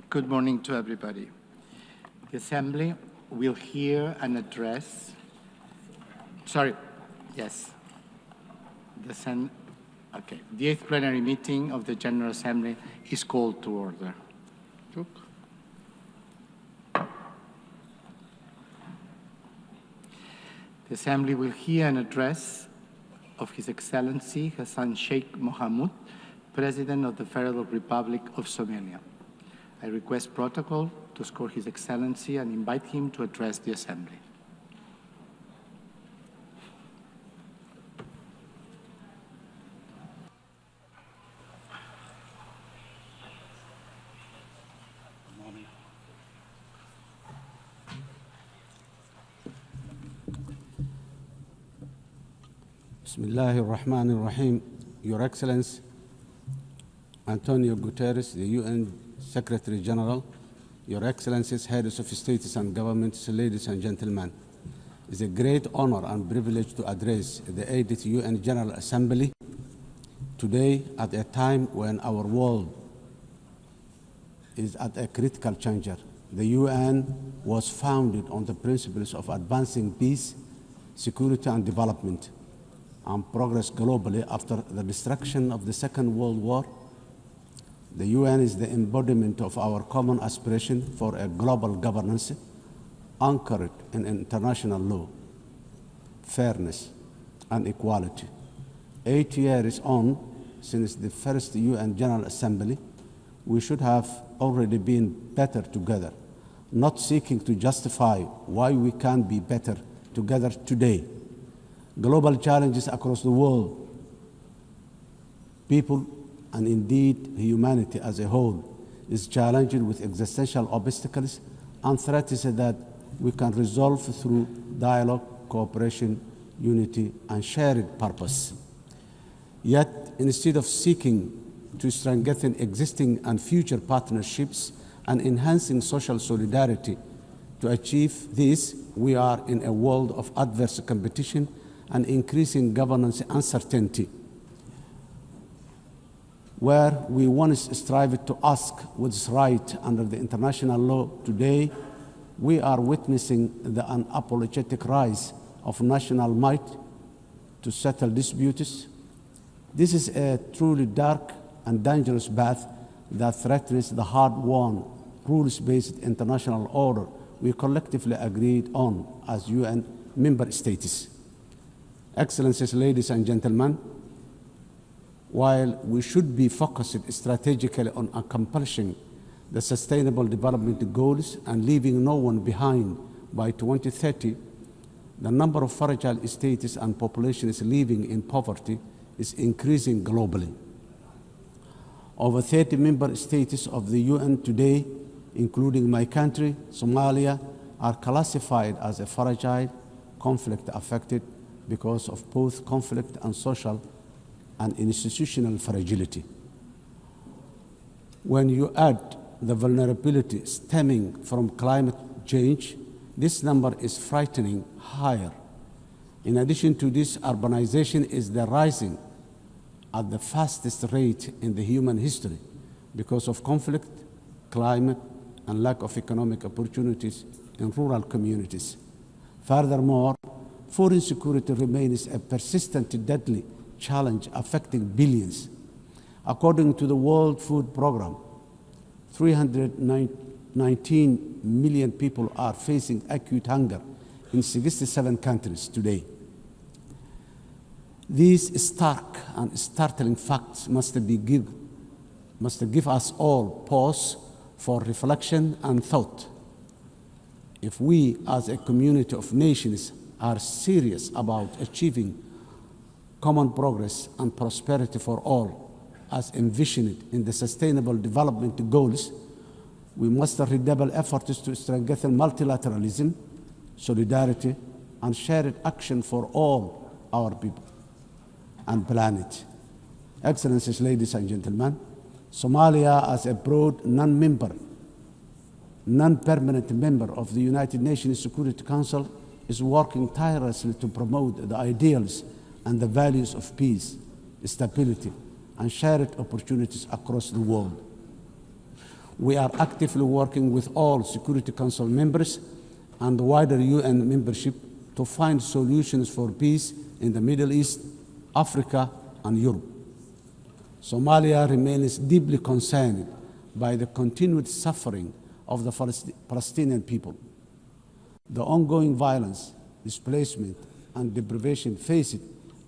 Good morning to everybody. The Assembly will hear an address. The 8th plenary meeting of the General Assembly is called to order. The Assembly will hear an address of His Excellency Hassan Sheikh Mohamud, President of the Federal Republic of Somalia. I request protocol to escort His Excellency and invite him to address the Assembly. Bismillahir Rahmanir Rahim. Your Excellency, Antonio Guterres, the UN Secretary General, Your Excellencies, Heads of States and Governments, ladies and gentlemen, it's a great honor and privilege to address the 8th UN General Assembly today at a time when our world is at a critical juncture. The UN was founded on the principles of advancing peace, security and development, and progress globally after the destruction of the Second World War. The UN is the embodiment of our common aspiration for a global governance anchored in international law, fairness, and equality. 8 years on, since the first UN General Assembly, we should have already been better together, not seeking to justify why we can't be better together today. Global challenges across the world, people, and indeed humanity as a whole, is challenged with existential obstacles and threats that we can resolve through dialogue, cooperation, unity, and shared purpose. Yet, instead of seeking to strengthen existing and future partnerships and enhancing social solidarity to achieve this, we are in a world of adverse competition and increasing governance uncertainty, where we once strived to ask what's right under the international law. Today, we are witnessing the unapologetic rise of national might to settle disputes. This is a truly dark and dangerous path that threatens the hard-won, rules-based international order we collectively agreed on as UN member states. Excellencies, ladies and gentlemen, while we should be focused strategically on accomplishing the Sustainable Development Goals and leaving no one behind by 2030, the number of fragile states and populations living in poverty is increasing globally. Over 30 member states of the UN today, including my country, Somalia, are classified as a fragile, conflict-affected because of both conflict and social and institutional fragility. When you add the vulnerability stemming from climate change, this number is frightening higher. In addition to this, urbanization is rising at the fastest rate in the human history because of conflict, climate, and lack of economic opportunities in rural communities. Furthermore, food insecurity remains a persistent, deadly challenge affecting billions. According to the World Food Programme, 319 million people are facing acute hunger in 67 countries today. These stark and startling facts must give us all pause for reflection and thought. If we, as a community of nations, are serious about achieving common progress and prosperity for all, as envisioned in the Sustainable Development Goals, we must redouble efforts to strengthen multilateralism, solidarity, and shared action for all our people and planet. Excellencies, ladies and gentlemen, Somalia, as a broad non-permanent member of the United Nations Security Council, is working tirelessly to promote the ideals and the values of peace, stability, and shared opportunities across the world. We are actively working with all Security Council members and the wider UN membership to find solutions for peace in the Middle East, Africa, and Europe. Somalia remains deeply concerned by the continued suffering of the Palestinian people. The ongoing violence, displacement, and deprivation faced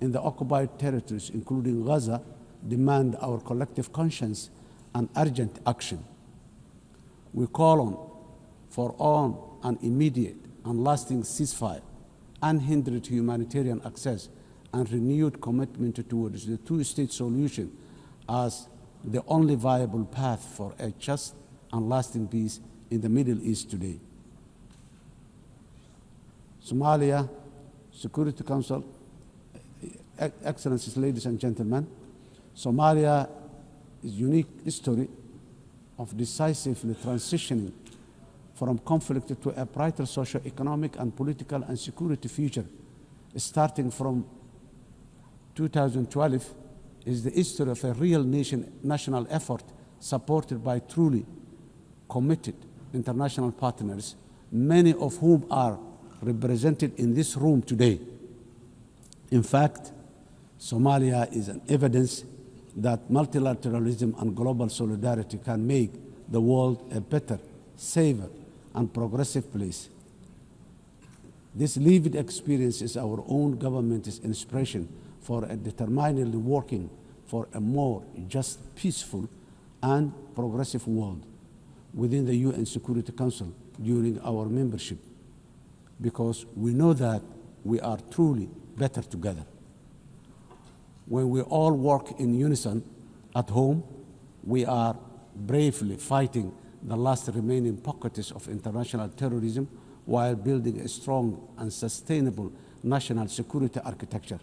in the occupied territories, including Gaza, demand our collective conscience and urgent action. We call for an immediate and lasting ceasefire, unhindered humanitarian access, and renewed commitment towards the two-state solution as the only viable path for a just and lasting peace in the Middle East today. Somalia Security Council, Excellencies, ladies and gentlemen, Somalia is a unique history of decisively transitioning from conflict to a brighter socio-economic and political and security future. Starting from 2012 is the history of a real national effort supported by truly committed international partners, many of whom are represented in this room today. In fact, Somalia is an evidence that multilateralism and global solidarity can make the world a better, safer, and progressive place. This lived experience is our own government's inspiration for a determinedly working for a more just, peaceful, and progressive world within the UN Security Council during our membership, because we know that we are truly better together. When we all work in unison at home, we are bravely fighting the last remaining pockets of international terrorism while building a strong and sustainable national security architecture.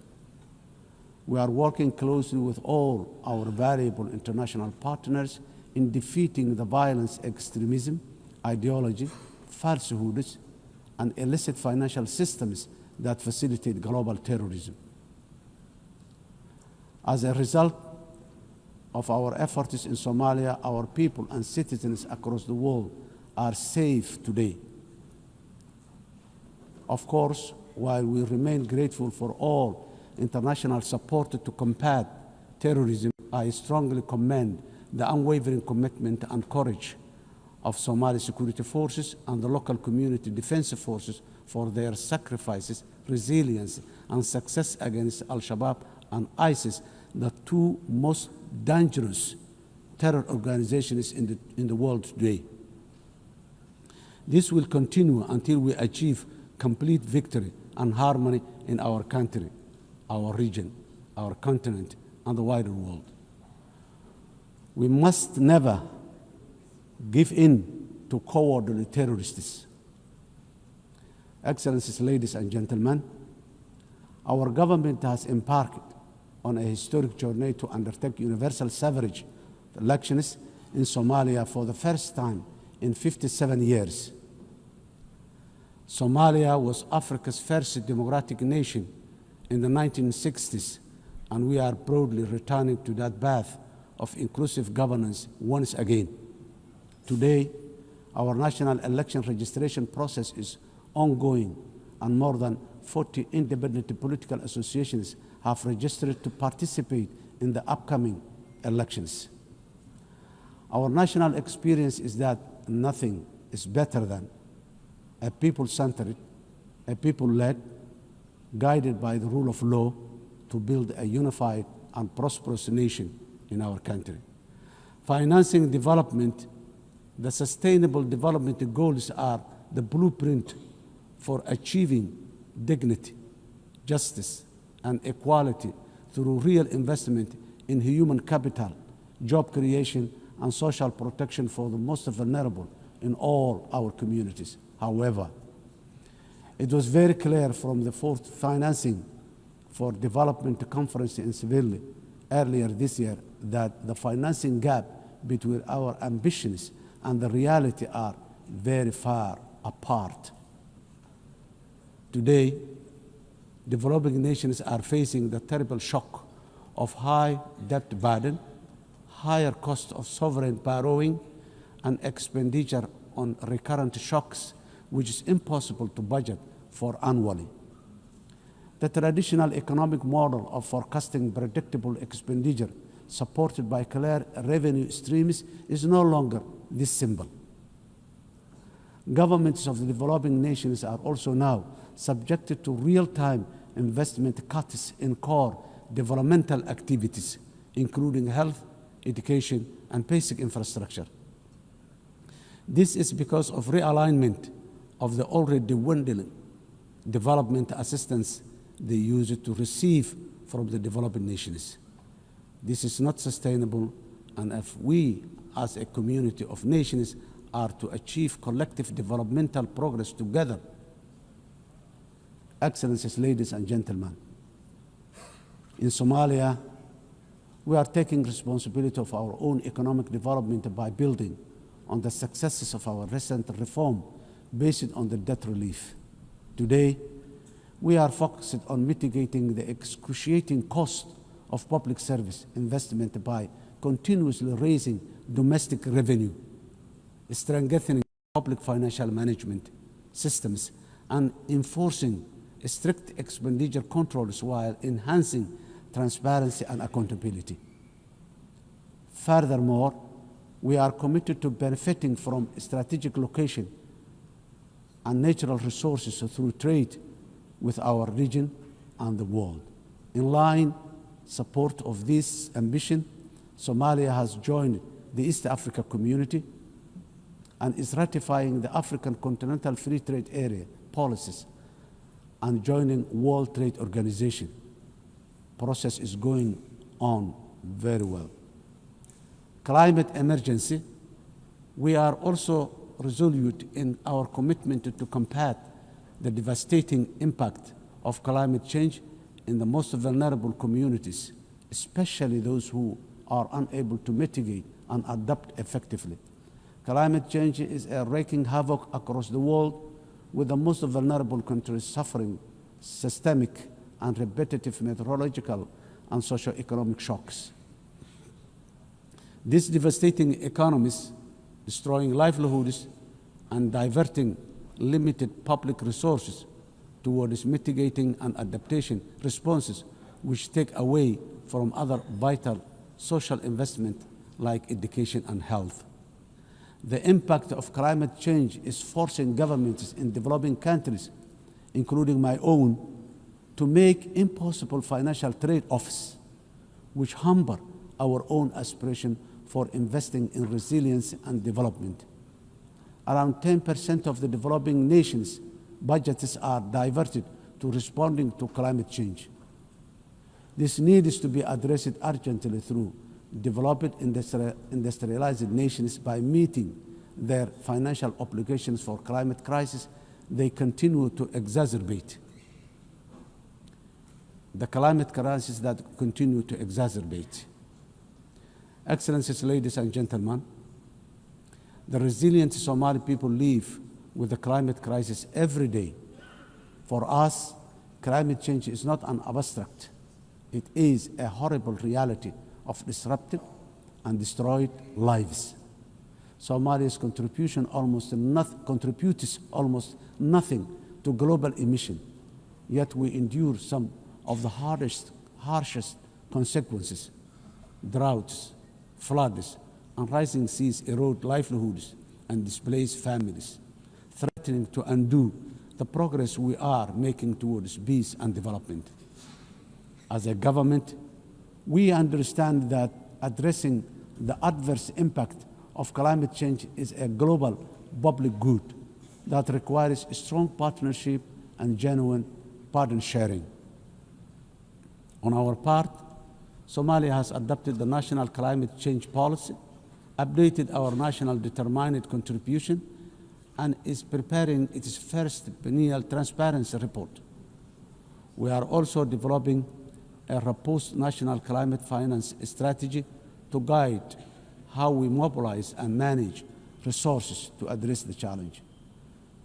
We are working closely with all our valuable international partners in defeating the violence, extremism, ideology, falsehoods, and illicit financial systems that facilitate global terrorism. As a result of our efforts in Somalia, our people and citizens across the world are safe today. Of course, while we remain grateful for all international support to combat terrorism, I strongly commend the unwavering commitment and courage of Somali security forces and the local community defense forces for their sacrifices, resilience, and success against Al-Shabaab and ISIS, the two most dangerous terror organizations in the world today. This will continue until we achieve complete victory and harmony in our country, our region, our continent, and the wider world. We must never give in to cowardly terrorists. Excellencies, ladies and gentlemen, our government has embarked on a historic journey to undertake universal suffrage elections in Somalia for the first time in 57 years. Somalia was Africa's first democratic nation in the 1960s, and we are proudly returning to that path of inclusive governance once again. Today, our national election registration process is ongoing, and more than 40 independent political associations have registered to participate in the upcoming elections. Our national experience is that nothing is better than a people-centered, a people-led, guided by the rule of law to build a unified and prosperous nation in our country. Financing development, the sustainable development goals are the blueprint for achieving dignity, justice, and equality through real investment in human capital, job creation, and social protection for the most vulnerable in all our communities. However, it was very clear from the fourth financing for development conference in Seville earlier this year that the financing gap between our ambitions and the reality are very far apart. Today, developing nations are facing the terrible shock of high debt burden, higher cost of sovereign borrowing, and expenditure on recurrent shocks, which is impossible to budget for annually. The traditional economic model of forecasting predictable expenditure supported by clear revenue streams is no longer this simple. Governments of the developing nations are also now subjected to real-time investment cuts in core developmental activities, including health, education, and basic infrastructure. This is because of realignment of the already dwindling development assistance they use to receive from the developing nations. This is not sustainable, and if we, as a community of nations, are to achieve collective developmental progress together. Excellencies, ladies and gentlemen, in Somalia, we are taking responsibility of our own economic development by building on the successes of our recent reform based on the debt relief. Today, we are focused on mitigating the excruciating cost of public service investment by continuously raising domestic revenue, strengthening public financial management systems, and enforcing strict expenditure controls while enhancing transparency and accountability. Furthermore, we are committed to benefiting from strategic location and natural resources through trade with our region and the world. In line support of this ambition, Somalia has joined the East Africa Community and is ratifying the African Continental Free Trade Area policies and joining World Trade Organization. Process is going on very well. Climate emergency, we are also resolute in our commitment to combat the devastating impact of climate change in the most vulnerable communities, especially those who are unable to mitigate and adapt effectively. Climate change is wreaking havoc across the world, with the most vulnerable countries suffering systemic and repetitive meteorological and socio-economic shocks. These devastating economies, destroying livelihoods and diverting limited public resources towards mitigating and adaptation responses, which take away from other vital social investment like education and health. The impact of climate change is forcing governments in developing countries, including my own, to make impossible financial trade-offs, which hamper our own aspiration for investing in resilience and development. Around 10% of the developing nations' budgets are diverted to responding to climate change. This needs to be addressed urgently through developed industrialized nations by meeting their financial obligations for climate crisis they continue to exacerbate. The climate crisis that continue to exacerbate. Excellencies, ladies and gentlemen, the resilient Somali people live with the climate crisis every day. For us, climate change is not an abstract. It is a horrible reality of disrupted and destroyed lives. Somalia's contributes almost nothing to global emission, yet we endure some of the harshest consequences. Droughts, floods, and rising seas erode livelihoods and displace families, threatening to undo the progress we are making towards peace and development. As a government, we understand that addressing the adverse impact of climate change is a global public good that requires strong partnership and genuine burden sharing. On our part, Somalia has adopted the National Climate Change Policy, updated our National Determined Contribution, and is preparing its first biennial transparency report. We are also developing a robust national climate finance strategy to guide how we mobilize and manage resources to address the challenge.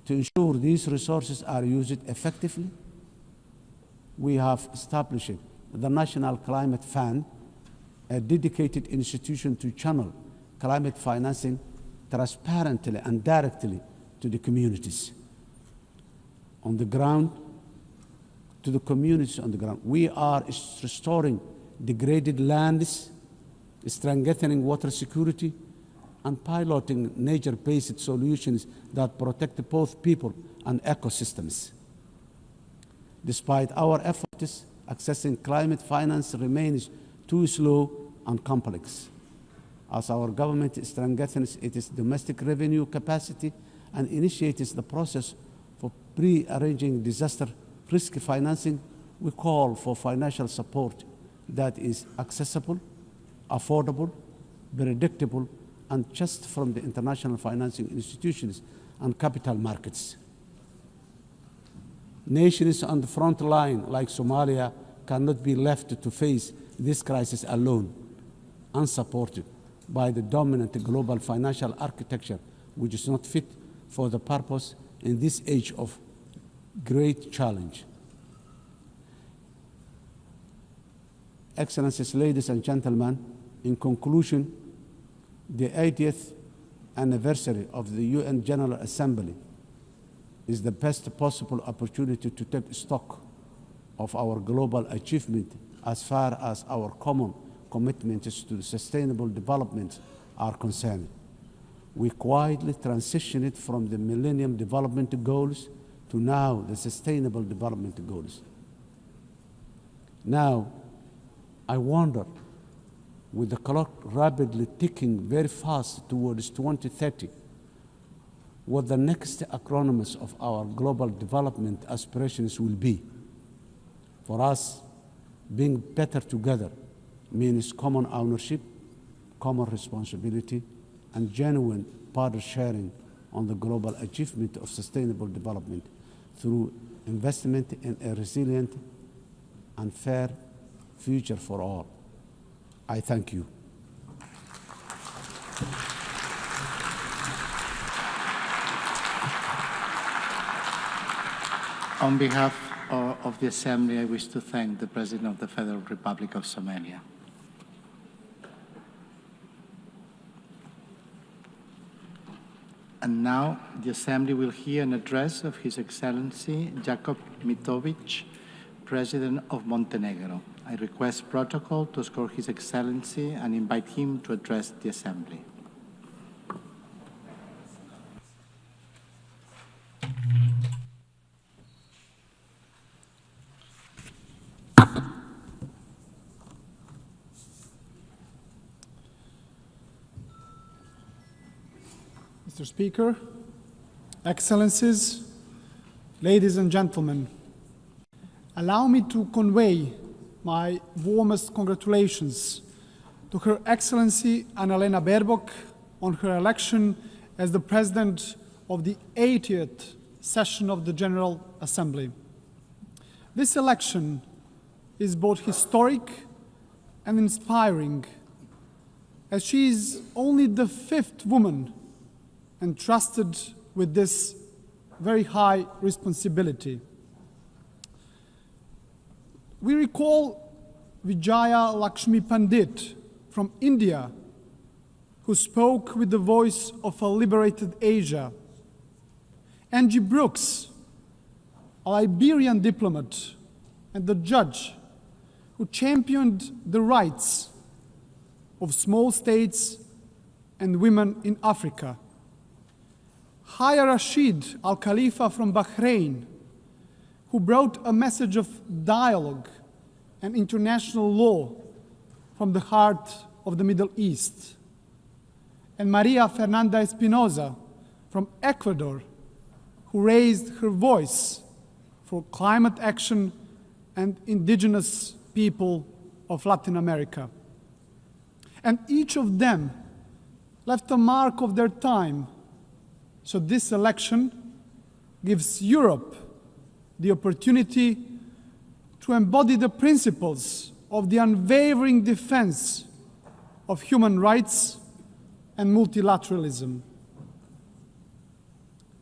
To ensure these resources are used effectively, we have established the National Climate Fund, a dedicated institution to channel climate financing transparently and directly to the communities on the ground, to the communities on the ground. We are restoring degraded lands, strengthening water security, and piloting nature-based solutions that protect both people and ecosystems. Despite our efforts, accessing climate finance remains too slow and complex. As our government strengthens its domestic revenue capacity and initiates the process for pre-arranging disaster risk financing, we call for financial support that is accessible, affordable, predictable, and just from the international financing institutions and capital markets. Nations on the front line, like Somalia, cannot be left to face this crisis alone, unsupported by the dominant global financial architecture, which is not fit for the purpose in this age of great challenge. Excellencies, ladies and gentlemen, in conclusion, the 80th anniversary of the UN General Assembly is the best possible opportunity to take stock of our global achievement as far as our common commitments to sustainable development are concerned. We quietly transitioned from the Millennium Development Goals to now the Sustainable Development Goals. Now, I wonder, with the clock rapidly ticking very fast towards 2030, what the next acronyms of our global development aspirations will be. For us, being better together means common ownership, common responsibility, and genuine partner sharing on the global achievement of sustainable development through investment in a resilient and fair future for all. I thank you. On behalf of the Assembly, I wish to thank the President of the Federal Republic of Somalia. And now the Assembly will hear an address of His Excellency Jakub Mitovic, President of Montenegro. I request protocol to escort His Excellency and invite him to address the Assembly. Mr. Speaker, Excellencies, ladies and gentlemen, allow me to convey my warmest congratulations to Her Excellency Annalena Baerbock on her election as the President of the 80th session of the General Assembly. This election is both historic and inspiring, as she is only the 5th woman entrusted with this very high responsibility. We recall Vijaya Lakshmi Pandit from India, who spoke with the voice of a liberated Asia. Angie Brooks, a Liberian diplomat and the judge who championed the rights of small states and women in Africa. Haya Rashid Al Khalifa from Bahrain, who brought a message of dialogue and international law from the heart of the Middle East. And Maria Fernanda Espinosa from Ecuador, who raised her voice for climate action and indigenous people of Latin America. And each of them left a mark of their time. So this election gives Europe the opportunity to embody the principles of the unwavering defense of human rights and multilateralism.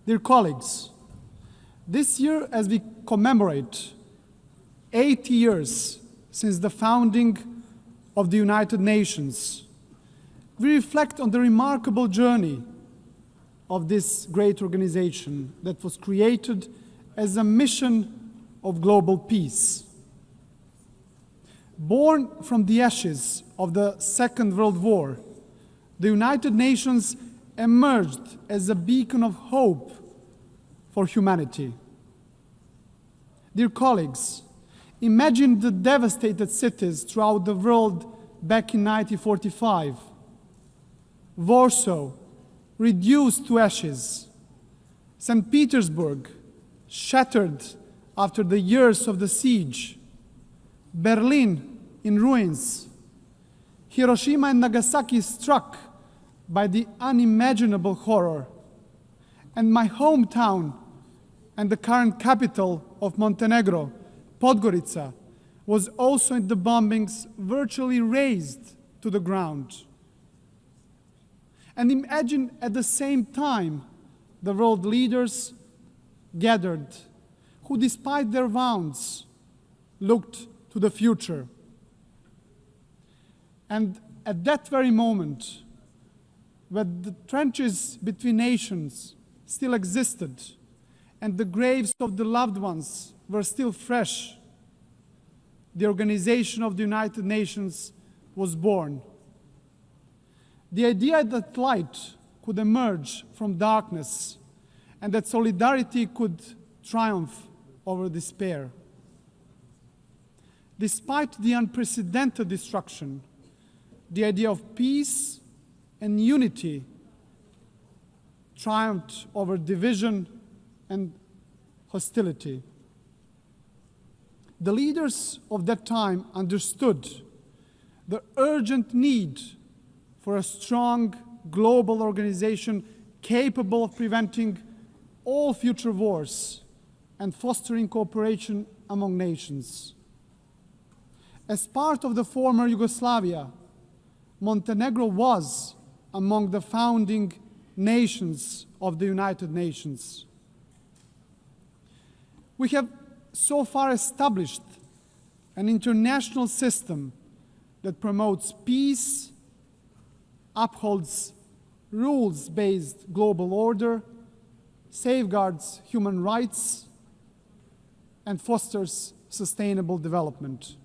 Dear colleagues, this year, as we commemorate 80 years since the founding of the United Nations, we reflect on the remarkable journey of this great organization that was created as a mission of global peace. Born from the ashes of the Second World War, the United Nations emerged as a beacon of hope for humanity. Dear colleagues, imagine the devastated cities throughout the world back in 1945. Warsaw, reduced to ashes. St. Petersburg, shattered after the years of the siege. Berlin, in ruins. Hiroshima and Nagasaki struck by the unimaginable horror. And my hometown and the current capital of Montenegro, Podgorica, was also in the bombings virtually razed to the ground. And imagine at the same time the world leaders gathered who, despite their wounds, looked to the future. And at that very moment, when the trenches between nations still existed and the graves of the loved ones were still fresh, the Organization of the United Nations was born. The idea that light could emerge from darkness and that solidarity could triumph over despair. Despite the unprecedented destruction, the idea of peace and unity triumphed over division and hostility. The leaders of that time understood the urgent need for a strong global organization capable of preventing all future wars and fostering cooperation among nations. As part of the former Yugoslavia, Montenegro was among the founding nations of the United Nations. We have so far established an international system that promotes peace, upholds rules-based global order, safeguards human rights, and fosters sustainable development.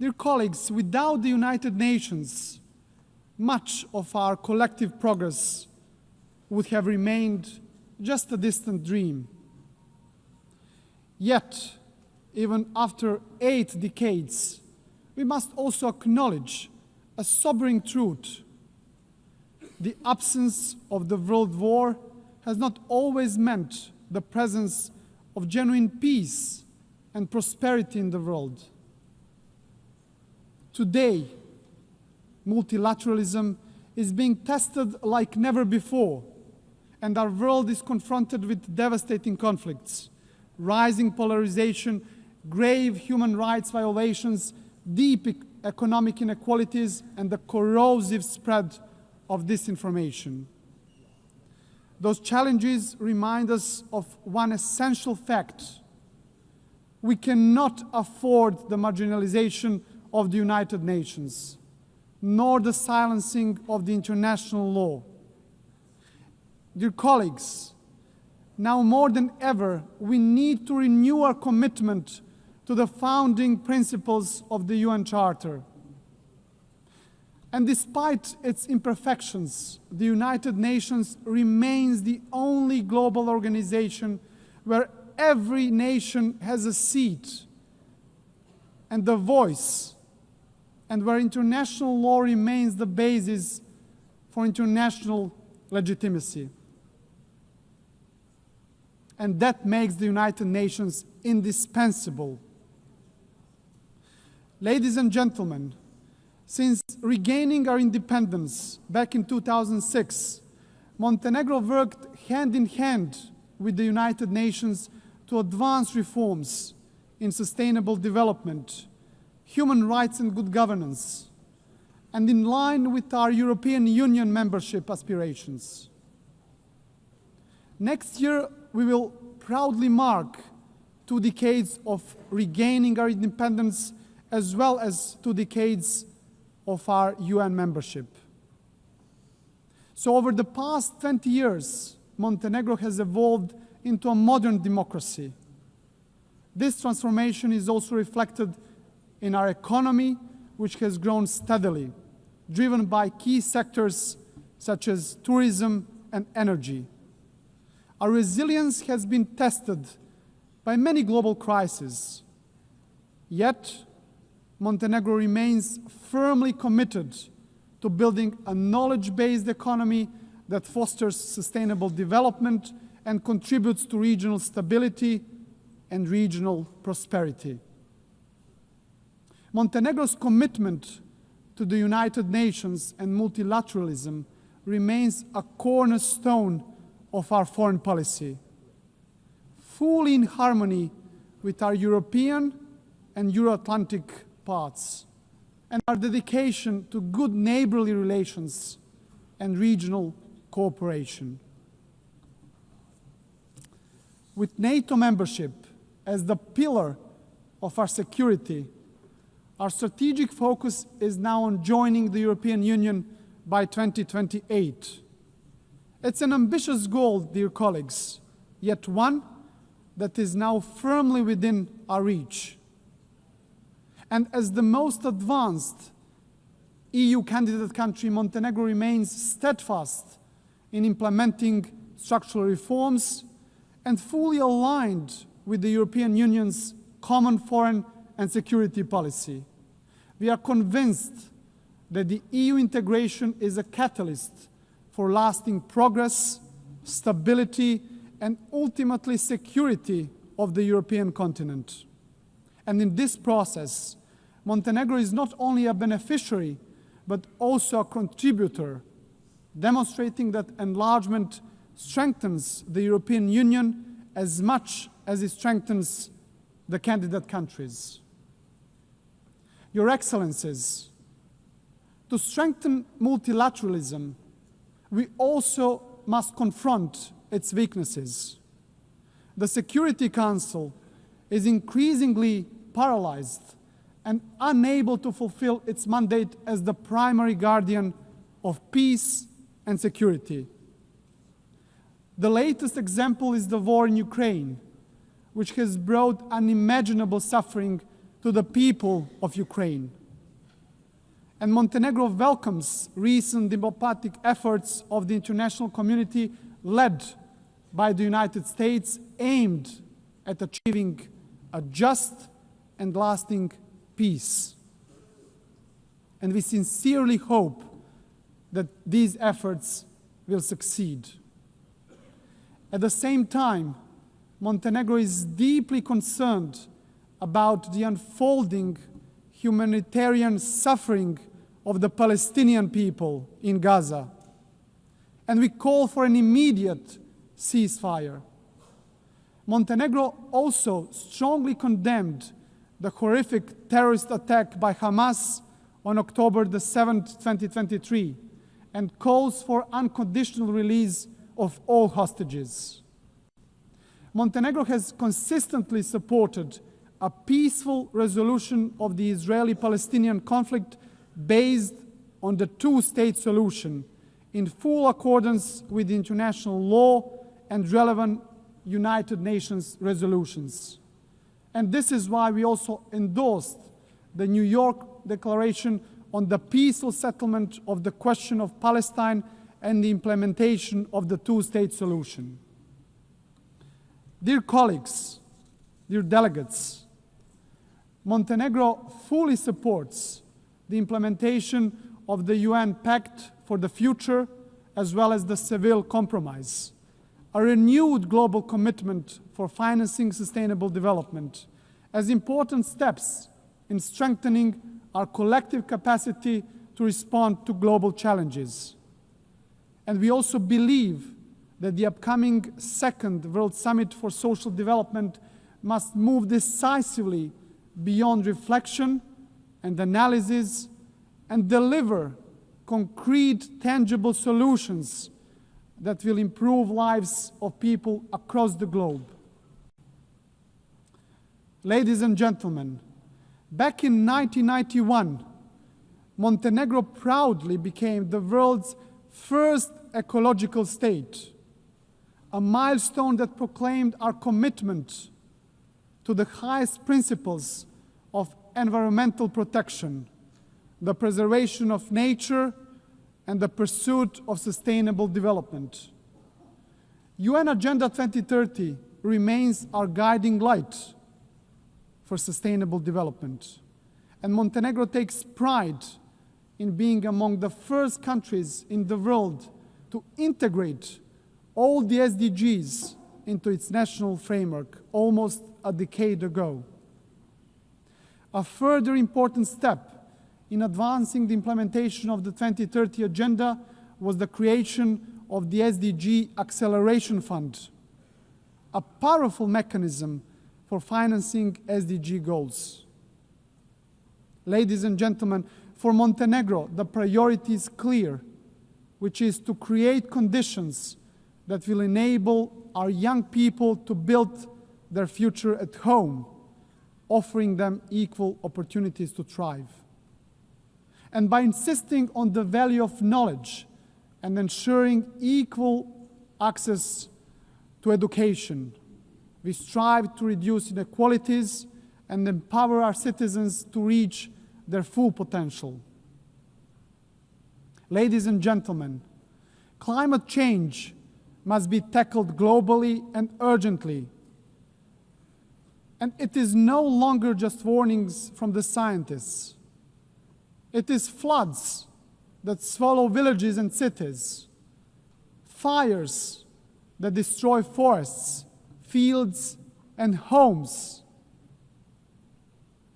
Dear colleagues, without the United Nations, much of our collective progress would have remained just a distant dream. Yet, even after 8 decades, we must also acknowledge a sobering truth. The absence of the World War has not always meant the presence of genuine peace and prosperity in the world. Today, multilateralism is being tested like never before, and our world is confronted with devastating conflicts, rising polarization, grave human rights violations, deep economic inequalities, and the corrosive spread of disinformation. Those challenges remind us of one essential fact. We cannot afford the marginalization of the United Nations, nor the silencing of the international law. Dear colleagues, now more than ever, we need to renew our commitment to the founding principles of the UN Charter. And despite its imperfections, the United Nations remains the only global organization where every nation has a seat and a voice, and where international law remains the basis for international legitimacy. And that makes the United Nations indispensable. Ladies and gentlemen, since regaining our independence back in 2006, Montenegro worked hand in hand with the United Nations to advance reforms in sustainable development, human rights and good governance, and in line with our European Union membership aspirations. Next year, we will proudly mark 2 decades of regaining our independence, as well as 2 decades of our UN membership. So over the past 20 years, Montenegro has evolved into a modern democracy. This transformation is also reflected in our economy, which has grown steadily, driven by key sectors such as tourism and energy. Our resilience has been tested by many global crises. Yet, Montenegro remains firmly committed to building a knowledge-based economy that fosters sustainable development and contributes to regional stability and regional prosperity. Montenegro's commitment to the United Nations and multilateralism remains a cornerstone of our foreign policy, fully in harmony with our European and Euro-Atlantic paths, and our dedication to good neighborly relations and regional cooperation. With NATO membership as the pillar of our security, our strategic focus is now on joining the European Union by 2028. It's an ambitious goal, dear colleagues, yet one that is now firmly within our reach. And as the most advanced EU candidate country, Montenegro remains steadfast in implementing structural reforms and fully aligned with the European Union's common foreign and security policy. We are convinced that the EU integration is a catalyst for lasting progress, stability, and ultimately security of the European continent. And in this process, Montenegro is not only a beneficiary, but also a contributor, demonstrating that enlargement strengthens the European Union as much as it strengthens the candidate countries. Your Excellencies, to strengthen multilateralism, we also must confront its weaknesses. The Security Council is increasingly paralyzed and unable to fulfill its mandate as the primary guardian of peace and security. The latest example is the war in Ukraine, which has brought unimaginable suffering to the people of Ukraine. And Montenegro welcomes recent diplomatic efforts of the international community led by the United States aimed at achieving a just and lasting peace. And we sincerely hope that these efforts will succeed. At the same time, Montenegro is deeply concerned about the unfolding humanitarian suffering of the Palestinian people in Gaza. And we call for an immediate ceasefire. Montenegro also strongly condemned the horrific terrorist attack by Hamas on October the 7th, 2023, and calls for unconditional release of all hostages. Montenegro has consistently supported a peaceful resolution of the Israeli-Palestinian conflict based on the two-state solution in full accordance with international law and relevant United Nations resolutions. And this is why we also endorsed the New York Declaration on the peaceful settlement of the question of Palestine and the implementation of the two-state solution. Dear colleagues, dear delegates, Montenegro fully supports the implementation of the UN Pact for the Future, as well as the Seville Compromise, a renewed global commitment for financing sustainable development, as important steps in strengthening our collective capacity to respond to global challenges. And we also believe that the upcoming second World Summit for Social Development must move decisively beyond reflection and analysis and deliver concrete, tangible solutions that will improve lives of people across the globe. Ladies and gentlemen, back in 1991, Montenegro proudly became the world's first ecological state, a milestone that proclaimed our commitment to the highest principles of environmental protection, the preservation of nature, and the pursuit of sustainable development. UN Agenda 2030 remains our guiding light for sustainable development, and Montenegro takes pride in being among the first countries in the world to integrate all the SDGs into its national framework almost a decade ago. A further important step in advancing the implementation of the 2030 Agenda was the creation of the SDG Acceleration Fund, a powerful mechanism for financing SDG goals. Ladies and gentlemen, for Montenegro, the priority is clear, which is to create conditions that will enable our young people to build their future at home, offering them equal opportunities to thrive. And by insisting on the value of knowledge and ensuring equal access to education, we strive to reduce inequalities and empower our citizens to reach their full potential. Ladies and gentlemen, climate change must be tackled globally and urgently. And it is no longer just warnings from the scientists. It is floods that swallow villages and cities, fires that destroy forests, fields, and homes,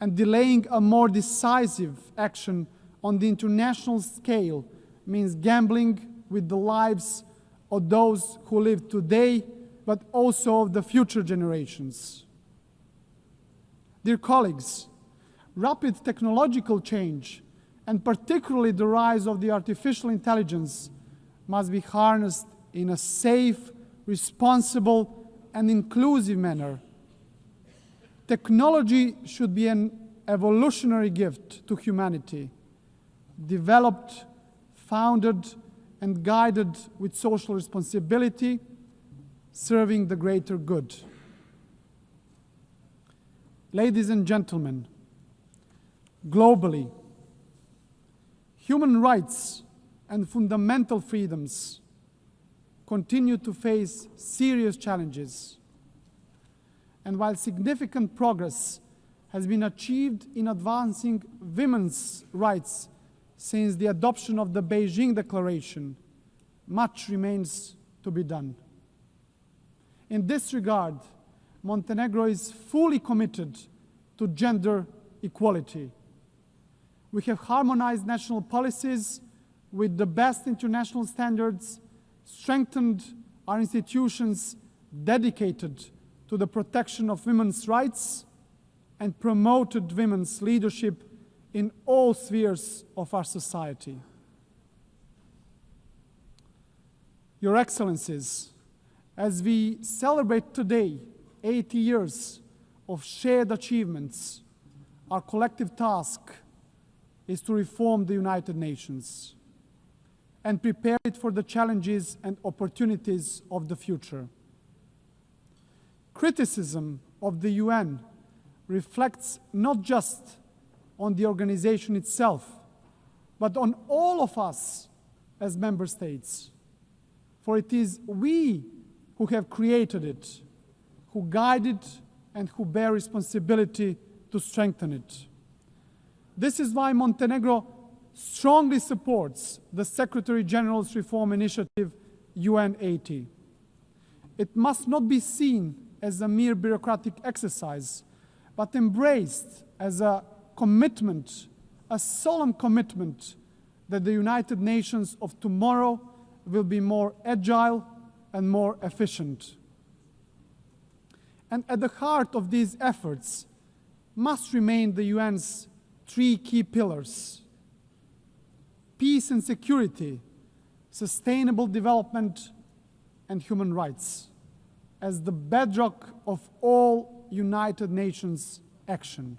and delaying a more decisive action on the international scale means gambling with the lives of those who live today, but also of the future generations. Dear colleagues, rapid technological change, and particularly the rise of the artificial intelligence, must be harnessed in a safe, responsible, and inclusive manner. Technology should be an evolutionary gift to humanity, developed, founded, and guided with social responsibility, serving the greater good. Ladies and gentlemen, globally, human rights and fundamental freedoms continue to face serious challenges. And while significant progress has been achieved in advancing women's rights since the adoption of the Beijing Declaration, much remains to be done. In this regard, Montenegro is fully committed to gender equality. We have harmonized national policies with the best international standards, strengthened our institutions dedicated to the protection of women's rights, and promoted women's leadership in all spheres of our society. Your Excellencies, as we celebrate today 80 years of shared achievements, our collective task is to reform the United Nations and prepare it for the challenges and opportunities of the future. Criticism of the UN reflects not just on the organization itself, but on all of us as member states. For it is we who have created it, who guide it, and who bear responsibility to strengthen it. This is why Montenegro strongly supports the Secretary General's Reform Initiative UN 80. It must not be seen as a mere bureaucratic exercise, but embraced as a commitment, a solemn commitment that the United Nations of tomorrow will be more agile and more efficient. And at the heart of these efforts must remain the UN's three key pillars: peace and security, sustainable development, and human rights, as the bedrock of all United Nations action.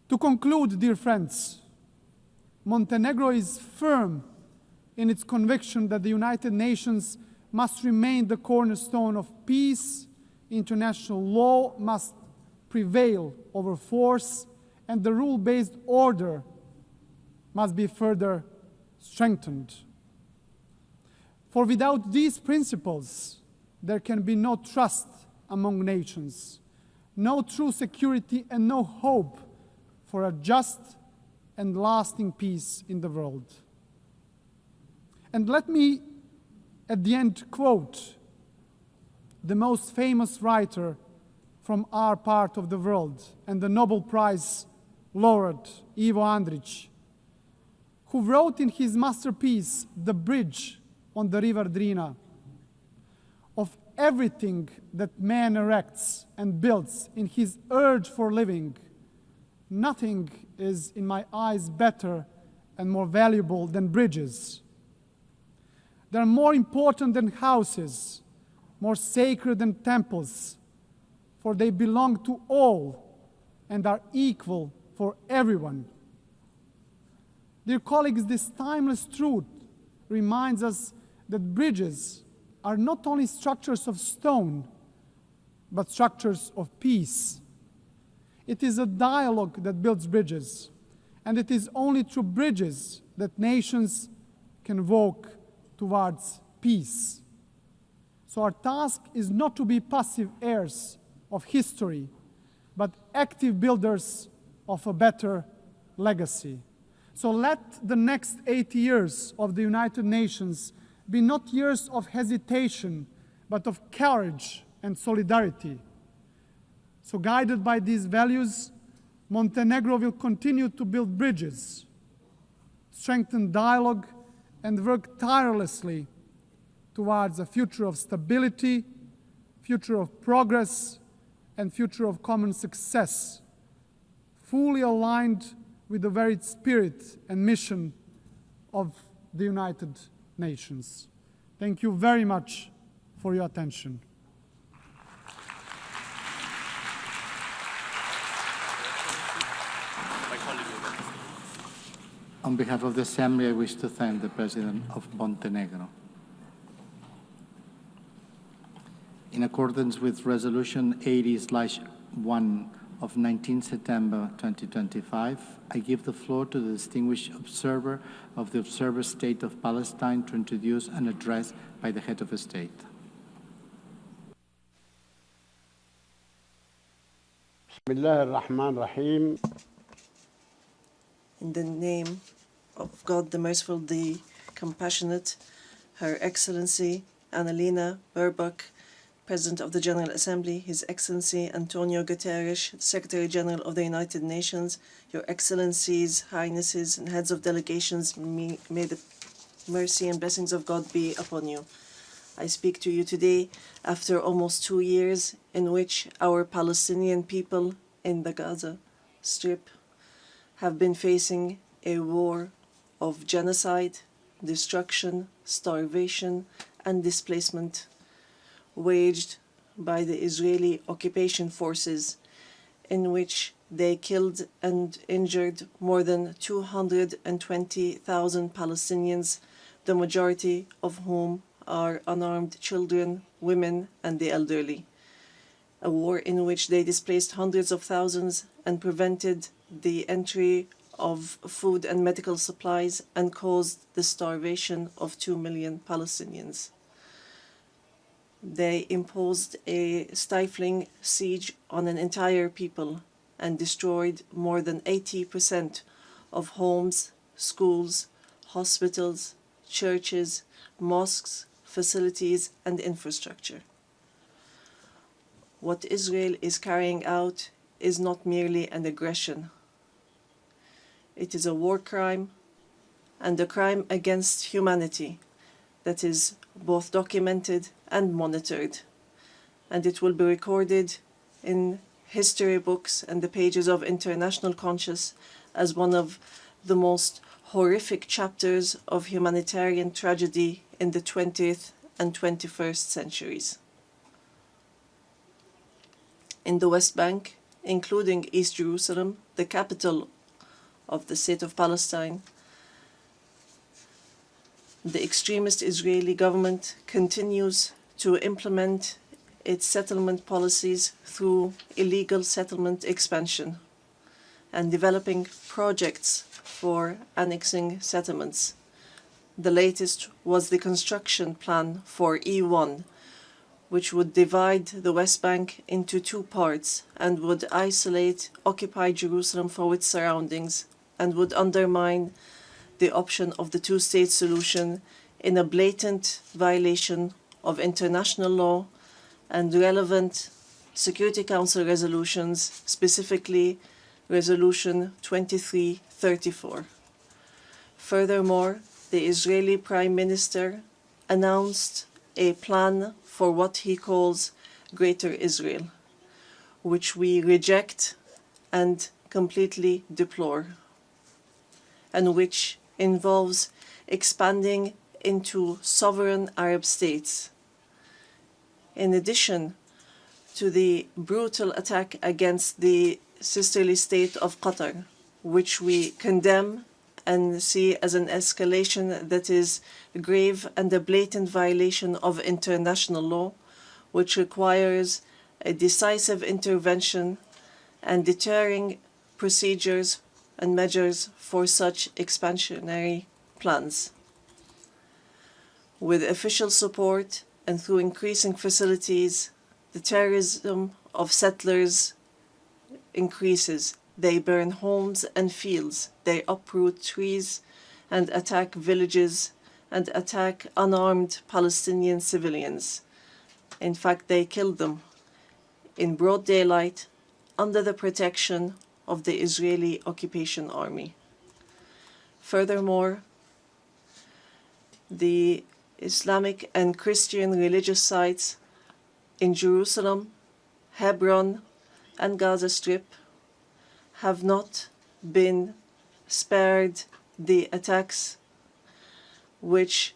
To conclude, dear friends, Montenegro is firm in its conviction that the United Nations must remain the cornerstone of peace, international law must prevail over force, and the rule-based order must be further strengthened. For without these principles, there can be no trust among nations, no true security, and no hope for a just and lasting peace in the world. And let me, at the end, quote the most famous writer from our part of the world and the Nobel Prize laureate, Ivo Andrić, who wrote in his masterpiece, The Bridge on the River Drina, of everything that man erects and builds in his urge for living, nothing is, in my eyes, better and more valuable than bridges. They are more important than houses, more sacred than temples, for they belong to all and are equal for everyone. Dear colleagues, this timeless truth reminds us that bridges are not only structures of stone, but structures of peace. It is a dialogue that builds bridges, and it is only through bridges that nations can walk towards peace. So our task is not to be passive heirs of history, but active builders of a better legacy. So let the next 80 years of the United Nations be not years of hesitation, but of courage and solidarity. So guided by these values, Montenegro will continue to build bridges, strengthen dialogue, and work tirelessly towards a future of stability, future of progress, and future of common success, fully aligned with the very spirit and mission of the United Nations. Thank you very much for your attention. On behalf of the Assembly, I wish to thank the President of Montenegro. In accordance with Resolution 80/1 of 19 September 2025, I give the floor to the distinguished observer of the Observer State of Palestine to introduce an address by the head of a state. In the name of God, the Merciful, the Compassionate, Her Excellency Annalena Baerbock, President of the General Assembly, His Excellency Antonio Guterres, Secretary General of the United Nations, Your Excellencies, Highnesses, and Heads of Delegations, may the mercy and blessings of God be upon you. I speak to you today after almost 2 years in which our Palestinian people in the Gaza Strip have been facing a war of genocide, destruction, starvation, and displacement waged by the Israeli occupation forces, in which they killed and injured more than 220,000 Palestinians, the majority of whom are unarmed children, women, and the elderly. A war in which they displaced hundreds of thousands and prevented the entry of food and medical supplies and caused the starvation of 2 million Palestinians. They imposed a stifling siege on an entire people and destroyed more than 80% of homes, schools, hospitals, churches, mosques, facilities, and infrastructure. What Israel is carrying out is not merely an aggression. It is a war crime and a crime against humanity that is both documented and monitored, and it will be recorded in history books and the pages of international conscience as one of the most horrific chapters of humanitarian tragedy in the 20th and 21st centuries. In the West Bank, including East Jerusalem, the capital of the State of Palestine, the extremist Israeli government continues to implement its settlement policies through illegal settlement expansion and developing projects for annexing settlements. The latest was the construction plan for E1, which would divide the West Bank into two parts and would isolate occupied Jerusalem from its surroundings and would undermine the option of the two-state solution in a blatant violation of international law and relevant Security Council resolutions, specifically Resolution 2334. Furthermore, the Israeli Prime Minister announced a plan for what he calls Greater Israel, which we reject and completely deplore, and which involves expanding into sovereign Arab states. In addition to the brutal attack against the sisterly state of Qatar, which we condemn and see as an escalation that is grave and a blatant violation of international law, which requires a decisive intervention and deterring procedures and measures for such expansionary plans. With official support and through increasing facilities, the terrorism of settlers increases. They burn homes and fields, they uproot trees and attack villages and attack unarmed Palestinian civilians. In fact, they kill them in broad daylight under the protection of the Israeli occupation army. Furthermore, the Islamic and Christian religious sites in Jerusalem, Hebron, and Gaza Strip have not been spared the attacks which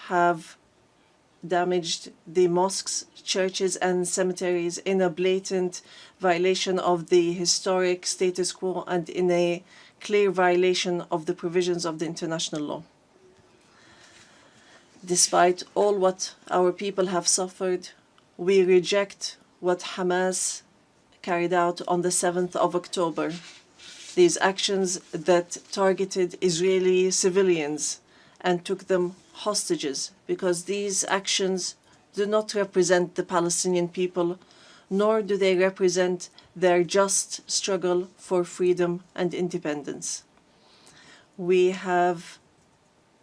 have damaged the mosques, churches, and cemeteries in a blatant violation of the historic status quo and in a clear violation of the provisions of the international law. Despite all what our people have suffered, we reject what Hamas carried out on the 7th of October. These actions that targeted Israeli civilians and took them hostages, because these actions do not represent the Palestinian people, nor do they represent their just struggle for freedom and independence. We have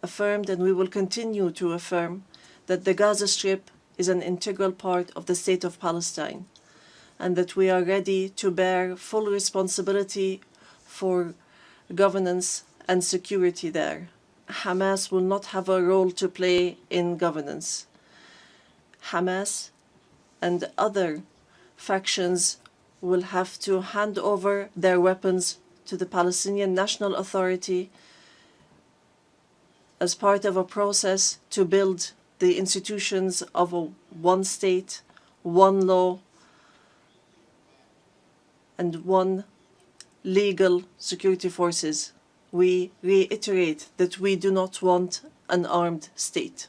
affirmed, and we will continue to affirm, that the Gaza Strip is an integral part of the state of Palestine, and that we are ready to bear full responsibility for governance and security there. Hamas will not have a role to play in governance. Hamas and other factions will have to hand over their weapons to the Palestinian National Authority as part of a process to build the institutions of a one state, one law, and one legal security forces. We reiterate that we do not want an armed state.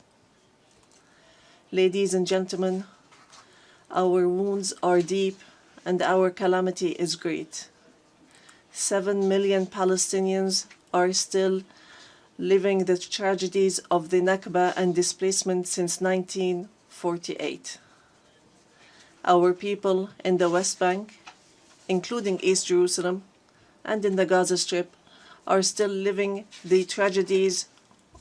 Ladies and gentlemen, our wounds are deep and our calamity is great. 7 million Palestinians are still living the tragedies of the Nakba and displacement since 1948. Our people in the West Bank, including East Jerusalem, and in the Gaza Strip, are still living the tragedies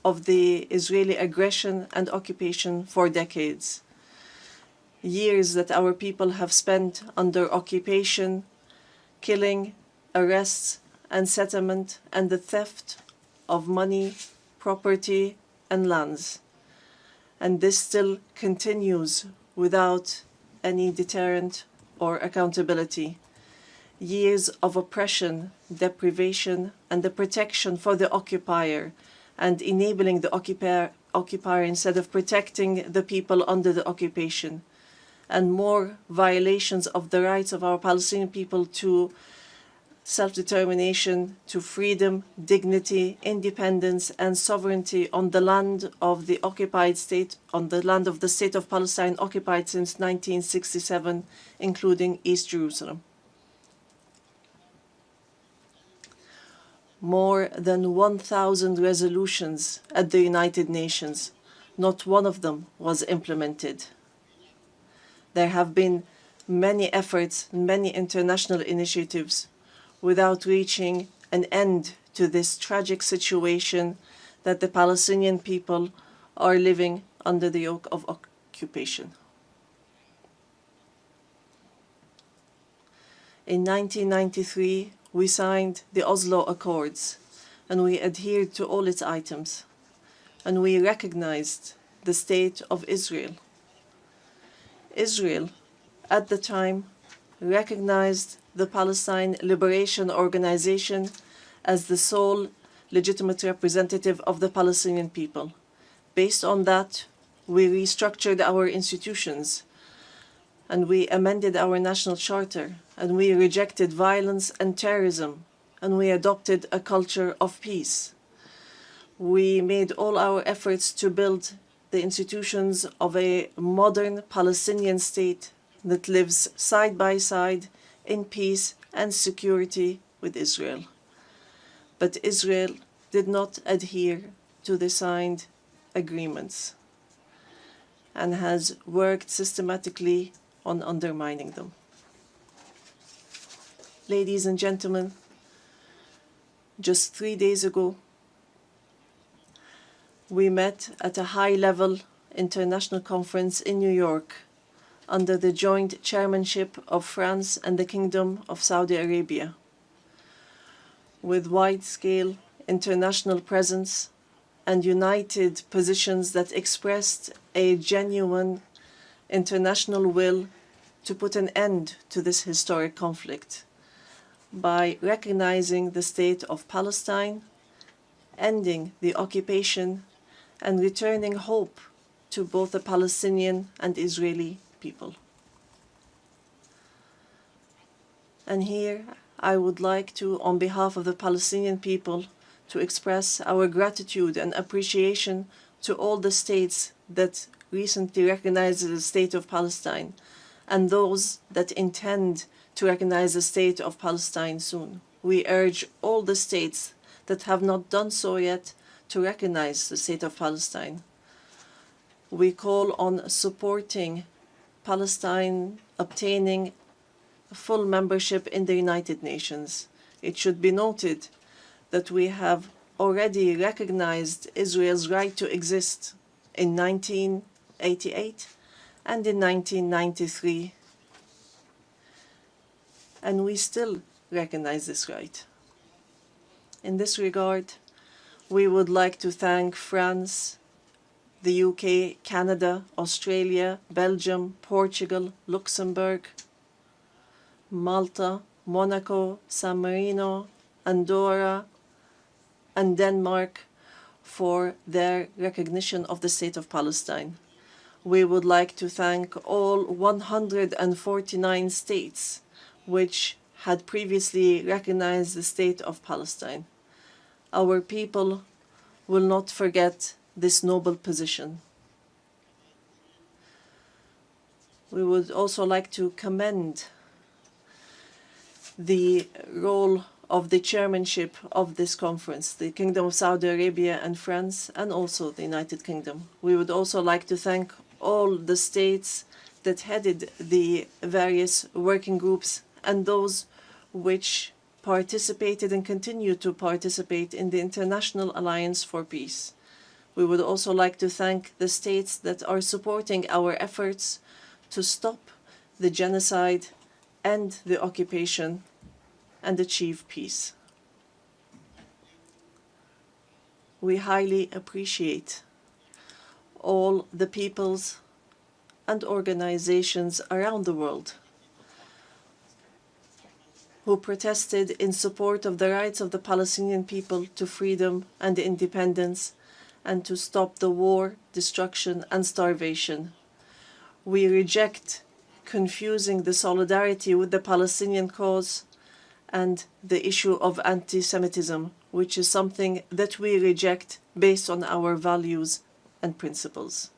of the Israeli aggression and occupation for decades. Years that our people have spent under occupation, killing, arrests, and settlement, and the theft of money, property, and lands. And this still continues without any deterrent or accountability. Years of oppression, deprivation, and the protection for the occupier, and enabling the occupier instead of protecting the people under the occupation, and more violations of the rights of our Palestinian people to self-determination, to freedom, dignity, independence, and sovereignty on the land of the occupied state, on the land of the State of Palestine occupied since 1967, including East Jerusalem. More than 1,000 resolutions at the United Nations. Not one of them was implemented. There have been many efforts, many international initiatives without reaching an end to this tragic situation that the Palestinian people are living under the yoke of occupation. In 1993, we signed the Oslo Accords, and we adhered to all its items, and we recognized the State of Israel. Israel, at the time, recognized the Palestine Liberation Organization as the sole legitimate representative of the Palestinian people. Based on that, we restructured our institutions, and we amended our national charter, and we rejected violence and terrorism, and we adopted a culture of peace. We made all our efforts to build the institutions of a modern Palestinian state that lives side by side in peace and security with Israel. But Israel did not adhere to the signed agreements and has worked systematically on undermining them. Ladies and gentlemen, just 3 days ago, we met at a high-level international conference in New York under the joint chairmanship of France and the Kingdom of Saudi Arabia, with wide-scale international presence and united positions that expressed a genuine international will to put an end to this historic conflict by recognizing the State of Palestine, ending the occupation, and returning hope to both the Palestinian and Israeli people. And here I would like to, on behalf of the Palestinian people, to express our gratitude and appreciation to all the states that recently recognized the State of Palestine and those that intend to recognize the State of Palestine soon. We urge all the states that have not done so yet to recognize the State of Palestine. We call on supporting Palestine obtaining full membership in the United Nations. It should be noted that we have already recognized Israel's right to exist in 1988 and in 1993, and we still recognize this right. In this regard, we would like to thank France, the UK, Canada, Australia, Belgium, Portugal, Luxembourg, Malta, Monaco, San Marino, Andorra, and Denmark for their recognition of the State of Palestine. We would like to thank all 149 states which had previously recognized the State of Palestine. Our people will not forget this noble position. We would also like to commend the role of the chairmanship of this conference, the Kingdom of Saudi Arabia and France, and also the United Kingdom. We would also like to thank all the states that headed the various working groups and those which participated and continue to participate in the International Alliance for Peace. We would also like to thank the states that are supporting our efforts to stop the genocide, end the occupation, and achieve peace. We highly appreciate all the peoples and organizations around the world who protested in support of the rights of the Palestinian people to freedom and independence and to stop the war, destruction, and starvation. We reject confusing the solidarity with the Palestinian cause and the issue of anti-Semitism, which is something that we reject based on our values and principles.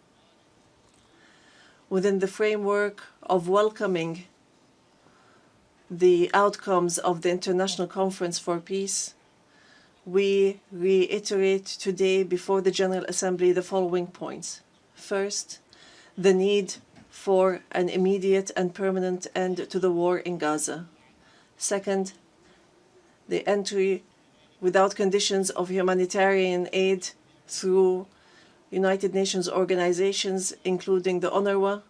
Within the framework of welcoming the outcomes of the International Conference for Peace, we reiterate today before the General Assembly the following points. First, the need for an immediate and permanent end to the war in Gaza. Second, the entry without conditions of humanitarian aid through United Nations organizations, including the UNRWA,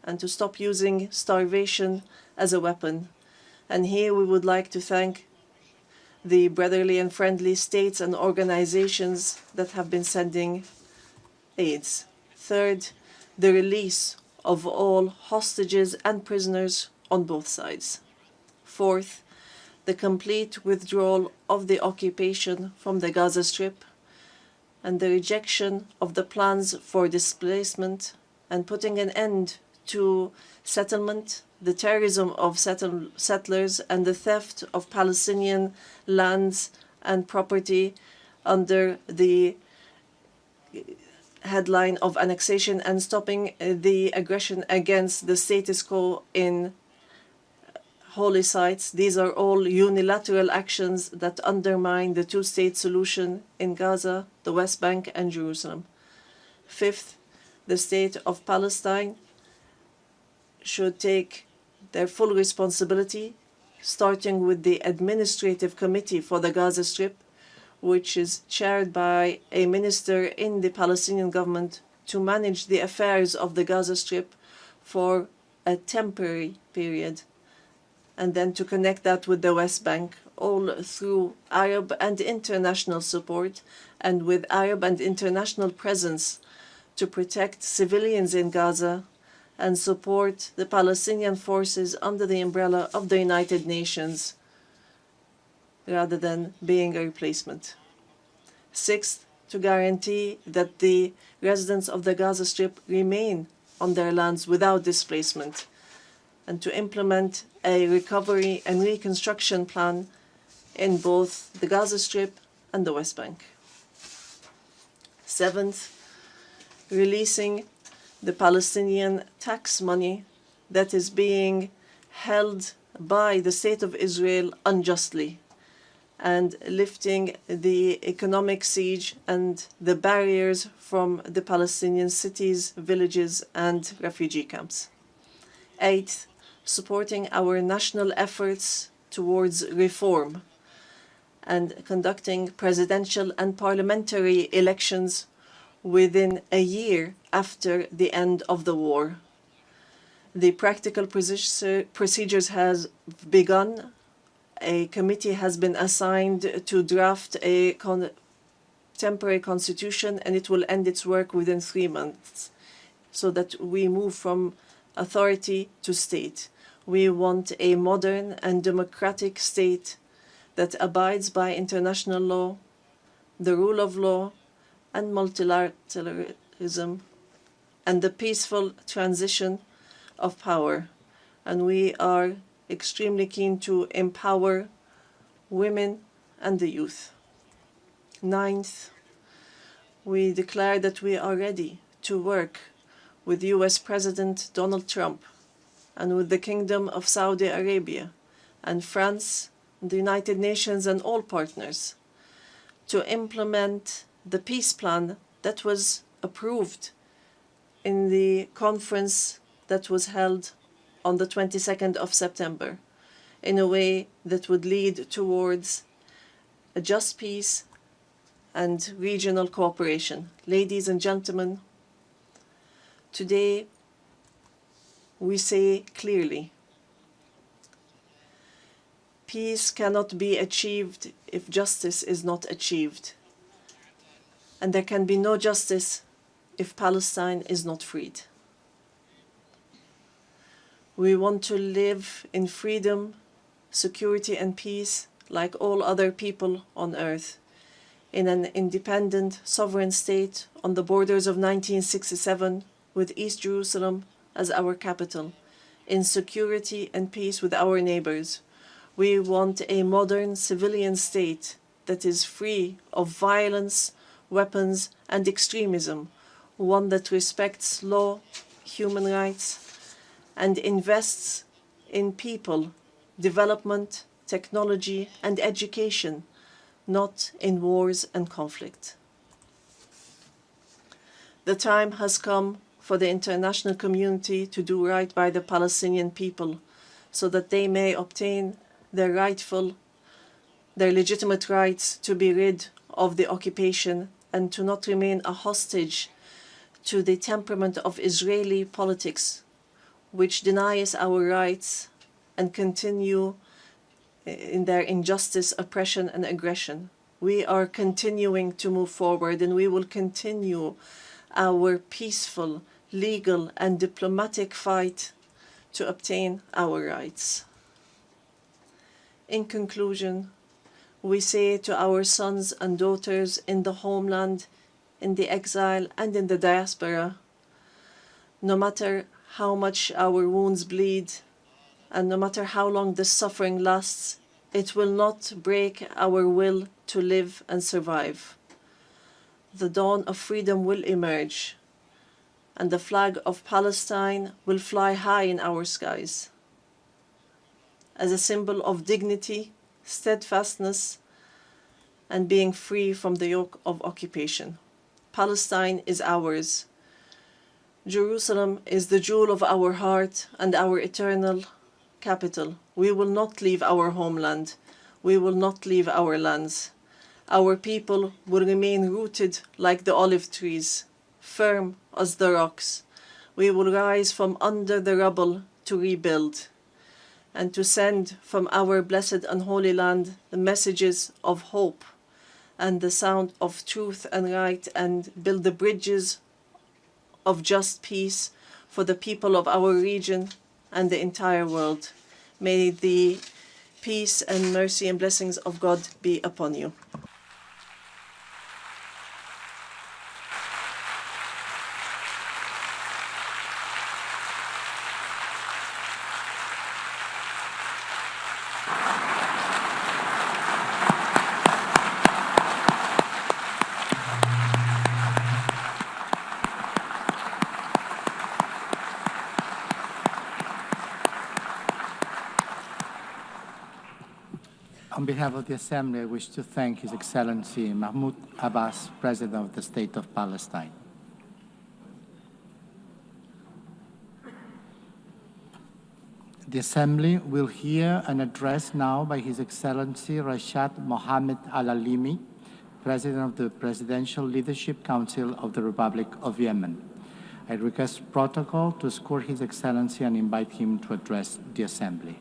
and to stop using starvation as a weapon. And here we would like to thank the brotherly and friendly states and organizations that have been sending aids. Third, the release of all hostages and prisoners on both sides. Fourth, the complete withdrawal of the occupation from the Gaza Strip and the rejection of the plans for displacement and putting an end to settlement, the terrorism of settlers, and the theft of Palestinian lands and property under the headline of annexation, and stopping the aggression against the status quo in holy sites. These are all unilateral actions that undermine the two-state solution in Gaza, the West Bank, and Jerusalem. Fifth, the state of Palestine should take their full responsibility, starting with the Administrative Committee for the Gaza Strip, which is chaired by a minister in the Palestinian government, to manage the affairs of the Gaza Strip for a temporary period, and then to connect that with the West Bank, all through Arab and international support, and with Arab and international presence to protect civilians in Gaza and support the Palestinian forces under the umbrella of the United Nations, rather than being a replacement. Sixth, to guarantee that the residents of the Gaza Strip remain on their lands without displacement, and to implement a recovery and reconstruction plan in both the Gaza Strip and the West Bank. Seventh, releasing the Palestinian tax money that is being held by the State of Israel unjustly, and lifting the economic siege and the barriers from the Palestinian cities, villages, and refugee camps. Eighth, supporting our national efforts towards reform and conducting presidential and parliamentary elections within a year after the end of the war. The practical procedures has begun. A committee has been assigned to draft a temporary constitution, and it will end its work within 3 months, so that we move from authority to state. We want a modern and democratic state that abides by international law, the rule of law, and multilateralism, and the peaceful transition of power. And we are extremely keen to empower women and the youth. Ninth, we declare that we are ready to work with US President Donald Trump and with the Kingdom of Saudi Arabia and France, the United Nations, and all partners to implement the peace plan that was approved in the conference that was held on the 22nd of September, in a way that would lead towards a just peace and regional cooperation. Ladies and gentlemen, today we say clearly, peace cannot be achieved if justice is not achieved. And there can be no justice if Palestine is not freed. We want to live in freedom, security, and peace like all other people on earth, in an independent, sovereign state on the borders of 1967, with East Jerusalem as our capital, in security and peace with our neighbors. We want a modern civilian state that is free of violence, weapons, and extremism, one that respects law, human rights, and invests in people, development, technology, and education, not in wars and conflict. The time has come for the international community to do right by the Palestinian people so that they may obtain their legitimate rights to be rid of the occupation and to not remain a hostage to the temperament of Israeli politics, which denies our rights and continue in their injustice, oppression, and aggression. We are continuing to move forward, and we will continue our peaceful, legal, and diplomatic fight to obtain our rights. In conclusion, we say to our sons and daughters in the homeland, in the exile, and in the diaspora, no matter how much our wounds bleed, and no matter how long the suffering lasts, it will not break our will to live and survive. The dawn of freedom will emerge, and the flag of Palestine will fly high in our skies as a symbol of dignity, steadfastness, and being free from the yoke of occupation. Palestine is ours. Jerusalem is the jewel of our heart and our eternal capital. We will not leave our homeland. We will not leave our lands. Our people will remain rooted like the olive trees, firm as the rocks. We will rise from under the rubble to rebuild and to send from our blessed and holy land the messages of hope and the sound of truth and right, and build the bridges of just peace for the people of our region and the entire world. May the peace and mercy and blessings of God be upon you. On behalf of the Assembly, I wish to thank His Excellency Mahmoud Abbas, President of the State of Palestine. The Assembly will hear an address now by His Excellency Rashad Mohammed Al-Alimi, President of the Presidential Leadership Council of the Republic of Yemen. I request protocol to escort His Excellency and invite him to address the Assembly.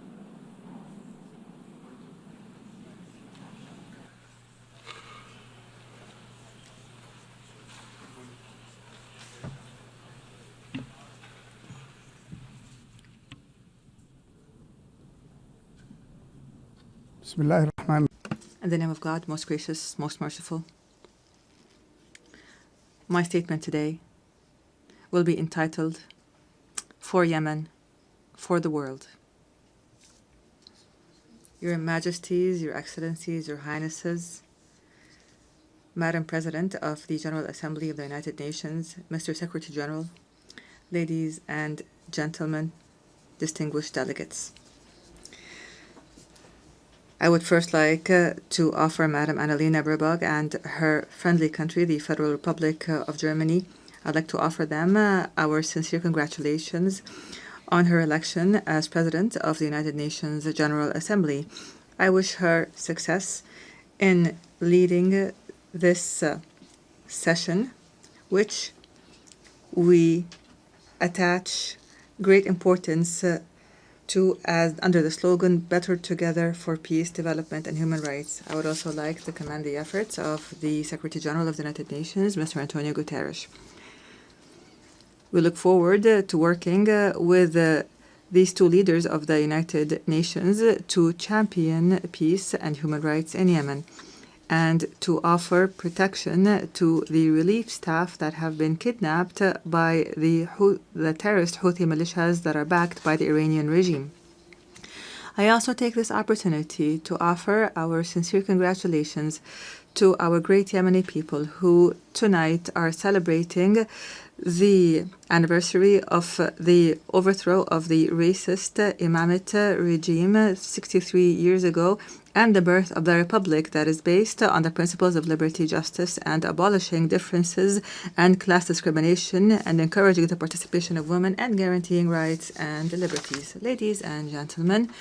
In the name of God, most gracious, most merciful. My statement today will be entitled, For Yemen, for the World. Your Majesties, Your Excellencies, Your Highnesses, Madam President of the General Assembly of the United Nations, Mr. Secretary General, ladies and gentlemen, distinguished delegates. I would first like to offer Madam Annalena Baerbock and her friendly country, the Federal Republic of Germany, I'd like to offer them our sincere congratulations on her election as President of the United Nations General Assembly. I wish her success in leading this session, which we attach great importance to as under the slogan, Better Together for Peace, Development and Human Rights. I would also like to commend the efforts of the Secretary General of the United Nations, Mr. Antonio Guterres. We look forward to working with these two leaders of the United Nations to champion peace and human rights in Yemen and to offer protection to the relief staff that have been kidnapped by the terrorist Houthi militias that are backed by the Iranian regime. I also take this opportunity to offer our sincere congratulations to our great Yemeni people who tonight are celebrating the anniversary of the overthrow of the racist Imamate regime 63 years ago, and the birth of the republic that is based on the principles of liberty, justice, and abolishing differences and class discrimination, and encouraging the participation of women and guaranteeing rights and liberties. Ladies and gentlemen,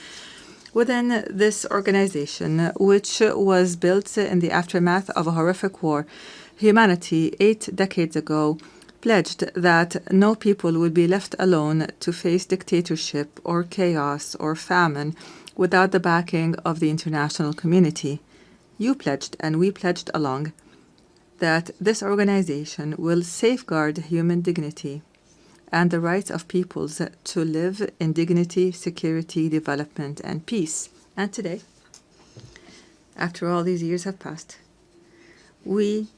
within this organization, which was built in the aftermath of a horrific war, humanity 8 decades ago pledged that no people would be left alone to face dictatorship or chaos or famine without the backing of the international community. You pledged, and we pledged along, that this organization will safeguard human dignity and the rights of peoples to live in dignity, security, development, and peace. And today, after all these years have passed, we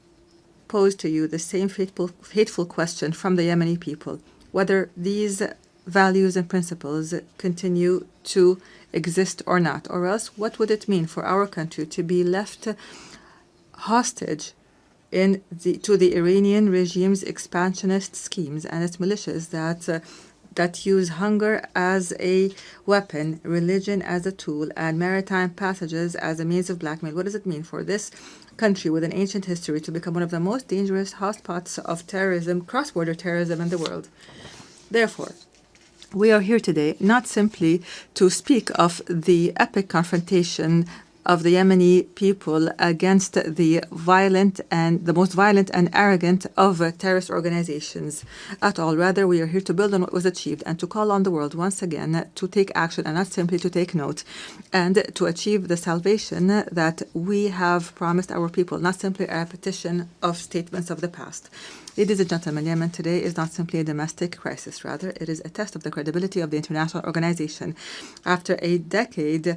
pose to you the same fateful question from the Yemeni people, whether these values and principles continue to exist or not, or else what would it mean for our country to be left hostage to the Iranian regime's expansionist schemes and its militias that use hunger as a weapon, religion as a tool, and maritime passages as a means of blackmail? What does it mean for this country with an ancient history to become one of the most dangerous hotspots of terrorism, cross-border terrorism in the world? Therefore, we are here today not simply to speak of the epic confrontation of the Yemeni people against the most violent and arrogant of terrorist organizations at all. Rather, we are here to build on what was achieved and to call on the world once again to take action and not simply to take note, and to achieve the salvation that we have promised our people, not simply a repetition of statements of the past. Ladies and gentlemen, Yemen today is not simply a domestic crisis. Rather, it is a test of the credibility of the international organization. After a decade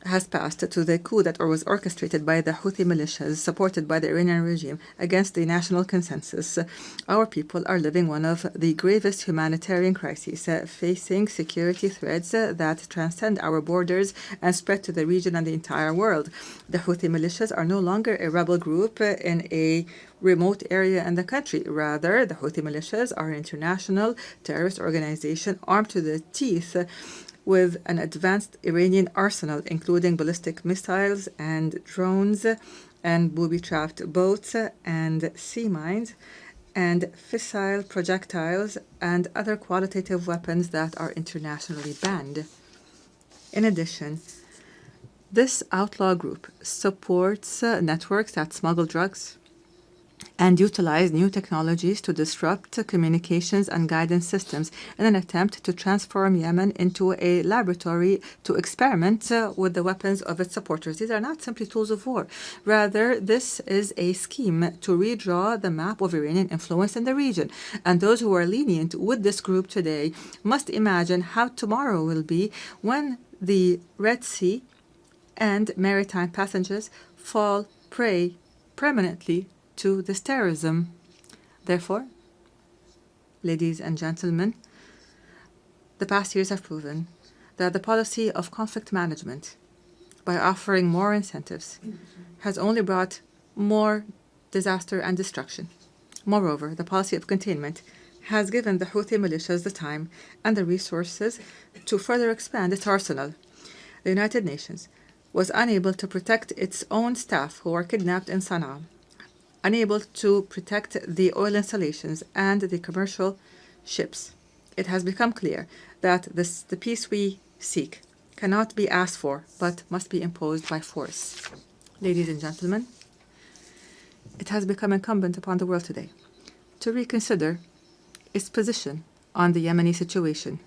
has passed to the coup that was orchestrated by the Houthi militias supported by the Iranian regime against the national consensus, our people are living one of the gravest humanitarian crises, facing security threats that transcend our borders and spread to the region and the entire world. The Houthi militias are no longer a rebel group in a remote area in the country. Rather, the Houthi militias are an international terrorist organization armed to the teeth with an advanced Iranian arsenal, including ballistic missiles and drones and booby-trapped boats and sea mines and fissile projectiles and other qualitative weapons that are internationally banned. In addition, this outlaw group supports networks that smuggle drugs and utilize new technologies to disrupt communications and guidance systems in an attempt to transform Yemen into a laboratory to experiment with the weapons of its supporters. These are not simply tools of war. Rather, this is a scheme to redraw the map of Iranian influence in the region. And those who are lenient with this group today must imagine how tomorrow will be when the Red Sea and maritime passengers fall prey permanently to this terrorism. Therefore, ladies and gentlemen, the past years have proven that the policy of conflict management, by offering more incentives, has only brought more disaster and destruction. Moreover, the policy of containment has given the Houthi militias the time and the resources to further expand its arsenal. The United Nations was unable to protect its own staff who were kidnapped in Sana'a, unable to protect the oil installations and the commercial ships. It has become clear that the peace we seek cannot be asked for, but must be imposed by force. Ladies and gentlemen, it has become incumbent upon the world today to reconsider its position on the Yemeni situation.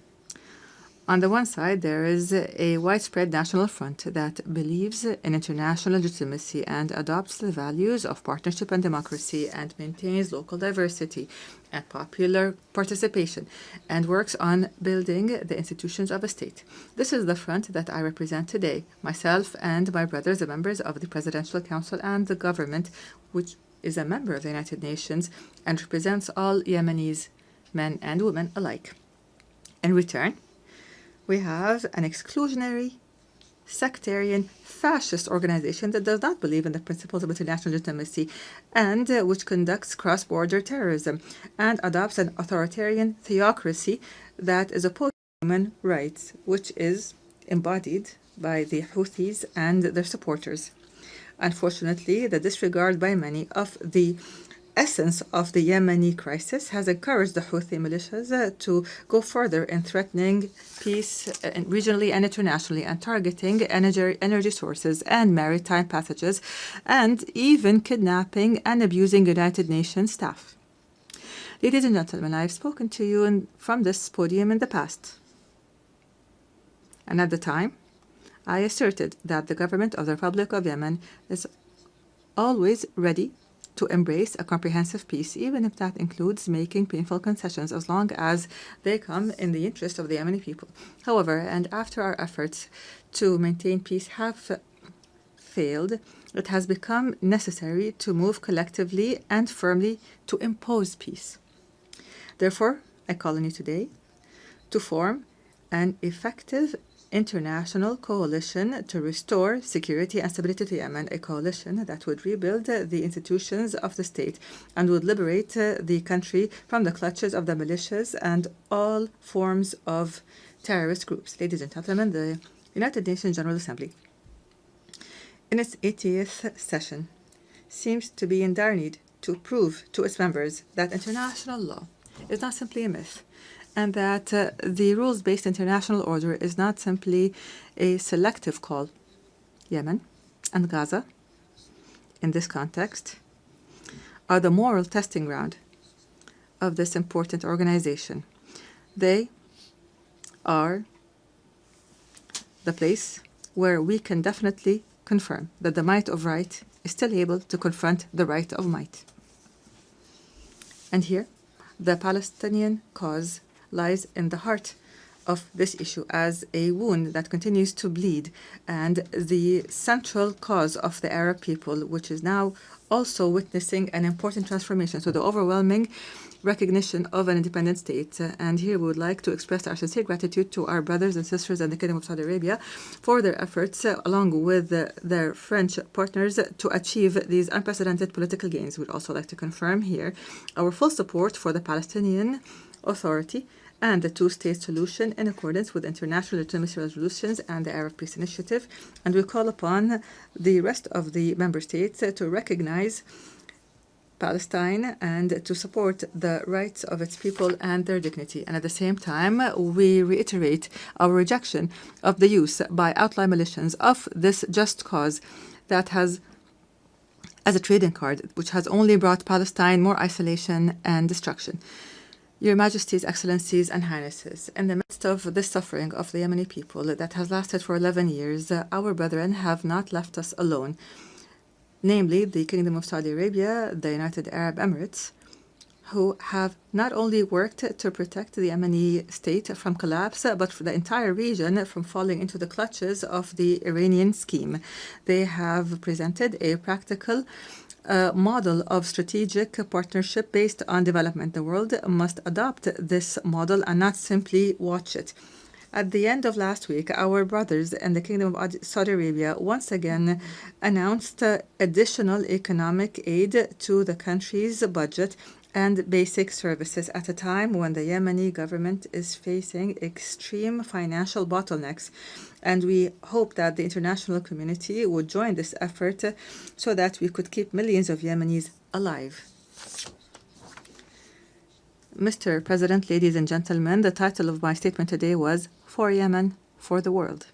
On the one side, there is a widespread national front that believes in international legitimacy and adopts the values of partnership and democracy and maintains local diversity and popular participation and works on building the institutions of a state. This is the front that I represent today, myself and my brothers, the members of the Presidential Council and the government, which is a member of the United Nations and represents all Yemenis, men and women alike. In return, we have an exclusionary sectarian, fascist organization that does not believe in the principles of international legitimacy and which conducts cross-border terrorism and adopts an authoritarian theocracy that is opposed to human rights, which is embodied by the Houthis and their supporters. Unfortunately, the disregard by many of the essence of the Yemeni crisis has encouraged the Houthi militias to go further in threatening peace regionally and internationally and targeting energy sources and maritime passages and even kidnapping and abusing United Nations staff. Ladies and gentlemen, I've spoken to you from this podium in the past. And at the time, I asserted that the government of the Republic of Yemen is always ready to embrace a comprehensive peace, even if that includes making painful concessions, as long as they come in the interest of the Yemeni people. However, and after our efforts to maintain peace have failed, it has become necessary to move collectively and firmly to impose peace. Therefore, I call on you today to form an effective international coalition to restore security and stability to Yemen, a coalition that would rebuild the institutions of the state and would liberate the country from the clutches of the militias and all forms of terrorist groups. Ladies and gentlemen, the United Nations General Assembly, in its 80th session, seems to be in dire need to prove to its members that international law is not simply a myth, and that the rules-based international order is not simply a selective call. Yemen and Gaza, in this context, are the moral testing ground of this important organization. They are the place where we can definitely confirm that the might of right is still able to confront the right of might. And here, the Palestinian cause lies in the heart of this issue as a wound that continues to bleed, and the central cause of the Arab people, which is now also witnessing an important transformation, so the overwhelming recognition of an independent state. And here we would like to express our sincere gratitude to our brothers and sisters in the Kingdom of Saudi Arabia for their efforts, along with their French partners, to achieve these unprecedented political gains. We'd also like to confirm here our full support for the Palestinian Authority and the two-state solution in accordance with international legitimacy resolutions and the Arab Peace Initiative. And we call upon the rest of the member states to recognize Palestine and to support the rights of its people and their dignity. And at the same time, we reiterate our rejection of the use by outlaw militias of this just cause that has, as a trading card, which has only brought Palestine more isolation and destruction. Your Majesties, Excellencies, and Highnesses, in the midst of this suffering of the Yemeni people that has lasted for 11 years, our brethren have not left us alone, namely the Kingdom of Saudi Arabia, the United Arab Emirates, who have not only worked to protect the Yemeni state from collapse, but for the entire region from falling into the clutches of the Iranian scheme. They have presented a practical model of strategic partnership based on development. The world must adopt this model and not simply watch it. At the end of last week, our brothers in the Kingdom of Saudi Arabia once again announced additional economic aid to the country's budget and basic services at a time when the Yemeni government is facing extreme financial bottlenecks. And we hope that the international community would join this effort so that we could keep millions of Yemenis alive. Mr. President, ladies and gentlemen, the title of my statement today was For Yemen, for the World.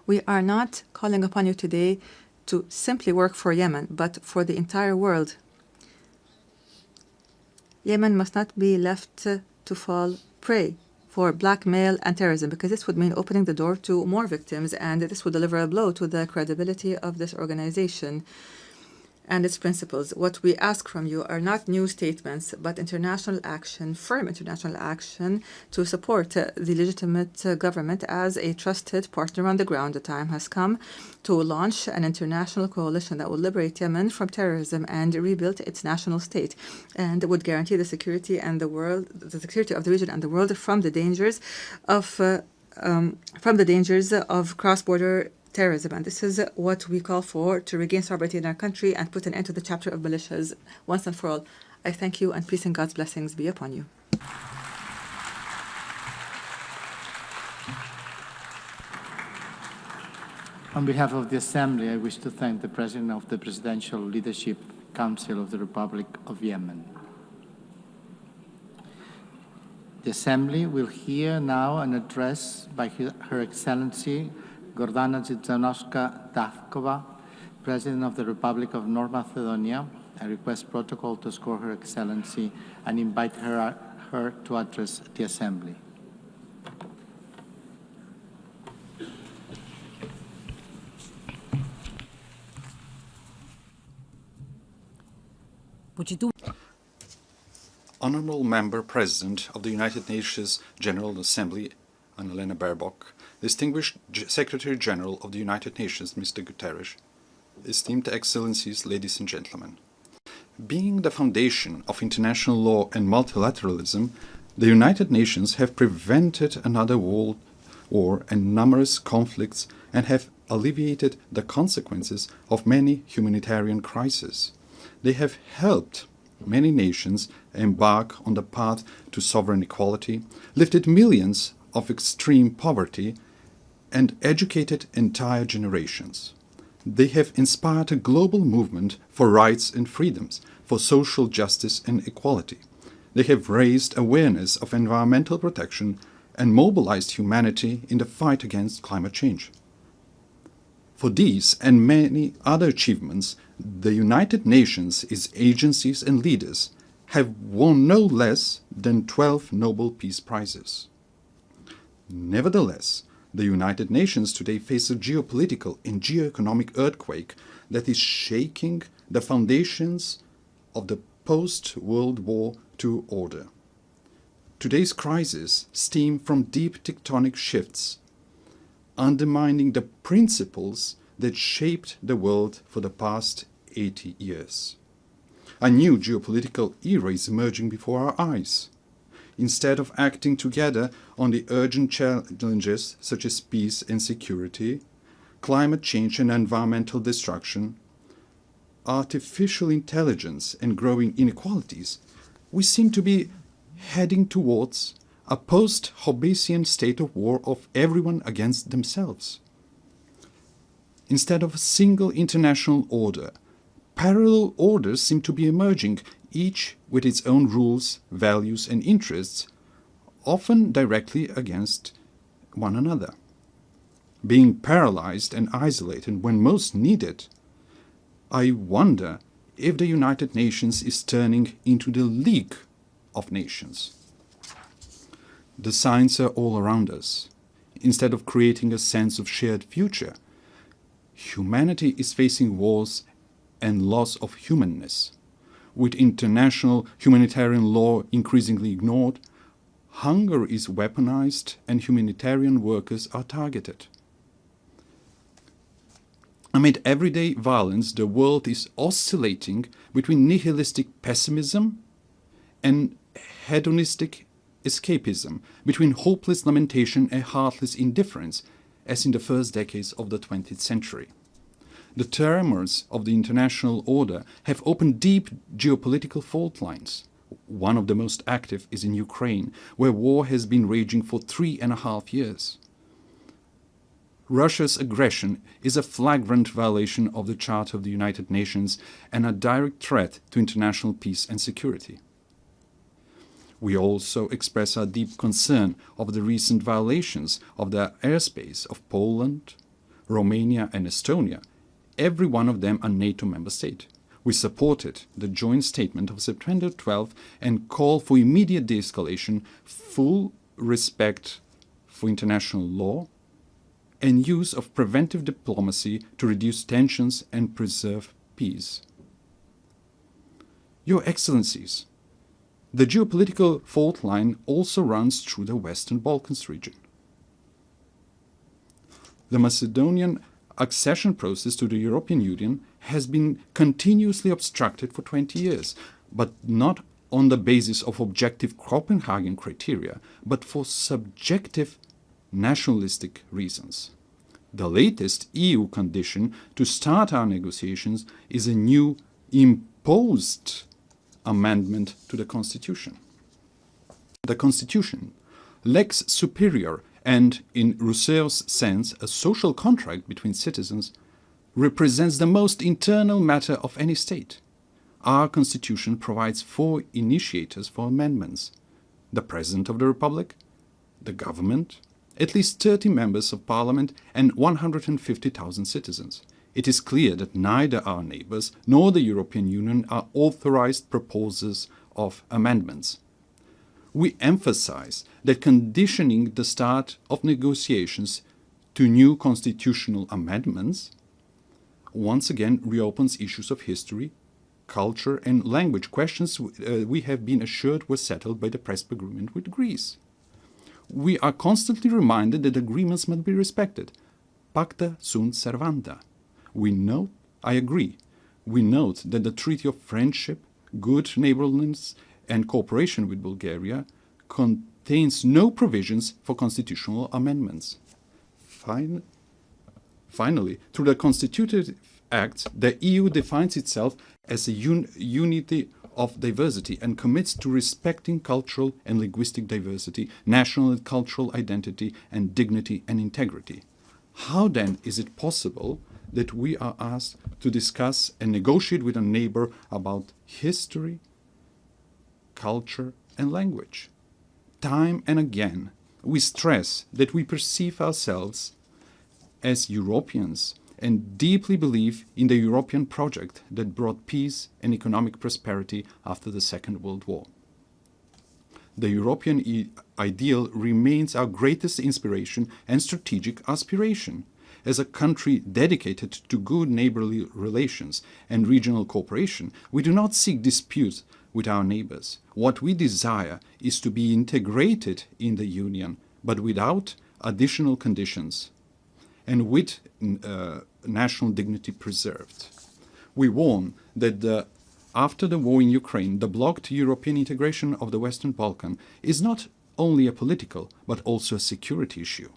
We are not calling upon you today to simply work for Yemen, but for the entire world. Yemen must not be left to fall prey for blackmail and terrorism, because this would mean opening the door to more victims, and this would deliver a blow to the credibility of this organization and its principles. What we ask from you are not new statements, but international action, firm international action to support the legitimate government as a trusted partner on the ground. The time has come to launch an international coalition that will liberate Yemen from terrorism and rebuild its national state, and would guarantee the security and the security of the region and the world from the dangers of from the dangers of cross-border terrorism. And this is what we call for to regain sovereignty in our country and put an end to the chapter of militias once and for all. I thank you, and peace and God's blessings be upon you. On behalf of the Assembly, I wish to thank the President of the Presidential Leadership Council of the Republic of Yemen. The Assembly will hear now an address by Her Excellency Gordana Dzizanowska-Davkova, President of the Republic of North Macedonia. I request protocol to escort Her Excellency and invite her to address the Assembly. Honorable Member President of the United Nations General Assembly, Annalena Baerbock, distinguished Secretary General of the United Nations, Mr. Guterres, esteemed Excellencies, ladies and gentlemen. Being the foundation of international law and multilateralism, the United Nations have prevented another world war and numerous conflicts and have alleviated the consequences of many humanitarian crises. They have helped many nations embark on the path to sovereign equality, lifted millions of extreme poverty, and educated entire generations. They have inspired a global movement for rights and freedoms, for social justice and equality. They have raised awareness of environmental protection and mobilized humanity in the fight against climate change. For these and many other achievements, the United Nations, its agencies and leaders, have won no less than 12 Nobel Peace Prizes. Nevertheless, the United Nations today face a geopolitical and geoeconomic earthquake that is shaking the foundations of the post-World War II order. Today's crises stem from deep tectonic shifts, undermining the principles that shaped the world for the past 80 years. A new geopolitical era is emerging before our eyes. Instead of acting together on the urgent challenges such as peace and security, climate change and environmental destruction, artificial intelligence and growing inequalities, we seem to be heading towards a post-Hobbesian state of war of everyone against themselves. Instead of a single international order, parallel orders seem to be emerging, each with its own rules, values and interests, often directly against one another. Being paralyzed and isolated when most needed, I wonder if the United Nations is turning into the League of Nations. The signs are all around us. Instead of creating a sense of shared future, humanity is facing wars and loss of humanness. With international humanitarian law increasingly ignored, hunger is weaponized and humanitarian workers are targeted. Amid everyday violence, the world is oscillating between nihilistic pessimism and hedonistic escapism, between hopeless lamentation and heartless indifference, as in the first decades of the 20th century. The tremors of the international order have opened deep geopolitical fault lines. One of the most active is in Ukraine, where war has been raging for 3.5 years. Russia's aggression is a flagrant violation of the Charter of the United Nations and a direct threat to international peace and security. We also express our deep concern of the recent violations of the airspace of Poland, Romania and Estonia, every one of them a NATO member state. We supported the joint statement of September 12 and call for immediate de-escalation, full respect for international law, and use of preventive diplomacy to reduce tensions and preserve peace. Your Excellencies, the geopolitical fault line also runs through the Western Balkans region. The Macedonian accession process to the European Union has been continuously obstructed for 20 years, but not on the basis of objective Copenhagen criteria, but for subjective nationalistic reasons. The latest EU condition to start our negotiations is a new imposed amendment to the Constitution. The Constitution, lex superior and, in Rousseau's sense, a social contract between citizens, represents the most internal matter of any state. Our Constitution provides 4 initiators for amendments: the President of the Republic, the government, at least 30 members of parliament, and 150,000 citizens. It is clear that neither our neighbors nor the European Union are authorized proposers of amendments. We emphasize that conditioning the start of negotiations to new constitutional amendments once again reopens issues of history, culture and language, questions we have been assured were settled by the Prespa agreement with Greece. We are constantly reminded that agreements must be respected. Pacta sunt servanda. I agree, we note that the Treaty of Friendship, Good Neighborliness and Cooperation with Bulgaria contains no provisions for constitutional amendments. Finally, through the constitutive acts, the EU defines itself as a unity of diversity and commits to respecting cultural and linguistic diversity, national and cultural identity, and dignity and integrity. How then is it possible that we are asked to discuss and negotiate with a neighbor about history, culture, and language? Time and again, we stress that we perceive ourselves as Europeans and deeply believe in the European project that brought peace and economic prosperity after the Second World War. The European ideal remains our greatest inspiration and strategic aspiration. As a country dedicated to good neighborly relations and regional cooperation, we do not seek disputes with our neighbors. What we desire is to be integrated in the Union, but without additional conditions and with national dignity preserved. We warn that after the war in Ukraine, the blocked European integration of the Western Balkans is not only a political, but also a security issue.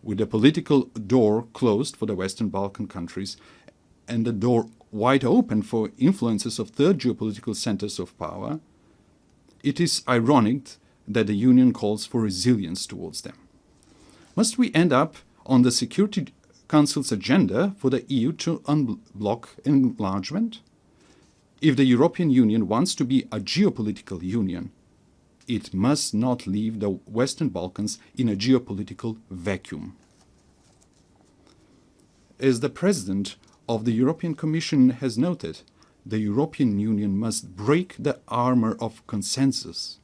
With the political door closed for the Western Balkan countries and the door wide open for influences of third geopolitical centers of power, it is ironic that the Union calls for resilience towards them. Must we end up on the Security Council's agenda for the EU to unblock enlargement? If the European Union wants to be a geopolitical union, it must not leave the Western Balkans in a geopolitical vacuum. As the President of the European Commission has noted, the European Union must break the armor of consensus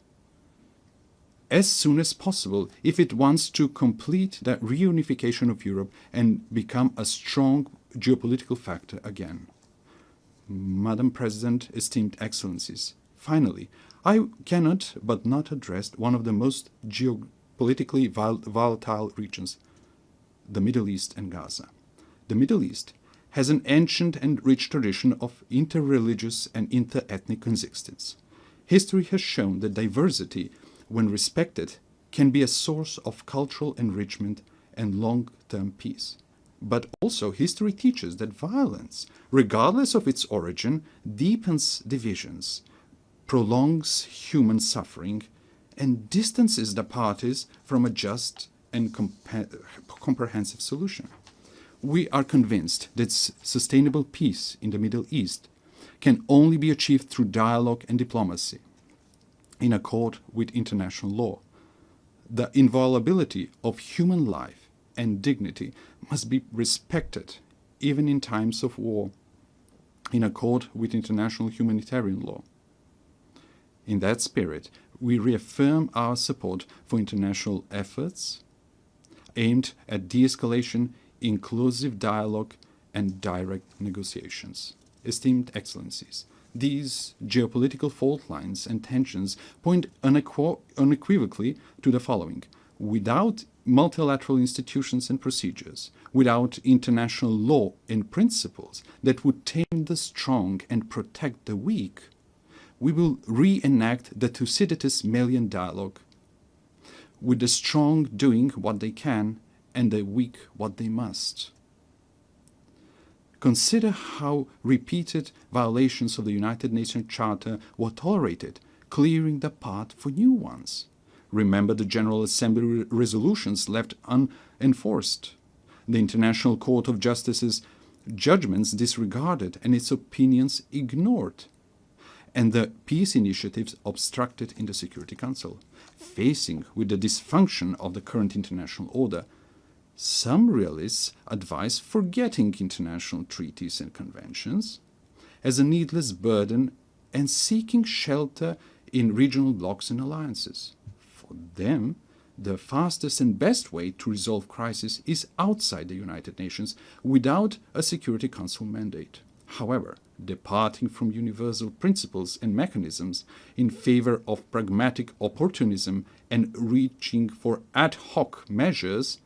as soon as possible if it wants to complete the reunification of Europe and become a strong geopolitical factor again. Madam President, esteemed Excellencies, finally, I cannot but not address one of the most geopolitically volatile regions, the Middle East and Gaza. The Middle East has an ancient and rich tradition of inter-religious and inter-ethnic coexistence. History has shown that diversity, when respected, can be a source of cultural enrichment and long-term peace. But also history teaches that violence, regardless of its origin, deepens divisions, prolongs human suffering, and distances the parties from a just and comprehensive solution. We are convinced that sustainable peace in the Middle East can only be achieved through dialogue and diplomacy, in accord with international law. The inviolability of human life and dignity must be respected, even in times of war, in accord with international humanitarian law. In that spirit, we reaffirm our support for international efforts aimed at de-escalation, inclusive dialogue, and direct negotiations. Esteemed Excellencies, these geopolitical fault lines and tensions point unequivocally to the following. Without multilateral institutions and procedures, without international law and principles that would tame the strong and protect the weak, we will reenact the Thucydides Melian dialogue. with the strong doing what they can and the weak what they must. Consider how repeated violations of the United Nations Charter were tolerated, clearing the path for new ones. Remember the General Assembly resolutions left unenforced, the International Court of Justice's judgments disregarded and its opinions ignored, and the peace initiatives obstructed in the Security Council. Facing with the dysfunction of the current international order, some realists advise forgetting international treaties and conventions as a needless burden and seeking shelter in regional blocs and alliances. For them, the fastest and best way to resolve crisis is outside the United Nations without a Security Council mandate. However, departing from universal principles and mechanisms in favor of pragmatic opportunism and reaching for ad hoc measures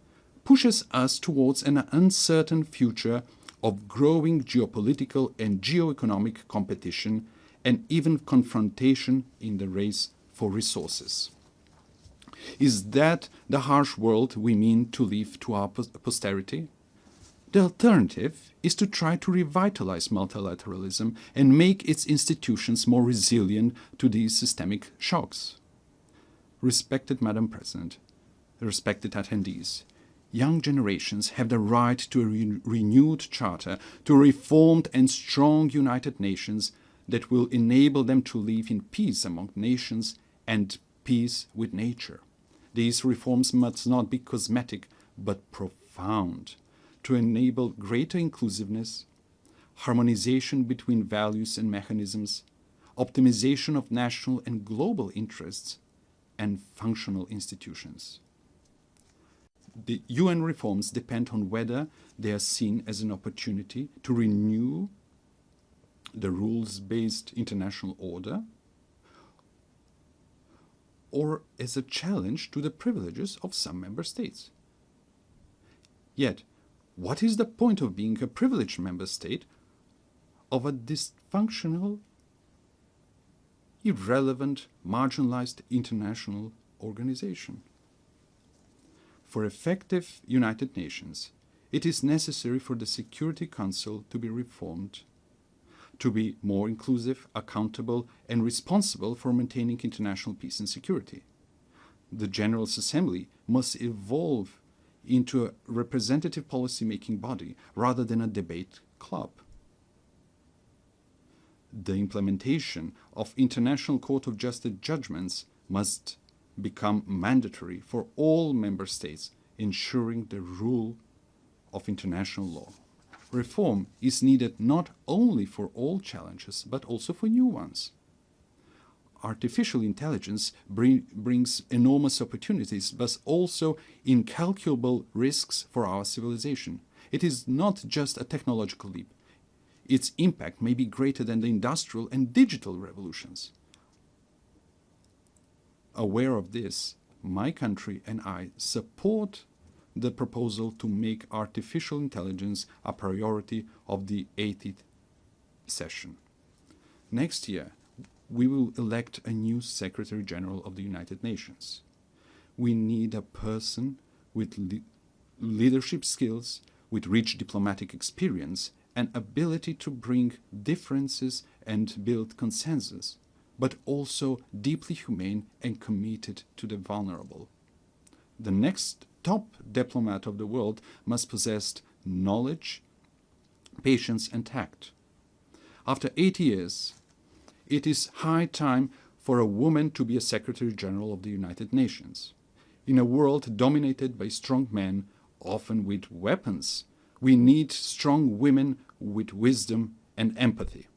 pushes us towards an uncertain future of growing geopolitical and geoeconomic competition and even confrontation in the race for resources. Is that the harsh world we mean to leave to our posterity? The alternative is to try to revitalize multilateralism and make its institutions more resilient to these systemic shocks. Respected Madam President, respected attendees, young generations have the right to a renewed charter, to a reformed and strong United Nations that will enable them to live in peace among nations and peace with nature. These reforms must not be cosmetic, but profound, to enable greater inclusiveness, harmonization between values and mechanisms, optimization of national and global interests, and functional institutions. The UN reforms depend on whether they are seen as an opportunity to renew the rules-based international order or as a challenge to the privileges of some member states. Yet, what is the point of being a privileged member state of a dysfunctional, irrelevant, marginalized international organization? For effective United Nations, it is necessary for the Security Council to be reformed, to be more inclusive, accountable, and responsible for maintaining international peace and security. The General Assembly must evolve into a representative policy-making body rather than a debate club. The implementation of International Court of Justice judgments must become mandatory for all member states, ensuring the rule of international law. Reform is needed not only for all challenges, but also for new ones. Artificial intelligence brings enormous opportunities, but also incalculable risks for our civilization. It is not just a technological leap. Its impact may be greater than the industrial and digital revolutions. Aware of this, my country and I support the proposal to make artificial intelligence a priority of the 80th session. Next year, we will elect a new Secretary General of the United Nations. We need a person with leadership skills, with rich diplomatic experience, and ability to bring differences and build consensus, but also deeply humane and committed to the vulnerable. The next top diplomat of the world must possess knowledge, patience, and tact. After 8 years, it is high time for a woman to be a Secretary General of the United Nations. In a world dominated by strong men, often with weapons, we need strong women with wisdom and empathy.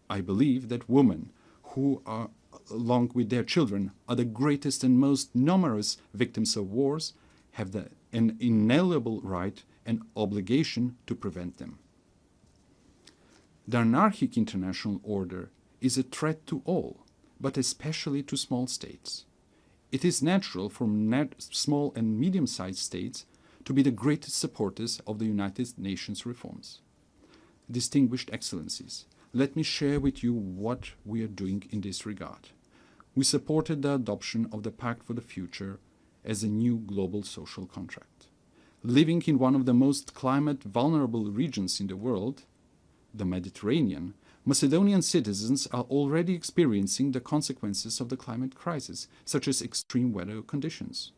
I believe that women who are, along with their children, are the greatest and most numerous victims of wars, have an inalienable right and obligation to prevent them. The anarchic international order is a threat to all, but especially to small states. It is natural for small and medium-sized states to be the greatest supporters of the United Nations reforms. Distinguished Excellencies, let me share with you what we are doing in this regard. We supported the adoption of the Pact for the Future as a new global social contract. Living in one of the most climate-vulnerable regions in the world, the Mediterranean, Macedonian citizens are already experiencing the consequences of the climate crisis, such as extreme weather conditions.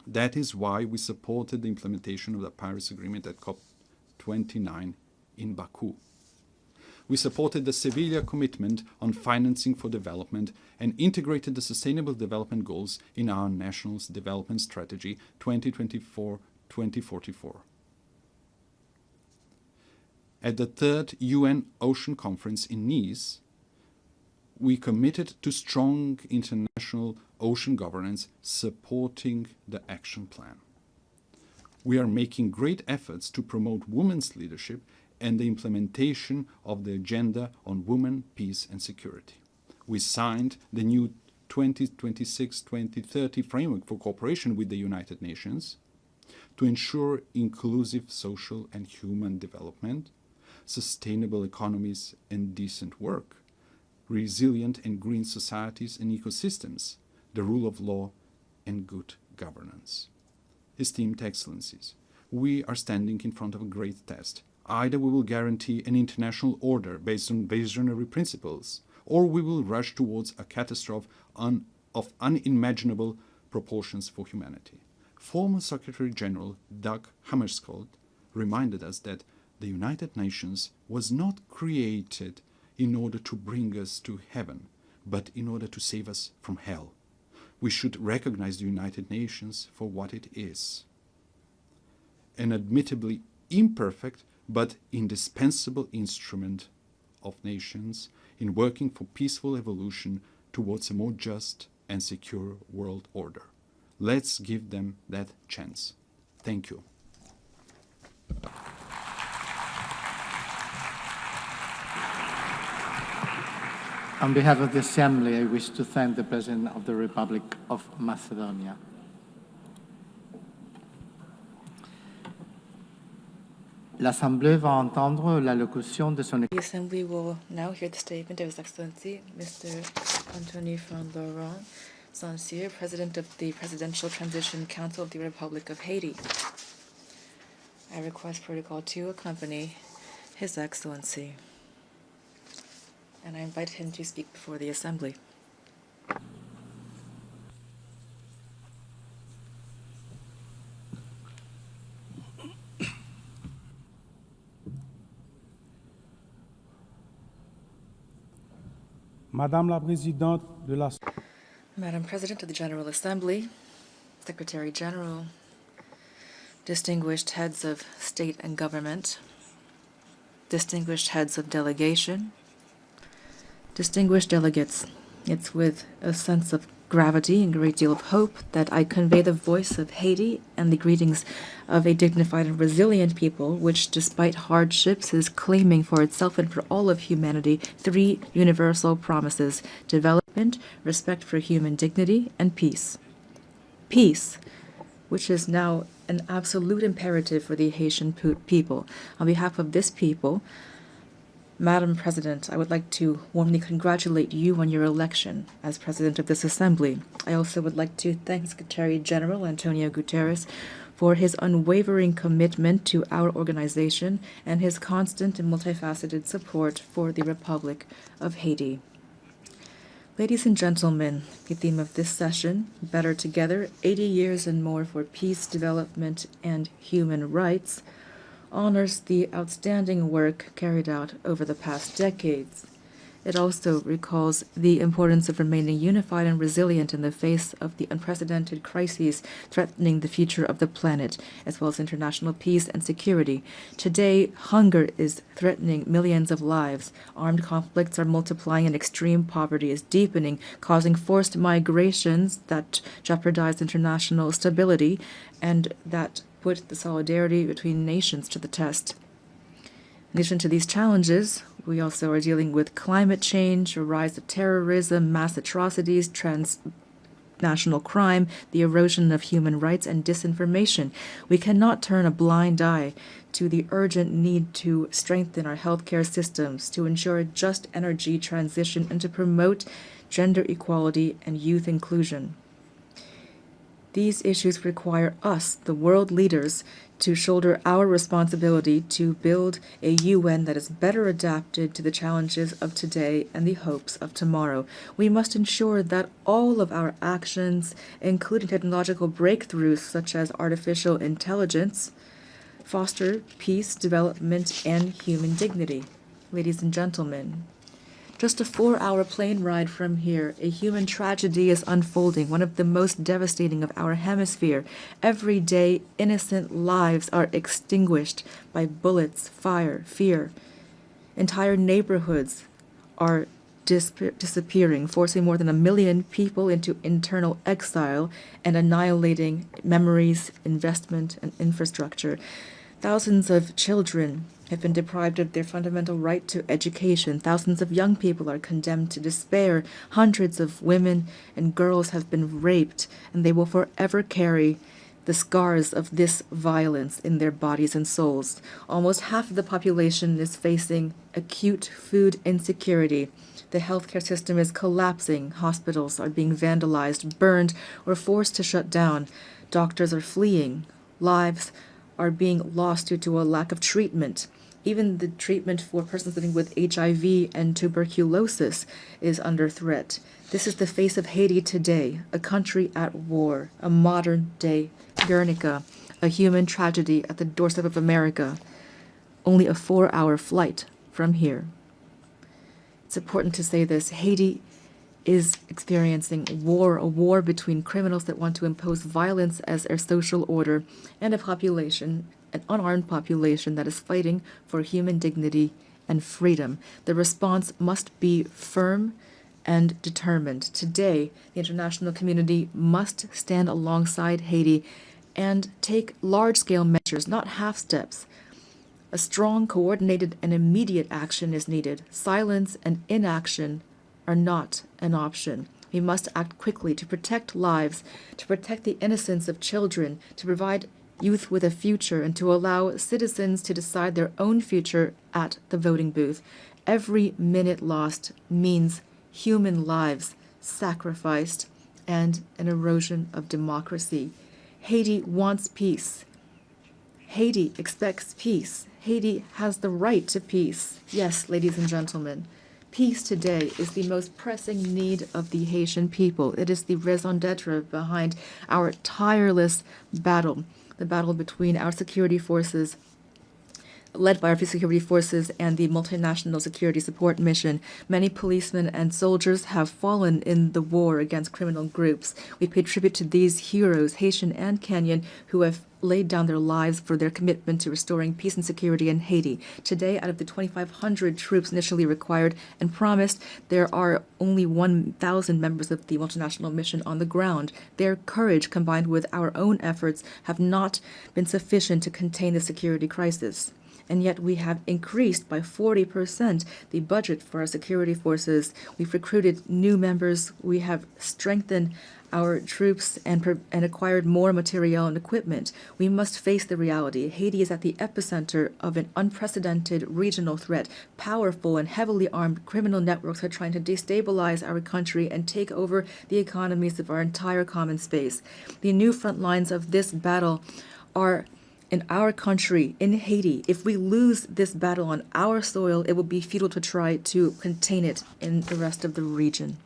That is why we supported the implementation of the Paris Agreement at COP29 in Baku. We supported the Sevilla commitment on financing for development and integrated the Sustainable Development Goals in our National Development Strategy 2024-2044. At the third UN Ocean Conference in Nice, we committed to strong international ocean governance supporting the action plan. We are making great efforts to promote women's leadership and the implementation of the Agenda on Women, Peace and Security. We signed the new 2026-2030 framework for cooperation with the United Nations to ensure inclusive social and human development, sustainable economies and decent work, resilient and green societies and ecosystems, the rule of law and good governance. Esteemed Excellencies, we are standing in front of a great test. Either we will guarantee an international order based on visionary principles, or we will rush towards a catastrophe of unimaginable proportions for humanity. Former Secretary General Dag Hammarskjöld reminded us that the United Nations was not created in order to bring us to heaven, but in order to save us from hell. We should recognize the United Nations for what it is: an admittedly imperfect but indispensable instrument of nations in working for peaceful evolution towards a more just and secure world order. Let's give them that chance. Thank you. On behalf of the Assembly, I wish to thank the President of the Republic of Macedonia. L'Assemblée va entendre l'allocution de son... The Assembly will now hear the statement of His Excellency, Mr. Anthony van Laurent Saint-Cyr, President of the Presidential Transition Council of the Republic of Haiti. I request Protocol to accompany His Excellency, and I invite him to speak before the Assembly. Madame la Présidente de la... Madam President of the General Assembly, Secretary General, distinguished heads of state and government, distinguished heads of delegation, distinguished delegates, it's with a sense of gravity and a great deal of hope that I convey the voice of Haiti and the greetings of a dignified and resilient people which, despite hardships, is claiming for itself and for all of humanity three universal promises: development, respect for human dignity, and peace. Peace, which is now an absolute imperative for the Haitian people. On behalf of this people, Madam President, I would like to warmly congratulate you on your election as President of this Assembly. I also would like to thank Secretary General Antonio Guterres for his unwavering commitment to our organization and his constant and multifaceted support for the Republic of Haiti. Ladies and gentlemen, the theme of this session, Better Together, 80 Years and More for Peace, Development, and Human Rights, honors the outstanding work carried out over the past decades. It also recalls the importance of remaining unified and resilient in the face of the unprecedented crises threatening the future of the planet, as well as international peace and security. Today, hunger is threatening millions of lives. Armed conflicts are multiplying and extreme poverty is deepening, causing forced migrations that jeopardize international stability and that put the solidarity between nations to the test. In addition to these challenges, we also are dealing with climate change, a rise of terrorism, mass atrocities, transnational crime, the erosion of human rights, and disinformation. We cannot turn a blind eye to the urgent need to strengthen our healthcare systems, to ensure a just energy transition, and to promote gender equality and youth inclusion. These issues require us, the world leaders, to shoulder our responsibility to build a UN that is better adapted to the challenges of today and the hopes of tomorrow. We must ensure that all of our actions, including technological breakthroughs such as artificial intelligence, foster peace, development, and human dignity. Ladies and gentlemen, just a 4-hour plane ride from here, a human tragedy is unfolding, one of the most devastating of our hemisphere. Every day, innocent lives are extinguished by bullets, fire, fear. Entire neighborhoods are disappearing, forcing more than 1 million people into internal exile and annihilating memories, investment, and infrastructure. Thousands of children have been deprived of their fundamental right to education. Thousands of young people are condemned to despair. Hundreds of women and girls have been raped, and they will forever carry the scars of this violence in their bodies and souls. Almost half of the population is facing acute food insecurity. The healthcare system is collapsing. Hospitals are being vandalized, burned, or forced to shut down. Doctors are fleeing. Lives are being lost due to a lack of treatment. Even the treatment for persons living with HIV and tuberculosis is under threat. This is the face of Haiti today, a country at war, a modern-day Guernica, a human tragedy at the doorstep of America, only a 4-hour flight from here. It's important to say this. Haiti is experiencing war, a war between criminals that want to impose violence as their social order and a population, an unarmed population that is fighting for human dignity and freedom. The response must be firm and determined. Today, the international community must stand alongside Haiti and take large-scale measures, not half steps. A strong, coordinated, and immediate action is needed. Silence and inaction are not an option. We must act quickly to protect lives, to protect the innocence of children, to provide youth with a future, and to allow citizens to decide their own future at the voting booth. Every minute lost means human lives sacrificed and an erosion of democracy. Haiti wants peace. Haiti expects peace. Haiti has the right to peace. Yes, ladies and gentlemen, peace today is the most pressing need of the Haitian people. It is the raison d'etre behind our tireless battle, the battle between our security forces, led by our security forces and the multinational security support mission. Many policemen and soldiers have fallen in the war against criminal groups. We pay tribute to these heroes, Haitian and Kenyan, who have laid down their lives for their commitment to restoring peace and security in Haiti. Today, out of the 2,500 troops initially required and promised, there are only 1,000 members of the multinational mission on the ground. Their courage, combined with our own efforts, have not been sufficient to contain the security crisis. And yet we have increased by 40% the budget for our security forces. We've recruited new members. We have strengthened our troops and acquired more material and equipment. We must face the reality. Haiti is at the epicenter of an unprecedented regional threat. Powerful and heavily armed criminal networks are trying to destabilize our country and take over the economies of our entire common space. The new front lines of this battle are in our country, in Haiti. If we lose this battle on our soil, it will be futile to try to contain it in the rest of the region.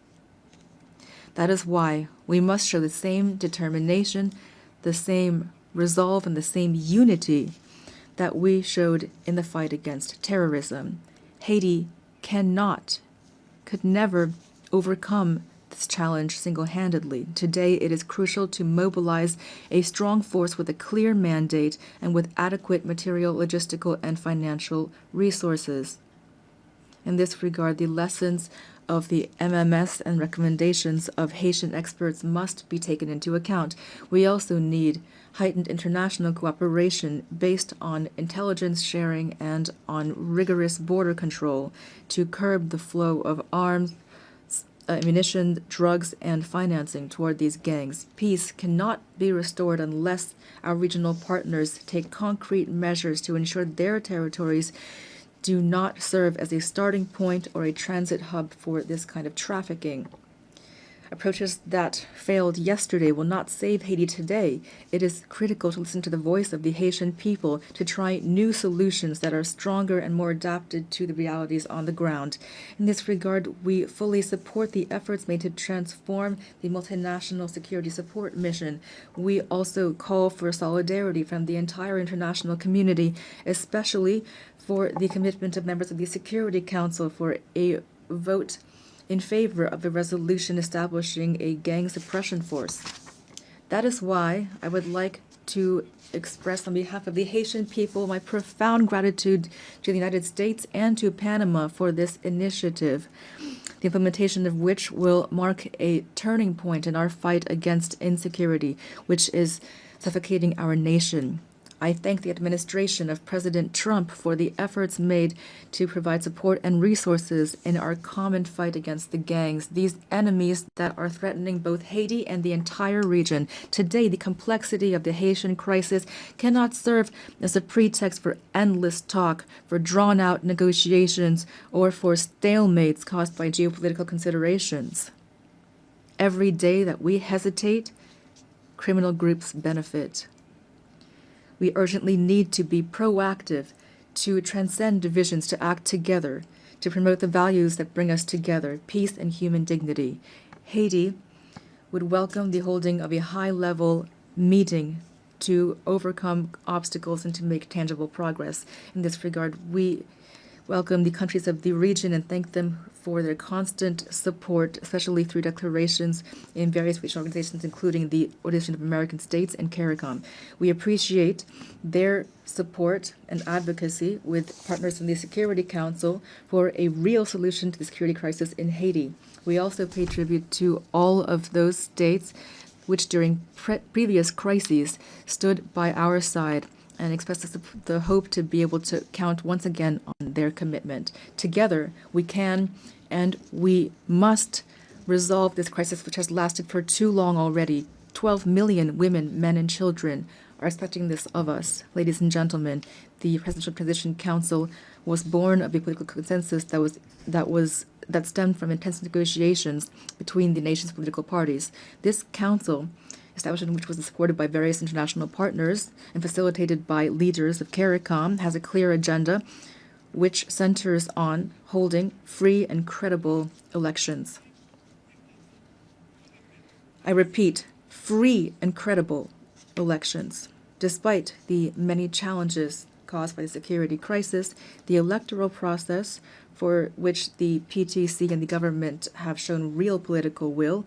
That is why we must show the same determination, the same resolve, and the same unity that we showed in the fight against terrorism. Haiti could never overcome this challenge single-handedly. Today, it is crucial to mobilize a strong force with a clear mandate and with adequate material, logistical, and financial resources. In this regard, the lessons of the MMS and recommendations of Haitian experts must be taken into account. We also need heightened international cooperation based on intelligence sharing and on rigorous border control to curb the flow of arms, ammunition, drugs, and financing toward these gangs. Peace cannot be restored unless our regional partners take concrete measures to ensure their territories do not serve as a starting point or a transit hub for this kind of trafficking. Approaches that failed yesterday will not save Haiti today. It is critical to listen to the voice of the Haitian people, to try new solutions that are stronger and more adapted to the realities on the ground. In this regard, we fully support the efforts made to transform the multinational security support mission. We also call for solidarity from the entire international community, especially for the commitment of members of the Security Council for a vote in favor of the resolution establishing a gang suppression force. That is why I would like to express on behalf of the Haitian people my profound gratitude to the United States and to Panama for this initiative, the implementation of which will mark a turning point in our fight against insecurity, which is suffocating our nation. I thank the administration of President Trump for the efforts made to provide support and resources in our common fight against the gangs, these enemies that are threatening both Haiti and the entire region. Today, the complexity of the Haitian crisis cannot serve as a pretext for endless talk, for drawn-out negotiations, or for stalemates caused by geopolitical considerations. Every day that we hesitate, criminal groups benefit. We urgently need to be proactive, to transcend divisions, to act together, to promote the values that bring us together, peace and human dignity. Haiti would welcome the holding of a high-level meeting to overcome obstacles and to make tangible progress. In this regard, we welcome the countries of the region and thank them for their constant support, especially through declarations in various regional organizations, including the Organization of American States and CARICOM. We appreciate their support and advocacy with partners from the Security Council for a real solution to the security crisis in Haiti. We also pay tribute to all of those states which during previous crises stood by our side and express the hope to be able to count once again on their commitment. Together, we can and we must resolve this crisis, which has lasted for too long already. 12 million women, men, and children are expecting this of us. Ladies and gentlemen, the Presidential Transition Council was born of a political consensus that stemmed from intense negotiations between the nation's political parties. This council, establishment which was supported by various international partners and facilitated by leaders of CARICOM, has a clear agenda which centers on holding free and credible elections. I repeat, free and credible elections. Despite the many challenges caused by the security crisis, the electoral process, for which the PTC and the government have shown real political will,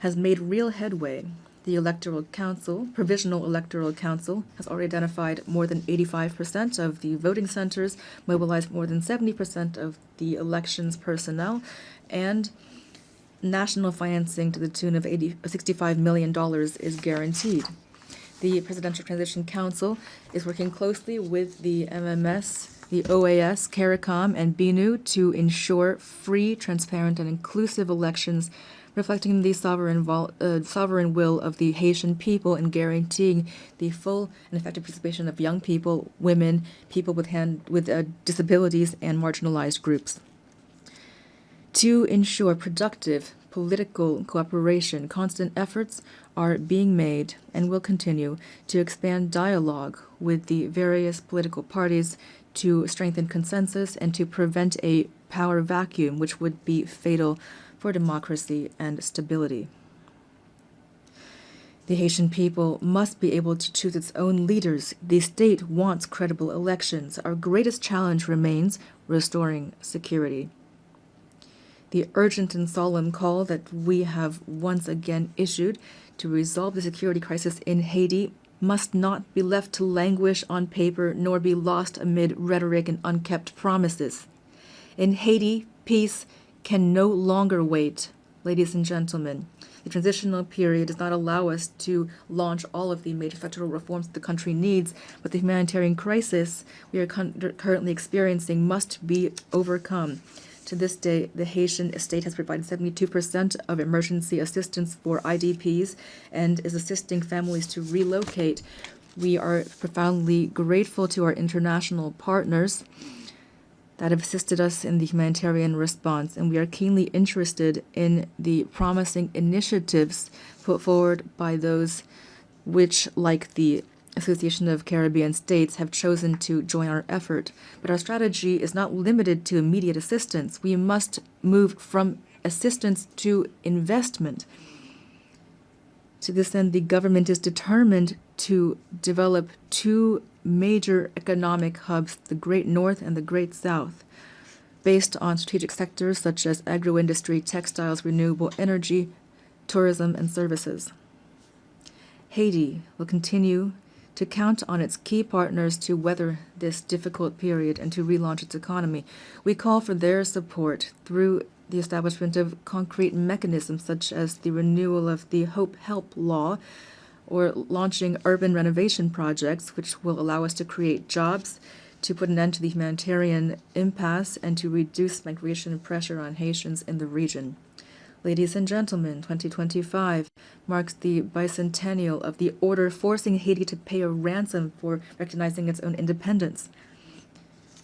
has made real headway. The Electoral Council, Provisional Electoral Council, has already identified more than 85% of the voting centers, mobilized more than 70% of the elections personnel, and national financing to the tune of $65 million is guaranteed. The Presidential Transition Council is working closely with the MMS, the OAS, CARICOM, and BNU to ensure free, transparent, and inclusive elections reflecting the sovereign will of the Haitian people and guaranteeing the full and effective participation of young people, women, people with disabilities, and marginalized groups. To ensure productive political cooperation, constant efforts are being made and will continue to expand dialogue with the various political parties to strengthen consensus and to prevent a power vacuum which would be fatal for democracy and stability. The Haitian people must be able to choose its own leaders. The state wants credible elections. Our greatest challenge remains restoring security. The urgent and solemn call that we have once again issued to resolve the security crisis in Haiti must not be left to languish on paper nor be lost amid rhetoric and unkept promises. In Haiti, peace can no longer wait. Ladies and gentlemen, the transitional period does not allow us to launch all of the major structural reforms that the country needs, but the humanitarian crisis we are currently experiencing must be overcome. To this day, the Haitian state has provided 72% of emergency assistance for IDPs and is assisting families to relocate. We are profoundly grateful to our international partners that have assisted us in the humanitarian response, and we are keenly interested in the promising initiatives put forward by those which, like the Association of Caribbean States, have chosen to join our effort. But our strategy is not limited to immediate assistance. We must move from assistance to investment. To this end, the government is determined to develop two major economic hubs, the Great North and the Great South, based on strategic sectors such as agro-industry, textiles, renewable energy, tourism, and services. Haiti will continue to count on its key partners to weather this difficult period and to relaunch its economy. We call for their support through the establishment of concrete mechanisms such as the renewal of the Hope Help Law or launching urban renovation projects, which will allow us to create jobs, to put an end to the humanitarian impasse, and to reduce migration pressure on Haitians in the region. Ladies and gentlemen, 2025 marks the bicentennial of the order forcing Haiti to pay a ransom for recognizing its own independence.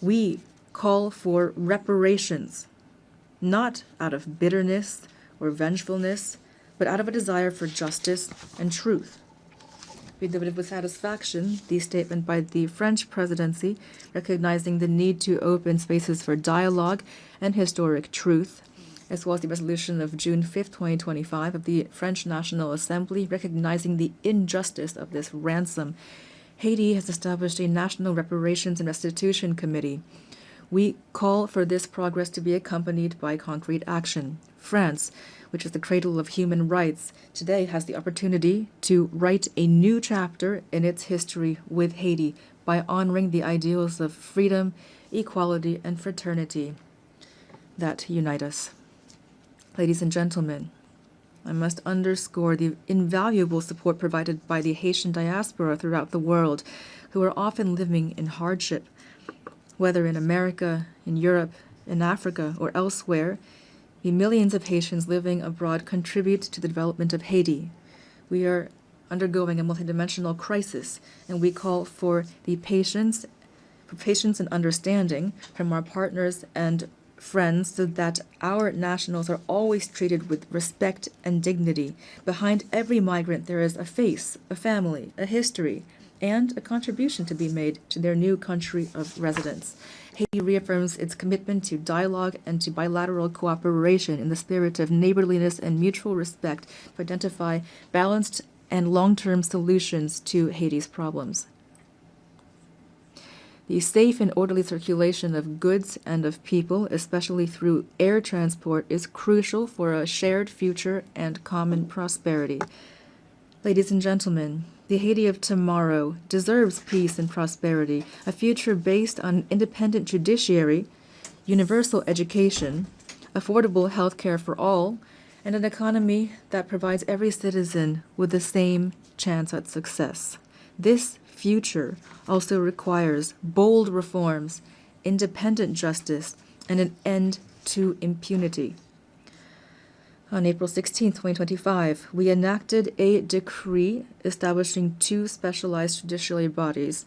We call for reparations, not out of bitterness or vengefulness, but out of a desire for justice and truth. We noted with satisfaction the statement by the French presidency recognizing the need to open spaces for dialogue and historic truth, as well as the resolution of June 5, 2025 of the French National Assembly recognizing the injustice of this ransom. Haiti has established a National Reparations and Restitution Committee. We call for this progress to be accompanied by concrete action. France, which is the cradle of human rights, today has the opportunity to write a new chapter in its history with Haiti by honoring the ideals of freedom, equality, and fraternity that unite us. Ladies and gentlemen, I must underscore the invaluable support provided by the Haitian diaspora throughout the world, who are often living in hardship. Whether in America, in Europe, in Africa, or elsewhere, the millions of Haitians living abroad contribute to the development of Haiti. We are undergoing a multidimensional crisis, and we call for patience and understanding from our partners and friends so that our nationals are always treated with respect and dignity. Behind every migrant there is a face, a family, a history, and a contribution to be made to their new country of residence. Haiti reaffirms its commitment to dialogue and to bilateral cooperation in the spirit of neighborliness and mutual respect to identify balanced and long-term solutions to Haiti's problems. The safe and orderly circulation of goods and of people, especially through air transport, is crucial for a shared future and common prosperity. Ladies and gentlemen, the Haiti of tomorrow deserves peace and prosperity, a future based on an independent judiciary, universal education, affordable health care for all, and an economy that provides every citizen with the same chance at success. This future also requires bold reforms, independent justice, and an end to impunity. On April 16, 2025, we enacted a decree establishing two specialized judiciary bodies,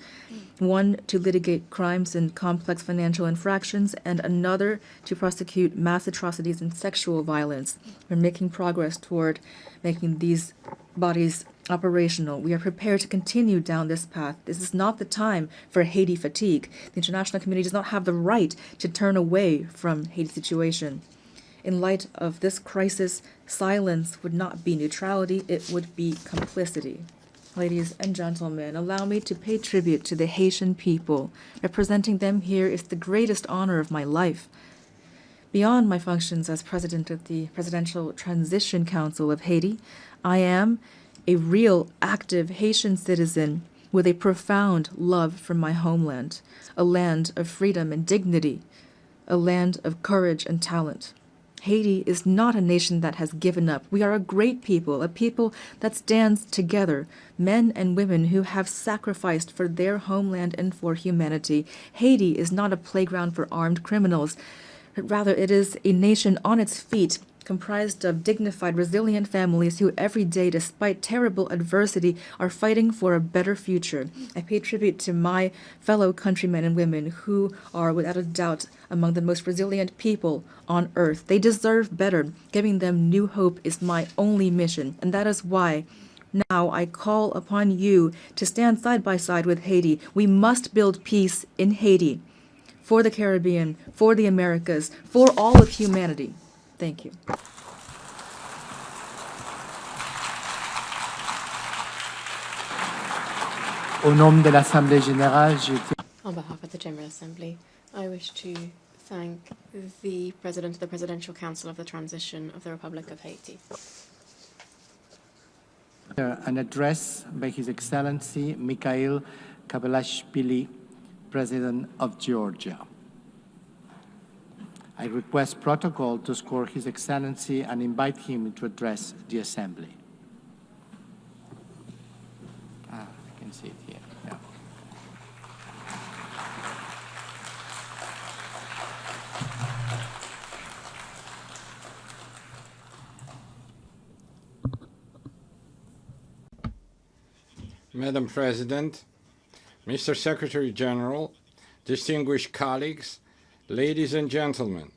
one to litigate crimes and complex financial infractions, and another to prosecute mass atrocities and sexual violence. We're making progress toward making these bodies operational. We are prepared to continue down this path. This is not the time for Haiti fatigue. The international community does not have the right to turn away from Haiti's situation. In light of this crisis, silence would not be neutrality, it would be complicity. Ladies and gentlemen, allow me to pay tribute to the Haitian people. Representing them here is the greatest honor of my life. Beyond my functions as president of the Presidential Transition Council of Haiti, I am a real, active Haitian citizen with a profound love for my homeland, a land of freedom and dignity, a land of courage and talent. Haiti is not a nation that has given up. We are a great people, a people that stands together, men and women who have sacrificed for their homeland and for humanity. Haiti is not a playground for armed criminals. but rather it is a nation on its feet, comprised of dignified, resilient families who every day, despite terrible adversity, are fighting for a better future. I pay tribute to my fellow countrymen and women who are, without a doubt, among the most resilient people on earth. They deserve better. Giving them new hope is my only mission, and that is why now I call upon you to stand side by side with Haiti. We must build peace in Haiti, for the Caribbean, for the Americas, for all of humanity. Thank you. Au nom de l'Assemblée générale, On behalf of the General Assembly, I wish to thank the President of the Presidential Council of the Transition of the Republic of Haiti. An address by His Excellency Mikhail Kabalashvili, President of Georgia. I request protocol to score His Excellency and invite him to address the Assembly. I can see it here. Yeah. Madam President, Mr. Secretary General, distinguished colleagues, ladies and gentlemen,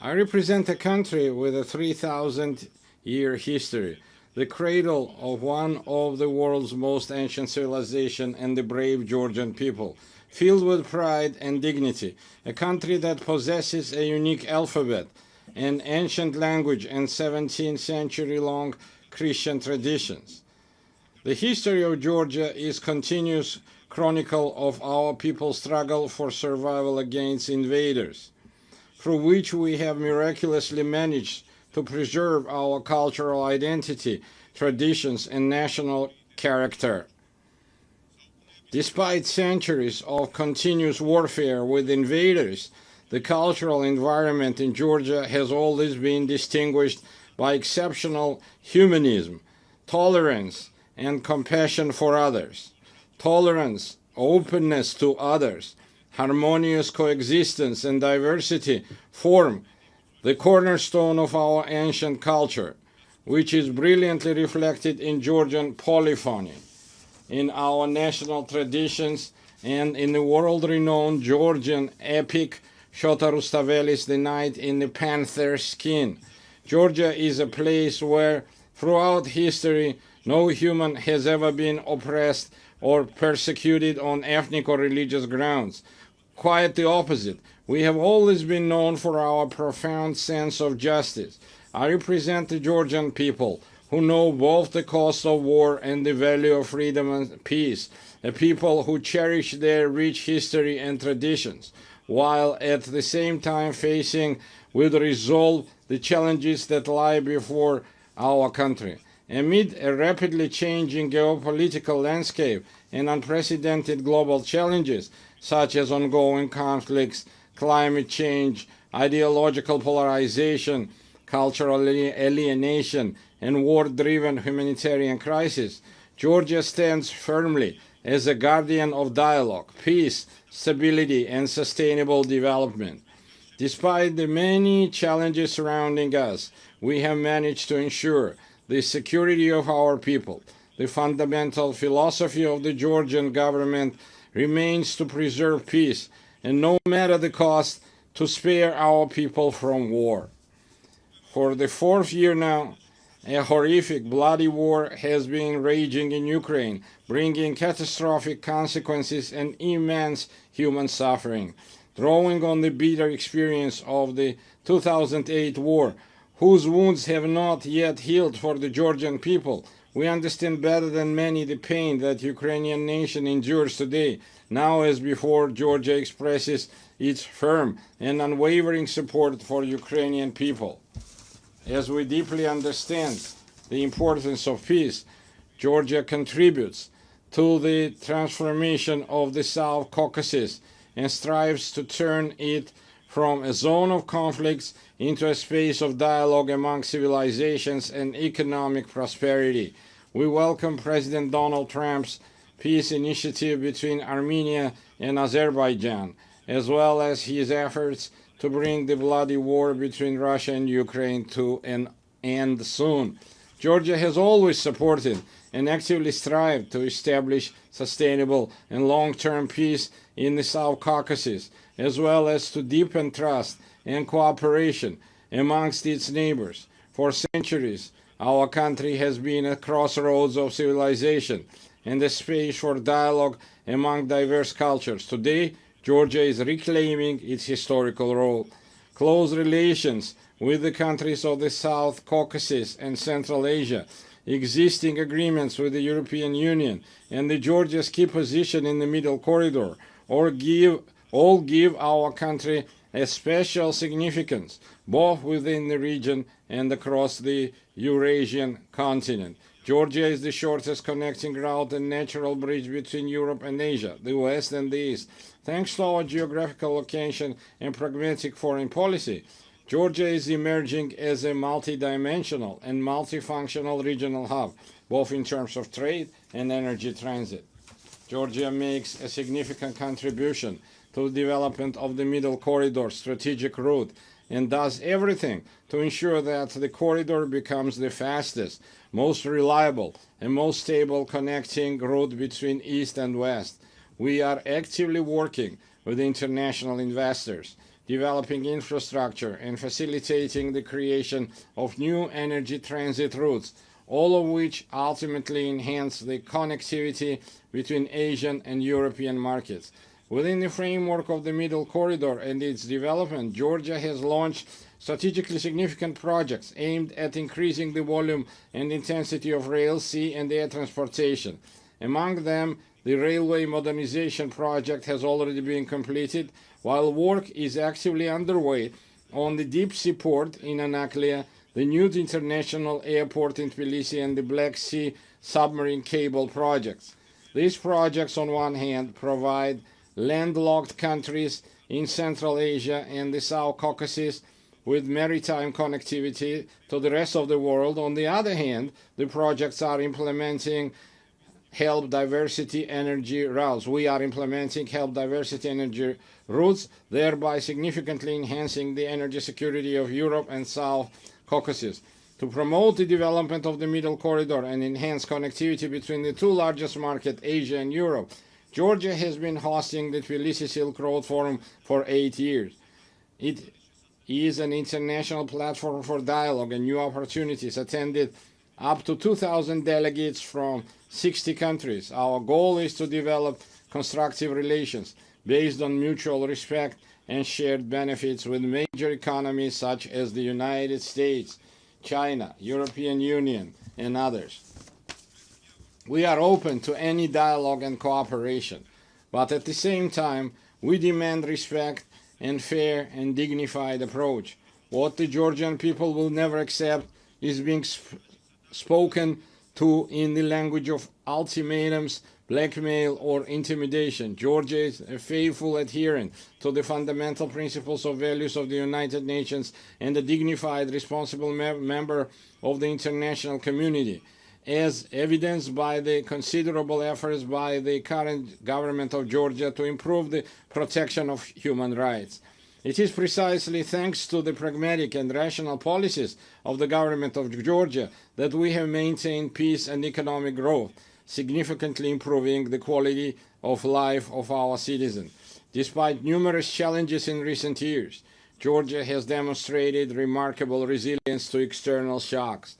I represent a country with a 3,000-year history, the cradle of one of the world's most ancient civilizations and the brave Georgian people, filled with pride and dignity, a country that possesses a unique alphabet, an ancient language, and 17th century-long Christian traditions. The history of Georgia is continuous chronicle of our people's struggle for survival against invaders, through which we have miraculously managed to preserve our cultural identity, traditions, and national character. Despite centuries of continuous warfare with invaders, the cultural environment in Georgia has always been distinguished by exceptional humanism, tolerance, and compassion for others. Tolerance, openness to others, harmonious coexistence, and diversity form the cornerstone of our ancient culture, which is brilliantly reflected in Georgian polyphony, in our national traditions, and in the world-renowned Georgian epic Shota Rustaveli's The Knight in the Panther's Skin. Georgia is a place where, throughout history, no human has ever been oppressed or persecuted on ethnic or religious grounds. Quite the opposite. We have always been known for our profound sense of justice. I represent the Georgian people, who know both the cost of war and the value of freedom and peace, a people who cherish their rich history and traditions, while at the same time facing with resolve the challenges that lie before our country. Amid a rapidly changing geopolitical landscape and unprecedented global challenges, such as ongoing conflicts, climate change, ideological polarization, cultural alienation, and war-driven humanitarian crisis, Georgia stands firmly as a guardian of dialogue, peace, stability, and sustainable development. Despite the many challenges surrounding us, we have managed to ensure the security of our people. The fundamental philosophy of the Georgian government remains to preserve peace, and no matter the cost, to spare our people from war. For the fourth year now, a horrific, bloody war has been raging in Ukraine, bringing catastrophic consequences and immense human suffering. Drawing on the bitter experience of the 2008 war, whose wounds have not yet healed for the Georgian people, we understand better than many the pain that Ukrainian nation endures today. Now as before, Georgia expresses its firm and unwavering support for Ukrainian people. As we deeply understand the importance of peace, Georgia contributes to the transformation of the South Caucasus and strives to turn it from a zone of conflicts into a space of dialogue among civilizations and economic prosperity. We welcome President Donald Trump's peace initiative between Armenia and Azerbaijan, as well as his efforts to bring the bloody war between Russia and Ukraine to an end soon. Georgia has always supported and actively strived to establish sustainable and long-term peace in the South Caucasus, as well as to deepen trust and cooperation amongst its neighbors. For centuries, our country has been a crossroads of civilization and a space for dialogue among diverse cultures. Today, Georgia is reclaiming its historical role. Close relations with the countries of the South Caucasus and Central Asia, existing agreements with the European Union, and the Georgia's key position in the Middle Corridor all give our country a special significance, both within the region and across the Eurasian continent. Georgia is the shortest connecting route and natural bridge between Europe and Asia, the West and the East. Thanks to our geographical location and pragmatic foreign policy, Georgia is emerging as a multidimensional and multifunctional regional hub, both in terms of trade and energy transit. Georgia makes a significant contribution to the development of the Middle Corridor strategic route and does everything to ensure that the corridor becomes the fastest, most reliable, and most stable connecting route between East and West. We are actively working with international investors, developing infrastructure and facilitating the creation of new energy transit routes, all of which ultimately enhance the connectivity between Asian and European markets. Within the framework of the Middle Corridor and its development, Georgia has launched strategically significant projects aimed at increasing the volume and intensity of rail, sea, and air transportation. Among them, the railway modernization project has already been completed, while work is actively underway on the deep sea port in Anaklia, the new international airport in Tbilisi, and the Black Sea submarine cable projects. These projects, on one hand, provide landlocked countries in Central Asia and the South Caucasus with maritime connectivity to the rest of the world. On the other hand, the projects are implementing help diversity energy routes. We are implementing help diversity energy routes, thereby significantly enhancing the energy security of Europe and South Caucasus. To promote the development of the Middle Corridor and enhance connectivity between the two largest markets, Asia and Europe, Georgia has been hosting the Tbilisi Silk Road Forum for 8 years. It is an international platform for dialogue and new opportunities, attended up to 2,000 delegates from 60 countries. Our goal is to develop constructive relations based on mutual respect and shared benefits with major economies such as the United States, China, European Union, and others. We are open to any dialogue and cooperation, but at the same time, we demand respect and fair and dignified approach. What the Georgian people will never accept is being spoken to in the language of ultimatums, blackmail, or intimidation. Georgia is a faithful adherent to the fundamental principles of values of the United Nations and a dignified, responsible member of the international community, as evidenced by the considerable efforts by the current government of Georgia to improve the protection of human rights. It is precisely thanks to the pragmatic and rational policies of the government of Georgia that we have maintained peace and economic growth, significantly improving the quality of life of our citizens. Despite numerous challenges in recent years, Georgia has demonstrated remarkable resilience to external shocks.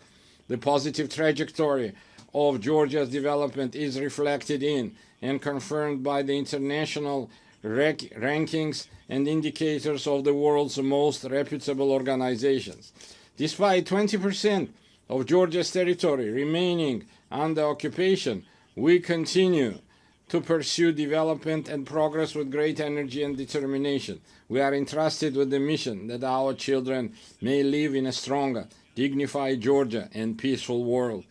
The positive trajectory of Georgia's development is reflected in and confirmed by the international rankings and indicators of the world's most reputable organizations. Despite 20% of Georgia's territory remaining under occupation, we continue to pursue development and progress with great energy and determination. We are entrusted with the mission that our children may live in a stronger, dignified Georgia and peaceful world.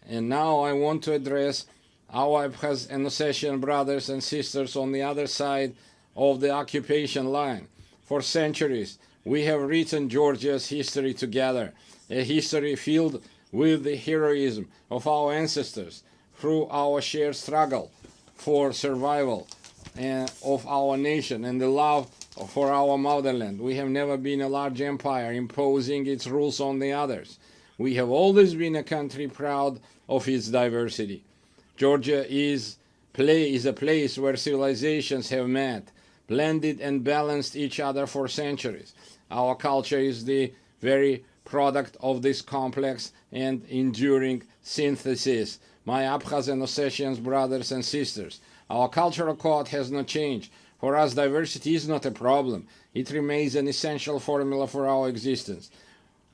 And now I want to address our Abkhaz and Ossetian brothers and sisters on the other side of the occupation line. For centuries, we have written Georgia's history together, a history filled with the heroism of our ancestors through our shared struggle for survival, of our nation and the love for our motherland. We have never been a large empire imposing its rules on the others. We have always been a country proud of its diversity. Georgia is a place where civilizations have met, blended and balanced each other for centuries. Our culture is the very product of this complex and enduring synthesis. My Abkhaz and Ossetian brothers and sisters, our cultural code has not changed. For us, diversity is not a problem. It remains an essential formula for our existence,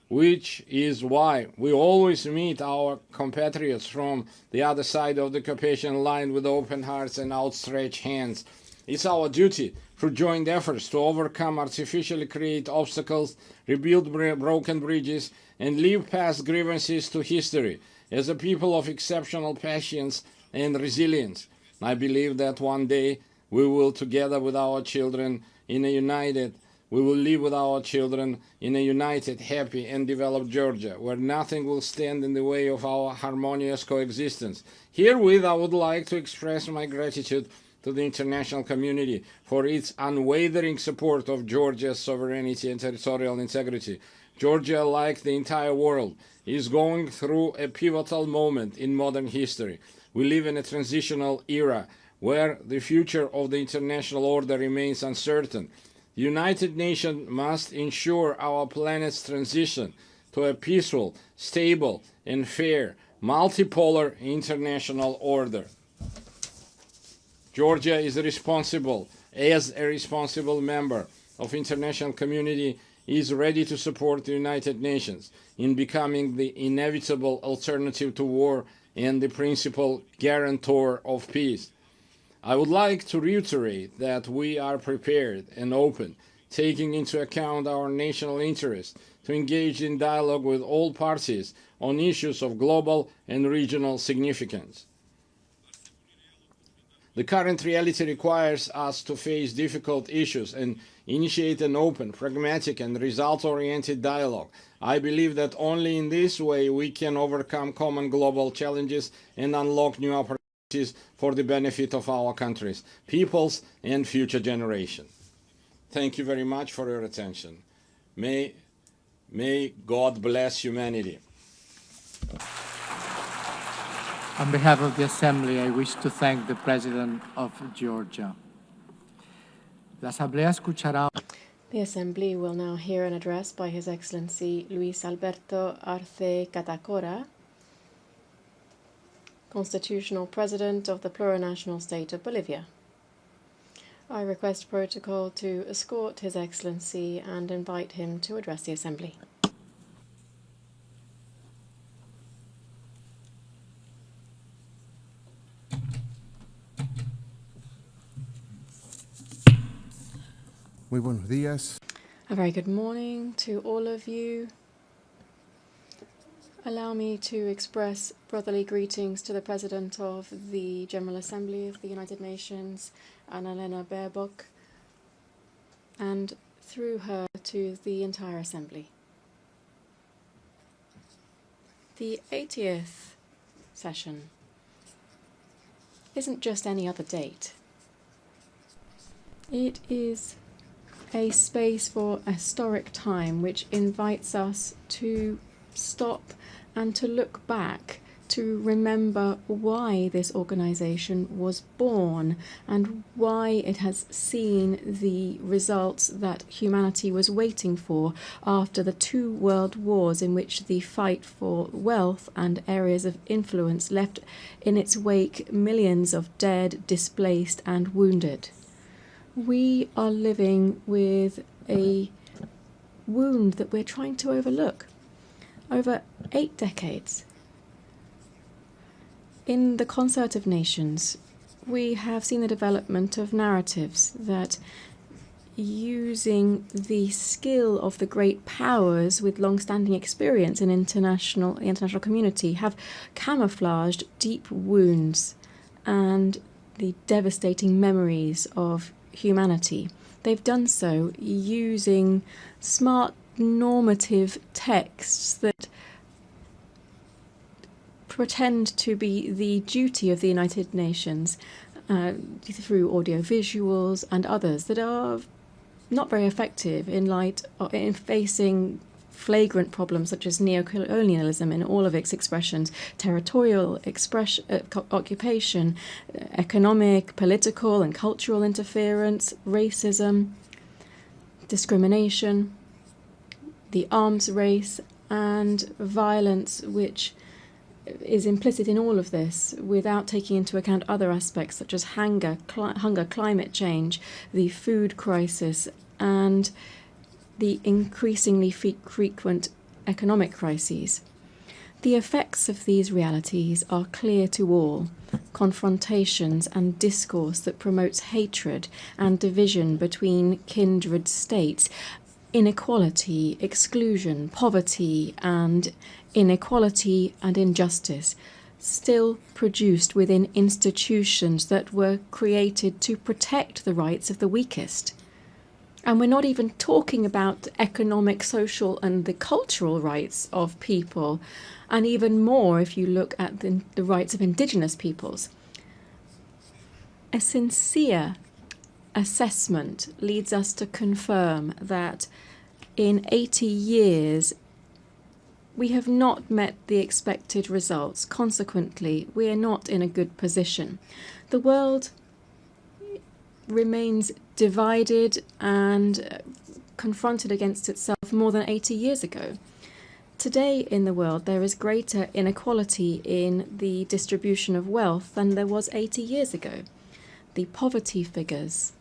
which is why we always meet our compatriots from the other side of the occupation line with open hearts and outstretched hands. It's our duty through joint efforts to overcome artificially created obstacles, rebuild broken bridges, and leave past grievances to history as a people of exceptional patience and resilience. I believe that one day we will, together with our children, we will live with our children in a united, happy, and developed Georgia, where nothing will stand in the way of our harmonious coexistence. Herewith, I would like to express my gratitude to the international community for its unwavering support of Georgia's sovereignty and territorial integrity. Georgia, like the entire world, is going through a pivotal moment in modern history. We live in a transitional era where the future of the international order remains uncertain. The United Nations must ensure our planet's transition to a peaceful, stable, and fair, multipolar international order. Georgia is responsible, as a responsible member of the international community, is ready to support the United Nations in becoming the inevitable alternative to war and the principal guarantor of peace. I would like to reiterate that we are prepared and open, taking into account our national interests, to engage in dialogue with all parties on issues of global and regional significance. The current reality requires us to face difficult issues and initiate an open, pragmatic, and result-oriented dialogue. I believe that only in this way we can overcome common global challenges and unlock new opportunities for the benefit of our countries, peoples, and future generations. Thank you very much for your attention. May God bless humanity. On behalf of the Assembly, I wish to thank the President of Georgia. La Asamblea escuchará. The Assembly will now hear an address by His Excellency Luis Alberto Arce Catacora, Constitutional President of the Plurinational State of Bolivia. I request protocol to escort His Excellency and invite him to address the Assembly. Muy buenos días. A very good morning to all of you. Allow me to express brotherly greetings to the President of the General Assembly of the United Nations, Annalena Baerbock, and through her to the entire Assembly. The 80th session isn't just any other date. It is a space for a historic time which invites us to stop and to look back, to remember why this organization was born and why it has seen the results that humanity was waiting for after the 2 world wars, in which the fight for wealth and areas of influence left in its wake millions of dead, displaced, and wounded. We are living with a wound that we're trying to overlook. Over 8 decades, in the concert of nations, we have seen the development of narratives that, using the skill of the great powers with long-standing experience in the international community, have camouflaged deep wounds and the devastating memories of humanity. They've done so using smart normative texts that pretend to be the duty of the United Nations, through audiovisuals and others that are not very effective in facing flagrant problems such as neocolonialism in all of its expressions, territorial occupation, economic, political and cultural interference, racism, discrimination, the arms race, and violence, which is implicit in all of this without taking into account other aspects such as hunger, climate change, the food crisis, and the increasingly frequent economic crises. The effects of these realities are clear to all. Confrontations and discourse that promotes hatred and division between kindred states, inequality, exclusion, poverty, and inequality and injustice, still produced within institutions that were created to protect the rights of the weakest. And we're not even talking about economic, social, and the cultural rights of people, and even more if you look at the rights of indigenous peoples. A sincere assessment leads us to confirm that in 80 years, we have not met the expected results. Consequently, we are not in a good position. The world remains divided and confronted against itself more than 80 years ago. Today in the world, there is greater inequality in the distribution of wealth than there was 80 years ago. The poverty figures,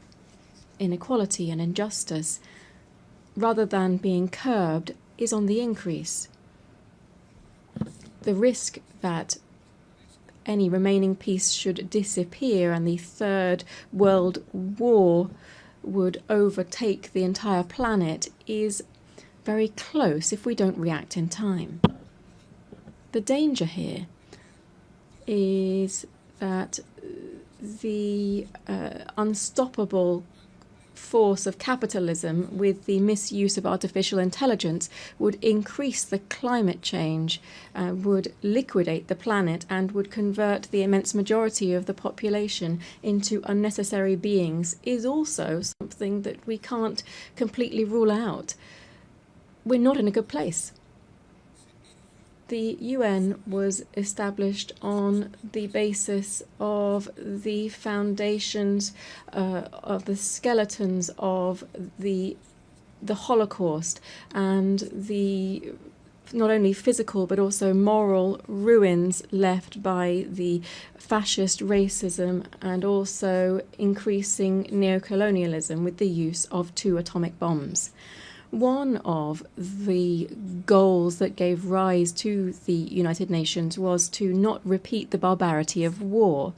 inequality and injustice, rather than being curbed, is on the increase. The risk that any remaining peace should disappear and the Third World War would overtake the entire planet is very close if we don't react in time. The danger here is that the unstoppable force of capitalism with the misuse of artificial intelligence would increase the climate change, would liquidate the planet, and would convert the immense majority of the population into unnecessary beings is also something that we can't completely rule out. We're not in a good place. The UN was established on the basis of the foundations of the skeletons of the Holocaust and the not only physical but also moral ruins left by the fascist racism and also increasing neocolonialism with the use of 2 atomic bombs. One of the goals that gave rise to the United Nations was to not repeat the barbarity of war.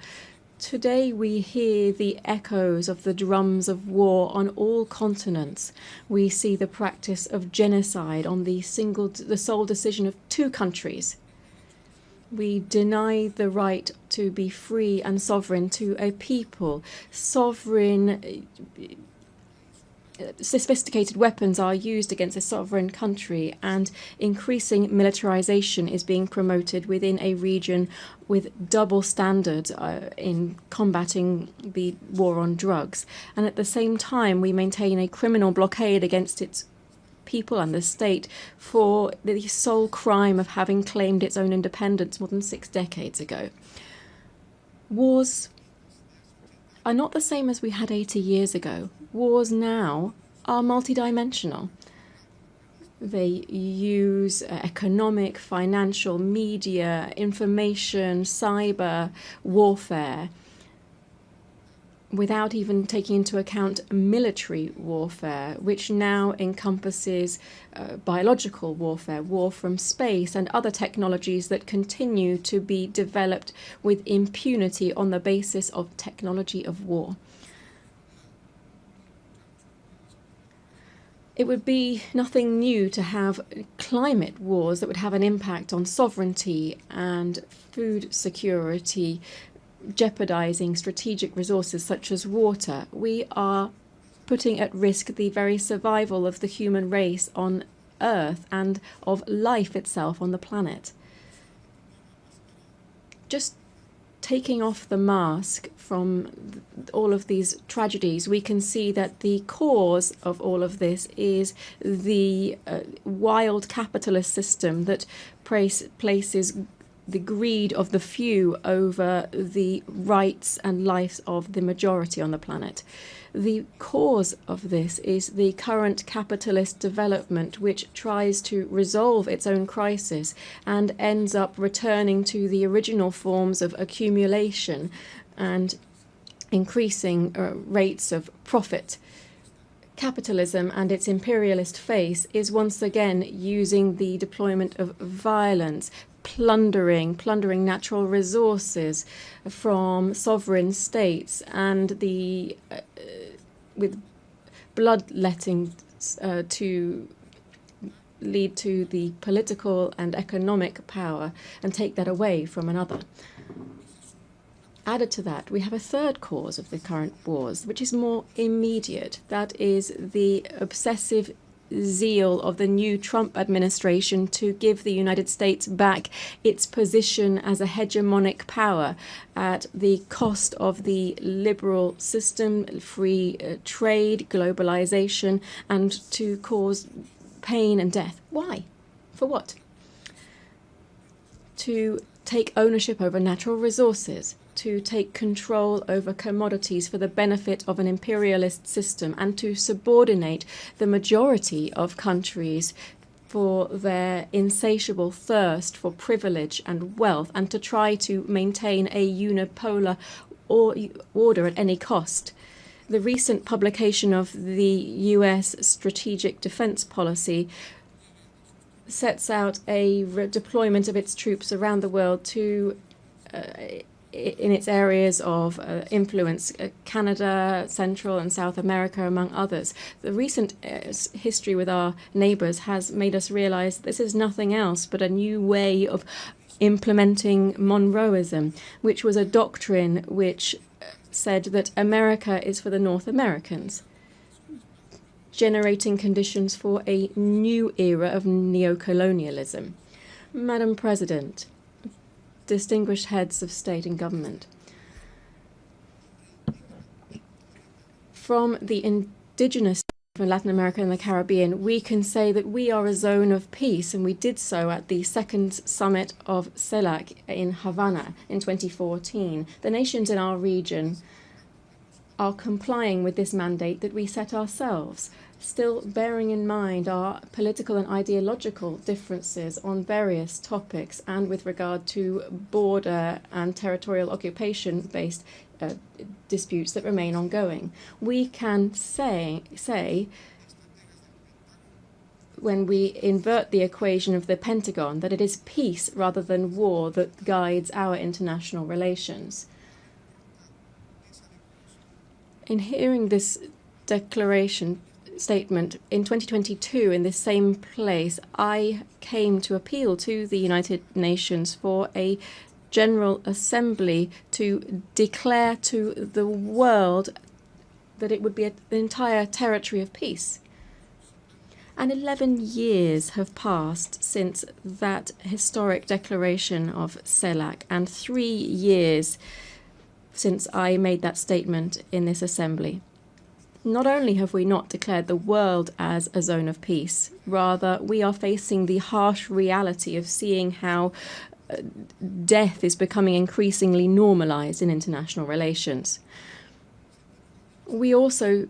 Today we hear the echoes of the drums of war on all continents. We see the practice of genocide on the sole decision of 2 countries. We deny the right to be free and sovereign to a people. Sophisticated weapons are used against a sovereign country, and increasing militarization is being promoted within a region with double standards in combating the war on drugs. And at the same time, we maintain a criminal blockade against its people and the state for the sole crime of having claimed its own independence more than 6 decades ago. Wars are not the same as we had 80 years ago. Wars now are multidimensional. They use economic, financial, media, information, cyber warfare, without even taking into account military warfare, which now encompasses biological warfare, war from space, and other technologies that continue to be developed with impunity on the basis of technology of war. It would be nothing new to have climate wars that would have an impact on sovereignty and food security, jeopardizing strategic resources such as water. We are putting at risk the very survival of the human race on Earth and of life itself on the planet. Just taking off the mask from all of these tragedies, we can see that the cause of all of this is the wild capitalist system that places the greed of the few over the rights and lives of the majority on the planet. The cause of this is the current capitalist development, which tries to resolve its own crisis and ends up returning to the original forms of accumulation and increasing rates of profit. Capitalism and its imperialist face is once again using the deployment of violence, plundering natural resources from sovereign states, and with bloodletting to lead to the political and economic power and take that away from another. Added to that, we have a third cause of the current wars, which is more immediate. That is the obsessive zeal of the new Trump administration to give the United States back its position as a hegemonic power at the cost of the liberal system, free trade, globalization, and to cause pain and death. Why? For what? To take ownership over natural resources, to take control over commodities for the benefit of an imperialist system, and to subordinate the majority of countries for their insatiable thirst for privilege and wealth, and to try to maintain a unipolar order at any cost. The recent publication of the US Strategic Defense Policy sets out a deployment of its troops around the world to in its areas of influence, Canada, Central and South America, among others. The recent history with our neighbours has made us realise this is nothing else but a new way of implementing Monroeism, which was a doctrine which said that America is for the North Americans, generating conditions for a new era of neocolonialism. Madam President, distinguished heads of state and government, from the indigenous in Latin America and the Caribbean, we can say that we are a zone of peace, and we did so at the second summit of CELAC in Havana in 2014. The nations in our region are complying with this mandate that we set ourselves, still bearing in mind our political and ideological differences on various topics and with regard to border and territorial occupation-based disputes that remain ongoing. We can say, when we invert the equation of the Pentagon, that it is peace rather than war that guides our international relations. In hearing this statement in 2022 in this same place, I came to appeal to the United Nations for a General Assembly to declare to the world that it would be an entire territory of peace. And 11 years have passed since that historic declaration of CELAC, and 3 years since I made that statement in this assembly. Not only have we not declared the world as a zone of peace, rather we are facing the harsh reality of seeing how death is becoming increasingly normalized in international relations. We also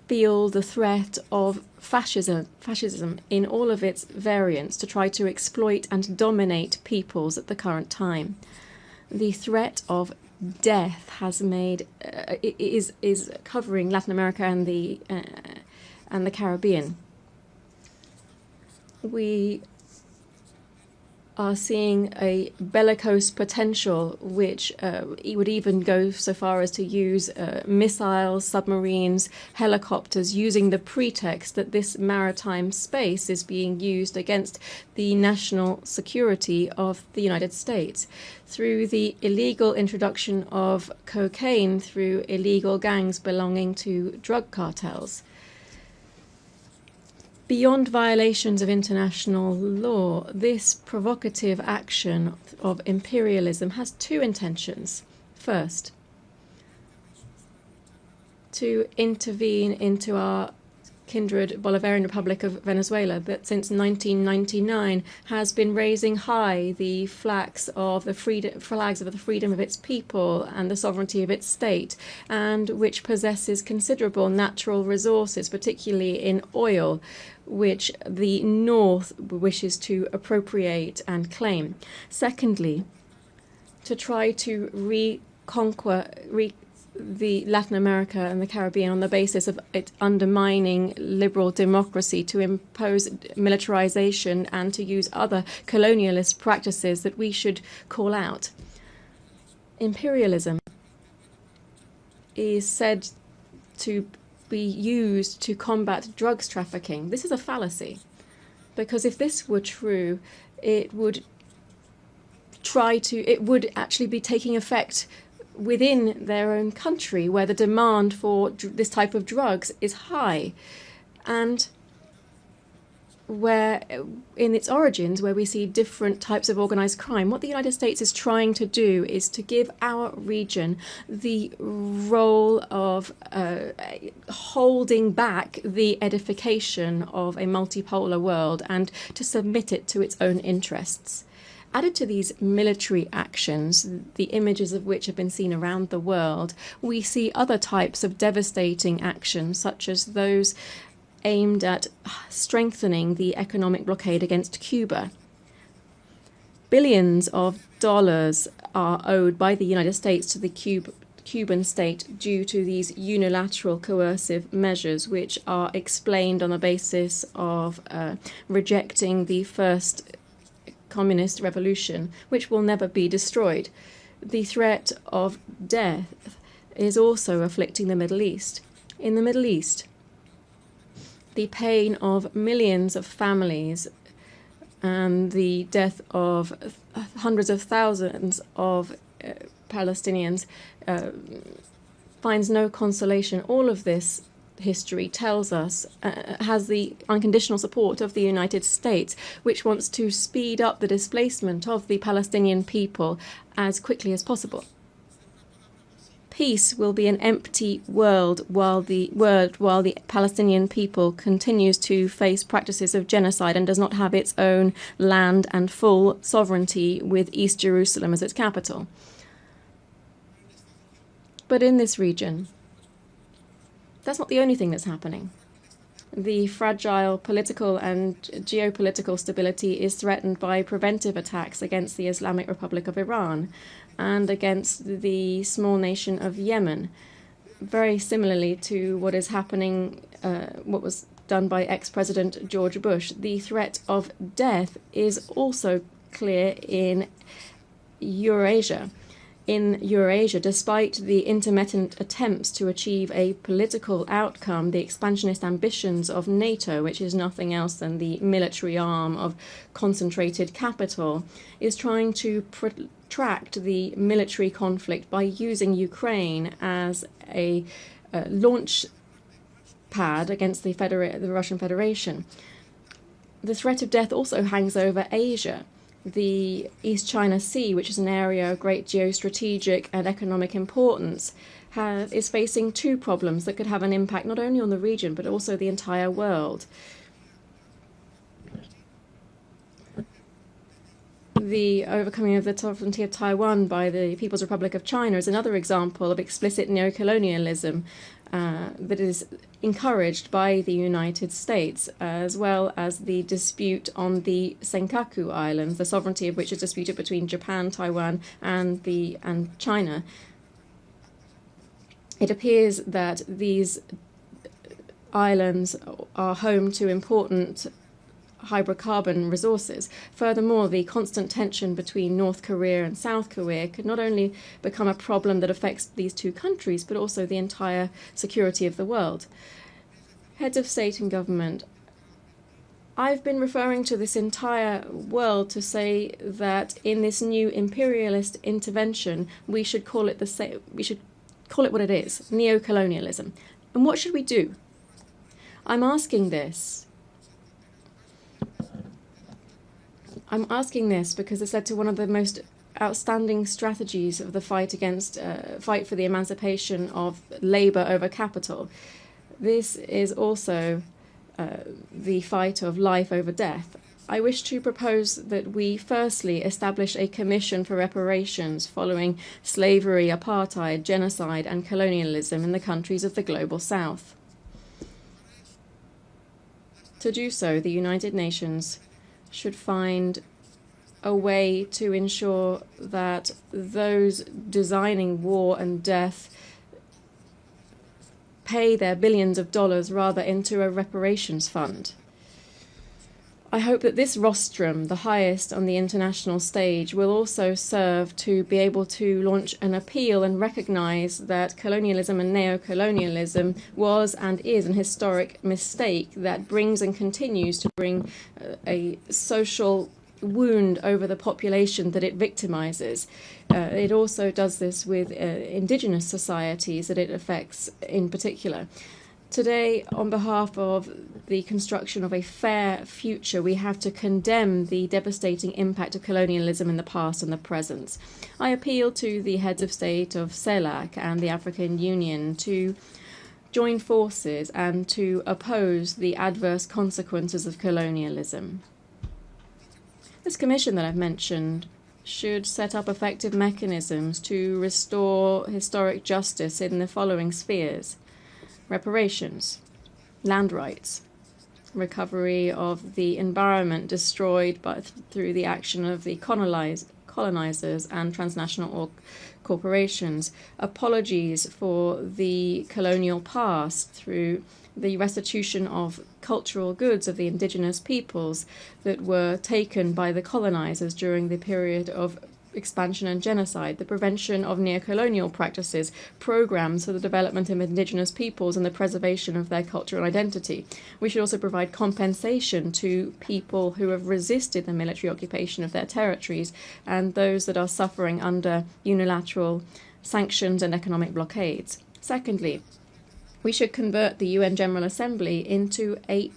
feel the threat of fascism in all of its variants to try to exploit and dominate peoples at the current time. The threat of death has made is covering Latin America and the Caribbean. We are seeing a bellicose potential, which would even go so far as to use missiles, submarines, helicopters, using the pretext that this maritime space is being used against the national security of the United States, through the illegal introduction of cocaine through illegal gangs belonging to drug cartels. Beyond violations of international law, this provocative action of imperialism has two intentions. First, to intervene into our kindred Bolivarian Republic of Venezuela that since 1999 has been raising high the flags of the freedom of its people and the sovereignty of its state, and which possesses considerable natural resources, particularly in oil, which the North wishes to appropriate and claim. Secondly, to try to reconquer the Latin America and the Caribbean on the basis of it undermining liberal democracy, to impose militarization and to use other colonialist practices that we should call out. Imperialism is said to be used to combat drugs trafficking. This is a fallacy, because if this were true, it would actually be taking effect within their own country, where the demand for this type of drugs is high, and where in its origins, where we see different types of organized crime. What the United States is trying to do is to give our region the role of holding back the edification of a multipolar world and to submit it to its own interests. Added to these military actions, the images of which have been seen around the world, we see other types of devastating actions, such as those aimed at strengthening the economic blockade against Cuba. Billions of dollars are owed by the United States to the Cuban state due to these unilateral coercive measures, which are explained on the basis of rejecting the first communist revolution, which will never be destroyed. The threat of death is also afflicting the Middle East. In the Middle East, the pain of millions of families and the death of hundreds of thousands of Palestinians finds no consolation. All of this history tells us has the unconditional support of the United States, which wants to speed up the displacement of the Palestinian people as quickly as possible. Peace will be an empty world while the Palestinian people continues to face practices of genocide and does not have its own land and full sovereignty with East Jerusalem as its capital. But in this region, that's not the only thing that's happening. The fragile political and geopolitical stability is threatened by preventive attacks against the Islamic Republic of Iran and against the small nation of Yemen, very similarly to what is happening, what was done by ex-President George Bush. The threat of death is also clear in Eurasia. In Eurasia, despite the intermittent attempts to achieve a political outcome, the expansionist ambitions of NATO, which is nothing else than the military arm of concentrated capital, is trying to protract the military conflict by using Ukraine as a launch pad against the Russian Federation. The threat of death also hangs over Asia. The East China Sea, which is an area of great geostrategic and economic importance, is facing two problems that could have an impact not only on the region but also the entire world. The overcoming of the sovereignty of Taiwan by the People's Republic of China is another example of explicit neocolonialism that is encouraged by the United States, as well as the dispute on the Senkaku Islands, the sovereignty of which is disputed between Japan, Taiwan, and China. It appears that these islands are home to important hydrocarbon resources. Furthermore, the constant tension between North Korea and South Korea could not only become a problem that affects these two countries, but also the entire security of the world. Heads of state and government, I've been referring to this entire world to say that in this new imperialist intervention, we should call it what it is, neocolonialism. And what should we do? I'm asking this because it's led to one of the most outstanding strategies of the fight for the emancipation of labor over capital. This is also the fight of life over death. I wish to propose that we firstly establish a commission for reparations following slavery, apartheid, genocide, and colonialism in the countries of the Global South. To do so, the United Nations should find a way to ensure that those designing war and death pay their billions of dollars rather into a reparations fund. I hope that this rostrum, the highest on the international stage, will also serve to be able to launch an appeal and recognize that colonialism and neocolonialism was and is an historic mistake that brings and continues to bring a social wound over the population that it victimizes. It also does this with indigenous societies that it affects in particular. Today, on behalf of the construction of a fair future, we have to condemn the devastating impact of colonialism in the past and the present. I appeal to the heads of state of CELAC and the African Union to join forces and to oppose the adverse consequences of colonialism. This commission that I've mentioned should set up effective mechanisms to restore historic justice in the following spheres: reparations, land rights, recovery of the environment destroyed through the action of the colonizers and transnational corporations, apologies for the colonial past through the restitution of cultural goods of the indigenous peoples that were taken by the colonizers during the period of expansion and genocide, the prevention of neocolonial practices, programs for the development of indigenous peoples and the preservation of their culture and identity. We should also provide compensation to people who have resisted the military occupation of their territories and those that are suffering under unilateral sanctions and economic blockades. Secondly, we should convert the UN General Assembly into a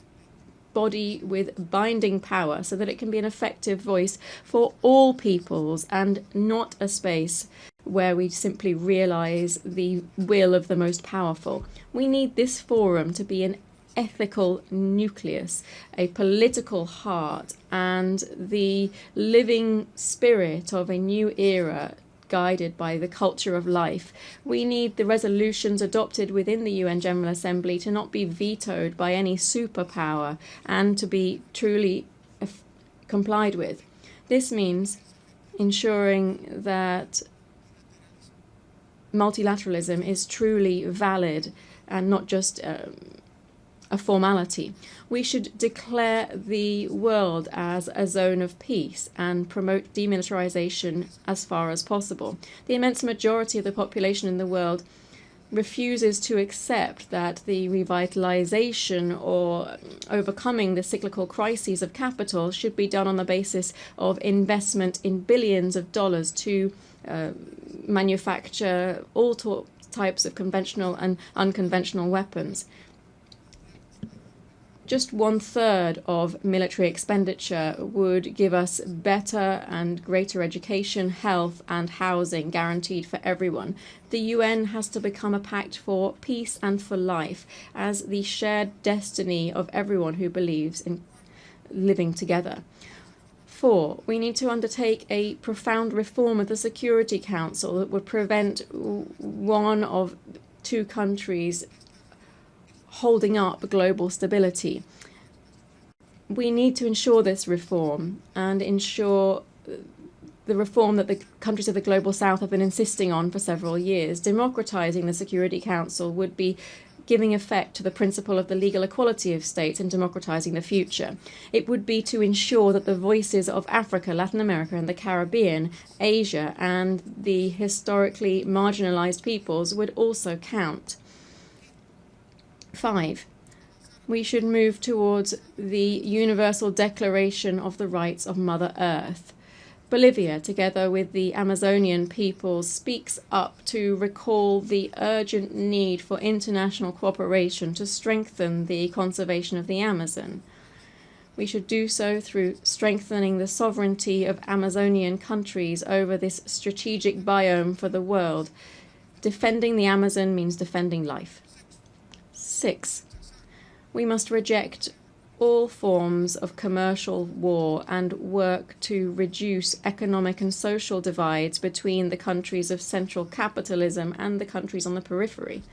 body with binding power so that it can be an effective voice for all peoples and not a space where we simply realize the will of the most powerful. We need this forum to be an ethical nucleus, a political heart, and the living spirit of a new era guided by the culture of life. We need the resolutions adopted within the UN General Assembly to not be vetoed by any superpower and to be truly complied with. This means ensuring that multilateralism is truly valid and not just a formality. We should declare the world as a zone of peace and promote demilitarization as far as possible. The immense majority of the population in the world refuses to accept that the revitalization or overcoming the cyclical crises of capital should be done on the basis of investment in billions of dollars to manufacture all types of conventional and unconventional weapons. Just 1/3 of military expenditure would give us better and greater education, health, and housing guaranteed for everyone. The UN has to become a pact for peace and for life as the shared destiny of everyone who believes in living together. 4, we need to undertake a profound reform of the Security Council that would prevent one of two countries holding up global stability. We need to ensure this reform and ensure the reform that the countries of the Global South have been insisting on for several years. Democratizing the Security Council would be giving effect to the principle of the legal equality of states and democratizing the future. It would be to ensure that the voices of Africa, Latin America, and the Caribbean, Asia, and the historically marginalized peoples would also count. 5, we should move towards the Universal Declaration of the Rights of Mother Earth. Bolivia, together with the Amazonian peoples, speaks up to recall the urgent need for international cooperation to strengthen the conservation of the Amazon. We should do so through strengthening the sovereignty of Amazonian countries over this strategic biome for the world. Defending the Amazon means defending life. 6. We must reject all forms of commercial war and work to reduce economic and social divides between the countries of central capitalism and the countries on the periphery.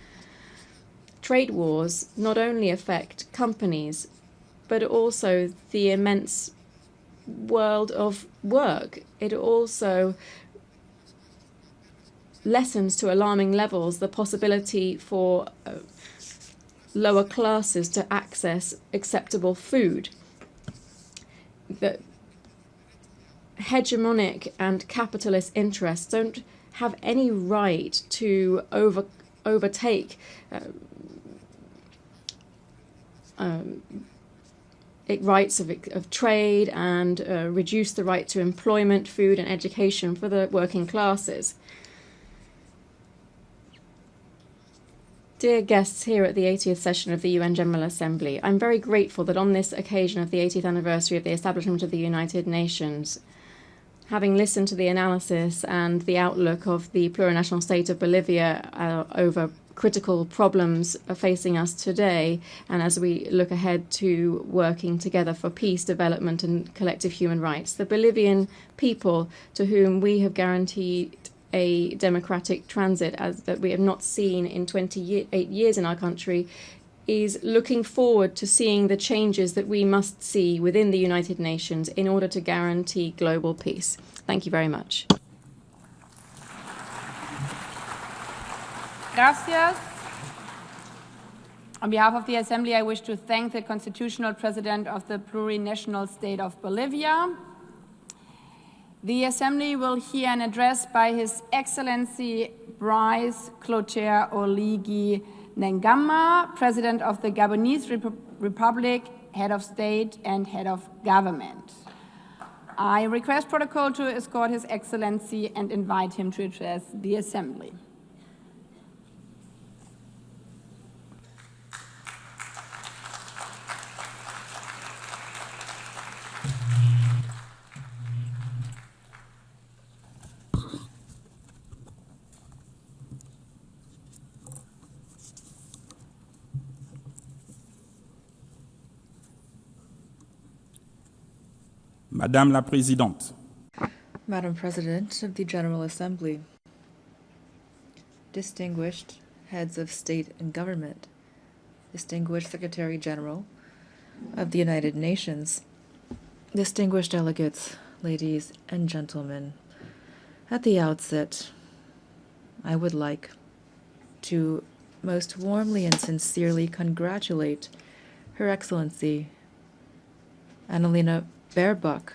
Trade wars not only affect companies, but also the immense world of work. It also lessens to alarming levels the possibility for lower classes to access acceptable food. The hegemonic and capitalist interests don't have any right to overtake rights of trade and reduce the right to employment, food and education for the working classes. Dear guests here at the 80th session of the UN General Assembly, I'm very grateful that on this occasion of the 80th anniversary of the establishment of the United Nations, having listened to the analysis and the outlook of the plurinational state of Bolivia over critical problems facing us today, and as we look ahead to working together for peace, development and collective human rights, the Bolivian people, to whom we have guaranteed a democratic transit as that we have not seen in 28 years in our country, is looking forward to seeing the changes that we must see within the United Nations in order to guarantee global peace. Thank you very much. Gracias. On behalf of the Assembly, I wish to thank the Constitutional President of the plurinational state of Bolivia. The Assembly will hear an address by His Excellency Brice Clotaire Oligui Nguema, President of the Gabonese Republic, Head of State and Head of Government. I request protocol to escort His Excellency and invite him to address the Assembly. Madame la Présidente. Madam President of the General Assembly, distinguished heads of state and government, distinguished Secretary General of the United Nations, distinguished delegates, ladies and gentlemen, at the outset, I would like to most warmly and sincerely congratulate Her Excellency Annalena Baerbock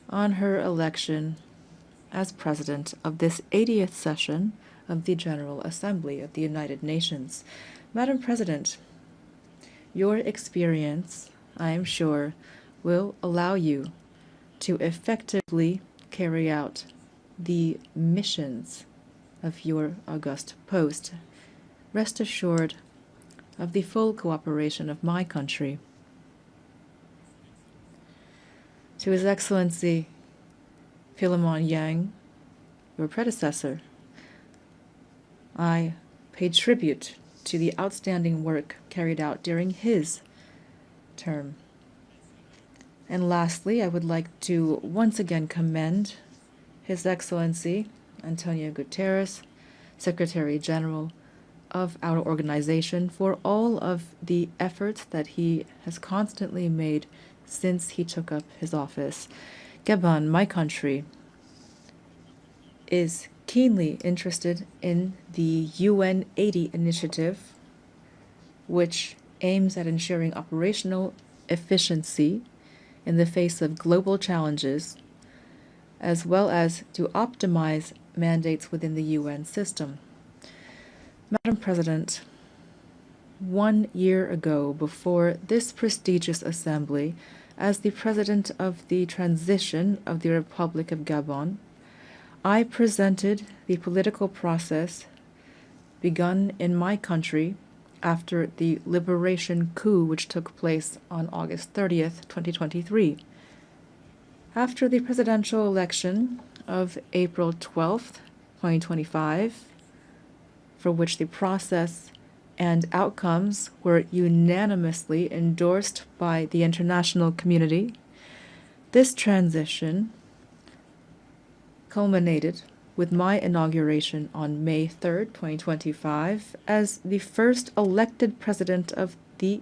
on her election as President of this 80th session of the General Assembly of the United Nations. Madam President, your experience, I am sure, will allow you to effectively carry out the missions of your august post. Rest assured of the full cooperation of my country. To His Excellency Philemon Yang, your predecessor, I pay tribute to the outstanding work carried out during his term. And lastly, I would like to once again commend His Excellency Antonio Guterres, Secretary General of our organization, for all of the efforts that he has constantly made since he took up his office. Gabon, my country, is keenly interested in the UN 80 initiative, which aims at ensuring operational efficiency in the face of global challenges, as well as to optimize mandates within the UN system. Madam President, 1 year ago, before this prestigious assembly, as the President of the transition of the Republic of Gabon, I presented the political process begun in my country after the liberation coup which took place on August 30th, 2023. After the presidential election of April 12th, 2025, for which the process and outcomes were unanimously endorsed by the international community, this transition culminated with my inauguration on May 3rd, 2025, as the first elected president of the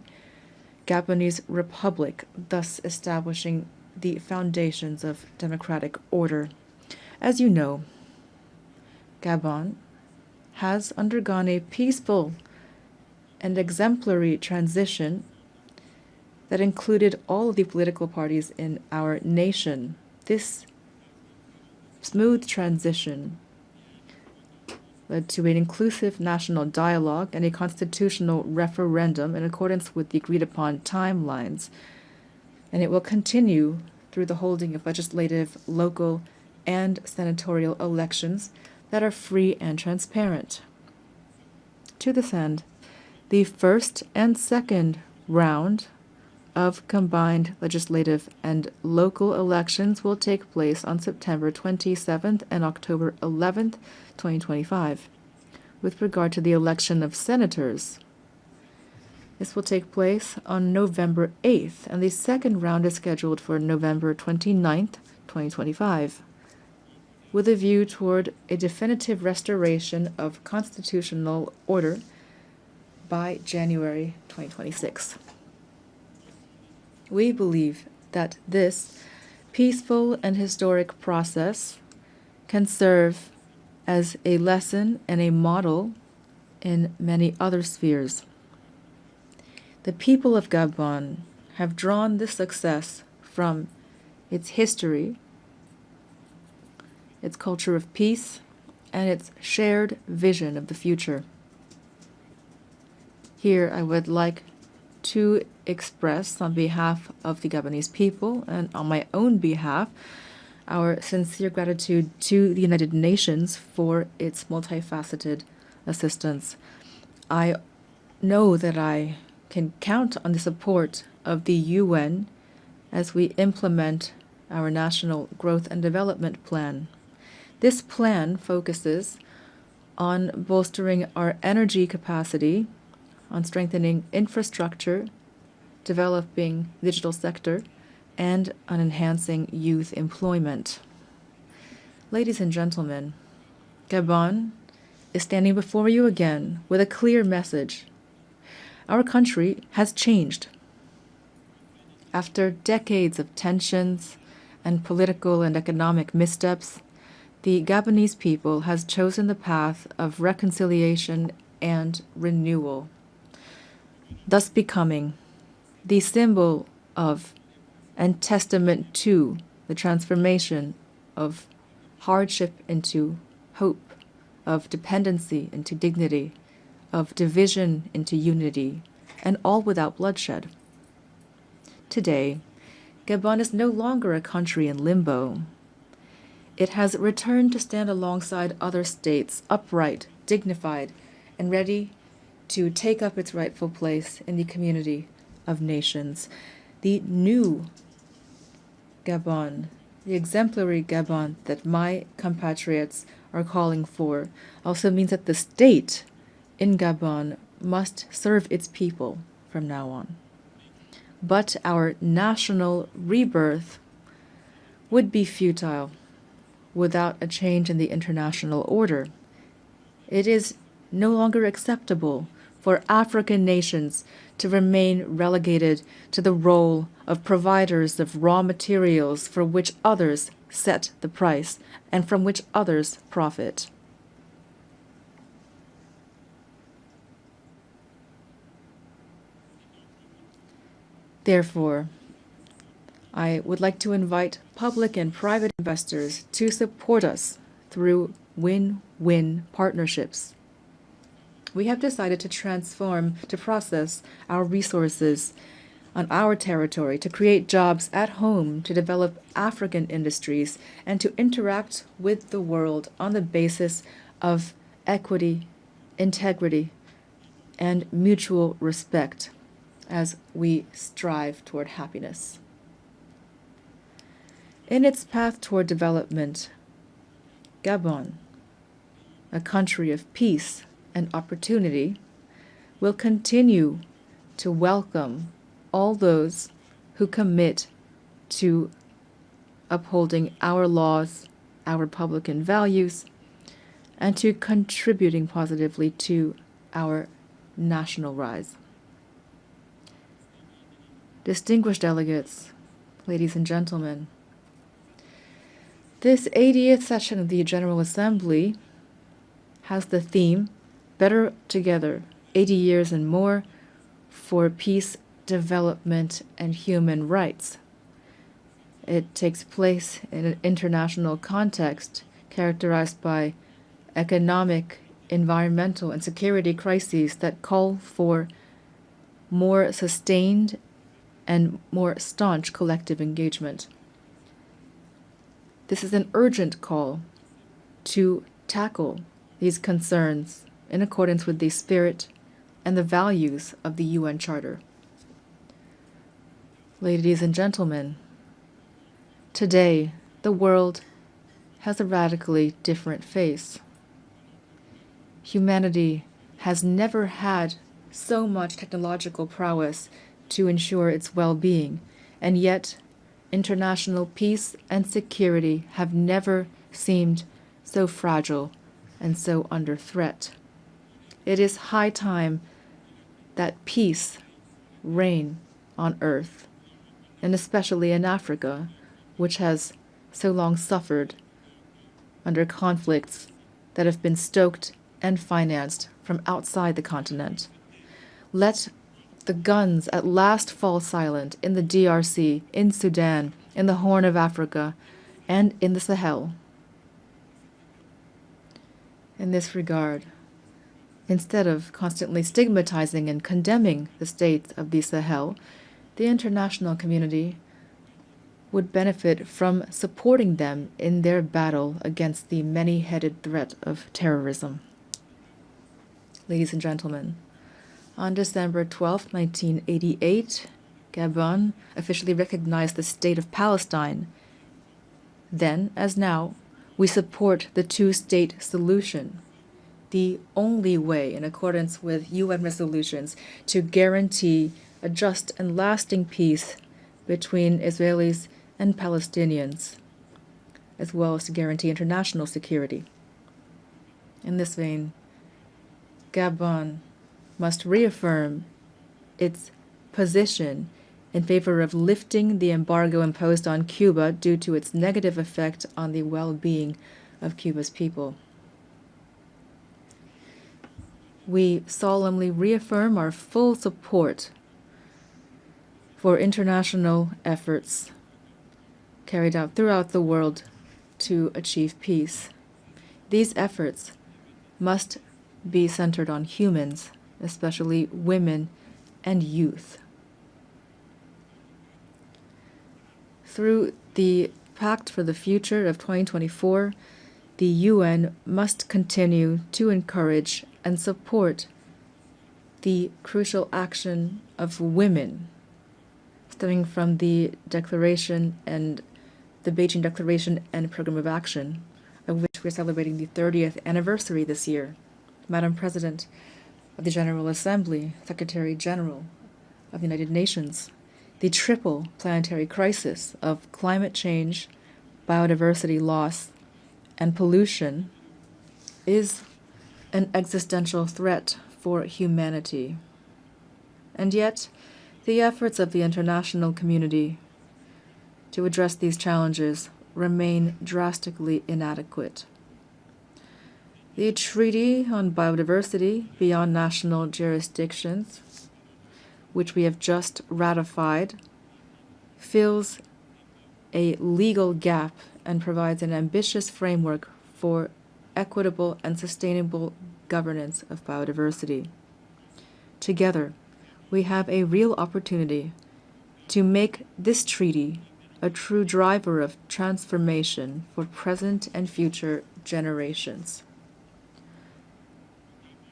Gabonese Republic, thus establishing the foundations of democratic order. As you know, Gabon has undergone a peaceful and exemplary transition that included all of the political parties in our nation. This smooth transition led to an inclusive national dialogue and a constitutional referendum in accordance with the agreed-upon timelines, and it will continue through the holding of legislative, local, and senatorial elections that are free and transparent. To this end, the first and second round of combined legislative and local elections will take place on September 27th and October 11th, 2025. With regard to the election of senators, this will take place on November 8th, and the second round is scheduled for November 29th, 2025, with a view toward a definitive restoration of constitutional order by January 2026. We believe that this peaceful and historic process can serve as a lesson and a model in many other spheres. The people of Gabon have drawn this success from its history, its culture of peace, and its shared vision of the future. Here I would like to express, on behalf of the Gabonese people and on my own behalf, our sincere gratitude to the United Nations for its multifaceted assistance. I know that I can count on the support of the UN as we implement our National Growth and Development Plan. This plan focuses on bolstering our energy capacity, on strengthening infrastructure, developing the digital sector, and on enhancing youth employment. Ladies and gentlemen, Gabon is standing before you again with a clear message. Our country has changed. After decades of tensions and political and economic missteps, the Gabonese people has chosen the path of reconciliation and renewal, thus becoming the symbol of and testament to the transformation of hardship into hope, of dependency into dignity, of division into unity, and all without bloodshed. Today, Gabon is no longer a country in limbo. It has returned to stand alongside other states, upright, dignified, and ready to take up its rightful place in the community of nations. The new Gabon, the exemplary Gabon that my compatriots are calling for, also means that the state in Gabon must serve its people from now on. But our national rebirth would be futile without a change in the international order. It is no longer acceptable for African nations to remain relegated to the role of providers of raw materials for which others set the price and from which others profit. Therefore, I would like to invite public and private investors to support us through win-win partnerships. We have decided to process our resources on our territory, to create jobs at home, to develop African industries, and to interact with the world on the basis of equity, integrity, and mutual respect as we strive toward happiness. In its path toward development, Gabon, a country of peace and opportunity, will continue to welcome all those who commit to upholding our laws, our Republican values, and to contributing positively to our national rise. Distinguished delegates, ladies and gentlemen, this 80th session of the General Assembly has the theme, Better Together, 80 Years and More for Peace, Development, and Human Rights. It takes place in an international context characterized by economic, environmental, and security crises that call for more sustained and more staunch collective engagement. This is an urgent call to tackle these concerns in accordance with the spirit and the values of the UN Charter. Ladies and gentlemen, today the world has a radically different face. Humanity has never had so much technological prowess to ensure its well-being, and yet international peace and security have never seemed so fragile and so under threat. It is high time that peace reign on earth, and especially in Africa, which has so long suffered under conflicts that have been stoked and financed from outside the continent. Let the guns at last fall silent in the DRC, in Sudan, in the Horn of Africa, and in the Sahel. In this regard, instead of constantly stigmatizing and condemning the states of the Sahel, the international community would benefit from supporting them in their battle against the many-headed threat of terrorism. Ladies and gentlemen, on December 12, 1988, Gabon officially recognized the State of Palestine. Then, as now, we support the two-state solution, the only way, in accordance with UN resolutions, to guarantee a just and lasting peace between Israelis and Palestinians, as well as to guarantee international security. In this vein, Gabon must reaffirm its position in favor of lifting the embargo imposed on Cuba due to its negative effect on the well-being of Cuba's people. We solemnly reaffirm our full support for international efforts carried out throughout the world to achieve peace. These efforts must be centered on humans, especially women and youth. Through the Pact for the Future of 2024, the UN must continue to encourage and support the crucial action of women, stemming from the Declaration and the Beijing Declaration and Program of Action, of which we're celebrating the 30th anniversary this year. Madam President of the General Assembly, Secretary General of the United Nations, the triple planetary crisis of climate change, biodiversity loss, and pollution is an existential threat for humanity. And yet, the efforts of the international community to address these challenges remain drastically inadequate. The Treaty on Biodiversity Beyond National Jurisdictions, which we have just ratified, fills a legal gap and provides an ambitious framework for equitable and sustainable governance of biodiversity. Together, we have a real opportunity to make this treaty a true driver of transformation for present and future generations.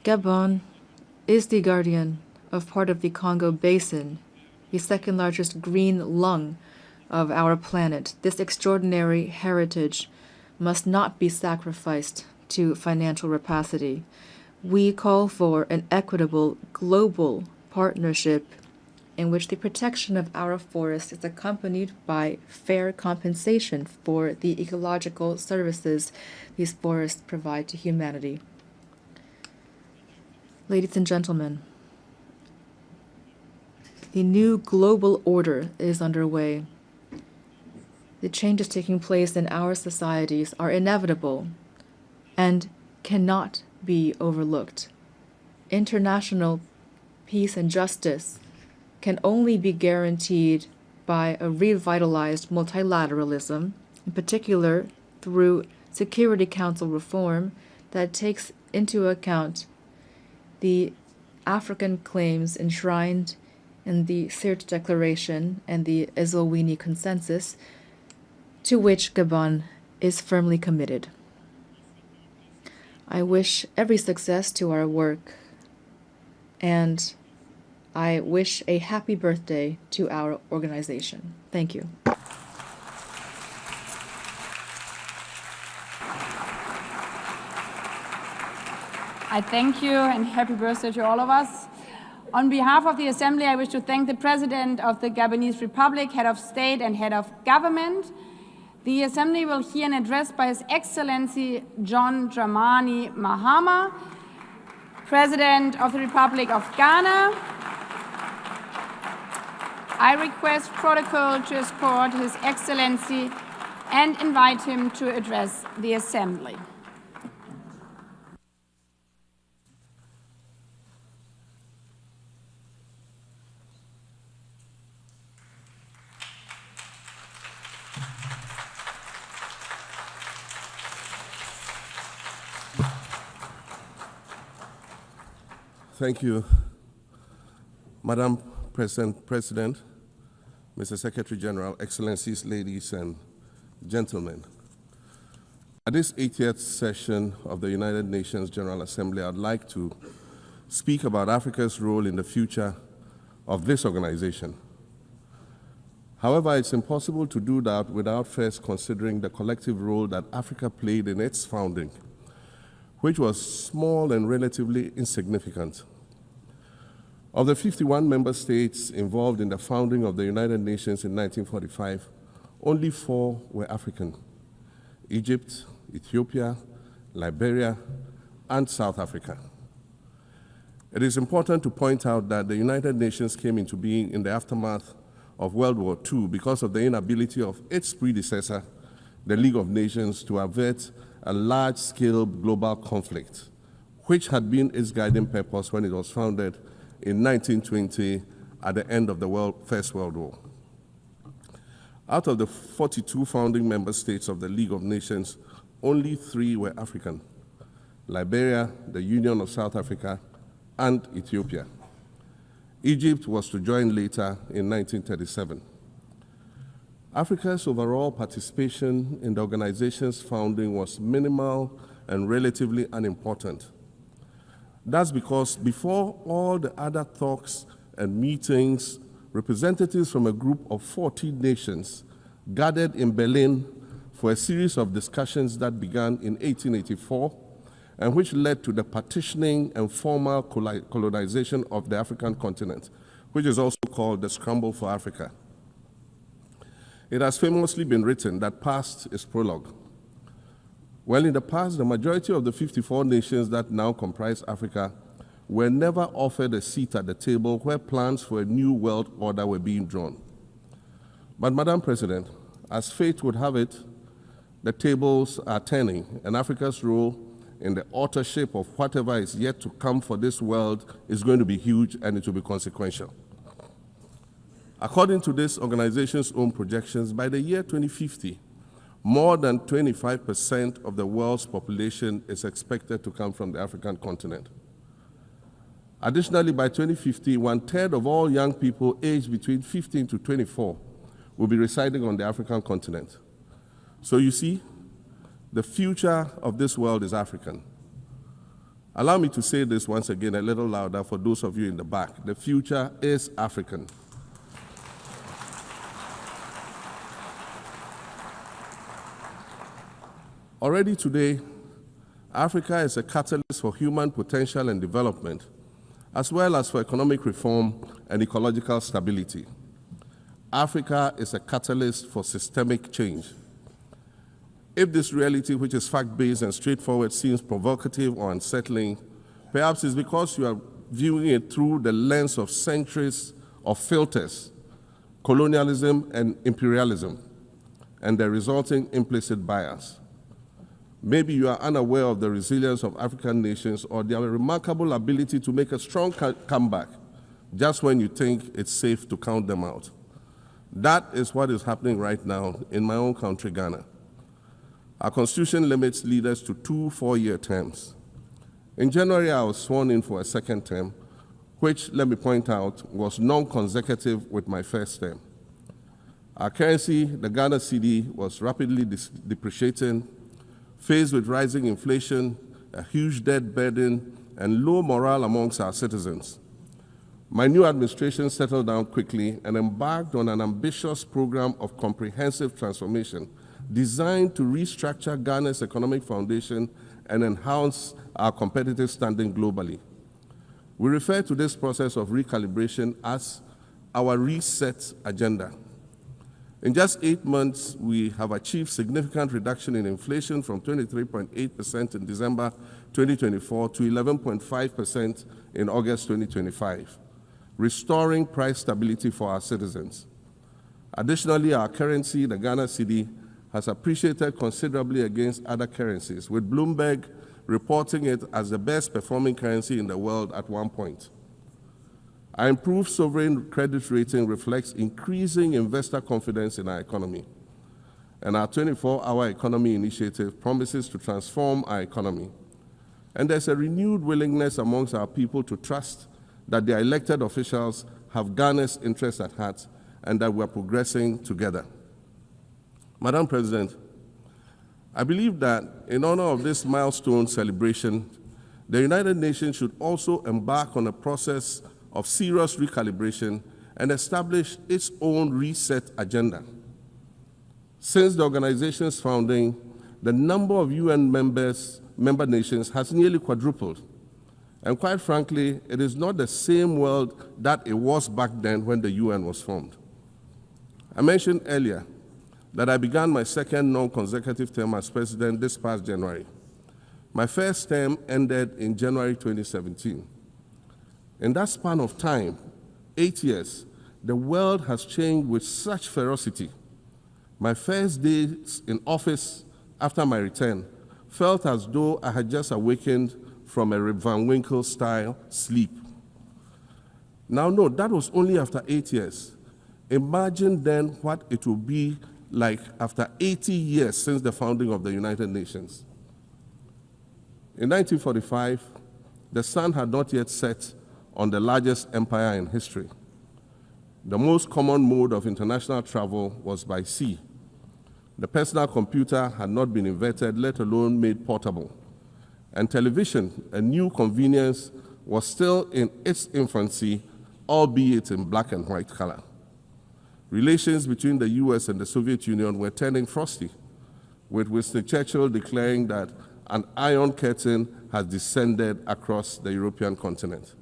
Gabon is the guardian of part of the Congo Basin, the second largest green lung of our planet. This extraordinary heritage must not be sacrificed to financial rapacity. We call for an equitable global partnership in which the protection of our forests is accompanied by fair compensation for the ecological services these forests provide to humanity. Ladies and gentlemen, the new global order is underway. The changes taking place in our societies are inevitable and cannot be overlooked. International peace and justice can only be guaranteed by a revitalized multilateralism, in particular through Security Council reform that takes into account the African claims enshrined in the Sirte Declaration and the Eswatini Consensus, to which Gabon is firmly committed. I wish every success to our work, and I wish a happy birthday to our organization. Thank you. I thank you and happy birthday to all of us. On behalf of the Assembly, I wish to thank the President of the Gabonese Republic, Head of State and Head of Government. The Assembly will hear an address by His Excellency John Dramani Mahama, President of the Republic of Ghana. I request protocol to escort His Excellency and invite him to address the Assembly. Thank you, Madam President, Mr. Secretary General, Excellencies, ladies and gentlemen. At this 80th session of the United Nations General Assembly, I'd like to speak about Africa's role in the future of this organization. However, it's impossible to do that without first considering the collective role that Africa played in its founding, which was small and relatively insignificant. Of the 51 member states involved in the founding of the United Nations in 1945, only 4 were African: Egypt, Ethiopia, Liberia, and South Africa. It is important to point out that the United Nations came into being in the aftermath of World War II because of the inability of its predecessor, the League of Nations, to avert a large-scale global conflict, which had been its guiding purpose when it was founded in 1920 at the end of the First World War. Out of the 42 founding member states of the League of Nations, only 3 were African: Liberia, the Union of South Africa, and Ethiopia. Egypt was to join later in 1937. Africa's overall participation in the organization's founding was minimal and relatively unimportant. That's because before all the other talks and meetings, representatives from a group of 14 nations gathered in Berlin for a series of discussions that began in 1884 and which led to the partitioning and formal colonization of the African continent, which is also called the Scramble for Africa. It has famously been written that past is prologue. Well, in the past, the majority of the 54 nations that now comprise Africa were never offered a seat at the table where plans for a new world order were being drawn. But, Madam President, as fate would have it, the tables are turning, and Africa's role in the authorship of whatever is yet to come for this world is going to be huge, and it will be consequential. According to this organization's own projections, by the year 2050, more than 25% of the world's population is expected to come from the African continent. Additionally, by 2050, 1/3 of all young people aged between 15 to 24 will be residing on the African continent. So you see, the future of this world is African. Allow me to say this once again a little louder for those of you in the back. The future is African. Already today, Africa is a catalyst for human potential and development, as well as for economic reform and ecological stability. Africa is a catalyst for systemic change. If this reality, which is fact-based and straightforward, seems provocative or unsettling, perhaps it's because you are viewing it through the lens of centuries of filters, colonialism and imperialism, and the resulting implicit bias. Maybe you are unaware of the resilience of African nations or their remarkable ability to make a strong comeback just when you think it's safe to count them out. That is what is happening right now in my own country, Ghana. Our constitution limits leaders to 2 4-year terms. In January, I was sworn in for a second term, which, let me point out, was non-consecutive with my first term. Our currency, the Ghana cedi, was rapidly depreciating, faced with rising inflation, a huge debt burden, and low morale amongst our citizens. My new administration settled down quickly and embarked on an ambitious program of comprehensive transformation designed to restructure Ghana's economic foundation and enhance our competitive standing globally. We refer to this process of recalibration as our reset agenda. In just 8 months, we have achieved significant reduction in inflation from 23.8% in December 2024 to 11.5% in August 2025, restoring price stability for our citizens. Additionally, our currency, the Ghana cedi, has appreciated considerably against other currencies, with Bloomberg reporting it as the best performing currency in the world at one point. Our improved sovereign credit rating reflects increasing investor confidence in our economy, and our 24-hour economy initiative promises to transform our economy. And there's a renewed willingness amongst our people to trust that their elected officials have Ghana's interests at heart and that we're progressing together. Madam President, I believe that in honor of this milestone celebration, the United Nations should also embark on a process of serious recalibration and establish its own reset agenda. Since the organization's founding, the number of UN member nations has nearly quadrupled. And quite frankly, it is not the same world that it was back then when the UN was formed. I mentioned earlier that I began my second non-consecutive term as president this past January. My first term ended in January 2017. In that span of time, 8 years, the world has changed with such ferocity. My first days in office after my return felt as though I had just awakened from a Rip Van Winkle-style sleep. Now, no, that was only after 8 years. Imagine then what it will be like after 80 years since the founding of the United Nations. In 1945, the sun had not yet set on the largest empire in history. The most common mode of international travel was by sea. The personal computer had not been invented, let alone made portable. And television, a new convenience, was still in its infancy, albeit in black and white color. Relations between the US and the Soviet Union were turning frosty, with Winston Churchill declaring that an iron curtain has descended across the European continent.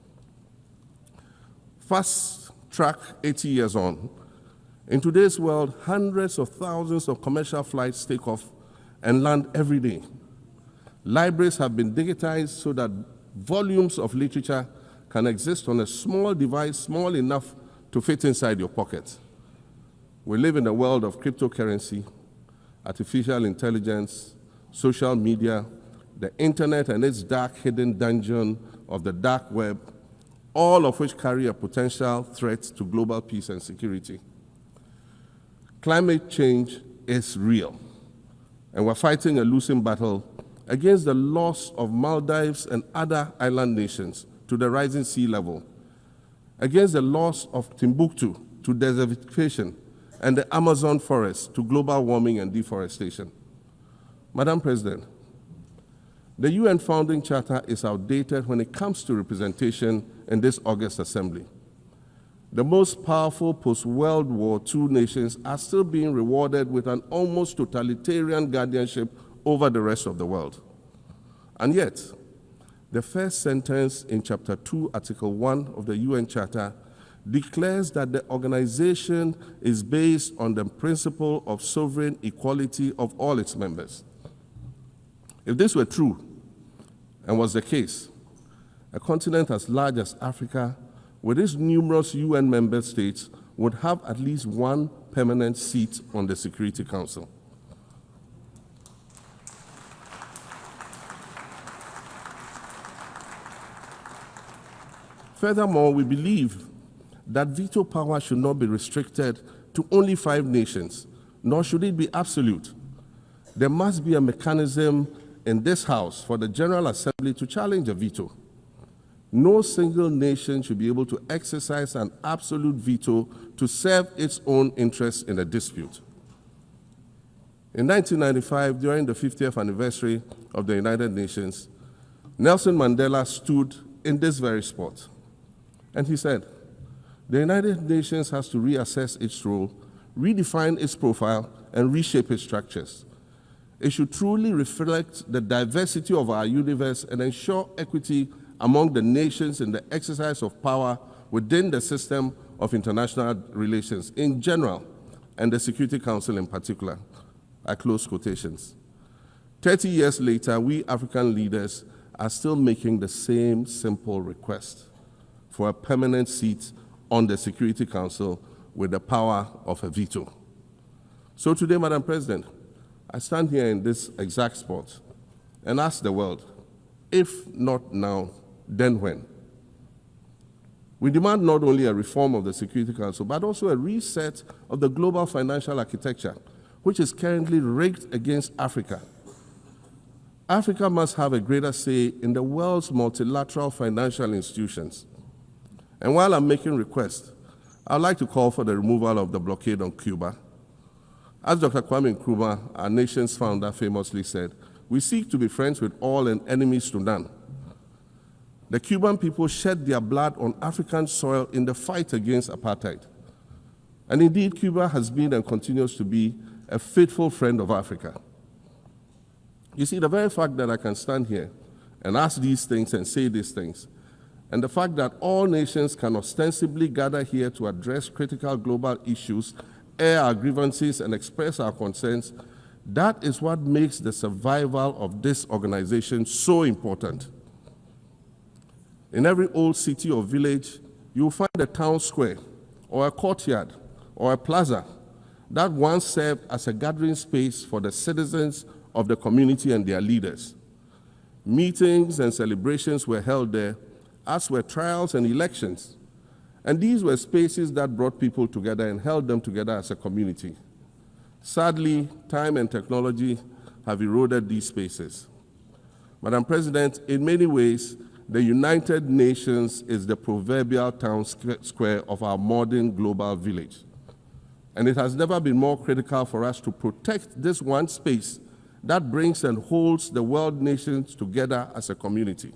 Fast track 80 years on, in today's world, hundreds of thousands of commercial flights take off and land every day. Libraries have been digitized so that volumes of literature can exist on a small device, small enough to fit inside your pocket. We live in a world of cryptocurrency, artificial intelligence, social media, the internet and its dark hidden dungeon of the dark web, all of which carry a potential threat to global peace and security. Climate change is real, and we're fighting a losing battle against the loss of Maldives and other island nations to the rising sea level, against the loss of Timbuktu to desertification, and the Amazon forest to global warming and deforestation. Madam President, The UN Founding Charter is outdated when it comes to representation in this August Assembly. The most powerful post-World War II nations are still being rewarded with an almost totalitarian guardianship over the rest of the world. And yet, the first sentence in Chapter 2, Article 1 of the UN Charter declares that the organization is based on the principle of sovereign equality of all its members. If this were true, and was the case, a continent as large as Africa, with its numerous UN member states, would have at least one permanent seat on the Security Council. Furthermore, we believe that veto power should not be restricted to only 5 nations, nor should it be absolute. There must be a mechanism in this House for the General Assembly to challenge a veto. No single nation should be able to exercise an absolute veto to serve its own interests in a dispute. In 1995, during the 50th anniversary of the United Nations, Nelson Mandela stood in this very spot, and he said, "The United Nations has to reassess its role, redefine its profile, and reshape its structures. It should truly reflect the diversity of our universe and ensure equity among the nations in the exercise of power within the system of international relations in general and the Security Council in particular." I close quotations. 30 years later, we African leaders are still making the same simple request for a permanent seat on the Security Council with the power of a veto. So today, Madam President, I stand here in this exact spot and ask the world, if not now, then when? We demand not only a reform of the Security Council, but also a reset of the global financial architecture, which is currently rigged against Africa. Africa must have a greater say in the world's multilateral financial institutions. And while I'm making requests, I'd like to call for the removal of the blockade on Cuba. As Dr. Kwame Nkrumah, our nation's founder, famously said, "We seek to be friends with all and enemies to none." The Cuban people shed their blood on African soil in the fight against apartheid. And indeed, Cuba has been and continues to be a faithful friend of Africa. You see, the very fact that I can stand here and ask these things and say these things, and the fact that all nations can ostensibly gather here to address critical global issues, air our grievances, and express our concerns, that is what makes the survival of this organization so important. In every old city or village, you will find a town square, or a courtyard, or a plaza that once served as a gathering space for the citizens of the community and their leaders. Meetings and celebrations were held there, as were trials and elections. And these were spaces that brought people together and held them together as a community. Sadly, time and technology have eroded these spaces. Madam President, in many ways, the United Nations is the proverbial town square of our modern global village. And it has never been more critical for us to protect this one space that brings and holds the world nations together as a community.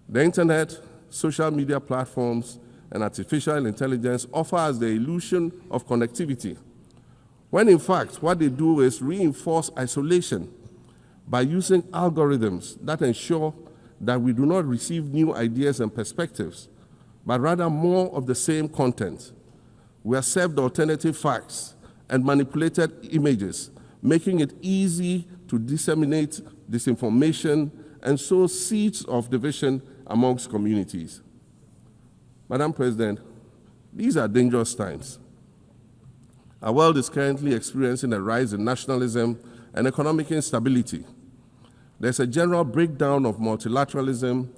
The internet, social media platforms, and artificial intelligence offer us the illusion of connectivity, when in fact what they do is reinforce isolation by using algorithms that ensure that we do not receive new ideas and perspectives, but rather more of the same content. We are served alternative facts and manipulated images, making it easy to disseminate disinformation and sow seeds of division amongst communities. Madam President, these are dangerous times. Our world is currently experiencing a rise in nationalism and economic instability. There's a general breakdown of multilateralism.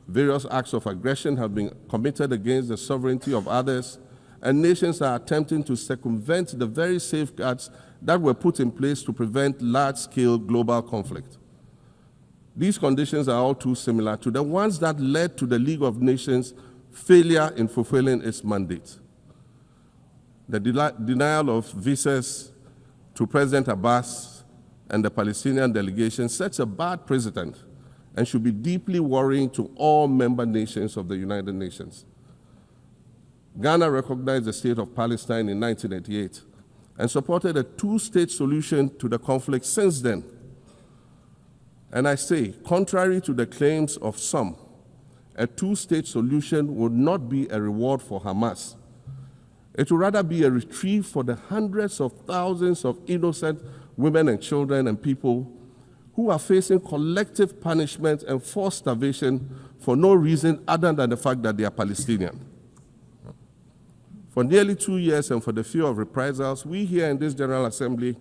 Various acts of aggression have been committed against the sovereignty of others, and nations are attempting to circumvent the very safeguards that were put in place to prevent large-scale global conflict. These conditions are all too similar to the ones that led to the League of Nations' failure in fulfilling its mandate. The denial of visas to President Abbas, and the Palestinian delegation sets a bad precedent and should be deeply worrying to all member nations of the United Nations. Ghana recognized the state of Palestine in 1988 and supported a two-state solution to the conflict since then. And I say, contrary to the claims of some, a two-state solution would not be a reward for Hamas. It would rather be a reprieve for the hundreds of thousands of innocent women and children and people who are facing collective punishment and forced starvation for no reason other than the fact that they are Palestinian. For nearly 2 years and for the fear of reprisals, we here in this General Assembly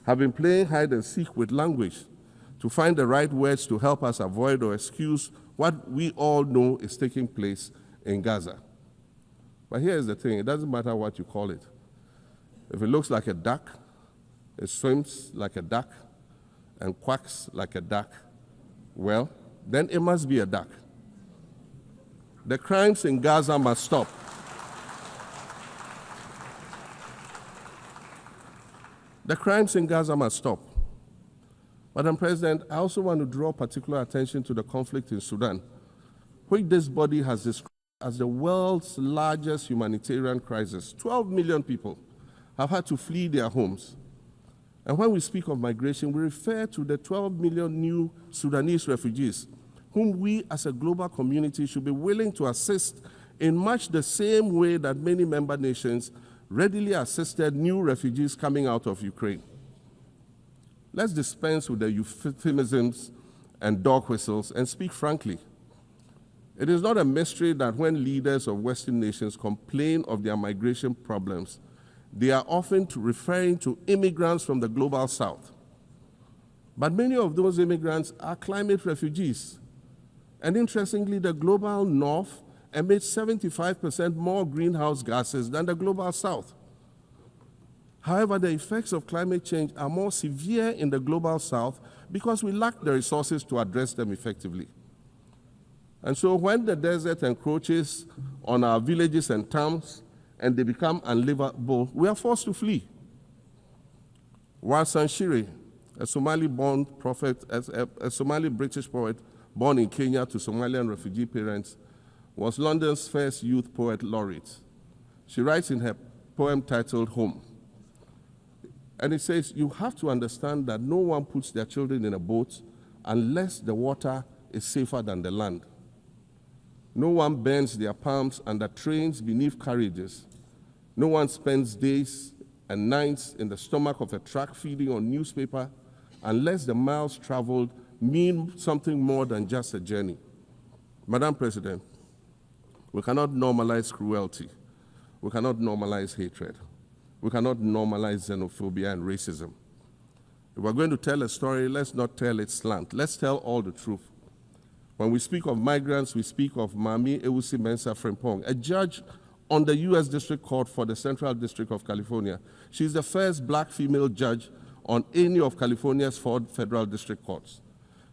have been playing hide and seek with language to find the right words to help us avoid or excuse what we all know is taking place in Gaza. But here's the thing, it doesn't matter what you call it. If it looks like a duck, it swims like a duck, and quacks like a duck, well, then it must be a duck. The crimes in Gaza must stop. The crimes in Gaza must stop. Madam President, I also want to draw particular attention to the conflict in Sudan, which this body has described as the world's largest humanitarian crisis. 12 million people have had to flee their homes. And when we speak of migration, we refer to the 12 million new Sudanese refugees, whom we as a global community should be willing to assist in much the same way that many member nations readily assisted new refugees coming out of Ukraine. Let's dispense with the euphemisms and dog whistles and speak frankly. It is not a mystery that when leaders of Western nations complain of their migration problems, they are often referring to immigrants from the global south. But many of those immigrants are climate refugees. And interestingly, the global north emits 75% more greenhouse gases than the global south. However, the effects of climate change are more severe in the global south because we lack the resources to address them effectively. And so when the desert encroaches on our villages and towns and they become unlivable, we are forced to flee. Warsan Shire, a Somali-born prophet, a Somali-British poet born in Kenya to Somalian refugee parents, was London's first youth poet laureate. She writes in her poem titled Home. And it says, you have to understand that no one puts their children in a boat unless the water is safer than the land. No one bends their palms under trains beneath carriages. No one spends days and nights in the stomach of a truck feeding on newspaper unless the miles traveled mean something more than just a journey. Madam President, we cannot normalize cruelty. We cannot normalize hatred. We cannot normalize xenophobia and racism. If we're going to tell a story, let's not tell it slant. Let's tell all the truth. When we speak of migrants, we speak of Mami Ewusi Mensah Frimpong, a judge on the U.S. District Court for the Central District of California. She's the first black female judge on any of California's 4 federal district courts.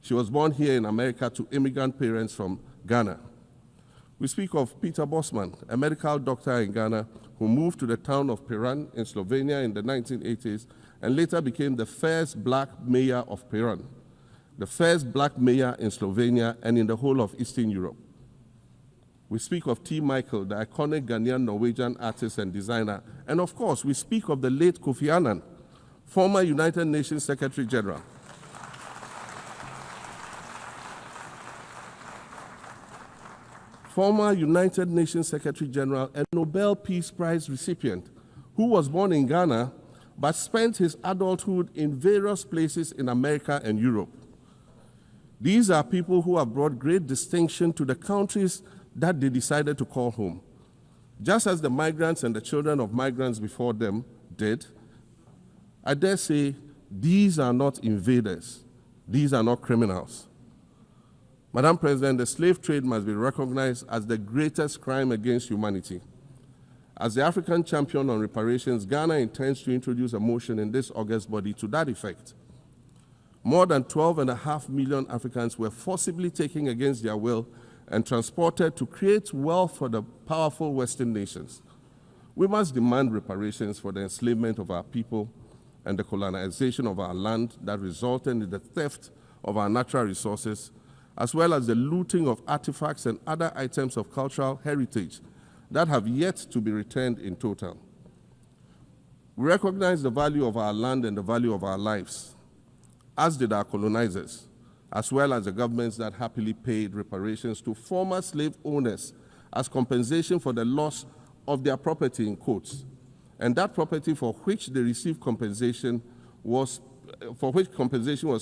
She was born here in America to immigrant parents from Ghana. We speak of Peter Bosman, a medical doctor in Ghana who moved to the town of Piran in Slovenia in the 1980s and later became the first black mayor of Piran, the first black mayor in Slovenia and in the whole of Eastern Europe. We speak of T. Michael, the iconic Ghanaian Norwegian artist and designer. And of course, we speak of the late Kofi Annan, former United Nations Secretary General. Former United Nations Secretary General and Nobel Peace Prize recipient, who was born in Ghana but spent his adulthood in various places in America and Europe. These are people who have brought great distinction to the countries that they decided to call home. Just as the migrants and the children of migrants before them did, I dare say these are not invaders. These are not criminals. Madam President, the slave trade must be recognized as the greatest crime against humanity. As the African champion on reparations, Ghana intends to introduce a motion in this August body to that effect. More than 12.5 million Africans were forcibly taken against their will and transported to create wealth for the powerful Western nations. We must demand reparations for the enslavement of our people and the colonization of our land that resulted in the theft of our natural resources, as well as the looting of artifacts and other items of cultural heritage that have yet to be returned in total. We recognize the value of our land and the value of our lives, as did our colonizers, as well as the governments that happily paid reparations to former slave owners as compensation for the loss of their property, in quotes, and that property for which they received compensation was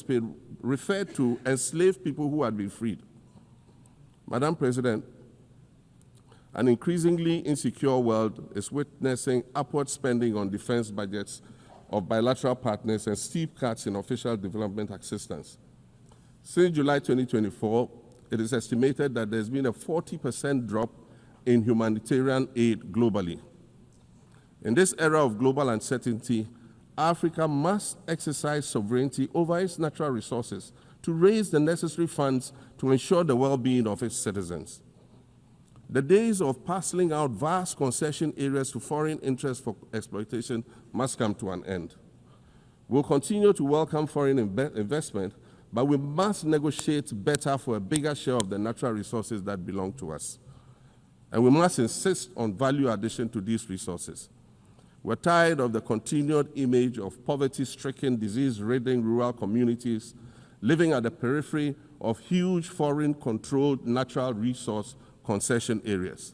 paid referred to enslaved people who had been freed. Madam President, an increasingly insecure world is witnessing upward spending on defense budgets of bilateral partners and steep cuts in official development assistance. Since July 2024, it is estimated that there's been a 40% drop in humanitarian aid globally. In this era of global uncertainty, Africa must exercise sovereignty over its natural resources to raise the necessary funds to ensure the well-being of its citizens. The days of parceling out vast concession areas to foreign interests for exploitation must come to an end. We'll continue to welcome foreign investment, but we must negotiate better for a bigger share of the natural resources that belong to us. And we must insist on value addition to these resources. We're tired of the continued image of poverty-stricken, disease-ridden rural communities living at the periphery of huge foreign-controlled natural resource concession areas.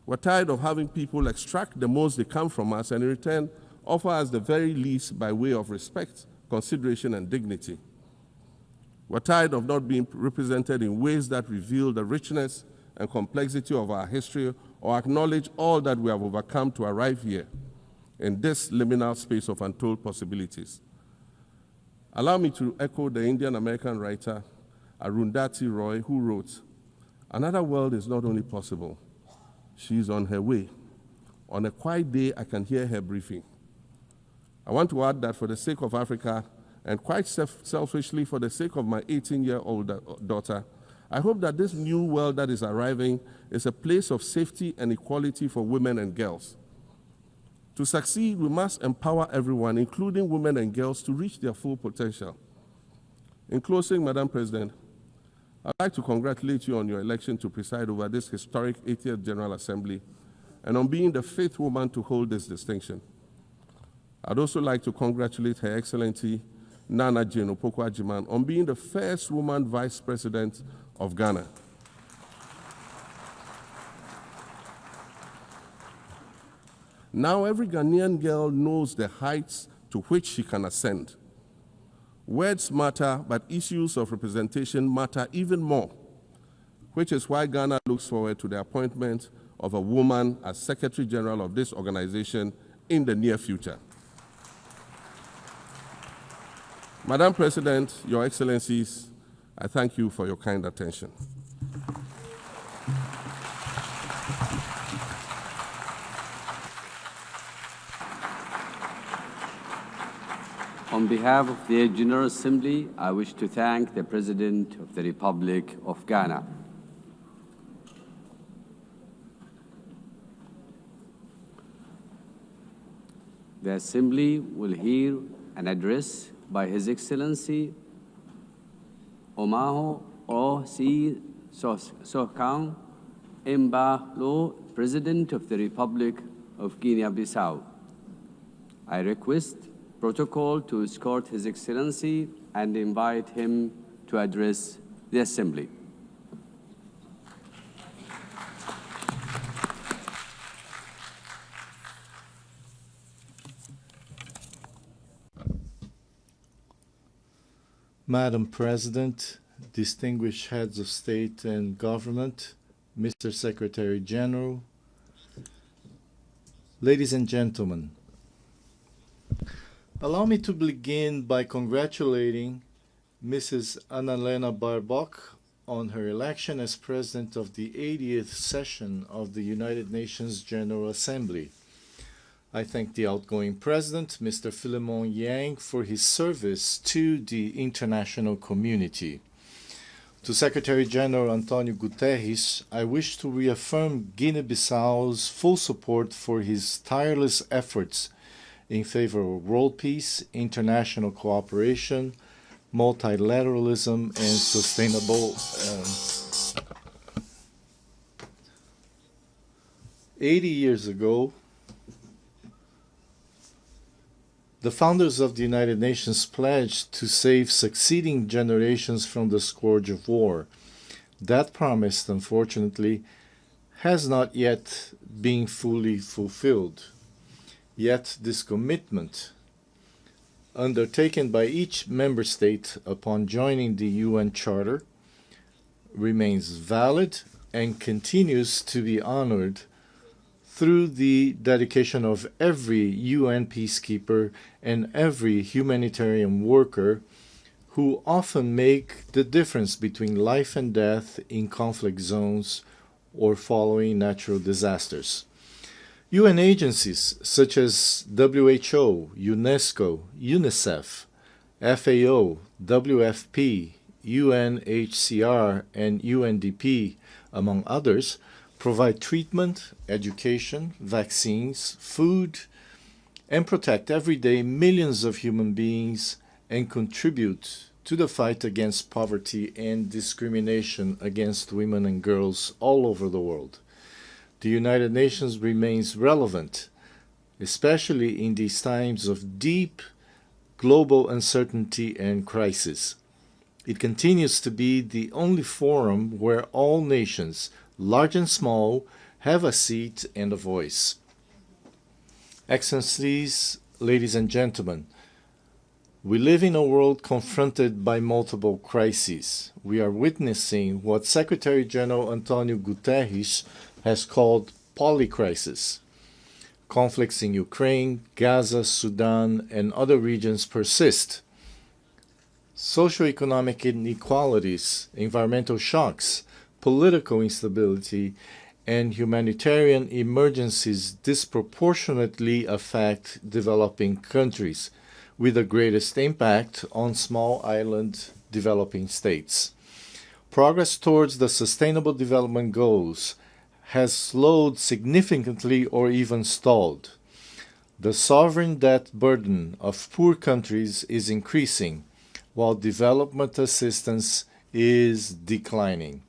We're tired of having people extract the most they can from us and in return offer us the very least by way of respect, consideration, and dignity. We're tired of not being represented in ways that reveal the richness and complexity of our history or acknowledge all that we have overcome to arrive here in this liminal space of untold possibilities. Allow me to echo the Indian-American writer Arundhati Roy, who wrote, "Another world is not only possible, she is on her way. On a quiet day, I can hear her breathing." I want to add that for the sake of Africa, and quite selfishly for the sake of my 18-year-old daughter, I hope that this new world that is arriving is a place of safety and equality for women and girls. To succeed, we must empower everyone, including women and girls, to reach their full potential. In closing, Madam President, I'd like to congratulate you on your election to preside over this historic 80th General Assembly and on being the 5th woman to hold this distinction. I'd also like to congratulate Her Excellency Nana Jane Opoku-Agyeman on being the first woman Vice President of Ghana. Now every Ghanaian girl knows the heights to which she can ascend. Words matter, but issues of representation matter even more, which is why Ghana looks forward to the appointment of a woman as Secretary General of this organization in the near future. Madam President, Your Excellencies, I thank you for your kind attention. On behalf of the General Assembly, I wish to thank the President of the Republic of Ghana. The Assembly will hear an address by His Excellency Omaho O.C. Sokang Embalo, President of the Republic of Guinea-Bissau. I request protocol to escort His Excellency and invite him to address the Assembly. Madam President, distinguished heads of state and government, Mr. Secretary General, ladies and gentlemen, allow me to begin by congratulating Mrs. Annalena Baerbock on her election as President of the 80th session of the United Nations General Assembly. I thank the outgoing President, Mr. Philemon Yang, for his service to the international community. To Secretary General Antonio Guterres, I wish to reaffirm Guinea-Bissau's full support for his tireless efforts in favor of world peace, international cooperation, multilateralism, and sustainable 80 years ago, the founders of the United Nations pledged to save succeeding generations from the scourge of war. That promise, unfortunately, has not yet been fully fulfilled. Yet this commitment, undertaken by each member state upon joining the UN Charter, remains valid and continues to be honored through the dedication of every UN peacekeeper and every humanitarian worker who often make the difference between life and death in conflict zones or following natural disasters. UN agencies such as WHO, UNESCO, UNICEF, FAO, WFP, UNHCR, and UNDP, among others, provide treatment, education, vaccines, food, and protect every day millions of human beings and contribute to the fight against poverty and discrimination against women and girls all over the world. The United Nations remains relevant, especially in these times of deep global uncertainty and crisis. It continues to be the only forum where all nations, large and small, have a seat and a voice. Excellencies, ladies and gentlemen, we live in a world confronted by multiple crises. We are witnessing what Secretary General Antonio Guterres has called polycrisis. Conflicts in Ukraine, Gaza, Sudan, and other regions persist. Socioeconomic inequalities, environmental shocks, political instability, and humanitarian emergencies disproportionately affect developing countries, with the greatest impact on small island developing states. Progress towards the Sustainable Development Goals has slowed significantly or even stalled. The sovereign debt burden of poor countries is increasing, while development assistance is declining.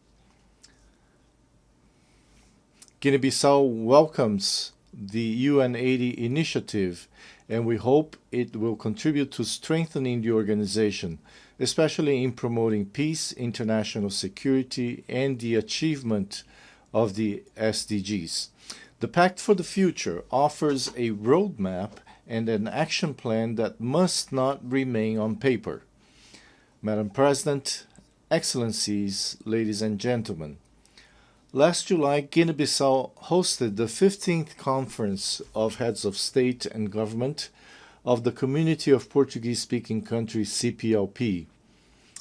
Guinea-Bissau welcomes the UN80 initiative, and we hope it will contribute to strengthening the organization, especially in promoting peace, international security, and the achievement of the SDGs. The Pact for the Future offers a roadmap and an action plan that must not remain on paper. Madam President, Excellencies, ladies and gentlemen, last July, Guinea-Bissau hosted the 15th Conference of Heads of State and Government of the Community of Portuguese-Speaking Countries, CPLP.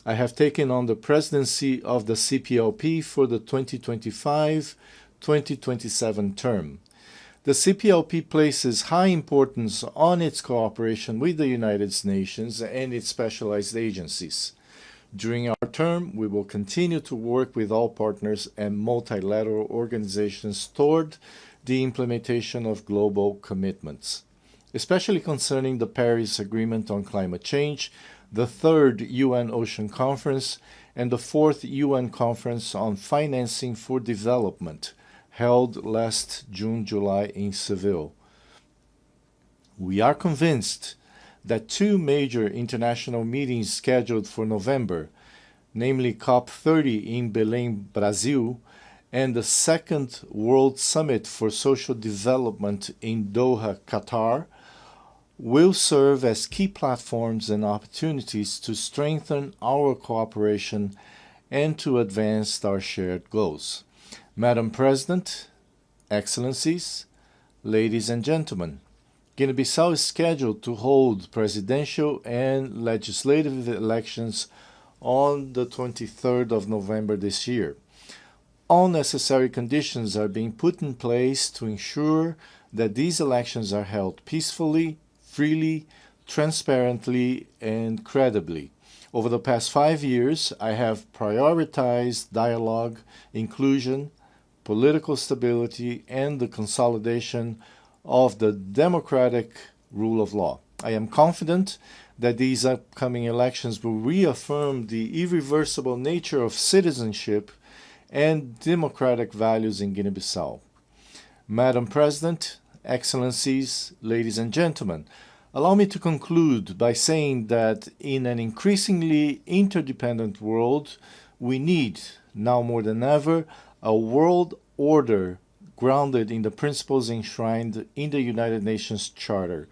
I have taken on the presidency of the CPLP for the 2025-2027 term. The CPLP places high importance on its cooperation with the United Nations and its specialized agencies. During our term, we will continue to work with all partners and multilateral organizations toward the implementation of global commitments, especially concerning the Paris Agreement on Climate Change, the 3rd UN Ocean Conference, and the 4th UN Conference on Financing for Development, held last June-July in Seville. We are convinced that 2 major international meetings scheduled for November, namely COP30 in Belém, Brazil, and the 2nd World Summit for Social Development in Doha, Qatar, will serve as key platforms and opportunities to strengthen our cooperation and to advance our shared goals. Madam President, Excellencies, ladies and gentlemen, Guinea-Bissau is scheduled to hold presidential and legislative elections on the 23rd of November this year. All necessary conditions are being put in place to ensure that these elections are held peacefully, freely, transparently, and credibly. Over the past 5 years, I have prioritized dialogue, inclusion, political stability, and the consolidation of the democratic rule of law. I am confident that these upcoming elections will reaffirm the irreversible nature of citizenship and democratic values in Guinea-Bissau. Madam President, Excellencies, ladies and gentlemen, allow me to conclude by saying that in an increasingly interdependent world, we need, now more than ever, a world order grounded in the principles enshrined in the United Nations Charter,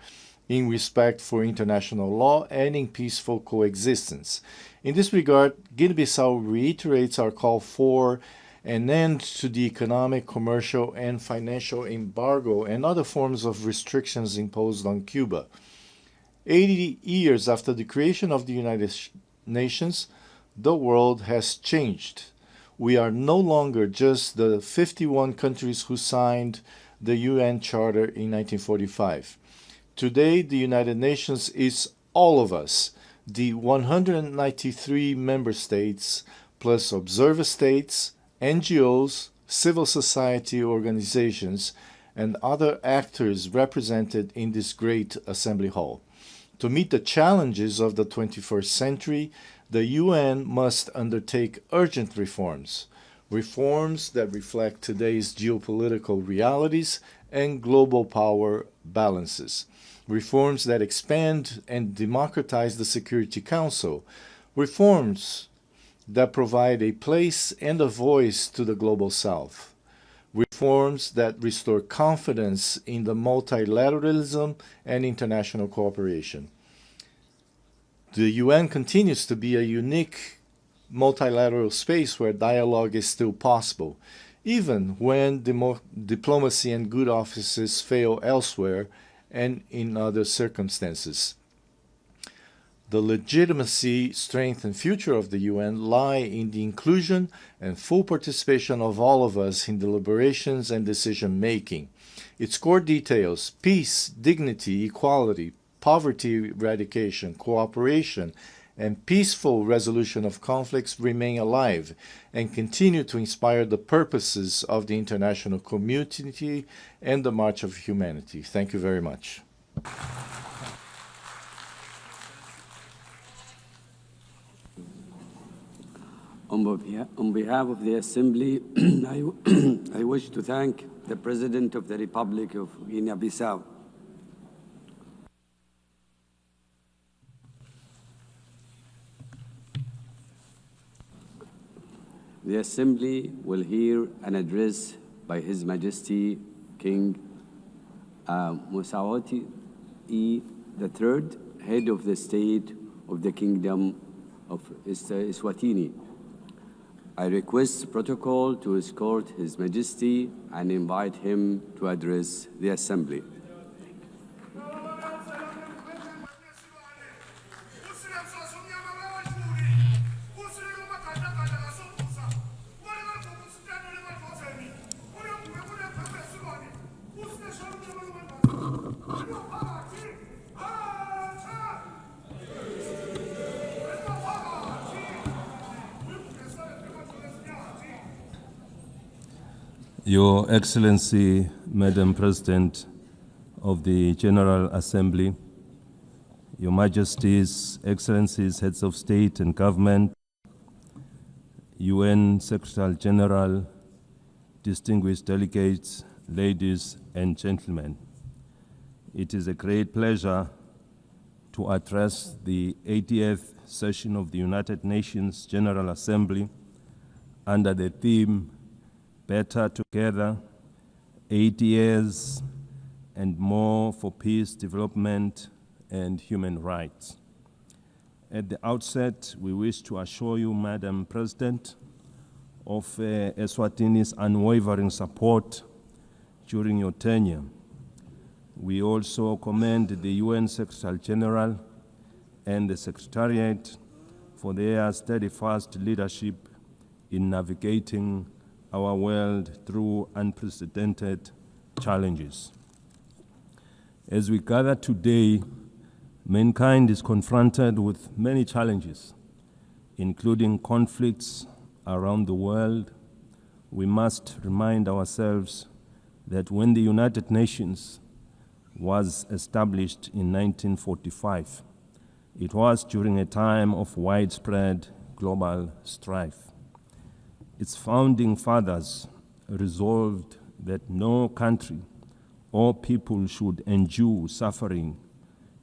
in respect for international law and in peaceful coexistence. In this regard, Guinea-Bissau reiterates our call for an end to the economic, commercial, and financial embargo and other forms of restrictions imposed on Cuba. 80 years after the creation of the United Nations, the world has changed. We are no longer just the 51 countries who signed the UN Charter in 1945. Today, the United Nations is all of us, the 193 member states, plus observer states, NGOs, civil society organizations, and other actors represented in this great assembly hall. To meet the challenges of the 21st century, the UN must undertake urgent reforms, reforms that reflect today's geopolitical realities and global power balances, reforms that expand and democratize the Security Council, reforms that provide a place and a voice to the Global South, reforms that restore confidence in the multilateralism and international cooperation. The UN continues to be a unique multilateral space where dialogue is still possible, even when diplomacy and good offices fail elsewhere and in other circumstances. The legitimacy, strength, and future of the UN lie in the inclusion and full participation of all of us in deliberations and decision-making. Its core details, peace, dignity, equality, poverty eradication, cooperation, and peaceful resolution of conflicts remain alive and continue to inspire the purposes of the international community and the March of Humanity. Thank you very much. On behalf of the Assembly, I wish to thank the President of the Republic of Guinea-Bissau, the Assembly will hear an address by His Majesty King Musawati III, Head of the State of the Kingdom of Eswatini. I request protocol to escort His Majesty and invite him to address the Assembly. Your Excellency, Madam President of the General Assembly, Your Majesties, Excellencies, Heads of State and Government, UN Secretary General, distinguished delegates, ladies and gentlemen. It is a great pleasure to address the 80th session of the United Nations General Assembly under the theme Better Together, 80 years and more for peace, development, and human rights. At the outset, we wish to assure you, Madam President, of Eswatini's unwavering support during your tenure. We also commend the UN Secretary General and the Secretariat for their steadfast leadership in navigating our world through unprecedented challenges. As we gather today, mankind is confronted with many challenges, including conflicts around the world. We must remind ourselves that when the United Nations was established in 1945. It was during a time of widespread global strife. Its founding fathers resolved that no country or people should endure suffering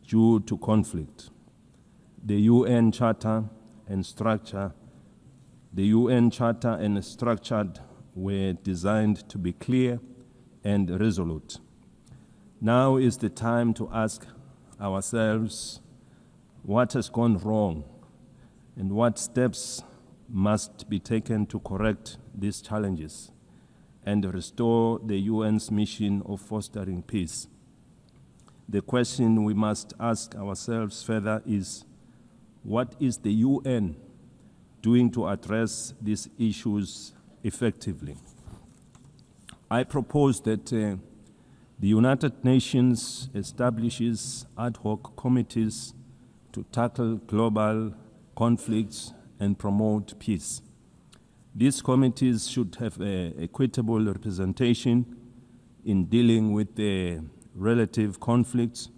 due to conflict. The UN Charter and structure were designed to be clear and resolute. Now is the time to ask ourselves what has gone wrong and what steps must be taken to correct these challenges and restore the UN's mission of fostering peace. The question we must ask ourselves further is, what is the UN doing to address these issues effectively? I propose that the United Nations establishes ad hoc committees to tackle global conflicts and promote peace. These committees should have equitable representation in dealing with the relative conflicts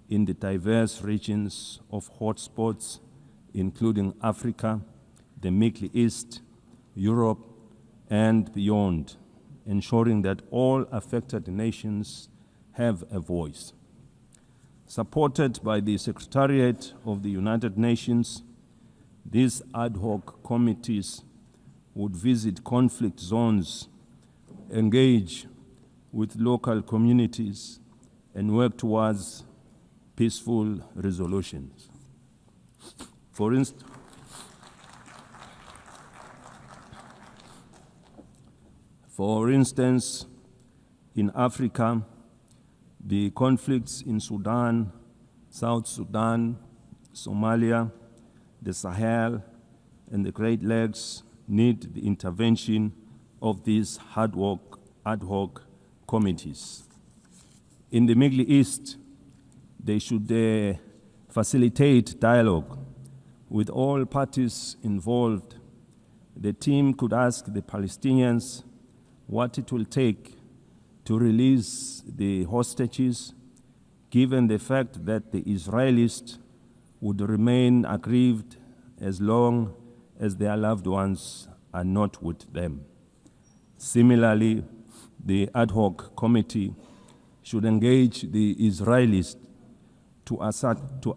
in the diverse regions of hotspots, including Africa, the Middle East, Europe, and beyond, ensuring that all affected nations have a voice. Supported by the Secretariat of the United Nations, these ad hoc committees would visit conflict zones, engage with local communities, and work towards peaceful resolutions. For instance, in Africa, the conflicts in Sudan, South Sudan, Somalia, the Sahel, and the Great Lakes need the intervention of these ad hoc committees. In the Middle East, they should facilitate dialogue with all parties involved. The team could ask the Palestinians what it will take to release the hostages, given the fact that the Israelis would remain aggrieved as long as their loved ones are not with them. Similarly, the ad hoc committee should engage the Israelis to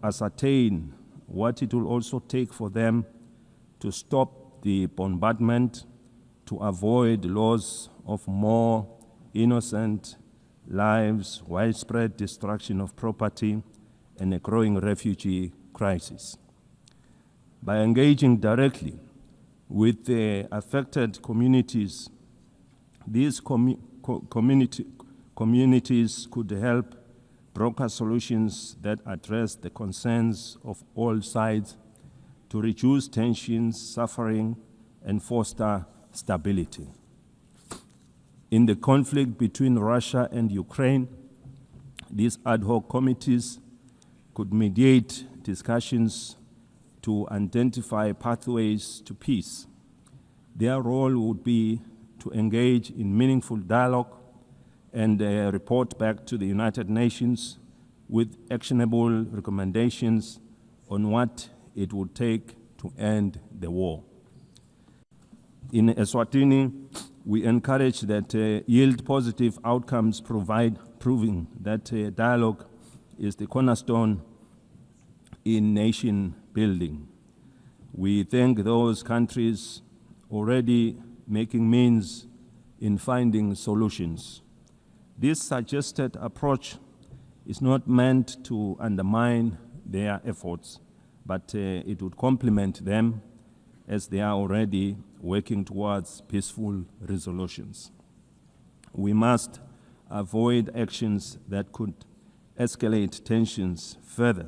ascertain what it will also take for them to stop the bombardment, to avoid loss of more innocent lives, widespread destruction of property, and a growing refugee crisis. By engaging directly with the affected communities, these communities could help broker solutions that address the concerns of all sides to reduce tensions, suffering, and foster stability. In the conflict between Russia and Ukraine, these ad hoc committees could mediate discussions to identify pathways to peace. Their role would be to engage in meaningful dialogue and report back to the United Nations with actionable recommendations on what it would take to end the war. In Eswatini, we encourage that yield positive outcomes proving that dialogue is the cornerstone in nation building. We thank those countries already making means in finding solutions. This suggested approach is not meant to undermine their efforts, but it would complement them as they are already working towards peaceful resolutions. We must avoid actions that could escalate tensions further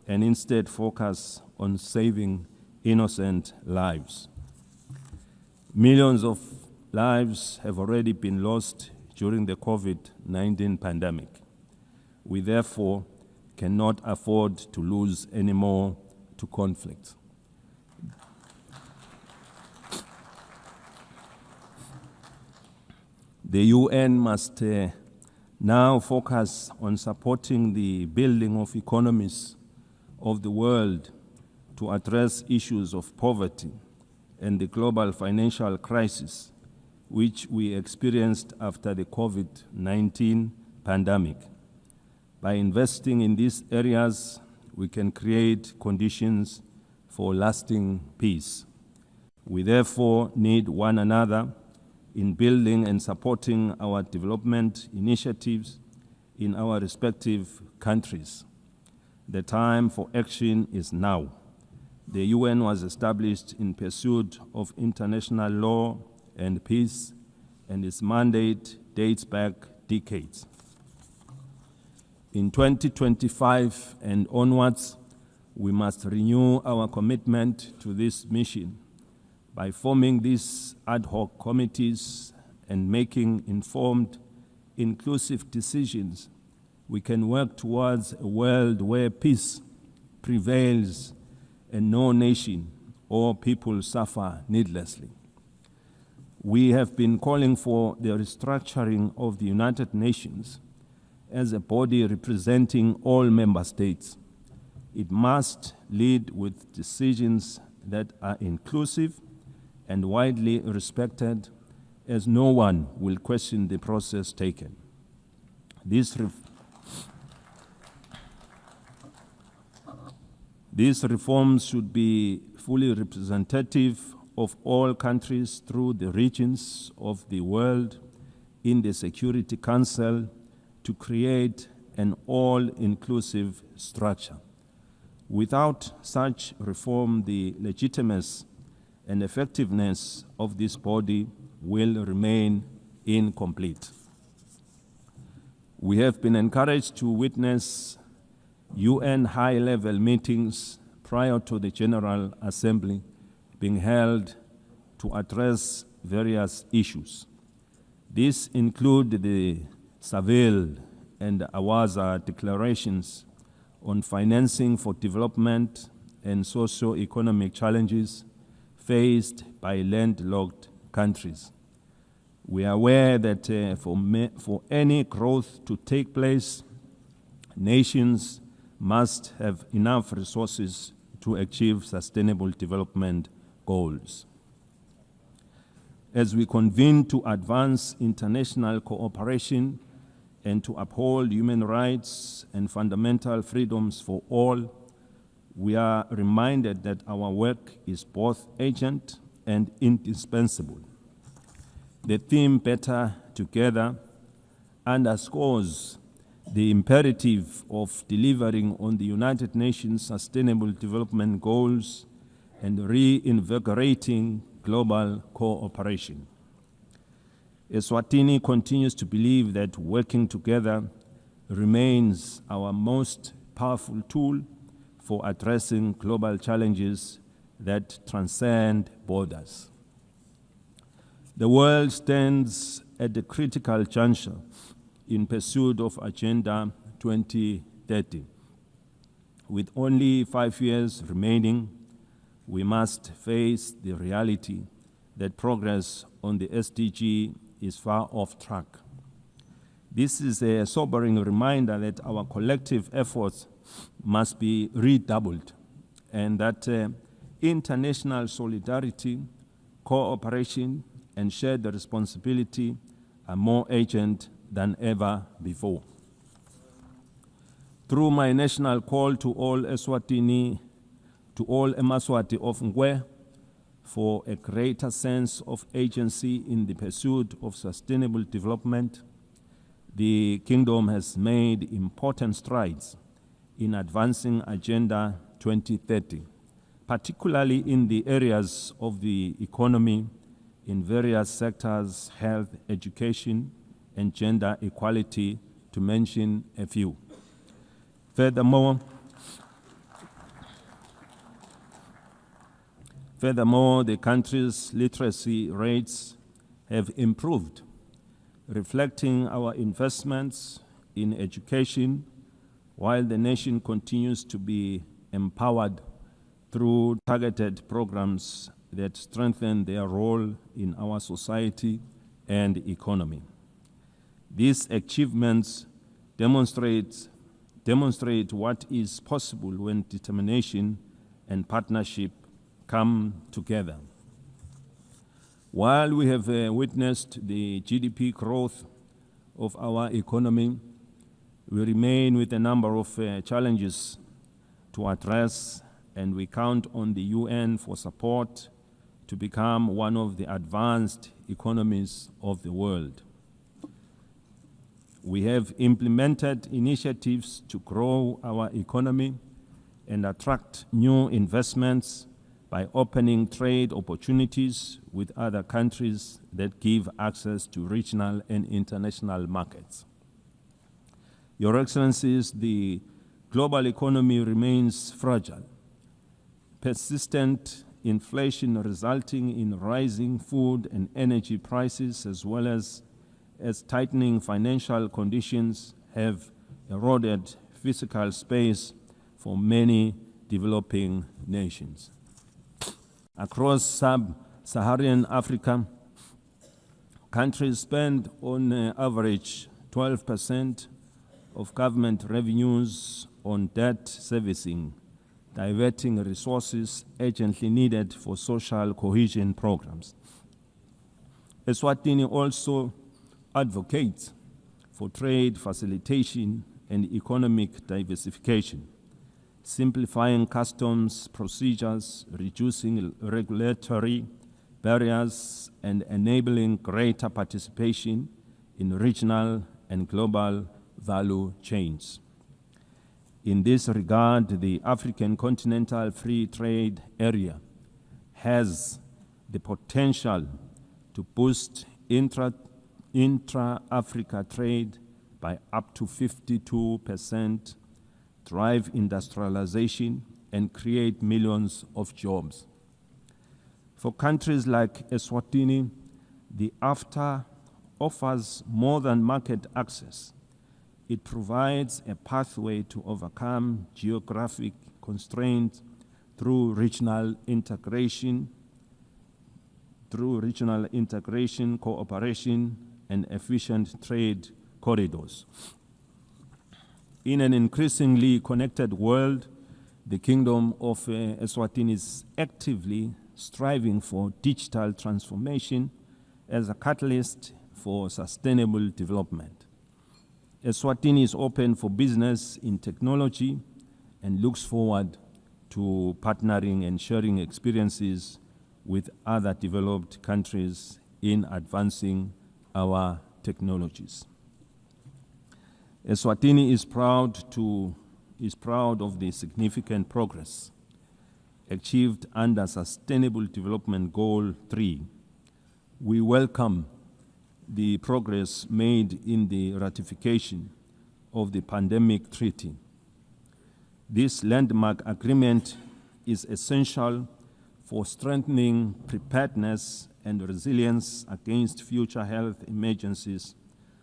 and instead focus on saving innocent lives. Millions of lives have already been lost during the COVID-19 pandemic. We therefore cannot afford to lose any more to conflict. The UN must now focus on supporting the building of economies of the world to address issues of poverty and the global financial crisis which we experienced after the COVID-19 pandemic. By investing in these areas, we can create conditions for lasting peace. We therefore need one another in building and supporting our development initiatives in our respective countries. The time for action is now. The UN was established in pursuit of international law and peace, and its mandate dates back decades. In 2025 and onwards, we must renew our commitment to this mission by forming these ad hoc committees and making informed, inclusive decisions. We can work towards a world where peace prevails and no nation or people suffer needlessly. We have been calling for the restructuring of the United Nations as a body representing all member states. It must lead with decisions that are inclusive and widely respected, as no one will question the process taken. These reforms should be fully representative of all countries through the regions of the world in the Security Council to create an all-inclusive structure. Without such reform, the legitimacy and effectiveness of this body will remain incomplete. We have been encouraged to witness UN high-level meetings prior to the General Assembly being held to address various issues. These include the Seville and Awaza declarations on financing for development and socio-economic challenges faced by landlocked countries. We are aware that for any growth to take place, nations must have enough resources to achieve sustainable development goals. As we convene to advance international cooperation and to uphold human rights and fundamental freedoms for all, we are reminded that our work is both urgent and indispensable. The theme Better Together underscores the imperative of delivering on the United Nations Sustainable Development Goals and reinvigorating global cooperation. Eswatini continues to believe that working together remains our most powerful tool for addressing global challenges that transcend borders. The world stands at a critical juncture in pursuit of Agenda 2030. With only 5 years remaining, we must face the reality that progress on the SDG is far off track. This is a sobering reminder that our collective efforts must be redoubled and that international solidarity, cooperation, and shared responsibility are more urgent than ever before. Through my national call to all Eswatini, to all Emaswati of Ngwe, for a greater sense of agency in the pursuit of sustainable development, the Kingdom has made important strides in advancing Agenda 2030, particularly in the areas of the economy, in various sectors, health, education, and gender equality, to mention a few. Furthermore, the country's literacy rates have improved, reflecting our investments in education, while the nation continues to be empowered through targeted programs that strengthen their role in our society and economy. These achievements demonstrate what is possible when determination and partnership come together. While we have witnessed the GDP growth of our economy, we remain with a number of challenges to address, and we count on the UN for support to become one of the advanced economies of the world. We have implemented initiatives to grow our economy and attract new investments by opening trade opportunities with other countries that give access to regional and international markets. Your Excellencies, the global economy remains fragile. Persistent inflation resulting in rising food and energy prices, as well as tightening financial conditions, have eroded physical space for many developing nations. Across sub-Saharan Africa, countries spend on average 12% of government revenues on debt servicing, diverting resources urgently needed for social cohesion programs. Eswatini also advocates for trade facilitation and economic diversification, simplifying customs procedures, reducing regulatory barriers, and enabling greater participation in regional and global value chains. In this regard, the African Continental Free Trade Area has the potential to boost intra-Africa trade by up to 52%, drive industrialization, and create millions of jobs. For countries like Eswatini, the AfTA offers more than market access. It provides a pathway to overcome geographic constraints through regional integration, cooperation, and efficient trade corridors. In an increasingly connected world, the Kingdom of Eswatini is actively striving for digital transformation as a catalyst for sustainable development. Eswatini is open for business in technology and looks forward to partnering and sharing experiences with other developed countries in advancing our technologies. Eswatini is proud of the significant progress achieved under Sustainable Development Goal 3. We welcome the progress made in the ratification of the Pandemic Treaty. This landmark agreement is essential for strengthening preparedness and resilience against future health emergencies,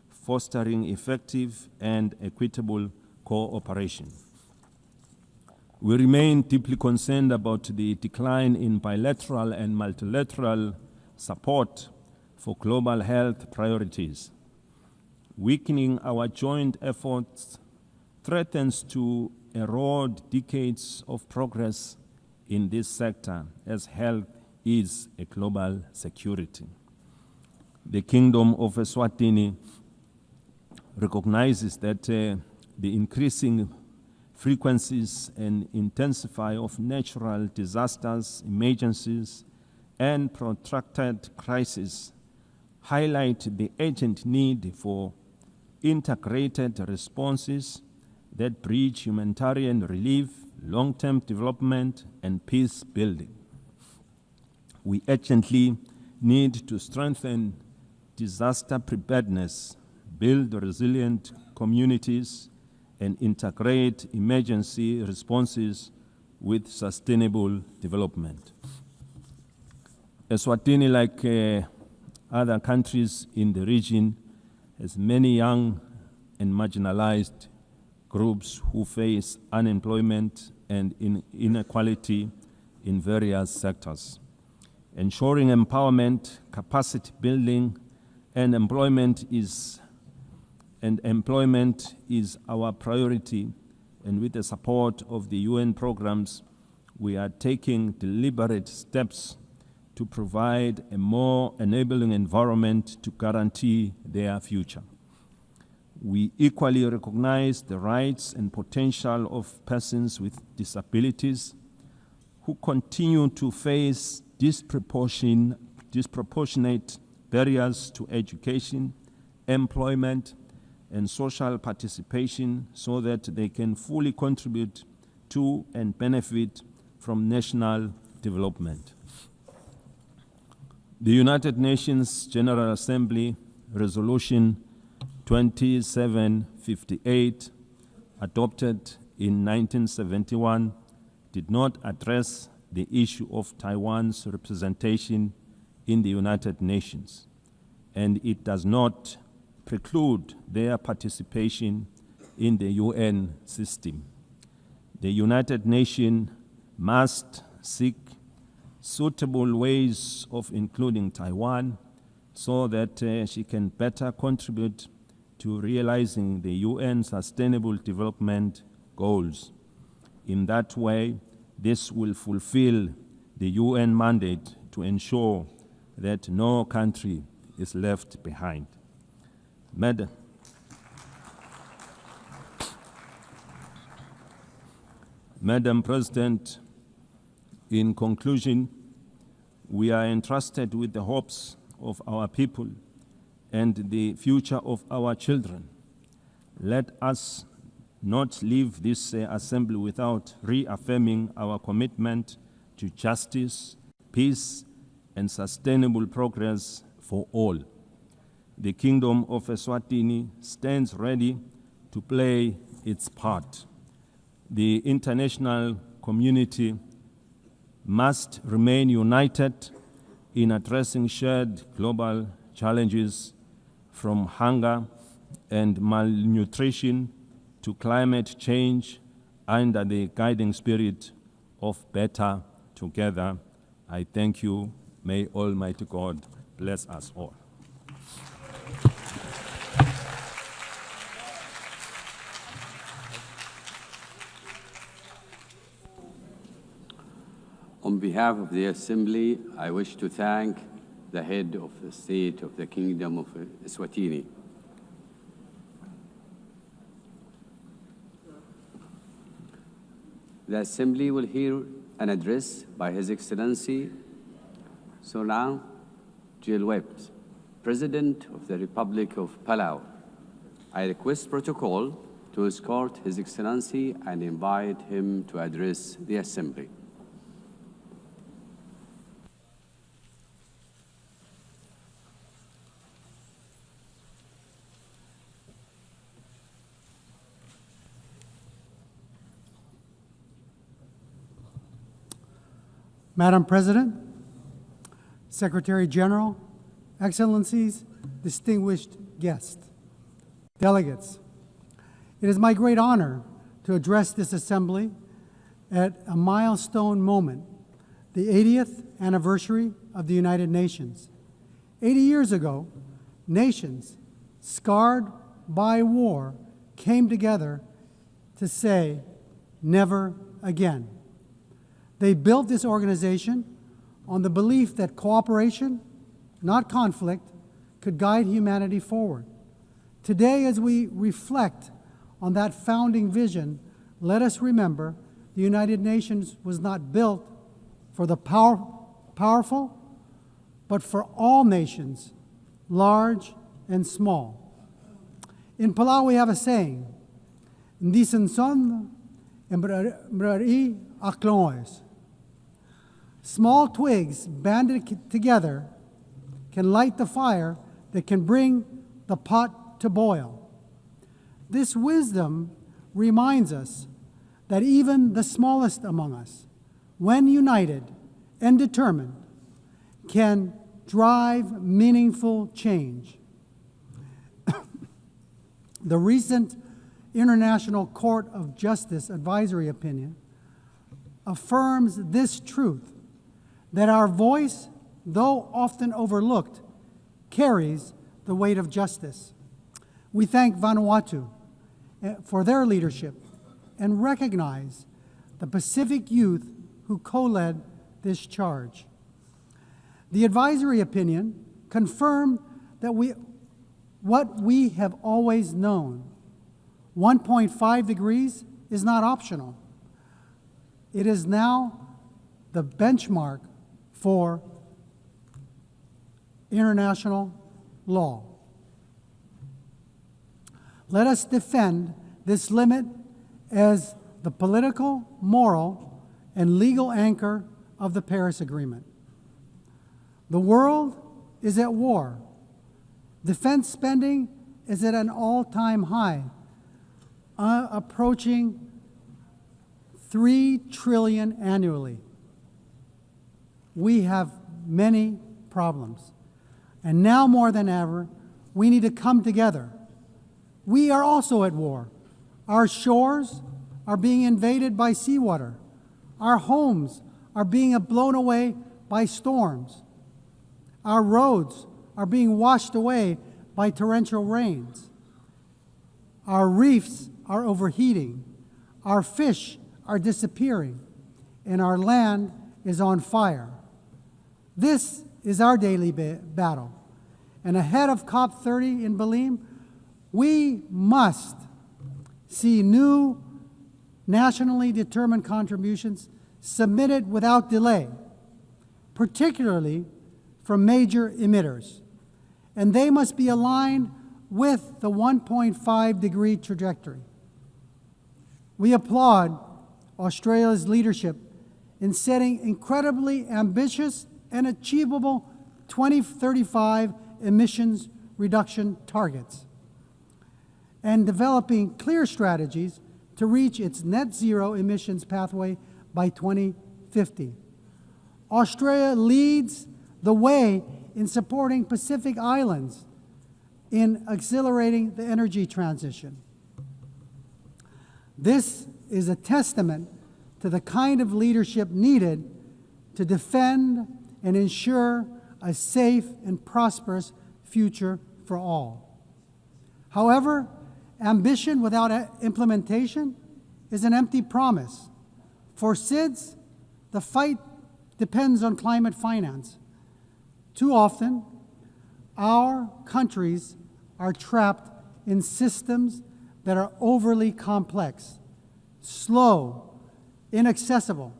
fostering effective and equitable cooperation. We remain deeply concerned about the decline in bilateral and multilateral support for global health priorities. Weakening our joint efforts threatens to erode decades of progress in this sector, as health is a global security. The Kingdom of Eswatini recognizes that the increasing frequencies and intensity of natural disasters, emergencies, and protracted crises highlight the urgent need for integrated responses that bridge humanitarian relief, long-term development, and peace building. We urgently need to strengthen disaster preparedness, build resilient communities, and integrate emergency responses with sustainable development. Eswatini, like other countries in the region, has many young and marginalized groups who face unemployment and inequality in various sectors. Ensuring empowerment, capacity building, and employment is and employment is our priority, and with the support of the UN programs, we are taking deliberate steps to provide a more enabling environment to guarantee their future. We equally recognize the rights and potential of persons with disabilities who continue to face disproportionate barriers to education, employment, and social participation so that they can fully contribute to and benefit from national development. The United Nations General Assembly Resolution 2758, adopted in 1971, did not address the issue of Taiwan's representation in the United Nations, and it does not preclude their participation in the UN system. The United Nations must seek suitable ways of including Taiwan so that she can better contribute to realizing the UN Sustainable Development Goals. In that way, this will fulfill the UN mandate to ensure that no country is left behind. Madam President, in conclusion, we are entrusted with the hopes of our people and the future of our children. Let us not leave this assembly without reaffirming our commitment to justice, peace, and sustainable progress for all. The Kingdom of Eswatini stands ready to play its part. The international community must remain united in addressing shared global challenges, from hunger and malnutrition to climate change, under the guiding spirit of better together. I thank you. May Almighty God bless us all. On behalf of the Assembly, I wish to thank the head of the state of the Kingdom of Eswatini. The Assembly will hear an address by His Excellency Sir Tony Blair, President of the Republic of Palau. I request protocol to escort His Excellency and invite him to address the Assembly. Madam President, Secretary General, Excellencies, distinguished guests, delegates, it is my great honor to address this assembly at a milestone moment, the 80th anniversary of the United Nations. 80 years ago, nations scarred by war came together to say, never again. They built this organization on the belief that cooperation, not conflict, could guide humanity forward. Today, as we reflect on that founding vision, let us remember the United Nations was not built for the powerful, but for all nations, large and small. In Palau, we have a saying, "Ndisan son embrari akloes." Small twigs banded together can light the fire that can bring the pot to boil. This wisdom reminds us that even the smallest among us, when united and determined, can drive meaningful change. The recent International Court of Justice advisory opinion affirms this truth, that our voice, though often overlooked, carries the weight of justice. We thank Vanuatu for their leadership and recognize the Pacific youth who co-led this charge. The advisory opinion confirmed that what we have always known. 1.5 degrees is not optional. It is now the benchmark for international law. Let us defend this limit as the political, moral, and legal anchor of the Paris Agreement. The world is at war. Defense spending is at an all-time high, approaching $3 trillion annually. We have many problems. And now more than ever, we need to come together. We are also at war. Our shores are being invaded by seawater. Our homes are being blown away by storms. Our roads are being washed away by torrential rains. Our reefs are overheating. Our fish are disappearing. And our land is on fire. This is our daily battle. And ahead of COP30 in Belém, we must see new nationally determined contributions submitted without delay, particularly from major emitters. And they must be aligned with the 1.5 degree trajectory. We applaud Australia's leadership in setting incredibly ambitious and achievable 2035 emissions reduction targets and developing clear strategies to reach its net zero emissions pathway by 2050. Australia leads the way in supporting Pacific Islands in accelerating the energy transition. This is a testament to the kind of leadership needed to defend and ensure a safe and prosperous future for all. However, ambition without implementation is an empty promise. For SIDS, the fight depends on climate finance. Too often, our countries are trapped in systems that are overly complex, slow, inaccessible.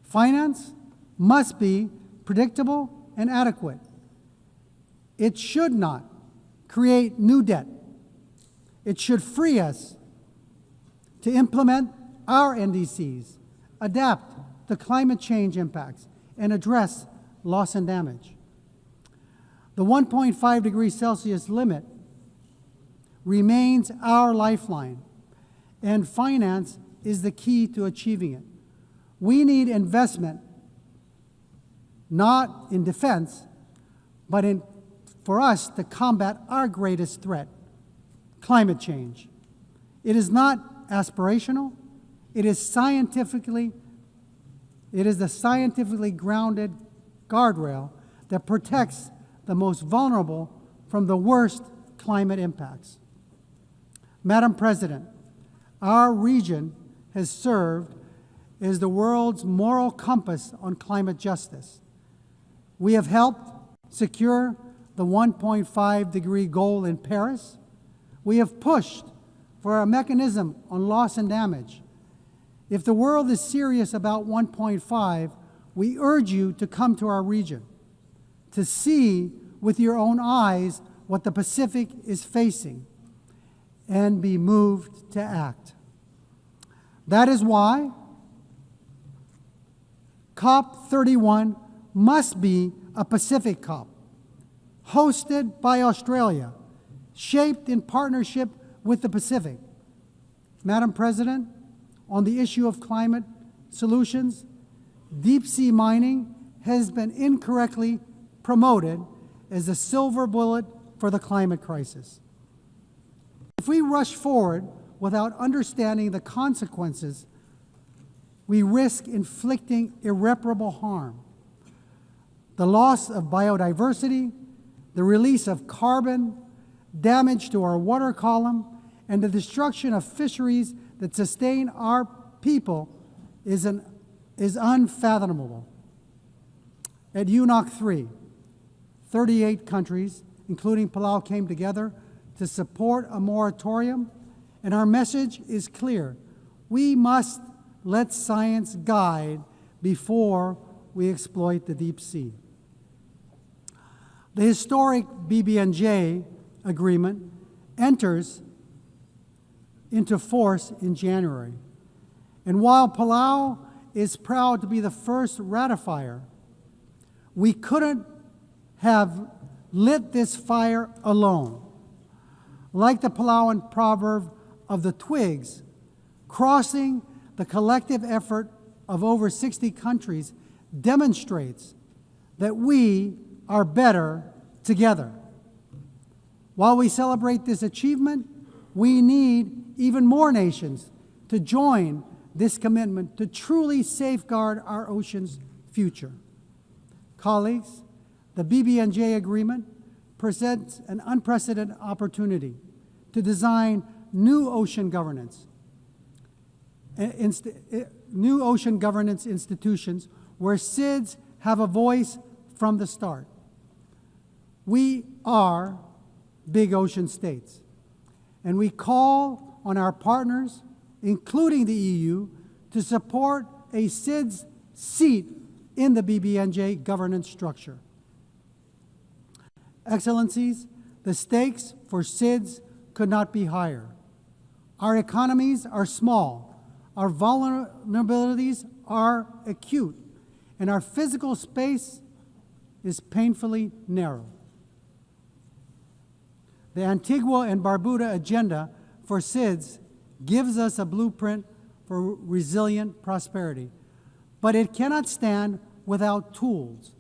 Finance must be predictable and adequate. It should not create new debt. It should free us to implement our NDCs, adapt to climate change impacts, and address loss and damage. The 1.5 degrees Celsius limit remains our lifeline, and finance is the key to achieving it. We need investment, not in defense, but for us to combat our greatest threat, climate change. It is not aspirational. It is the scientifically grounded guardrail that protects the most vulnerable from the worst climate impacts. Madam President, our region has served as the world's moral compass on climate justice. We have helped secure the 1.5 degree goal in Paris. We have pushed for a mechanism on loss and damage. If the world is serious about 1.5, we urge you to come to our region, to see with your own eyes what the Pacific is facing, and be moved to act. That is why COP31 must be a Pacific COP, hosted by Australia, shaped in partnership with the Pacific. Madam President, on the issue of climate solutions, deep-sea mining has been incorrectly promoted as a silver bullet for the climate crisis. If we rush forward without understanding the consequences, we risk inflicting irreparable harm. The loss of biodiversity, the release of carbon, damage to our water column, and the destruction of fisheries that sustain our people is unfathomable. At UNOC 3, 38 countries, including Palau, came together to support a moratorium, and our message is clear. We must let science guide before we exploit the deep sea. The historic BBNJ agreement enters into force in January. And while Palau is proud to be the first ratifier, we couldn't have lit this fire alone. Like the Palauan proverb of the twigs, crossing the collective effort of over 60 countries demonstrates that we are better together. While we celebrate this achievement, we need even more nations to join this commitment to truly safeguard our ocean's future. Colleagues, the BBNJ agreement presents an unprecedented opportunity to design new ocean governance institutions where SIDS have a voice from the start. We are big ocean states, and we call on our partners, including the EU, to support a SIDS seat in the BBNJ governance structure. Excellencies, the stakes for SIDS could not be higher. Our economies are small, our vulnerabilities are acute, and our physical space is painfully narrow. The Antigua and Barbuda agenda for SIDS gives us a blueprint for resilient prosperity, but it cannot stand without tools.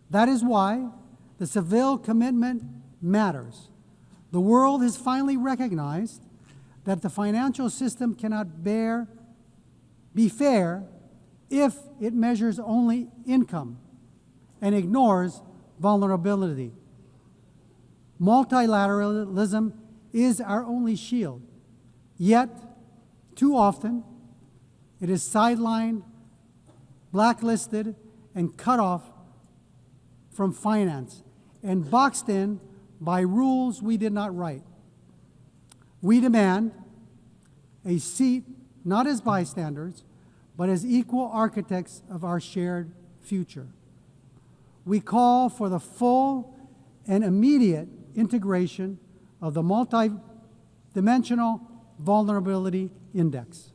That is why the Seville commitment matters. The world has finally recognized that the financial system cannot be fair if it measures only income and ignores vulnerability. Multilateralism is our only shield, yet too often it is sidelined, blacklisted, and cut off from finance and boxed in by rules we did not write. We demand a seat not as bystanders, but as equal architects of our shared future. We call for the full and immediate integration of the multidimensional vulnerability index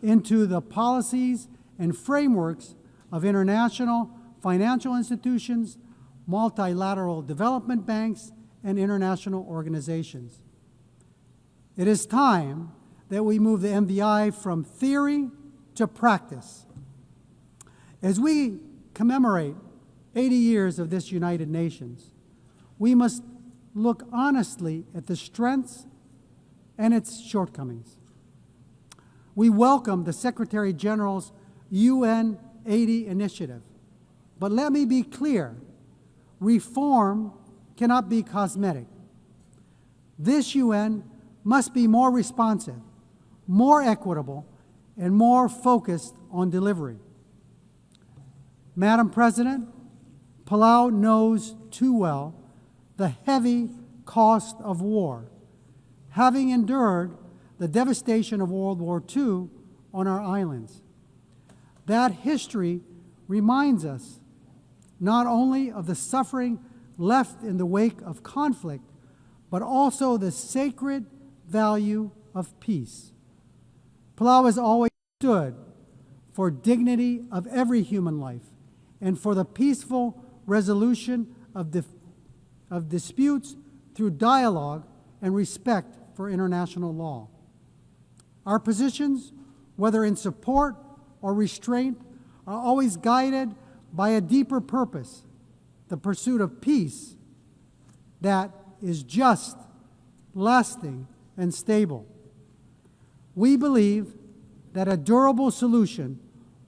into the policies and frameworks of international financial institutions, multilateral development banks, and international organizations. It is time that we move the MVI from theory to practice. As we commemorate 80 years of this United Nations, we must look honestly at the strengths and its shortcomings. We welcome the Secretary General's UN 80 initiative, but let me be clear, reform cannot be cosmetic. This UN must be more responsive, more equitable, and more focused on delivery. Madam President, Palau knows too well the heavy cost of war, having endured the devastation of World War II on our islands. That history reminds us not only of the suffering left in the wake of conflict, but also the sacred value of peace. Palau has always stood for dignity of every human life and for the peaceful resolution of disputes through dialogue and respect for international law. Our positions, whether in support or restraint, are always guided by a deeper purpose, the pursuit of peace that is just, lasting, and stable. We believe that a durable solution,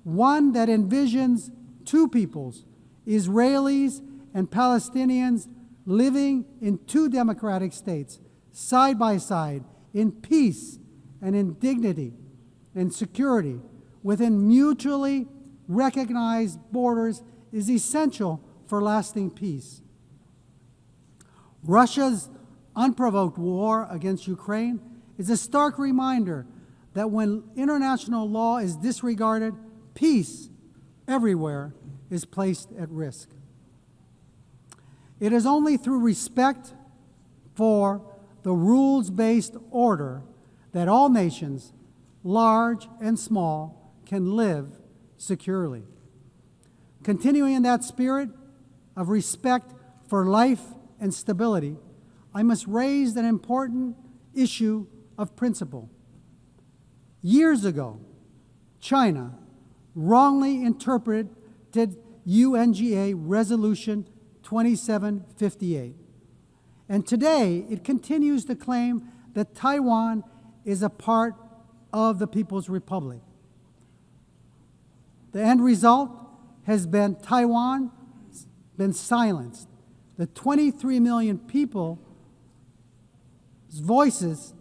one that envisions two peoples, Israelis and Palestinians, living in two democratic states, side by side, in peace and in dignity and security, within mutually recognized borders, is essential for lasting peace. Russia's unprovoked war against Ukraine is a stark reminder that when international law is disregarded, peace everywhere is placed at risk. It is only through respect for the rules-based order that all nations, large and small, can live securely. Continuing in that spirit of respect for life and stability, I must raise an important issue of principle. Years ago, China wrongly interpreted UNGA Resolution 2758. And today, it continues to claim that Taiwan is a part of the People's Republic. The end result has been Taiwan been silenced. The 23 million people's voices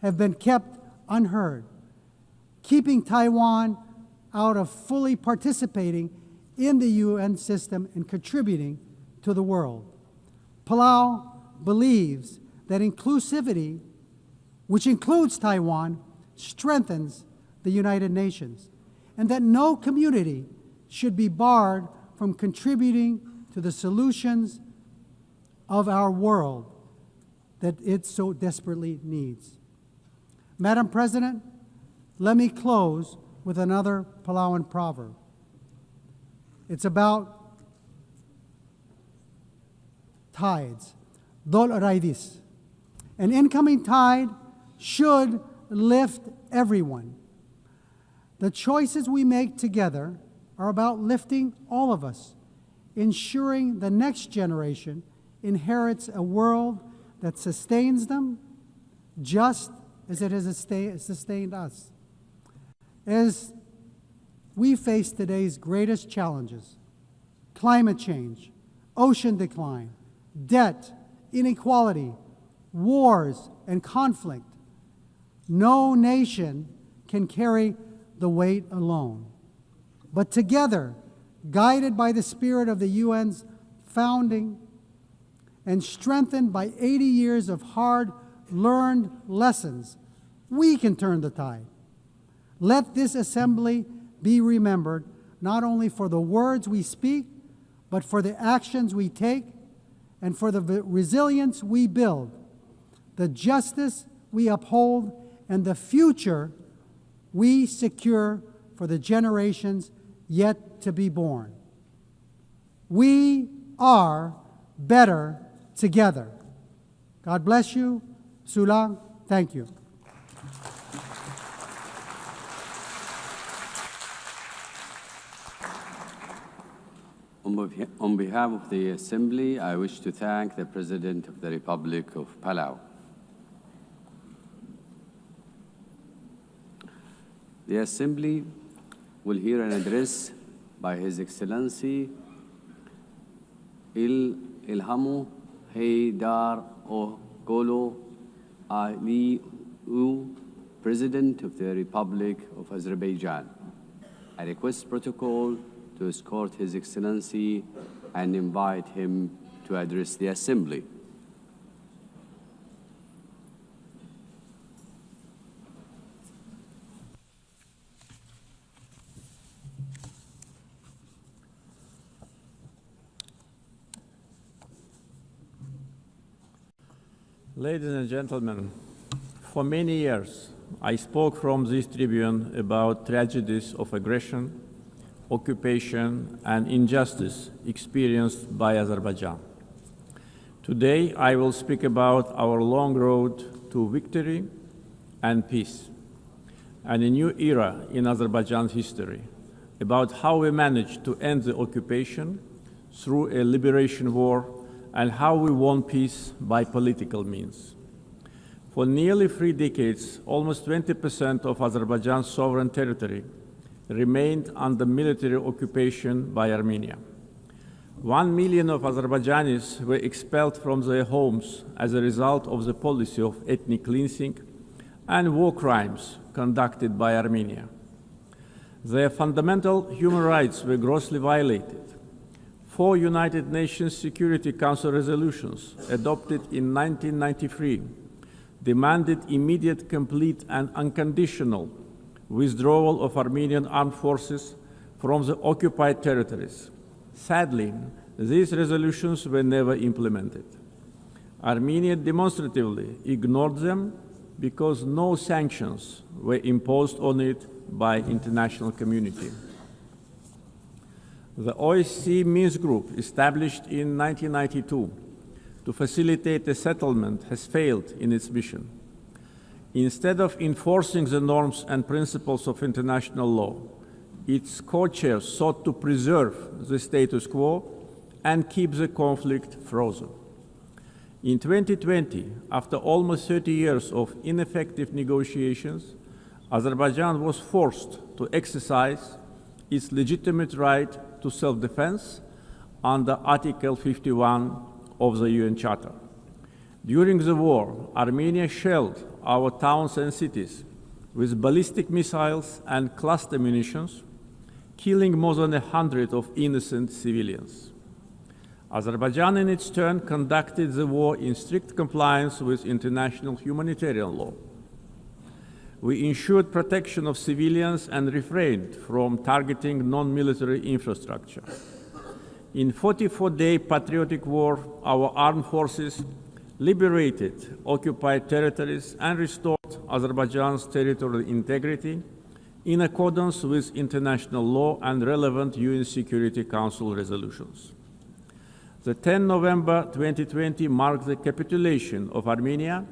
have been kept unheard, keeping Taiwan out of fully participating in the UN system and contributing to the world. Palau believes that inclusivity, which includes Taiwan, strengthens the United Nations, and that no community should be barred from contributing to the solutions of our world that it so desperately needs. Madam President, let me close with another Palauan proverb. It's about tides, dol raidis. An incoming tide should lift everyone. The choices we make together are about lifting all of us, ensuring the next generation inherits a world that sustains them just as it has sustained us. As we face today's greatest challenges, climate change, ocean decline, debt, inequality, wars, and conflict, no nation can carry the weight alone. But together, guided by the spirit of the UN's founding and strengthened by 80 years of hard-learned lessons, we can turn the tide. Let this assembly be remembered not only for the words we speak, but for the actions we take and for the resilience we build, the justice we uphold, and the future we secure for the generations yet to be born. We are better together. God bless you. Sulang, thank you. On behalf of the Assembly, I wish to thank the President of the Republic of Palau. The Assembly will hear an address by His Excellency Ilhamu Haydar Ogolo Aliu, President of the Republic of Azerbaijan. I request protocol to escort His Excellency and invite him to address the Assembly. Ladies and gentlemen, for many years, I spoke from this tribune about tragedies of aggression, occupation, and injustice experienced by Azerbaijan. Today, I will speak about our long road to victory and peace, and a new era in Azerbaijan's history, about how we managed to end the occupation through a liberation war and how we won peace by political means. For nearly 3 decades, almost 20% of Azerbaijan's sovereign territory remained under military occupation by Armenia. 1 million of Azerbaijanis were expelled from their homes as a result of the policy of ethnic cleansing and war crimes conducted by Armenia. Their fundamental human rights were grossly violated. 4 United Nations Security Council resolutions adopted in 1993 demanded immediate, complete, and unconditional withdrawal of Armenian armed forces from the occupied territories. Sadly, these resolutions were never implemented. Armenia demonstratively ignored them because no sanctions were imposed on it by international community. The OSCE Minsk Group, established in 1992 to facilitate a settlement, has failed in its mission. Instead of enforcing the norms and principles of international law, its co-chairs sought to preserve the status quo and keep the conflict frozen. In 2020, after almost 30 years of ineffective negotiations, Azerbaijan was forced to exercise its legitimate right to self-defense under Article 51 of the UN Charter. During the war, Armenia shelled our towns and cities with ballistic missiles and cluster munitions, killing more than 100 of innocent civilians. Azerbaijan, in its turn, conducted the war in strict compliance with international humanitarian law. We ensured protection of civilians and refrained from targeting non-military infrastructure. In 44-day patriotic war, our armed forces liberated occupied territories and restored Azerbaijan's territorial integrity in accordance with international law and relevant UN Security Council resolutions. The 10 November 2020 marked the capitulation of Armenia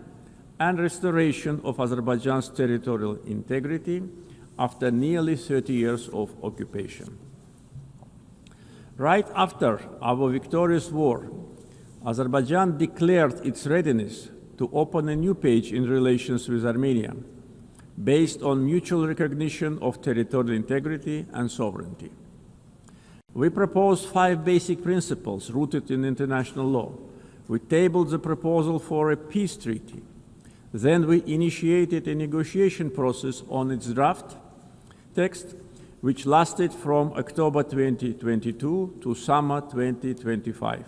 and restoration of Azerbaijan's territorial integrity after nearly 30 years of occupation. Right after our victorious war, Azerbaijan declared its readiness to open a new page in relations with Armenia, based on mutual recognition of territorial integrity and sovereignty. We proposed 5 basic principles rooted in international law. We tabled the proposal for a peace treaty. Then we initiated a negotiation process on its draft text, which lasted from October 2022 to summer 2025.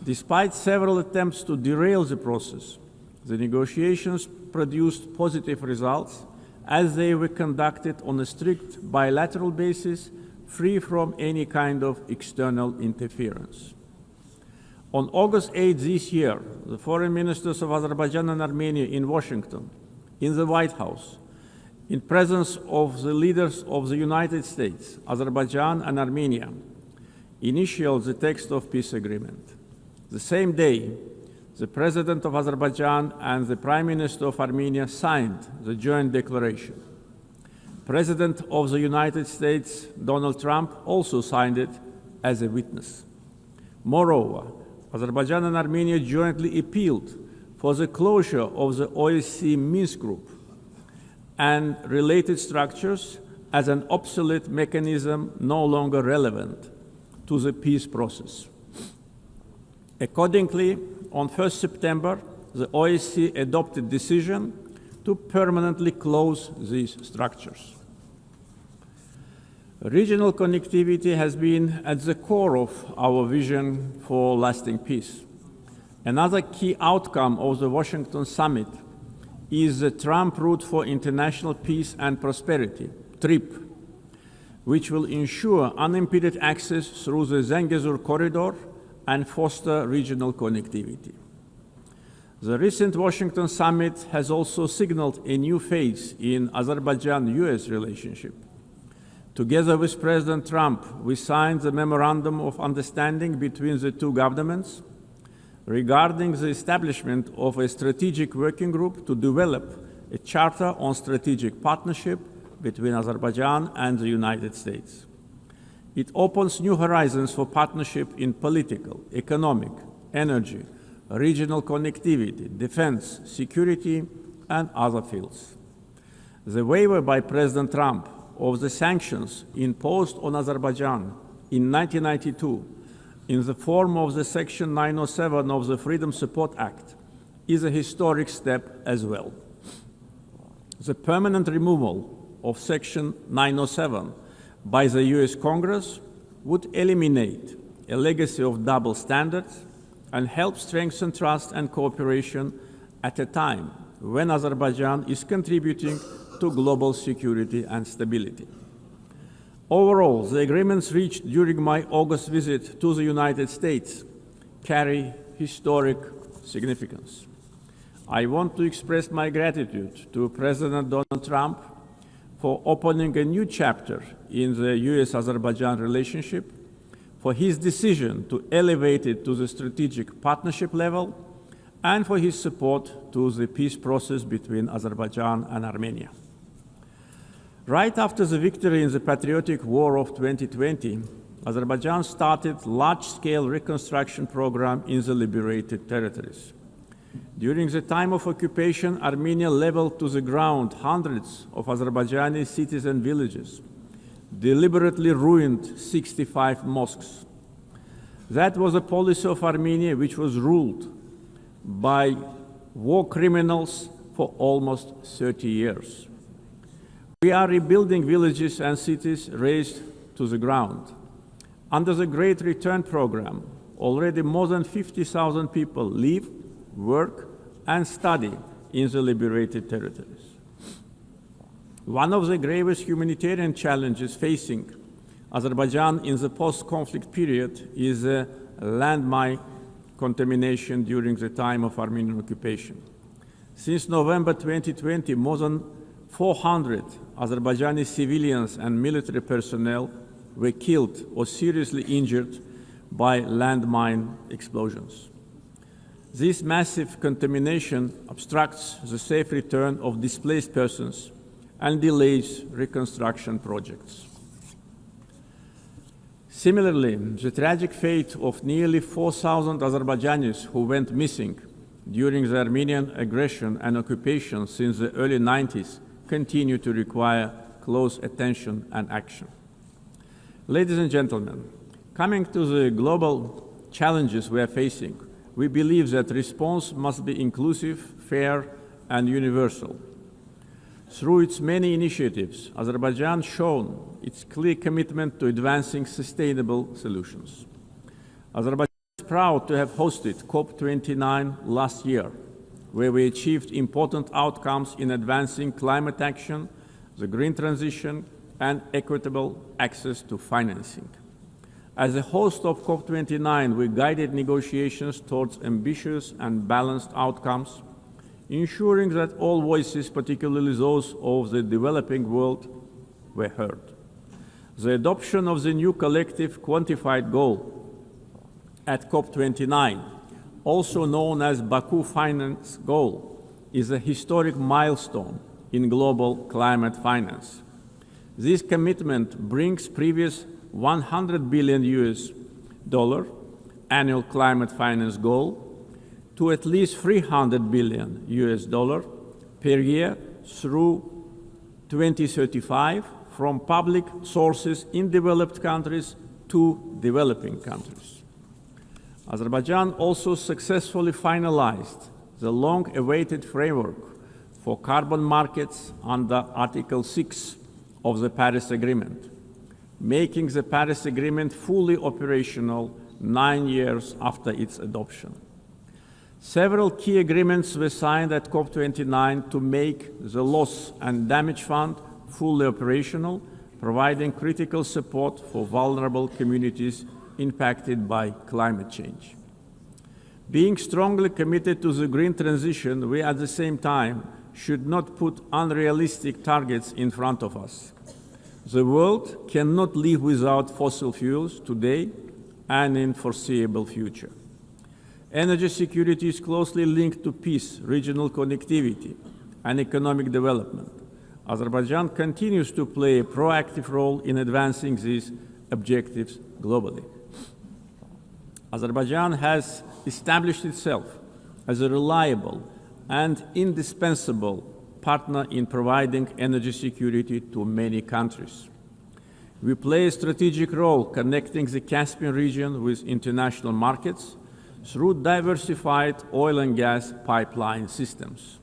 Despite several attempts to derail the process, the negotiations produced positive results as they were conducted on a strict bilateral basis, free from any kind of external interference. On August 8 this year, the foreign ministers of Azerbaijan and Armenia in Washington, in the White House, in presence of the leaders of the United States, Azerbaijan and Armenia, initialed the text of peace agreement. The same day, the President of Azerbaijan and the Prime Minister of Armenia signed the joint declaration. President of the United States, Donald Trump, also signed it as a witness. Moreover, Azerbaijan and Armenia jointly appealed for the closure of the OSCE Minsk Group and related structures as an obsolete mechanism no longer relevant to the peace process. Accordingly, on 1 September, the OSCE adopted a decision to permanently close these structures. Regional connectivity has been at the core of our vision for lasting peace. Another key outcome of the Washington summit is the Trump Route for International Peace and Prosperity, TRIP, which will ensure unimpeded access through the Zangezur corridor and foster regional connectivity. The recent Washington summit has also signaled a new phase in Azerbaijan-US relationship. Together with President Trump, we signed the Memorandum of Understanding between the two governments regarding the establishment of a strategic working group to develop a charter on strategic partnership between Azerbaijan and the United States. It opens new horizons for partnership in political, economic, energy, regional connectivity, defense, security, and other fields. The waiver by President Trump of the sanctions imposed on Azerbaijan in 1992 in the form of the Section 907 of the Freedom Support Act is a historic step as well. The permanent removal of Section 907 by the US Congress would eliminate a legacy of double standards and help strengthen trust and cooperation at a time when Azerbaijan is contributing to global security and stability. Overall, the agreements reached during my August visit to the United States carry historic significance. I want to express my gratitude to President Donald Trump for opening a new chapter in the US-Azerbaijan relationship, for his decision to elevate it to the strategic partnership level, and for his support to the peace process between Azerbaijan and Armenia. Right after the victory in the patriotic war of 2020, Azerbaijan started a large-scale reconstruction program in the liberated territories. During the time of occupation, Armenia leveled to the ground hundreds of Azerbaijani cities and villages, deliberately ruined 65 mosques. That was a policy of Armenia which was ruled by war criminals for almost 30 years. We are rebuilding villages and cities razed to the ground. Under the Great Return Program, already more than 50,000 people live, work, and study in the liberated territories. One of the gravest humanitarian challenges facing Azerbaijan in the post-conflict period is landmine contamination during the time of Armenian occupation. Since November 2020, more than 400 Azerbaijani civilians and military personnel were killed or seriously injured by landmine explosions. This massive contamination obstructs the safe return of displaced persons and delays reconstruction projects. Similarly, the tragic fate of nearly 4,000 Azerbaijanis who went missing during the Armenian aggression and occupation since the early 90s continue to require close attention and action. Ladies and gentlemen, coming to the global challenges we are facing, we believe that response must be inclusive, fair, and universal. Through its many initiatives, Azerbaijan has shown its clear commitment to advancing sustainable solutions. Azerbaijan is proud to have hosted COP29 last year, where we achieved important outcomes in advancing climate action, the green transition, and equitable access to financing. As a host of COP29, we guided negotiations towards ambitious and balanced outcomes, ensuring that all voices, particularly those of the developing world, were heard. The adoption of the new collective quantified goal at COP29, also known as Baku Finance Goal, is a historic milestone in global climate finance. This commitment brings previous $100 billion annual climate finance goal to at least $300 billion per year through 2035 from public sources in developed countries to developing countries. Azerbaijan also successfully finalized the long-awaited framework for carbon markets under Article 6 of the Paris Agreement, making the Paris Agreement fully operational 9 years after its adoption. Several key agreements were signed at COP29 to make the Loss and Damage Fund fully operational, providing critical support for vulnerable communities impacted by climate change. Being strongly committed to the green transition, we at the same time should not put unrealistic targets in front of us. The world cannot live without fossil fuels today and in foreseeable future. Energy security is closely linked to peace, regional connectivity, and economic development. Azerbaijan continues to play a proactive role in advancing these objectives globally. Azerbaijan has established itself as a reliable and indispensable partner in providing energy security to many countries. We play a strategic role connecting the Caspian region with international markets through diversified oil and gas pipeline systems.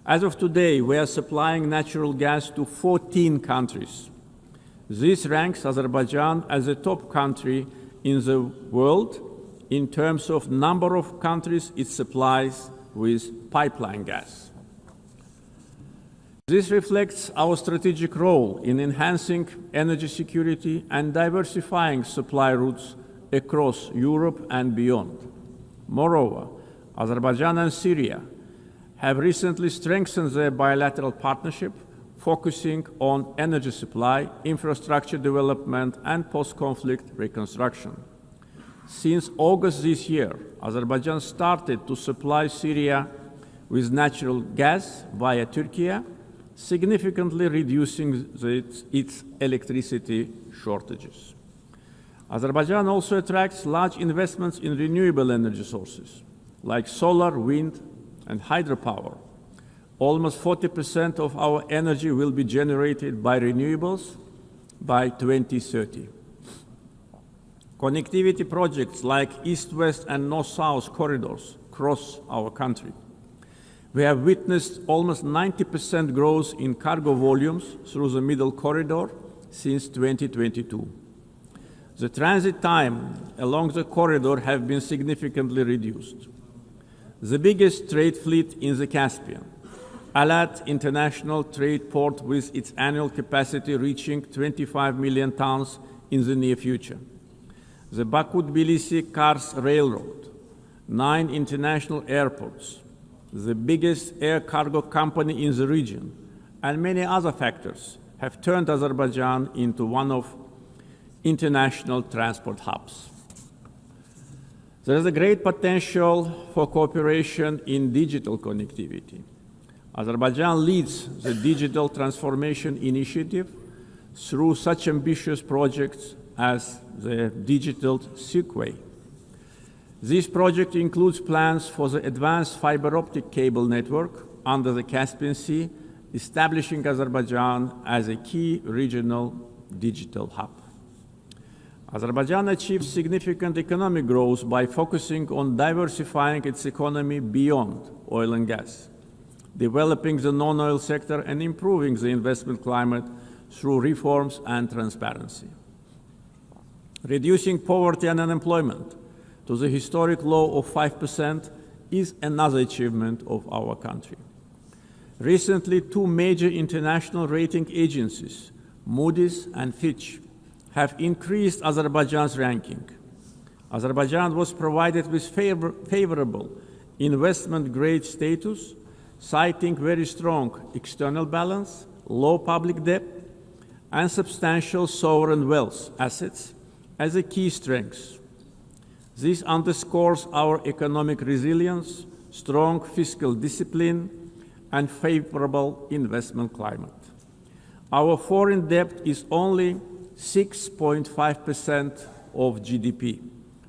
As of today, we are supplying natural gas to 14 countries. This ranks Azerbaijan as the top country in the world in terms of number of countries it supplies with pipeline gas. This reflects our strategic role in enhancing energy security and diversifying supply routes across Europe and beyond. Moreover, Azerbaijan and Syria have recently strengthened their bilateral partnership, focusing on energy supply, infrastructure development, and post-conflict reconstruction. Since August this year, Azerbaijan started to supply Syria with natural gas via Turkey, significantly reducing its electricity shortages. Azerbaijan also attracts large investments in renewable energy sources, like solar, wind, and hydropower. Almost 40% of our energy will be generated by renewables by 2030. Connectivity projects like East-West and North-South corridors cross our country. We have witnessed almost 90% growth in cargo volumes through the Middle Corridor since 2022. The transit time along the corridor have been significantly reduced. The biggest trade fleet in the Caspian, Alat International Trade Port, with its annual capacity reaching 25 million tons in the near future. The Baku-Tbilisi-Kars Railroad, 9 international airports, the biggest air cargo company in the region, and many other factors have turned Azerbaijan into one of international transport hubs. There is a great potential for cooperation in digital connectivity. Azerbaijan leads the Digital Transformation Initiative through such ambitious projects as the Digital Seaway. This project includes plans for the advanced fiber optic cable network under the Caspian Sea, establishing Azerbaijan as a key regional digital hub. Azerbaijan achieved significant economic growth by focusing on diversifying its economy beyond oil and gas, developing the non-oil sector and improving the investment climate through reforms and transparency. Reducing poverty and unemployment to the historic low of 5% is another achievement of our country. Recently, 2 major international rating agencies, Moody's and Fitch, have increased Azerbaijan's ranking. Azerbaijan was provided with favorable investment-grade status, citing very strong external balance, low public debt, and substantial sovereign wealth assets as a key strengths. This underscores our economic resilience, strong fiscal discipline, and favorable investment climate. Our foreign debt is only 6.5% of GDP,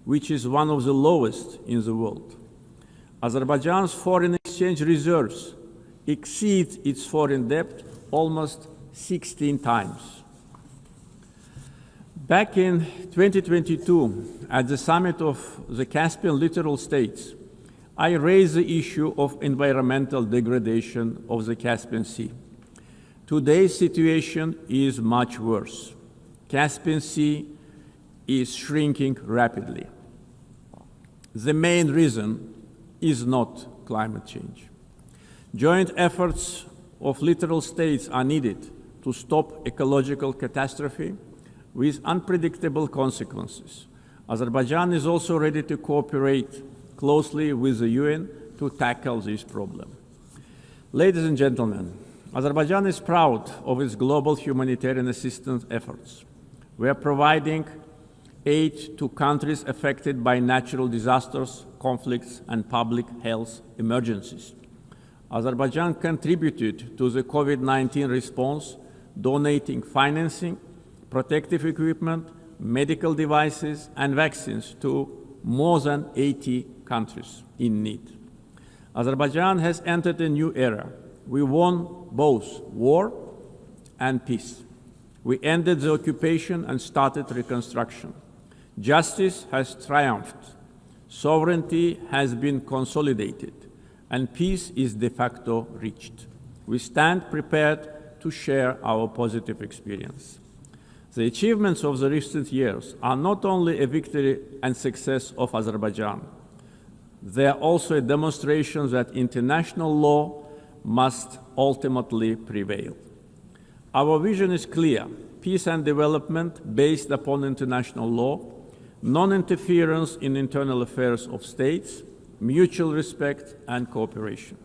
which is one of the lowest in the world. Azerbaijan's foreign exchange reserves exceed its foreign debt almost 16 times. Back in 2022, at the summit of the Caspian littoral states, I raised the issue of environmental degradation of the Caspian Sea. Today's situation is much worse. Caspian Sea is shrinking rapidly. The main reason is not climate change. Joint efforts of littoral states are needed to stop ecological catastrophe with unpredictable consequences. Azerbaijan is also ready to cooperate closely with the UN to tackle this problem. Ladies and gentlemen, Azerbaijan is proud of its global humanitarian assistance efforts. We are providing aid to countries affected by natural disasters, conflicts, and public health emergencies. Azerbaijan contributed to the COVID-19 response, donating financing, protective equipment, medical devices, and vaccines to more than 80 countries in need. Azerbaijan has entered a new era. We won both war and peace. We ended the occupation and started reconstruction. Justice has triumphed. Sovereignty has been consolidated, and peace is de facto reached. We stand prepared to share our positive experience. The achievements of the recent years are not only a victory and success of Azerbaijan, they are also a demonstration that international law must ultimately prevail. Our vision is clear: peace and development based upon international law, non-interference in internal affairs of states, mutual respect and cooperation.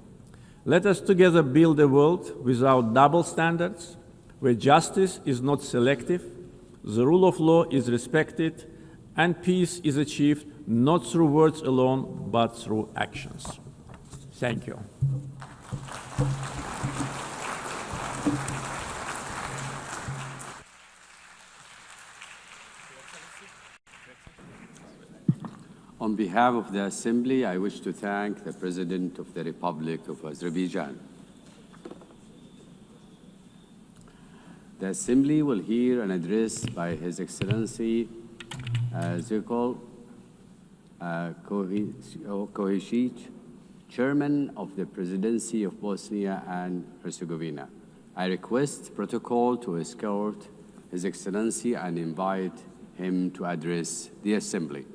Let us together build a world without double standards, where justice is not selective, the rule of law is respected, and peace is achieved not through words alone, but through actions. Thank you. On behalf of the Assembly, I wish to thank the President of the Republic of Azerbaijan. The Assembly will hear an address by His Excellency Zirkol Kohicic, Chairman of the Presidency of Bosnia and Herzegovina. I request protocol to escort His Excellency and invite him to address the Assembly.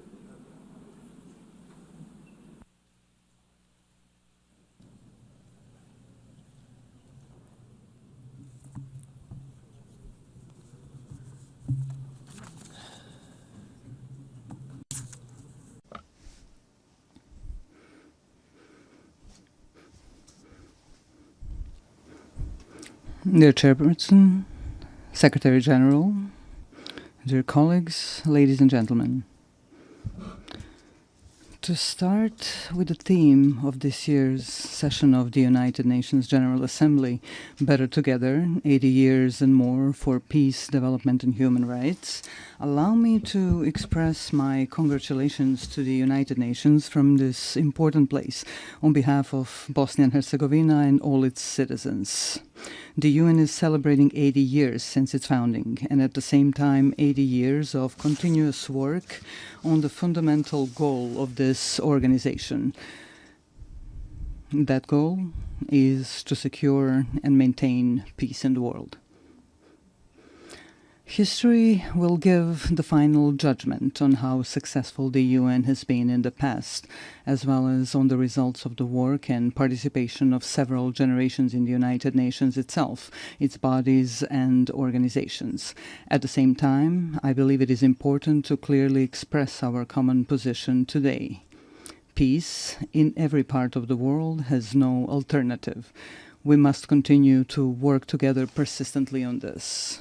Dear Chairperson, Secretary General, dear colleagues, ladies and gentlemen. To start with the theme of this year's session of the United Nations General Assembly, Better Together, 80 Years and More for Peace, Development and Human Rights, allow me to express my congratulations to the United Nations from this important place on behalf of Bosnia and Herzegovina and all its citizens. The UN is celebrating 80 years since its founding, and at the same time 80 years of continuous work on the fundamental goal of this organization. That goal is to secure and maintain peace in the world. History will give the final judgment on how successful the UN has been in the past, as well as on the results of the work and participation of several generations in the United Nations itself, its bodies and organizations. At the same time, I believe it is important to clearly express our common position today. Peace in every part of the world has no alternative. We must continue to work together persistently on this.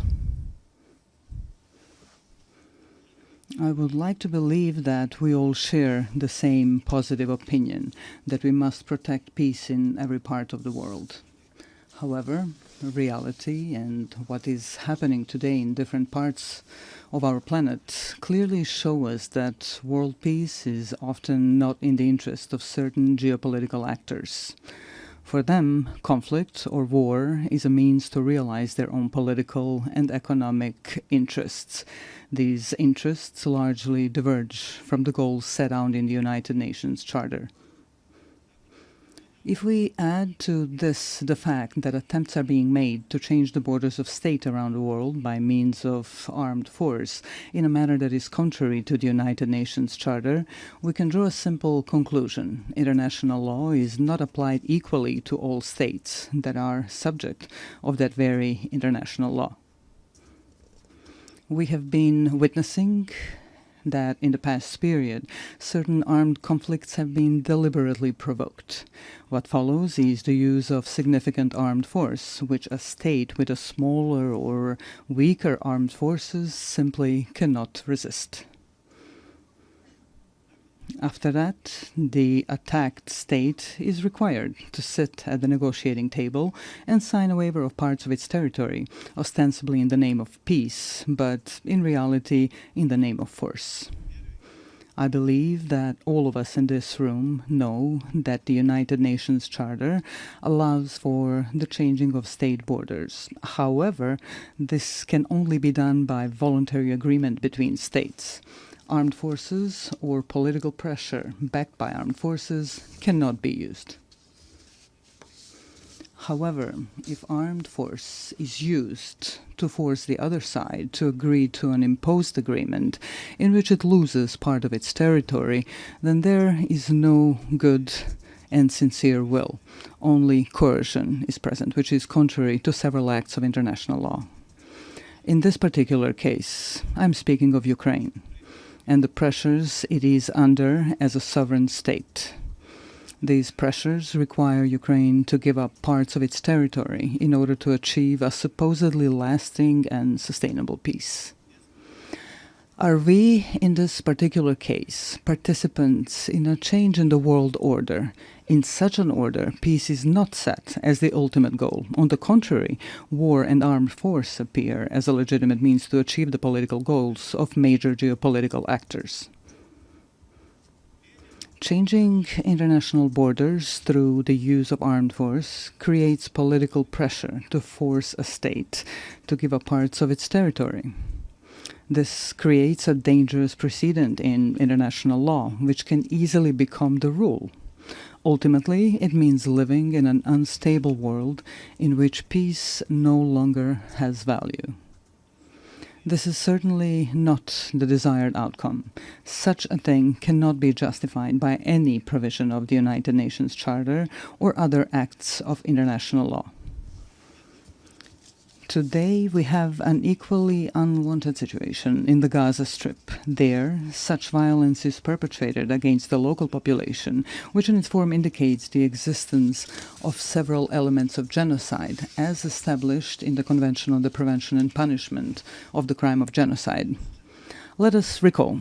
I would like to believe that we all share the same positive opinion, that we must protect peace in every part of the world. However, reality and what is happening today in different parts of our planet clearly show us that world peace is often not in the interest of certain geopolitical actors. For them, conflict or war is a means to realize their own political and economic interests. These interests largely diverge from the goals set out in the United Nations Charter. If we add to this the fact that attempts are being made to change the borders of state around the world by means of armed force in a manner that is contrary to the United Nations Charter, we can draw a simple conclusion. International law is not applied equally to all states that are subject of that very international law. We have been witnessing that in the past period, certain armed conflicts have been deliberately provoked. What follows is the use of significant armed force, which a state with a smaller or weaker armed forces simply cannot resist. After that, the attacked state is required to sit at the negotiating table and sign a waiver of parts of its territory, ostensibly in the name of peace, but in reality in the name of force. I believe that all of us in this room know that the United Nations Charter allows for the changing of state borders. However, this can only be done by voluntary agreement between states. Armed forces or political pressure backed by armed forces cannot be used. However, if armed force is used to force the other side to agree to an imposed agreement in which it loses part of its territory, then there is no good and sincere will. Only coercion is present, which is contrary to several acts of international law. In this particular case, I'm speaking of Ukraine and the pressures it is under as a sovereign state. These pressures require Ukraine to give up parts of its territory in order to achieve a supposedly lasting and sustainable peace. Are we, in this particular case, participants in a change in the world order? In such an order, peace is not set as the ultimate goal. On the contrary, war and armed force appear as a legitimate means to achieve the political goals of major geopolitical actors. Changing international borders through the use of armed force creates political pressure to force a state to give up parts of its territory. This creates a dangerous precedent in international law, which can easily become the rule. Ultimately, it means living in an unstable world in which peace no longer has value. This is certainly not the desired outcome. Such a thing cannot be justified by any provision of the United Nations Charter or other acts of international law. Today, we have an equally unwanted situation in the Gaza Strip. There, such violence is perpetrated against the local population, which in its form indicates the existence of several elements of genocide, as established in the Convention on the Prevention and Punishment of the Crime of Genocide. Let us recall,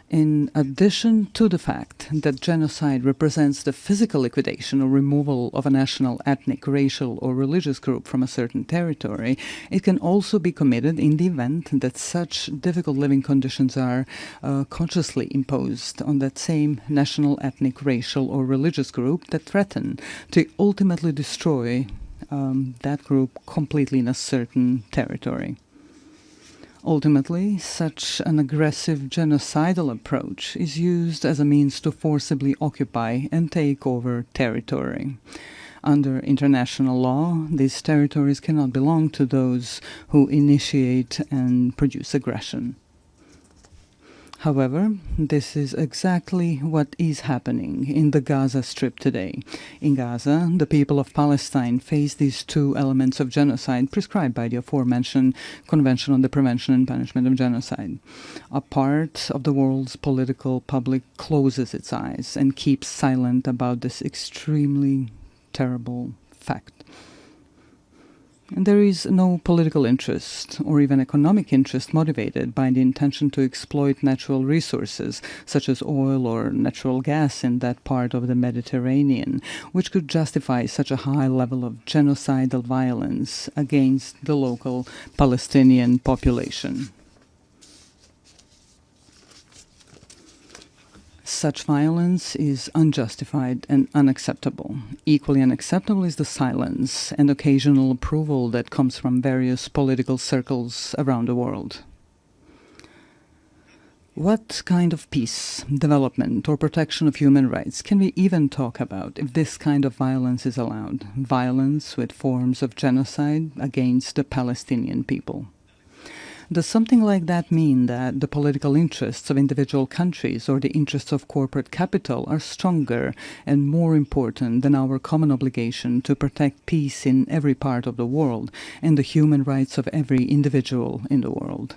in addition to the fact that genocide represents the physical liquidation or removal of a national, ethnic, racial, or religious group from a certain territory, it can also be committed in the event that such difficult living conditions are consciously imposed on that same national, ethnic, racial, or religious group that threaten to ultimately destroy that group completely in a certain territory. Ultimately, such an aggressive genocidal approach is used as a means to forcibly occupy and take over territory. Under international law, these territories cannot belong to those who initiate and produce aggression. However, this is exactly what is happening in the Gaza Strip today. In Gaza, the people of Palestine face these two elements of genocide prescribed by the aforementioned Convention on the Prevention and Punishment of Genocide. A part of the world's political public closes its eyes and keeps silent about this extremely terrible fact. And there is no political interest or even economic interest motivated by the intention to exploit natural resources such as oil or natural gas in that part of the Mediterranean, which could justify such a high level of genocidal violence against the local Palestinian population. Such violence is unjustified and unacceptable. Equally unacceptable is the silence and occasional approval that comes from various political circles around the world. What kind of peace, development, or protection of human rights can we even talk about if this kind of violence is allowed? Violence with forms of genocide against the Palestinian people. Does something like that mean that the political interests of individual countries or the interests of corporate capital are stronger and more important than our common obligation to protect peace in every part of the world and the human rights of every individual in the world?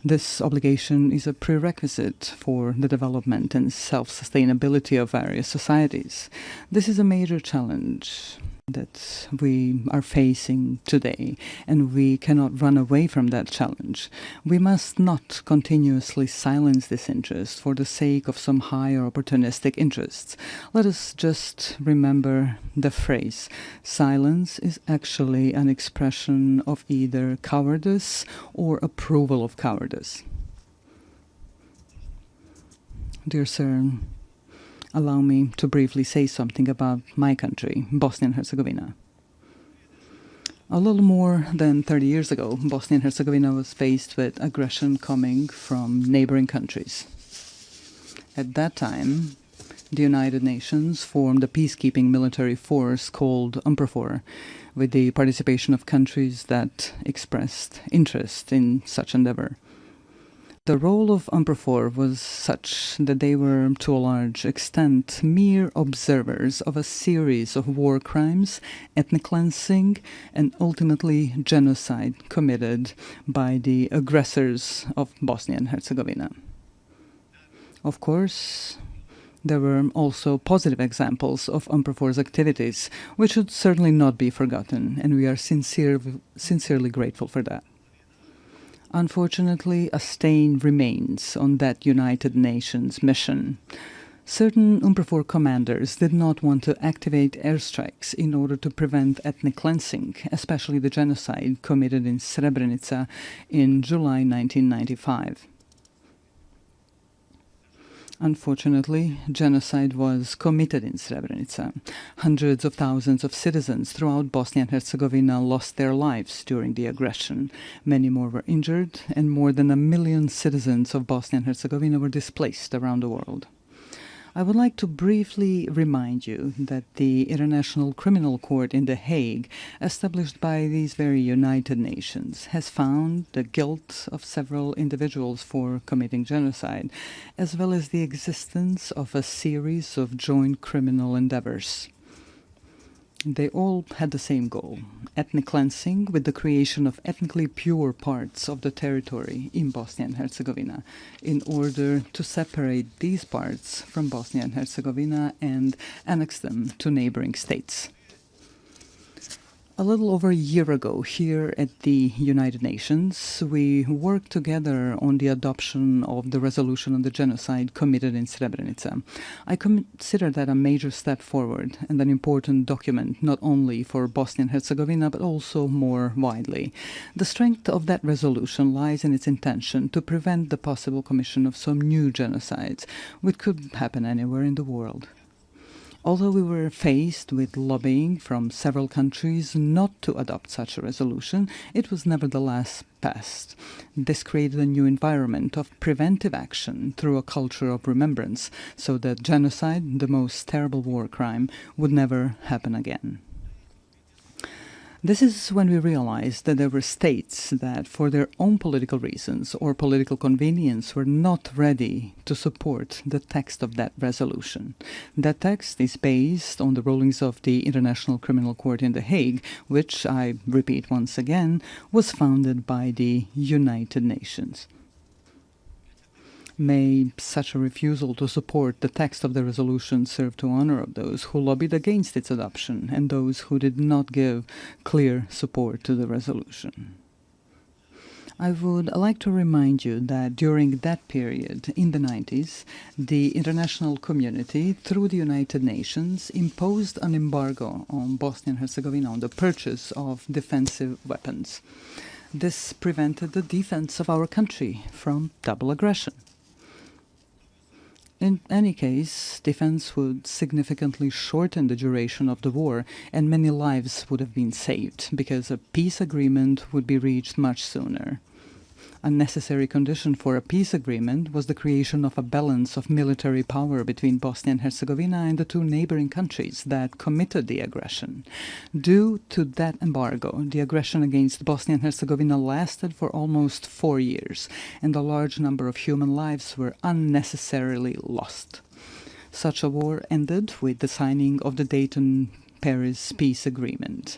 This obligation is a prerequisite for the development and self-sustainability of various societies. This is a major challenge that we are facing today, and we cannot run away from that challenge. We must not continuously silence this interest for the sake of some higher opportunistic interests. Let us just remember the phrase, silence is actually an expression of either cowardice or approval of cowardice. Dear Sir, allow me to briefly say something about my country, Bosnia and Herzegovina. A little more than 30 years ago, Bosnia and Herzegovina was faced with aggression coming from neighboring countries. At that time, the United Nations formed a peacekeeping military force called UNPROFOR, with the participation of countries that expressed interest in such endeavor. The role of UNPROFOR was such that they were, to a large extent, mere observers of a series of war crimes, ethnic cleansing, and ultimately genocide committed by the aggressors of Bosnia and Herzegovina. Of course, there were also positive examples of UNPROFOR's activities, which should certainly not be forgotten, and we are sincerely grateful for that. Unfortunately, a stain remains on that United Nations mission. Certain UNPROFOR commanders did not want to activate airstrikes in order to prevent ethnic cleansing, especially the genocide committed in Srebrenica in July 1995. Unfortunately, genocide was committed in Srebrenica. Hundreds of thousands of citizens throughout Bosnia and Herzegovina lost their lives during the aggression. Many more were injured, and more than 1 million citizens of Bosnia and Herzegovina were displaced around the world. I would like to briefly remind you that the International Criminal Court in The Hague, established by these very United Nations, has found the guilt of several individuals for committing genocide, as well as the existence of a series of joint criminal endeavors. They all had the same goal: ethnic cleansing, with the creation of ethnically pure parts of the territory in Bosnia and Herzegovina, in order to separate these parts from Bosnia and Herzegovina and annex them to neighboring states. A little over a year ago, here at the United Nations, we worked together on the adoption of the resolution on the genocide committed in Srebrenica. I consider that a major step forward and an important document, not only for Bosnia and Herzegovina, but also more widely. The strength of that resolution lies in its intention to prevent the possible commission of some new genocides, which could happen anywhere in the world. Although we were faced with lobbying from several countries not to adopt such a resolution, it was nevertheless passed. This created a new environment of preventive action through a culture of remembrance, so that genocide, the most terrible war crime, would never happen again. This is when we realized that there were states that, for their own political reasons or political convenience, were not ready to support the text of that resolution. That text is based on the rulings of the International Criminal Court in The Hague, which, I repeat once again, was founded by the United Nations. May such a refusal to support the text of the resolution serve to honor of those who lobbied against its adoption and those who did not give clear support to the resolution. I would like to remind you that during that period, in the 90s, the international community, through the United Nations, imposed an embargo on Bosnia and Herzegovina on the purchase of defensive weapons. This prevented the defense of our country from double aggression. In any case, defense would significantly shorten the duration of the war, and many lives would have been saved, because a peace agreement would be reached much sooner. A necessary condition for a peace agreement was the creation of a balance of military power between Bosnia and Herzegovina and the two neighboring countries that committed the aggression. Due to that embargo, the aggression against Bosnia and Herzegovina lasted for almost 4 years, and a large number of human lives were unnecessarily lost. Such a war ended with the signing of the Dayton-Paris peace agreement.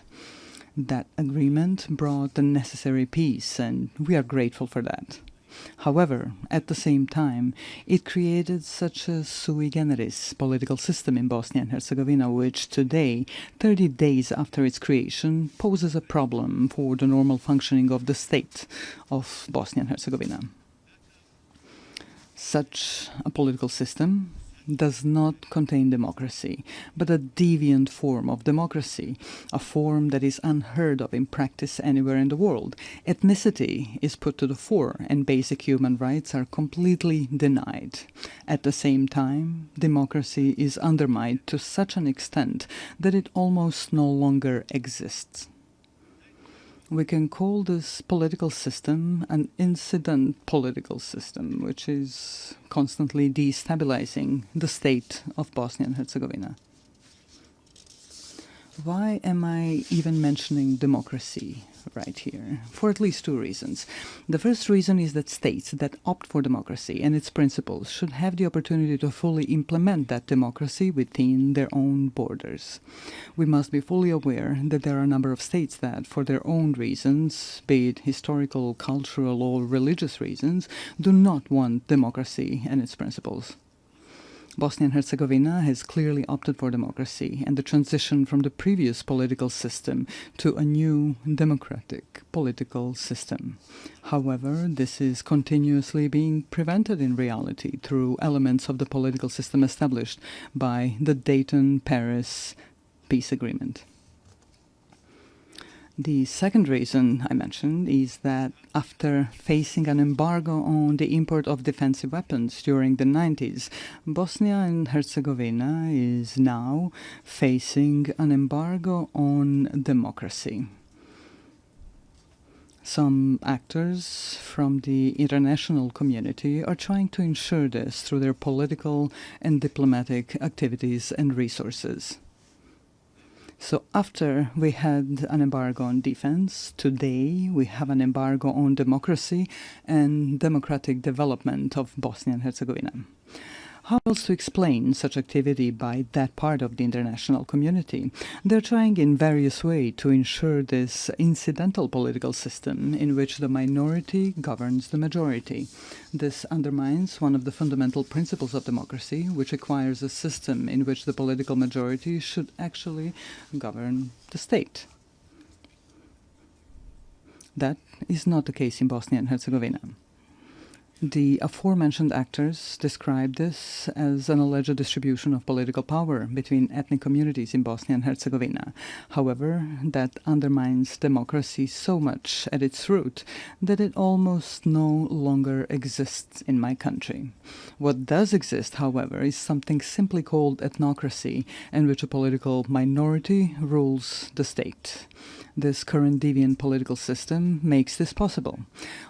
That agreement brought the necessary peace, and we are grateful for that. However, at the same time, it created such a sui generis political system in Bosnia and Herzegovina, which today, 30 days after its creation, poses a problem for the normal functioning of the state of Bosnia and Herzegovina. Such a political system does not contain democracy, but a deviant form of democracy, a form that is unheard of in practice anywhere in the world. Ethnicity is put to the fore, and basic human rights are completely denied. At the same time, democracy is undermined to such an extent that it almost no longer exists. We can call this political system an incident political system, which is constantly destabilizing the state of Bosnia and Herzegovina. Why am I even mentioning democracy right here? For at least two reasons. The first reason is that states that opt for democracy and its principles should have the opportunity to fully implement that democracy within their own borders. We must be fully aware that there are a number of states that, for their own reasons, be it historical, cultural, or religious reasons, do not want democracy and its principles. Bosnia and Herzegovina has clearly opted for democracy and the transition from the previous political system to a new democratic political system. However, this is continuously being prevented in reality through elements of the political system established by the Dayton-Paris peace agreement. The second reason I mentioned is that after facing an embargo on the import of defensive weapons during the 90s, Bosnia and Herzegovina is now facing an embargo on democracy. Some actors from the international community are trying to ensure this through their political and diplomatic activities and resources. So after we had an embargo on defense, today we have an embargo on democracy and democratic development of Bosnia and Herzegovina. How else to explain such activity by that part of the international community? They're trying in various ways to ensure this incidental political system in which the minority governs the majority. This undermines one of the fundamental principles of democracy, which requires a system in which the political majority should actually govern the state. That is not the case in Bosnia and Herzegovina. The aforementioned actors describe this as an alleged distribution of political power between ethnic communities in Bosnia and Herzegovina. However, that undermines democracy so much at its root that it almost no longer exists in my country. What does exist, however, is something simply called ethnocracy, in which a political minority rules the state. This current deviant political system makes this possible.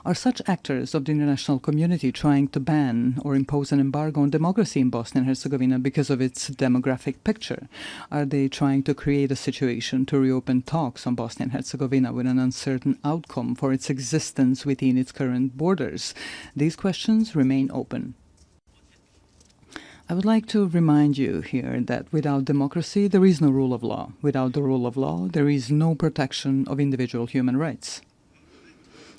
Are such actors of the international community trying to ban or impose an embargo on democracy in Bosnia and Herzegovina because of its demographic picture? Are they trying to create a situation to reopen talks on Bosnia and Herzegovina with an uncertain outcome for its existence within its current borders? These questions remain open. I would like to remind you here that without democracy, there is no rule of law. Without the rule of law, there is no protection of individual human rights.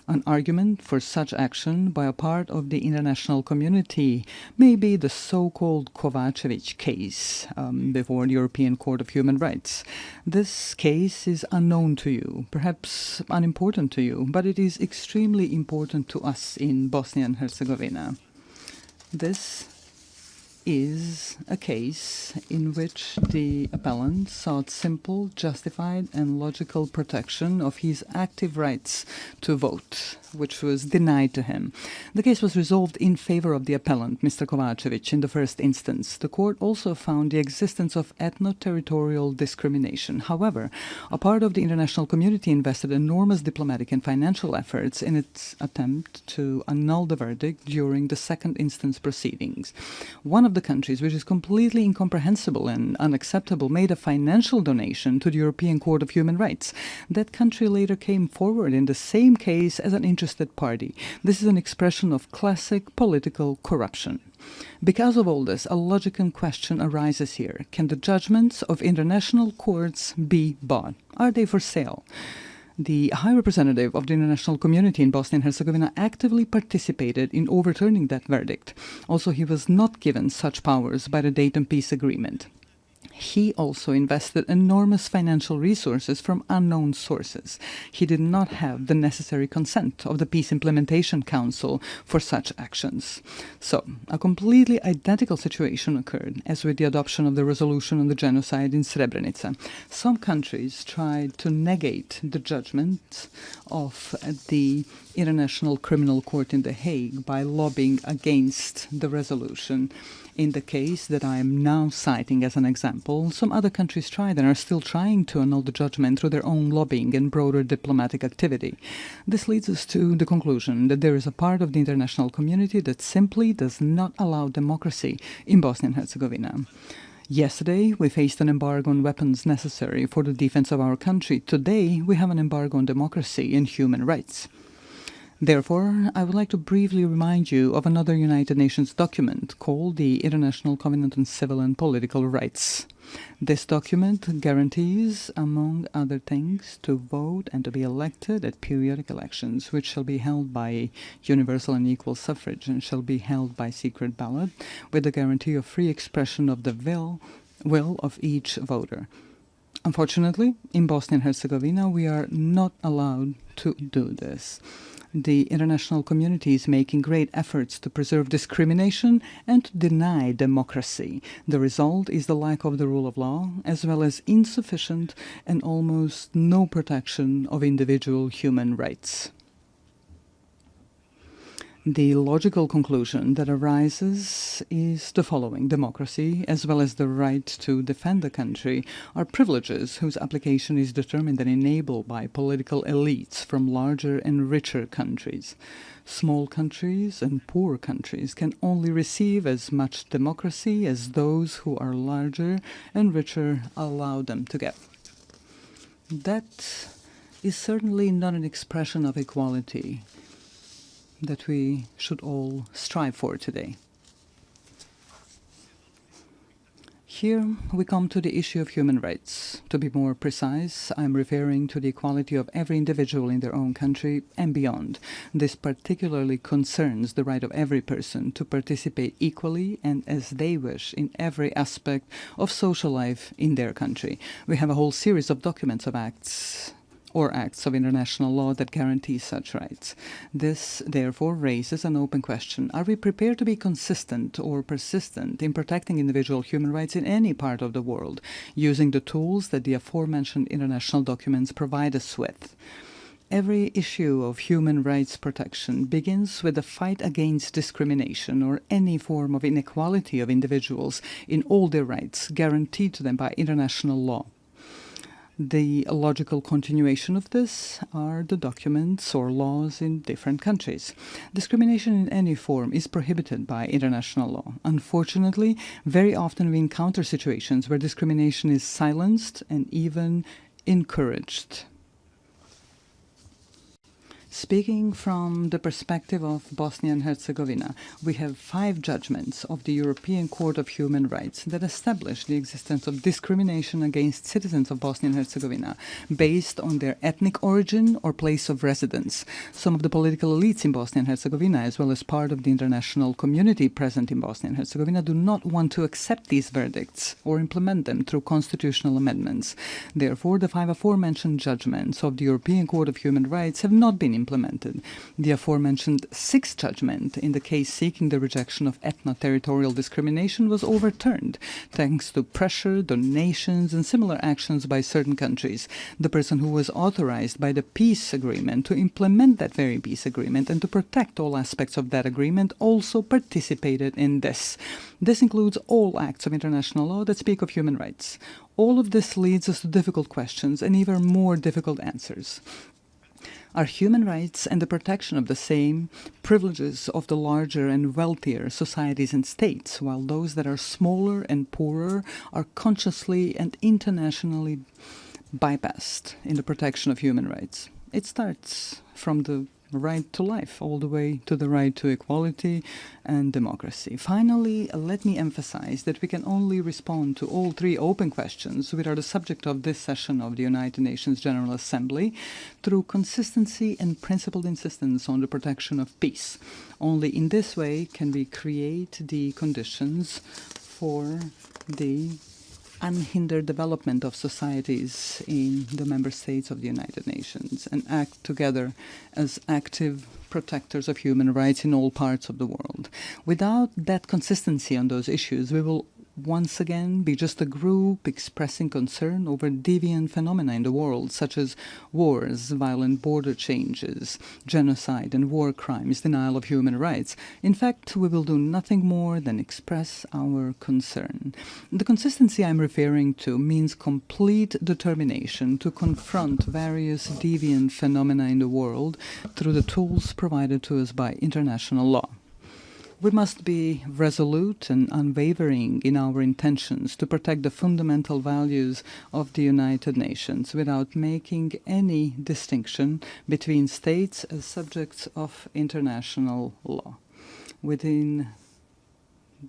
An argument for such action by a part of the international community may be the so-called Kovacevic case before the European Court of Human Rights. This case is unknown to you, perhaps unimportant to you, but it is extremely important to us in Bosnia and Herzegovina. This is a case in which the appellant sought simple, justified, and logical protection of his active rights to vote, which was denied to him. The case was resolved in favor of the appellant, Mr. Kovacevic, in the first instance. The court also found the existence of ethno-territorial discrimination. However, a part of the international community invested enormous diplomatic and financial efforts in its attempt to annul the verdict during the second instance proceedings. One of the countries, which is completely incomprehensible and unacceptable, made a financial donation to the European Court of Human Rights. That country later came forward in the same case as an interested party. This is an expression of classic political corruption. Because of all this, a logical question arises here. Can the judgments of international courts be bought? Are they for sale? The High Representative of the international community in Bosnia and Herzegovina actively participated in overturning that verdict. Also, he was not given such powers by the Dayton Peace Agreement. he also invested enormous financial resources from unknown sources. He did not have the necessary consent of the Peace Implementation Council for such actions. So, a completely identical situation occurred as with the adoption of the resolution on the genocide in Srebrenica. Some countries tried to negate the judgment of the International Criminal Court in The Hague by lobbying against the resolution. In the case that I am now citing as an example, some other countries tried and are still trying to annul the judgment through their own lobbying and broader diplomatic activity. This leads us to the conclusion that there is a part of the international community that simply does not allow democracy in Bosnia and Herzegovina. Yesterday, we faced an embargo on weapons necessary for the defense of our country. Today, we have an embargo on democracy and human rights. Therefore, I would like to briefly remind you of another United Nations document called the International Covenant on Civil and Political Rights. This document guarantees, among other things, to vote and to be elected at periodic elections, which shall be held by universal and equal suffrage and shall be held by secret ballot, with the guarantee of free expression of the will of each voter. Unfortunately, in Bosnia and Herzegovina, we are not allowed to do this. The international community is making great efforts to preserve discrimination and to deny democracy. The result is the lack of the rule of law, as well as insufficient and almost no protection of individual human rights. The logical conclusion that arises is the following. Democracy, as well as the right to defend the country, are privileges whose application is determined and enabled by political elites from larger and richer countries. Small countries and poor countries can only receive as much democracy as those who are larger and richer allow them to get. That is certainly not an expression of equality that we should all strive for today. Here we come to the issue of human rights. To be more precise, I'm referring to the equality of every individual in their own country and beyond. This particularly concerns the right of every person to participate equally and as they wish in every aspect of social life in their country. We have a whole series of documents of acts of international law that guarantee such rights. This, therefore, raises an open question. Are we prepared to be consistent or persistent in protecting individual human rights in any part of the world, using the tools that the aforementioned international documents provide us with? Every issue of human rights protection begins with a fight against discrimination or any form of inequality of individuals in all their rights guaranteed to them by international law. The logical continuation of this are the documents or laws in different countries. Discrimination in any form is prohibited by international law. Unfortunately, very often we encounter situations where discrimination is silenced and even encouraged. Speaking from the perspective of Bosnia and Herzegovina, we have 5 judgments of the European Court of Human Rights that establish the existence of discrimination against citizens of Bosnia and Herzegovina based on their ethnic origin or place of residence. Some of the political elites in Bosnia and Herzegovina, as well as part of the international community present in Bosnia and Herzegovina, do not want to accept these verdicts or implement them through constitutional amendments. Therefore, the 5 aforementioned judgments of the European Court of Human Rights have not been implemented. The aforementioned 6th judgment in the case seeking the rejection of ethno-territorial discrimination was overturned thanks to pressure, donations and similar actions by certain countries. The person who was authorized by the peace agreement to implement that very peace agreement and to protect all aspects of that agreement also participated in this. This includes all acts of international law that speak of human rights. All of this leads us to difficult questions and even more difficult answers. Are human rights and the protection of the same privileges of the larger and wealthier societies and states, while those that are smaller and poorer are consciously and internationally bypassed in the protection of human rights? It starts from the right to life all the way to the right to equality and democracy. Finally, let me emphasize that we can only respond to all 3 open questions, which are the subject of this session of the United Nations General Assembly, through consistency and principled insistence on the protection of peace. Only in this way can we create the conditions for the unhindered development of societies in the member states of the United Nations and act together as active protectors of human rights in all parts of the world. Without that consistency on those issues, we will once again be just a group expressing concern over deviant phenomena in the world, such as wars, violent border changes, genocide and war crimes, denial of human rights. In fact, we will do nothing more than express our concern. The consistency I'm referring to means complete determination to confront various deviant phenomena in the world through the tools provided to us by international law. We must be resolute and unwavering in our intentions to protect the fundamental values of the United Nations without making any distinction between states as subjects of international law. Within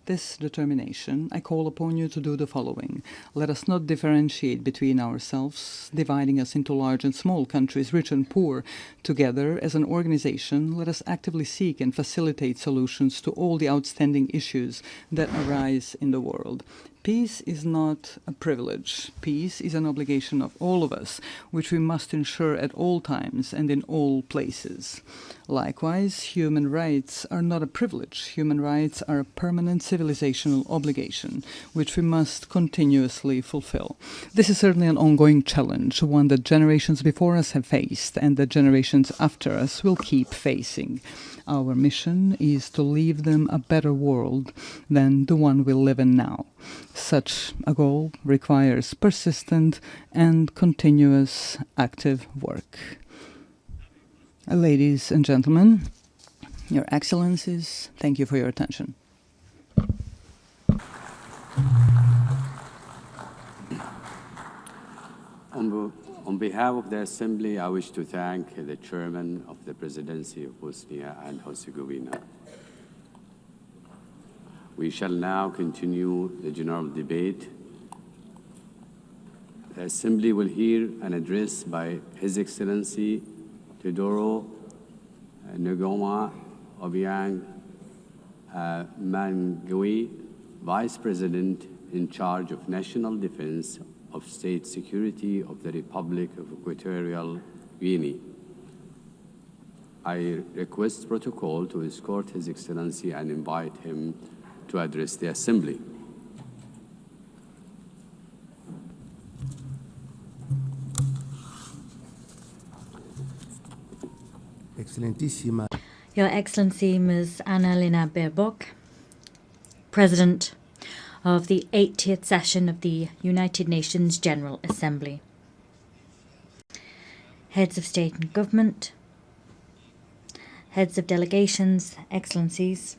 this determination, I call upon you to do the following. Let us not differentiate between ourselves, dividing us into large and small countries, rich and poor. Together, as an organization, let us actively seek and facilitate solutions to all the outstanding issues that arise in the world. Peace is not a privilege. Peace is an obligation of all of us, which we must ensure at all times and in all places. Likewise, human rights are not a privilege. Human rights are a permanent civilizational obligation, which we must continuously fulfill. This is certainly an ongoing challenge, one that generations before us have faced and that generations after us will keep facing. Our mission is to leave them a better world than the one we live in now. Such a goal requires persistent and continuous active work. Ladies and gentlemen, Your Excellencies, thank you for your attention. On behalf of the Assembly, I wish to thank the Chairman of the Presidency of Bosnia and Herzegovina. We shall now continue the general debate. The Assembly will hear an address by His Excellency Teodoro Ngoma Obiang Mangui, Vice President in charge of National Defense of State Security of the Republic of Equatorial Guinea. I request protocol to escort His Excellency and invite him to address the Assembly. Excelentissima. Your Excellency Ms. Annalena Baerbock, President of the 80th session of the United Nations General Assembly, Heads of State and Government, Heads of Delegations, Excellencies,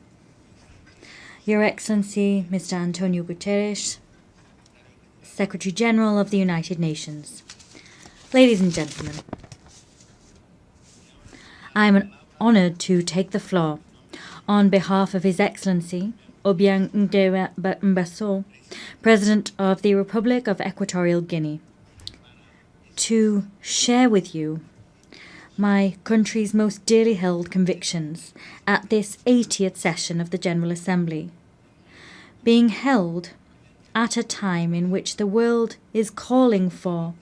Your Excellency Mr. Antonio Guterres, Secretary General of the United Nations, ladies and gentlemen, I am honoured to take the floor on behalf of His Excellency Obiang Mbaso, President of the Republic of Equatorial Guinea, to share with you my country's most dearly held convictions at this 80th session of the General Assembly, being held at a time in which the world is calling for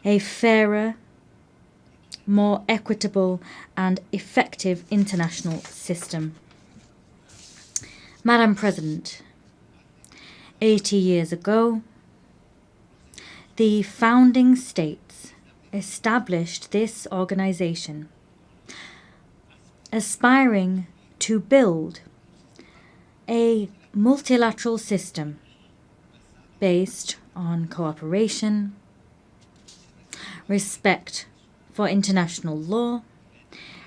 a fairer, more equitable and effective international system. Madam President, 80 years ago, the founding states established this organization, aspiring to build a multilateral system based on cooperation, respect for international law,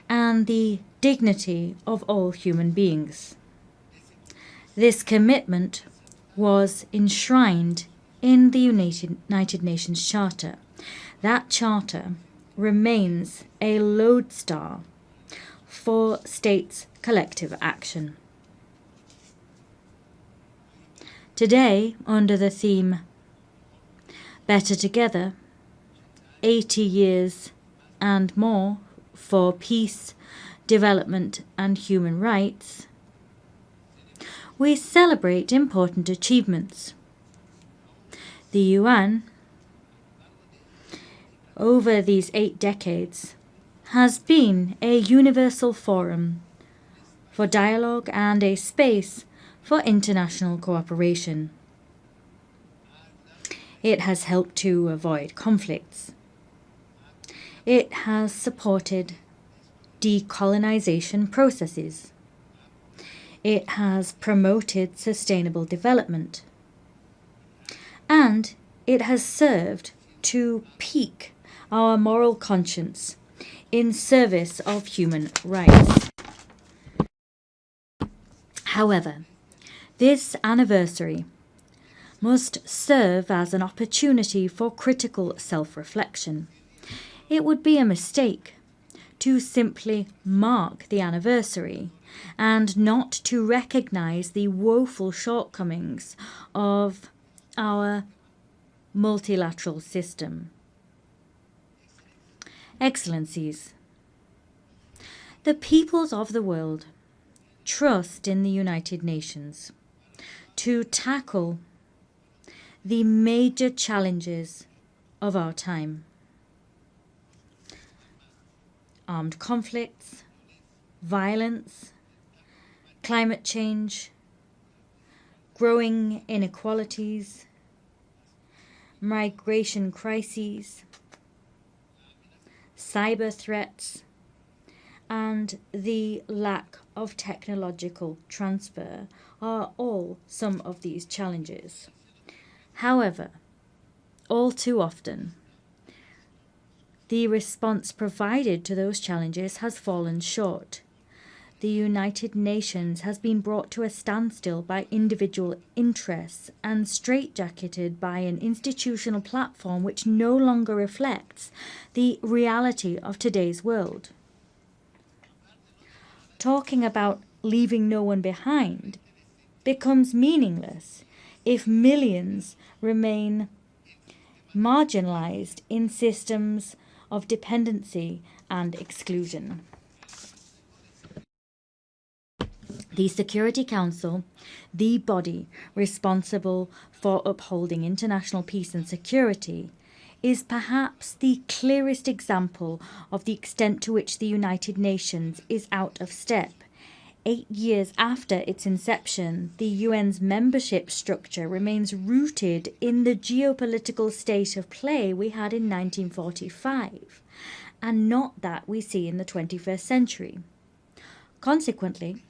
and the dignity of all human beings. This commitment was enshrined in the United Nations Charter. That charter remains a lodestar for states' collective action. Today, under the theme Better Together, 80 years and more for peace, development and human rights, we celebrate important achievements. The UN, over these 8 decades, has been a universal forum for dialogue and a space for international cooperation. It has helped to avoid conflicts. It has supported decolonization processes. It has promoted sustainable development. And it has served to pique our moral conscience in service of human rights. However, this anniversary must serve as an opportunity for critical self-reflection. It would be a mistake to simply mark the anniversary and not to recognize the woeful shortcomings of our multilateral system. Excellencies, the peoples of the world trust in the United Nations to tackle the major challenges of our time. Armed conflicts, violence, climate change, growing inequalities, migration crises, cyber threats, and the lack of technological transfer are all some of these challenges. However, all too often, the response provided to those challenges has fallen short. The United Nations has been brought to a standstill by individual interests and straitjacketed by an institutional platform which no longer reflects the reality of today's world. Talking about leaving no one behind becomes meaningless if millions remain marginalized in systems of dependency and exclusion. The Security Council, the body responsible for upholding international peace and security, is perhaps the clearest example of the extent to which the United Nations is out of step. 8 years after its inception, the UN's membership structure remains rooted in the geopolitical state of play we had in 1945, and not that we see in the 21st century. Consequently,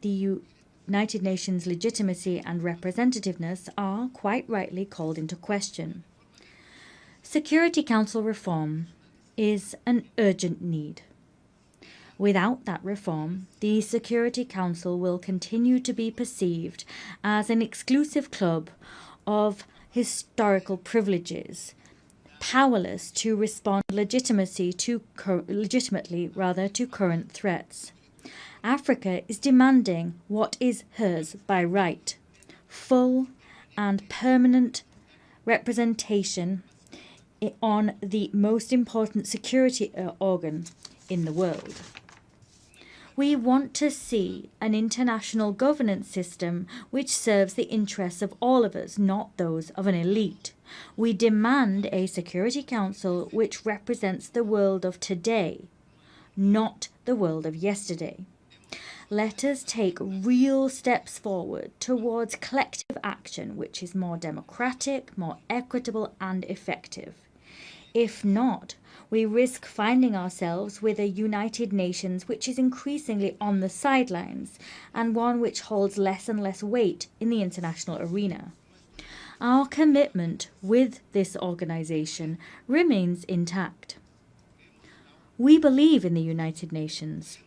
the United Nations' legitimacy and representativeness are quite rightly called into question. Security Council reform is an urgent need. Without that reform, the Security Council will continue to be perceived as an exclusive club of historical privileges, powerless to respond legitimately to current threats. Africa is demanding what is hers by right: full and permanent representation on the most important security organ in the world. We want to see an international governance system which serves the interests of all of us, not those of an elite. We demand a Security Council which represents the world of today, not the world of yesterday. Let us take real steps forward towards collective action which is more democratic, more equitable and effective. If not, we risk finding ourselves with a United Nations which is increasingly on the sidelines and one which holds less and less weight in the international arena. Our commitment with this organization remains intact. We believe in the United Nations.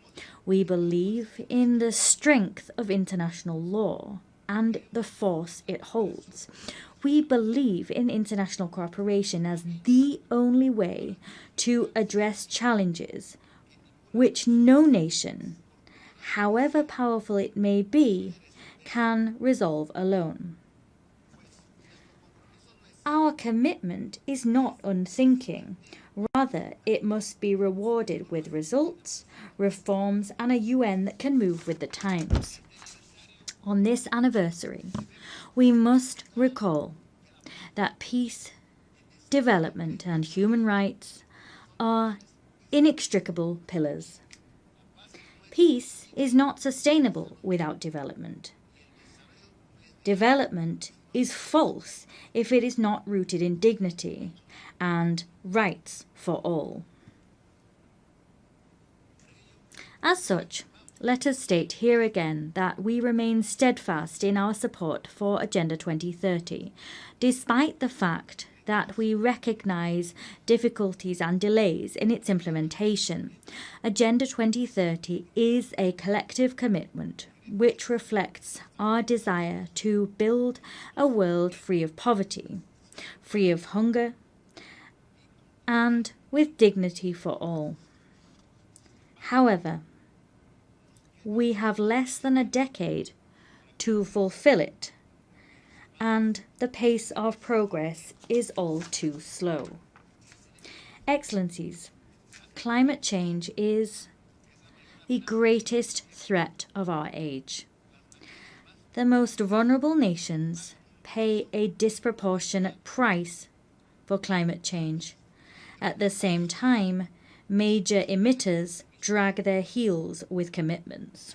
We believe in the strength of international law and the force it holds. We believe in international cooperation as the only way to address challenges which no nation, however powerful it may be, can resolve alone. Our commitment is not unthinking. Rather, it must be rewarded with results, reforms, and a UN that can move with the times. On this anniversary, we must recall that peace, development, and human rights are inextricable pillars. Peace is not sustainable without development. Development is false if it is not rooted in dignity and rights for all. As such, let us state here again that we remain steadfast in our support for Agenda 2030, despite the fact that we recognise difficulties and delays in its implementation. Agenda 2030 is a collective commitment which reflects our desire to build a world free of poverty, free of hunger, and with dignity for all. However, we have less than a decade to fulfill it, and the pace of progress is all too slow. Excellencies, climate change is the greatest threat of our age. The most vulnerable nations pay a disproportionate price for climate change. At the same time, major emitters drag their heels with commitments.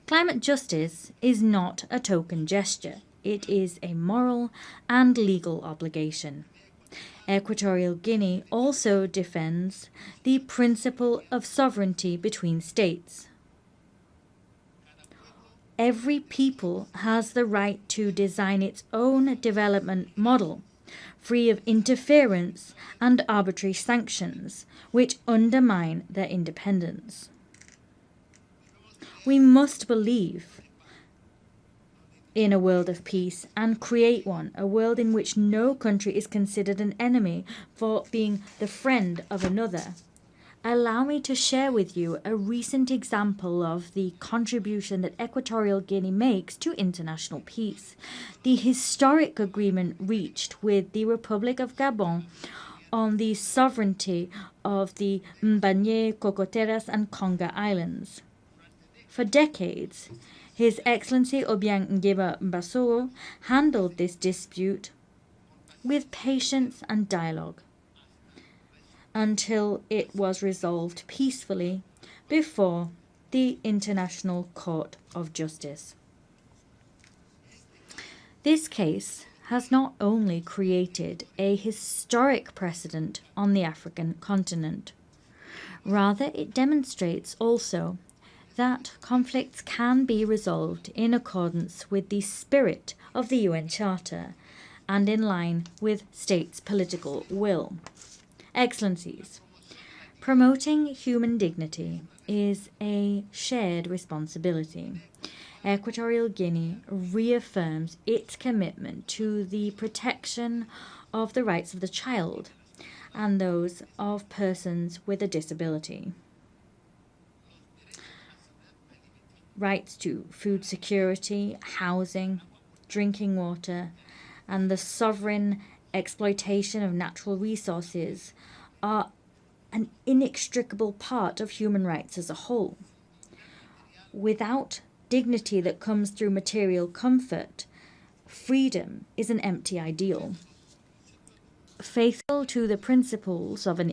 Climate justice is not a token gesture. It is a moral and legal obligation. Equatorial Guinea also defends the principle of sovereignty between states. Every people has the right to design its own development model, free of interference and arbitrary sanctions, which undermine their independence. We must believe in a world of peace and create one, a world in which no country is considered an enemy for being the friend of another. Allow me to share with you a recent example of the contribution that Equatorial Guinea makes to international peace. The historic agreement reached with the Republic of Gabon on the sovereignty of the Mbanye, Cocoteras, and Conga Islands. For decades, His Excellency Obiang Nguema Mbasogo handled this dispute with patience and dialogue until it was resolved peacefully before the International Court of Justice. This case has not only created a historic precedent on the African continent, rather it demonstrates also that conflicts can be resolved in accordance with the spirit of the UN Charter and in line with states' political will. Excellencies, promoting human dignity is a shared responsibility. Equatorial Guinea reaffirms its commitment to the protection of the rights of the child and those of persons with a disability. Rights to food security, housing, drinking water, and the sovereign exploitation of natural resources are an inextricable part of human rights as a whole. Without dignity that comes through material comfort, freedom is an empty ideal. Faithful to the principles of an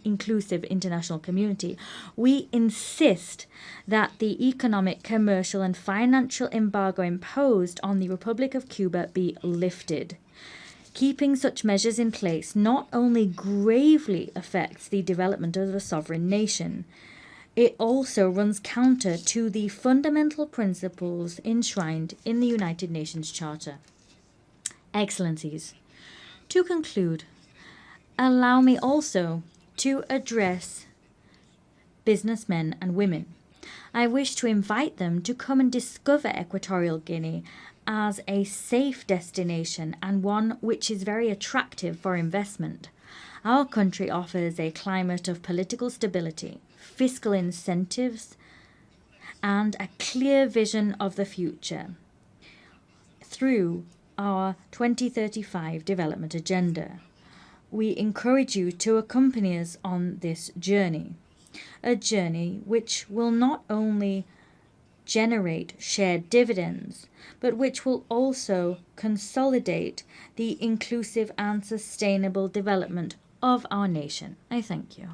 inclusive international community, we insist that the economic, commercial, and financial embargo imposed on the Republic of Cuba be lifted. Keeping such measures in place not only gravely affects the development of a sovereign nation, it also runs counter to the fundamental principles enshrined in the United Nations Charter. Excellencies, to conclude, allow me also to address businessmen and women. I wish to invite them to come and discover Equatorial Guinea as a safe destination and one which is very attractive for investment. Our country offers a climate of political stability, fiscal incentives, and a clear vision of the future through our 2035 development agenda. We encourage you to accompany us on this journey, a journey which will not only generate shared dividends, but which will also consolidate the inclusive and sustainable development of our nation. I thank you.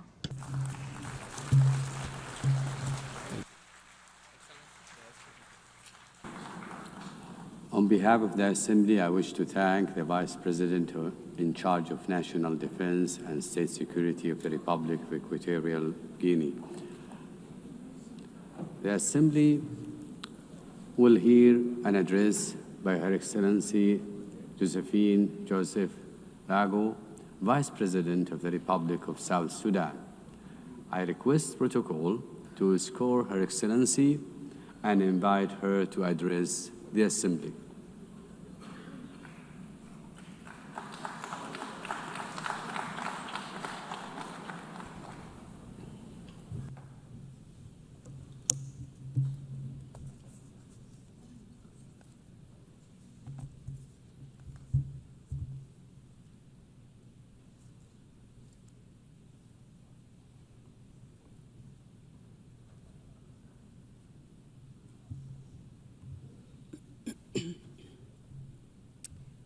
On behalf of the Assembly, I wish to thank the Vice President in charge of National Defense and State Security of the Republic of Equatorial Guinea. The Assembly will hear an address by Her Excellency Josephine Joseph Lago, Vice President of the Republic of South Sudan. I request protocol to escort Her Excellency and invite her to address the Assembly.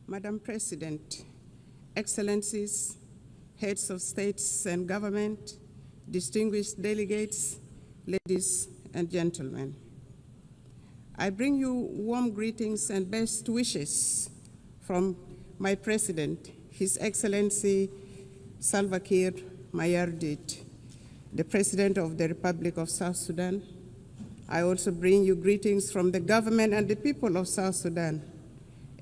Madam President, Excellencies, heads of states and government, distinguished delegates, ladies and gentlemen. I bring you warm greetings and best wishes from my President, His Excellency Salva Kiir Mayardit, the President of the Republic of South Sudan. I also bring you greetings from the government and the people of South Sudan,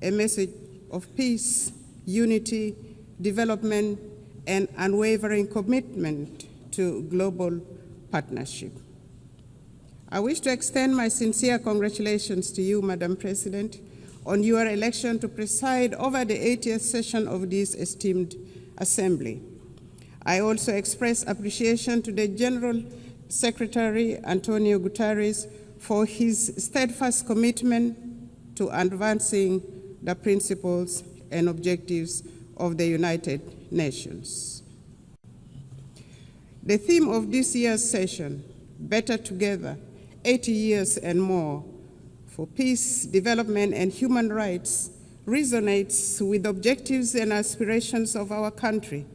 a message of peace, unity, development, and unwavering commitment to global partnership. I wish to extend my sincere congratulations to you, Madam President, on your election to preside over the 80th session of this esteemed Assembly. I also express appreciation to the General Secretary, Antonio Guterres, for his steadfast commitment to advancing the principles and objectives of the United Nations. The theme of this year's session, Better Together, 80 years and more, for peace, development, and human rights, resonates with the objectives and aspirations of our country.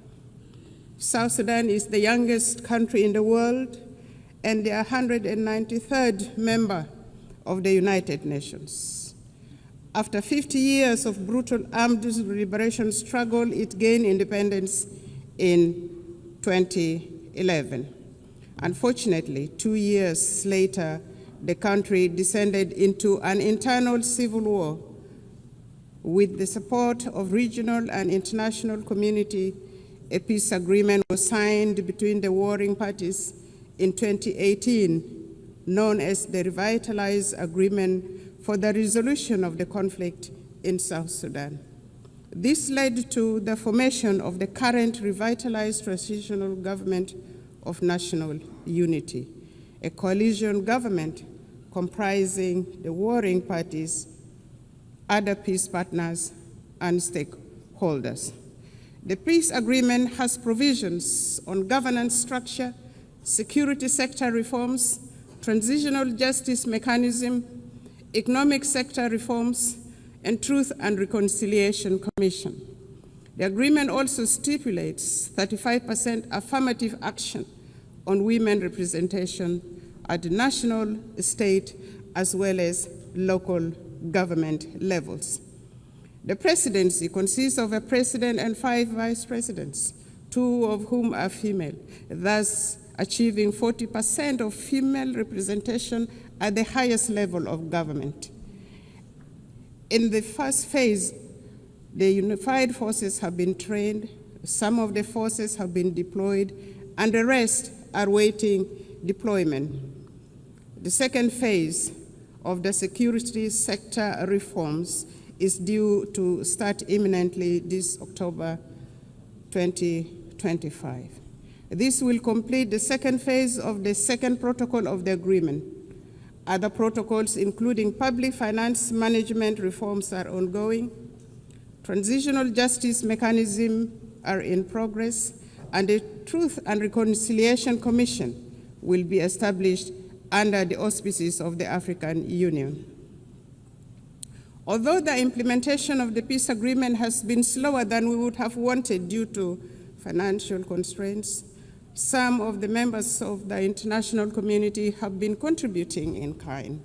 South Sudan is the youngest country in the world and the 193rd member of the United Nations. After 50 years of brutal armed liberation struggle, it gained independence in 2011. Unfortunately, 2 years later, the country descended into an internal civil war. With the support of regional and international community, a peace agreement was signed between the warring parties in 2018, known as the Revitalized Agreement for the Resolution of the Conflict in South Sudan. This led to the formation of the current revitalized transitional government of national unity, a coalition government comprising the warring parties, other peace partners, and stakeholders. The peace agreement has provisions on governance structure, security sector reforms, transitional justice mechanism, economic sector reforms, and Truth and Reconciliation Commission. The agreement also stipulates 35% affirmative action on women representation at the national, state, as well as local government levels. The presidency consists of a president and 5 vice presidents, 2 of whom are female, thus achieving 40% of female representation at the highest level of government. In the first phase, the unified forces have been trained, some of the forces have been deployed, and the rest are waiting deployment. The second phase of the security sector reforms is due to start imminently this October 2025. This will complete the second phase of the second protocol of the agreement. Other protocols, including public finance management reforms, are ongoing. Transitional justice mechanisms are in progress, and the Truth and Reconciliation Commission will be established under the auspices of the African Union. Although the implementation of the peace agreement has been slower than we would have wanted due to financial constraints, some of the members of the international community have been contributing in kind.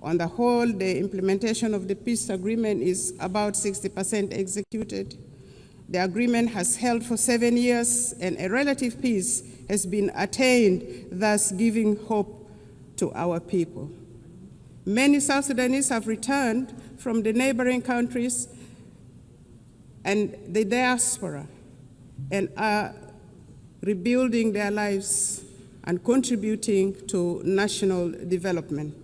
On the whole, the implementation of the peace agreement is about 60% executed. The agreement has held for 7 years, and a relative peace has been attained, thus giving hope to our people. Many South Sudanese have returned from the neighboring countries and the diaspora and are rebuilding their lives and contributing to national development.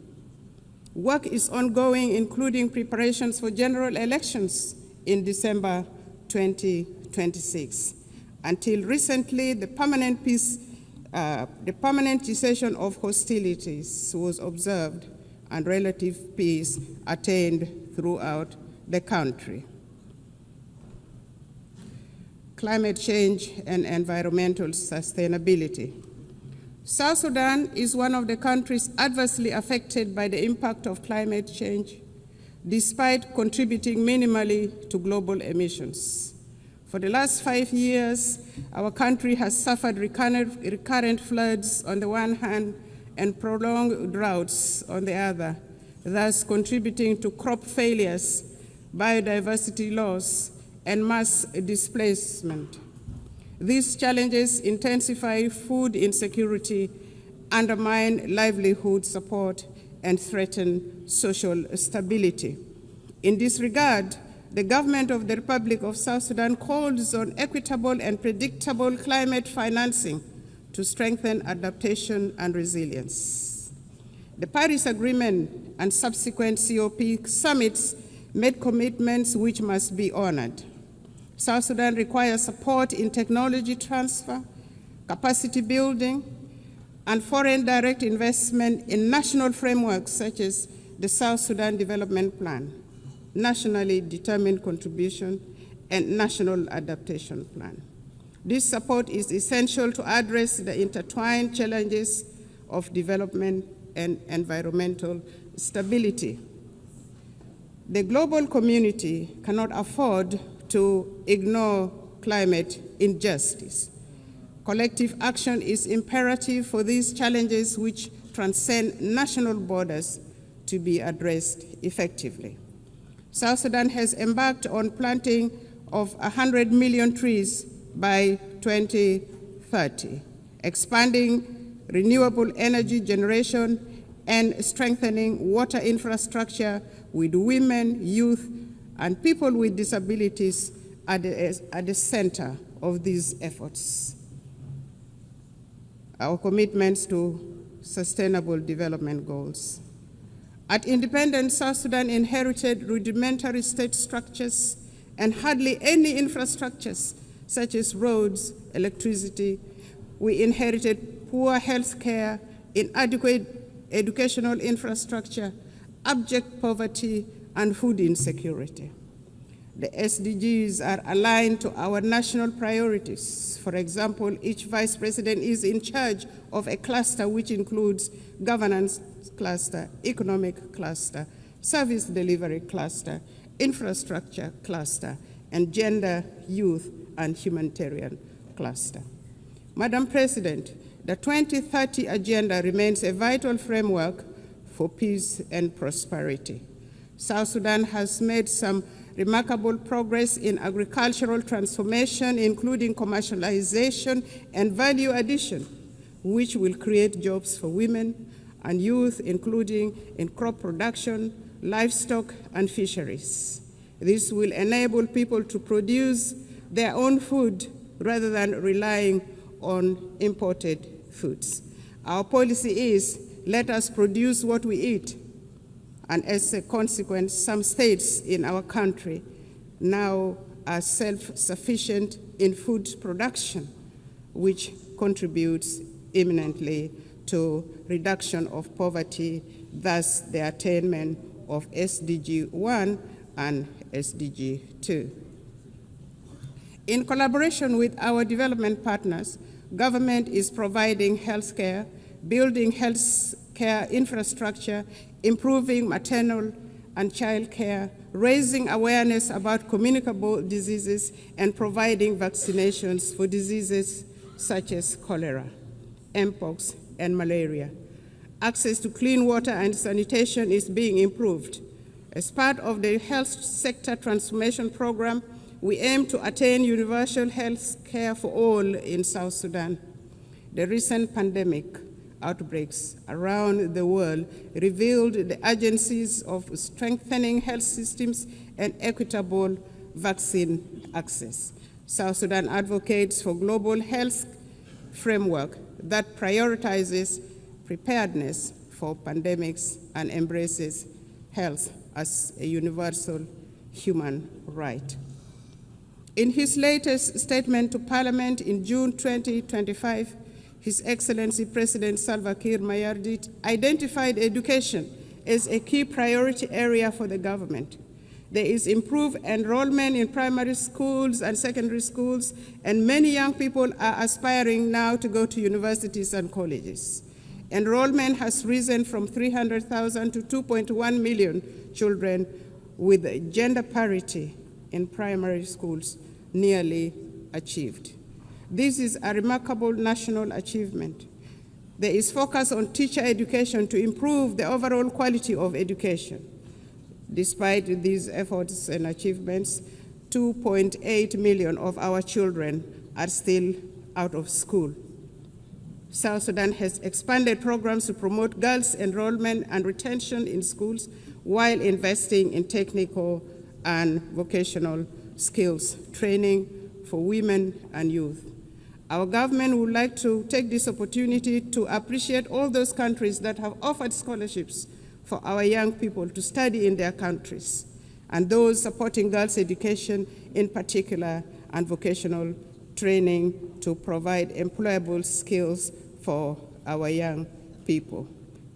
Work is ongoing, including preparations for general elections in December 2026. Until recently, the permanent cessation of hostilities was observed and relative peace attained throughout the country. Climate change and environmental sustainability. South Sudan is one of the countries adversely affected by the impact of climate change, despite contributing minimally to global emissions. For the last 5 years, our country has suffered recurrent floods on the one hand and prolonged droughts on the other, thus contributing to crop failures, biodiversity loss, and mass displacement. These challenges intensify food insecurity, undermine livelihood support, and threaten social stability. In this regard, the government of the Republic of South Sudan calls on equitable and predictable climate financing to strengthen adaptation and resilience. The Paris Agreement and subsequent COP summits made commitments which must be honored. South Sudan requires support in technology transfer, capacity building, and foreign direct investment in national frameworks such as the South Sudan Development Plan, nationally determined contribution, and national adaptation plan. This support is essential to address the intertwined challenges of development and environmental stability. The global community cannot afford to ignore climate injustice. Collective action is imperative for these challenges which transcend national borders to be addressed effectively. South Sudan has embarked on planting of 100 million trees by 2030, expanding renewable energy generation and strengthening water infrastructure with women, youth, and people with disabilities at the center of these efforts. Our commitments to sustainable development goals. At independence, South Sudan inherited rudimentary state structures and hardly any infrastructures such as roads, electricity. We inherited poor health care, inadequate educational infrastructure, abject poverty, and food insecurity. The SDGs are aligned to our national priorities. For example, each vice president is in charge of a cluster which includes governance cluster, economic cluster, service delivery cluster, infrastructure cluster, and gender, youth, and humanitarian cluster. Madam President, the 2030 Agenda remains a vital framework for peace and prosperity. South Sudan has made some remarkable progress in agricultural transformation, including commercialization and value addition, which will create jobs for women and youth, including in crop production, livestock, and fisheries. This will enable people to produce their own food rather than relying on imported foods. Our policy is, let us produce what we eat. And as a consequence, some states in our country now are self-sufficient in food production, which contributes eminently to reduction of poverty, thus the attainment of SDG 1 and SDG 2. In collaboration with our development partners, government is providing healthcare, building health care infrastructure, improving maternal and child care, raising awareness about communicable diseases, and providing vaccinations for diseases such as cholera, mpox, and malaria. Access to clean water and sanitation is being improved. As part of the health sector transformation program, we aim to attain universal health care for all in South Sudan. The recent pandemic outbreaks around the world revealed the urgencies of strengthening health systems and equitable vaccine access. South Sudan advocates for global health framework that prioritizes preparedness for pandemics and embraces health as a universal human right. In his latest statement to Parliament in June 2025, His Excellency President Salva Kiir Mayardit identified education as a key priority area for the government. There is improved enrollment in primary schools and secondary schools, and many young people are aspiring now to go to universities and colleges. Enrollment has risen from 300,000 to 2.1 million children, with gender parity in primary schools nearly achieved. This is a remarkable national achievement. There is focus on teacher education to improve the overall quality of education. Despite these efforts and achievements, 2.8 million of our children are still out of school. South Sudan has expanded programs to promote girls' enrollment and retention in schools while investing in technical and vocational skills training for women and youth. Our government would like to take this opportunity to appreciate all those countries that have offered scholarships for our young people to study in their countries, and those supporting girls' education in particular and vocational training to provide employable skills for our young people.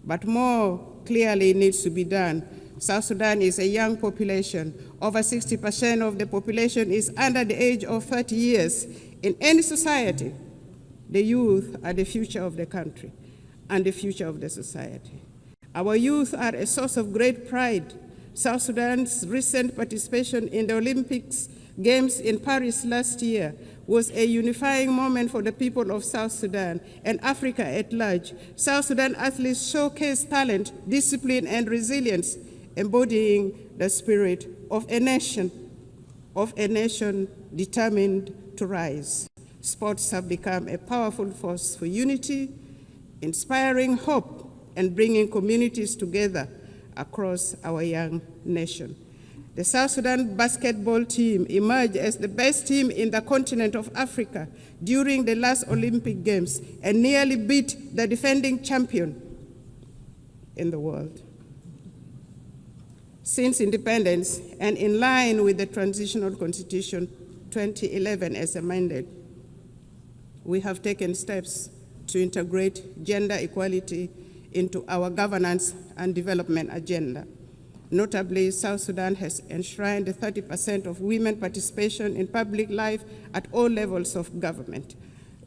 But more clearly needs to be done. South Sudan is a young population. Over 60% of the population is under the age of 30 years. In any society, the youth are the future of the country and the future of the society. Our youth are a source of great pride. South Sudan's recent participation in the Olympics Games in Paris last year was a unifying moment for the people of South Sudan and Africa at large. South Sudan athletes showcased talent, discipline, and resilience, embodying the spirit of a nation determined to rise. Sports have become a powerful force for unity, inspiring hope, and bringing communities together across our young nation. The South Sudan basketball team emerged as the best team in the continent of Africa during the last Olympic Games and nearly beat the defending champion in the world. Since independence, and in line with the Transitional Constitution 2011 as amended, we have taken steps to integrate gender equality into our governance and development agenda. Notably, South Sudan has enshrined 30% of women participation in public life at all levels of government.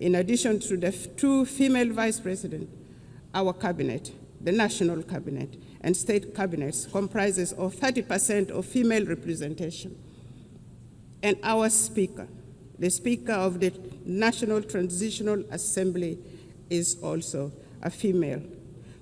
In addition to the two female vice presidents, our cabinet, the national cabinet, and state cabinets comprises of 30% of female representation. And our speaker, the Speaker of the National Transitional Assembly, is also a female.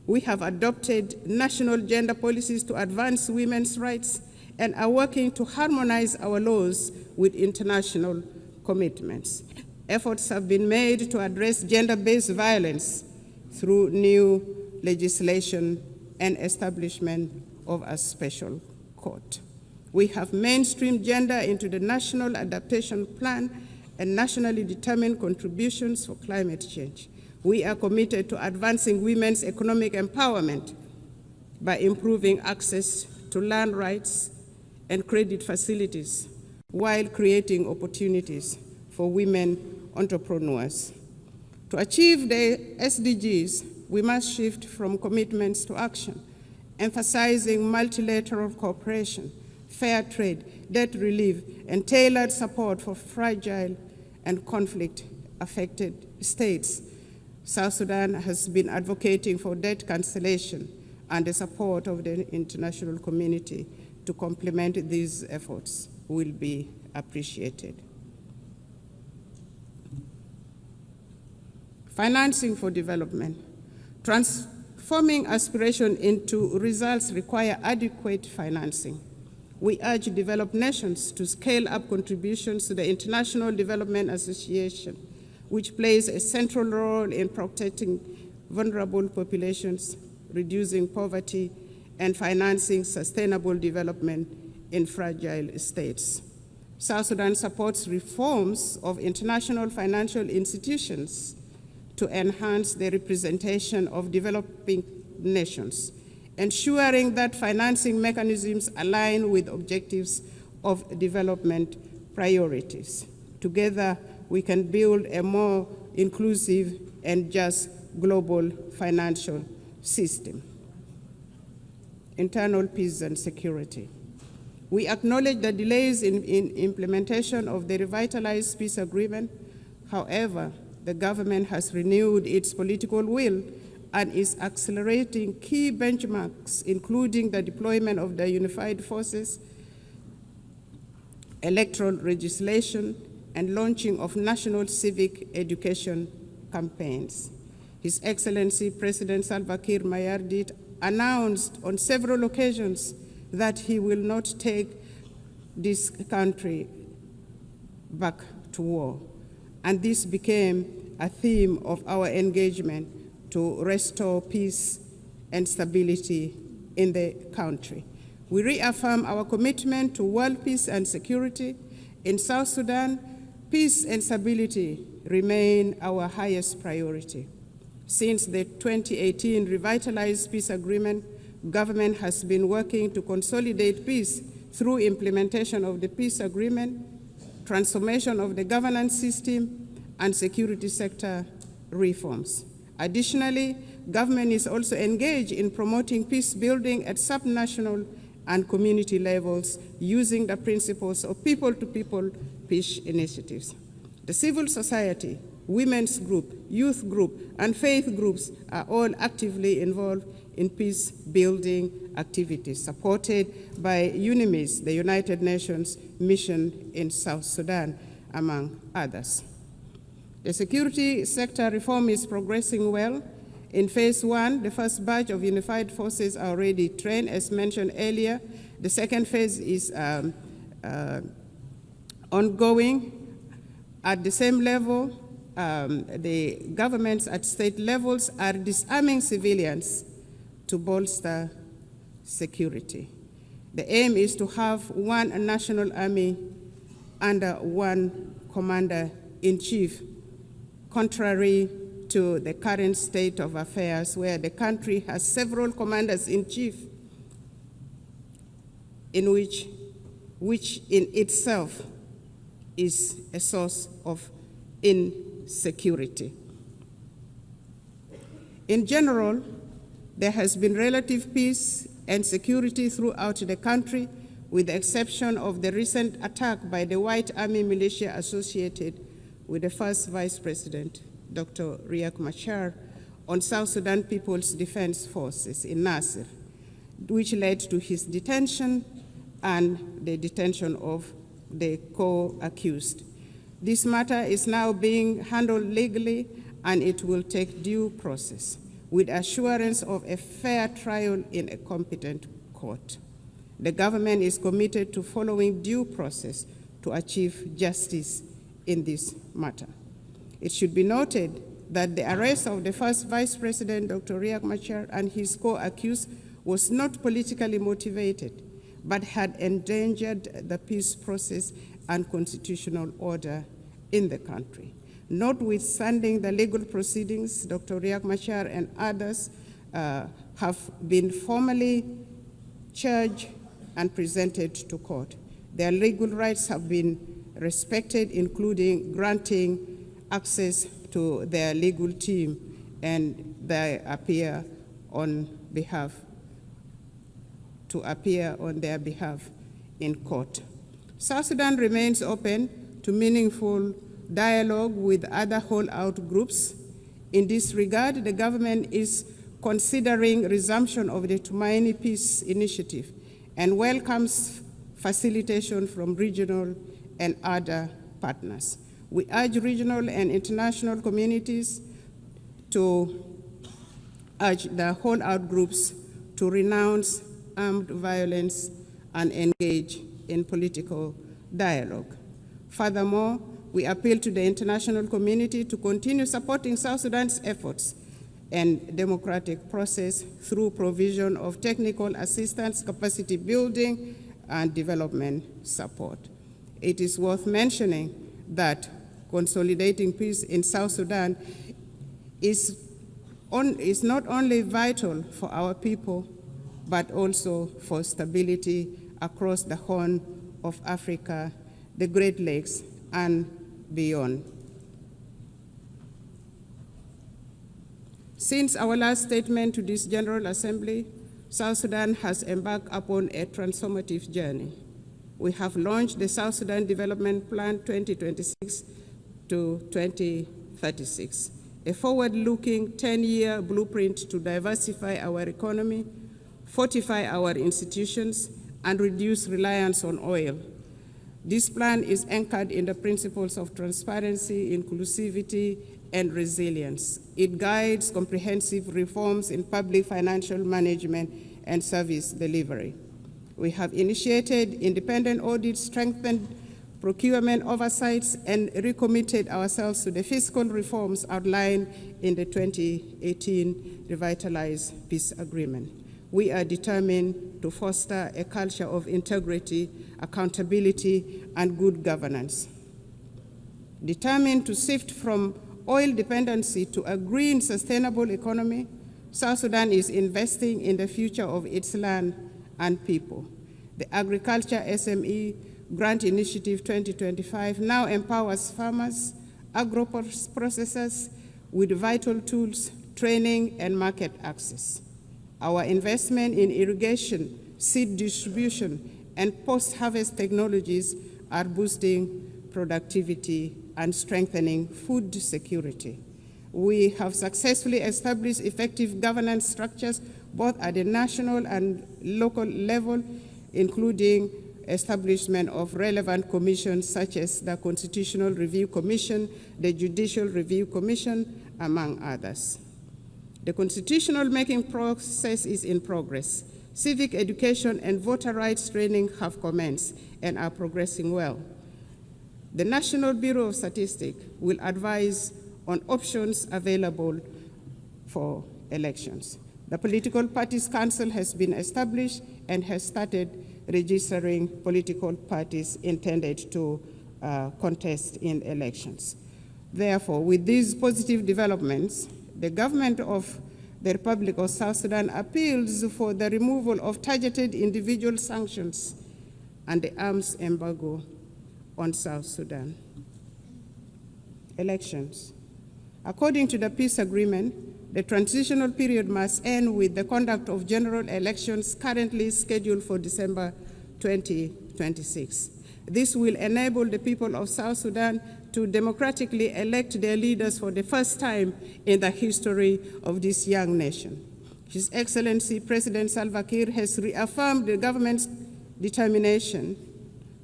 We have adopted national gender policies to advance women's rights and are working to harmonize our laws with international commitments. Efforts have been made to address gender-based violence through new legislation and establishment of a special court. We have mainstreamed gender into the National Adaptation Plan and nationally determined contributions for climate change. We are committed to advancing women's economic empowerment by improving access to land rights and credit facilities while creating opportunities for women entrepreneurs. To achieve the SDGs, we must shift from commitments to action, emphasizing multilateral cooperation, fair trade, debt relief, and tailored support for fragile and conflict-affected states. South Sudan has been advocating for debt cancellation and the support of the international community to complement these efforts will be appreciated. Financing for development. Transforming aspiration into results require adequate financing. We urge developed nations to scale up contributions to the International Development Association, which plays a central role in protecting vulnerable populations, reducing poverty, and financing sustainable development in fragile states. South Sudan supports reforms of international financial institutions to enhance the representation of developing nations, ensuring that financing mechanisms align with objectives of development priorities. Together, we can build a more inclusive and just global financial system. Internal peace and security. We acknowledge the delays in implementation of the revitalized peace agreement. However, the government has renewed its political will and is accelerating key benchmarks, including the deployment of the unified forces, electoral legislation, and launching of national civic education campaigns. His Excellency President Salva Kiir Mayardit announced on several occasions that he will not take this country back to war. And this became a theme of our engagement to restore peace and stability in the country. We reaffirm our commitment to world peace and security. In South Sudan, peace and stability remain our highest priority. Since the 2018 revitalized peace agreement, government has been working to consolidate peace through implementation of the peace agreement, transformation of the governance system, and security sector reforms. Additionally, government is also engaged in promoting peace building at subnational and community levels using the principles of people-to-people peace initiatives. The civil society, women's group, youth group, and faith groups are all actively involved in peace-building activities supported by UNIMIS, the United Nations mission in South Sudan, among others. The security sector reform is progressing well. In phase one, the first batch of unified forces are already trained, as mentioned earlier. The second phase is ongoing. At the same level, the governments at state levels are disarming civilians to bolster security. The aim is to have one national army under one commander-in-chief, contrary to the current state of affairs where the country has several commanders-in-chief, which in itself is a source of insecurity. In general, there has been relative peace and security throughout the country, with the exception of the recent attack by the White Army militia associated with the first Vice President, Dr. Riek Machar, on South Sudan People's Defense Forces in Nasir, which led to his detention and the detention of the co-accused. This matter is now being handled legally, and it will take due process, with assurance of a fair trial in a competent court. The government is committed to following due process to achieve justice in this matter. It should be noted that the arrest of the first Vice President, Dr. Riek Machar, and his co-accused was not politically motivated, but had endangered the peace process and constitutional order in the country. Notwithstanding the legal proceedings, Dr. Riek Machar and others have been formally charged and presented to court. Their legal rights have been respected, including granting access to their legal team, and they appear on their behalf in court. South Sudan remains open to meaningful dialogue with other holdout groups In this regard, the government is considering resumption of the Tumaini Peace Initiative and welcomes facilitation from regional and other partners. We urge regional and international communities to urge the holdout groups to renounce armed violence and engage in political dialogue. Furthermore, we appeal to the international community to continue supporting South Sudan's efforts and democratic process through provision of technical assistance, capacity building, and development support. It is worth mentioning that consolidating peace in South Sudan is not only vital for our people, but also for stability across the Horn of Africa, the Great Lakes, and beyond. Since our last statement to this General Assembly, South Sudan has embarked upon a transformative journey. We have launched the South Sudan Development Plan 2026 to 2036, a forward-looking 10-year blueprint to diversify our economy, fortify our institutions, and reduce reliance on oil. This plan is anchored in the principles of transparency, inclusivity, and resilience. It guides comprehensive reforms in public financial management and service delivery. We have initiated independent audits, strengthened procurement oversights, and recommitted ourselves to the fiscal reforms outlined in the 2018 Revitalized Peace Agreement. We are determined to foster a culture of integrity, accountability, and good governance. Determined to shift from oil dependency to a green, sustainable economy, South Sudan is investing in the future of its land and people. The Agriculture SME Grant Initiative 2025 now empowers farmers, agro-processors with vital tools, training, and market access. Our investment in irrigation, seed distribution, and post-harvest technologies are boosting productivity and strengthening food security. We have successfully established effective governance structures both at the national and local level, including establishment of relevant commissions such as the Constitutional Review Commission, the Judicial Review Commission, among others. The constitutional making process is in progress. Civic education and voter rights training have commenced and are progressing well. The National Bureau of Statistics will advise on options available for elections. The Political Parties Council has been established and has started registering political parties intended to contest in elections. Therefore, with these positive developments, the government of the Republic of South Sudan appeals for the removal of targeted individual sanctions and the arms embargo on South Sudan. Elections. According to the peace agreement, the transitional period must end with the conduct of general elections currently scheduled for December 2026. This will enable the people of South Sudan to democratically elect their leaders for the first time in the history of this young nation. His Excellency President Salva Kiir has reaffirmed the government's determination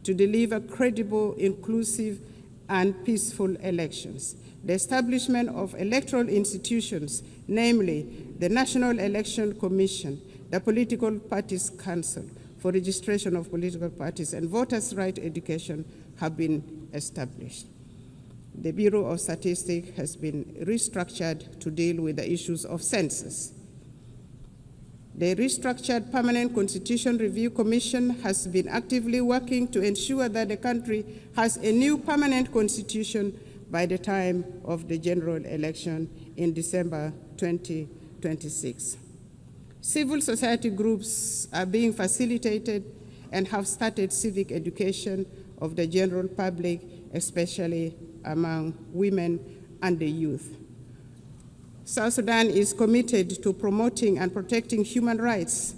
to deliver credible, inclusive, and peaceful elections. The establishment of electoral institutions, namely the National Election Commission, the Political Parties Council for registration of political parties, and voters' right education have been established. The Bureau of Statistics has been restructured to deal with the issues of census. The restructured Permanent Constitution Review Commission has been actively working to ensure that the country has a new permanent constitution by the time of the general election in December 2026. Civil society groups are being facilitated and have started civic education of the general public, especially among women and the youth. South Sudan is committed to promoting and protecting human rights.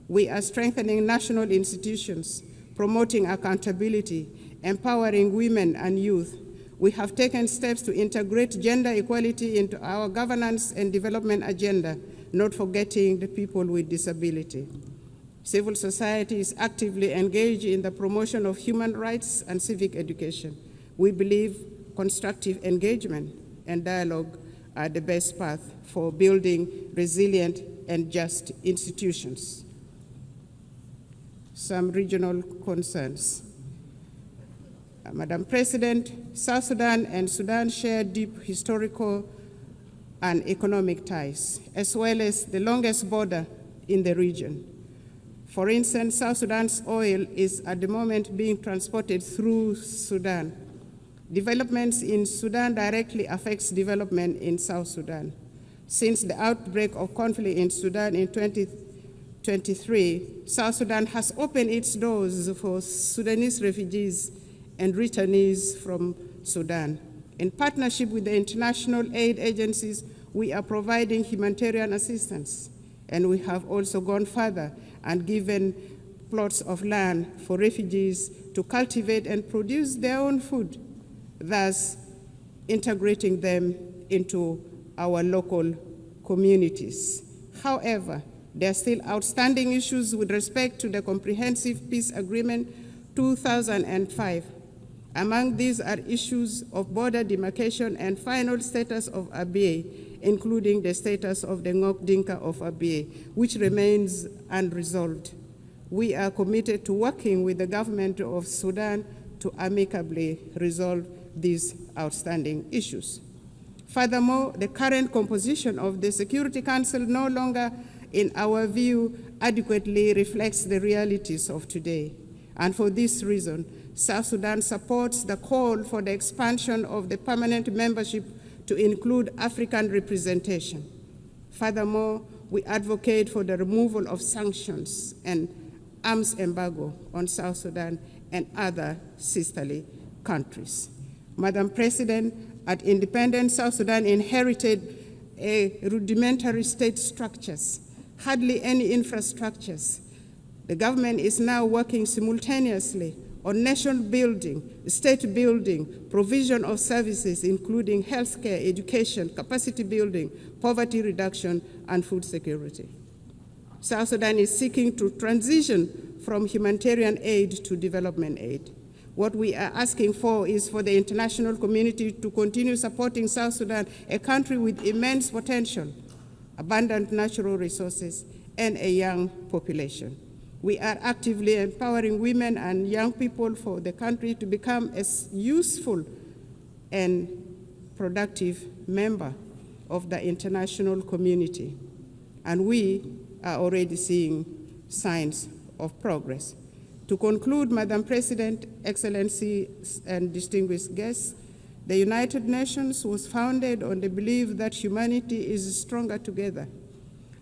We are strengthening national institutions, promoting accountability, empowering women and youth. We have taken steps to integrate gender equality into our governance and development agenda, not forgetting the people with disability. Civil society is actively engaged in the promotion of human rights and civic education. We believe constructive engagement and dialogue are the best path for building resilient and just institutions. Some regional concerns. Madam President, South Sudan and Sudan share deep historical and economic ties, as well as the longest border in the region. For instance, South Sudan's oil is at the moment being transported through Sudan. Developments in Sudan directly affects development in South Sudan. Since the outbreak of conflict in Sudan in 2023, South Sudan has opened its doors for Sudanese refugees and returnees from Sudan. In partnership with the international aid agencies, we are providing humanitarian assistance, and we have also gone further and given plots of land for refugees to cultivate and produce their own food, thus integrating them into our local communities. However, there are still outstanding issues with respect to the Comprehensive Peace Agreement 2005. Among these are issues of border demarcation and final status of Abyei, including the status of the Ngok Dinka of Abyei, which remains unresolved. We are committed to working with the government of Sudan to amicably resolve these outstanding issues. Furthermore, the current composition of the Security Council no longer, in our view, adequately reflects the realities of today. And for this reason, South Sudan supports the call for the expansion of the permanent membership to include African representation. Furthermore, we advocate for the removal of sanctions and arms embargo on South Sudan and other sisterly countries. Madam President, at independence, South Sudan inherited rudimentary state structures, hardly any infrastructures. The government is now working simultaneously on nation building, state building, provision of services, including healthcare, education, capacity building, poverty reduction, and food security. South Sudan is seeking to transition from humanitarian aid to development aid. What we are asking for is for the international community to continue supporting South Sudan, a country with immense potential, abundant natural resources, and a young population. We are actively empowering women and young people for the country to become a useful and productive member of the international community. And we are already seeing signs of progress. To conclude, Madam President, Excellencies, and distinguished guests, the United Nations was founded on the belief that humanity is stronger together.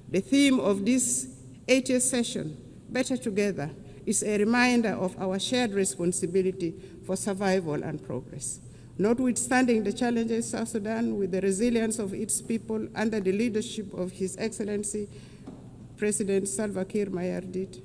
The theme of this 80th session, Better Together, is a reminder of our shared responsibility for survival and progress. Notwithstanding the challenges, South Sudan, with the resilience of its people under the leadership of His Excellency President Salva Kiir Mayardit,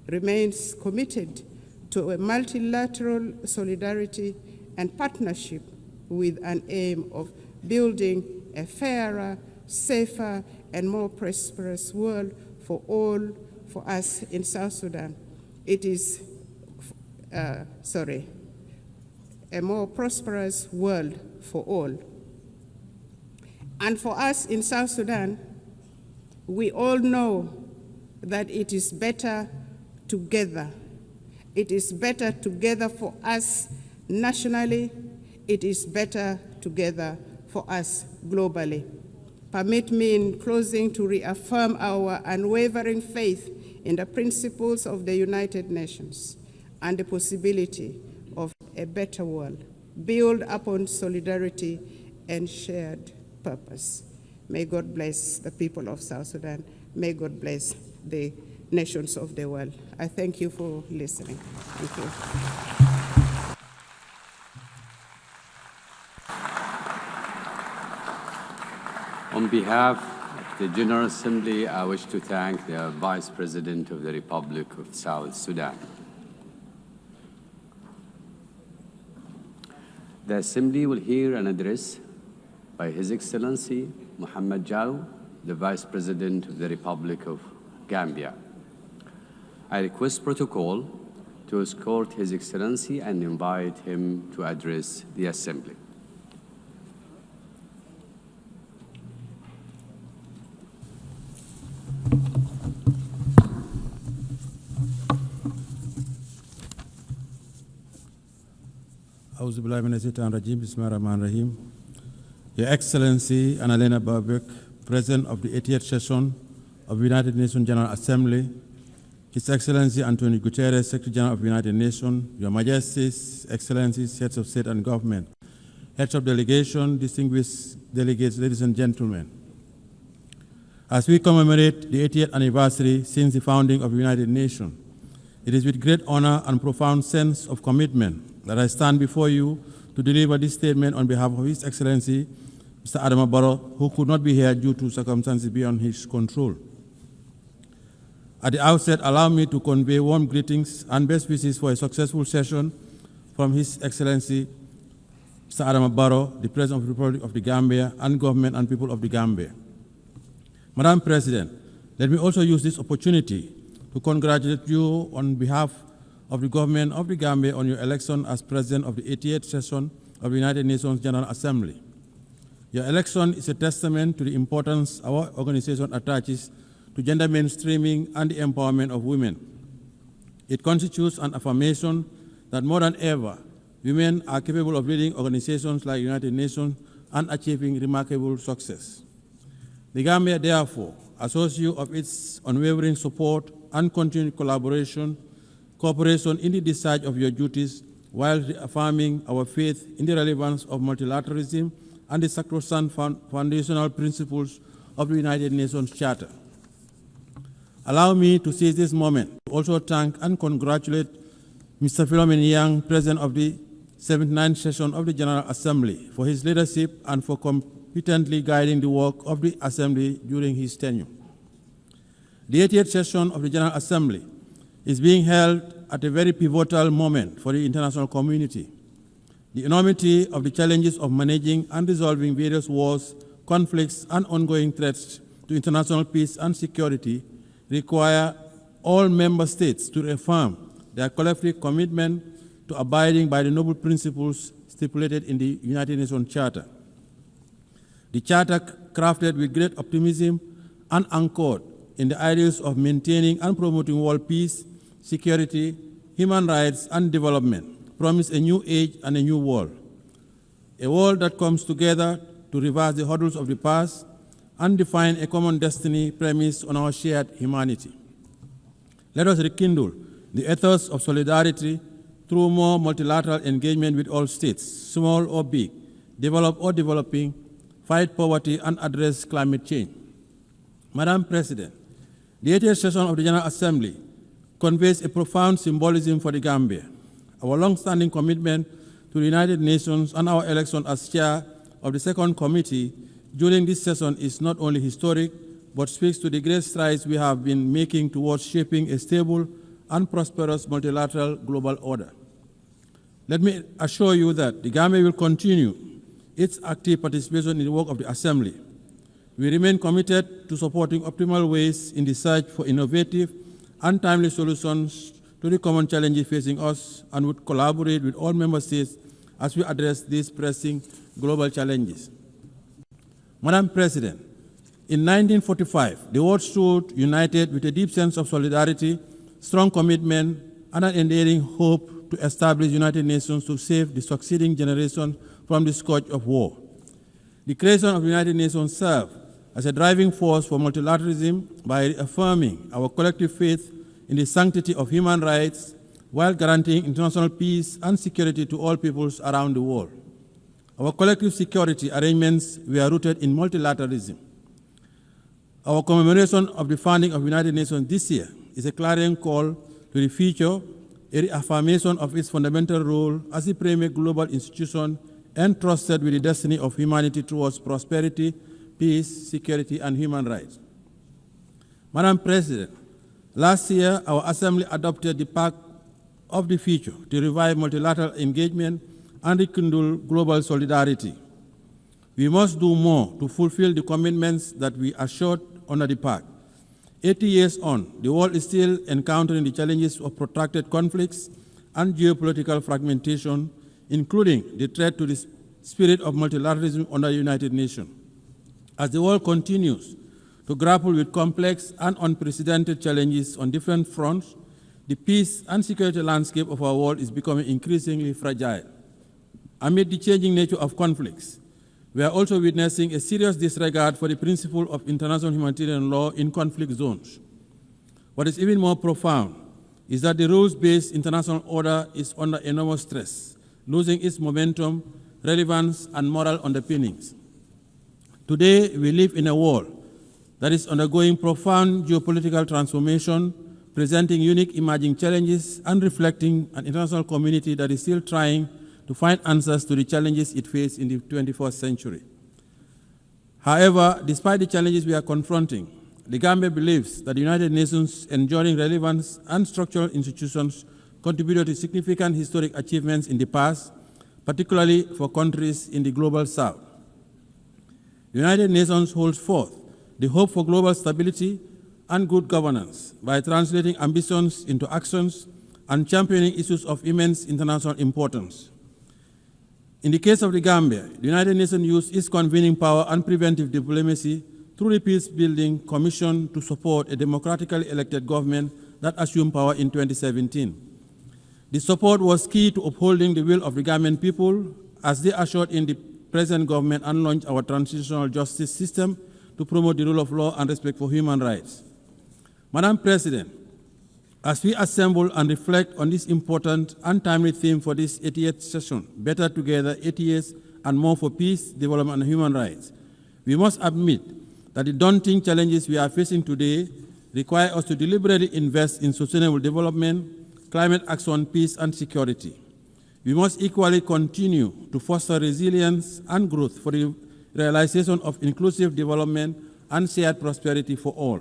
remains committed to a multilateral solidarity and partnership with an aim of building a fairer, safer, and more prosperous world for all, for us in South Sudan. It is, a more prosperous world for all. And for us in South Sudan, we all know that it is better together. It is better together for us nationally. It is better together for us globally. Permit me in closing to reaffirm our unwavering faith in the principles of the United Nations and the possibility of a better world, built upon solidarity and shared purpose. May God bless the people of South Sudan. May God bless the nations of the world. I thank you for listening. Thank you. On behalf of the General Assembly, I wish to thank the Vice President of the Republic of South Sudan. The Assembly will hear an address by His Excellency Mohamed Jaw, the Vice President of the Republic of Gambia. I request protocol to escort His Excellency and invite him to address the Assembly. Your Excellency Annalena Baerbock, President of the 80th session of the United Nations General Assembly, His Excellency Antonio Guterres, Secretary General of the United Nations, Your Majesties, Excellencies, Heads of State and Government, Heads of Delegation, distinguished delegates, ladies and gentlemen. As we commemorate the 80th anniversary since the founding of the United Nations, it is with great honor and profound sense of commitment that I stand before you to deliver this statement on behalf of His Excellency, Mr. Adama Barrow, who could not be here due to circumstances beyond his control. At the outset, allow me to convey warm greetings and best wishes for a successful session from His Excellency, Mr. Adama Barrow, the President of the Republic of the Gambia, and government and people of the Gambia. Madam President, let me also use this opportunity to congratulate you on behalf of the government of the Gambia on your election as President of the 88th session of the United Nations General Assembly. Your election is a testament to the importance our organization attaches to gender mainstreaming and the empowerment of women. It constitutes an affirmation that more than ever, women are capable of leading organizations like the United Nations and achieving remarkable success. The Gambia, therefore, assures you of its unwavering support and continued cooperation in the discharge of your duties while reaffirming our faith in the relevance of multilateralism and the sacrosanct foundational principles of the United Nations Charter. Allow me to seize this moment to also thank and congratulate Mr. Philomen Yang, President of the 79th session of the General Assembly, for his leadership and for competently guiding the work of the Assembly during his tenure. The 80th session of the General Assembly is being held at a very pivotal moment for the international community. The enormity of the challenges of managing and resolving various wars, conflicts, and ongoing threats to international peace and security require all member states to reaffirm their collective commitment to abiding by the noble principles stipulated in the United Nations Charter. The Charter, crafted with great optimism and anchored in the ideals of maintaining and promoting world peace, security, human rights, and development, promise a new age and a new world. A world that comes together to reverse the hurdles of the past and define a common destiny premised on our shared humanity. Let us rekindle the ethos of solidarity through more multilateral engagement with all states, small or big, developed or developing, fight poverty, and address climate change. Madam President, the 80th session of the General Assembly conveys a profound symbolism for the Gambia. Our long-standing commitment to the United Nations and our election as chair of the second committee during this session is not only historic, but speaks to the great strides we have been making towards shaping a stable and prosperous multilateral global order. Let me assure you that the Gambia will continue its active participation in the work of the Assembly. We remain committed to supporting optimal ways in the search for innovative and timely solutions to the common challenges facing us, and would collaborate with all member states as we address these pressing global challenges. Madam President, in 1945, the world stood united with a deep sense of solidarity, strong commitment, and an enduring hope to establish the United Nations to save the succeeding generation from the scourge of war. The creation of the United Nations served as a driving force for multilateralism by reaffirming our collective faith in the sanctity of human rights while guaranteeing international peace and security to all peoples around the world. Our collective security arrangements were rooted in multilateralism. Our commemoration of the founding of the United Nations this year is a clarion call to the future, a reaffirmation of its fundamental role as a premier global institution entrusted with the destiny of humanity towards prosperity, peace, security, and human rights. Madam President, last year our Assembly adopted the Pact of the Future to revive multilateral engagement and rekindle global solidarity. We must do more to fulfill the commitments that we assured under the pact. 80 years on, the world is still encountering the challenges of protracted conflicts and geopolitical fragmentation, including the threat to the spirit of multilateralism under the United Nations. As the world continues to grapple with complex and unprecedented challenges on different fronts, the peace and security landscape of our world is becoming increasingly fragile. Amid the changing nature of conflicts, we are also witnessing a serious disregard for the principle of international humanitarian law in conflict zones. What is even more profound is that the rules-based international order is under enormous stress, losing its momentum, relevance, and moral underpinnings. Today, we live in a world that is undergoing profound geopolitical transformation, presenting unique emerging challenges and reflecting an international community that is still trying to find answers to the challenges it faces in the 21st century. However, despite the challenges we are confronting, the Gambia believes that the United Nations' enduring relevance and structural institutions contributed to significant historic achievements in the past, particularly for countries in the global south. The United Nations holds forth the hope for global stability and good governance by translating ambitions into actions and championing issues of immense international importance. In the case of the Gambia, the United Nations used its convening power and preventive diplomacy through the Peace-Building Commission to support a democratically elected government that assumed power in 2017. The support was key to upholding the will of the Gambian people as they assured in the present government and launched our transitional justice system to promote the rule of law and respect for human rights. Madam President, as we assemble and reflect on this important and timely theme for this 80th session, Better Together, 80 years and more for peace, development, and human rights, we must admit that the daunting challenges we are facing today require us to deliberately invest in sustainable development, climate action, peace, and security. We must equally continue to foster resilience and growth for the realization of inclusive development and shared prosperity for all.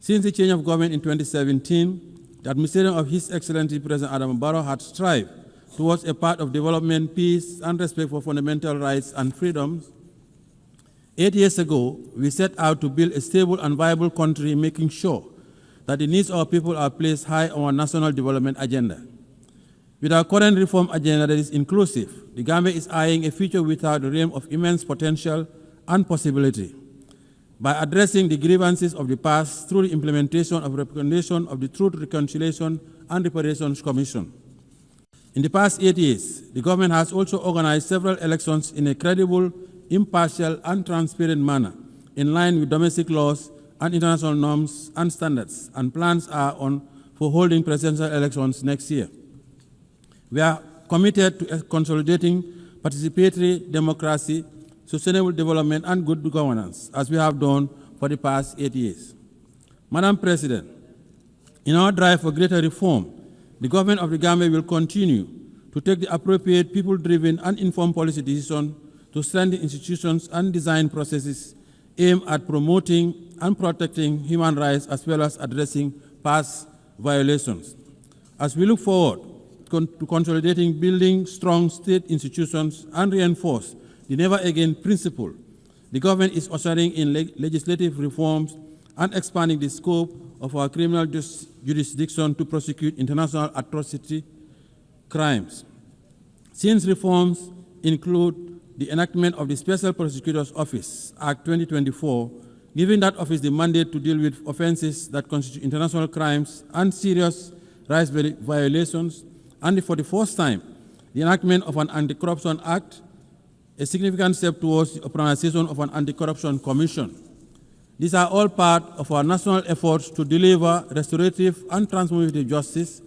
Since the change of government in 2017, the administration of His Excellency President Adama Barrow had strived towards a path of development, peace, and respect for fundamental rights and freedoms. 8 years ago, we set out to build a stable and viable country, making sure that the needs of our people are placed high on our national development agenda. With our current reform agenda that is inclusive, the Gambia is eyeing a future without the realm of immense potential and possibility. By addressing the grievances of the past through the implementation of recommendation of the Truth, Reconciliation, and Reparations Commission. In the past 8 years, the government has also organized several elections in a credible, impartial, and transparent manner, in line with domestic laws and international norms and standards, and plans are on for holding presidential elections next year. We are committed to consolidating participatory democracy, sustainable development, and good governance, as we have done for the past 8 years. Madam President, in our drive for greater reform, the government of the Gambia will continue to take the appropriate people-driven and informed policy decisions to strengthen institutions and design processes aimed at promoting and protecting human rights as well as addressing past violations. As we look forward to consolidating building strong state institutions and reinforce the never again principle, the government is ushering in legislative reforms and expanding the scope of our criminal jurisdiction to prosecute international atrocity crimes. Since reforms include the enactment of the Special Prosecutor's Office, Act 2024, giving that office the mandate to deal with offenses that constitute international crimes and serious rights violations, and for the first time, the enactment of an Anti-Corruption Act, a significant step towards the organization of an Anti-Corruption Commission. These are all part of our national efforts to deliver restorative and transformative justice,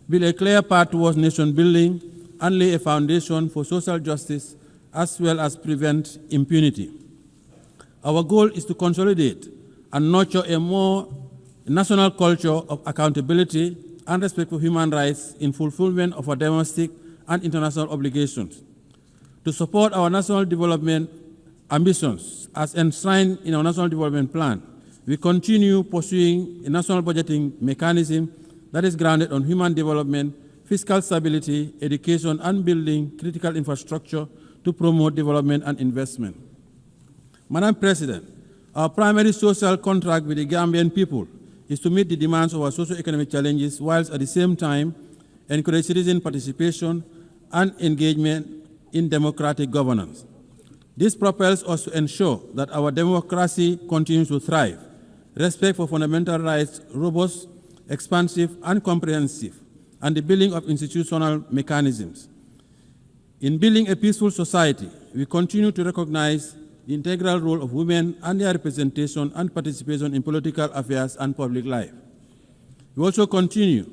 build a clear path towards nation building, and lay a foundation for social justice, as well as prevent impunity. Our goal is to consolidate and nurture a more national culture of accountability and respect for human rights in fulfillment of our domestic and international obligations. To support our national development ambitions as enshrined in our National Development Plan, we continue pursuing a national budgeting mechanism that is grounded on human development, fiscal stability, education, and building critical infrastructure to promote development and investment. Madam President, our primary social contract with the Gambian people is to meet the demands of our socio-economic challenges whilst at the same time encourage citizen participation and engagement in democratic governance. This propels us to ensure that our democracy continues to thrive, respect for fundamental rights, robust, expansive, and comprehensive, and the building of institutional mechanisms. In building a peaceful society, we continue to recognize the integral role of women and their representation and participation in political affairs and public life. We also continue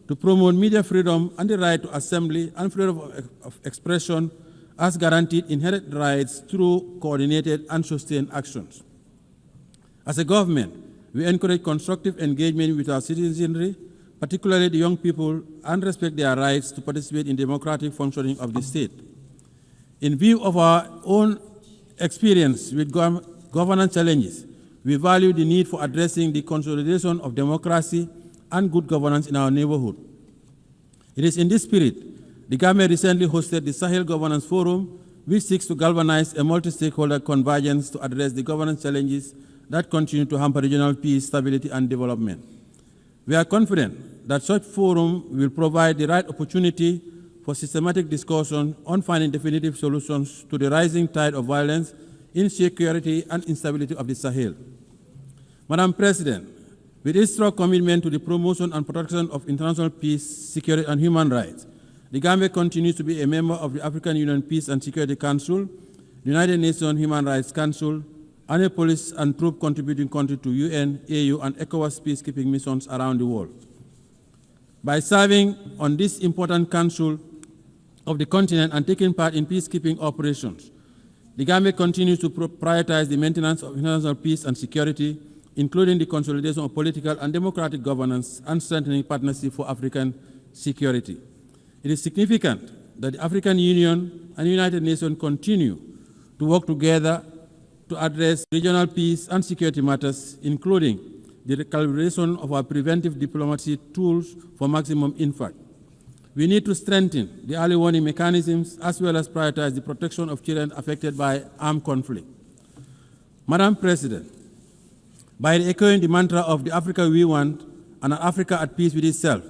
to promote media freedom and the right to assembly and freedom of expression as guaranteed inherent rights through coordinated and sustained actions. As a government, we encourage constructive engagement with our citizenry, particularly the young people, and respect their rights to participate in democratic functioning of the state. In view of our own experience with governance challenges, we value the need for addressing the consolidation of democracy and good governance in our neighborhood. It is in this spirit, the government recently hosted the Sahel Governance Forum, which seeks to galvanize a multi-stakeholder convergence to address the governance challenges that continue to hamper regional peace, stability, and development. We are confident that such forum will provide the right opportunity for systematic discussion on finding definitive solutions to the rising tide of violence, insecurity, and instability of the Sahel. Madam President, with its strong commitment to the promotion and protection of international peace, security, and human rights, the Gambia continues to be a member of the African Union Peace and Security Council, the United Nations Human Rights Council, and a police and troop contributing country to UN, AU, and ECOWAS peacekeeping missions around the world. By serving on this important council of the continent and taking part in peacekeeping operations, the Gambia continues to prioritize the maintenance of international peace and security, including the consolidation of political and democratic governance and strengthening partnership for African security. It is significant that the African Union and the United Nations continue to work together to address regional peace and security matters, including the recalibration of our preventive diplomacy tools for maximum impact. We need to strengthen the early warning mechanisms as well as prioritize the protection of children affected by armed conflict. Madam President, by echoing the mantra of the Africa we want and an Africa at peace with itself,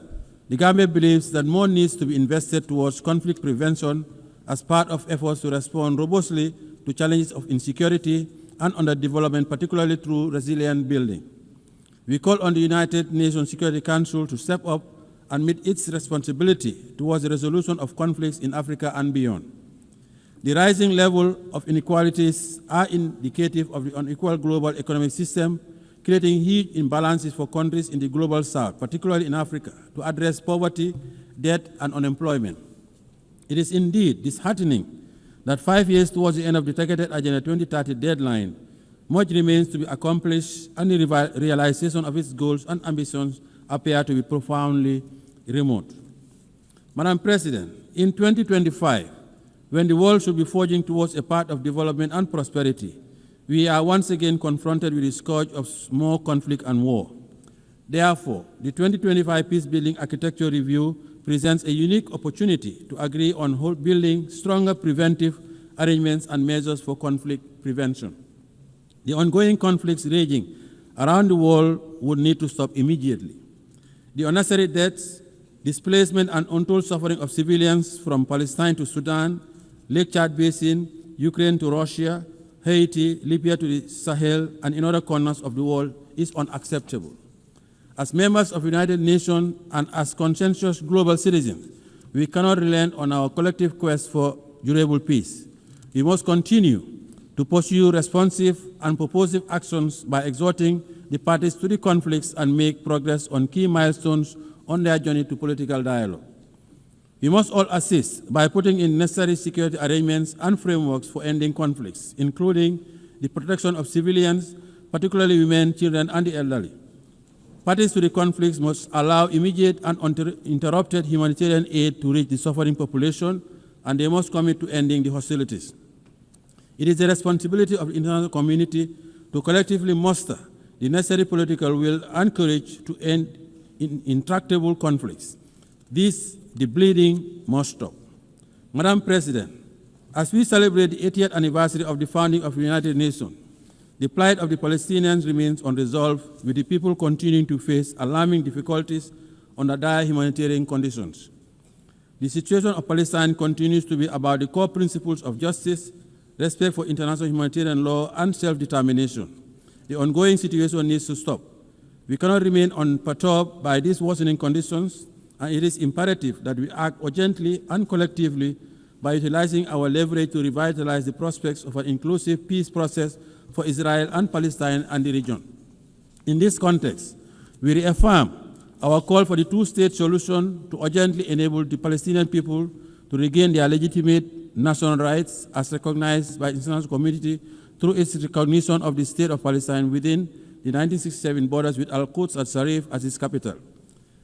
the Gambia believes that more needs to be invested towards conflict prevention as part of efforts to respond robustly to challenges of insecurity and underdevelopment, particularly through resilient building. We call on the United Nations Security Council to step up and meet its responsibility towards the resolution of conflicts in Africa and beyond. The rising level of inequalities are indicative of the unequal global economic system, creating huge imbalances for countries in the global south, particularly in Africa, to address poverty, debt, and unemployment. It is indeed disheartening that 5 years towards the end of the targeted Agenda 2030 deadline, much remains to be accomplished and the realization of its goals and ambitions appear to be profoundly remote. Madam President, in 2025, when the world should be forging towards a path of development and prosperity, we are once again confronted with the scourge of more conflict and war. Therefore, the 2025 Peacebuilding Architecture Review presents a unique opportunity to agree on building stronger preventive arrangements and measures for conflict prevention. The ongoing conflicts raging around the world would need to stop immediately. The unnecessary deaths, displacement, and untold suffering of civilians from Palestine to Sudan, Lake Chad Basin, Ukraine to Russia, Haiti, Libya to the Sahel, and in other corners of the world is unacceptable. As members of the United Nations and as conscientious global citizens, we cannot relent on our collective quest for durable peace. We must continue to pursue responsive and purposive actions by exhorting the parties to the conflicts and make progress on key milestones on their journey to political dialogue. We must all assist by putting in necessary security arrangements and frameworks for ending conflicts, including the protection of civilians, particularly women, children, and the elderly. Parties to the conflicts must allow immediate and uninterrupted humanitarian aid to reach the suffering population, and they must commit to ending the hostilities. It is the responsibility of the international community to collectively muster the necessary political will and courage to end intractable conflicts. This The bleeding must stop. Madam President, as we celebrate the 80th anniversary of the founding of the United Nations, the plight of the Palestinians remains unresolved, with the people continuing to face alarming difficulties under dire humanitarian conditions. The situation of Palestine continues to be about the core principles of justice, respect for international humanitarian law, and self-determination. The ongoing situation needs to stop. We cannot remain unperturbed by these worsening conditions, and it is imperative that we act urgently and collectively by utilizing our leverage to revitalize the prospects of an inclusive peace process for Israel and Palestine and the region. In this context, we reaffirm our call for the two-state solution to urgently enable the Palestinian people to regain their legitimate national rights as recognized by the international community through its recognition of the state of Palestine within the 1967 borders with Al-Quds al-Sharif as its capital.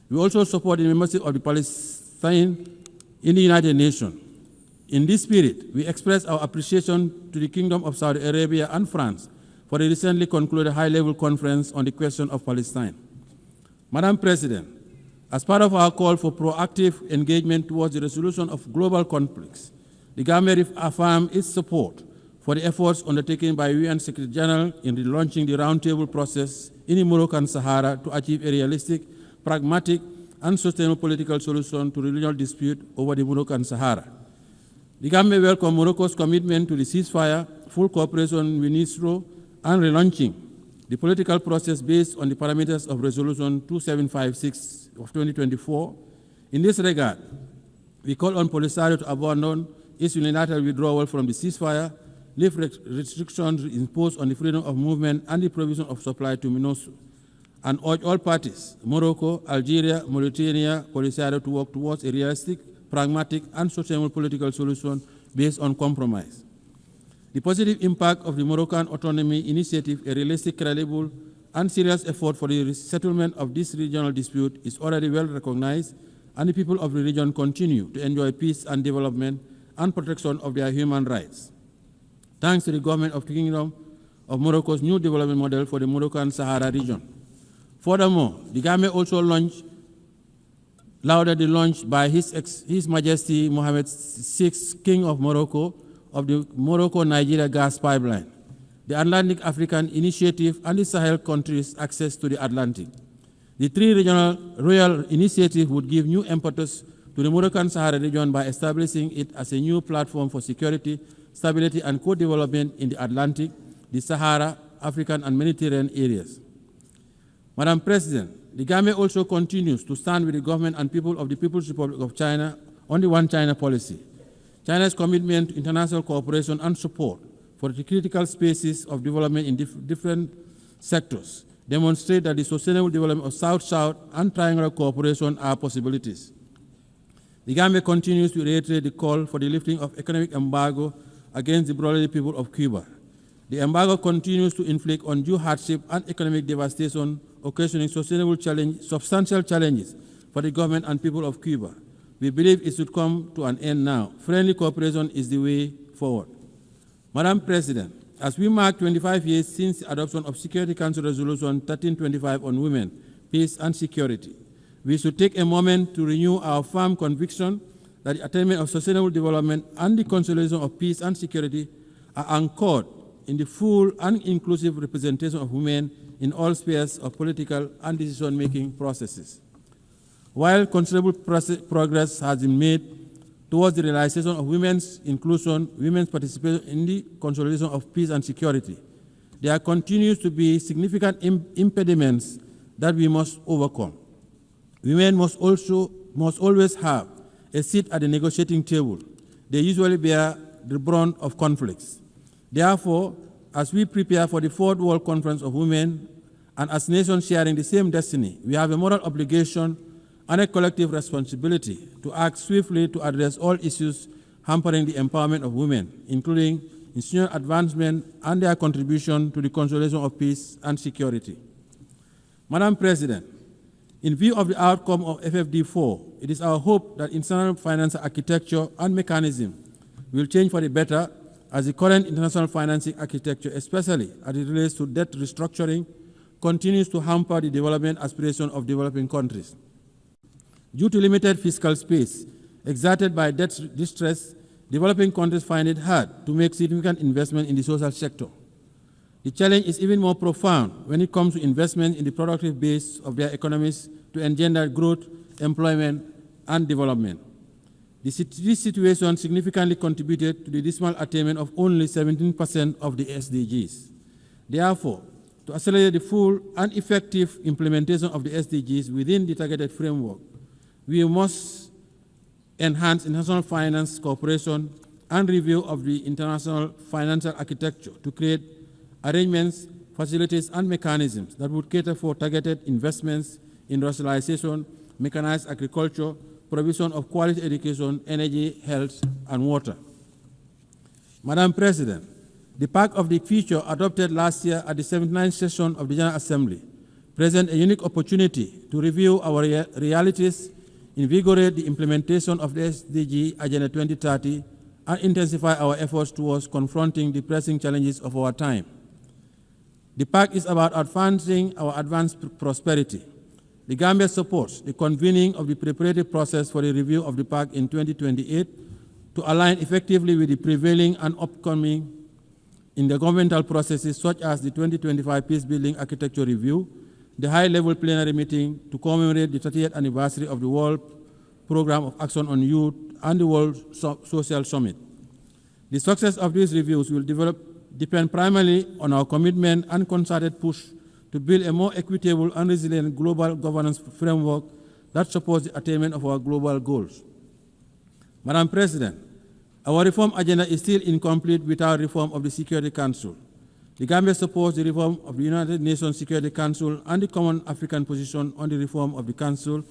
We also support the membership of the Palestine in the United Nations. In this spirit, we express our appreciation to the Kingdom of Saudi Arabia and France for the recently concluded high-level conference on the question of Palestine. Madam President, as part of our call for proactive engagement towards the resolution of global conflicts, the government affirms its support for the efforts undertaken by UN Secretary General in relaunching the roundtable process in the Moroccan Sahara to achieve a realistic, pragmatic, and sustainable political solution to the regional dispute over the Moroccan Sahara. The government welcomes Morocco's commitment to the ceasefire, full cooperation with UNISRO, and relaunching the political process based on the parameters of Resolution 2756 of 2024. In this regard, we call on Polisario to abandon its unilateral withdrawal from the ceasefire, lift restrictions imposed on the freedom of movement and the provision of supply to MINUSO, and urge all parties, Morocco, Algeria, Mauritania, Polisario, to work towards a realistic, pragmatic, and sustainable political solution based on compromise. The positive impact of the Moroccan Autonomy Initiative, a realistic, credible, and serious effort for the settlement of this regional dispute, is already well recognized, and the people of the region continue to enjoy peace and development and protection of their human rights. Thanks to the government of the Kingdom of Morocco's new development model for the Moroccan Sahara region. Furthermore, the government also lauded the launch by His Majesty Mohammed VI, King of Morocco, of the Morocco-Nigeria gas pipeline, the Atlantic African Initiative, and the Sahel countries' access to the Atlantic. The three regional royal initiatives would give new impetus to the Moroccan Sahara region by establishing it as a new platform for security, stability, and co-development in the Atlantic, the Sahara, African, and Mediterranean areas. Madam President, the government also continues to stand with the government and people of the People's Republic of China on the One China policy. China's commitment to international cooperation and support for the critical spaces of development in different sectors demonstrate that the sustainable development of South-South and triangular cooperation are possibilities. The government continues to reiterate the call for the lifting of economic embargo against the brotherly people of Cuba. The embargo continues to inflict undue hardship and economic devastation, occasioning substantial challenges for the government and people of Cuba. We believe it should come to an end now. Friendly cooperation is the way forward. Madam President, as we mark 25 years since the adoption of Security Council Resolution 1325 on women, peace, and security, we should take a moment to renew our firm conviction that the attainment of sustainable development and the consolidation of peace and security are anchored in the full and inclusive representation of women in all spheres of political and decision-making processes. While considerable progress has been made towards the realization of women's inclusion, women's participation in the consolidation of peace and security, there continues to be significant impediments that we must overcome. Women must always have a seat at the negotiating table. They usually bear the brunt of conflicts. Therefore, as we prepare for the Fourth World Conference of Women, and as nations sharing the same destiny, we have a moral obligation and a collective responsibility to act swiftly to address all issues hampering the empowerment of women, including institutional advancement and their contribution to the consolidation of peace and security. Madam President, in view of the outcome of FFD4, it is our hope that international financial architecture and mechanism will change for the better, as the current international financing architecture, especially as it relates to debt restructuring, continues to hamper the development aspirations of developing countries. Due to limited fiscal space exerted by debt distress, developing countries find it hard to make significant investment in the social sector. The challenge is even more profound when it comes to investment in the productive base of their economies to engender growth, employment, and development. This situation significantly contributed to the dismal attainment of only 17% of the SDGs. Therefore, to accelerate the full and effective implementation of the SDGs within the targeted framework, we must enhance international finance cooperation and review of the international financial architecture to create arrangements, facilities, and mechanisms that would cater for targeted investments in industrialization, mechanized agriculture, provision of quality education, energy, health, and water. Madam President, the Pact of the Future adopted last year at the 79th session of the General Assembly presents a unique opportunity to review our realities, invigorate the implementation of the SDG Agenda 2030, and intensify our efforts towards confronting the pressing challenges of our time. The Pact is about advancing our advanced prosperity. The Gambia supports the convening of the preparatory process for the review of the Pact in 2028 to align effectively with the prevailing and upcoming intergovernmental processes such as the 2025 Peacebuilding Architecture Review, the high-level plenary meeting to commemorate the 30th anniversary of the World Programme of Action on Youth and the World Social Summit. The success of these reviews will depend primarily on our commitment and concerted push to build a more equitable and resilient global governance framework that supports the attainment of our global goals. Madam President, our reform agenda is still incomplete without reform of the Security Council. The Gambia supports the reform of the United Nations Security Council and the Common African Position on the reform of the Council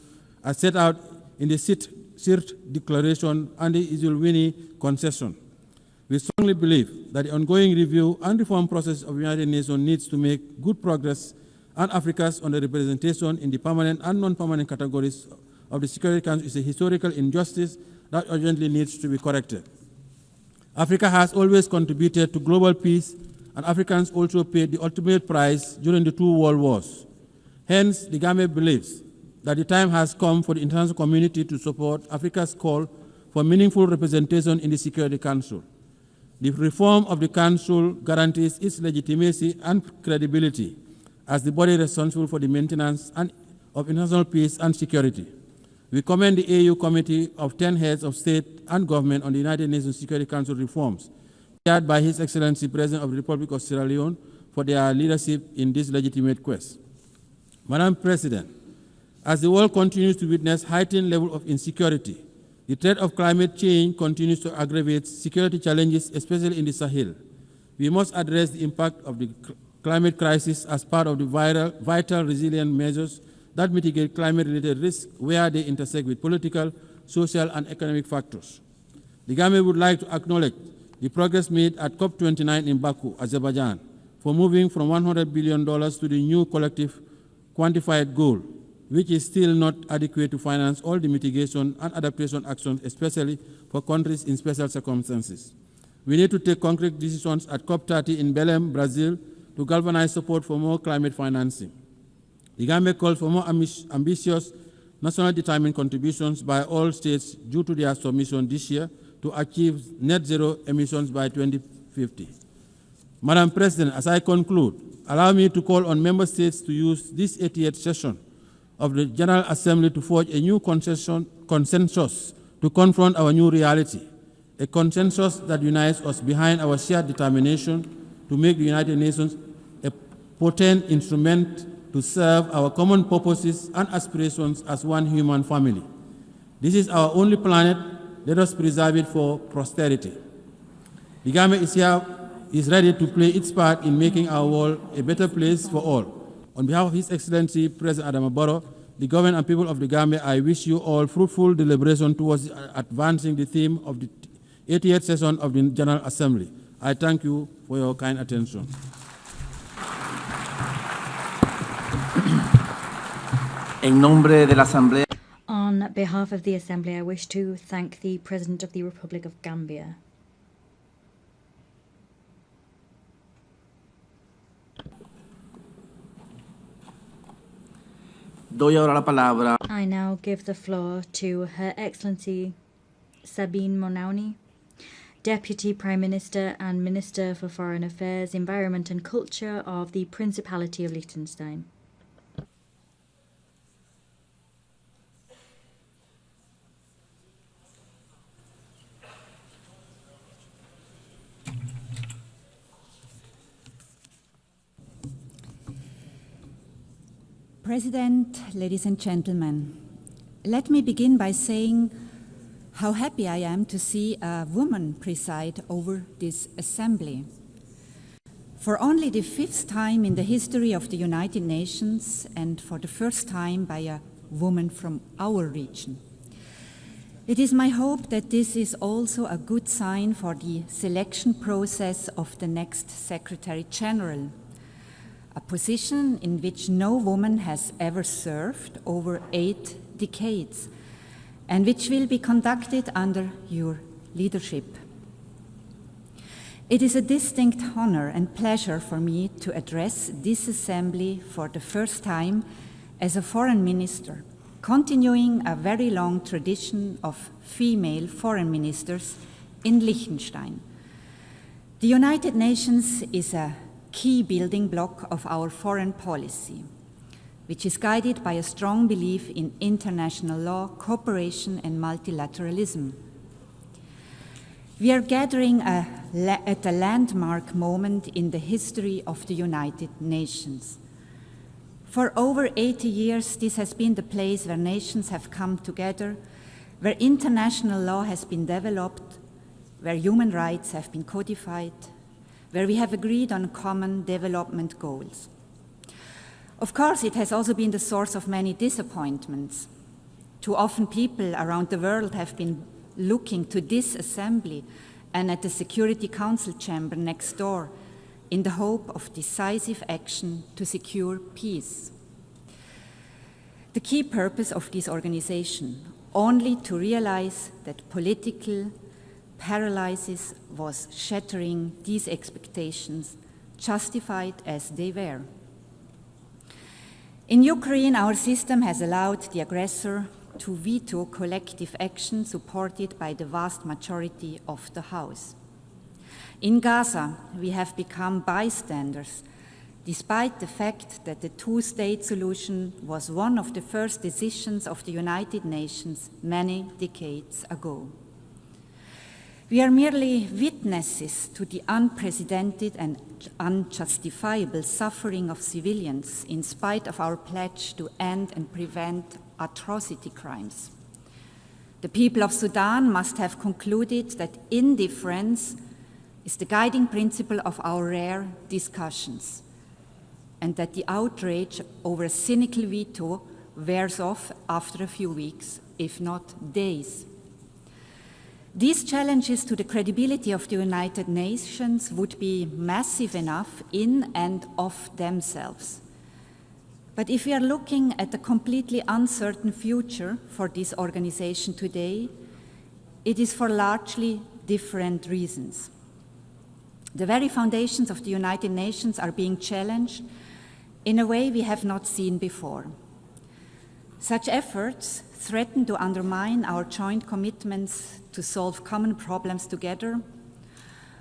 as set out in the CIRT Declaration and the Isulwini Concession. We strongly believe that the ongoing review and reform process of the United Nations needs to make good progress, and Africa's underrepresentation in the permanent and non-permanent categories of the Security Council is a historical injustice that urgently needs to be corrected. Africa has always contributed to global peace, and Africans also paid the ultimate price during the two world wars. Hence, the Gambia believes that the time has come for the international community to support Africa's call for meaningful representation in the Security Council. The reform of the Council guarantees its legitimacy and credibility as the body responsible for the maintenance of international peace and security. We commend the AU Committee of 10 heads of state and government on the United Nations Security Council reforms, chaired by His Excellency President of the Republic of Sierra Leone, for their leadership in this legitimate quest. Madam President, as the world continues to witness heightened level of insecurity, the threat of climate change continues to aggravate security challenges, especially in the Sahel. We must address the impact of the climate crisis as part of the vital resilient measures that mitigate climate-related risks where they intersect with political, social, and economic factors. The Gambia would like to acknowledge the progress made at COP29 in Baku, Azerbaijan, for moving from $100 billion to the new collective quantified goal, which is still not adequate to finance all the mitigation and adaptation actions, especially for countries in special circumstances. We need to take concrete decisions at COP30 in Belém, Brazil, to galvanize support for more climate financing. The Gambia calls for more ambitious, nationally determined contributions by all states due to their submission this year to achieve net zero emissions by 2050. Madam President, as I conclude, allow me to call on member states to use this 88th session of the General Assembly to forge a new consensus to confront our new reality, a consensus that unites us behind our shared determination to make the United Nations a potent instrument to serve our common purposes and aspirations as one human family. This is our only planet. Let us preserve it for posterity. The Gambia is ready to play its part in making our world a better place for all. On behalf of His Excellency President Adama Barrow, the government and people of the Gambia, I wish you all fruitful deliberation towards advancing the theme of the 88th session of the General Assembly. I thank you for your kind attention. On behalf of the Assembly, I wish to thank the President of the Republic of Gambia. Doy ahora la palabra. I now give the floor to Her Excellency Sabine Monauni, Deputy Prime Minister and Minister for Foreign Affairs, Environment and Culture of the Principality of Liechtenstein. President, ladies and gentlemen, let me begin by saying how happy I am to see a woman preside over this assembly. For only the 5th time in the history of the United Nations, and for the first time by a woman from our region. It is my hope that this is also a good sign for the selection process of the next Secretary General, a position in which no woman has ever served over 8 decades, and which will be conducted under your leadership. It is a distinct honor and pleasure for me to address this assembly for the first time as a foreign minister, continuing a very long tradition of female foreign ministers in Liechtenstein. The United Nations is a key building block of our foreign policy, which is guided by a strong belief in international law, cooperation, and multilateralism. We are gathering at a landmark moment in the history of the United Nations. For over 80 years, this has been the place where nations have come together, where international law has been developed, where human rights have been codified, where we have agreed on common development goals. Of course, it has also been the source of many disappointments. Too often people around the world have been looking to this assembly and at the Security Council chamber next door in the hope of decisive action to secure peace. The key purpose of this organization, only to realize that political paralysis was shattering these expectations, justified as they were. In Ukraine, our system has allowed the aggressor to veto collective action supported by the vast majority of the House. In Gaza, we have become bystanders, despite the fact that the two-state solution was one of the first decisions of the United Nations many decades ago. We are merely witnesses to the unprecedented and unjustifiable suffering of civilians in spite of our pledge to end and prevent atrocity crimes. The people of Sudan must have concluded that indifference is the guiding principle of our rare discussions, and that the outrage over a cynical veto wears off after a few weeks, if not days. These challenges to the credibility of the United Nations would be massive enough in and of themselves. But if we are looking at a completely uncertain future for this organization today, it is for largely different reasons. The very foundations of the United Nations are being challenged in a way we have not seen before. Such efforts threaten to undermine our joint commitments to solve common problems together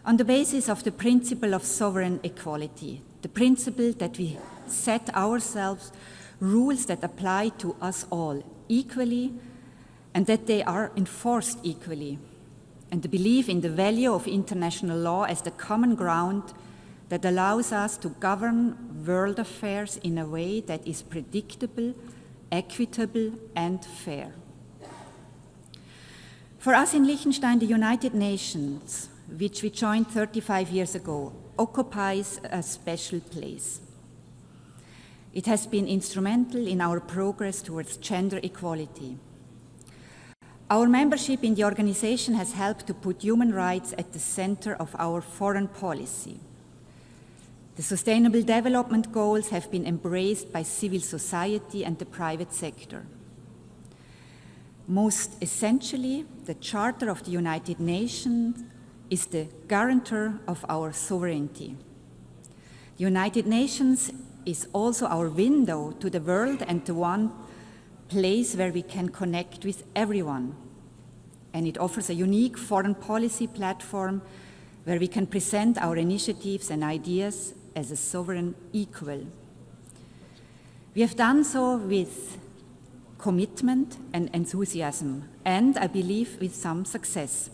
on the basis of the principle of sovereign equality, the principle that we set ourselves rules that apply to us all equally and that they are enforced equally, and the belief in the value of international law as the common ground that allows us to govern world affairs in a way that is predictable, equitable, and fair. For us in Liechtenstein, the United Nations, which we joined 35 years ago, occupies a special place. It has been instrumental in our progress towards gender equality. Our membership in the organization has helped to put human rights at the center of our foreign policy. The Sustainable Development Goals have been embraced by civil society and the private sector. Most essentially, the Charter of the United Nations is the guarantor of our sovereignty. The United Nations is also our window to the world and the one place where we can connect with everyone. And it offers a unique foreign policy platform where we can present our initiatives and ideas as a sovereign equal. We have done so with commitment and enthusiasm, and I believe with some success.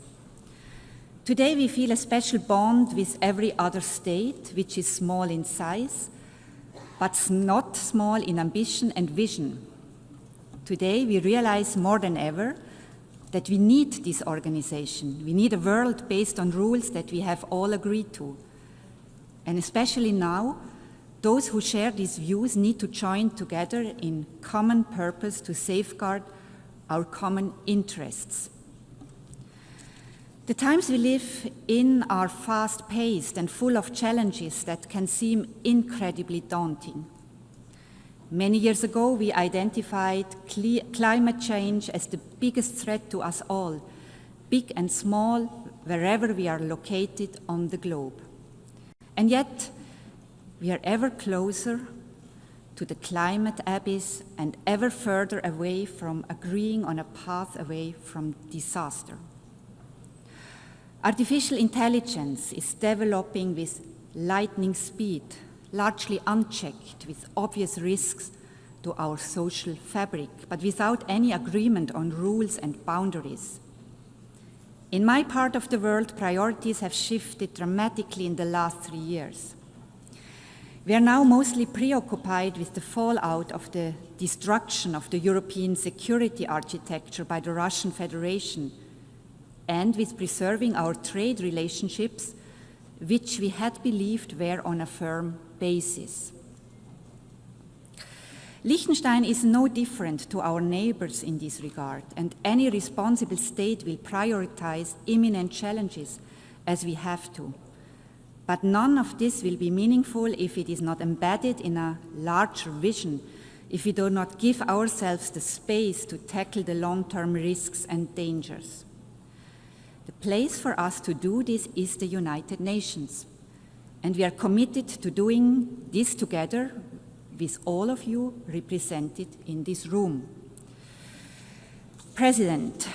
Today we feel a special bond with every other state, which is small in size, but not small in ambition and vision. Today we realize more than ever that we need this organization. We need a world based on rules that we have all agreed to. And especially now, those who share these views need to join together in common purpose to safeguard our common interests. The times we live in are fast-paced and full of challenges that can seem incredibly daunting. Many years ago, we identified climate change as the biggest threat to us all, big and small, wherever we are located on the globe. And yet, we are ever closer to the climate abyss and ever further away from agreeing on a path away from disaster. Artificial intelligence is developing with lightning speed, largely unchecked, with obvious risks to our social fabric, but without any agreement on rules and boundaries. In my part of the world, priorities have shifted dramatically in the last 3 years. We are now mostly preoccupied with the fallout of the destruction of the European security architecture by the Russian Federation and with preserving our trade relationships, which we had believed were on a firm basis. Liechtenstein is no different to our neighbors in this regard, and any responsible state will prioritize imminent challenges as we have to. But none of this will be meaningful if it is not embedded in a larger vision, if we do not give ourselves the space to tackle the long-term risks and dangers. The place for us to do this is the United Nations, and we are committed to doing this together with all of you represented in this room. President,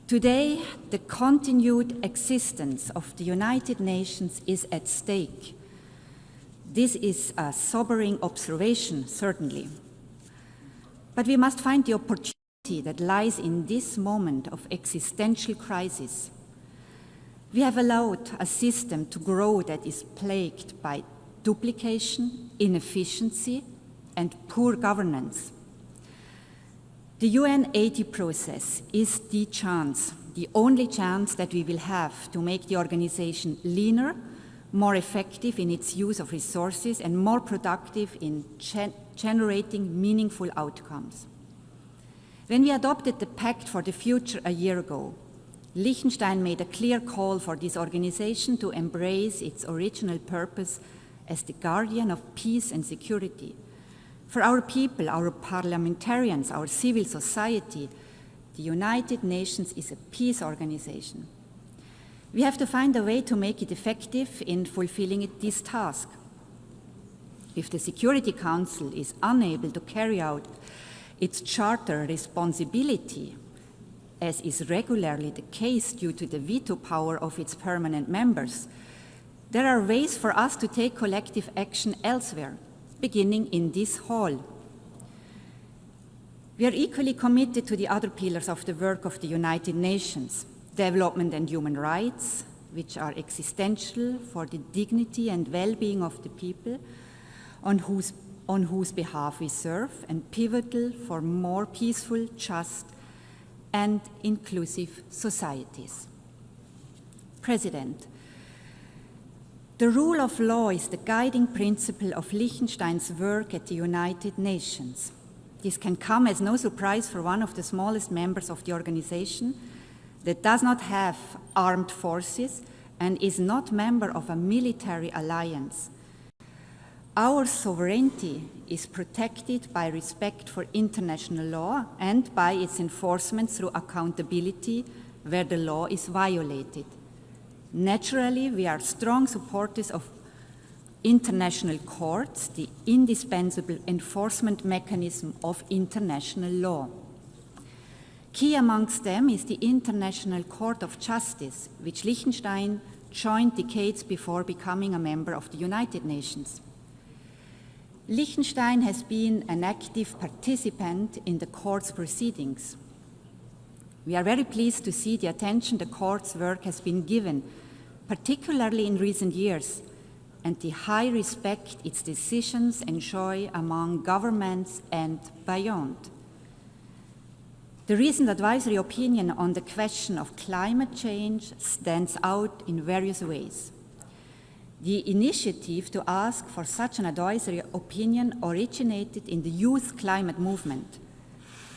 today the continued existence of the United Nations is at stake. This is a sobering observation, certainly. But we must find the opportunity that lies in this moment of existential crisis. We have allowed a system to grow that is plagued by duplication, inefficiency, and poor governance. The UN 80 process is the chance, the only chance that we will have to make the organization leaner, more effective in its use of resources, and more productive in generating meaningful outcomes. When we adopted the Pact for the Future a year ago, Liechtenstein made a clear call for this organization to embrace its original purpose as the guardian of peace and security. For our people, our parliamentarians, our civil society, the United Nations is a peace organization. We have to find a way to make it effective in fulfilling this task. If the Security Council is unable to carry out its charter responsibility, as is regularly the case due to the veto power of its permanent members, there are ways for us to take collective action elsewhere, beginning in this hall. We are equally committed to the other pillars of the work of the United Nations, development and human rights, which are existential for the dignity and well-being of the people on whose behalf we serve, and pivotal for more peaceful, just, and inclusive societies. President, the rule of law is the guiding principle of Liechtenstein's work at the United Nations. This can come as no surprise for one of the smallest members of the organization that does not have armed forces and is not member of a military alliance. Our sovereignty is protected by respect for international law and by its enforcement through accountability where the law is violated. Naturally, we are strong supporters of international courts the indispensable enforcement mechanism of international law. Key amongst them is the International Court of Justice, which Liechtenstein joined decades before becoming a member of the United Nations. Liechtenstein has been an active participant in the court's proceedings. We are very pleased to see the attention the court's work has been given, particularly in recent years, and the high respect its decisions enjoy among governments and beyond. The recent advisory opinion on the question of climate change stands out in various ways. The initiative to ask for such an advisory opinion originated in the youth climate movement.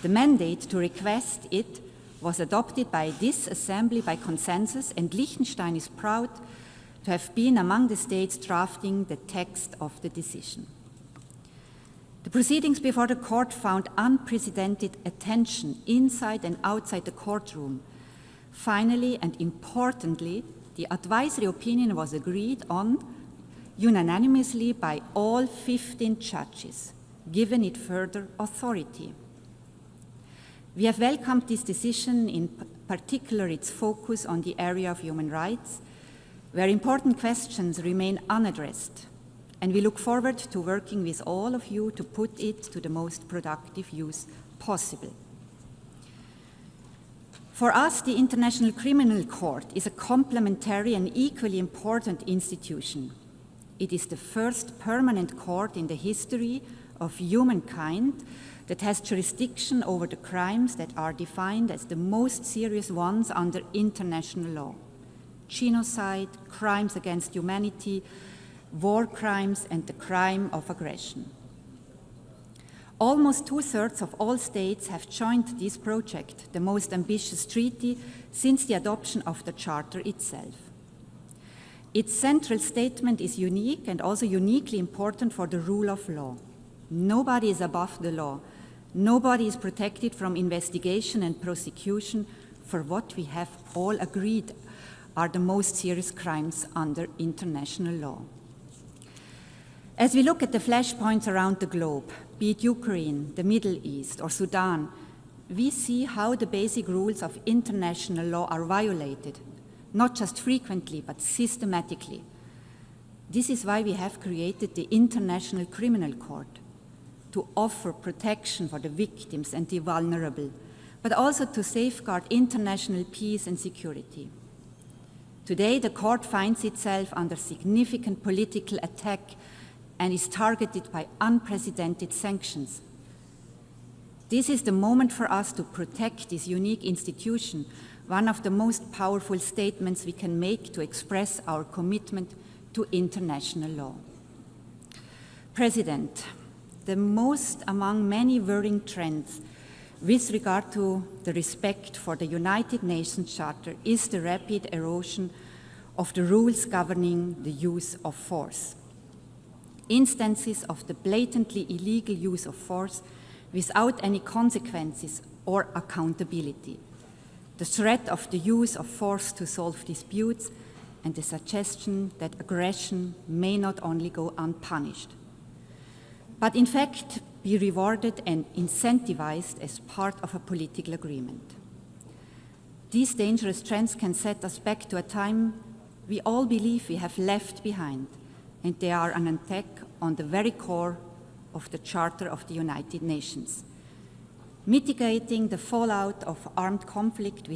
The mandate to request it was adopted by this assembly by consensus, and Liechtenstein is proud to have been among the states drafting the text of the decision. The proceedings before the court found unprecedented attention inside and outside the courtroom. Finally, and importantly, the advisory opinion was agreed on unanimously by all 15 judges, giving it further authority. We have welcomed this decision, in particular its focus on the area of human rights, where important questions remain unaddressed, and we look forward to working with all of you to put it to the most productive use possible. For us, the International Criminal Court is a complementary and equally important institution. It is the first permanent court in the history of humankind that has jurisdiction over the crimes that are defined as the most serious ones under international law: genocide, crimes against humanity, war crimes, and the crime of aggression. Almost 2/3 of all states have joined this project, the most ambitious treaty since the adoption of the Charter itself. Its central statement is unique and also uniquely important for the rule of law. Nobody is above the law. Nobody is protected from investigation and prosecution for what we have all agreed are the most serious crimes under international law. As we look at the flashpoints around the globe, be it Ukraine, the Middle East, or Sudan, we see how the basic rules of international law are violated, not just frequently, but systematically. This is why we have created the International Criminal Court, to offer protection for the victims and the vulnerable, but also to safeguard international peace and security. Today, the court finds itself under significant political attack and is targeted by unprecedented sanctions. This is the moment for us to protect this unique institution, one of the most powerful statements we can make to express our commitment to international law. President, the most among many worrying trends with regard to the respect for the United Nations Charter is the rapid erosion of the rules governing the use of force. Instances of the blatantly illegal use of force without any consequences or accountability, the threat of the use of force to solve disputes, and the suggestion that aggression may not only go unpunished, but in fact be rewarded and incentivized as part of a political agreement. These dangerous trends can set us back to a time we all believe we have left behind, and they are an attack on the very core of the Charter of the United Nations. Mitigating the fallout of armed conflict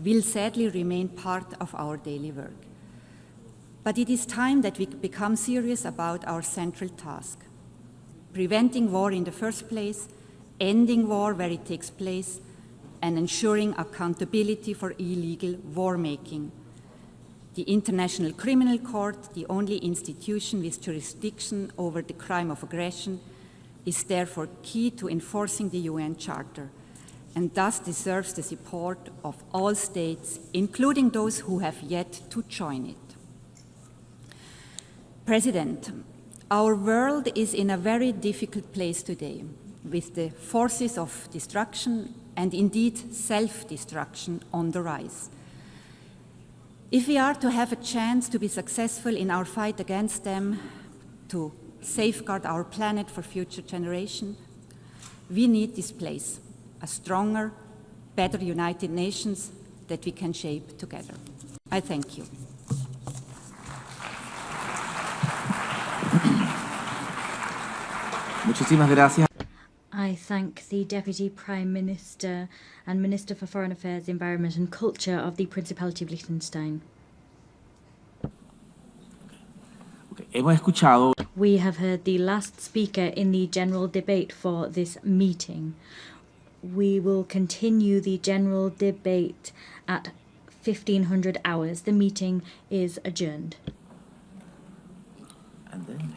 will sadly remain part of our daily work. But it is time that we become serious about our central task: preventing war in the first place, ending war where it takes place, and ensuring accountability for illegal war-making. The International Criminal Court, the only institution with jurisdiction over the crime of aggression, is therefore key to enforcing the UN Charter, and thus deserves the support of all states, including those who have yet to join it. President, our world is in a very difficult place today, with the forces of destruction and indeed self-destruction on the rise. If we are to have a chance to be successful in our fight against them, to safeguard our planet for future generations, we need this place, a stronger, better United Nations that we can shape together. I thank you. Muchísimas gracias. I thank the Deputy Prime Minister and Minister for Foreign Affairs, Environment and Culture of the Principality of Liechtenstein. Hemos escuchado. We have heard the last speaker in the general debate for this meeting. We will continue the general debate at 1500 hours. The meeting is adjourned. And then...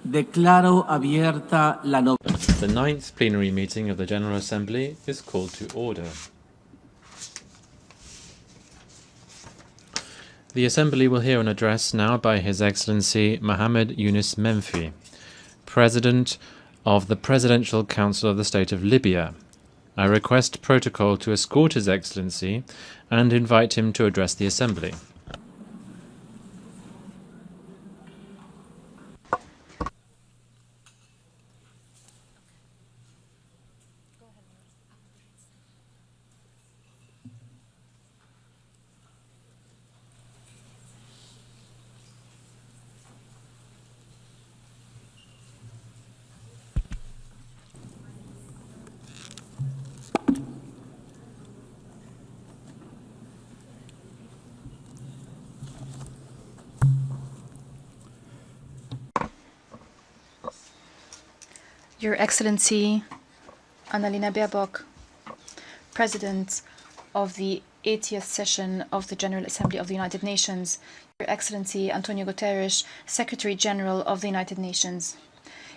Declaro abierta la The 9th plenary meeting of the General Assembly is called to order. The Assembly will hear an address now by His Excellency Mohammed Yunus Menfi, President of the Presidential Council of the State of Libya. I request protocol to escort His Excellency and invite him to address the Assembly. Your Excellency Annalena Baerbock, President of the 80th session of the General Assembly of the United Nations, Your Excellency Antonio Guterres, Secretary General of the United Nations,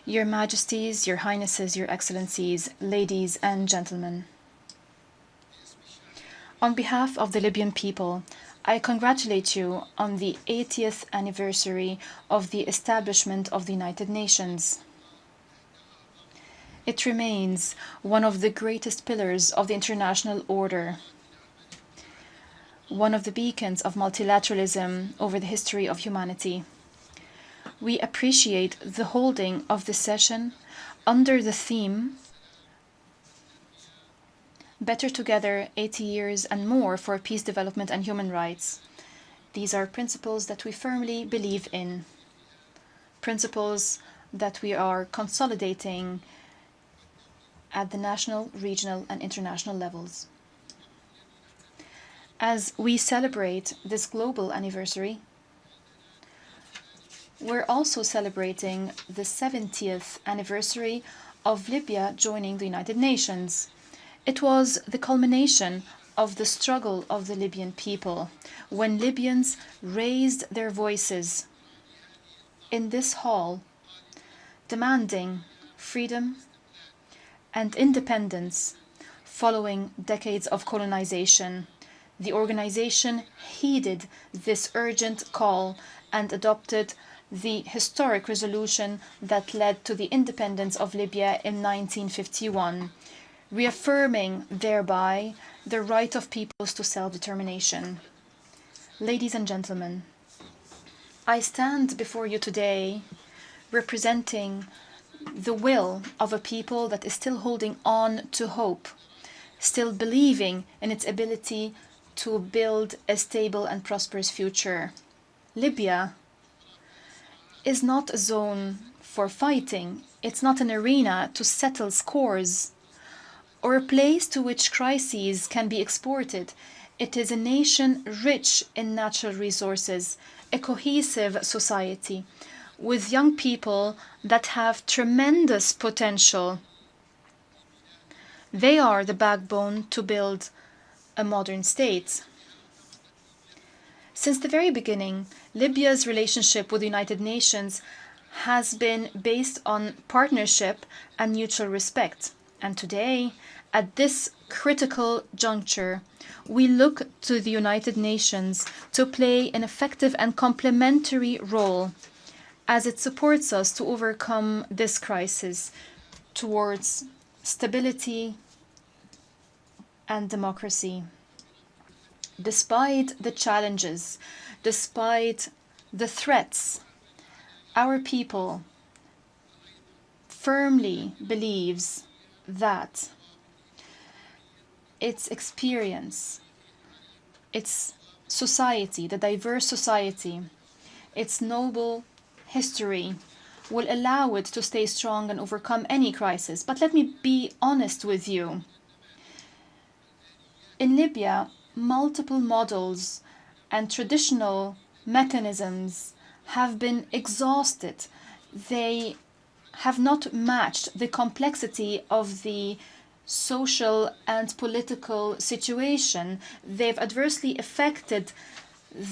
Your Majesties, Your Highnesses, Your Excellencies, ladies and gentlemen. On behalf of the Libyan people, I congratulate you on the 80th anniversary of the establishment of the United Nations. It remains one of the greatest pillars of the international order, one of the beacons of multilateralism over the history of humanity. We appreciate the holding of this session under the theme Better Together, 80 Years and More for Peace, Development and Human Rights. These are principles that we firmly believe in, principles that we are consolidating at the national, regional, and international levels. As we celebrate this global anniversary, we're also celebrating the 70th anniversary of Libya joining the United Nations. It was the culmination of the struggle of the Libyan people when Libyans raised their voices in this hall, demanding freedom and independence following decades of colonization. The organization heeded this urgent call and adopted the historic resolution that led to the independence of Libya in 1951, reaffirming thereby the right of peoples to self-determination. Ladies and gentlemen, I stand before you today representing the will of a people that is still holding on to hope, still believing in its ability to build a stable and prosperous future. Libya is not a zone for fighting. It's not an arena to settle scores or a place to which crises can be exported. It is a nation rich in natural resources, a cohesive society, with young people that have tremendous potential. They are the backbone to build a modern state. Since the very beginning, Libya's relationship with the United Nations has been based on partnership and mutual respect. And today, at this critical juncture, we look to the United Nations to play an effective and complementary role as it supports us to overcome this crisis towards stability and democracy. Despite the challenges, despite the threats, our people firmly believes that its experience, its society, the diverse society, its noble history will allow it to stay strong and overcome any crisis. But let me be honest with you. In Libya, multiple models and traditional mechanisms have been exhausted. They have not matched the complexity of the social and political situation. They've adversely affected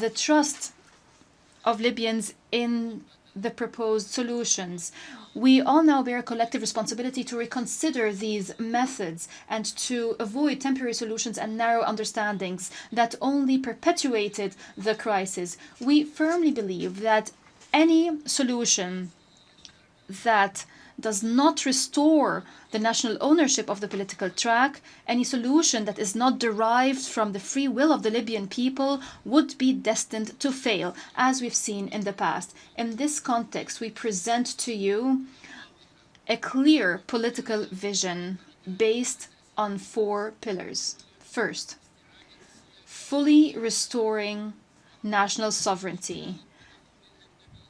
the trust of Libyans in the proposed solutions. We all now bear a collective responsibility to reconsider these methods and to avoid temporary solutions and narrow understandings that only perpetuated the crisis. We firmly believe that any solution that does not restore the national ownership of the political track, any solution that is not derived from the free will of the Libyan people would be destined to fail, as we've seen in the past. In this context, we present to you a clear political vision based on 4 pillars. First, fully restoring national sovereignty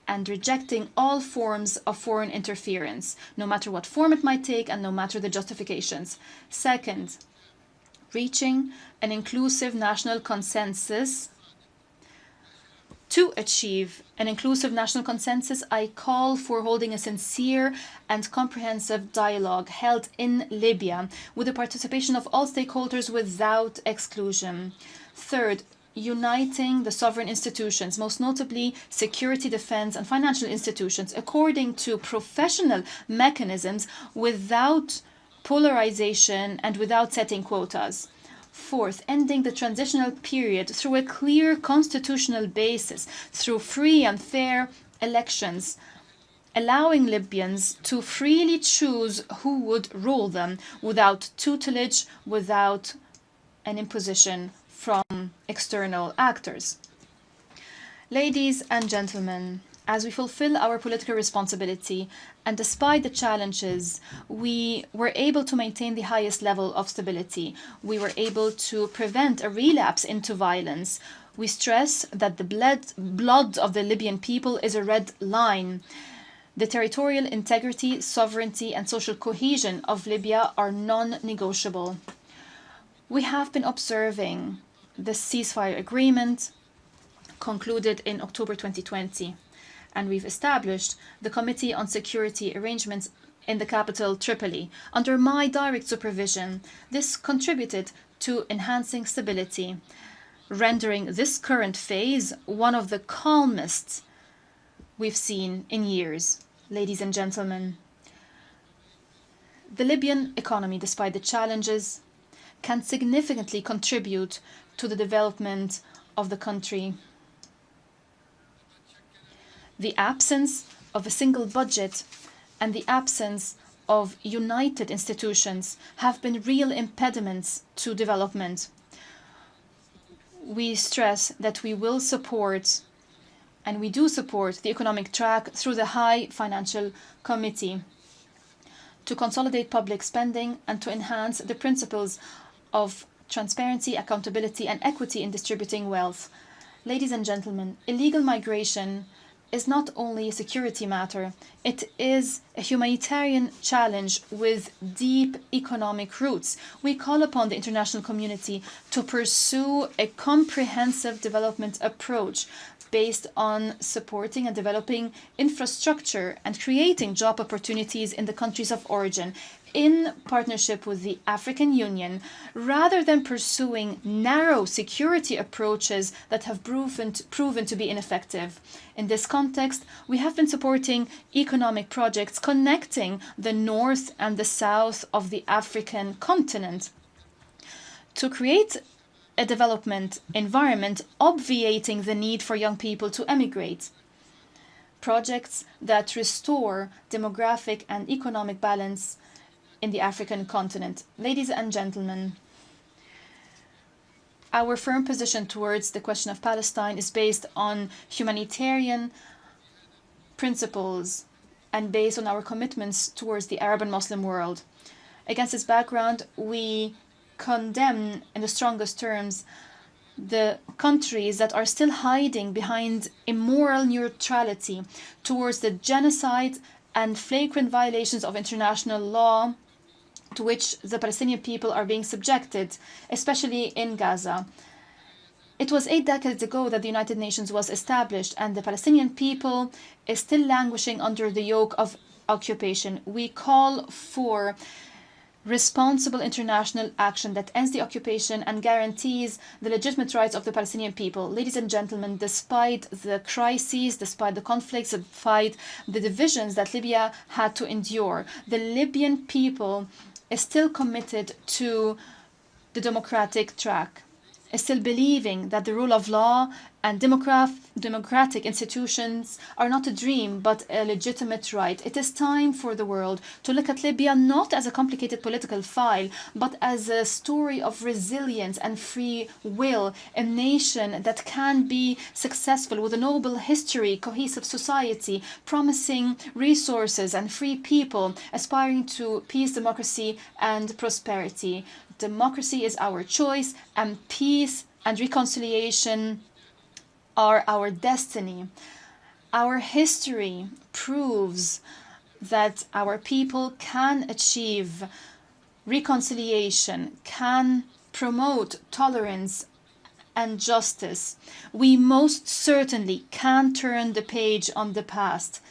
and rejecting all forms of foreign interference, no matter what form it might take and no matter the justifications. Second, reaching an inclusive national consensus. To achieve an inclusive national consensus, I call for holding a sincere and comprehensive dialogue held in Libya with the participation of all stakeholders without exclusion. Third, uniting the sovereign institutions, most notably security, defense, and financial institutions, according to professional mechanisms without polarization and without setting quotas. Fourth, ending the transitional period through a clear constitutional basis, through free and fair elections, allowing Libyans to freely choose who would rule them without tutelage, without an imposition from external actors. Ladies and gentlemen, as we fulfill our political responsibility, and despite the challenges, we were able to maintain the highest level of stability. We were able to prevent a relapse into violence. We stress that the blood of the Libyan people is a red line. The territorial integrity, sovereignty, and social cohesion of Libya are non-negotiable. We have been observing the ceasefire agreement concluded in October 2020, and we've established the Committee on Security Arrangements in the capital, Tripoli. Under my direct supervision, this contributed to enhancing stability, rendering this current phase one of the calmest we've seen in years. Ladies and gentlemen, the Libyan economy, despite the challenges, can significantly contribute to the development of the country. The absence of a single budget and the absence of united institutions have been real impediments to development. We stress that we will support, and we do support, the economic track through the High Financial Committee to consolidate public spending and to enhance the principles of transparency, accountability, and equity in distributing wealth. Ladies and gentlemen, illegal migration is not only a security matter, it is a humanitarian challenge with deep economic roots. We call upon the international community to pursue a comprehensive development approach based on supporting and developing infrastructure and creating job opportunities in the countries of origin, in partnership with the African Union, rather than pursuing narrow security approaches that have proven to be ineffective. In this context, we have been supporting economic projects connecting the north and the south of the African continent to create a development environment obviating the need for young people to emigrate. Projects that restore demographic and economic balance in the African continent. Ladies and gentlemen, our firm position towards the question of Palestine is based on humanitarian principles and based on our commitments towards the Arab and Muslim world. Against this background, we condemn in the strongest terms the countries that are still hiding behind immoral neutrality towards the genocide and flagrant violations of international law to which the Palestinian people are being subjected, especially in Gaza. It was 8 decades ago that the United Nations was established, and the Palestinian people is still languishing under the yoke of occupation. We call for responsible international action that ends the occupation and guarantees the legitimate rights of the Palestinian people. Ladies and gentlemen, despite the crises, despite the conflicts, despite the divisions that Libya had to endure, the Libyan people is still committed to the democratic track, is still believing that the rule of law and democratic institutions are not a dream but a legitimate right. It is time for the world to look at Libya not as a complicated political file but as a story of resilience and free will, a nation that can be successful with a noble history, cohesive society, promising resources and free people, aspiring to peace, democracy and prosperity. Democracy is our choice, and peace and reconciliation are our destiny. Our history proves that our people can achieve reconciliation, can promote tolerance and justice. We most certainly can turn the page on the past.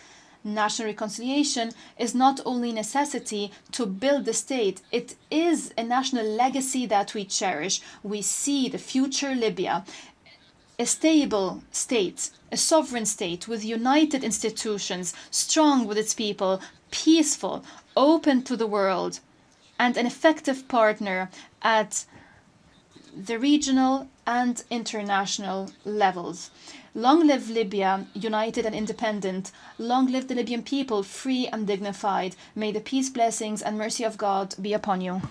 National reconciliation is not only a necessity to build the state, it is a national legacy that we cherish. We see the future Libya, a stable state, a sovereign state with united institutions, strong with its people, peaceful, open to the world, and an effective partner at the regional and international levels. Long live Libya, united and independent. Long live the Libyan people, free and dignified. May the peace, blessings, and mercy of God be upon you.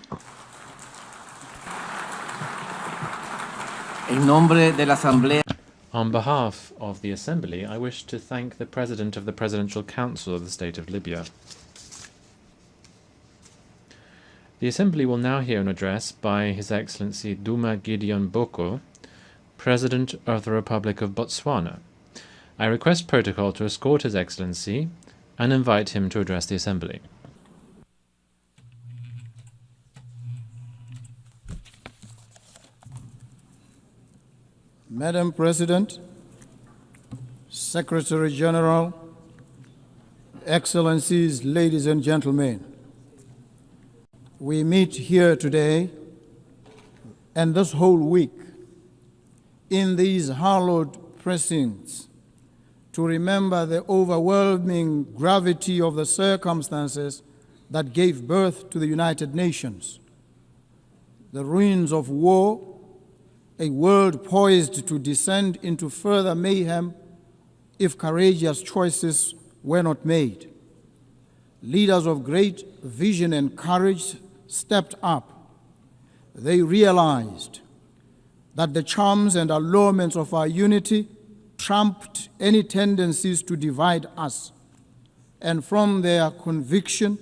On behalf of the Assembly, I wish to thank the President of the Presidential Council of the State of Libya. The Assembly will now hear an address by His Excellency Duma Gideon Boko, President of the Republic of Botswana. I request protocol to escort His Excellency and invite him to address the Assembly. Madam President, Secretary General, Excellencies, ladies and gentlemen, we meet here today and this whole week in these hallowed precincts to remember the overwhelming gravity of the circumstances that gave birth to the United Nations, the ruins of war, a world poised to descend into further mayhem if courageous choices were not made. Leaders of great vision and courage stepped up. They realized that the charms and allurements of our unity trumped any tendencies to divide us, and from their conviction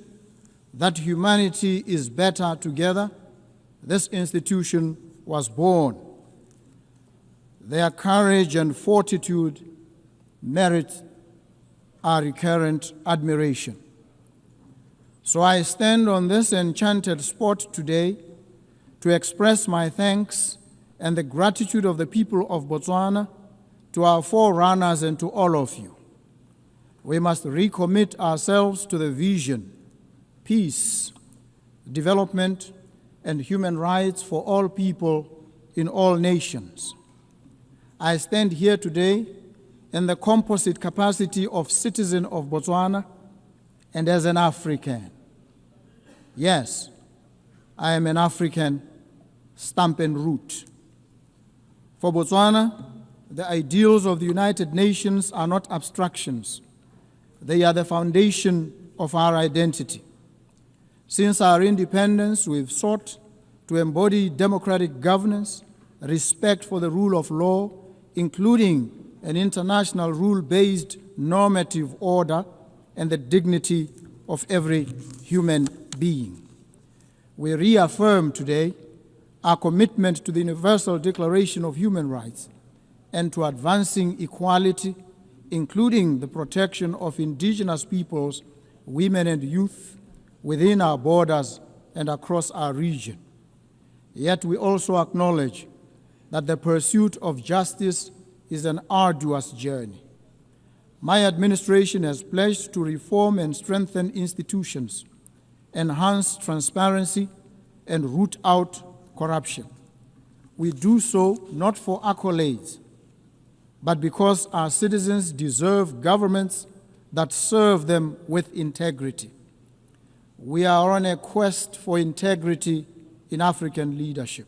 that humanity is better together, this institution was born. Their courage and fortitude merit our recurrent admiration. So I stand on this enchanted spot today to express my thanks and the gratitude of the people of Botswana to our forerunners and to all of you. We must recommit ourselves to the vision, peace, development, and human rights for all people in all nations. I stand here today in the composite capacity of citizen of Botswana and as an African. Yes, I am an African, stamp and root. For Botswana, the ideals of the United Nations are not abstractions. They are the foundation of our identity. Since our independence, we've sought to embody democratic governance, respect for the rule of law, including an international rule-based normative order, and the dignity of every human being. We reaffirm today our commitment to the Universal Declaration of Human Rights and to advancing equality, including the protection of indigenous peoples, women and youth within our borders and across our region. Yet we also acknowledge that the pursuit of justice is an arduous journey. My administration has pledged to reform and strengthen institutions, enhance transparency, and root out corruption. We do so not for accolades, but because our citizens deserve governments that serve them with integrity. We are on a quest for integrity in African leadership.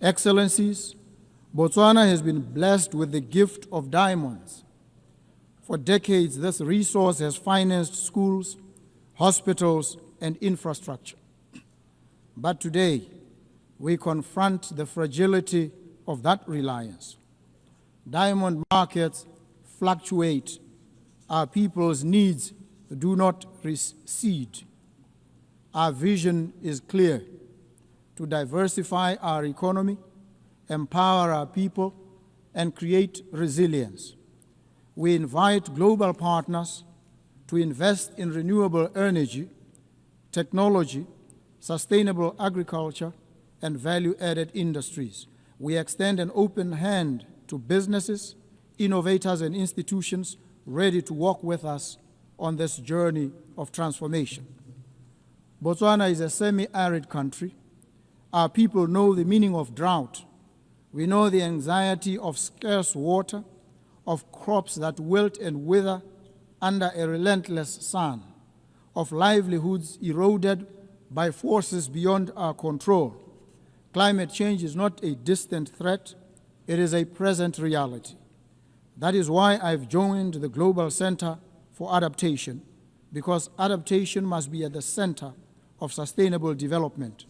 Excellencies, Botswana has been blessed with the gift of diamonds. For decades, this resource has financed schools, hospitals, and infrastructure. But today, we confront the fragility of that reliance. Diamond markets fluctuate. Our people's needs do not recede. Our vision is clear: to diversify our economy, empower our people, and create resilience. We invite global partners to invest in renewable energy, technology, sustainable agriculture, and value-added industries. We extend an open hand to businesses, innovators, and institutions ready to walk with us on this journey of transformation. Botswana is a semi-arid country. Our people know the meaning of drought. We know the anxiety of scarce water, of crops that wilt and wither under a relentless sun, of livelihoods eroded by forces beyond our control. Climate change is not a distant threat, it is a present reality. That is why I've joined the Global Center for Adaptation, because adaptation must be at the center of sustainable development.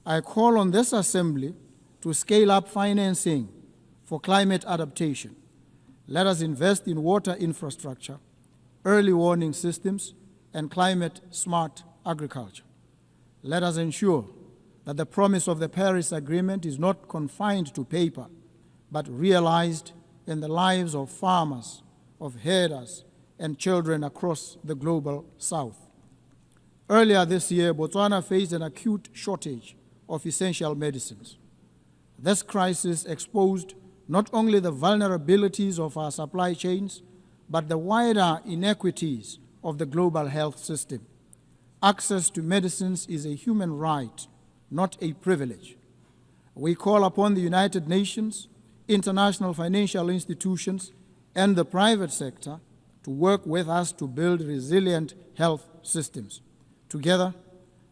I call on this assembly to scale up financing for climate adaptation. Let us invest in water infrastructure, early warning systems, and climate-smart agriculture. Let us ensure that the promise of the Paris Agreement is not confined to paper, but realized in the lives of farmers, of herders, and children across the global South. Earlier this year, Botswana faced an acute shortage of essential medicines. This crisis exposed not only the vulnerabilities of our supply chains, but the wider inequities of the global health system. Access to medicines is a human right, not a privilege. We call upon the United Nations, international financial institutions, and the private sector to work with us to build resilient health systems. Together,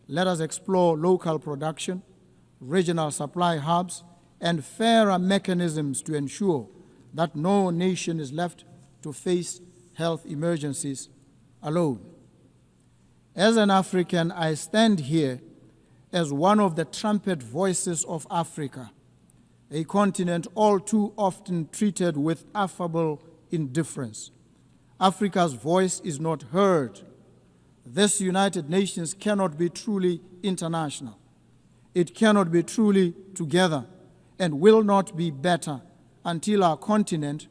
let us explore local production, regional supply hubs, and fairer mechanisms to ensure that no nation is left to face health emergencies alone. As an African, I stand here as one of the trumpet voices of Africa, a continent all too often treated with affable indifference. Africa's voice is not heard. This United Nations cannot be truly international. It cannot be truly together and will not be better until our continent,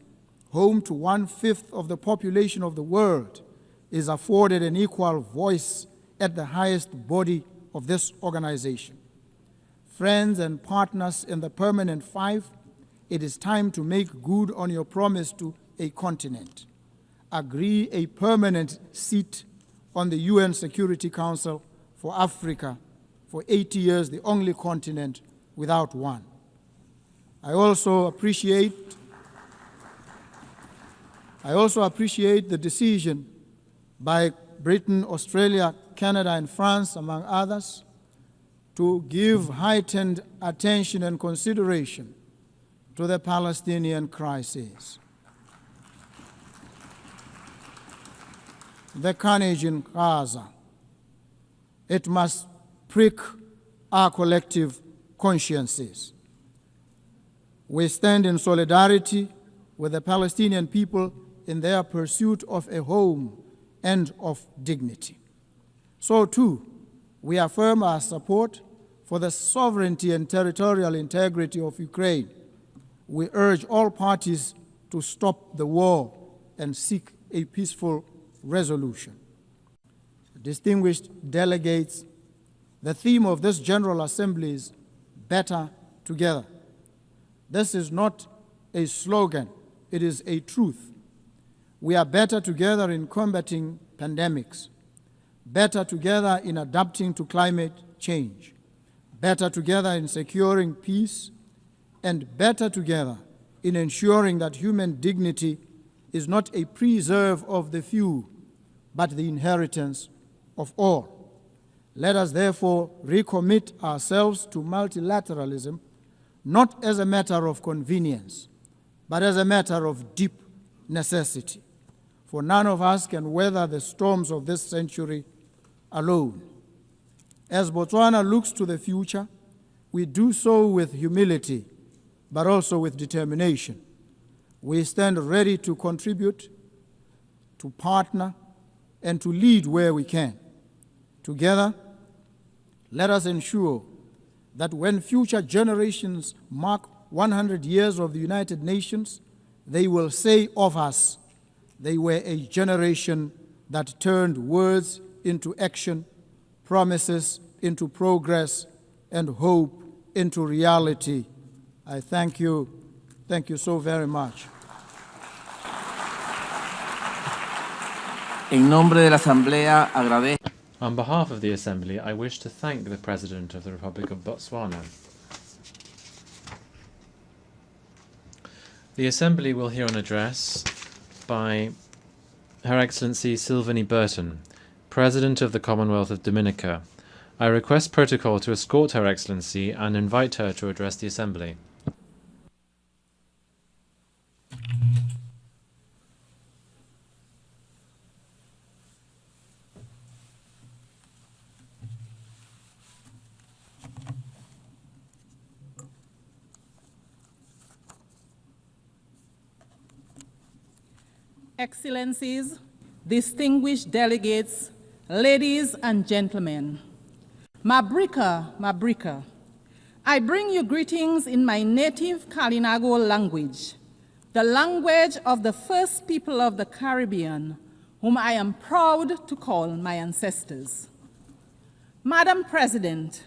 home to 1/5 of the population of the world, is afforded an equal voice at the highest body of this organization. Friends and partners in the Permanent Five, it is time to make good on your promise to a continent. Agree a permanent seat on the UN Security Council for Africa for 80 years, the only continent without one. I also appreciate the decision by Britain, Australia, Canada, and France, among others, to give heightened attention and consideration to the Palestinian crisis. The carnage in Gaza, it must prick our collective consciences. We stand in solidarity with the Palestinian people in their pursuit of a home and of dignity. So too, we affirm our support for the sovereignty and territorial integrity of Ukraine. We urge all parties to stop the war and seek a peaceful resolution. Distinguished delegates, the theme of this General Assembly is better together. This is not a slogan, it is a truth. We are better together in combating pandemics, better together in adapting to climate change, better together in securing peace, and better together in ensuring that human dignity is not a preserve of the few, but the inheritance of all. Let us therefore recommit ourselves to multilateralism, not as a matter of convenience, but as a matter of deep necessity. For none of us can weather the storms of this century alone. As Botswana looks to the future, we do so with humility, but also with determination. We stand ready to contribute, to partner, and to lead where we can. Together, let us ensure that when future generations mark 100 years of the United Nations, they will say of us, they were a generation that turned words into action, promises into progress, and hope into reality. I thank you. Thank you so very much. En nombre de la Asamblea, agradezco. On behalf of the Assembly, I wish to thank the President of the Republic of Botswana. The Assembly will hear an address by Her Excellency Sylvanie Burton, President of the Commonwealth of Dominica. I request protocol to escort Her Excellency and invite her to address the Assembly. Excellencies, distinguished delegates, ladies and gentlemen, Mabrika, I bring you greetings in my native Kalinago language, the language of the first people of the Caribbean, whom I am proud to call my ancestors. Madam President,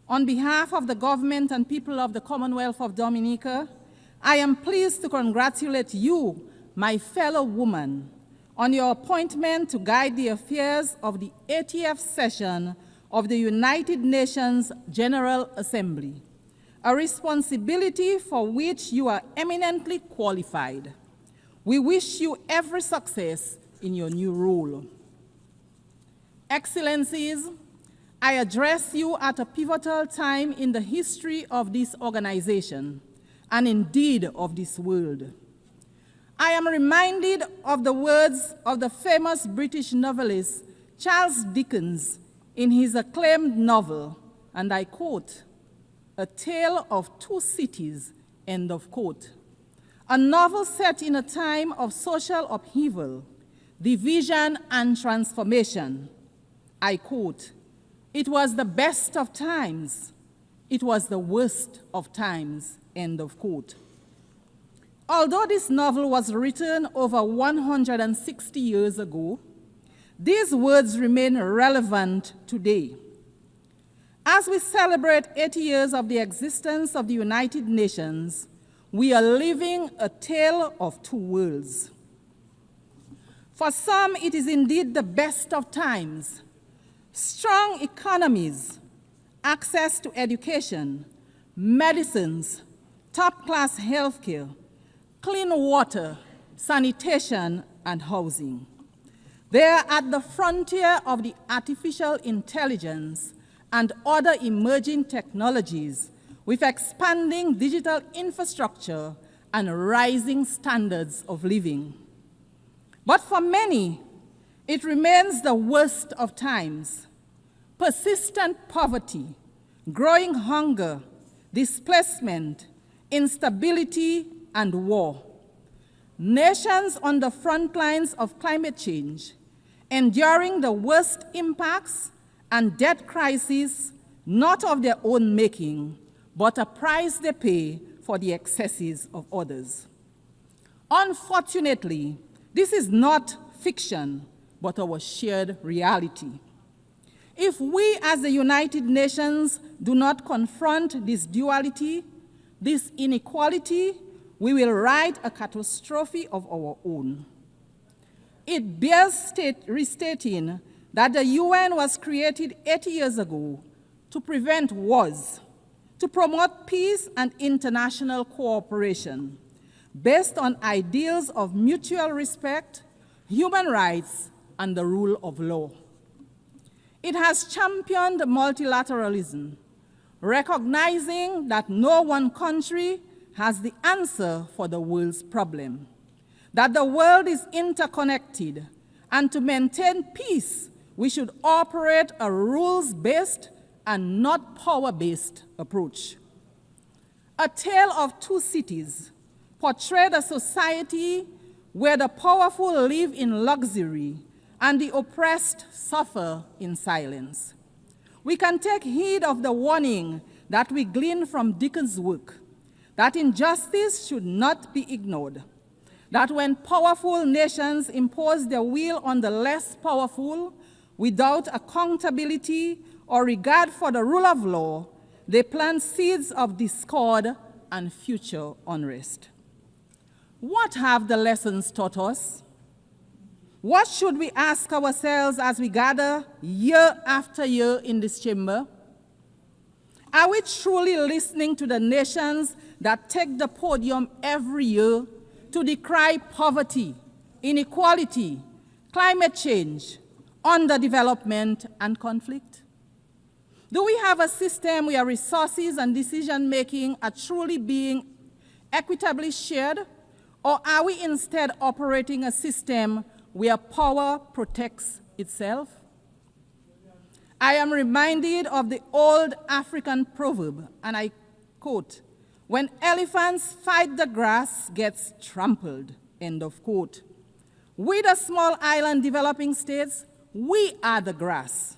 on behalf of the government and people of the Commonwealth of Dominica, I am pleased to congratulate you, my fellow woman, on your appointment to guide the affairs of the 80th session of the United Nations General Assembly, a responsibility for which you are eminently qualified. We wish you every success in your new role. Excellencies, I address you at a pivotal time in the history of this organization, and indeed of this world. I am reminded of the words of the famous British novelist Charles Dickens in his acclaimed novel, and I quote, "A Tale of Two Cities," end of quote. A novel set in a time of social upheaval, division, and transformation. I quote, "It was the best of times. It was the worst of times," end of quote. Although this novel was written over 160 years ago, these words remain relevant today. As we celebrate 80 years of the existence of the United Nations, we are living a tale of two worlds. For some, it is indeed the best of times. Strong economies, access to education, medicines, top-class healthcare, clean water, sanitation, and housing. They are at the frontier of the artificial intelligence and other emerging technologies with expanding digital infrastructure and rising standards of living. But for many, it remains the worst of times. Persistent poverty, growing hunger, displacement, instability, and war. Nations on the front lines of climate change, enduring the worst impacts and debt crises, not of their own making, but a price they pay for the excesses of others. Unfortunately, this is not fiction, but our shared reality. If we as the United Nations do not confront this duality, this inequality, we will write a catastrophe of our own. It bears restating that the UN was created 80 years ago to prevent wars, to promote peace and international cooperation based on ideals of mutual respect, human rights, and the rule of law. It has championed multilateralism, recognizing that no one country has the answer for the world's problem, that the world is interconnected, and to maintain peace, we should operate a rules-based and not power-based approach. A Tale of Two Cities portrayed a society where the powerful live in luxury and the oppressed suffer in silence. We can take heed of the warning that we glean from Dickens' work, that injustice should not be ignored, that when powerful nations impose their will on the less powerful without accountability or regard for the rule of law, they plant seeds of discord and future unrest. What have the lessons taught us? What should we ask ourselves as we gather year after year in this chamber? Are we truly listening to the nations that take the podium every year to decry poverty, inequality, climate change, underdevelopment, and conflict? Do we have a system where resources and decision-making are truly being equitably shared, or are we instead operating a system where power protects itself? I am reminded of the old African proverb, and I quote, "When elephants fight, the grass gets trampled," end of quote. We, the small island developing states, we are the grass.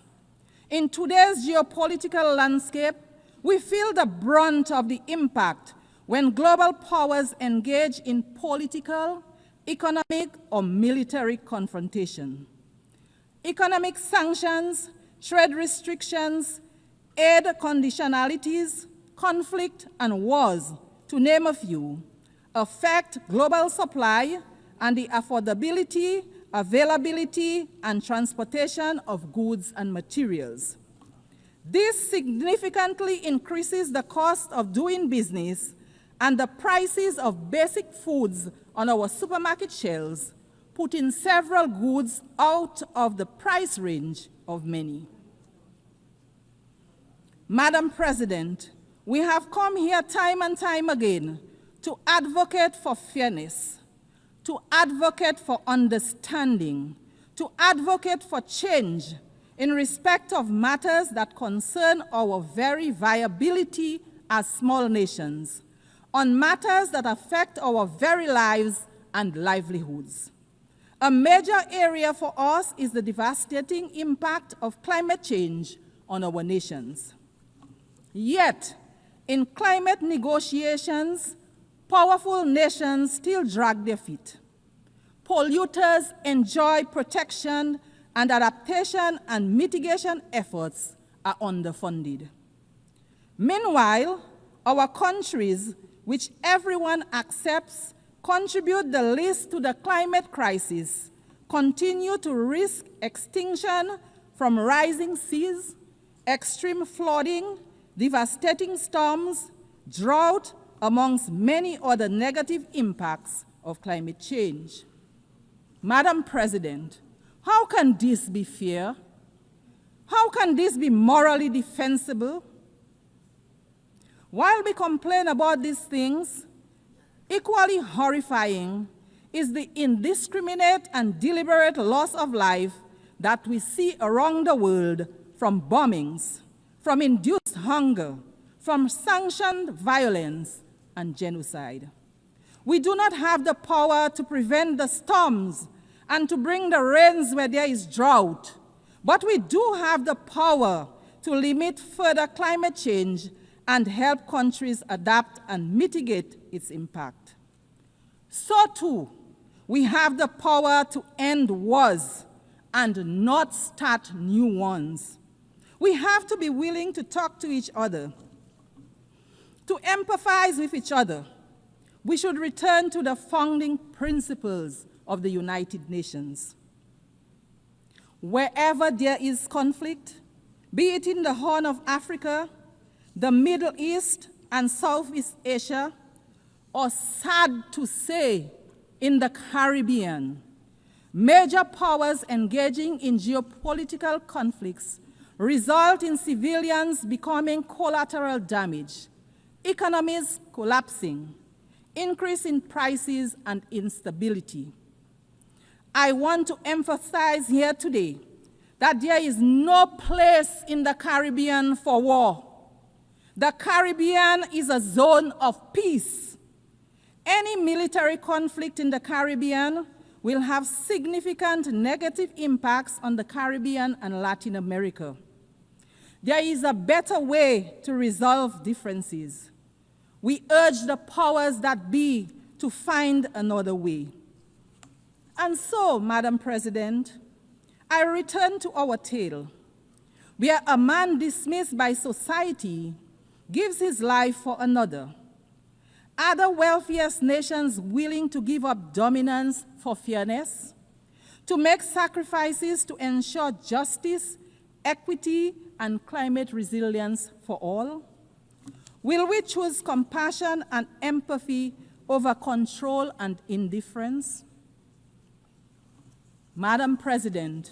In today's geopolitical landscape, we feel the brunt of the impact when global powers engage in political, economic, or military confrontation. Economic sanctions, trade restrictions, aid conditionalities, conflict, and wars, to name a few, affect global supply and the affordability, availability, and transportation of goods and materials. This significantly increases the cost of doing business and the prices of basic foods on our supermarket shelves, putting several goods out of the price range of many. Madam President, we have come here time and time again to advocate for fairness, to advocate for understanding, to advocate for change in respect of matters that concern our very viability as small nations, on matters that affect our very lives and livelihoods. A major area for us is the devastating impact of climate change on our nations. Yet, in climate negotiations, powerful nations still drag their feet. Polluters enjoy protection, and adaptation and mitigation efforts are underfunded. Meanwhile, our countries, which everyone accepts contribute the least to the climate crisis, continue to risk extinction from rising seas, extreme flooding, devastating storms, drought, amongst many other negative impacts of climate change. Madam President, how can this be fair? How can this be morally defensible? While we complain about these things, equally horrifying is the indiscriminate and deliberate loss of life that we see around the world from bombings, from induced hunger, from sanctioned violence and genocide. We do not have the power to prevent the storms and to bring the rains where there is drought, but we do have the power to limit further climate change and help countries adapt and mitigate its impact. So too, we have the power to end wars and not start new ones. We have to be willing to talk to each other, to empathize with each other. We should return to the founding principles of the United Nations. wherever there is conflict, be it in the Horn of Africa, the Middle East, and Southeast Asia, or sad to say, in the Caribbean, major powers engaging in geopolitical conflicts result in civilians becoming collateral damage, economies collapsing, increase in prices, and instability. I want to emphasize here today that there is no place in the Caribbean for war. The Caribbean is a zone of peace. Any military conflict in the Caribbean will have significant negative impacts on the Caribbean and Latin America. There is a better way to resolve differences. We urge the powers that be to find another way. And so, Madam President, I return to our tale, where a man dismissed by society gives his life for another. Are the wealthiest nations willing to give up dominance for fairness, to make sacrifices to ensure justice, equity, and climate resilience for all? Will we choose compassion and empathy over control and indifference? Madam President,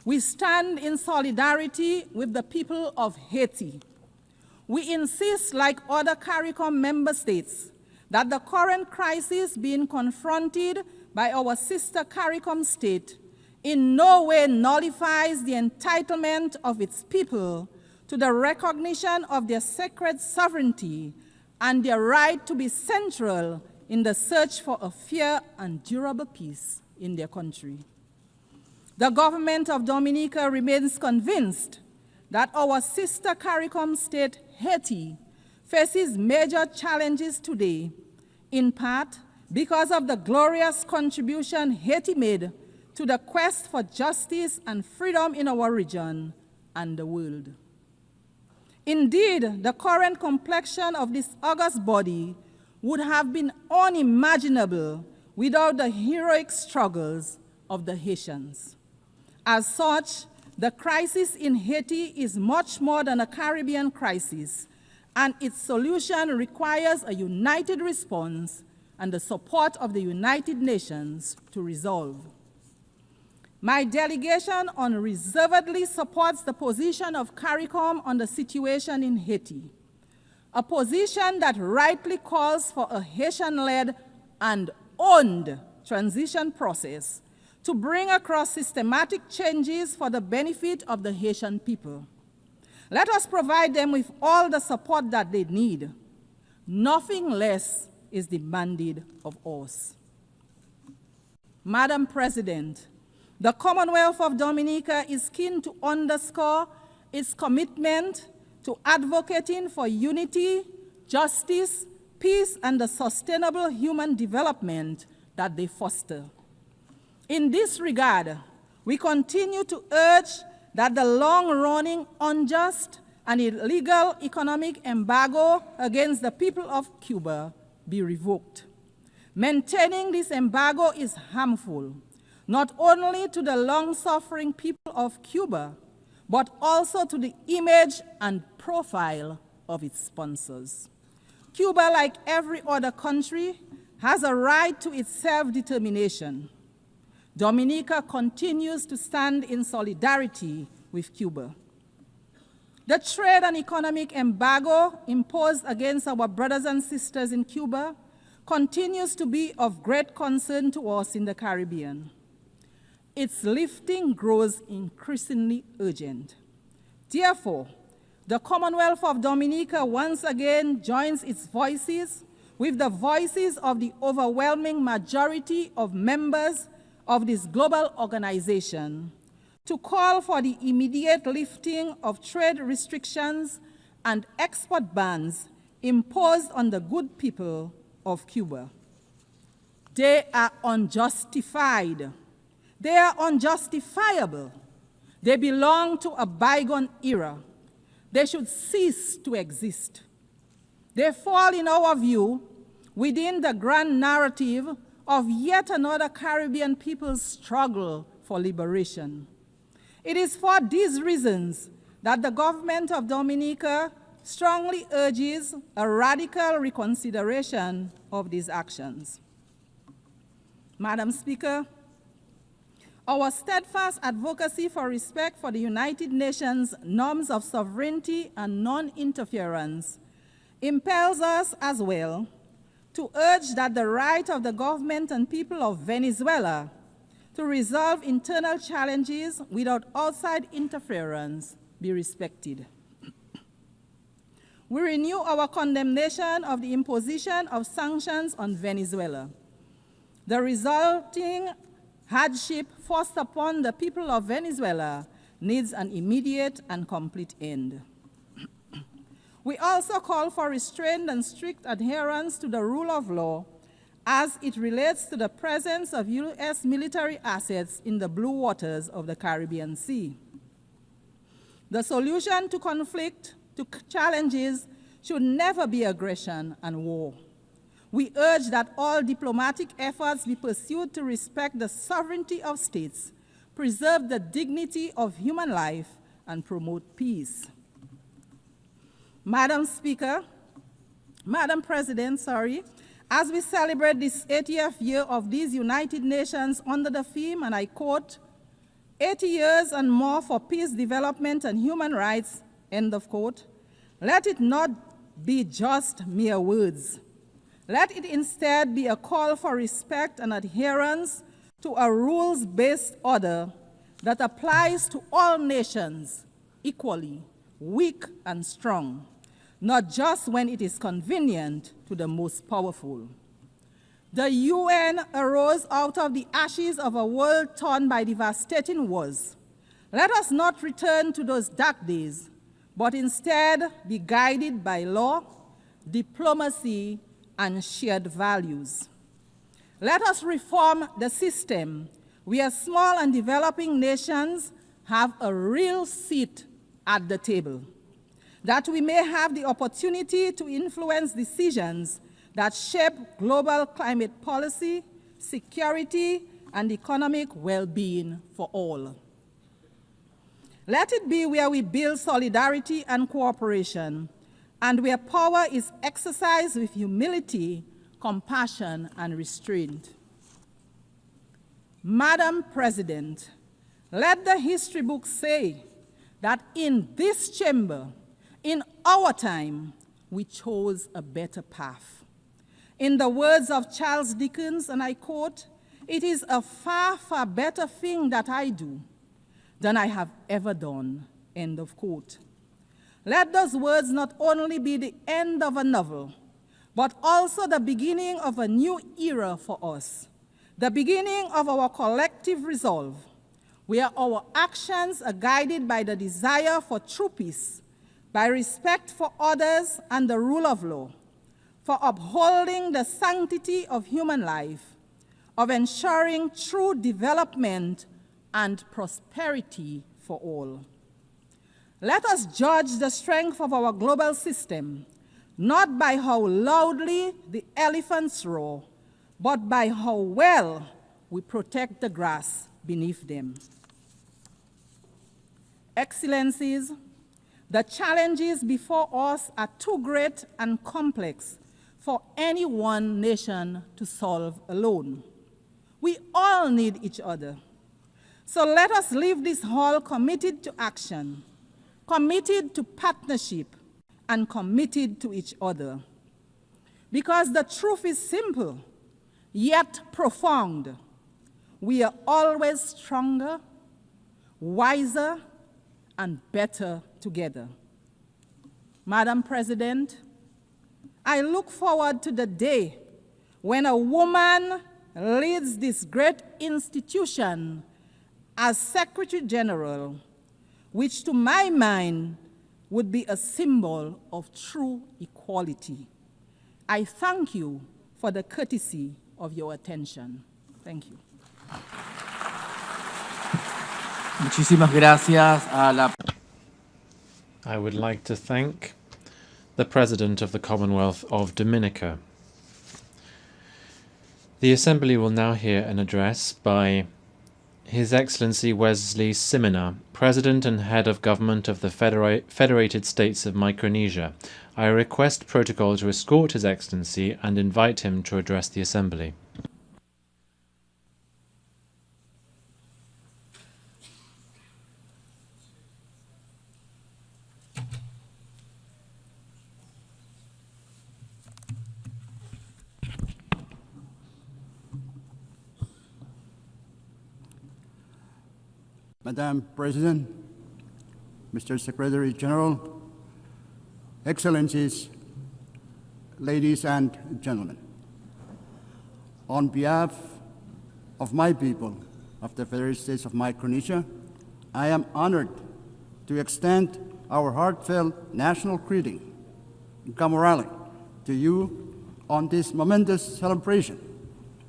we stand in solidarity with the people of Haiti. We insist, like other CARICOM member states, that the current crisis being confronted by our sister CARICOM state in no way nullifies the entitlement of its people to the recognition of their sacred sovereignty and their right to be central in the search for a fair and durable peace in their country. The government of Dominica remains convinced that our sister CARICOM state, Haiti, faces major challenges today, in part because of the glorious contribution Haiti made to the quest for justice and freedom in our region and the world. Indeed, the current complexion of this august body would have been unimaginable without the heroic struggles of the Haitians. As such, the crisis in Haiti is much more than a Caribbean crisis, and its solution requires a united response and the support of the United Nations to resolve. My delegation unreservedly supports the position of CARICOM on the situation in Haiti, a position that rightly calls for a Haitian-led and owned transition process to bring across systematic changes for the benefit of the Haitian people. Let us provide them with all the support that they need. Nothing less is demanded of us. Madam President, the Commonwealth of Dominica is keen to underscore its commitment to advocating for unity, justice, peace, and the sustainable human development that they foster. In this regard, we continue to urge that the long-running, unjust, and illegal economic embargo against the people of Cuba be revoked. Maintaining this embargo is harmful, not only to the long-suffering people of Cuba, but also to the image and profile of its sponsors. Cuba, like every other country, has a right to its self-determination. Dominica continues to stand in solidarity with Cuba. The trade and economic embargo imposed against our brothers and sisters in Cuba continues to be of great concern to us in the Caribbean. Its lifting grows increasingly urgent. Therefore, the Commonwealth of Dominica once again joins its voices with the voices of the overwhelming majority of members of this global organization to call for the immediate lifting of trade restrictions and export bans imposed on the good people of Cuba. They are unjustified. They are unjustifiable. They belong to a bygone era. They should cease to exist. They fall, in our view, within the grand narrative of yet another Caribbean people's struggle for liberation. It is for these reasons that the government of Dominica strongly urges a radical reconsideration of these actions. Madam Speaker, our steadfast advocacy for respect for the United Nations norms of sovereignty and non-interference impels us as well to urge that the right of the government and people of Venezuela to resolve internal challenges without outside interference be respected. We renew our condemnation of the imposition of sanctions on Venezuela. The resulting hardship forced upon the people of Venezuela needs an immediate and complete end. We also call for restrained and strict adherence to the rule of law as it relates to the presence of U.S. military assets in the blue waters of the Caribbean Sea. The solution to conflict, to challenges, should never be aggression and war. We urge that all diplomatic efforts be pursued to respect the sovereignty of states, preserve the dignity of human life, and promote peace. Madam President, as we celebrate this 80th year of these United Nations under the theme, and I quote, 80 years and more for peace, development, and human rights, end of quote, let it not be just mere words. Let it instead be a call for respect and adherence to a rules-based order that applies to all nations equally, weak and strong, not just when it is convenient to the most powerful. The UN arose out of the ashes of a world torn by devastating wars. Let us not return to those dark days, but instead be guided by law, diplomacy, and shared values. Let us reform the system where small and developing nations have a real seat at the table, that we may have the opportunity to influence decisions that shape global climate policy, security, and economic well-being for all. Let it be where we build solidarity and cooperation, and where power is exercised with humility, compassion, and restraint. Madam President, let the history books say that in this chamber, in our time, we chose a better path. In the words of Charles Dickens, and I quote, "It is a far, far better thing that I do than I have ever done," end of quote. Let those words not only be the end of a novel, but also the beginning of a new era for us, the beginning of our collective resolve, where our actions are guided by the desire for true peace, by respect for others and the rule of law, for upholding the sanctity of human life, of ensuring true development and prosperity for all. Let us judge the strength of our global system, not by how loudly the elephants roar, but by how well we protect the grass beneath them. Excellencies, the challenges before us are too great and complex for any one nation to solve alone. We all need each other. So let us leave this hall committed to action, committed to partnership, and committed to each other. Because the truth is simple, yet profound. We are always stronger, wiser, and better together. Madam President, I look forward to the day when a woman leads this great institution as Secretary General, which to my mind would be a symbol of true equality. I thank you for the courtesy of your attention. Thank you. Muchísimas gracias a la... I would like to thank the President of the Commonwealth of Dominica. The Assembly will now hear an address by His Excellency Wesley Simina, President and Head of Government of the Federated States of Micronesia. I request protocol to escort His Excellency and invite him to address the Assembly. Madam President, Mr. Secretary General, Excellencies, ladies and gentlemen, on behalf of my people of the Federated States of Micronesia, I am honored to extend our heartfelt national greeting and camaraderie to you on this momentous celebration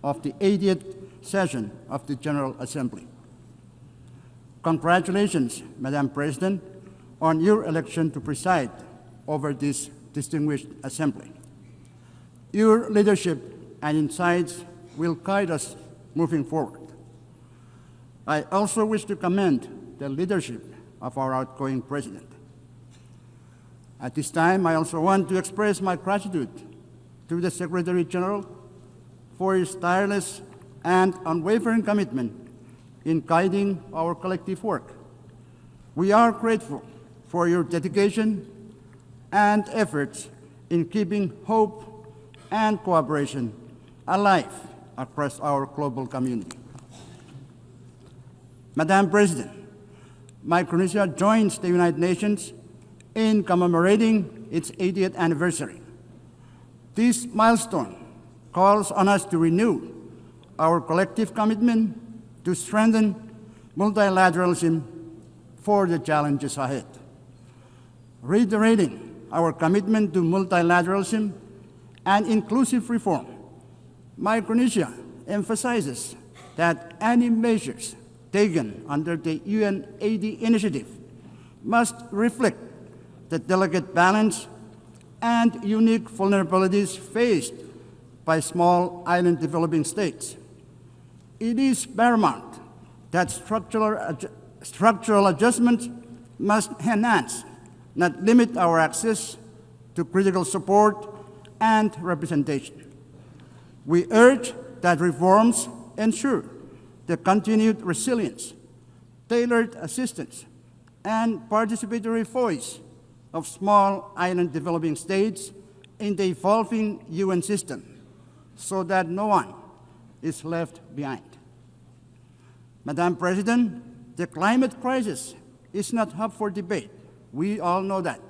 of the 80th session of the General Assembly. Congratulations, Madam President, on your election to preside over this distinguished assembly. Your leadership and insights will guide us moving forward. I also wish to commend the leadership of our outgoing president. At this time, I also want to express my gratitude to the Secretary General for his tireless and unwavering commitment in guiding our collective work. We are grateful for your dedication and efforts in keeping hope and cooperation alive across our global community. Madam President, Micronesia joins the United Nations in commemorating its 80th anniversary. This milestone calls on us to renew our collective commitment to strengthen multilateralism for the challenges ahead. Reiterating our commitment to multilateralism and inclusive reform, Micronesia emphasizes that any measures taken under the UNAID initiative must reflect the delicate balance and unique vulnerabilities faced by small island developing states. It is paramount that structural adjustments must enhance, not limit our access to critical support and representation. We urge that reforms ensure the continued resilience, tailored assistance, and participatory voice of small island developing states in the evolving UN system so that no one is left behind. Madam President, the climate crisis is not up for debate. We all know that.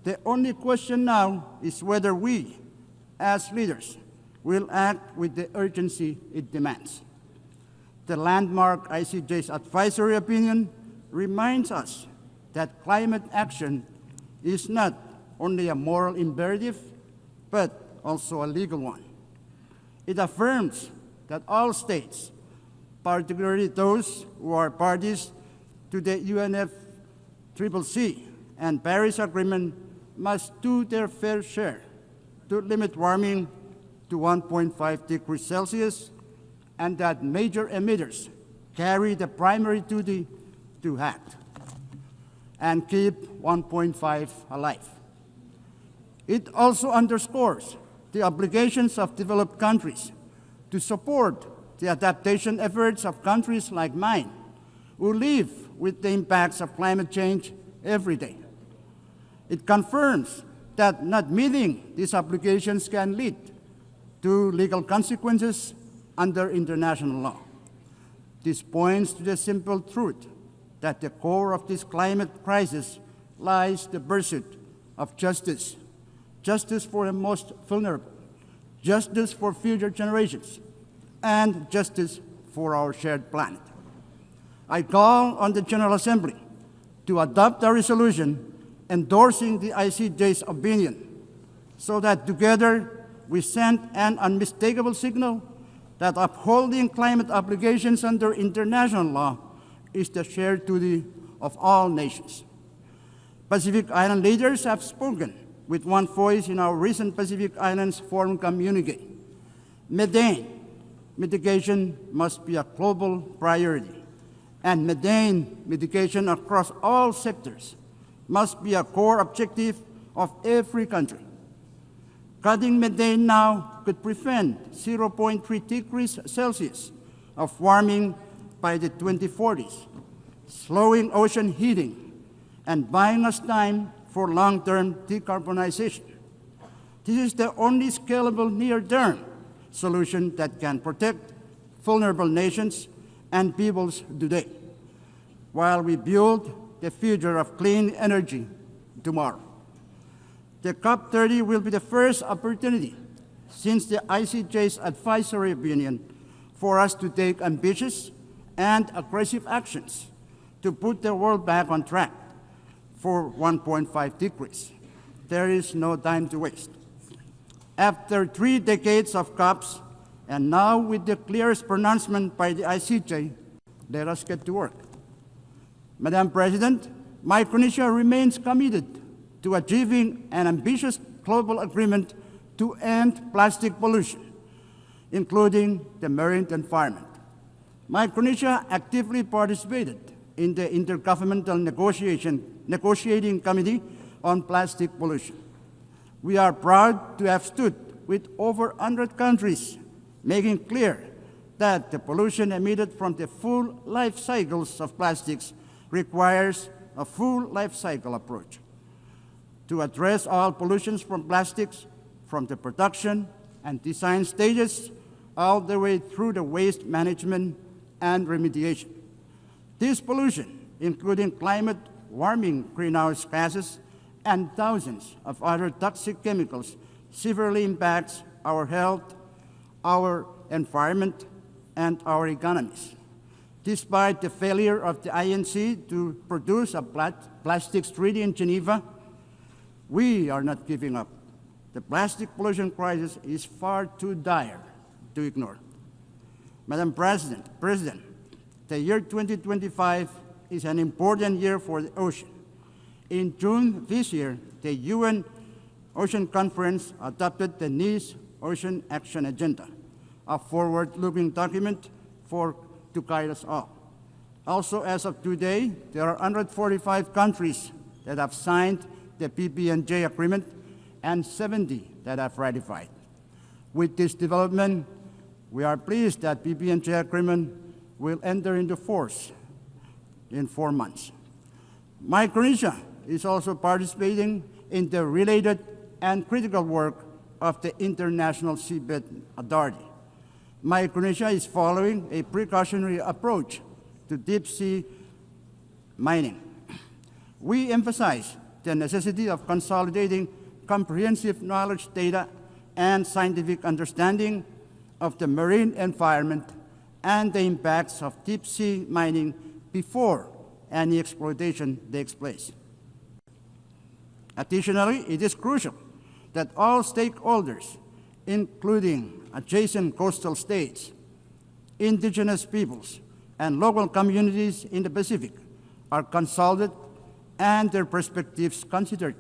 The only question now is whether we, as leaders, will act with the urgency it demands. The landmark ICJ's advisory opinion reminds us that climate action is not only a moral imperative, but also a legal one. It affirms that all states, particularly those who are parties to the UNFCCC and Paris Agreement, must do their fair share to limit warming to 1.5 degrees Celsius, and that major emitters carry the primary duty to act and keep 1.5 alive. It also underscores the obligations of developed countries to support the adaptation efforts of countries like mine, who live with the impacts of climate change every day. It confirms that not meeting these obligations can lead to legal consequences under international law. This points to the simple truth that at the core of this climate crisis lies the pursuit of justice, justice for the most vulnerable, justice for future generations, and justice for our shared planet. I call on the General Assembly to adopt a resolution endorsing the ICJ's opinion so that together we send an unmistakable signal that upholding climate obligations under international law is the shared duty of all nations. Pacific Island leaders have spoken with one voice in our recent Pacific Islands Forum communique. Methane mitigation must be a global priority, and methane mitigation across all sectors must be a core objective of every country. Cutting methane now could prevent 0.3 degrees Celsius of warming by the 2040s, slowing ocean heating and buying us time for long-term decarbonization. This is the only scalable near-term solution that can protect vulnerable nations and peoples today, while we build the future of clean energy tomorrow. The COP30 will be the first opportunity since the ICJ's advisory opinion for us to take ambitious and aggressive actions to put the world back on track for 1.5 degrees. There is no time to waste. After 3 decades of COPs, and now with the clearest pronouncement by the ICJ, let us get to work. Madam President, Micronesia remains committed to achieving an ambitious global agreement to end plastic pollution, including the marine environment. Micronesia actively participated in the Intergovernmental Negotiating Committee on Plastic Pollution. We are proud to have stood with over 100 countries, making clear that the pollution emitted from the full life cycles of plastics requires a full life cycle approach to address all pollutions from plastics, from the production and design stages all the way through the waste management and remediation. This pollution, including climate warming greenhouse gases and thousands of other toxic chemicals, severely impacts our health, our environment, and our economies. Despite the failure of the INC to produce a plastics treaty in Geneva, we are not giving up. The plastic pollution crisis is far too dire to ignore. Madam President, the year 2025 is an important year for the ocean. In June this year, the UN Ocean Conference adopted the Nice Ocean Action Agenda, a forward-looking document to guide us all. Also, as of today, there are 145 countries that have signed the PB&J agreement and 70 that have ratified. With this development, we are pleased that PB&J agreement will enter into force in 4 months. Micronesia is also participating in the related and critical work of the International Seabed Authority. Micronesia is following a precautionary approach to deep-sea mining. We emphasize the necessity of consolidating comprehensive knowledge, data, and scientific understanding of the marine environment and the impacts of deep-sea mining before any exploitation takes place. Additionally, it is crucial that all stakeholders, including adjacent coastal states, indigenous peoples, and local communities in the Pacific, are consulted and their perspectives considered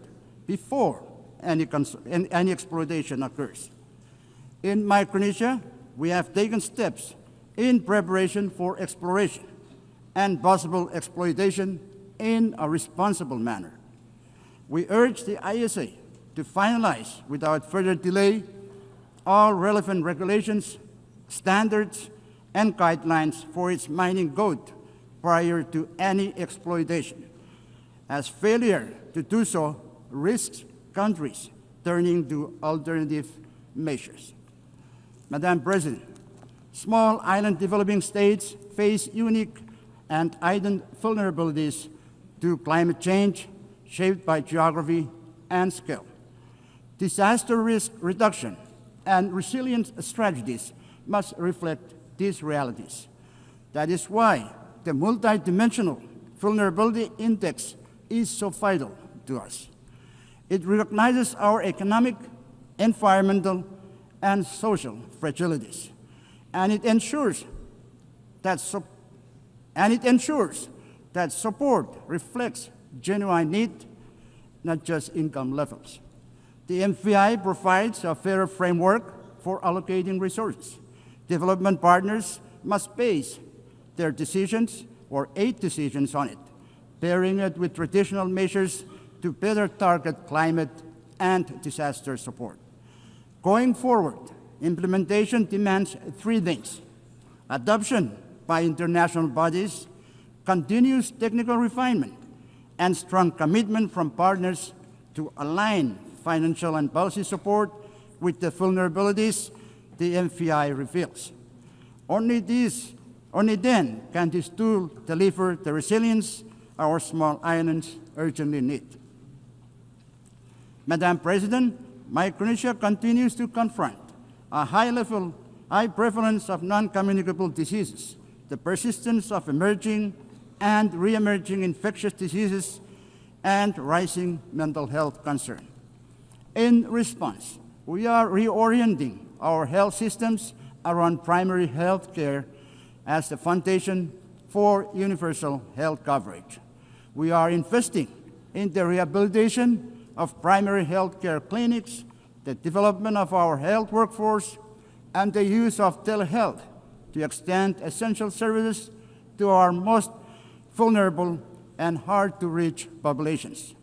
before any exploitation occurs. In Micronesia, we have taken steps in preparation for exploration and possible exploitation in a responsible manner. We urge the ISA to finalize without further delay all relevant regulations, standards, and guidelines for its mining code prior to any exploitation, as failure to do so risks countries turning to alternative measures. Madam President, small island developing states face unique and heightened vulnerabilities to climate change shaped by geography and scale. Disaster risk reduction and resilience strategies must reflect these realities. That is why the multidimensional vulnerability index is so vital to us. It recognizes our economic, environmental, and social fragilities, and it ensures that support reflects genuine need, not just income levels. The MVI provides a fairer framework for allocating resources. Development partners must base their decisions or 8 decisions on it, pairing it with traditional measures to better target climate and disaster support. Going forward, implementation demands 3 things: adoption by international bodies, continuous technical refinement, and strong commitment from partners to align financial and policy support with the vulnerabilities the MFI reveals. Only then can this tool deliver the resilience our small islands urgently need. Madam President, Micronesia continues to confront a high prevalence of non-communicable diseases, the persistence of emerging and re-emerging infectious diseases, and rising mental health concern. In response, we are reorienting our health systems around primary health care as the foundation for universal health coverage. We are investing in the rehabilitation of primary health care clinics, the development of our health workforce, and the use of telehealth to extend essential services to our most vulnerable and hard-to-reach populations.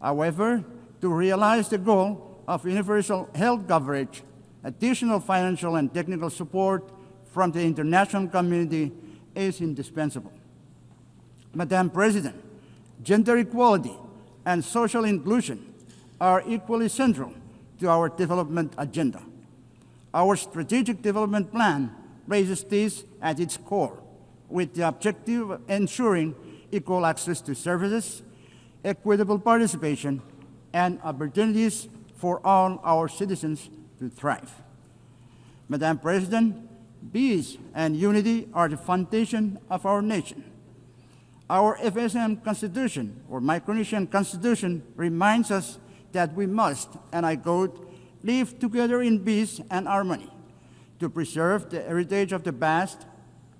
However, to realize the goal of universal health coverage, additional financial and technical support from the international community is indispensable. Madam President, gender equality and social inclusion are equally central to our development agenda. Our strategic development plan places this at its core, with the objective of ensuring equal access to services, equitable participation, and opportunities for all our citizens to thrive. Madam President, peace and unity are the foundation of our nation. Our FSM Constitution, or Micronesian Constitution, reminds us that we must, and I quote, live together in peace and harmony, to preserve the heritage of the past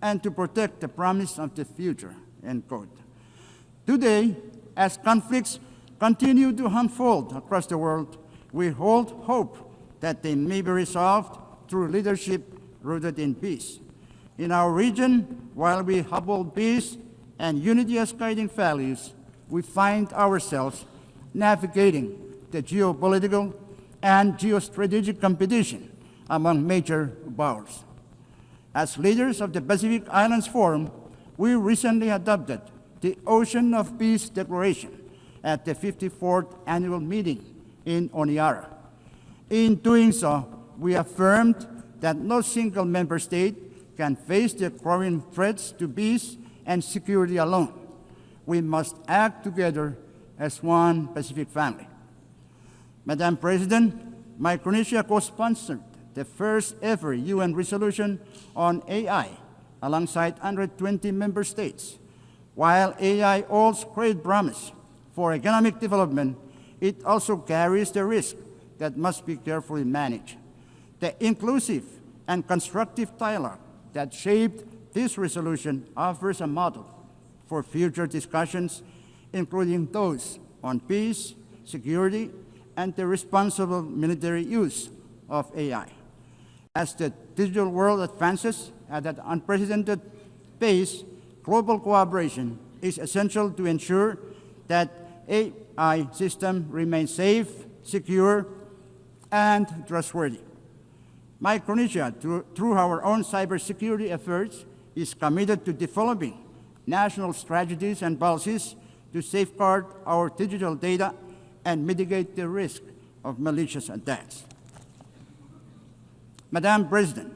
and to protect the promise of the future, end quote. Today, as conflicts continue to unfold across the world, we hold hope that they may be resolved through leadership rooted in peace. In our region, while we uphold peace and unity as guiding values, we find ourselves navigating the geopolitical and geostrategic competition among major powers. As leaders of the Pacific Islands Forum, we recently adopted the Ocean of Peace Declaration at the 54th annual meeting in Honiara. In doing so, we affirmed that no single member state can face the growing threats to peace and security alone. We must act together as one Pacific family. Madam President, Micronesia co-sponsored the first ever UN resolution on AI alongside 120 member states. While AI holds great promise for economic development, it also carries the risk that must be carefully managed. The inclusive and constructive dialogue that shaped this resolution offers a model for future discussions, including those on peace, security, and the responsible military use of AI. As the digital world advances at an unprecedented pace, global cooperation is essential to ensure that AI systems remain safe, secure, and trustworthy. Micronesia, through our own cybersecurity efforts, is committed to developing national strategies and policies to safeguard our digital data and mitigate the risk of malicious attacks. Madam President,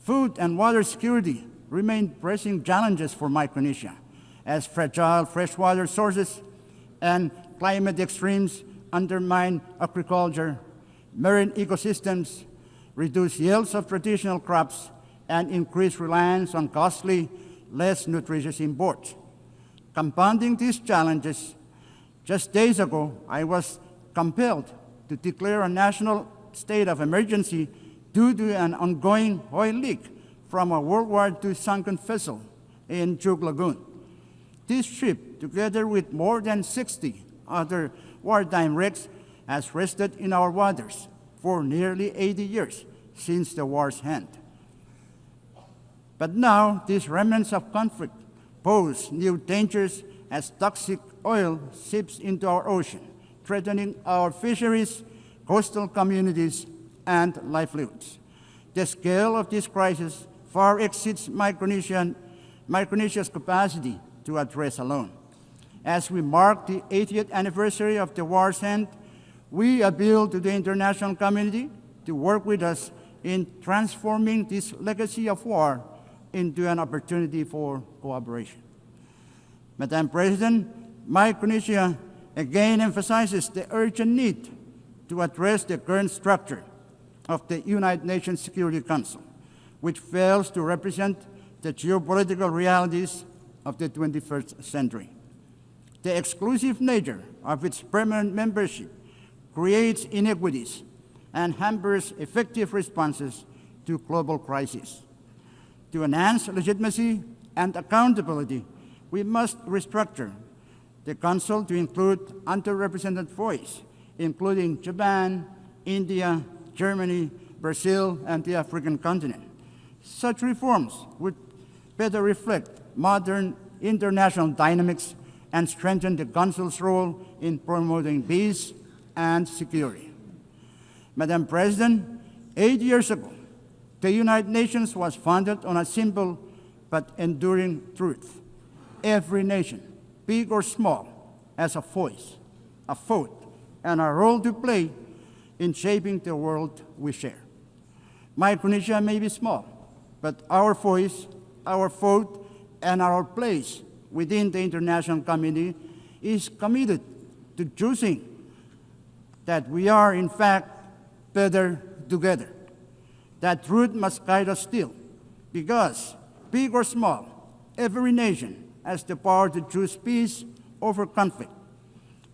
food and water security remain pressing challenges for Micronesia, as fragile freshwater sources and climate extremes undermine agriculture, marine ecosystems, reduce yields of traditional crops, and increase reliance on costly, less nutritious imports. Compounding these challenges, just days ago, I was compelled to declare a national state of emergency due to an ongoing oil leak from a World War II sunken vessel in Chuk Lagoon. This ship, together with more than 60 other wartime wrecks, has rested in our waters for nearly 80 years since the war's end. But now, these remnants of conflict pose new dangers as toxic oil seeps into our ocean, threatening our fisheries, coastal communities, and livelihoods. The scale of this crisis far exceeds Micronesia's capacity to address alone. As we mark the 80th anniversary of the war's end, we appeal to the international community to work with us in transforming this legacy of war into an opportunity for cooperation. Madam President, Micronesia again emphasizes the urgent need to address the current structure of the United Nations Security Council, which fails to represent the geopolitical realities of the 21st century. The exclusive nature of its permanent membership creates inequities and hampers effective responses to global crises. To enhance legitimacy and accountability, we must restructure the Council to include underrepresented voices, including Japan, India, Germany, Brazil, and the African continent. Such reforms would better reflect modern international dynamics and strengthen the Council's role in promoting peace and security. Madam President, 8 years ago, the United Nations was founded on a simple but enduring truth. Every nation, big or small, has a voice, a vote, and a role to play in shaping the world we share. Micronesia may be small, but our voice, our vote, and our place within the international community is committed to choosing that we are, in fact, better together. That truth must guide us still, because, big or small, every nation has the power to choose peace over conflict.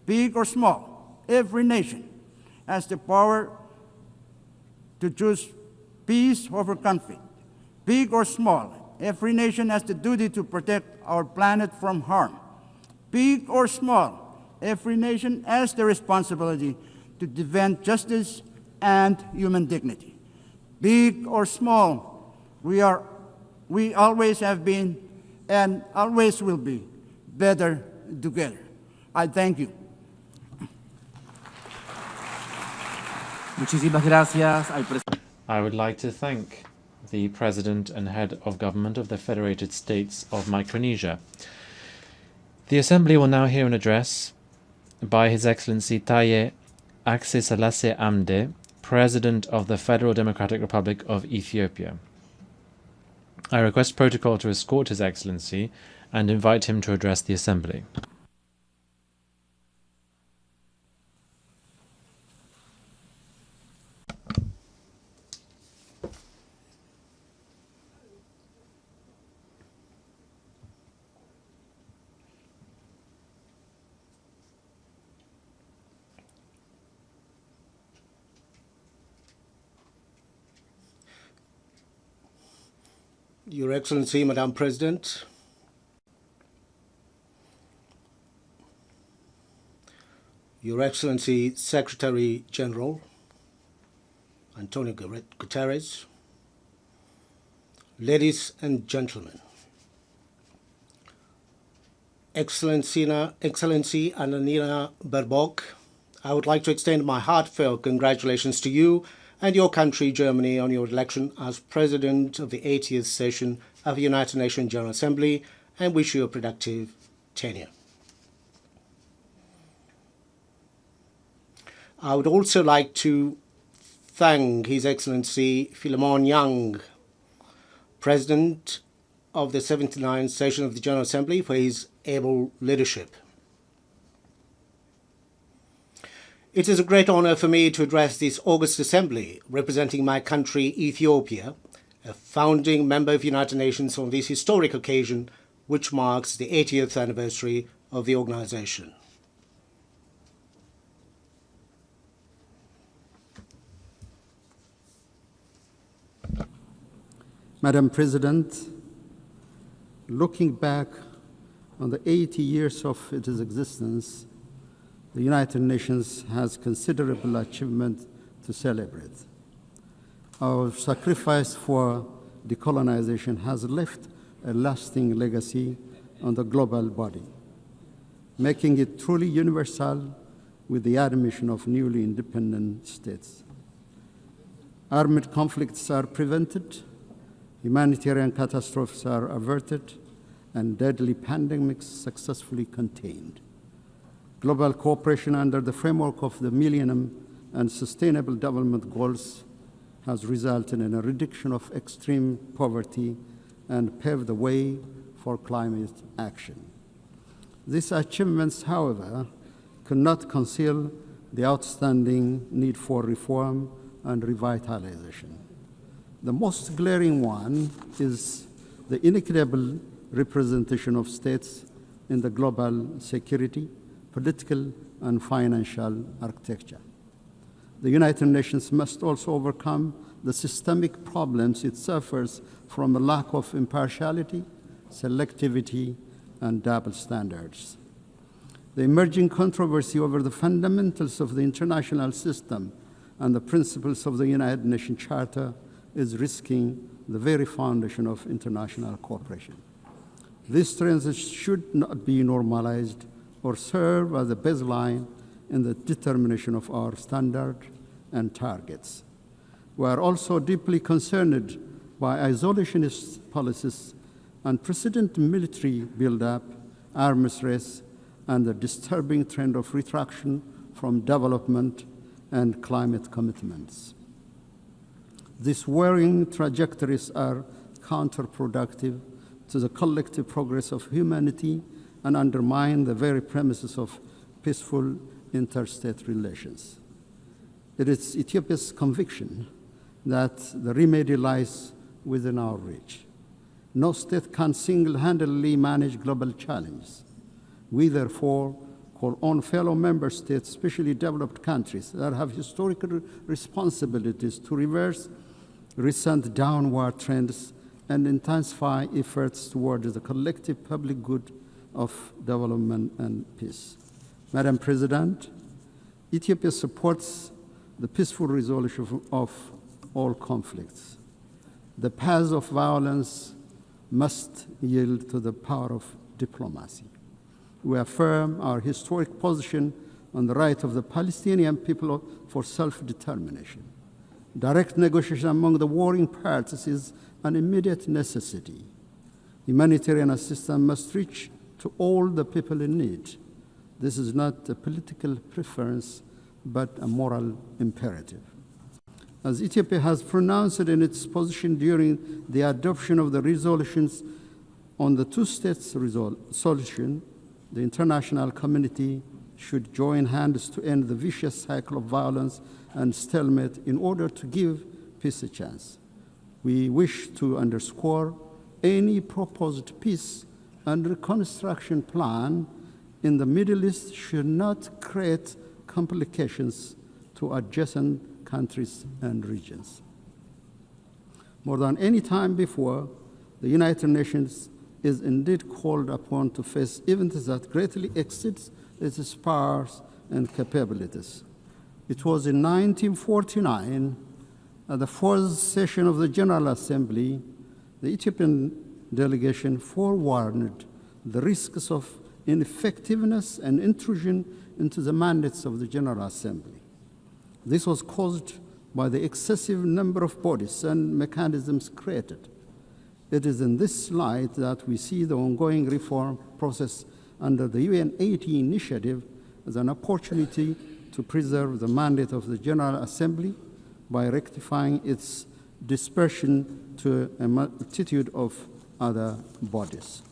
Big or small, every nation has the power to choose peace over conflict. Big or small, every nation has the duty to protect our planet from harm. Big or small, every nation has the responsibility to defend justice and human dignity. Big or small, we always have been and always will be better together. I thank you. Muchísimas gracias al presidente. I would like to thank the President and Head of Government of the Federated States of Micronesia. The Assembly will now hear an address by His Excellency Taye Atseselassie Amde, President of the Federal Democratic Republic of Ethiopia. I request protocol to escort His Excellency and invite him to address the Assembly. Your Excellency, Madam President, Your Excellency, Secretary General Antonio Guterres, ladies and gentlemen, Excellency Annalena Baerbock, I would like to extend my heartfelt congratulations to you and your country, Germany, on your election as President of the 80th session of the United Nations General Assembly, and wish you a productive tenure. I would also like to thank His Excellency Philemon Young, President of the 79th session of the General Assembly, for his able leadership. It is a great honor for me to address this August Assembly, representing my country, Ethiopia, a founding member of the United Nations, on this historic occasion, which marks the 80th anniversary of the organization. Madam President, looking back on the 80 years of its existence, the United Nations has considerable achievement to celebrate. Our sacrifice for decolonization has left a lasting legacy on the global body, making it truly universal with the admission of newly independent states. Armed conflicts are prevented, humanitarian catastrophes are averted, and deadly pandemics successfully contained. Global cooperation under the framework of the Millennium and Sustainable Development Goals has resulted in a reduction of extreme poverty and paved the way for climate action. These achievements, however, cannot conceal the outstanding need for reform and revitalization. The most glaring one is the inequitable representation of states in the global security, political, and financial architecture. The United Nations must also overcome the systemic problems it suffers from a lack of impartiality, selectivity, and double standards. The emerging controversy over the fundamentals of the international system and the principles of the United Nations Charter is risking the very foundation of international cooperation. These trends should not be normalized or serve as a baseline in the determination of our standards and targets. We are also deeply concerned by isolationist policies, unprecedented military buildup, arms race, and the disturbing trend of retraction from development and climate commitments. These worrying trajectories are counterproductive to the collective progress of humanity and undermine the very premises of peaceful interstate relations. It is Ethiopia's conviction that the remedy lies within our reach. No state can single-handedly manage global challenges. We therefore call on fellow member states, especially developed countries that have historical responsibilities, to reverse recent downward trends and intensify efforts towards the collective public good of development and peace. Madam President, Ethiopia supports the peaceful resolution of all conflicts. The path of violence must yield to the power of diplomacy. We affirm our historic position on the right of the Palestinian people for self-determination. Direct negotiation among the warring parties is an immediate necessity. Humanitarian assistance must reach to all the people in need. This is not a political preference, but a moral imperative. As Ethiopia has pronounced in its position during the adoption of the resolutions on the two-state solution, the international community should join hands to end the vicious cycle of violence and stalemate in order to give peace a chance. We wish to underscore any proposed peace and reconstruction plan in the Middle East should not create complications to adjacent countries and regions. More than any time before, the United Nations is indeed called upon to face events that greatly exceeds its powers and capabilities. It was in 1949, at the fourth session of the General Assembly, the Ethiopian delegation forewarned the risks of ineffectiveness and intrusion into the mandates of the General Assembly. This was caused by the excessive number of bodies and mechanisms created. It is in this light that we see the ongoing reform process under the UN 80 initiative as an opportunity to preserve the mandate of the General Assembly by rectifying its dispersion to a multitude of other bodies.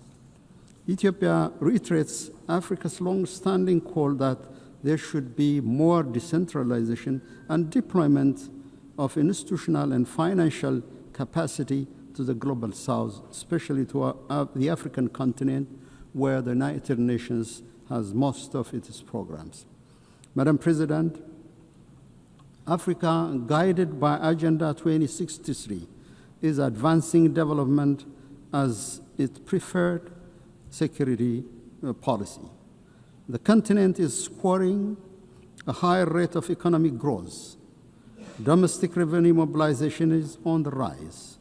Ethiopia reiterates Africa's long-standing call that there should be more decentralization and deployment of institutional and financial capacity to the global south, especially to the African continent, where the United Nations has most of its programs. Madam President, Africa, guided by Agenda 2063, is advancing development as its preferred security policy. The continent is scoring a higher rate of economic growth. Domestic revenue mobilization is on the rise.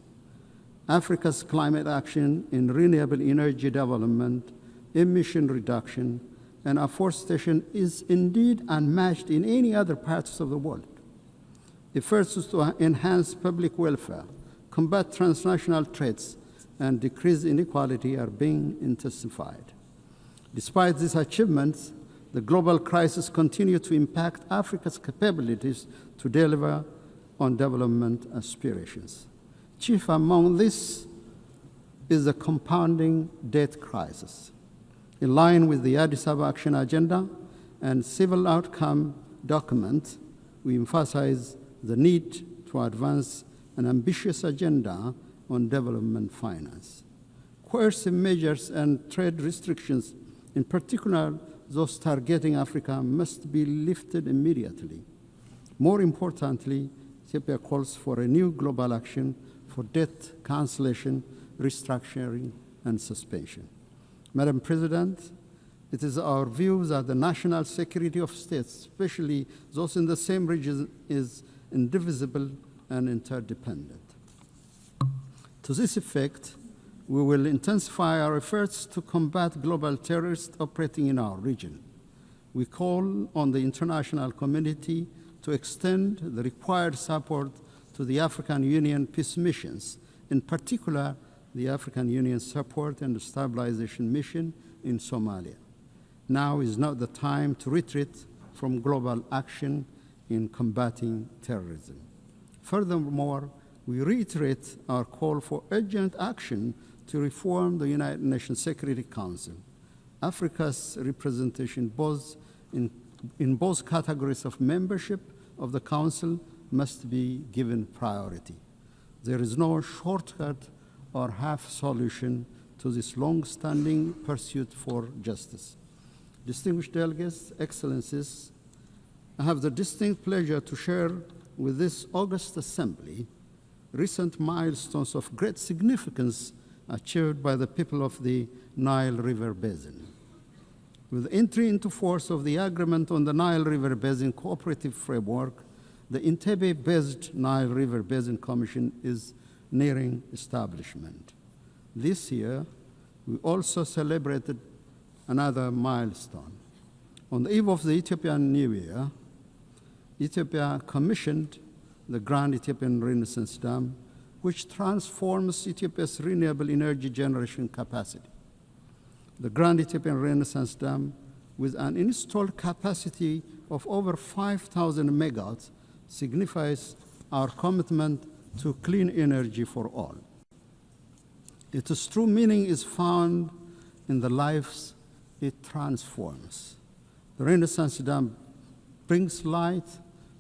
Africa's climate action in renewable energy development, emission reduction, and afforestation is indeed unmatched in any other parts of the world. Efforts to enhance public welfare, combat transnational threats, and decrease inequality are being intensified. Despite these achievements, the global crisis continues to impact Africa's capabilities to deliver on development aspirations. Chief among this is the compounding debt crisis. In line with the Addis Ababa Action Agenda and Civil Outcome document, we emphasize the need to advance an ambitious agenda on development finance. Coercive measures and trade restrictions, in particular those targeting Africa, must be lifted immediately. More importantly, Ethiopia calls for a new global action for debt cancellation, restructuring, and suspension. Madam President, it is our view that the national security of states, especially those in the same region, is indivisible and interdependent. To this effect, we will intensify our efforts to combat global terrorists operating in our region. We call on the international community to extend the required support to the African Union peace missions, in particular the African Union Support and Stabilization Mission in Somalia. Now is not the time to retreat from global action in combating terrorism. Furthermore, we reiterate our call for urgent action to reform the United Nations Security Council. Africa's representation in both categories of membership of the Council must be given priority. There is no shortcut or half solution to this long-standing pursuit for justice. Distinguished delegates, excellencies, I have the distinct pleasure to share with this august assembly recent milestones of great significance achieved by the people of the Nile River Basin. With entry into force of the Agreement on the Nile River Basin Cooperative Framework, the Entebbe-based Nile River Basin Commission is nearing establishment. This year, we also celebrated another milestone. On the eve of the Ethiopian New Year, Ethiopia commissioned the Grand Ethiopian Renaissance Dam, which transforms Ethiopia's renewable energy generation capacity. The Grand Ethiopian Renaissance Dam, with an installed capacity of over 5,000 megawatts, signifies our commitment to clean energy for all. Its true meaning is found in the lives it transforms. The Renaissance Dam brings light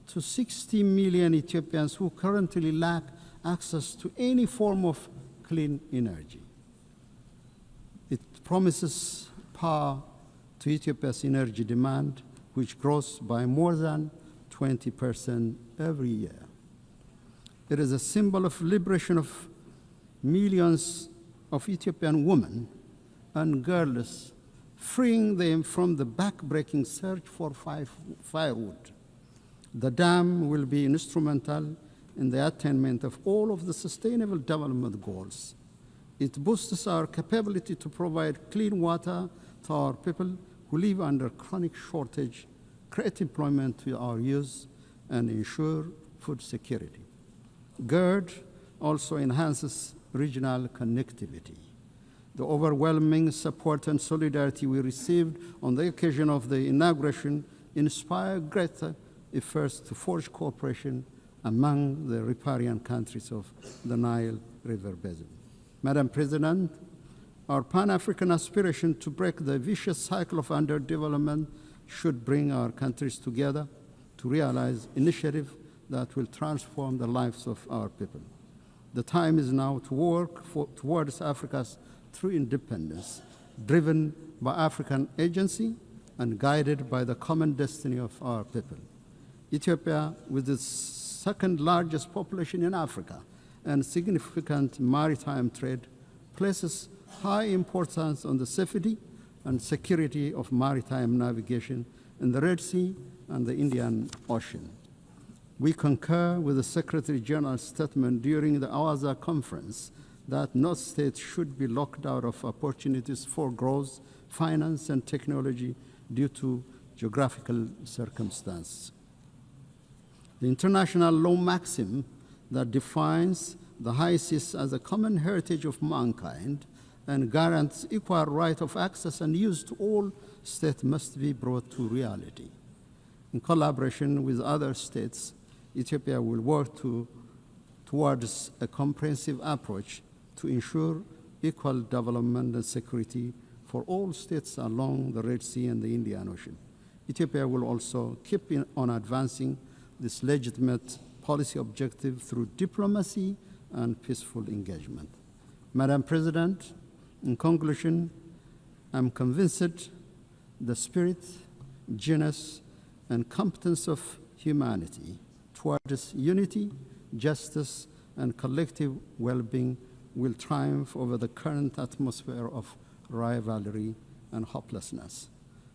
to 60 million Ethiopians who currently lack access to any form of clean energy. It promises power to Ethiopia's energy demand, which grows by more than 20% every year. It is a symbol of liberation of millions of Ethiopian women and girls, freeing them from the back-breaking search for firewood. The dam will be instrumental in the attainment of all of the Sustainable Development Goals. It boosts our capability to provide clean water to our people who live under chronic shortage, create employment to our youth, and ensure food security. GERD also enhances regional connectivity. The overwhelming support and solidarity we received on the occasion of the inauguration inspired greater efforts to forge cooperation among the riparian countries of the Nile River Basin. Madam President, our Pan-African aspiration to break the vicious cycle of underdevelopment should bring our countries together to realize initiatives that will transform the lives of our people. The time is now to work towards Africa's true independence, driven by African agency and guided by the common destiny of our people. Ethiopia, with its second largest population in Africa and significant maritime trade, places high importance on the safety and security of maritime navigation in the Red Sea and the Indian Ocean. We concur with the Secretary General's statement during the Awaza conference that no state should be locked out of opportunities for growth, finance, and technology due to geographical circumstances. The international law maxim that defines the high seas as a common heritage of mankind and guarantees equal right of access and use to all states must be brought to reality. In collaboration with other states, Ethiopia will work towards a comprehensive approach to ensure equal development and security for all states along the Red Sea and the Indian Ocean. Ethiopia will also keep on advancing this legitimate policy objective through diplomacy and peaceful engagement. Madam President, in conclusion, I'm convinced the spirit, genius, and competence of humanity towards unity, justice, and collective well-being will triumph over the current atmosphere of rivalry and hopelessness.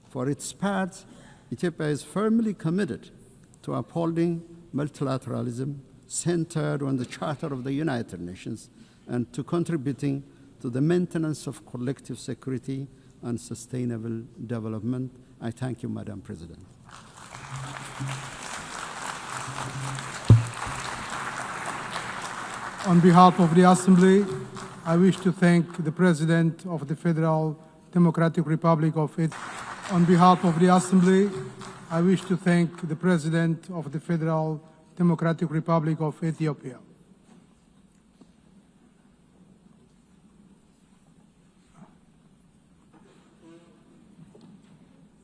For its part, Ethiopia is firmly committed to upholding multilateralism centered on the Charter of the United Nations and to contributing to the maintenance of collective security and sustainable development. I thank you, Madam President. On behalf of the Assembly, I wish to thank the President of the Federal Democratic Republic of Ethiopia. On behalf of the Assembly, I wish to thank the President of the Federal Democratic Republic of Ethiopia.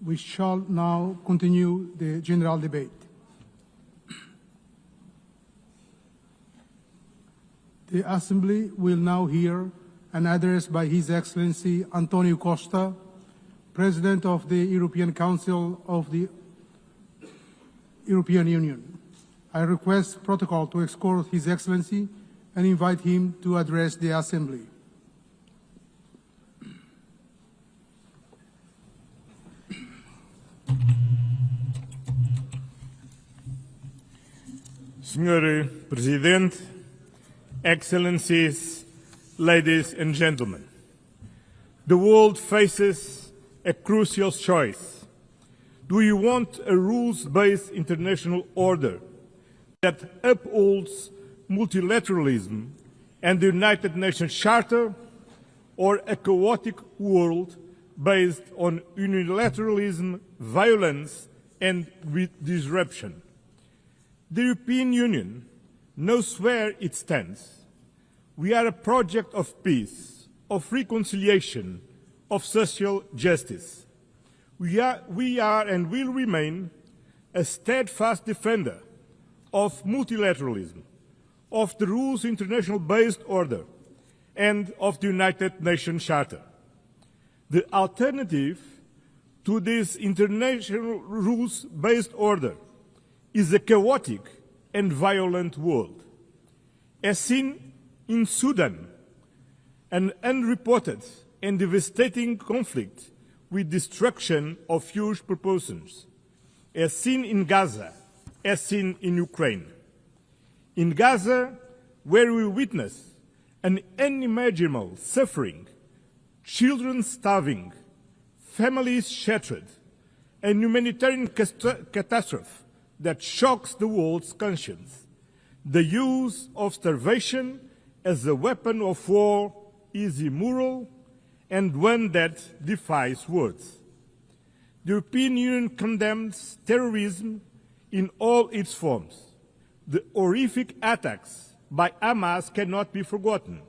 We shall now continue the general debate. The Assembly will now hear an address by His Excellency Antonio Costa, President of the European Council of the European Union. I request protocol to escort His Excellency and invite him to address the Assembly. Senhor Presidente, Excellencies, ladies and gentlemen, the world faces a crucial choice. Do you want a rules-based international order that upholds multilateralism and the United Nations Charter, or a chaotic world based on unilateralism, violence, and disruption? The European Union knows where it stands. We are a project of peace, of reconciliation, of social justice. We are and will remain a steadfast defender of multilateralism, of the rules international-based order, and of the United Nations Charter. The alternative to this international rules-based order is a chaotic and violent world. As seen in Sudan, an unreported and devastating conflict with destruction of huge proportions, as seen in Gaza, as seen in Ukraine. In Gaza, where we witness an unimaginable suffering, children starving, families shattered, a humanitarian catastrophe that shocks the world's conscience. The use of starvation as a weapon of war is immoral and one that defies words. The European Union condemns terrorism in all its forms. The horrific attacks by Hamas cannot be forgotten.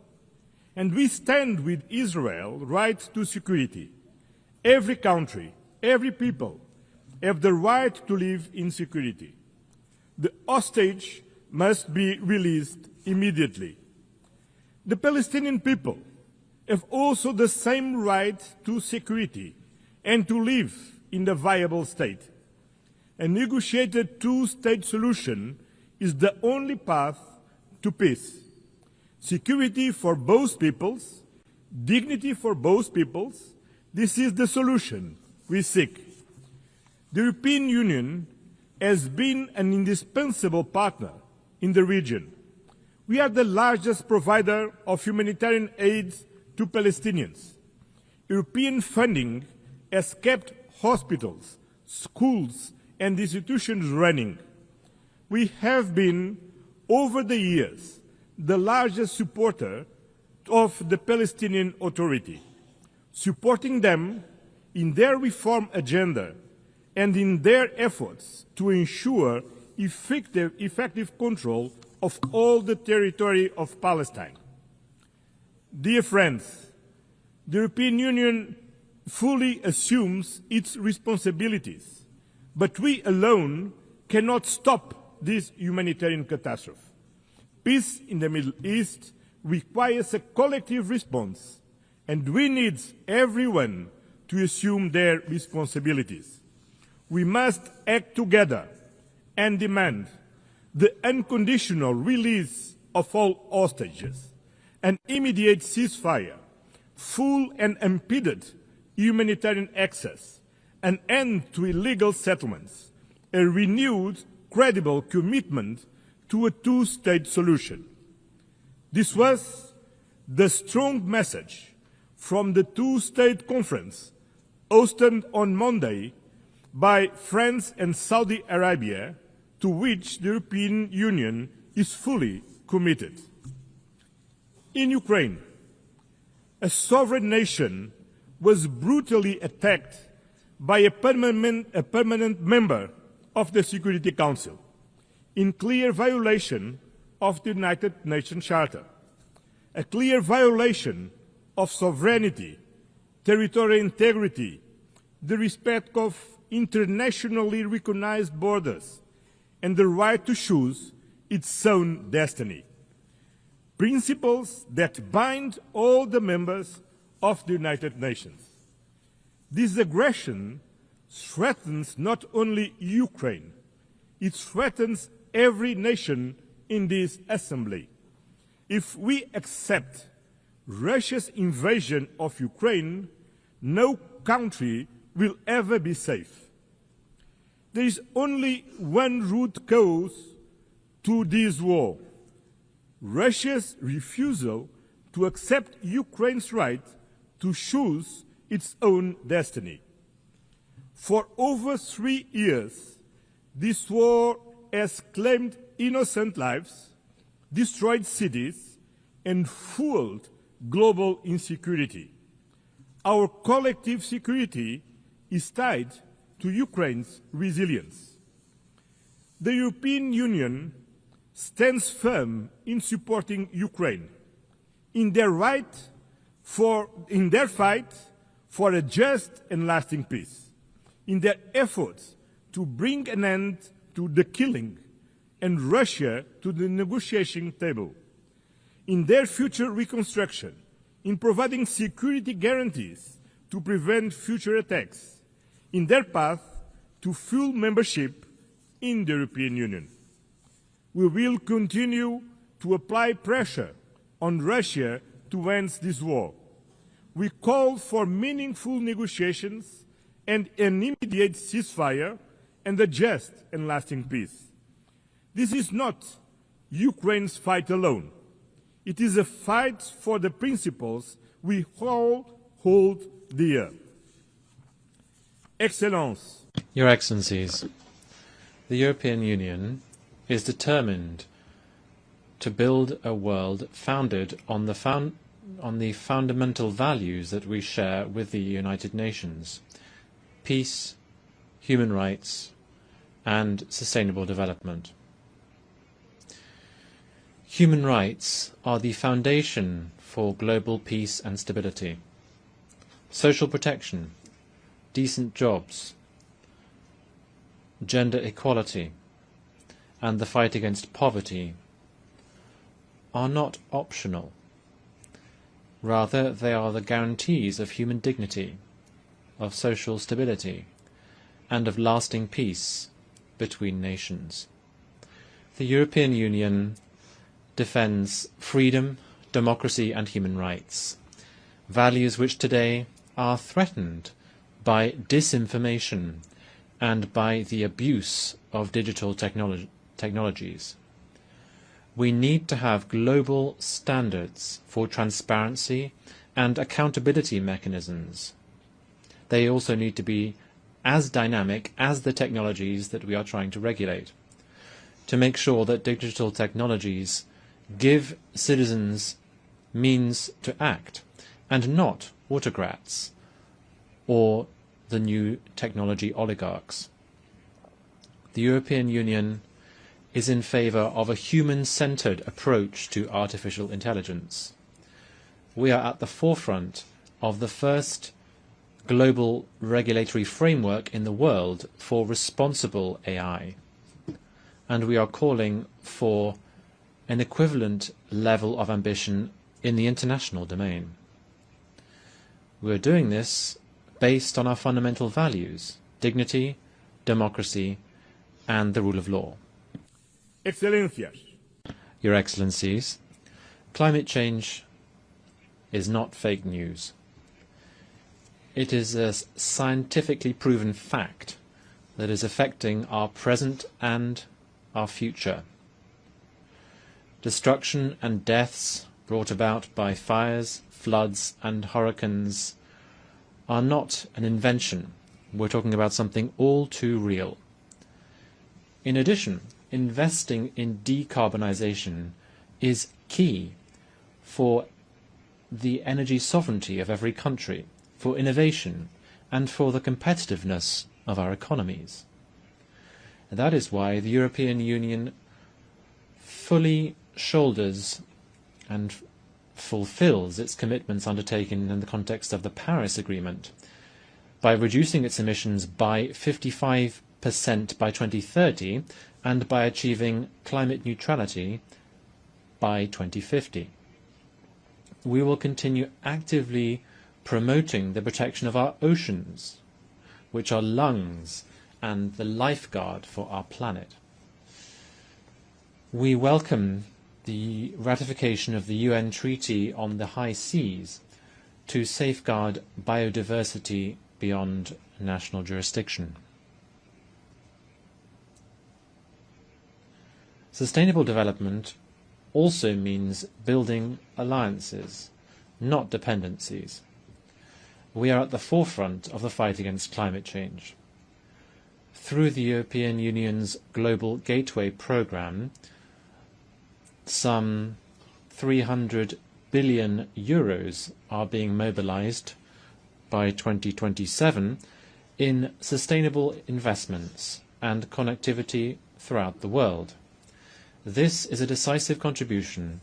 And we stand with Israel's right to security. Every country, every people have the right to live in security. The hostage must be released immediately. The Palestinian people have also the same right to security and to live in a viable state. A negotiated two-state solution is the only path to peace. Security for both peoples, dignity for both peoples, this is the solution we seek. The European Union has been an indispensable partner in the region. We are the largest provider of humanitarian aid to Palestinians. European funding has kept hospitals, schools, and institutions running. We have been, over the years, the largest supporter of the Palestinian Authority, supporting them in their reform agenda and in their efforts to ensure effective control of all the territory of Palestine. Dear friends, the European Union fully assumes its responsibilities, but we alone cannot stop this humanitarian catastrophe. Peace in the Middle East requires a collective response, and we need everyone to assume their responsibilities. We must act together and demand the unconditional release of all hostages, an immediate ceasefire, full and unimpeded humanitarian access, an end to illegal settlements, a renewed, credible commitment to a two-state solution. This was the strong message from the two-state conference hosted on Monday by France and Saudi Arabia, to which the European Union is fully committed. In Ukraine, a sovereign nation was brutally attacked by a permanent member of the Security Council, in clear violation of the United Nations Charter, a clear violation of sovereignty, territorial integrity, the respect of internationally recognized borders, and the right to choose its own destiny. Principles that bind all the members of the United Nations. This aggression threatens not only Ukraine, it threatens every nation in this assembly. If we accept Russia's invasion of Ukraine, no country will ever be safe. There is only one root cause to this war: Russia's refusal to accept Ukraine's right to choose its own destiny. For over 3 years, this war has claimed innocent lives, destroyed cities, and fueled global insecurity. Our collective security is tied to Ukraine's resilience. The European Union stands firm in supporting Ukraine in their fight for a just and lasting peace, in their efforts to bring an end to the killing and Russia to the negotiation table, in their future reconstruction, in providing security guarantees to prevent future attacks, in their path to full membership in the European Union. We will continue to apply pressure on Russia to end this war. We call for meaningful negotiations and an immediate ceasefire and a just and lasting peace. This is not Ukraine's fight alone. It is a fight for the principles we all hold dear. Excellence. Your Excellencies, the European Union is determined to build a world founded on the fundamental values that we share with the United Nations: peace, human rights, and sustainable development. Human rights are the foundation for global peace and stability. Social protection, decent jobs, gender equality, and the fight against poverty are not optional. Rather, they are the guarantees of human dignity, of social stability, and of lasting peace between nations. The European Union defends freedom, democracy, and human rights, values which today are threatened by disinformation and by the abuse of digital technologies. We need to have global standards for transparency and accountability mechanisms. They also need to be as dynamic as the technologies that we are trying to regulate, to make sure that digital technologies give citizens means to act, and not autocrats or the new technology oligarchs. The European Union is in favour of a human-centred approach to artificial intelligence. We are at the forefront of the first global regulatory framework in the world for responsible AI, and we are calling for an equivalent level of ambition in the international domain. We are doing this based on our fundamental values: dignity, democracy, and the rule of law. Excellencias. Your Excellencies, climate change is not fake news. It is a scientifically proven fact that is affecting our present and our future. Destruction and deaths brought about by fires, floods, and hurricanes are not an invention. We're talking about something all too real. In addition, investing in decarbonization is key for the energy sovereignty of every country, for innovation, and for the competitiveness of our economies. That is why the European Union fully shoulders and fulfills its commitments undertaken in the context of the Paris Agreement by reducing its emissions by 55% by 2030 and by achieving climate neutrality by 2050. We will continue actively promoting the protection of our oceans, which are lungs and the lifeguard for our planet. We welcome the ratification of the UN Treaty on the High Seas to safeguard biodiversity beyond national jurisdiction. Sustainable development also means building alliances, not dependencies. We are at the forefront of the fight against climate change. Through the European Union's Global Gateway programme, some 300 billion euros are being mobilised by 2027 in sustainable investments and connectivity throughout the world. This is a decisive contribution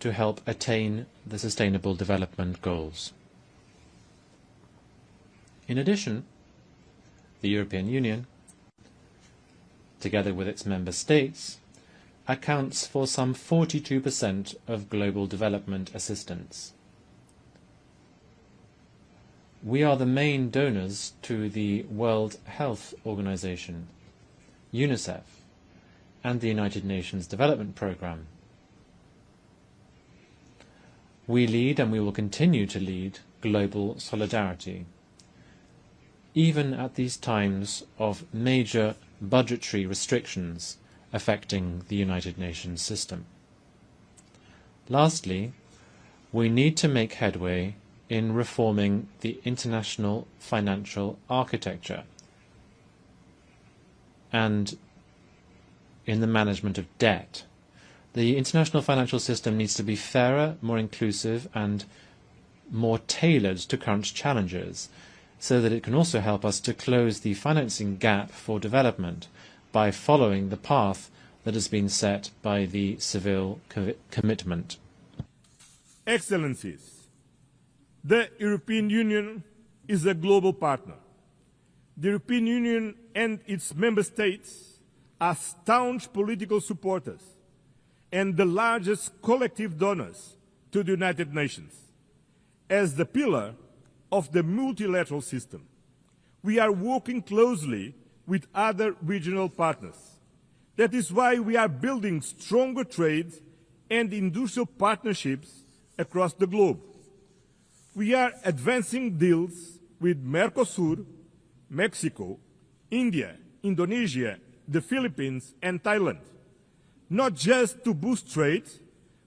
to help attain the Sustainable Development Goals. In addition, the European Union, together with its member states, accounts for some 42% of global development assistance. We are the main donors to the World Health Organization, UNICEF, and the United Nations Development Programme. We lead, and we will continue to lead, global solidarity, even at these times of major budgetary restrictions affecting the United Nations system. Lastly, we need to make headway in reforming the international financial architecture and in the management of debt. The international financial system needs to be fairer, more inclusive, and more tailored to current challenges, so that it can also help us to close the financing gap for development by following the path that has been set by the Seville commitment. Excellencies, the European Union is a global partner. The European Union and its member states are staunch political supporters and the largest collective donors to the United Nations. As the pillar of the multilateral system, we are working closely with other regional partners. That is why we are building stronger trade and industrial partnerships across the globe. We are advancing deals with Mercosur, Mexico, India, Indonesia, the Philippines, and Thailand. not just to boost trade,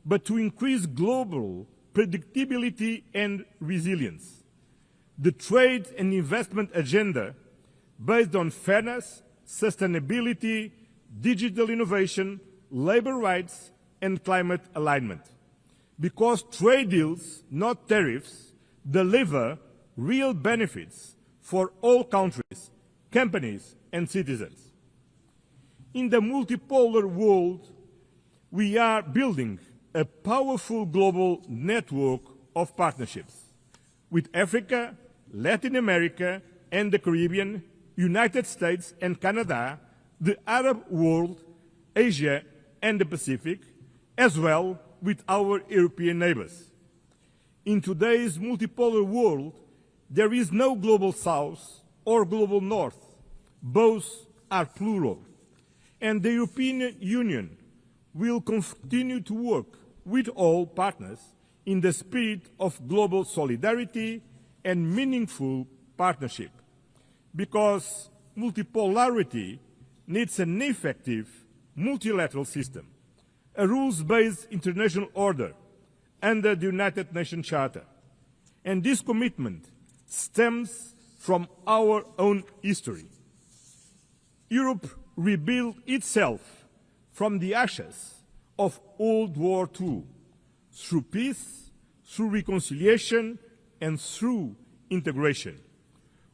but to increase global predictability and resilience. The trade and investment agenda, based on fairness, sustainability, digital innovation, labor rights, and climate alignment. Because trade deals, not tariffs, deliver real benefits for all countries, companies, and citizens. In the multipolar world, we are building a powerful global network of partnerships with Africa, Latin America, and the Caribbean, United States and Canada, the Arab world, Asia, and the Pacific, as well with our European neighbors. In today's multipolar world, there is no global south or global north. Both are plural. And the European Union will continue to work with all partners in the spirit of global solidarity and meaningful partnership, because multipolarity needs an effective multilateral system, a rules-based international order under the United Nations Charter. And this commitment stems from our own history. Europe rebuilt itself from the ashes of World War II through peace, through reconciliation, and through integration.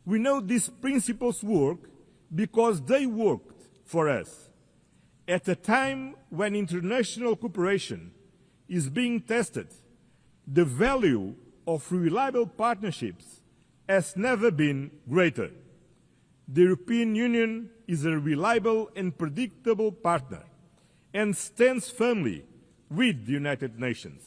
We know these principles work because they worked for us. At a time when international cooperation is being tested, the value of reliable partnerships has never been greater. The European Union is a reliable and predictable partner and stands firmly with the United Nations.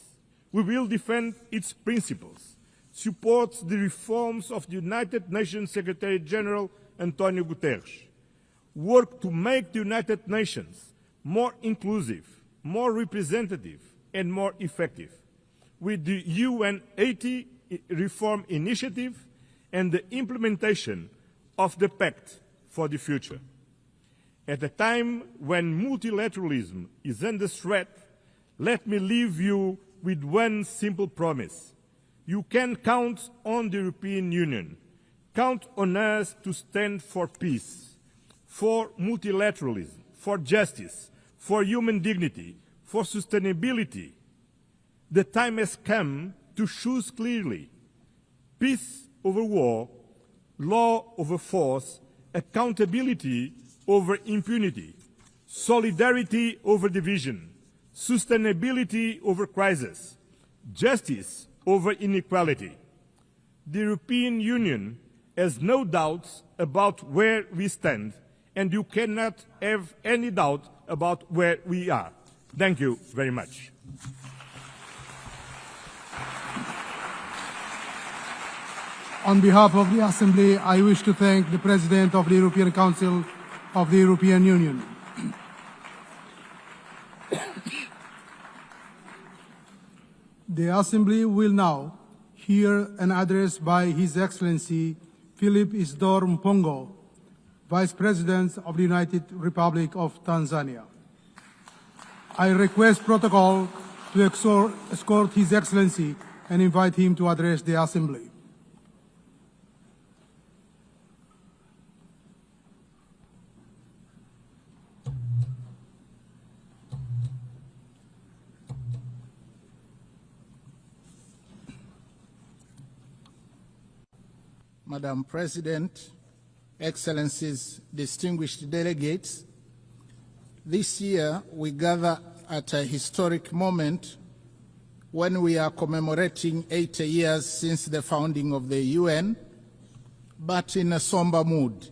We will defend its principles, support the reforms of the United Nations Secretary General Antonio Guterres, work to make the United Nations more inclusive, more representative, and more effective, with the UN 80 reform initiative and the implementation of the Pact for the Future. At a time when multilateralism is under threat, let me leave you with one simple promise. You can count on the European Union. Count on us to stand for peace, for multilateralism, for justice, for human dignity, for sustainability. The time has come to choose clearly: peace over war, law over force, accountability over impunity, solidarity over division, sustainability over crisis, justice over inequality. The European Union has no doubts about where we stand, and you cannot have any doubt about where we are. Thank you very much. On behalf of the Assembly, I wish to thank the President of the European Council of the European Union. The Assembly will now hear an address by His Excellency Philip Isdor Mpongo, Vice President of the United Republic of Tanzania. I request protocol to escort His Excellency and invite him to address the Assembly. Madam President, Excellencies, distinguished delegates, this year we gather at a historic moment when we are commemorating 80 years since the founding of the UN, but in a somber mood.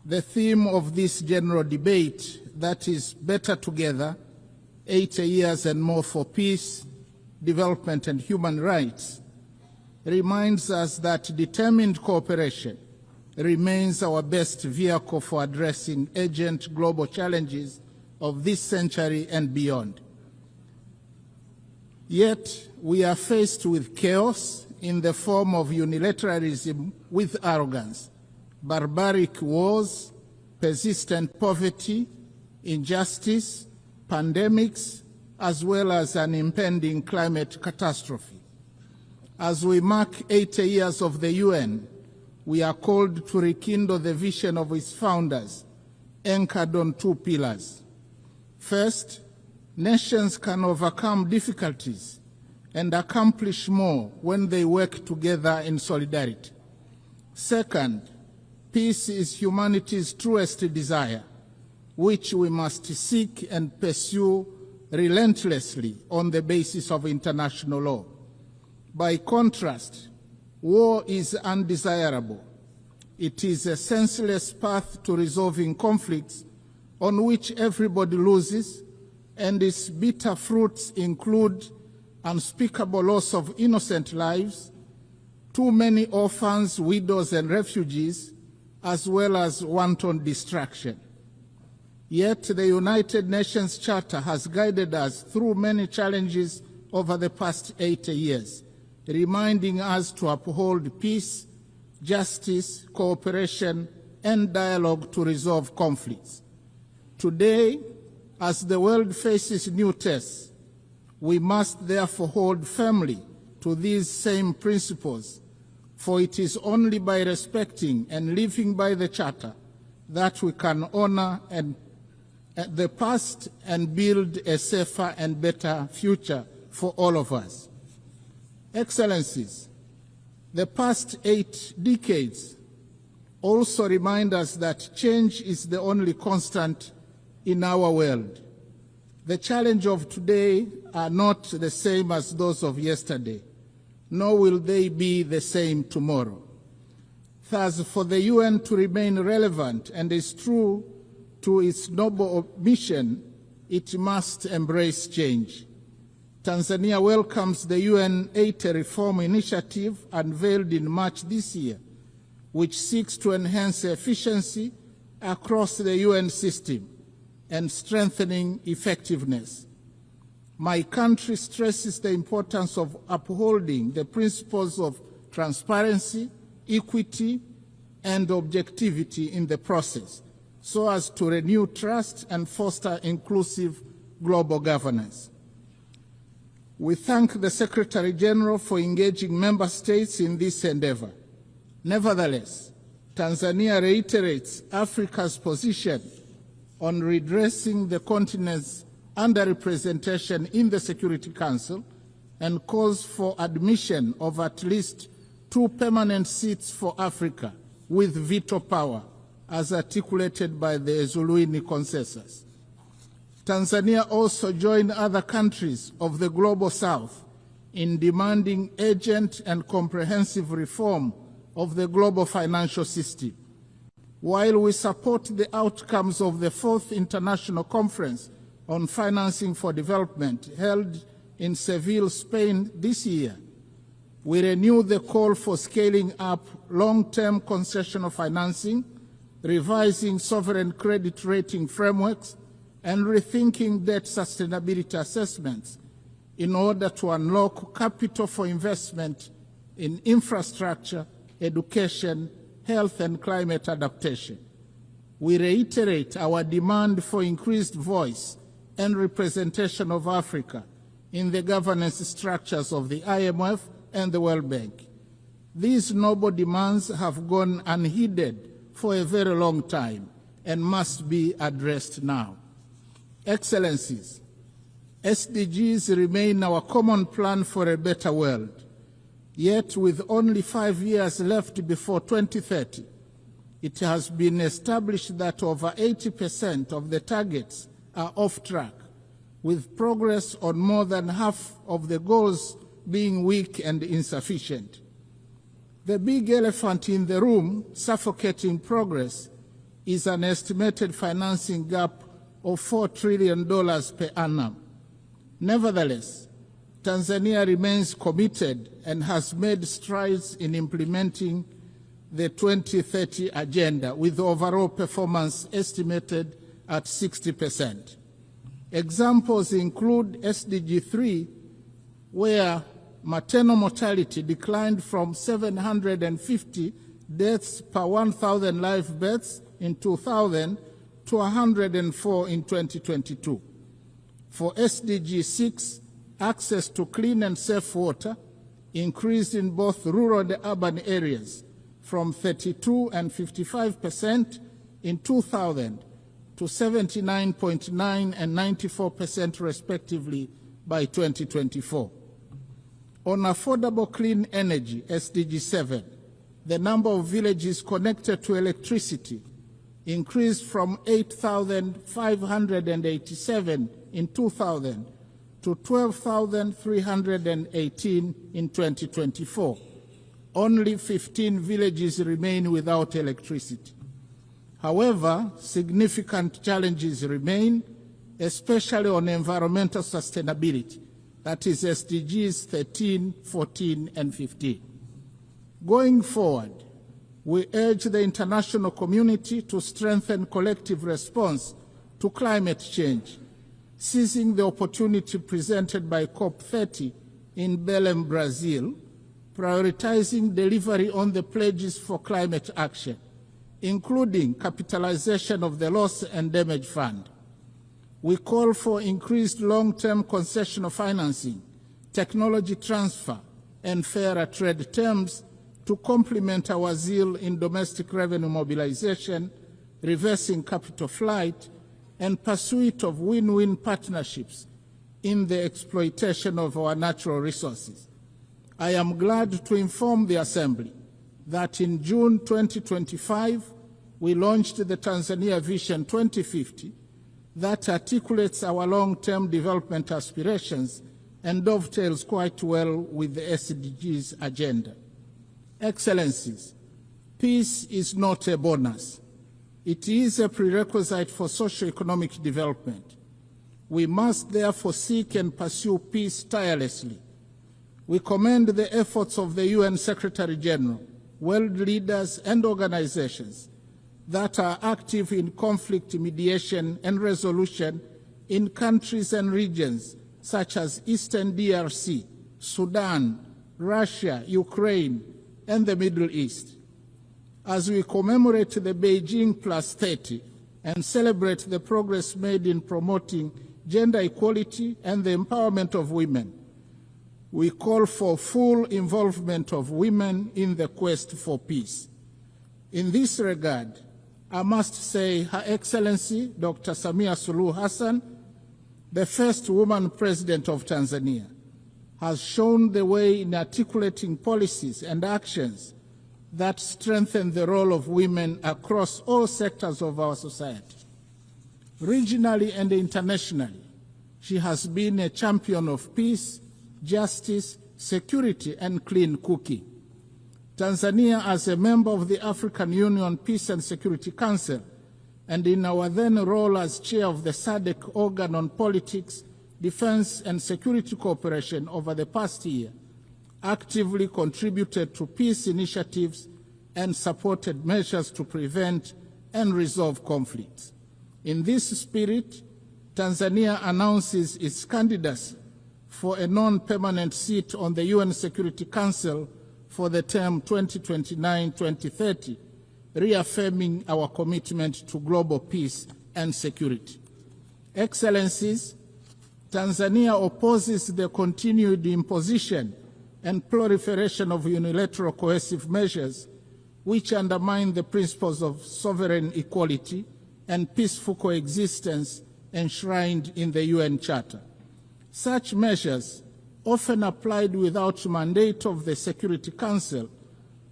The theme of this general debate, that is better together, 80 years and more for peace, development and human rights, reminds us that determined cooperation remains our best vehicle for addressing urgent global challenges of this century and beyond. Yet, we are faced with chaos in the form of unilateralism with arrogance, barbaric wars, persistent poverty, injustice, pandemics, as well as an impending climate catastrophe. As we mark 80 years of the UN, we are called to rekindle the vision of its founders, anchored on two pillars. First, nations can overcome difficulties and accomplish more when they work together in solidarity. Second, peace is humanity's truest desire, which we must seek and pursue relentlessly on the basis of international law. By contrast, war is undesirable. It is a senseless path to resolving conflicts on which everybody loses, and its bitter fruits include unspeakable loss of innocent lives, too many orphans, widows, and refugees, as well as wanton destruction. Yet the United Nations Charter has guided us through many challenges over the past 80 years, reminding us to uphold peace, justice, cooperation, and dialogue to resolve conflicts. Today, as the world faces new tests, we must therefore hold firmly to these same principles, for it is only by respecting and living by the Charter that we can honor the past and build a safer and better future for all of us. Excellencies, the past 8 decades also remind us that change is the only constant in our world. The challenges of today are not the same as those of yesterday, nor will they be the same tomorrow. Thus, for the UN to remain relevant and is true to its noble mission, it must embrace change. Tanzania welcomes the UN 80 reform initiative unveiled in March this year, which seeks to enhance efficiency across the UN system and strengthening effectiveness. My country stresses the importance of upholding the principles of transparency, equity, and objectivity in the process, so as to renew trust and foster inclusive global governance. We thank the Secretary General for engaging member states in this endeavor. Nevertheless, Tanzania reiterates Africa's position on redressing the continent's underrepresentation in the Security Council and calls for admission of at least 2 permanent seats for Africa with veto power, as articulated by the Zuluini Consensus. Tanzania also joined other countries of the Global South in demanding urgent and comprehensive reform of the global financial system. While we support the outcomes of the 4th International Conference on Financing for Development held in Seville, Spain this year, we renew the call for scaling up long-term concessional financing, revising sovereign credit rating frameworks, and rethinking debt sustainability assessments in order to unlock capital for investment in infrastructure, education, health, and climate adaptation. We reiterate our demand for increased voice and representation of Africa in the governance structures of the IMF and the World Bank. These noble demands have gone unheeded for a very long time and must be addressed now. Excellencies, SDGs remain our common plan for a better world. Yet, with only 5 years left before 2030, it has been established that over 80% of the targets are off track, with progress on more than half of the goals being weak and insufficient. The big elephant in the room, suffocating progress, is an estimated financing gap of $4 trillion per annum. Nevertheless, Tanzania remains committed and has made strides in implementing the 2030 agenda, with overall performance estimated at 60%. Examples include SDG 3, where maternal mortality declined from 750 deaths per 1,000 live births in 2000 to 104 in 2022. For SDG 6, access to clean and safe water increased in both rural and urban areas from 32 and 55% in 2000 to 79.9 and 94% respectively by 2024. On affordable clean energy, SDG 7, the number of villages connected to electricity increased from 8,587 in 2000 to 12,318 in 2024. Only 15 villages remain without electricity. However, significant challenges remain, especially on environmental sustainability, that is SDGs 13, 14, and 15. Going forward, we urge the international community to strengthen collective response to climate change, seizing the opportunity presented by COP30 in Belém, Brazil, prioritizing delivery on the pledges for climate action, including capitalization of the Loss and Damage Fund. We call for increased long-term concessional financing, technology transfer, and fairer trade terms to complement our zeal in domestic revenue mobilization, reversing capital flight, and pursuit of win-win partnerships in the exploitation of our natural resources. I am glad to inform the Assembly that in June 2025, we launched the Tanzania Vision 2050 that articulates our long-term development aspirations and dovetails quite well with the SDGs agenda. Excellencies, peace is not a bonus. It is a prerequisite for socio-economic development. We must therefore seek and pursue peace tirelessly. We commend the efforts of the UN Secretary General, world leaders, and organizations that are active in conflict mediation and resolution in countries and regions such as Eastern DRC, Sudan, Russia, Ukraine, and the Middle East. As we commemorate the Beijing Plus 30 and celebrate the progress made in promoting gender equality and the empowerment of women, we call for full involvement of women in the quest for peace. In this regard, I must say Her Excellency Dr. Samia Suluhu Hassan, the first woman president of Tanzania, has shown the way in articulating policies and actions that strengthen the role of women across all sectors of our society. Regionally and internationally, she has been a champion of peace, justice, security, and clean cooking. Tanzania, as a member of the African Union Peace and Security Council, and in our then role as chair of the SADC organ on politics, defense, and security cooperation over the past year, actively contributed to peace initiatives and supported measures to prevent and resolve conflicts. In this spirit, Tanzania announces its candidacy for a non-permanent seat on the UN Security Council for the term 2029-2030, reaffirming our commitment to global peace and security. Excellencies, Tanzania opposes the continued imposition and proliferation of unilateral coercive measures which undermine the principles of sovereign equality and peaceful coexistence enshrined in the UN Charter. Such measures, often applied without mandate of the Security Council,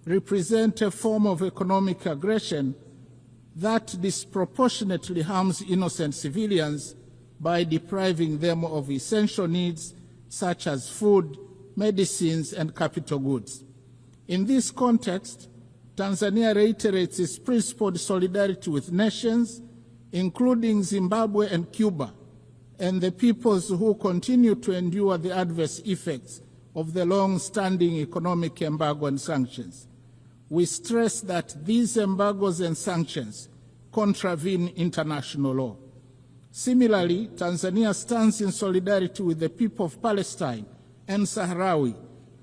represent a form of economic aggression that disproportionately harms innocent civilians by depriving them of essential needs such as food, medicines, and capital goods. In this context, Tanzania reiterates its principled solidarity with nations, including Zimbabwe and Cuba, and the peoples who continue to endure the adverse effects of the long-standing economic embargo and sanctions. We stress that these embargoes and sanctions contravene international law. Similarly, Tanzania stands in solidarity with the people of Palestine and Sahrawi,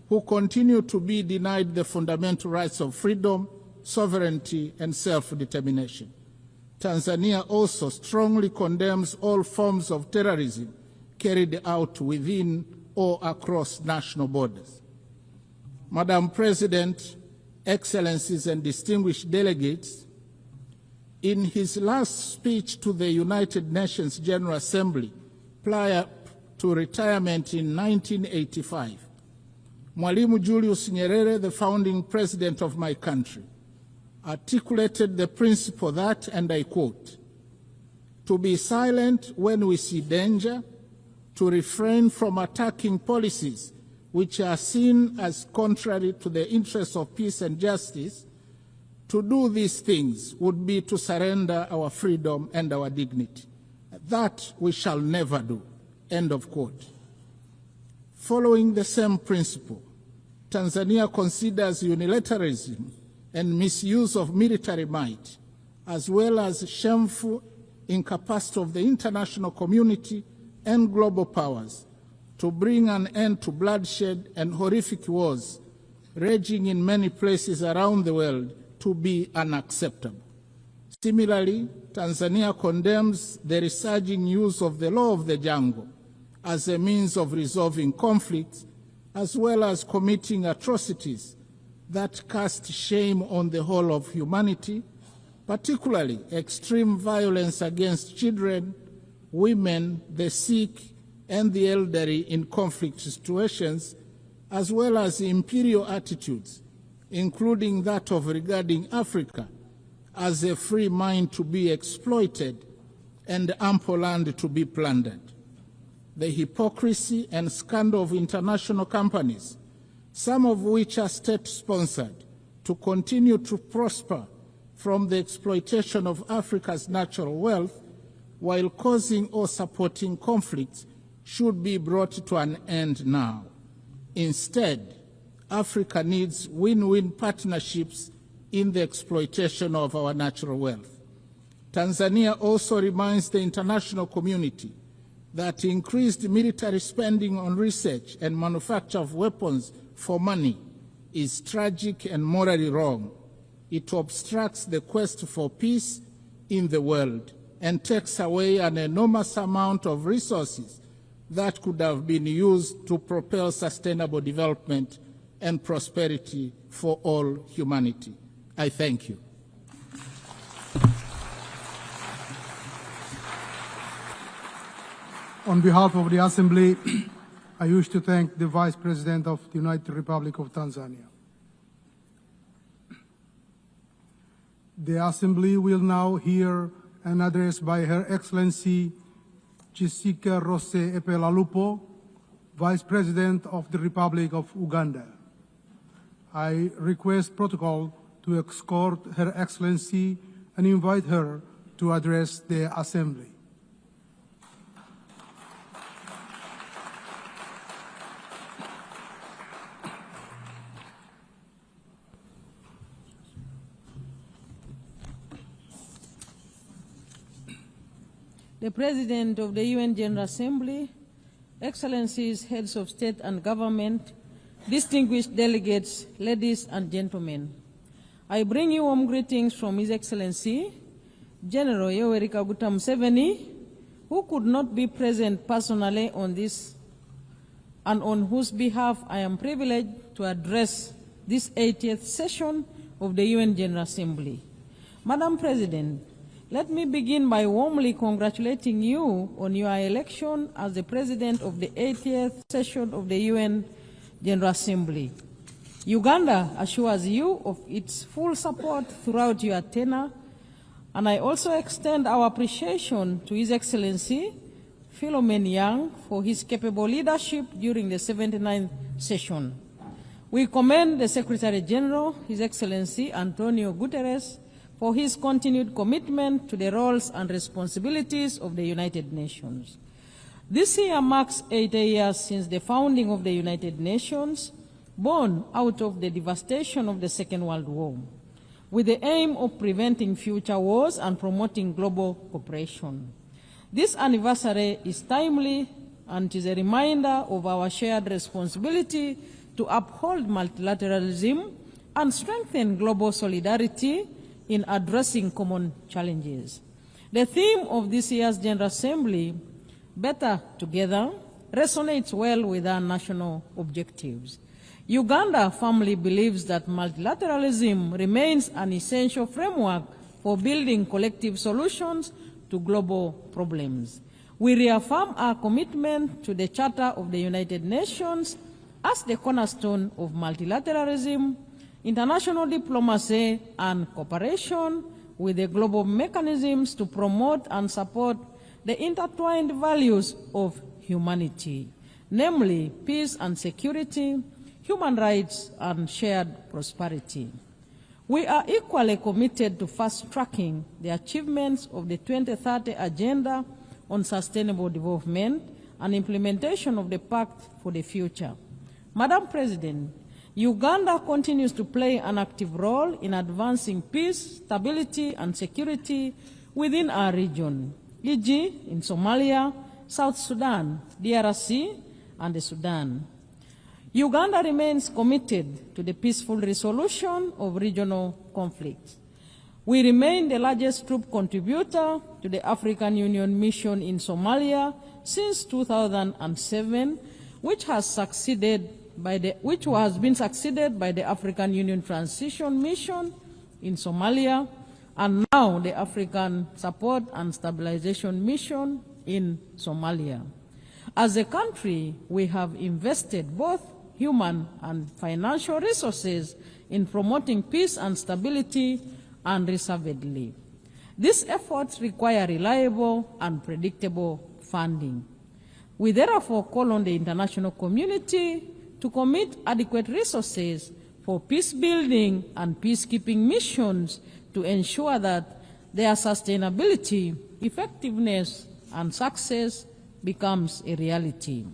who continue to be denied the fundamental rights of freedom, sovereignty, and self-determination. Tanzania also strongly condemns all forms of terrorism carried out within or across national borders. Madam President, Excellencies and distinguished delegates, in his last speech to the United Nations General Assembly prior to retirement in 1985, Mwalimu Julius Nyerere, the founding president of my country, articulated the principle that, and I quote, "To be silent when we see danger, to refrain from attacking policies which are seen as contrary to the interests of peace and justice, to do these things would be to surrender our freedom and our dignity. That we shall never do." End of quote. Following the same principle, Tanzania considers unilateralism and misuse of military might, as well as shameful incapacity of the international community and global powers to bring an end to bloodshed and horrific wars raging in many places around the world to be unacceptable. Similarly, Tanzania condemns the resurging use of the law of the jungle as a means of resolving conflicts, as well as committing atrocities that cast shame on the whole of humanity, particularly extreme violence against children, women, the sick, and the elderly in conflict situations, as well as imperial attitudes, including that of regarding Africa as a free mind to be exploited and ample land to be plundered. The hypocrisy and scandal of international companies, some of which are state-sponsored, to continue to prosper from the exploitation of Africa's natural wealth while causing or supporting conflicts should be brought to an end now. Instead, Africa needs win-win partnerships in the exploitation of our natural wealth. Tanzania also reminds the international community that increased military spending on research and manufacture of weapons for money is tragic and morally wrong. It obstructs the quest for peace in the world and takes away an enormous amount of resources that could have been used to propel sustainable development and prosperity for all humanity. I thank you. On behalf of the Assembly, I wish to thank the Vice President of the United Republic of Tanzania. The Assembly will now hear an address by Her Excellency Jessica Rose Epelalupo, Vice President of the Republic of Uganda. I request protocol to escort Her Excellency and invite her to address the Assembly. The President of the UN General Assembly, Excellencies, Heads of State and Government, distinguished delegates, ladies and gentlemen, I bring you warm greetings from His Excellency, General Yoweri Kaguta Museveni, who could not be present personally on this and on whose behalf I am privileged to address this 80th session of the UN General Assembly. Madam President, let me begin by warmly congratulating you on your election as the President of the 80th session of the UN General Assembly. Uganda assures you of its full support throughout your tenure, and I also extend our appreciation to His Excellency Philomen Yang for his capable leadership during the 79th session. We commend the Secretary General, His Excellency Antonio Guterres, for his continued commitment to the roles and responsibilities of the United Nations. This year marks 80 years since the founding of the United Nations, born out of the devastation of the Second World War, with the aim of preventing future wars and promoting global cooperation. This anniversary is timely and is a reminder of our shared responsibility to uphold multilateralism and strengthen global solidarity in addressing common challenges. The theme of this year's General Assembly, better together, resonates well with our national objectives. Uganda firmly believes that multilateralism remains an essential framework for building collective solutions to global problems. We reaffirm our commitment to the Charter of the United Nations as the cornerstone of multilateralism, international diplomacy, and cooperation with the global mechanisms to promote and support the intertwined values of humanity, namely peace and security, human rights, and shared prosperity. We are equally committed to fast-tracking the achievements of the 2030 Agenda on Sustainable Development and implementation of the Pact for the Future. Madam President, Uganda continues to play an active role in advancing peace, stability, and security within our region, e.g. in Somalia, South Sudan, DRC, and the Sudan. Uganda remains committed to the peaceful resolution of regional conflicts. We remain the largest troop contributor to the African Union mission in Somalia since 2007, which has been succeeded by the African Union Transition Mission in Somalia, and now the African Support and Stabilization Mission in Somalia. As a country, we have invested both human and financial resources in promoting peace and stability unreservedly. These efforts require reliable and predictable funding. We therefore call on the international community to commit adequate resources for peace-building and peacekeeping missions to ensure that their sustainability, effectiveness, and success becomes a reality.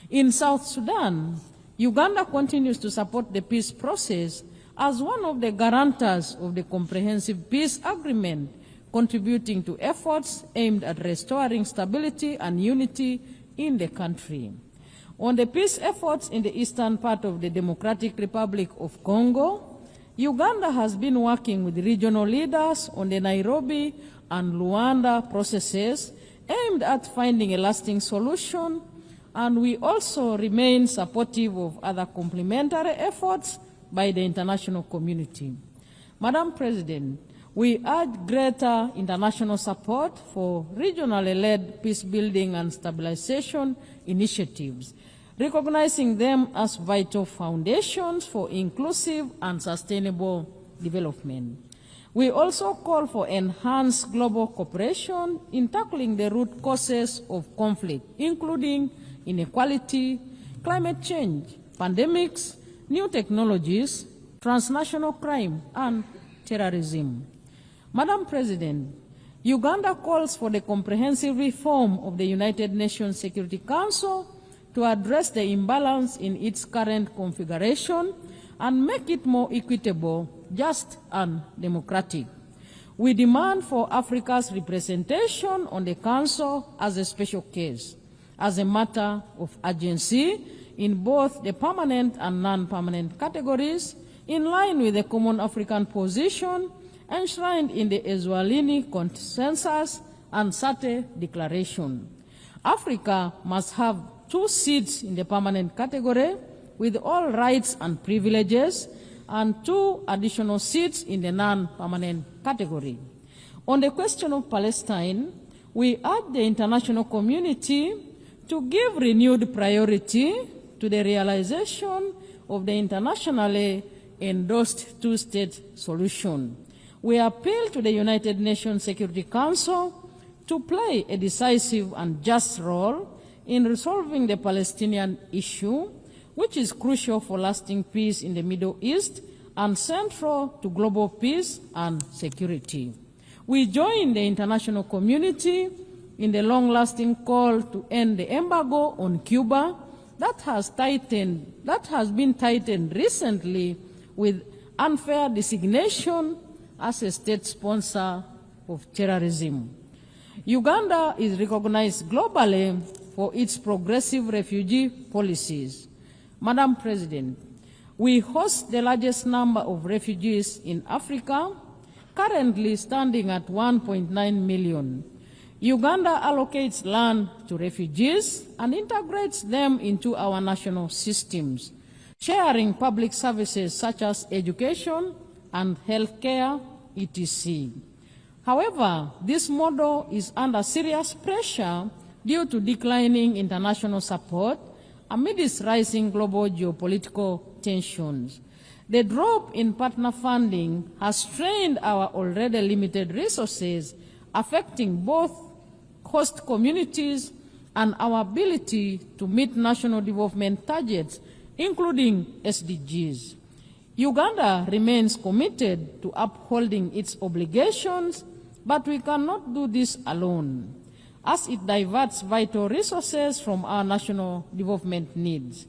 In South Sudan, Uganda continues to support the peace process as one of the guarantors of the Comprehensive Peace Agreement, contributing to efforts aimed at restoring stability and unity in the country. On the peace efforts in the eastern part of the Democratic Republic of Congo, Uganda has been working with regional leaders on the Nairobi and Luanda processes aimed at finding a lasting solution, and we also remain supportive of other complementary efforts by the international community. Madam President, we urge greater international support for regionally led peace-building and stabilization initiatives, recognizing them as vital foundations for inclusive and sustainable development. We also call for enhanced global cooperation in tackling the root causes of conflict, including inequality, climate change, pandemics, new technologies, transnational crime, and terrorism. Madam President, Uganda calls for the comprehensive reform of the United Nations Security Council to address the imbalance in its current configuration and make it more equitable, just, and democratic. We demand for Africa's representation on the Council as a special case, as a matter of urgency in both the permanent and non-permanent categories, in line with the common African position enshrined in the Eswatini Consensus and SATE Declaration. Africa must have 2 seats in the permanent category with all rights and privileges, and 2 additional seats in the non-permanent category. On the question of Palestine, we urge the international community to give renewed priority to the realization of the internationally endorsed 2-state solution. We appeal to the United Nations Security Council to play a decisive and just role in resolving the Palestinian issue, which is crucial for lasting peace in the Middle East and central to global peace and security. We join the international community in the long-lasting call to end the embargo on Cuba that has been tightened recently with unfair designation as a state sponsor of terrorism. Uganda is recognized globally for its progressive refugee policies. Madam President, we host the largest number of refugees in Africa, currently standing at 1.9 million. Uganda allocates land to refugees and integrates them into our national systems, sharing public services such as education and healthcare, etc. However, this model is under serious pressure due to declining international support amidst rising global geopolitical tensions. The drop in partner funding has strained our already limited resources, affecting both host communities and our ability to meet national development targets, including SDGs. Uganda remains committed to upholding its obligations, but we cannot do this alone, as it diverts vital resources from our national development needs.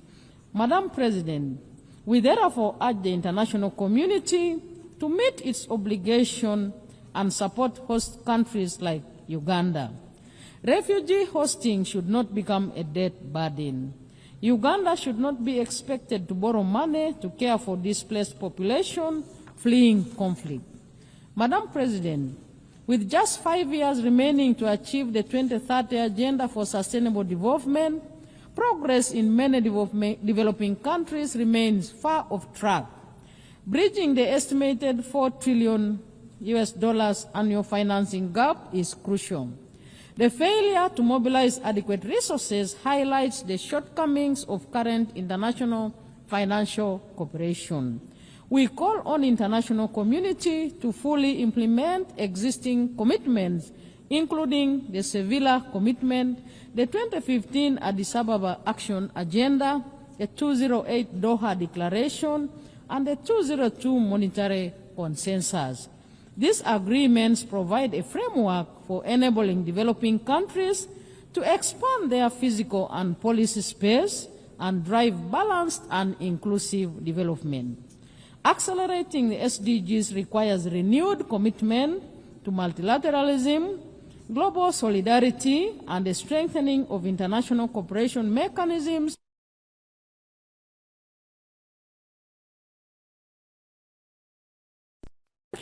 Madam President, we therefore urge the international community to meet its obligation and support host countries like Uganda. Refugee hosting should not become a debt burden. Uganda should not be expected to borrow money to care for displaced population fleeing conflict. Madam President, with just 5 years remaining to achieve the 2030 Agenda for Sustainable Development, progress in many developing countries remains far off track. Bridging the estimated $4 trillion annual financing gap is crucial. The failure to mobilize adequate resources highlights the shortcomings of current international financial cooperation. We call on the international community to fully implement existing commitments, including the Sevilla Commitment, the 2015 Addis Ababa Action Agenda, the 208 Doha Declaration, and the 202 Monetary Consensus. These agreements provide a framework for enabling developing countries to expand their physical and policy space and drive balanced and inclusive development. Accelerating the SDGs requires renewed commitment to multilateralism, global solidarity, and the strengthening of international cooperation mechanisms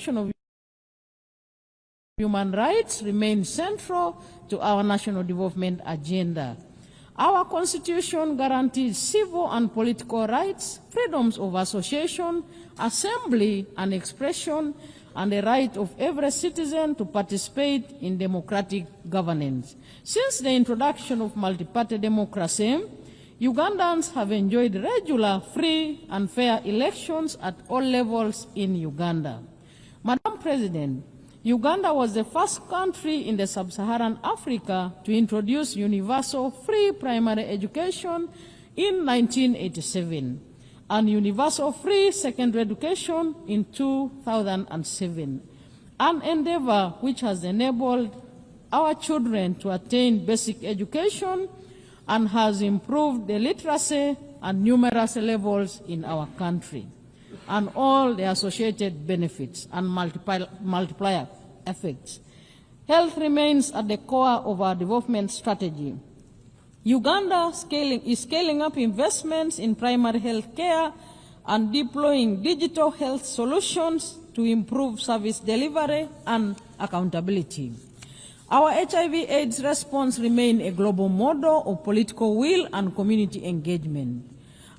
of human rights remain central to our national development agenda. Our Constitution guarantees civil and political rights, freedoms of association, assembly and expression, and the right of every citizen to participate in democratic governance. Since the introduction of multi-party democracy, Ugandans have enjoyed regular, free and fair elections at all levels in Uganda. Madam President, Uganda was the first country in the sub-Saharan Africa to introduce universal free primary education in 1987 and universal free secondary education in 2007, an endeavor which has enabled our children to attain basic education and has improved the literacy and numeracy levels in our country, and all the associated benefits and multiplier effects. Health remains at the core of our development strategy. Uganda is scaling up investments in primary health care and deploying digital health solutions to improve service delivery and accountability. Our HIV/AIDS response remains a global model of political will and community engagement.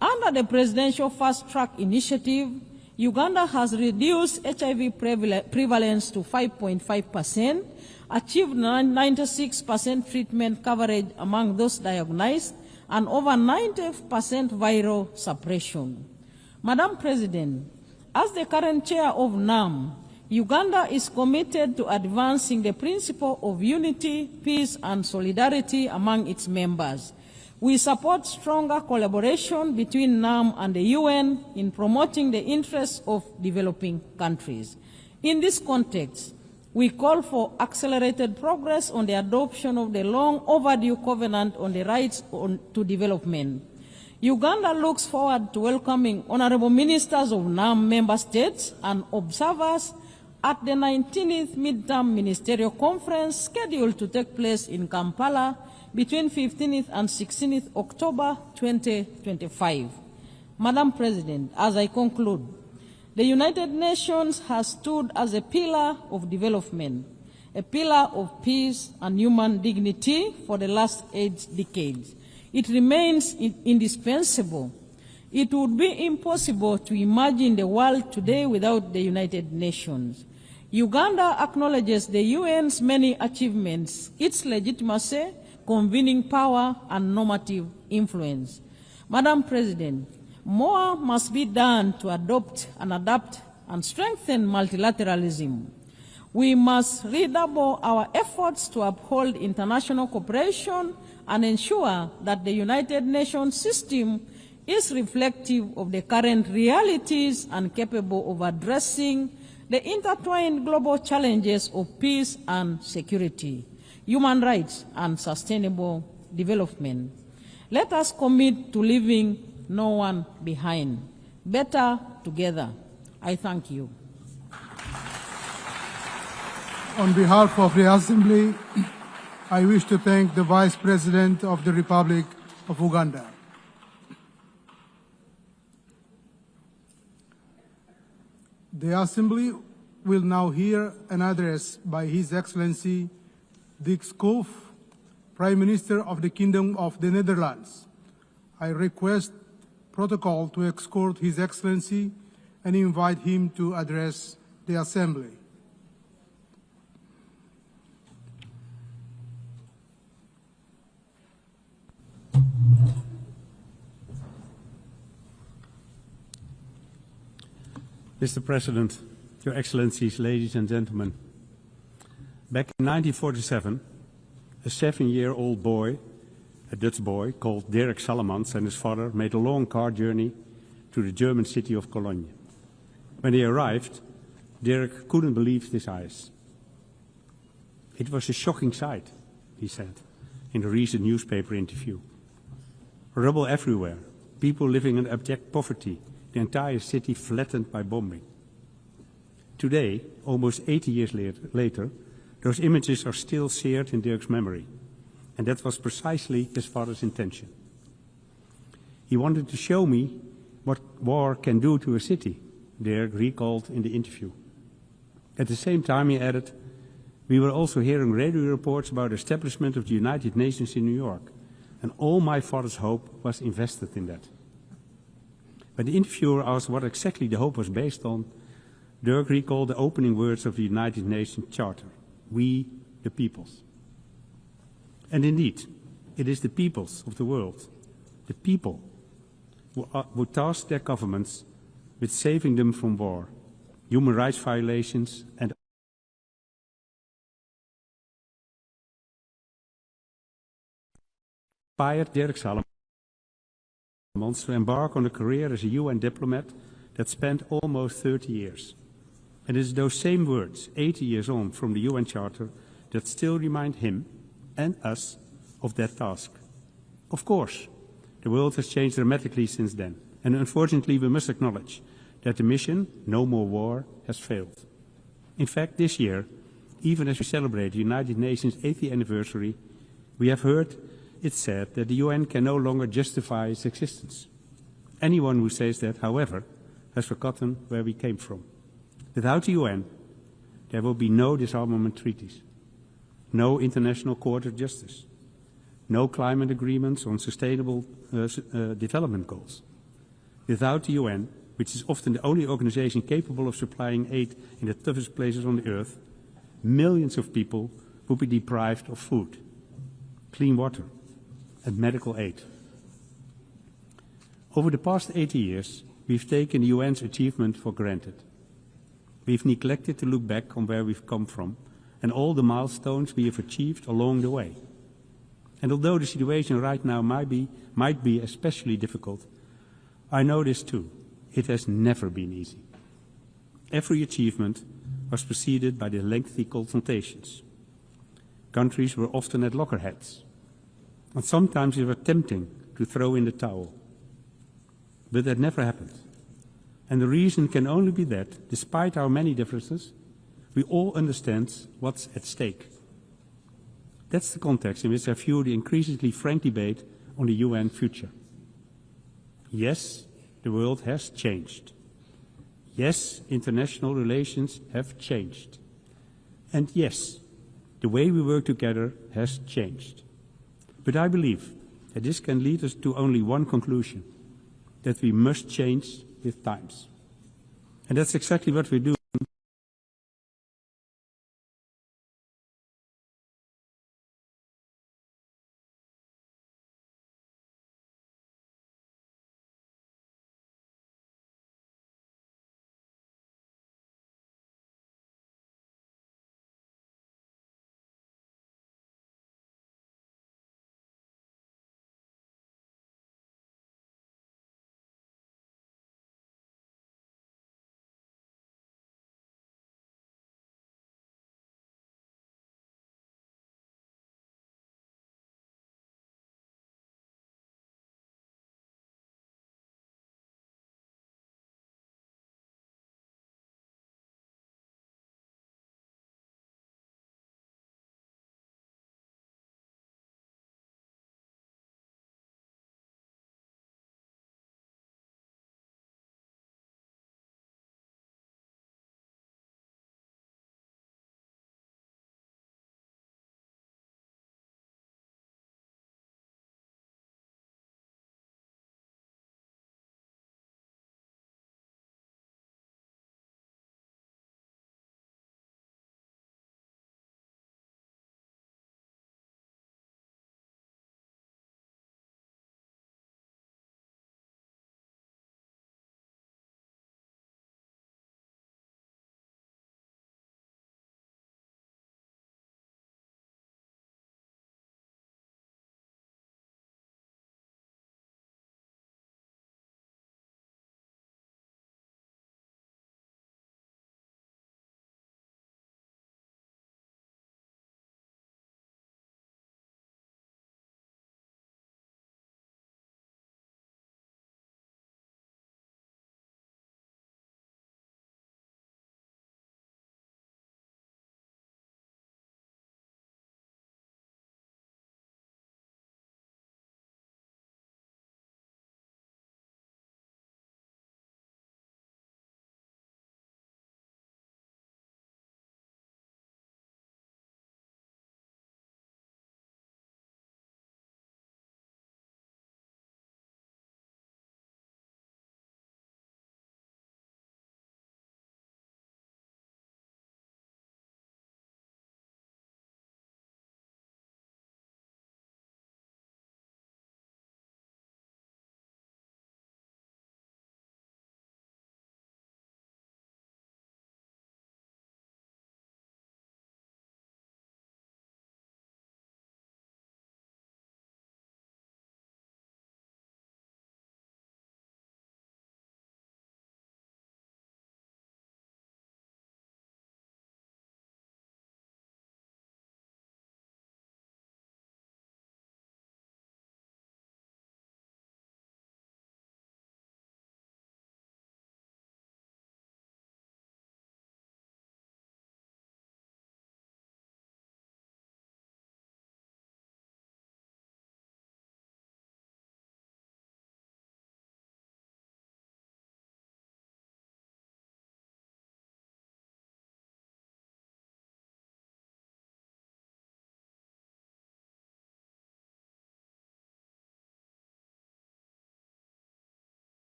Under the Presidential Fast Track Initiative, Uganda has reduced HIV prevalence to 5.5%, achieved 96% treatment coverage among those diagnosed, and over 90% viral suppression. Madam President, as the current chair of NAM, Uganda is committed to advancing the principle of unity, peace, and solidarity among its members. We support stronger collaboration between NAM and the UN in promoting the interests of developing countries. In this context, we call for accelerated progress on the adoption of the long overdue Covenant on the Rights to Development. Uganda looks forward to welcoming honorable ministers of NAM member states and observers at the 19th Midterm Ministerial Conference scheduled to take place in Kampala between 15th and 16th October 2025. Madam President, as I conclude, the United Nations has stood as a pillar of development. a pillar of peace and human dignity for the last 8 decades. It remains indispensable. It would be impossible to imagine the world today without the United Nations. Uganda acknowledges the UN's many achievements, its legitimacy, convening power, and normative influence. Madam President, more must be done to adopt and adapt and strengthen multilateralism. We must redouble our efforts to uphold international cooperation and ensure that the United Nations system is reflective of the current realities and capable of addressing the intertwined global challenges of peace and security, human rights, and sustainable development. Let us commit to leaving no one behind. Better together. I thank you. On behalf of the Assembly, I wish to thank the Vice President of the Republic of Uganda. The Assembly will now hear an address by His Excellency Dick Schoof, Prime Minister of the Kingdom of the Netherlands. I request protocol to escort His Excellency and invite him to address the Assembly. Mr. President, Your Excellencies, ladies and gentlemen, back in 1947, a 7-year-old boy, a Dutch boy called Derek Salamans, and his father made a long car journey to the German city of Cologne. When they arrived, Derek couldn't believe his eyes. It was a shocking sight, he said in a recent newspaper interview. Rubble everywhere, people living in abject poverty, the entire city flattened by bombing. Today, almost 80 years later, those images are still seared in Dirk's memory, and that was precisely his father's intention. He wanted to show me what war can do to a city, Dirk recalled in the interview. At the same time, he added, we were also hearing radio reports about the establishment of the United Nations in New York, and all my father's hope was invested in that. When the interviewer asked what exactly the hope was based on, Dirk recalled the opening words of the United Nations Charter, we the peoples. And indeed, it is the peoples of the world, the people, who task their governments with saving them from war, human rights violations, and inspired Derek Salamans to embark on a career as a UN diplomat that spanned almost 30 years. And it is those same words, 80 years on from the UN Charter, that still remind him and us of that task. Of course, the world has changed dramatically since then, and unfortunately we must acknowledge that the mission, no more war, has failed. In fact, this year, even as we celebrate the United Nations 80th anniversary, we have heard it said that the UN can no longer justify its existence. Anyone who says that, however, has forgotten where we came from. Without the UN, there will be no disarmament treaties, no International Court of Justice, no climate agreements on sustainable development goals. Without the UN, which is often the only organization capable of supplying aid in the toughest places on the earth, millions of people would be deprived of food, clean water, and medical aid. Over the past 80 years, we've taken the UN's achievement for granted. We've neglected to look back on where we've come from and all the milestones we have achieved along the way. And although the situation right now might be especially difficult, I know this too. It has never been easy. Every achievement was preceded by the lengthy confrontations. Countries were often at loggerheads, and sometimes it was tempting to throw in the towel. But that never happened. And the reason can only be that, despite our many differences, we all understand what's at stake. That's the context in which I view the increasingly frank debate on the UN future. Yes, the world has changed. Yes, international relations have changed. And yes, The way we work together has changed. But I believe that this can lead us to only one conclusion, that we must change with times. And that's exactly what we do.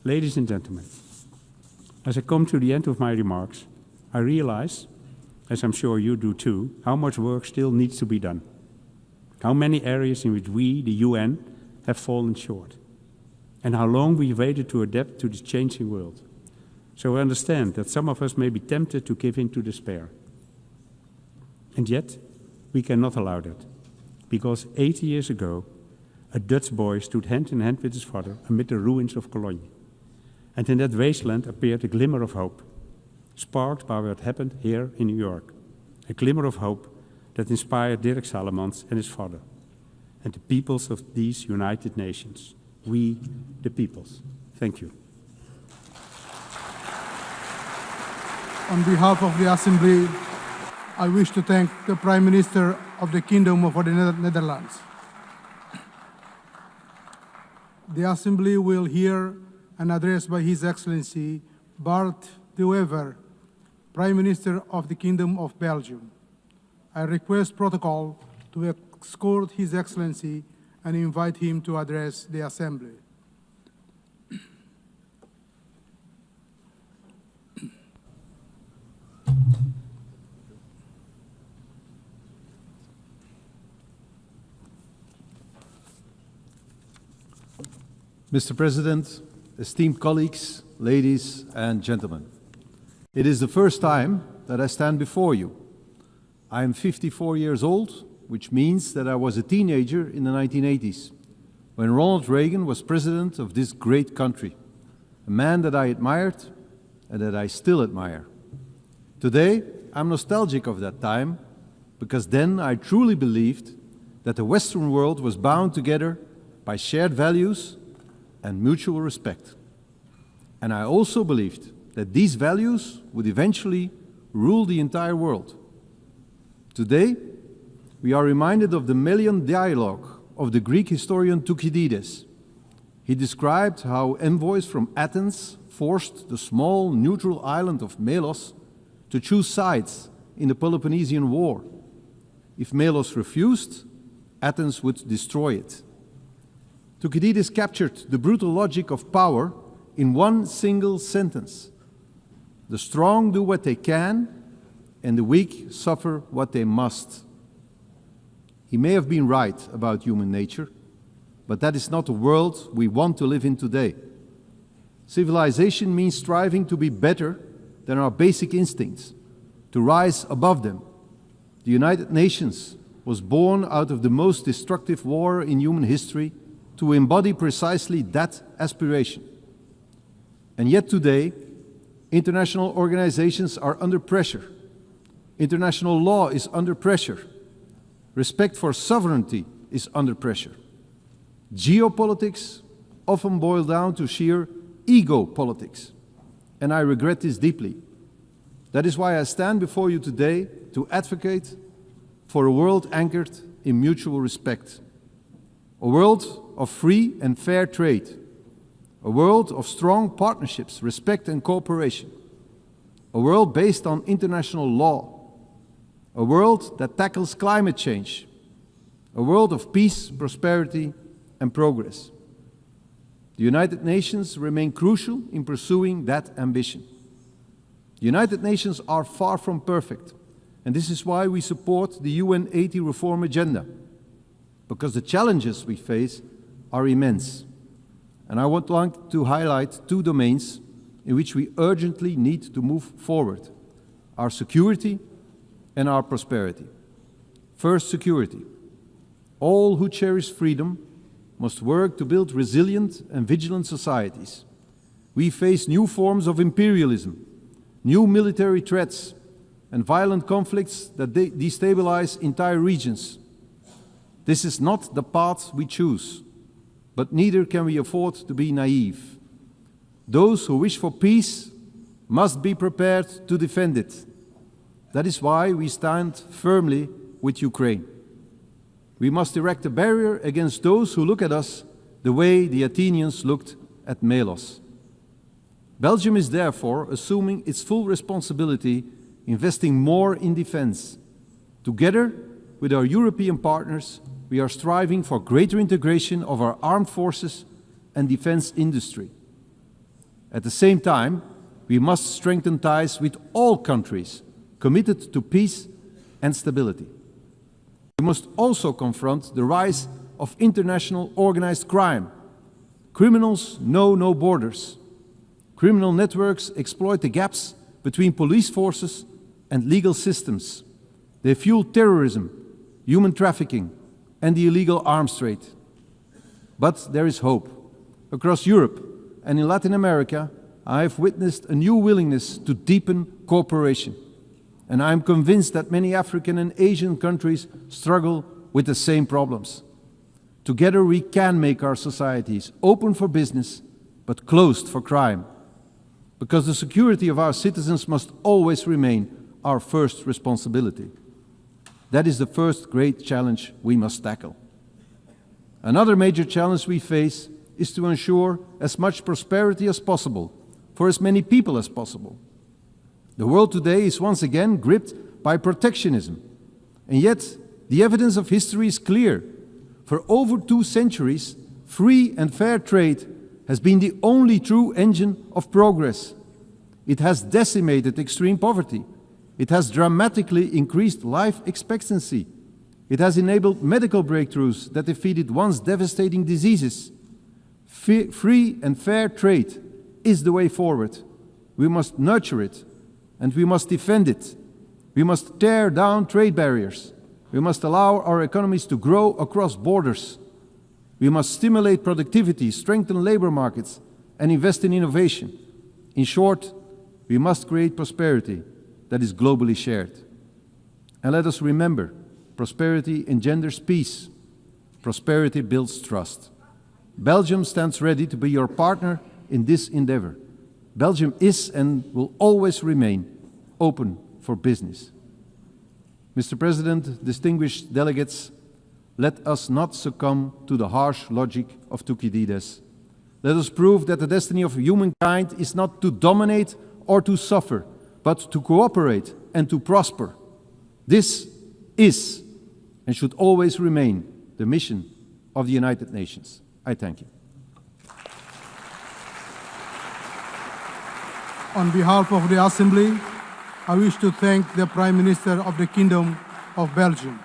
Ladies and gentlemen, as I come to the end of my remarks, I realize, as I'm sure you do too, how much work still needs to be done. How many areas in which we, the UN, have fallen short. And how long we've waited to adapt to this changing world. So I understand that some of us may be tempted to give in to despair. And yet, we cannot allow that. Because 80 years ago, a Dutch boy stood hand in hand with his father amid the ruins of Cologne. And in that wasteland appeared a glimmer of hope, sparked by what happened here in New York. A glimmer of hope that inspired Dirk Salomons and his father, and the peoples of these United Nations. We, the peoples. Thank you. On behalf of the Assembly, I wish to thank the Prime Minister of the Kingdom of the Netherlands. The Assembly will hear an address by His Excellency Bart de Wever, Prime Minister of the Kingdom of Belgium. I request protocol to escort His Excellency and invite him to address the Assembly. Mr. President, esteemed colleagues, ladies and gentlemen, it is the first time that I stand before you. I am 54 years old, which means that I was a teenager in the 1980s, when Ronald Reagan was president of this great country, a man that I admired and that I still admire. Today, I'm nostalgic of that time, because then I truly believed that the Western world was bound together by shared values and mutual respect. And I also believed that these values would eventually rule the entire world. Today, we are reminded of the Melian dialogue of the Greek historian Thucydides. He described how envoys from Athens forced the small neutral island of Melos to choose sides in the Peloponnesian War. If Melos refused, Athens would destroy it. Thucydides captured the brutal logic of power in one single sentence. The strong do what they can, and the weak suffer what they must. He may have been right about human nature, but that is not the world we want to live in today. Civilization means striving to be better than our basic instincts, to rise above them. The United Nations was born out of the most destructive war in human history to embody precisely that aspiration. And yet today, international organizations are under pressure. International law is under pressure. Respect for sovereignty is under pressure. Geopolitics often boil down to sheer ego politics, and I regret this deeply. That is why I stand before you today to advocate for a world anchored in mutual respect, a world of free and fair trade, a world of strong partnerships, respect and cooperation, a world based on international law, a world that tackles climate change, a world of peace, prosperity and progress. The United Nations remain crucial in pursuing that ambition. The United Nations are far from perfect, and this is why we support the UN 80 reform agenda, because the challenges we face are immense. And I would like to highlight two domains in which we urgently need to move forward: our security and our prosperity. First, security. All who cherish freedom must work to build resilient and vigilant societies. We face new forms of imperialism, new military threats, and violent conflicts that destabilize entire regions. This is not the path we choose, but neither can we afford to be naive. Those who wish for peace must be prepared to defend it. That is why we stand firmly with Ukraine. We must erect a barrier against those who look at us the way the Athenians looked at Melos. Belgium is therefore assuming its full responsibility, investing more in defense. Together with our European partners, we are striving for greater integration of our armed forces and defense industry. At the same time, we must strengthen ties with all countries committed to peace and stability. We must also confront the rise of international organized crime. Criminals know no borders. Criminal networks exploit the gaps between police forces and legal systems. They fuel terrorism, human trafficking, and the illegal arms trade. But there is hope. Across Europe and in Latin America, I have witnessed a new willingness to deepen cooperation. And I am convinced that many African and Asian countries struggle with the same problems. Together we can make our societies open for business, but closed for crime. Because the security of our citizens must always remain our first responsibility. That is the first great challenge we must tackle. Another major challenge we face is to ensure as much prosperity as possible for as many people as possible. The world today is once again gripped by protectionism. And yet, the evidence of history is clear. For over 2 centuries, free and fair trade has been the only true engine of progress. It has decimated extreme poverty. It has dramatically increased life expectancy. It has enabled medical breakthroughs that defeated once devastating diseases. Free and fair trade is the way forward. We must nurture it, and we must defend it. We must tear down trade barriers. We must allow our economies to grow across borders. We must stimulate productivity, strengthen labor markets, and invest in innovation. In short, we must create prosperity that is globally shared. And let us remember, prosperity engenders peace. Prosperity builds trust. Belgium stands ready to be your partner in this endeavor. Belgium is and will always remain open for business. Mr. President, distinguished delegates, let us not succumb to the harsh logic of Thucydides. Let us prove that the destiny of humankind is not to dominate or to suffer, but to cooperate and to prosper. This is and should always remain the mission of the United Nations. I thank you. On behalf of the Assembly, I wish to thank the Prime Minister of the Kingdom of Belgium.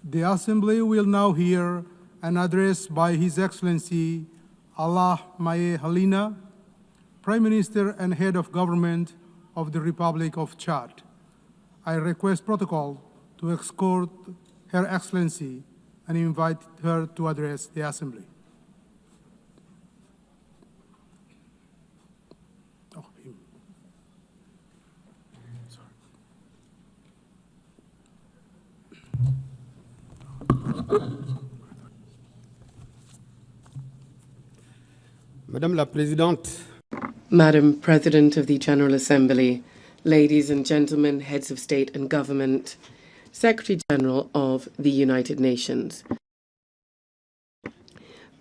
The Assembly will now hear an address by His Excellency Allah Maye Halina, Prime Minister and Head of Government of the Republic of Chad. I request protocol to escort Her Excellency and invite her to address the Assembly. Madame la Présidente, Madam President of the General Assembly, ladies and gentlemen, heads of state and government, Secretary General of the United Nations.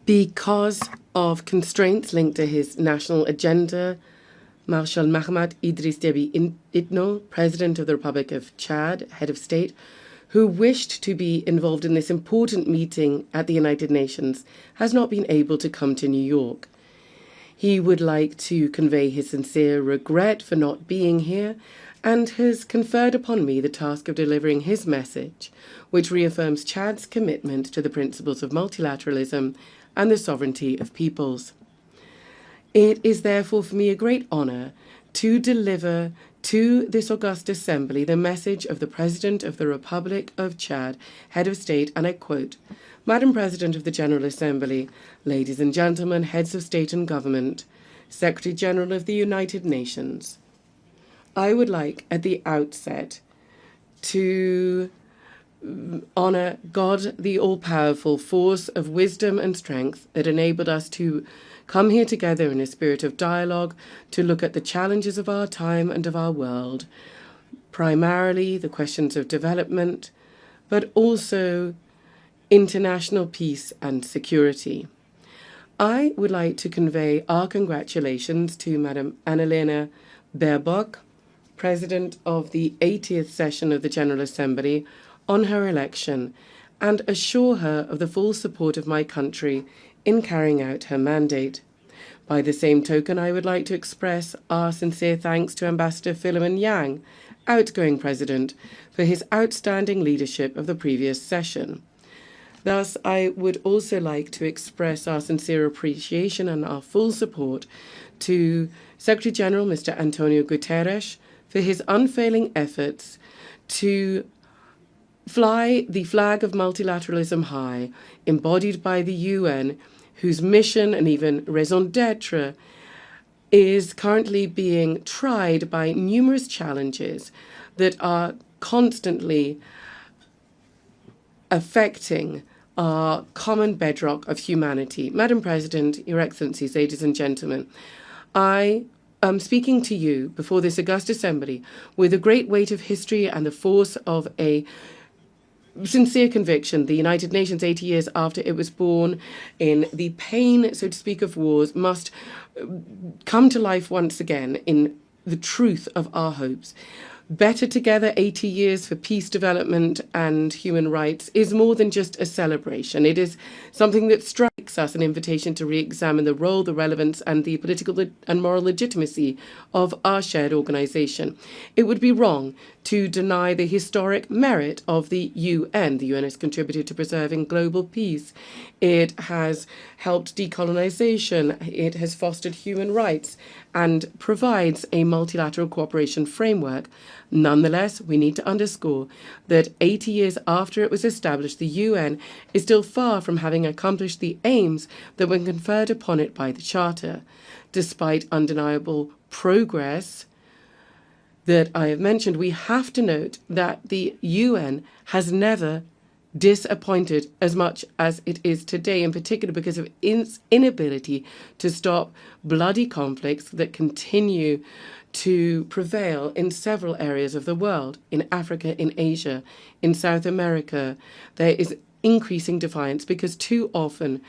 Because of constraints linked to his national agenda, Marshal Mahamat Idriss Déby Itno, President of the Republic of Chad, head of state, who wished to be involved in this important meeting at the United Nations, has not been able to come to New York. He would like to convey his sincere regret for not being here and has conferred upon me the task of delivering his message, which reaffirms Chad's commitment to the principles of multilateralism and the sovereignty of peoples. It is therefore for me a great honor to deliver to this august assembly the message of the President of the Republic of Chad, head of state, and I quote, Madam President of the General Assembly, ladies and gentlemen, heads of state and government, Secretary General of the United Nations, I would like at the outset to honor God, the all-powerful force of wisdom and strength that enabled us to come here together in a spirit of dialogue to look at the challenges of our time and of our world, primarily the questions of development, but also international peace and security. I would like to convey our congratulations to Madam Annalena Baerbock, President of the 80th session of the General Assembly, on her election, and assure her of the full support of my country in carrying out her mandate. By the same token, I would like to express our sincere thanks to Ambassador Philemon Yang, outgoing president, for his outstanding leadership of the previous session. Thus, I would also like to express our sincere appreciation and our full support to Secretary General Mr. Antonio Guterres for his unfailing efforts to fly the flag of multilateralism high, embodied by the UN, whose mission and even raison d'etre is currently being tried by numerous challenges that are constantly affecting our common bedrock of humanity. Madam President, Your Excellencies, ladies and gentlemen, I am speaking to you before this august assembly with the great weight of history and the force of a sincere conviction. The United Nations, 80 years after it was born, in the pain, so to speak, of wars, must come to life once again in the truth of our hopes. Better Together, 80 years for peace, development and human rights is more than just a celebration. It is something that strikes us an invitation to re-examine the role, the relevance and the political and moral legitimacy of our shared organization. It would be wrong to deny the historic merit of the UN. The UN has contributed to preserving global peace. It has helped decolonization. It has fostered human rights and provides a multilateral cooperation framework. Nonetheless, we need to underscore that 80 years after it was established, the UN is still far from having accomplished the aims that were conferred upon it by the Charter. Despite undeniable progress that I have mentioned, we have to note that the UN has never disappointed as much as it is today, in particular because of its inability to stop bloody conflicts that continue to prevail in several areas of the world, in Africa, in Asia, in South America. There is increasing defiance because too often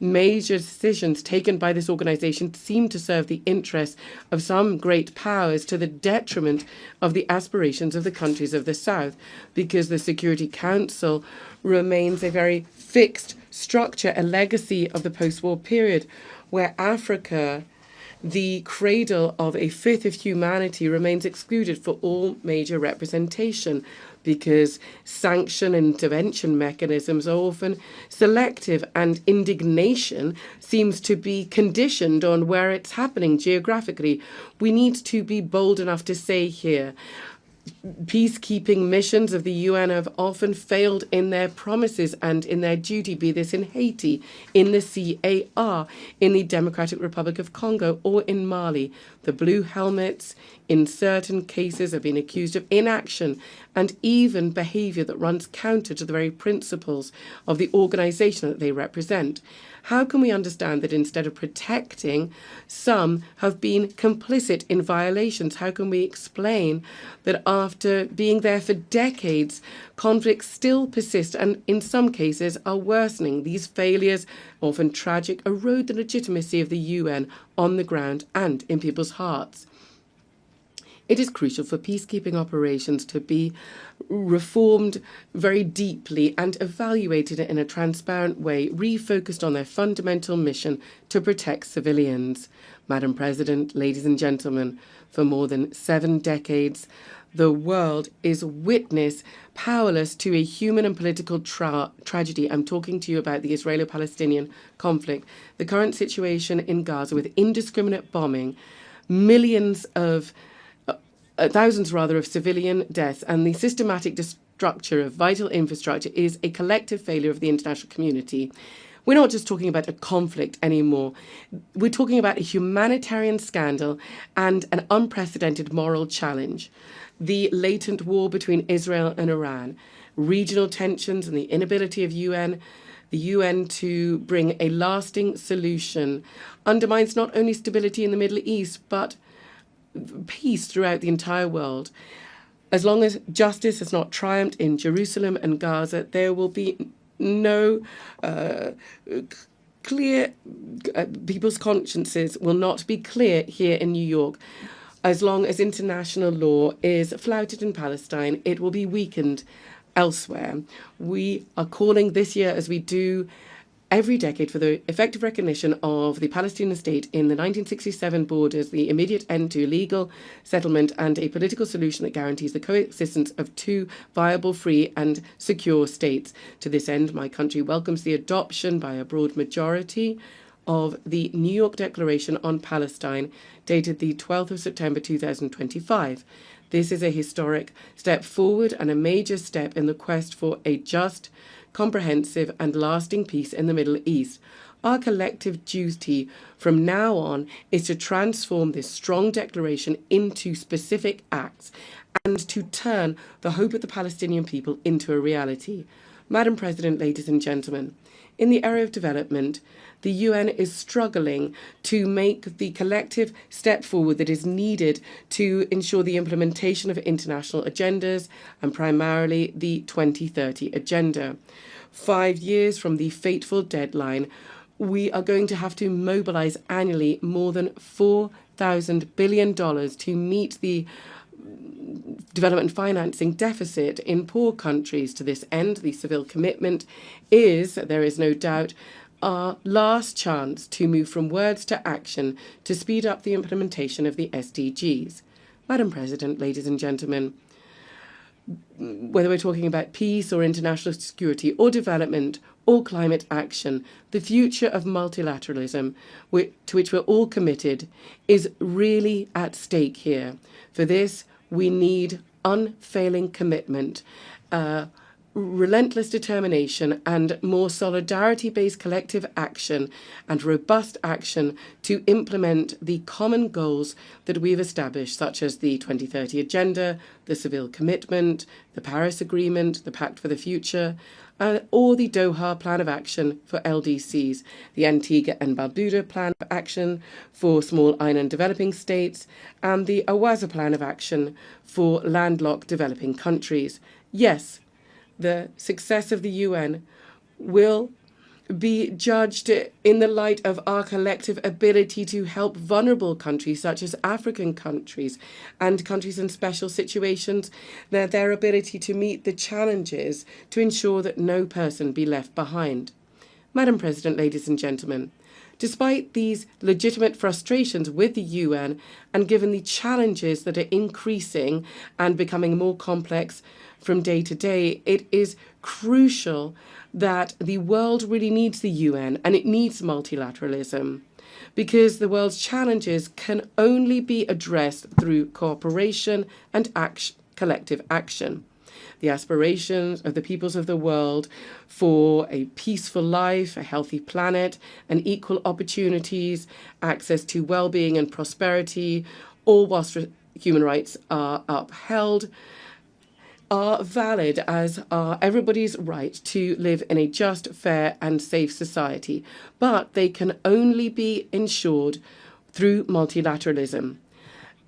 major decisions taken by this organization seem to serve the interests of some great powers to the detriment of the aspirations of the countries of the South, because the Security Council remains a very fixed structure, a legacy of the post-war period, where Africa, the cradle of a fifth of humanity, remains excluded for all major representation, because sanction and intervention mechanisms are often selective and indignation seems to be conditioned on where it's happening geographically. We need to be bold enough to say here, peacekeeping missions of the UN have often failed in their promises and in their duty, be this in Haiti, in the CAR, in the Democratic Republic of Congo, or in Mali. The Blue Helmets, in certain cases, have been accused of inaction and even behavior that runs counter to the very principles of the organization that they represent. How can we understand that instead of protecting, some have been complicit in violations? How can we explain that after being there for decades, conflicts still persist and in some cases are worsening? These failures, often tragic, erode the legitimacy of the UN on the ground and in people's hearts. It is crucial for peacekeeping operations to be reformed very deeply and evaluated in a transparent way, refocused on their fundamental mission to protect civilians. Madam President, ladies and gentlemen, for more than 7 decades, the world is witness powerless to a human and political tragedy. I'm talking to you about the Israeli-Palestinian conflict, the current situation in Gaza with indiscriminate bombing, thousands of civilian deaths, and the systematic destruction of vital infrastructure is a collective failure of the international community. We're not just talking about a conflict anymore. We're talking about a humanitarian scandal and an unprecedented moral challenge. The latent war between Israel and Iran, regional tensions and the inability of the UN to bring a lasting solution undermines not only stability in the Middle East, but peace throughout the entire world. As long as justice has not triumphed in Jerusalem and Gaza, there will be no clear, people's consciences will not be clear here in New York. As long as international law is flouted in Palestine, it will be weakened elsewhere. We are calling this year, as we do every decade for the effective recognition of the Palestinian state in the 1967 borders, the immediate end to illegal settlement, and a political solution that guarantees the coexistence of two viable, free and secure states. To this end, my country welcomes the adoption by a broad majority of the New York Declaration on Palestine, dated the 12th of September 2025. This is a historic step forward and a major step in the quest for a just, comprehensive and lasting peace in the Middle East. Our collective duty from now on is to transform this strong declaration into specific acts and to turn the hope of the Palestinian people into a reality. Madam President, ladies and gentlemen, in the area of development, the UN is struggling to make the collective step forward that is needed to ensure the implementation of international agendas, and primarily the 2030 Agenda. 5 years from the fateful deadline, we are going to have to mobilize annually more than $4,000 billion to meet the development financing deficit in poor countries. To this end, the civil commitment is, there is no doubt, our last chance to move from words to action to speed up the implementation of the SDGs. Madam President, ladies and gentlemen, whether we're talking about peace or international security or development or climate action, the future of multilateralism, to which we're all committed, is really at stake here. For this, we need unfailing commitment, relentless determination, and more solidarity-based collective action and robust action to implement the common goals that we've established, such as the 2030 Agenda, the Civil Commitment, the Paris Agreement, the Pact for the Future, or the Doha Plan of Action for LDCs, the Antigua and Barbuda Plan of Action for small island developing states, and the Awaza Plan of Action for landlocked developing countries. Yes, the success of the UN will be judged in the light of our collective ability to help vulnerable countries such as African countries and countries in special situations, their ability to meet the challenges to ensure that no person be left behind. Madam President, ladies and gentlemen, despite these legitimate frustrations with the UN and given the challenges that are increasing and becoming more complex from day to day, it is crucial that the world really needs the UN and it needs multilateralism, because the world's challenges can only be addressed through cooperation and collective action. The aspirations of the peoples of the world for a peaceful life, a healthy planet, and equal opportunities, access to well-being and prosperity, all whilst human rights are upheld, are valid, as are everybody's right to live in a just, fair and safe society. But they can only be ensured through multilateralism.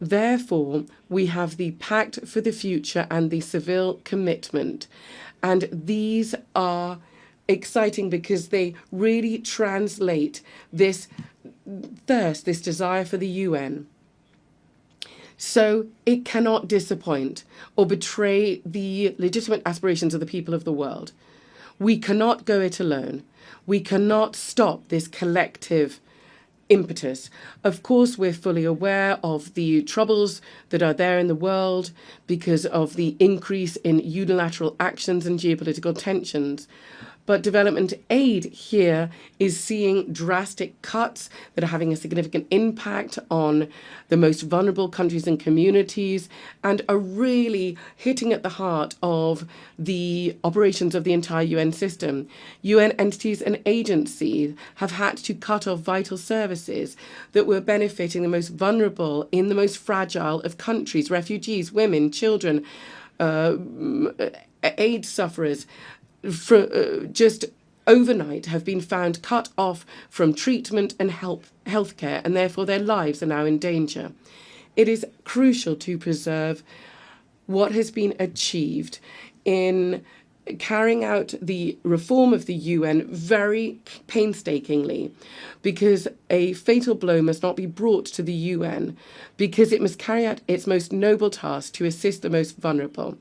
Therefore, we have the Pact for the Future and the Civil Commitment. And these are exciting because they really translate this thirst, this desire for the UN. So it cannot disappoint or betray the legitimate aspirations of the people of the world. We cannot go it alone. We cannot stop this collective impetus. Of course, we're fully aware of the troubles that are there in the world because of the increase in unilateral actions and geopolitical tensions. But development aid here is seeing drastic cuts that are having a significant impact on the most vulnerable countries and communities and are really hitting at the heart of the operations of the entire UN system. UN entities and agencies have had to cut off vital services that were benefiting the most vulnerable in the most fragile of countries, refugees, women, children, AIDS sufferers. Just overnight have been found cut off from treatment and healthcare, and therefore their lives are now in danger. It is crucial to preserve what has been achieved in carrying out the reform of the UN very painstakingly, because a fatal blow must not be brought to the UN, because it must carry out its most noble task to assist the most vulnerable.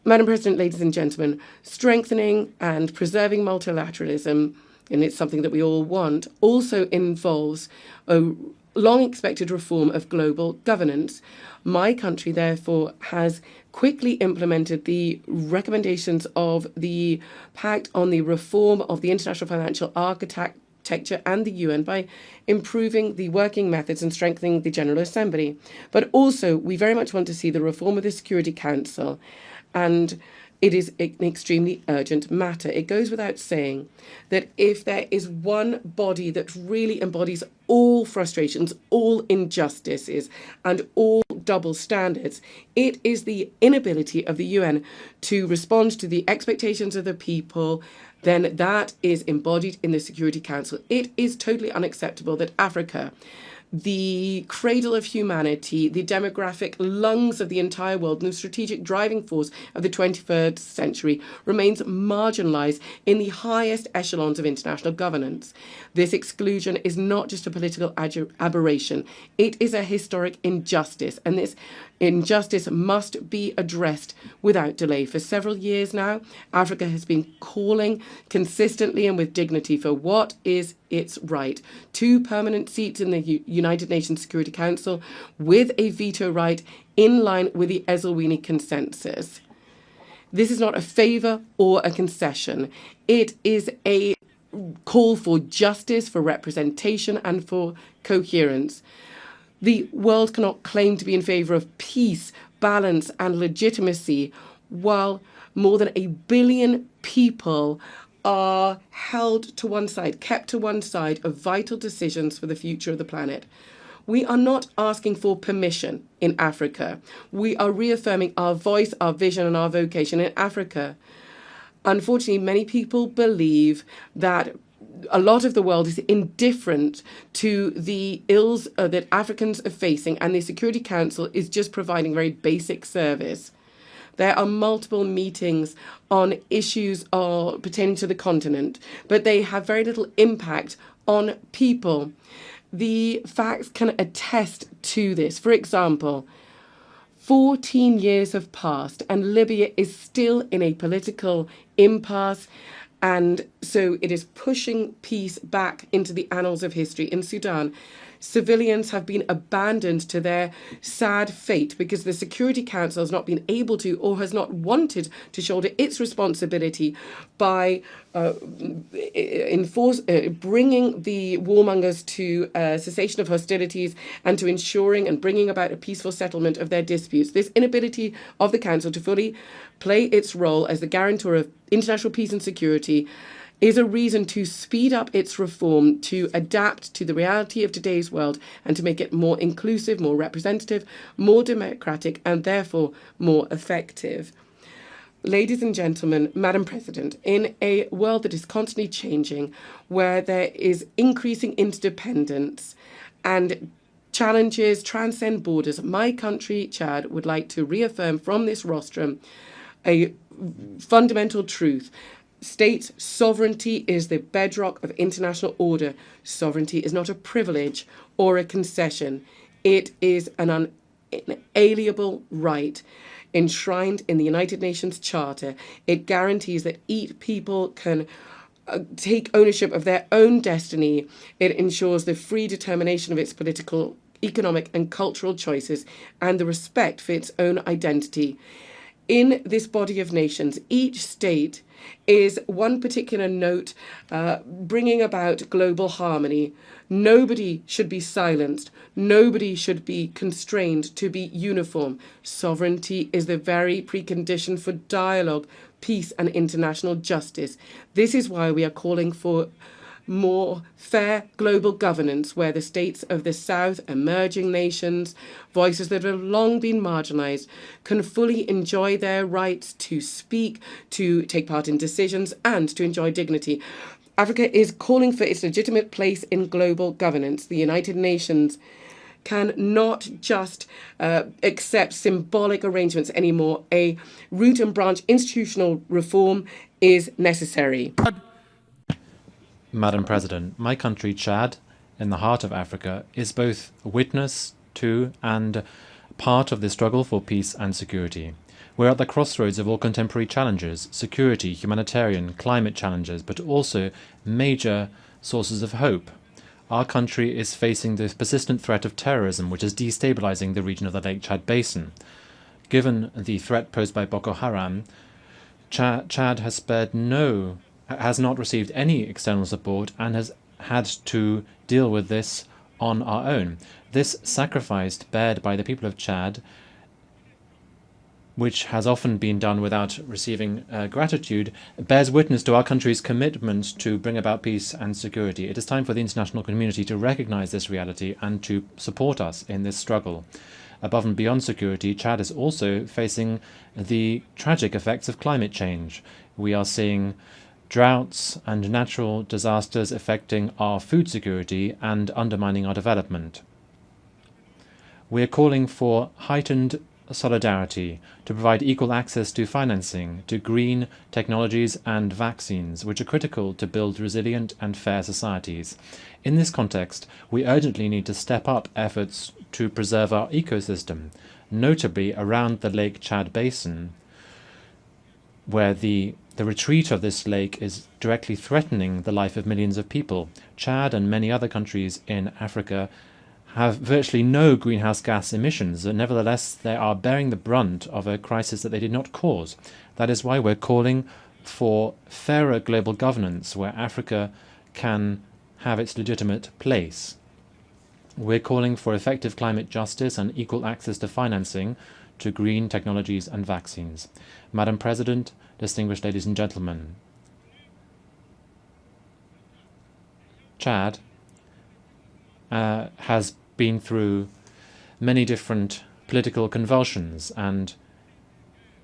Madam President, ladies and gentlemen, strengthening and preserving multilateralism and it's something that we all want, also involves a long-expected reform of global governance. My country, therefore, has quickly implemented the recommendations of the Pact on the Reform of the International Financial Architecture and the UN by improving the working methods and strengthening the General Assembly. But also, we very much want to see the reform of the Security Council, and it is an extremely urgent matter. It goes without saying that if there is one body that really embodies all frustrations, all injustices, and all double standards, it is the inability of the UN to respond to the expectations of the people, then that is embodied in the Security Council. It is totally unacceptable that Africa, the cradle of humanity, the demographic lungs of the entire world, and the strategic driving force of the 21st century, remains marginalized in the highest echelons of international governance. This exclusion is not just a political aberration, it is a historic injustice, and this injustice must be addressed without delay. For several years now, Africa has been calling consistently and with dignity for what is its right. 2 permanent seats in the United Nations Security Council with a veto right in line with the Esselwini Consensus. This is not a favour or a concession. It is a call for justice, for representation, and for coherence. The world cannot claim to be in favour of peace, balance, and legitimacy while more than 1 billion people are held to one side, kept to one side of vital decisions for the future of the planet. We are not asking for permission in Africa. We are reaffirming our voice, our vision, and our vocation in Africa. Unfortunately, many people believe that a lot of the world is indifferent to the ills that Africans are facing, and the Security Council is just providing very basic service. There are multiple meetings on issues pertaining to the continent, but they have very little impact on people. The facts can attest to this. For example, 14 years have passed and Libya is still in a political impasse, and so it is pushing peace back into the annals of history. In Sudan, civilians have been abandoned to their sad fate because the Security Council has not been able to or has not wanted to shoulder its responsibility by bringing the warmongers to cessation of hostilities and to ensuring and bringing about a peaceful settlement of their disputes. This inability of the Council to fully play its role as the guarantor of international peace and security is a reason to speed up its reform, to adapt to the reality of today's world, and to make it more inclusive, more representative, more democratic, and therefore more effective. Ladies and gentlemen, Madam President, in a world that is constantly changing, where there is increasing interdependence and challenges transcend borders, my country, Chad, would like to reaffirm from this rostrum a fundamental truth. State sovereignty is the bedrock of international order. Sovereignty is not a privilege or a concession. It is an inalienable right enshrined in the United Nations Charter. It guarantees that each people can take ownership of their own destiny. It ensures the free determination of its political, economic, and cultural choices and the respect for its own identity. In this body of nations, each state is one particular note bringing about global harmony. Nobody should be silenced. Nobody should be constrained to be uniform. Sovereignty is the very precondition for dialogue, peace, and international justice. This is why we are calling for more fair global governance where the states of the South, emerging nations, voices that have long been marginalized, can fully enjoy their rights to speak, to take part in decisions, and to enjoy dignity. Africa is calling for its legitimate place in global governance. The United Nations cannot just accept symbolic arrangements anymore. A root and branch institutional reform is necessary. Madam President, my country, Chad, in the heart of Africa, is both a witness to and part of the struggle for peace and security. We're at the crossroads of all contemporary challenges: security, humanitarian, climate challenges, but also major sources of hope. Our country is facing the persistent threat of terrorism, which is destabilizing the region of the Lake Chad Basin. Given the threat posed by Boko Haram, Chad has not received any external support and has had to deal with this on our own. This sacrifice bared by the people of Chad, which has often been done without receiving gratitude, bears witness to our country's commitment to bring about peace and security. It is time for the international community to recognize this reality and to support us in this struggle. Above and beyond security, Chad is also facing the tragic effects of climate change. We are seeing droughts and natural disasters affecting our food security and undermining our development. We are calling for heightened solidarity to provide equal access to financing, to green technologies and vaccines, which are critical to build resilient and fair societies. In this context, we urgently need to step up efforts to preserve our ecosystem, notably around the Lake Chad Basin, where the retreat of this lake is directly threatening the life of millions of people. Chad and many other countries in Africa have virtually no greenhouse gas emissions, and nevertheless they are bearing the brunt of a crisis that they did not cause. That is why we're calling for fairer global governance, where Africa can have its legitimate place. We're calling for effective climate justice and equal access to financing, to green technologies and vaccines. Madam President, distinguished ladies and gentlemen, Chad has been through many different political convulsions and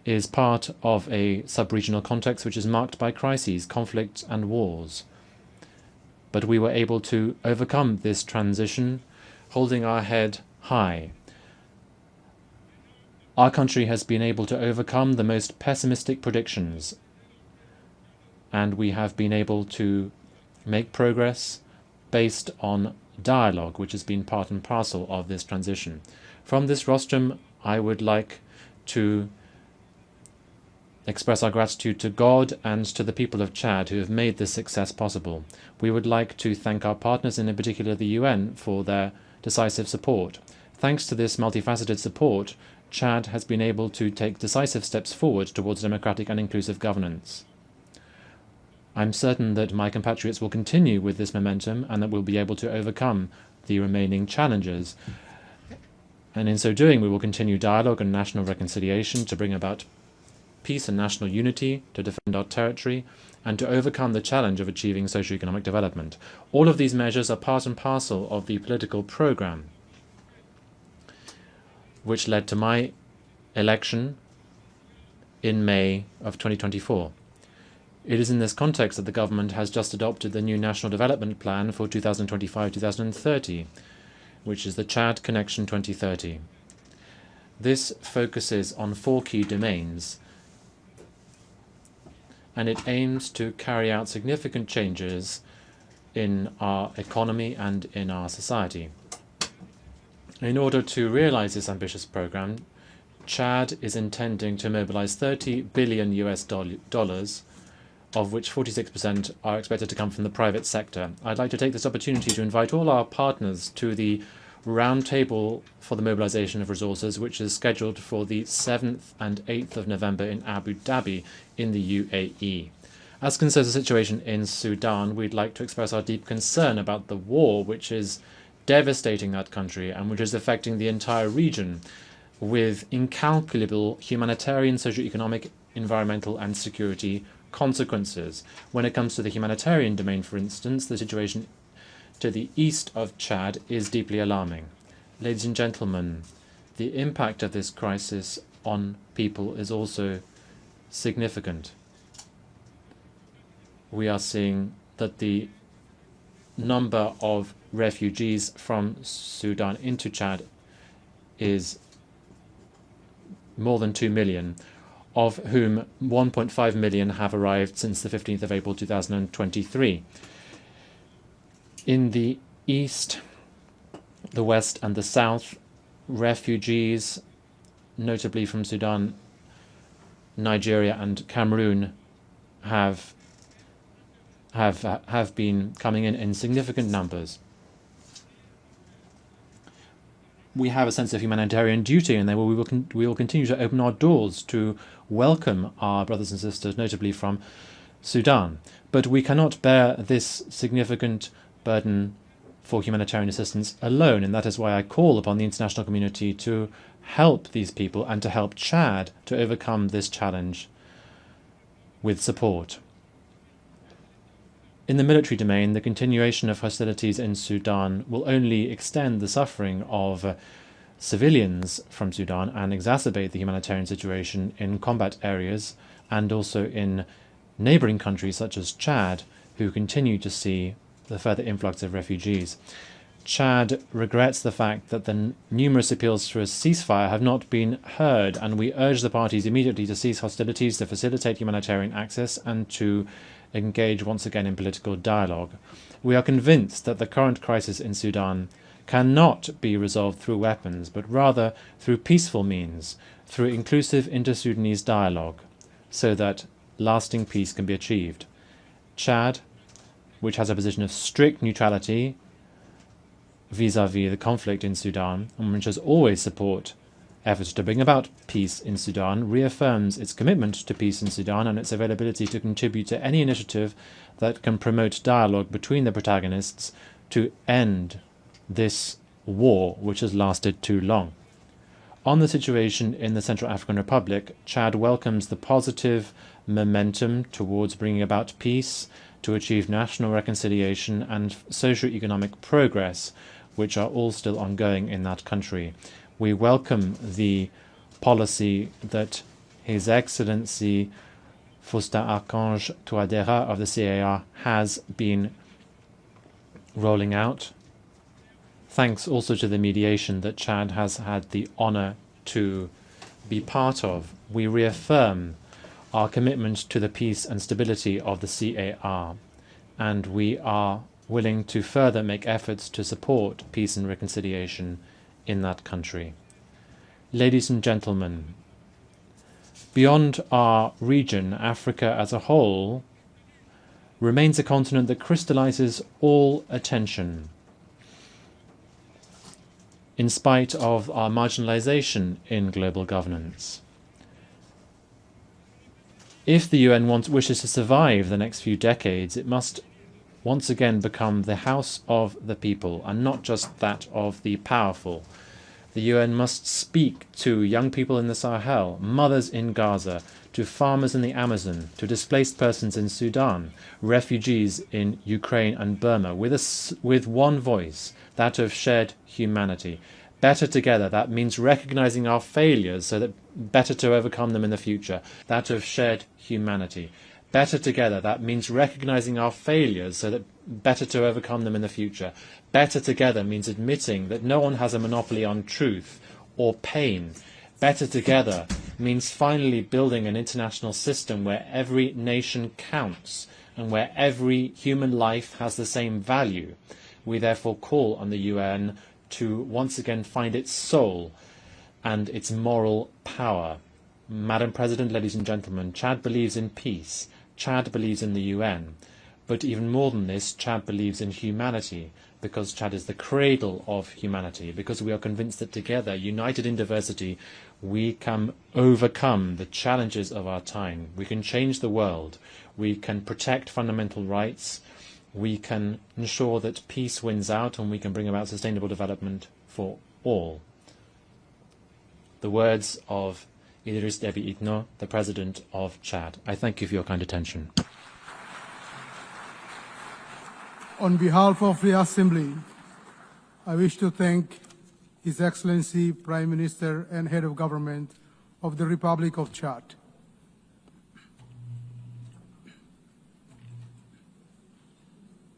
is part of a sub-regional context which is marked by crises, conflicts and wars. But we were able to overcome this transition, holding our head high. Our country has been able to overcome the most pessimistic predictions, and we have been able to make progress based on dialogue, which has been part and parcel of this transition. From this rostrum, I would like to express our gratitude to God and to the people of Chad who have made this success possible. We would like to thank our partners, and in particular the UN, for their decisive support. Thanks to this multifaceted support, Chad has been able to take decisive steps forward towards democratic and inclusive governance. I'm certain that my compatriots will continue with this momentum and that we'll be able to overcome the remaining challenges. And in so doing, we will continue dialogue and national reconciliation to bring about peace and national unity, to defend our territory, and to overcome the challenge of achieving socio-economic development. All of these measures are part and parcel of the political program which led to my election in May of 2024. It is in this context that the government has just adopted the new National Development Plan for 2025-2030, which is the Chad Connection 2030. This focuses on 4 key domains, and it aims to carry out significant changes in our economy and in our society. In order to realize this ambitious program, Chad is intending to mobilize $30 billion US, of which 46% are expected to come from the private sector. I'd like to take this opportunity to invite all our partners to the roundtable for the mobilization of resources, which is scheduled for the 7th and 8th of November in Abu Dhabi in the UAE. As concerns the situation in Sudan, we'd like to express our deep concern about the war which is devastating that country and which is affecting the entire region with incalculable humanitarian, socio-economic, environmental and security consequences. When it comes to the humanitarian domain, for instance, the situation to the east of Chad is deeply alarming. Ladies and gentlemen, the impact of this crisis on people is also significant. We are seeing that the number of refugees from Sudan into Chad is more than 2 million, of whom 1.5 million have arrived since the 15th of April 2023. In the east, the west and the south, refugees, notably from Sudan, Nigeria and Cameroon have been coming in significant numbers. We have a sense of humanitarian duty, and we will continue to open our doors to welcome our brothers and sisters, notably from Sudan. But we cannot bear this significant burden for humanitarian assistance alone, and that is why I call upon the international community to help these people and to help Chad to overcome this challenge with support. In the military domain, the continuation of hostilities in Sudan will only extend the suffering of civilians from Sudan and exacerbate the humanitarian situation in combat areas and also in neighbouring countries such as Chad, who continue to see the further influx of refugees. Chad regrets the fact that the numerous appeals for a ceasefire have not been heard, and we urge the parties immediately to cease hostilities, to facilitate humanitarian access, and to engage once again in political dialogue. We are convinced that the current crisis in Sudan cannot be resolved through weapons, but rather through peaceful means, through inclusive inter-Sudanese dialogue, so that lasting peace can be achieved. Chad, which has a position of strict neutrality vis-à-vis the conflict in Sudan, and which has always supported efforts to bring about peace in Sudan, reaffirms its commitment to peace in Sudan and its availability to contribute to any initiative that can promote dialogue between the protagonists to end this war which has lasted too long. On the situation in the Central African Republic, Chad welcomes the positive momentum towards bringing about peace, to achieve national reconciliation and socio-economic progress, which are all still ongoing in that country. We welcome the policy that His Excellency Faustin Archange Touadéra of the CAR has been rolling out, thanks also to the mediation that Chad has had the honour to be part of. We reaffirm our commitment to the peace and stability of the CAR, and we are willing to further make efforts to support peace and reconciliation in that country. Ladies and gentlemen, beyond our region, Africa as a whole remains a continent that crystallizes all attention. In spite of our marginalization in global governance. If the UN wishes to survive the next few decades, it must once again become the house of the people and not just that of the powerful. The UN must speak to young people in the Sahel, mothers in Gaza, to farmers in the Amazon, to displaced persons in Sudan, refugees in Ukraine and Burma, with one voice, that of shared humanity. Better together, that means recognizing our failures so that better to overcome them in the future. That of shared humanity. Better together, that means recognizing our failures so that better to overcome them in the future. Better together means admitting that no one has a monopoly on truth or pain. Better together means finally building an international system where every nation counts and where every human life has the same value. We therefore call on the UN to once again find its soul and its moral power. Madam President, ladies and gentlemen, Chad believes in peace. Chad believes in the UN. But even more than this, Chad believes in humanity, because Chad is the cradle of humanity, because we are convinced that together, united in diversity, we can overcome the challenges of our time. We can change the world. We can protect fundamental rights. We can ensure that peace wins out, and we can bring about sustainable development for all. The words of Idriss Déby Itno, the President of Chad. I thank you for your kind attention. On behalf of the Assembly, I wish to thank His Excellency Prime Minister and Head of Government of the Republic of Chad.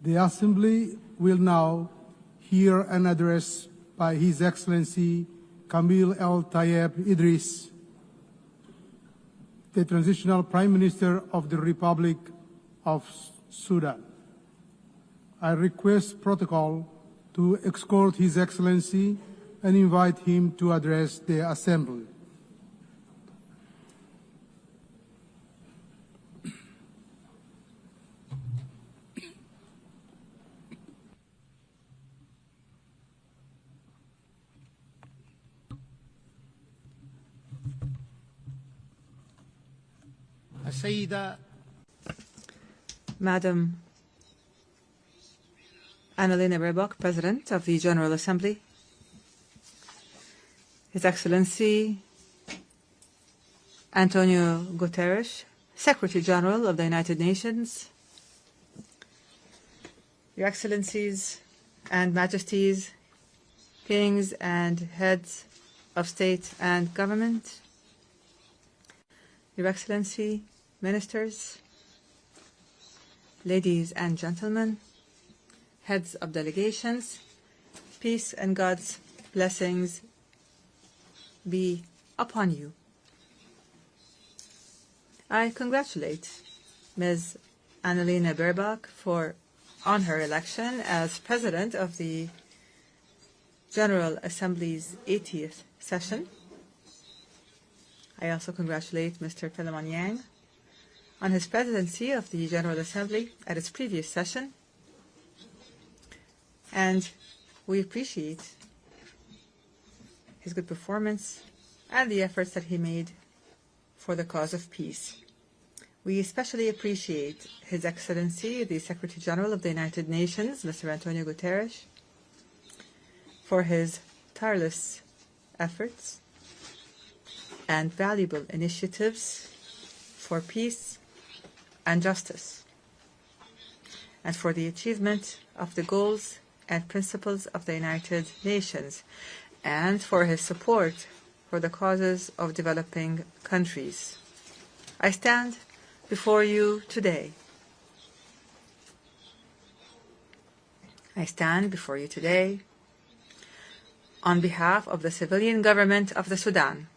The Assembly will now hear an address by His Excellency Kamil El Tayeb Idris, the Transitional Prime Minister of the Republic of Sudan. I request protocol to escort His Excellency and invite him to address the Assembly. Madam Annalena Baerbock, President of the General Assembly, His Excellency Antonio Guterres, Secretary General of the United Nations, Your Excellencies and Majesties, Kings and Heads of State and Government, Your Excellency, Ministers, ladies and gentlemen, heads of delegations, peace and God's blessings be upon you. I congratulate Ms. Annalena Baerbock on her election as President of the General Assembly's 80th session. I also congratulate Mr. Philemon Yang on his presidency of the General Assembly at its previous session, and we appreciate his good performance and the efforts that he made for the cause of peace. We especially appreciate His Excellency, the Secretary General of the United Nations, Mr. Antonio Guterres, for his tireless efforts and valuable initiatives for peace and justice, and for the achievement of the goals and principles of the United Nations, and for his support for the causes of developing countries. I stand before you today. On behalf of the civilian government of the Sudan,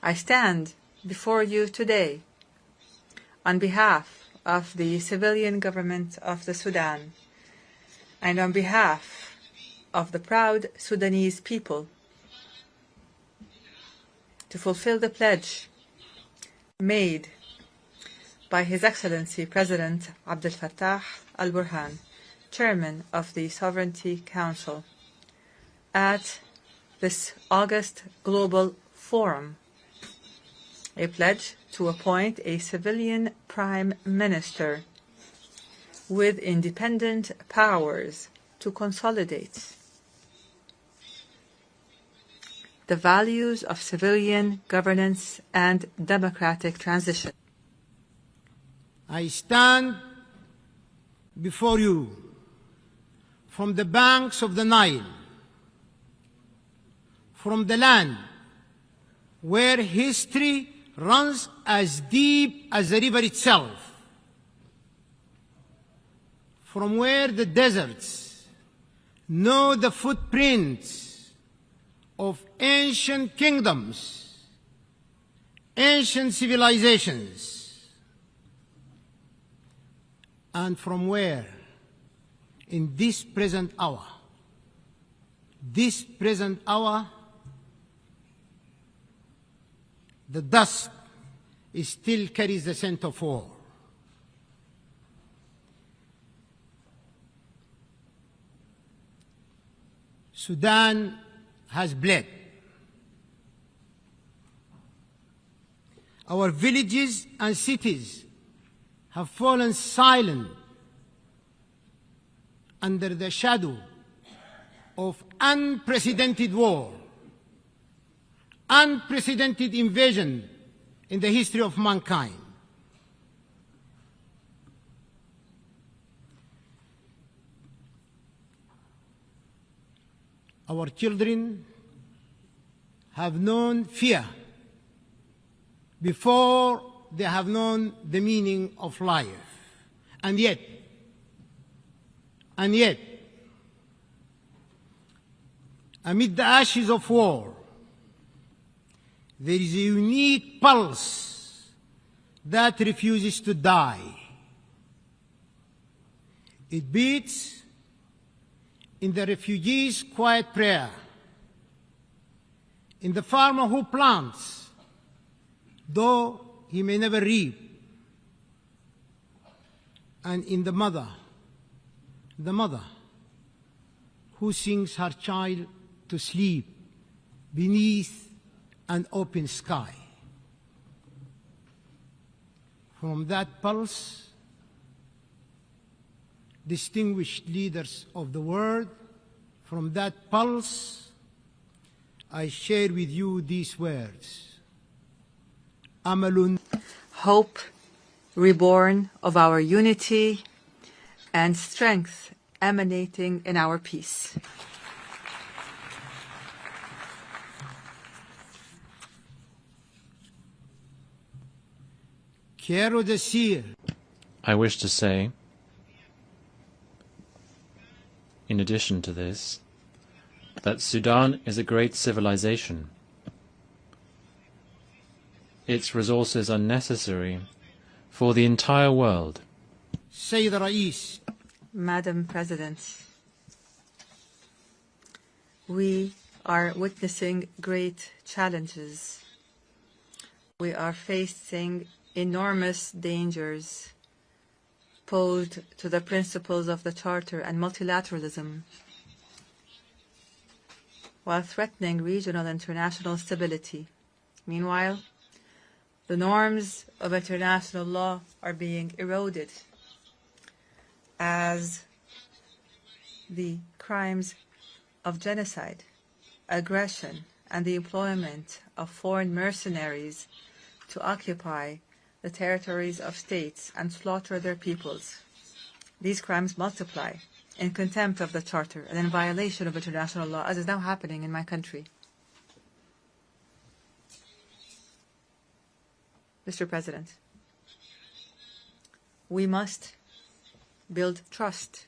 I stand before you today on behalf of the civilian government of the Sudan and on behalf of the proud Sudanese people to fulfill the pledge made by His Excellency President Abdel Fattah al-Burhan, Chairman of the Sovereignty Council, at this August Global Forum, a pledge to appoint a civilian prime minister with independent powers to consolidate the values of civilian governance and democratic transition. I stand before you from the banks of the Nile, from the land where history runs as deep as the river itself, from where the deserts know the footprints of ancient kingdoms, ancient civilizations, and from where, in this present hour, the dust still carries the scent of war. Sudan has bled. Our villages and cities have fallen silent under the shadow of unprecedented war, unprecedented invasion in the history of mankind. Our children have known fear before they have known the meaning of life. And yet, amid the ashes of war, there is a unique pulse that refuses to die. It beats in the refugee's quiet prayer, in the farmer who plants, though he may never reap, and in the mother who sings her child to sleep beneath an open sky. From that pulse, distinguished leaders of the world, from that pulse, I share with you these words. Amalun. Hope reborn of our unity and strength emanating in our peace. Quiero decir, I wish to say, in addition to this, that Sudan is a great civilization. Its resources are necessary for the entire world. Sayyid Rais, Madam President, we are witnessing great challenges. We are facing enormous dangers posed to the principles of the Charter and multilateralism, while threatening regional and international stability. Meanwhile, the norms of international law are being eroded as the crimes of genocide, aggression, and the employment of foreign mercenaries to occupy the territories of states and slaughter their peoples. These crimes multiply in contempt of the Charter and in violation of international law, as is now happening in my country. Mr. President, we must build trust.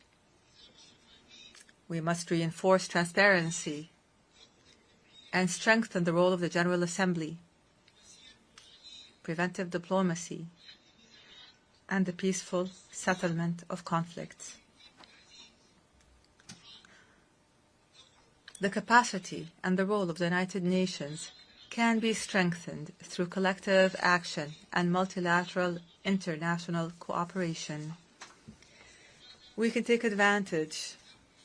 We must reinforce transparency and strengthen the role of the General Assembly, preventive diplomacy, and the peaceful settlement of conflicts. The capacity and the role of the United Nations can be strengthened through collective action and multilateral international cooperation. We can take advantage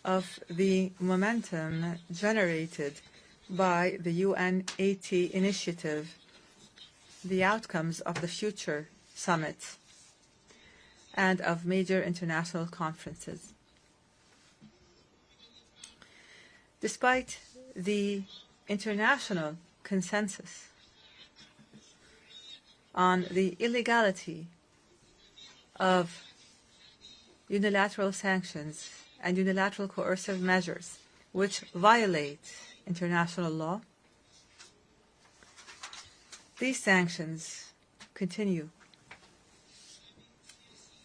of the momentum generated by the UN80 initiative, the outcomes of the future summits, and of major international conferences. Despite the international consensus on the illegality of unilateral sanctions and unilateral coercive measures which violate international law, these sanctions continue.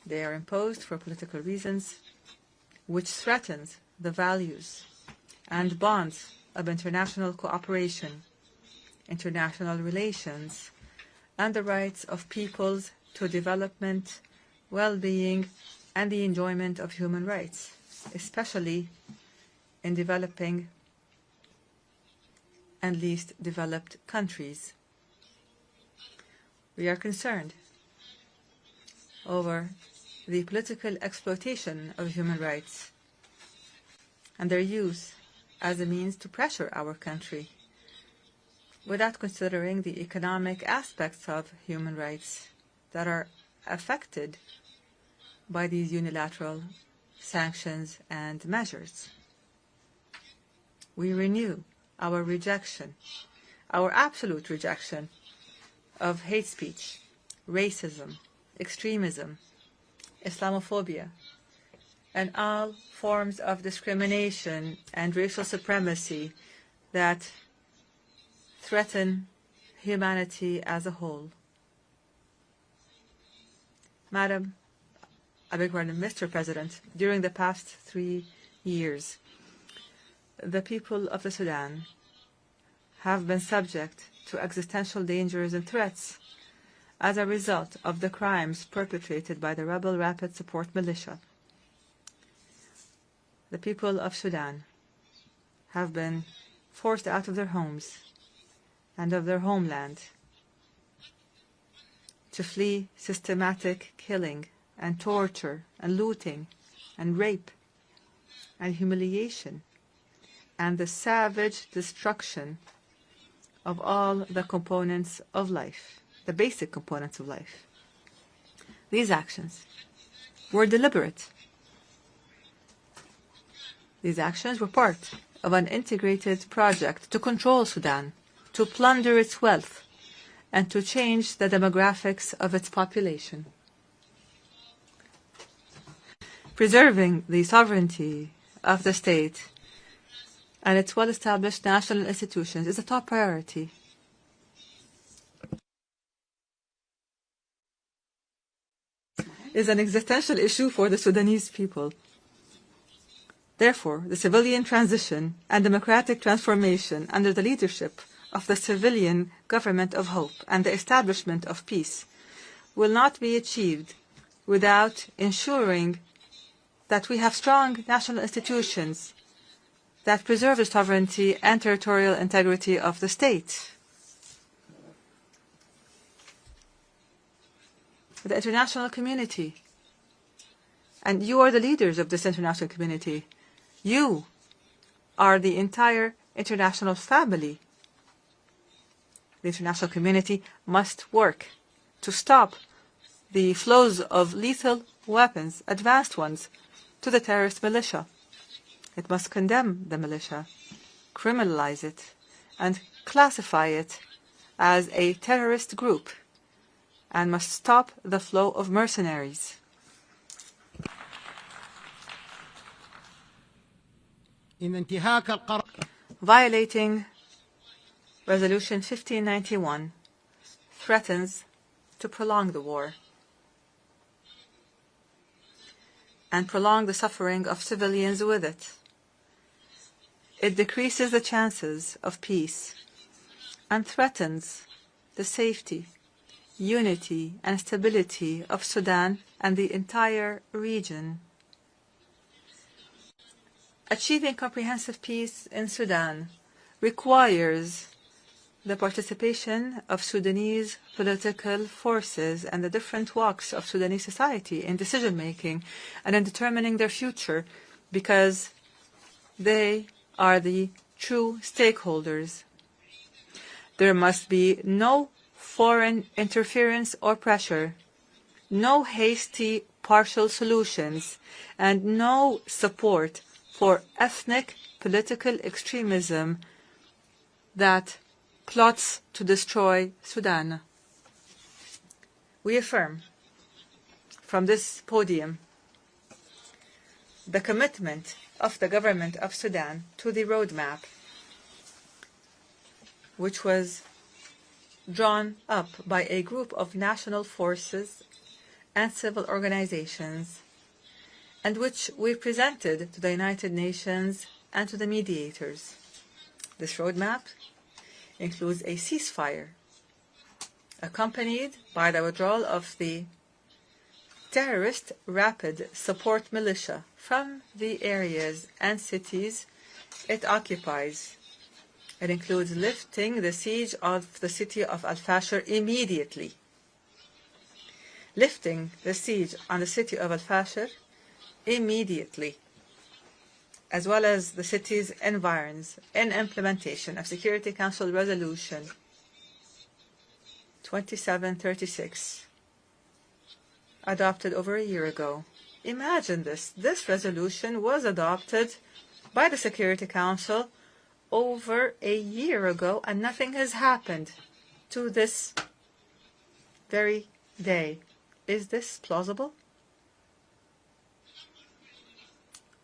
They are imposed for political reasons, which threatens the values and bonds of international cooperation, international relations, and the rights of peoples to development, well-being, and the enjoyment of human rights, especially in developing and least developed countries. We are concerned over the political exploitation of human rights and their use as a means to pressure our country without considering the economic aspects of human rights that are affected by these unilateral sanctions and measures. We renew our rejection, our absolute rejection of hate speech, racism, extremism, Islamophobia, and all forms of discrimination and racial supremacy that threaten humanity as a whole. Mr. President, during the past 3 years, the people of the Sudan have been subject to existential dangers and threats as a result of the crimes perpetrated by the rebel Rapid Support Militia. The people of Sudan have been forced out of their homes and of their homeland to flee systematic killing and torture and looting and rape and humiliation and the savage destruction of all the components of life, the basic components of life. These actions were deliberate. These actions were part of an integrated project to control Sudan, to plunder its wealth, and to change the demographics of its population. Preserving the sovereignty of the state and its well-established national institutions is a top priority. Is an existential issue for the Sudanese people. Therefore, the civilian transition and democratic transformation under the leadership of the civilian government of hope and the establishment of peace will not be achieved without ensuring that we have strong national institutions that preserve the sovereignty and territorial integrity of the state. The international community, and you are the leaders of this international community. You are the entire international family. The international community must work to stop the flows of lethal weapons, advanced ones, to the terrorist militia. It must condemn the militia, criminalize it, and classify it as a terrorist group, and must stop the flow of mercenaries. Violating Resolution 1591 threatens to prolong the war and prolong the suffering of civilians with it. It decreases the chances of peace and threatens the safety, unity, and stability of Sudan and the entire region. Achieving comprehensive peace in Sudan requires the participation of Sudanese political forces and the different walks of Sudanese society in decision-making and in determining their future, because they are the true stakeholders. There must be no foreign interference or pressure, no hasty partial solutions, and no support for ethnic political extremism that plots to destroy Sudan. We affirm from this podium the commitment of the government of Sudan to the roadmap, which was drawn up by a group of national forces and civil organizations, and which we presented to the United Nations and to the mediators. This roadmap includes a ceasefire, accompanied by the withdrawal of the terrorist rapid support militia from the areas and cities it occupies. It includes lifting the siege of the city of Al-Fashir immediately. Lifting the siege on the city of Al-Fashir immediately, as well as the city's environs, in implementation of Security Council Resolution 2736, adopted over a year ago. Imagine this. This resolution was adopted by the Security Council over a year ago, and nothing has happened to this very day. Is this plausible?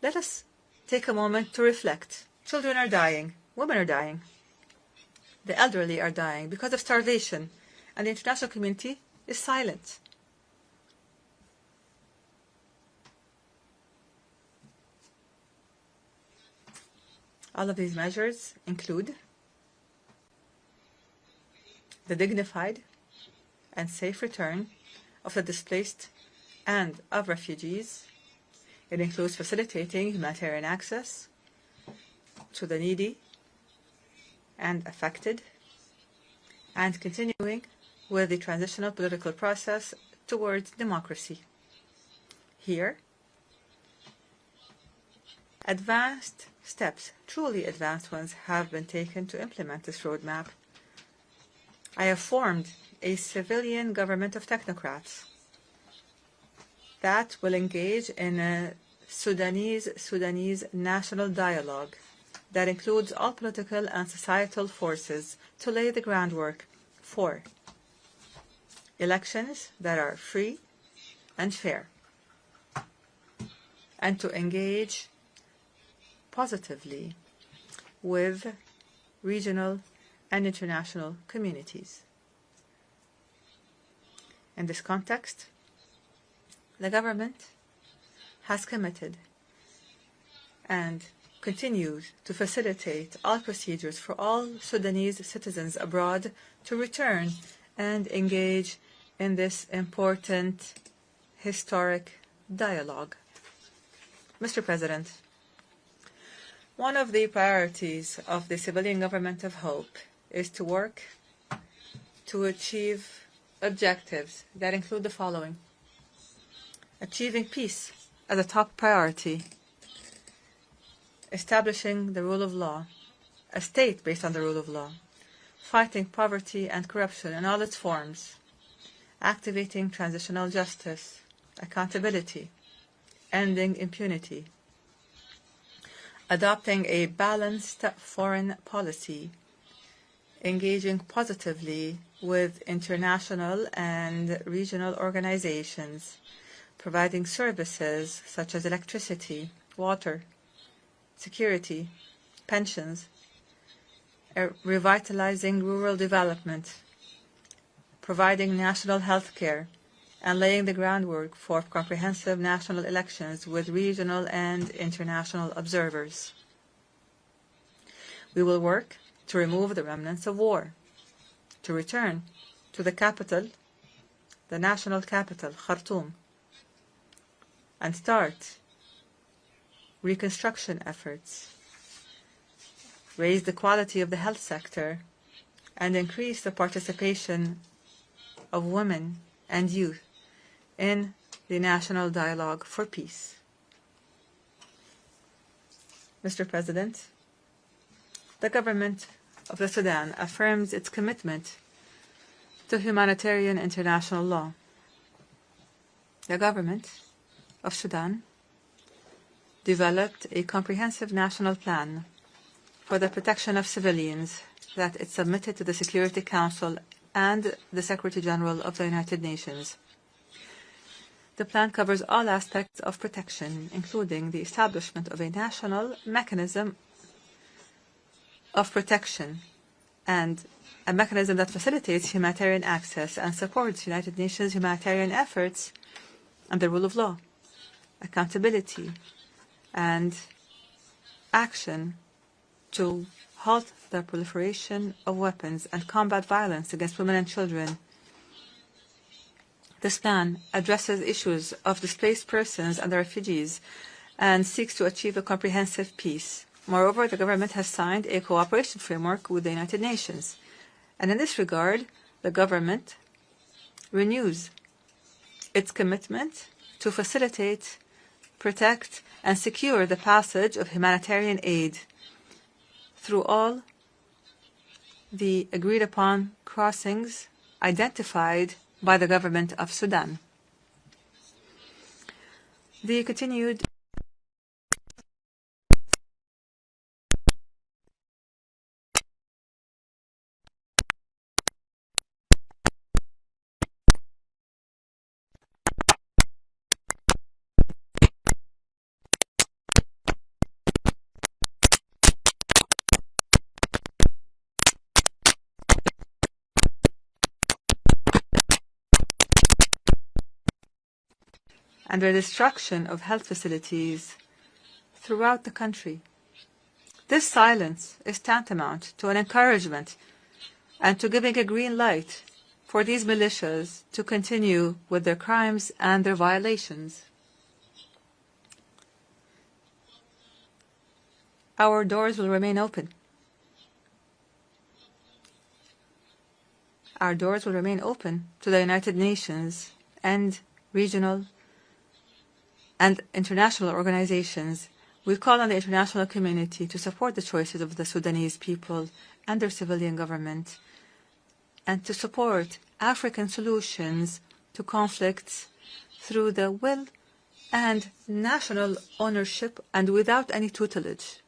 Let us take a moment to reflect. Children are dying. Women are dying. The elderly are dying because of starvation, and the international community is silent. All of these measures include the dignified and safe return of the displaced and of refugees. It includes facilitating humanitarian access to the needy and affected, and continuing with the transitional political process towards democracy. Here, advanced steps, truly advanced ones, have been taken to implement this roadmap. I have formed a civilian government of technocrats that will engage in a Sudanese national dialogue that includes all political and societal forces to lay the groundwork for elections that are free and fair, and to engage positively with regional and international communities. In this context, the government has committed and continues to facilitate all procedures for all Sudanese citizens abroad to return and engage in this important historic dialogue. Mr. President, one of the priorities of the civilian government of hope is to work to achieve objectives that include the following: achieving peace as a top priority, establishing the rule of law, a state based on the rule of law, fighting poverty and corruption in all its forms, activating transitional justice, accountability, ending impunity, adopting a balanced foreign policy, engaging positively with international and regional organizations, providing services such as electricity, water, security, pensions, revitalizing rural development, providing national health care, and laying the groundwork for comprehensive national elections with regional and international observers. We will work to remove the remnants of war, to return to the capital, the national capital, Khartoum, and start reconstruction efforts, raise the quality of the health sector, and increase the participation of women and youth in the national dialogue for peace. Mr. President, the government of the Sudan affirms its commitment to humanitarian international law. The government of Sudan developed a comprehensive national plan for the protection of civilians that it submitted to the Security Council and the Secretary General of the United Nations. The plan covers all aspects of protection, including the establishment of a national mechanism of protection and a mechanism that facilitates humanitarian access and supports United Nations humanitarian efforts and the rule of law, accountability, and action to halt the proliferation of weapons and combat violence against women and children. This plan addresses issues of displaced persons and refugees and seeks to achieve a comprehensive peace. Moreover, the government has signed a cooperation framework with the United Nations. And in this regard, the government renews its commitment to facilitate, protect, and secure the passage of humanitarian aid through all the agreed-upon crossings identified by the government of Sudan. The continued and the destruction of health facilities throughout the country. This silence is tantamount to an encouragement and to giving a green light for these militias to continue with their crimes and their violations. Our doors will remain open. Our doors will remain open to the United Nations and regional and international organizations. We call on the international community to support the choices of the Sudanese people and their civilian government and to support African solutions to conflicts through the will and national ownership and without any tutelage.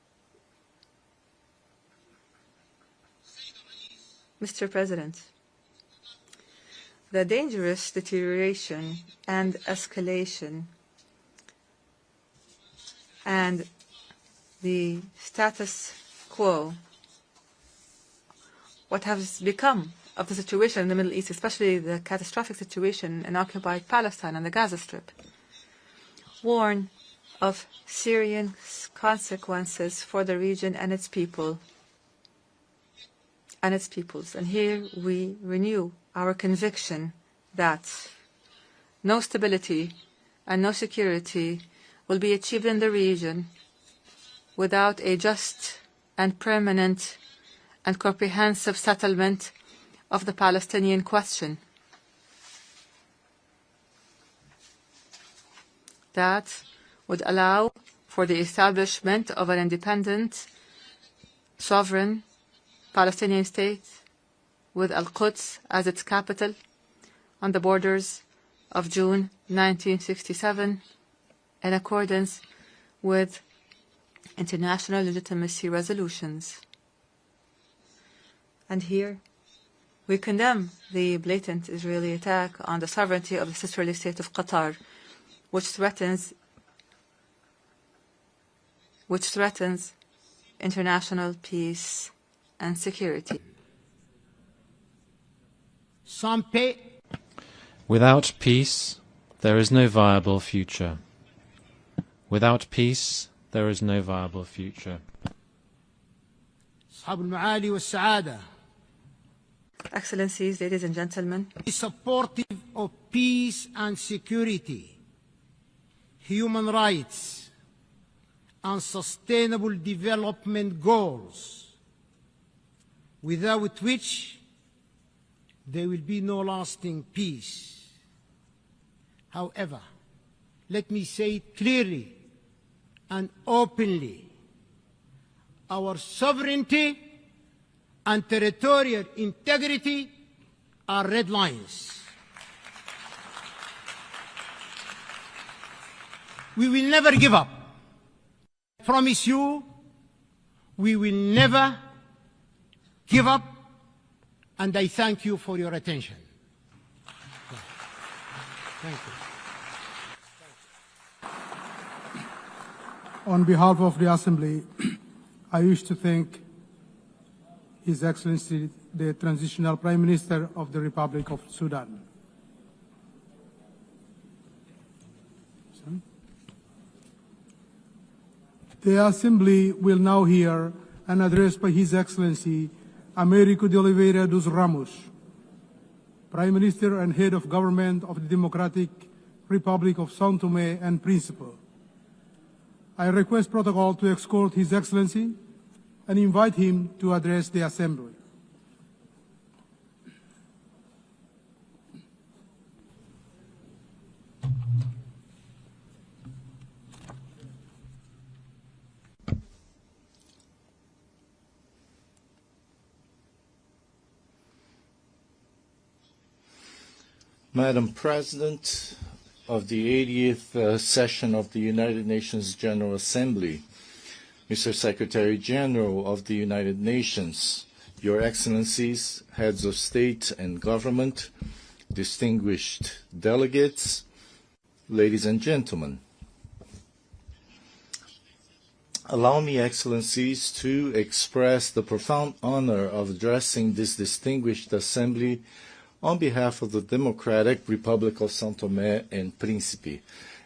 Mr. President, the dangerous deterioration and escalation and the status quo, what has become of the situation in the Middle East, especially the catastrophic situation in occupied Palestine and the Gaza Strip, warn of serious consequences for the region and its people and its peoples. And here we renew our conviction that no stability and no security will be achieved in the region without a just and permanent and comprehensive settlement of the Palestinian question. That would allow for the establishment of an independent, sovereign Palestinian state with Al-Quds as its capital on the borders of June 1967 in accordance with international legitimacy resolutions. And here we condemn the blatant Israeli attack on the sovereignty of the sisterly state of Qatar, which threatens international peace and security. Without peace, there is no viable future. Without peace, there is no viable future. Excellencies, ladies and gentlemen, supportive of peace and security, human rights, and sustainable development goals, without which there will be no lasting peace. However, let me say it clearly and openly, our sovereignty and territorial integrity are red lines. We will never give up. I promise you, we will never give up, and I thank you for your attention. Thank you. On behalf of the Assembly, I wish to thank His Excellency, the Transitional Prime Minister of the Republic of Sudan. The Assembly will now hear an address by His Excellency Américo de Oliveira dos Ramos, Prime Minister and Head of Government of the Democratic Republic of São Tomé and Príncipe. I request protocol to escort His Excellency and invite him to address the Assembly. Madam President of the 80th session of the United Nations General Assembly, Mr. Secretary General of the United Nations, Your Excellencies, Heads of State and Government, distinguished delegates, ladies and gentlemen. Allow me, Excellencies, to express the profound honor of addressing this distinguished Assembly on behalf of the Democratic Republic of São Tomé and Príncipe,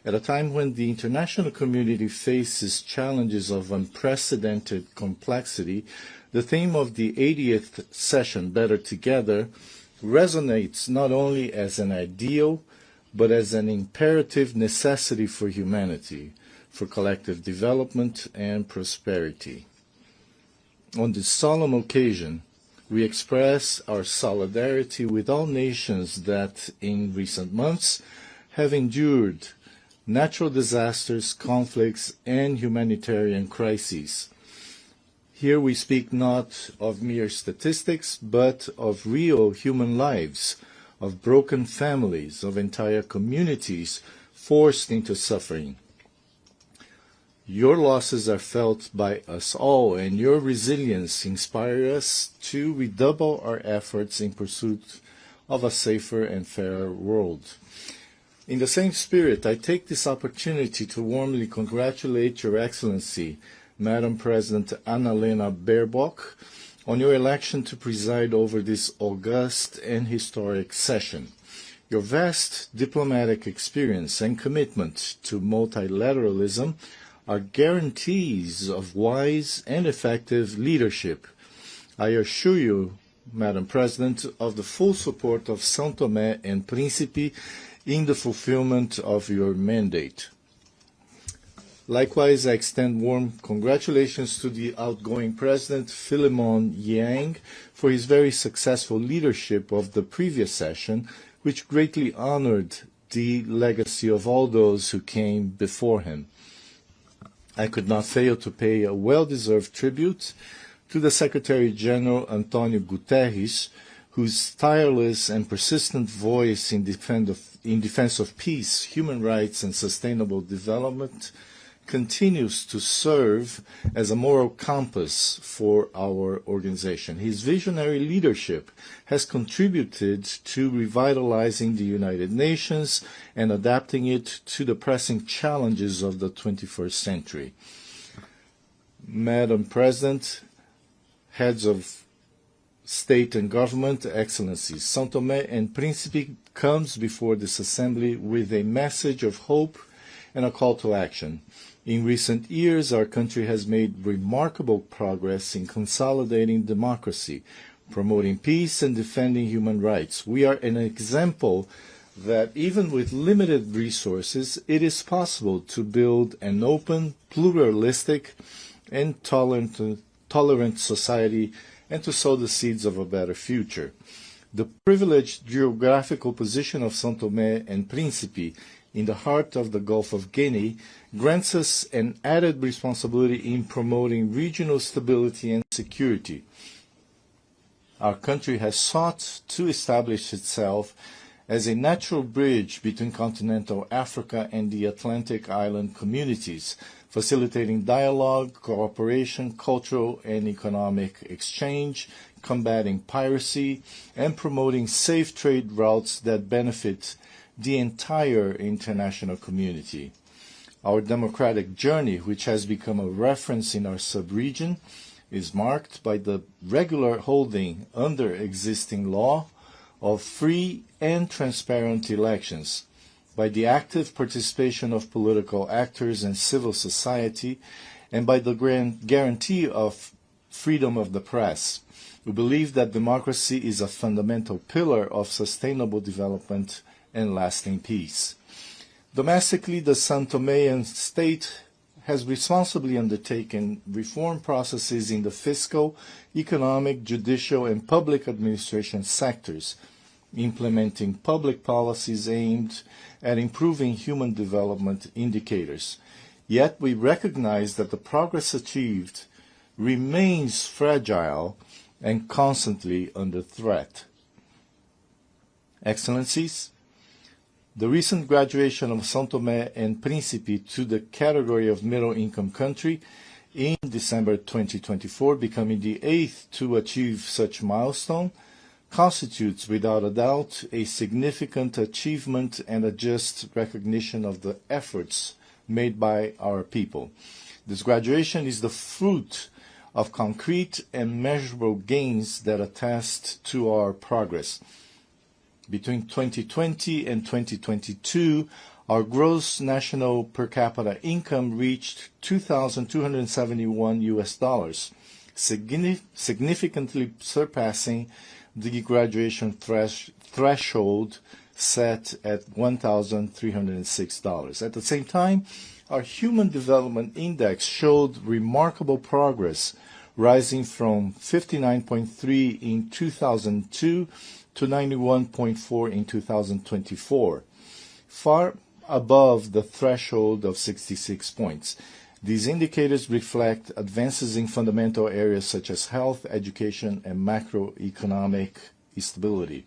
at a time when the international community faces challenges of unprecedented complexity. The theme of the 80th session, Better Together, resonates not only as an ideal, but as an imperative necessity for humanity, for collective development and prosperity. On this solemn occasion, we express our solidarity with all nations that, in recent months, have endured natural disasters, conflicts, and humanitarian crises. Here we speak not of mere statistics, but of real human lives, of broken families, of entire communities forced into suffering. Your losses are felt by us all, and your resilience inspires us to redouble our efforts in pursuit of a safer and fairer world. In the same spirit, I take this opportunity to warmly congratulate Your Excellency, Madam President Annalena Baerbock, on your election to preside over this august and historic session. Your vast diplomatic experience and commitment to multilateralism are guarantees of wise and effective leadership. I assure you, Madam President, of the full support of São Tomé and Príncipe in the fulfillment of your mandate. Likewise, I extend warm congratulations to the outgoing President, Philemon Yang, for his very successful leadership of the previous session, which greatly honored the legacy of all those who came before him. I could not fail to pay a well-deserved tribute to the Secretary-General Antonio Guterres, whose tireless and persistent voice in defense of peace, human rights, and sustainable development continues to serve as a moral compass for our organization. His visionary leadership has contributed to revitalizing the United Nations and adapting it to the pressing challenges of the 21st century. Madam President, heads of state and government, excellencies, São Tomé and Príncipe comes before this assembly with a message of hope and a call to action. In recent years, our country has made remarkable progress in consolidating democracy, promoting peace, and defending human rights. We are an example that even with limited resources, it is possible to build an open, pluralistic, and tolerant society and to sow the seeds of a better future. The privileged geographical position of São Tomé and Príncipe in the heart of the Gulf of Guinea grants us an added responsibility in promoting regional stability and security. Our country has sought to establish itself as a natural bridge between continental Africa and the Atlantic island communities, facilitating dialogue, cooperation, cultural and economic exchange, combating piracy, and promoting safe trade routes that benefit the entire international community. Our democratic journey, which has become a reference in our sub-region, is marked by the regular holding under existing law of free and transparent elections, by the active participation of political actors and civil society, and by the guarantee of freedom of the press. We believe that democracy is a fundamental pillar of sustainable development and lasting peace. Domestically, the São Toméan state has responsibly undertaken reform processes in the fiscal, economic, judicial, and public administration sectors, implementing public policies aimed at improving human development indicators. Yet we recognize that the progress achieved remains fragile and constantly under threat. Excellencies, the recent graduation of São Tomé and Príncipe to the category of middle-income country in December 2024, becoming the 8th to achieve such milestone, constitutes without a doubt a significant achievement and a just recognition of the efforts made by our people. This graduation is the fruit of concrete and measurable gains that attest to our progress. Between 2020 and 2022, our gross national per capita income reached $2,271, significantly surpassing the graduation threshold set at $1,306. At the same time, our Human Development Index showed remarkable progress, rising from 59.3 in 2002 to 91.4 in 2024, far above the threshold of 66 points. These indicators reflect advances in fundamental areas such as health, education, and macroeconomic stability.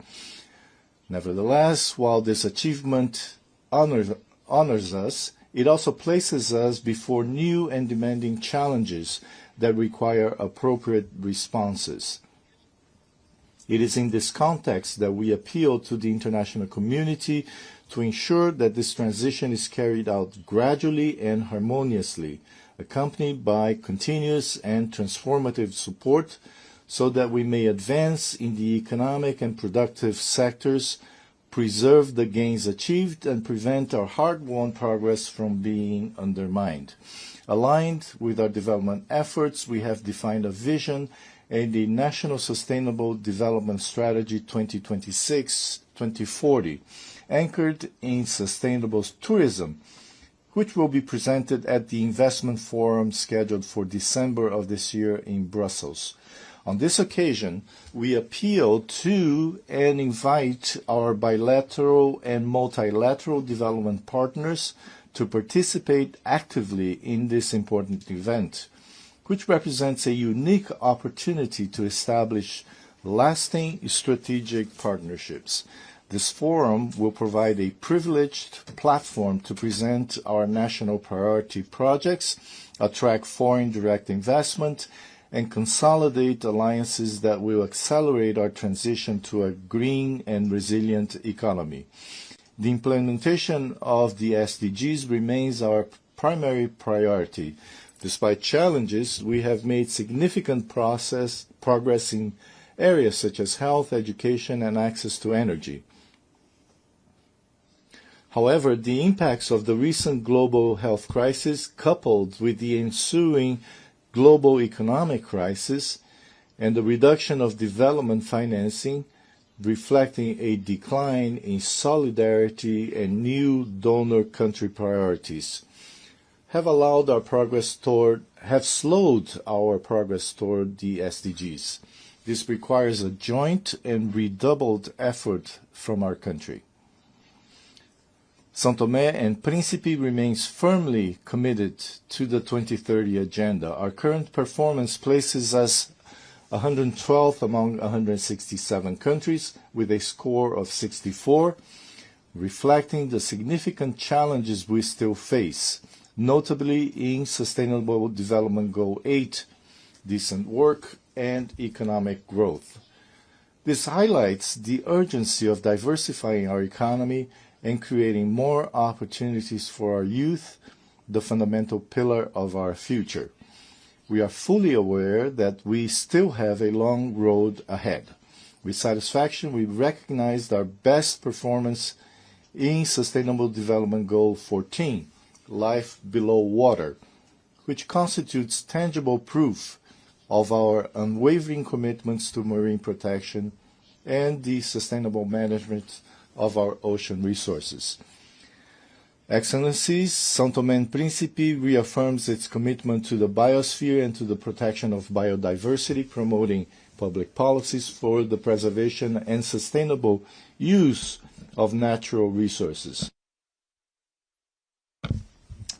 Nevertheless, while this achievement honors us, it also places us before new and demanding challenges that require appropriate responses. It is in this context that we appeal to the international community to ensure that this transition is carried out gradually and harmoniously, accompanied by continuous and transformative support, so that we may advance in the economic and productive sectors, preserve the gains achieved, and prevent our hard-won progress from being undermined. Aligned with our development efforts, we have defined a vision and the National Sustainable Development Strategy 2026-2040, anchored in sustainable tourism, which will be presented at the Investment Forum scheduled for December of this year in Brussels. On this occasion, we appeal to and invite our bilateral and multilateral development partners to participate actively in this important event, which represents a unique opportunity to establish lasting strategic partnerships. This forum will provide a privileged platform to present our national priority projects, attract foreign direct investment, and consolidate alliances that will accelerate our transition to a green and resilient economy. The implementation of the SDGs remains our primary priority. Despite challenges, we have made significant progress in areas such as health, education, and access to energy. However, the impacts of the recent global health crisis, coupled with the ensuing global economic crisis and the reduction of development financing, reflecting a decline in solidarity and new donor country priorities, have slowed our progress toward the SDGs. This requires a joint and redoubled effort from our country. São Tomé and Príncipe remains firmly committed to the 2030 agenda. Our current performance places us 112th among 167 countries with a score of 64, reflecting the significant challenges we still face, notably in Sustainable Development Goal 8, decent work and economic growth. This highlights the urgency of diversifying our economy and creating more opportunities for our youth, the fundamental pillar of our future. We are fully aware that we still have a long road ahead. With satisfaction, we recognized our best performance in Sustainable Development Goal 14, Life Below Water, which constitutes tangible proof of our unwavering commitments to marine protection and the sustainable management of our ocean resources. Excellencies, São Tomé and Príncipe reaffirms its commitment to the biosphere and to the protection of biodiversity, promoting public policies for the preservation and sustainable use of natural resources.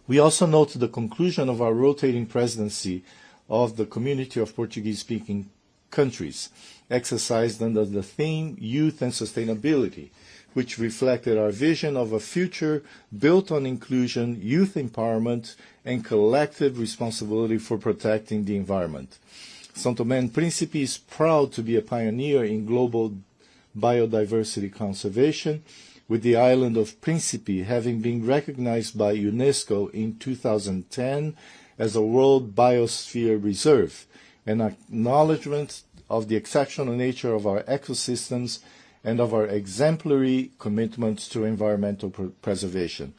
We also note the conclusion of our rotating presidency of the Community of Portuguese-Speaking Countries, exercised under the theme Youth and Sustainability, which reflected our vision of a future built on inclusion, youth empowerment, and collective responsibility for protecting the environment. São Tomé and Príncipe is proud to be a pioneer in global biodiversity conservation, with the island of Príncipe having been recognized by UNESCO in 2010 as a World Biosphere Reserve, an acknowledgement of the exceptional nature of our ecosystems and of our exemplary commitment to environmental preservation.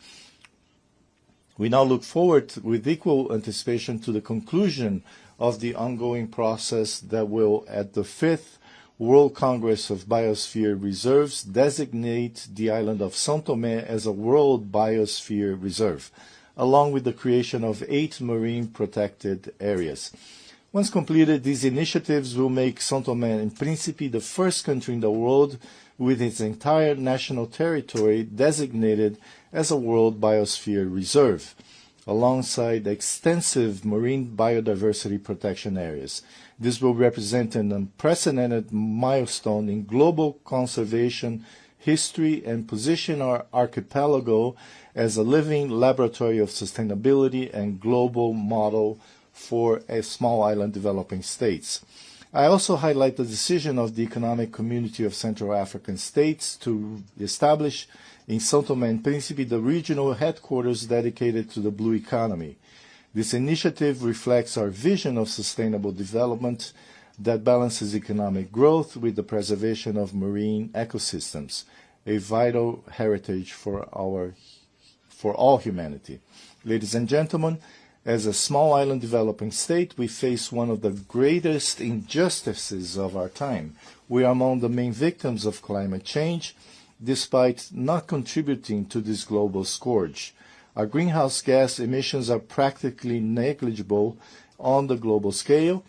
We now look forward with equal anticipation to the conclusion of the ongoing process that will, at the 5th World Congress of Biosphere Reserves, designate the island of São Tomé as a World Biosphere Reserve, along with the creation of 8 marine protected areas. Once completed, these initiatives will make São Tomé and Príncipe the first country in the world with its entire national territory designated as a World Biosphere Reserve, alongside extensive marine biodiversity protection areas. This will represent an unprecedented milestone in global conservation history and position our archipelago as a living laboratory of sustainability and global model for a small island developing states. I also highlight the decision of the Economic Community of Central African States to establish in São Tomé and Príncipe the regional headquarters dedicated to the blue economy. This initiative reflects our vision of sustainable development that balances economic growth with the preservation of marine ecosystems, a vital heritage for all humanity. Ladies and gentlemen, as a small island developing state, we face one of the greatest injustices of our time. We are among the main victims of climate change, despite not contributing to this global scourge. Our greenhouse gas emissions are practically negligible on the global scale,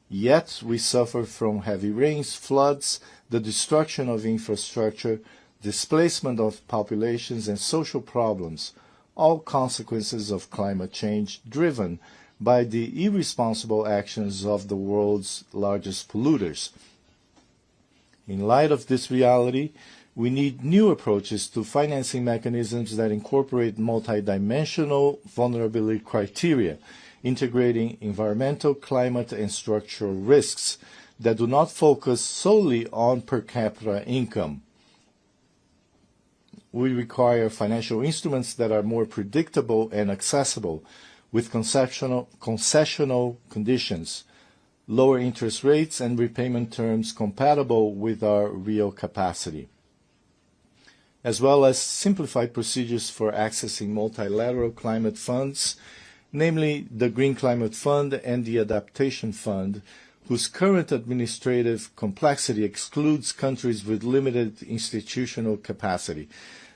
yet we suffer from heavy rains, floods, the destruction of infrastructure, displacement of populations, and social problems, all consequences of climate change driven by the irresponsible actions of the world's largest polluters. In light of this reality, we need new approaches to financing mechanisms that incorporate multidimensional vulnerability criteria, integrating environmental, climate, and structural risks that do not focus solely on per capita income. We require financial instruments that are more predictable and accessible, with concessional conditions, lower interest rates, and repayment terms compatible with our real capacity, as well as simplified procedures for accessing multilateral climate funds, namely the Green Climate Fund and the Adaptation Fund, whose current administrative complexity excludes countries with limited institutional capacity.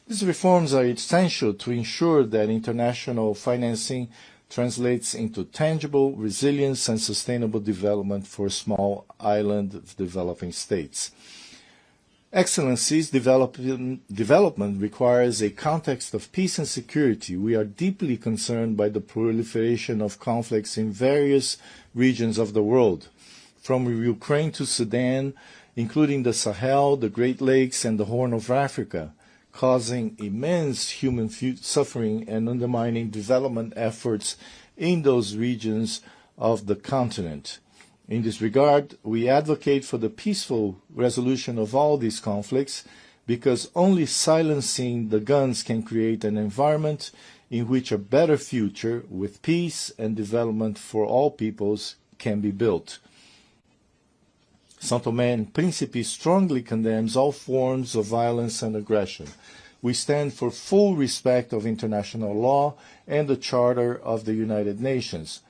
These reforms are essential to ensure that international financing translates into tangible resilience and sustainable development for small island developing states. Excellencies, development requires a context of peace and security. We are deeply concerned by the proliferation of conflicts in various regions of the world, from Ukraine to Sudan, including the Sahel, the Great Lakes, and the Horn of Africa, causing immense human suffering and undermining development efforts in those regions of the continent. In this regard, we advocate for the peaceful resolution of all these conflicts, because only silencing the guns can create an environment in which a better future with peace and development for all peoples can be built. São Tomé and Príncipe strongly condemns all forms of violence and aggression. We stand for full respect of international law and the Charter of the United Nations.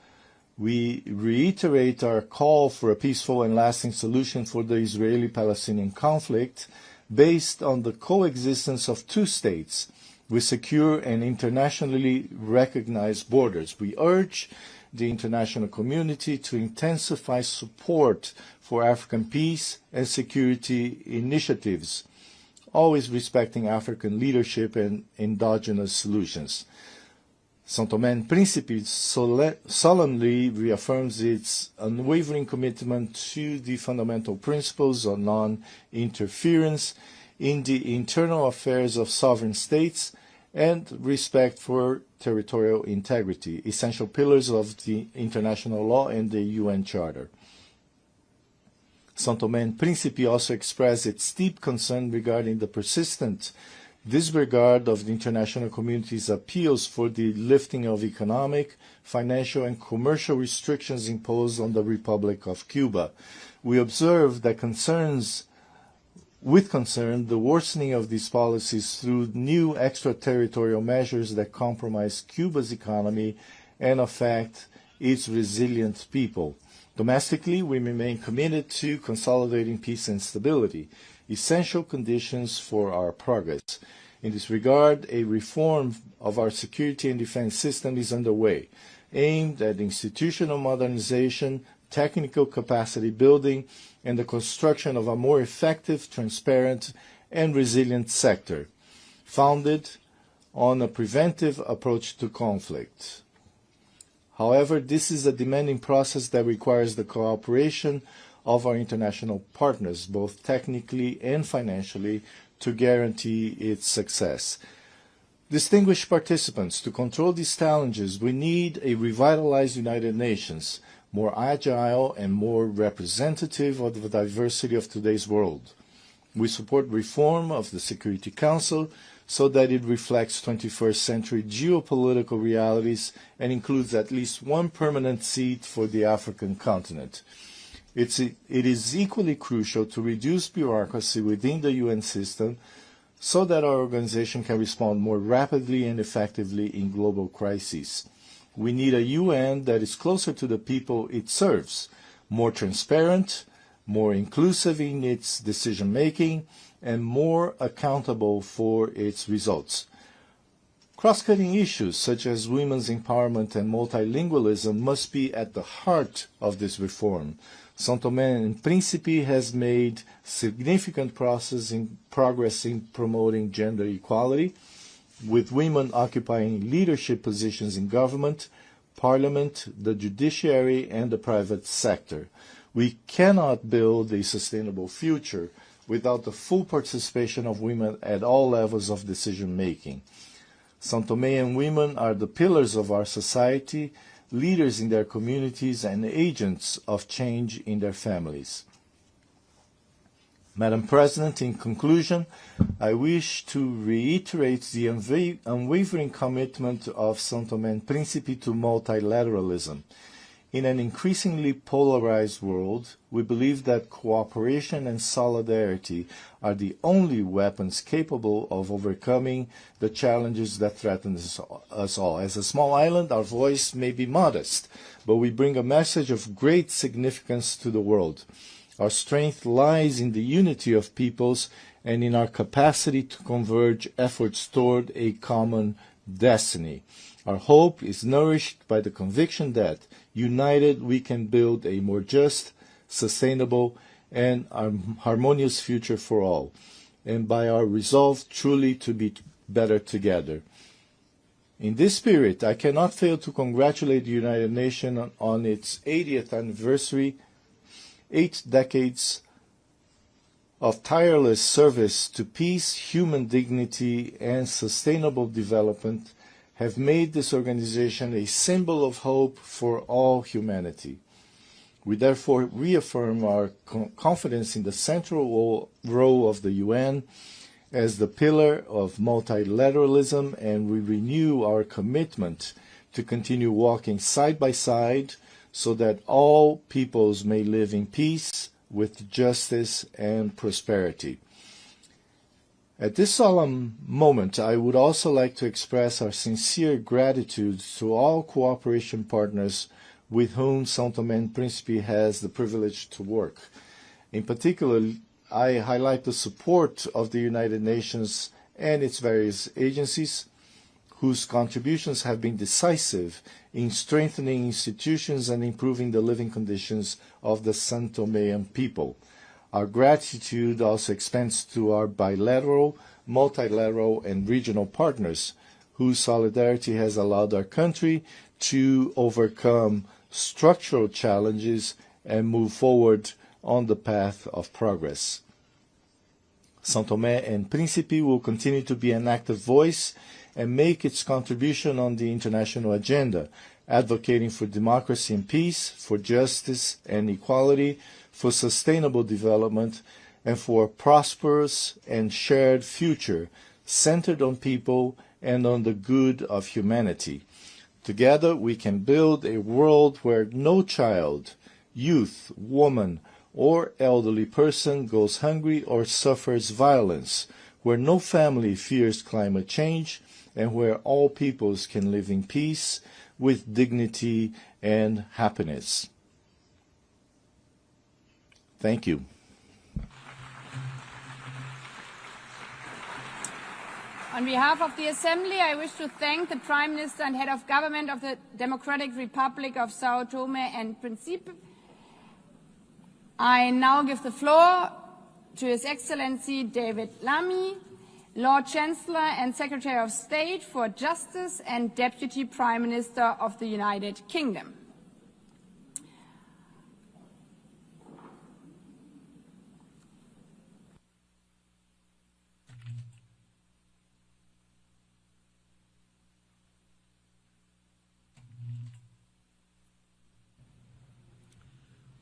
We reiterate our call for a peaceful and lasting solution for the Israeli-Palestinian conflict based on the coexistence of two states with secure and internationally recognized borders. We urge the international community to intensify support for African peace and security initiatives, always respecting African leadership and endogenous solutions. São Tomé and Príncipe solemnly reaffirms its unwavering commitment to the fundamental principles of non-interference in the internal affairs of sovereign states and respect for territorial integrity, essential pillars of the international law and the UN Charter. São Tomé and Príncipe also express its deep concern regarding the persistent disregard of the international community's appeals for the lifting of economic, financial, and commercial restrictions imposed on the Republic of Cuba. We observe that with concern the worsening of these policies through new extraterritorial measures that compromise Cuba's economy and affect its resilient people. Domestically, we remain committed to consolidating peace and stability, essential conditions for our progress. In this regard, a reform of our security and defense system is underway, aimed at institutional modernization, technical capacity building, and the construction of a more effective, transparent, and resilient sector, founded on a preventive approach to conflict. However, this is a demanding process that requires the cooperation of our international partners, both technically and financially, to guarantee its success. Distinguished participants, to control these challenges, we need a revitalized United Nations, more agile and more representative of the diversity of today's world. We support reform of the Security Council so that it reflects 21st century geopolitical realities and includes at least one permanent seat for the African continent. It is equally crucial to reduce bureaucracy within the UN system so that our organization can respond more rapidly and effectively in global crises. We need a UN that is closer to the people it serves, more transparent, more inclusive in its decision-making, and more accountable for its results. Cross-cutting issues such as women's empowerment and multilingualism must be at the heart of this reform. São Tomé and Príncipe has made significant progress in promoting gender equality, with women occupying leadership positions in government, parliament, the judiciary, and the private sector. We cannot build a sustainable future without the full participation of women at all levels of decision-making. São Tomé and women are the pillars of our society, leaders in their communities, and agents of change in their families. Madam President, in conclusion, I wish to reiterate the unwavering commitment of São Tomé and Príncipe to multilateralism. In an increasingly polarized world, we believe that cooperation and solidarity are the only weapons capable of overcoming the challenges that threaten us all. As a small island, our voice may be modest, but we bring a message of great significance to the world. Our strength lies in the unity of peoples and in our capacity to converge efforts toward a common destiny. Our hope is nourished by the conviction that, united, we can build a more just, sustainable, and harmonious future for all, and by our resolve truly to be better together. In this spirit, I cannot fail to congratulate the United Nations on its 80th anniversary. 8 decades of tireless service to peace, human dignity, and sustainable development have made this organization a symbol of hope for all humanity. We therefore reaffirm our confidence in the central role of the UN as the pillar of multilateralism, and we renew our commitment to continue walking side by side so that all peoples may live in peace with justice and prosperity. At this solemn moment, I would also like to express our sincere gratitude to all cooperation partners with whom São Tomé and Príncipe has the privilege to work. In particular, I highlight the support of the United Nations and its various agencies, whose contributions have been decisive in strengthening institutions and improving the living conditions of the São Toméan people. Our gratitude also extends to our bilateral, multilateral, and regional partners, whose solidarity has allowed our country to overcome structural challenges and move forward on the path of progress. São Tomé and Príncipe will continue to be an active voice and make its contribution on the international agenda, advocating for democracy and peace, for justice and equality, for sustainable development, and for a prosperous and shared future centered on people and on the good of humanity. Together we can build a world where no child, youth, woman, or elderly person goes hungry or suffers violence, where no family fears climate change, and where all peoples can live in peace with dignity and happiness. Thank you. On behalf of the Assembly, I wish to thank the Prime Minister and Head of Government of the Democratic Republic of São Tomé and Príncipe. I now give the floor to His Excellency David Lammy, Lord Chancellor and Secretary of State for Justice and Deputy Prime Minister of the United Kingdom.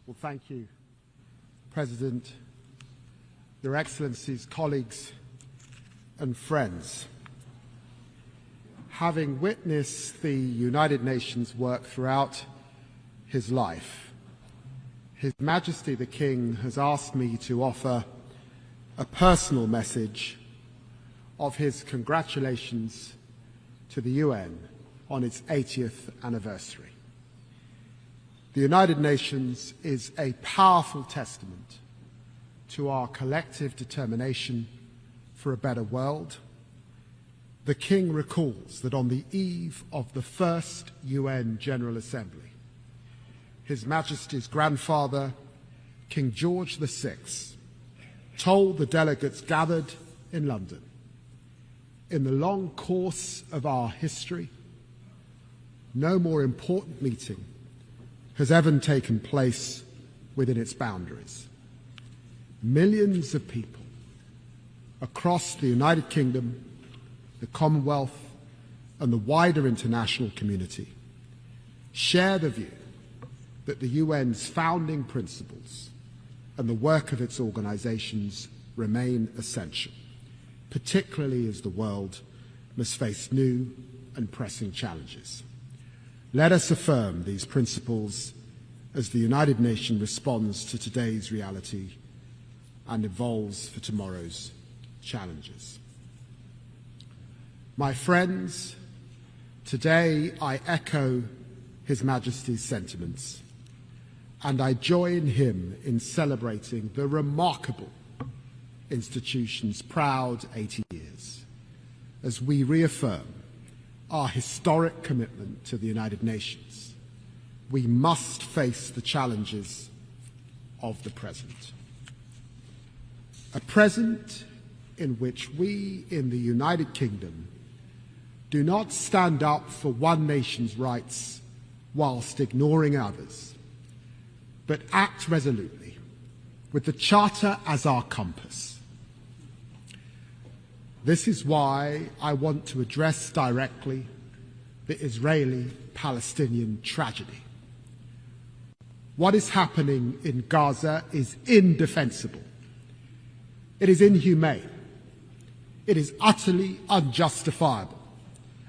Well, thank you, President, Your Excellencies, colleagues, and friends. Having witnessed the United Nations work throughout his life, His Majesty the King has asked me to offer a personal message of his congratulations to the UN on its 80th anniversary. The United Nations is a powerful testament to our collective determination for a better world. The King recalls that on the eve of the first UN General Assembly, His Majesty's grandfather, King George VI, told the delegates gathered in London, "In the long course of our history, no more important meeting has ever taken place within its boundaries. Millions of people across the United Kingdom, the Commonwealth, and the wider international community share the view that the UN's founding principles and the work of its organizations remain essential, particularly as the world must face new and pressing challenges. Let us affirm these principles as the United Nations responds to today's reality and evolves for tomorrow's challenges." My friends, today I echo His Majesty's sentiments, and I join him in celebrating the remarkable institution's proud 80 years as we reaffirm our historic commitment to the United Nations. We must face the challenges of the present. A present in which we in the United Kingdom do not stand up for one nation's rights whilst ignoring others, but act resolutely with the Charter as our compass. This is why I want to address directly the Israeli-Palestinian tragedy. What is happening in Gaza is indefensible. It is inhumane. It is utterly unjustifiable,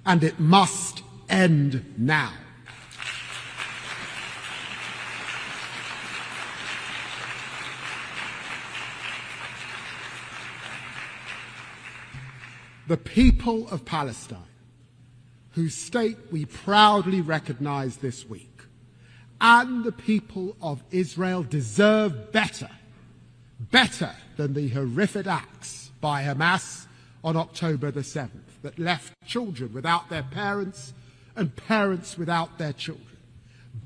and it must end now. The people of Palestine, whose state we proudly recognize this week, and the people of Israel deserve better than the horrific acts by Hamas on October the 7th that left children without their parents and parents without their children.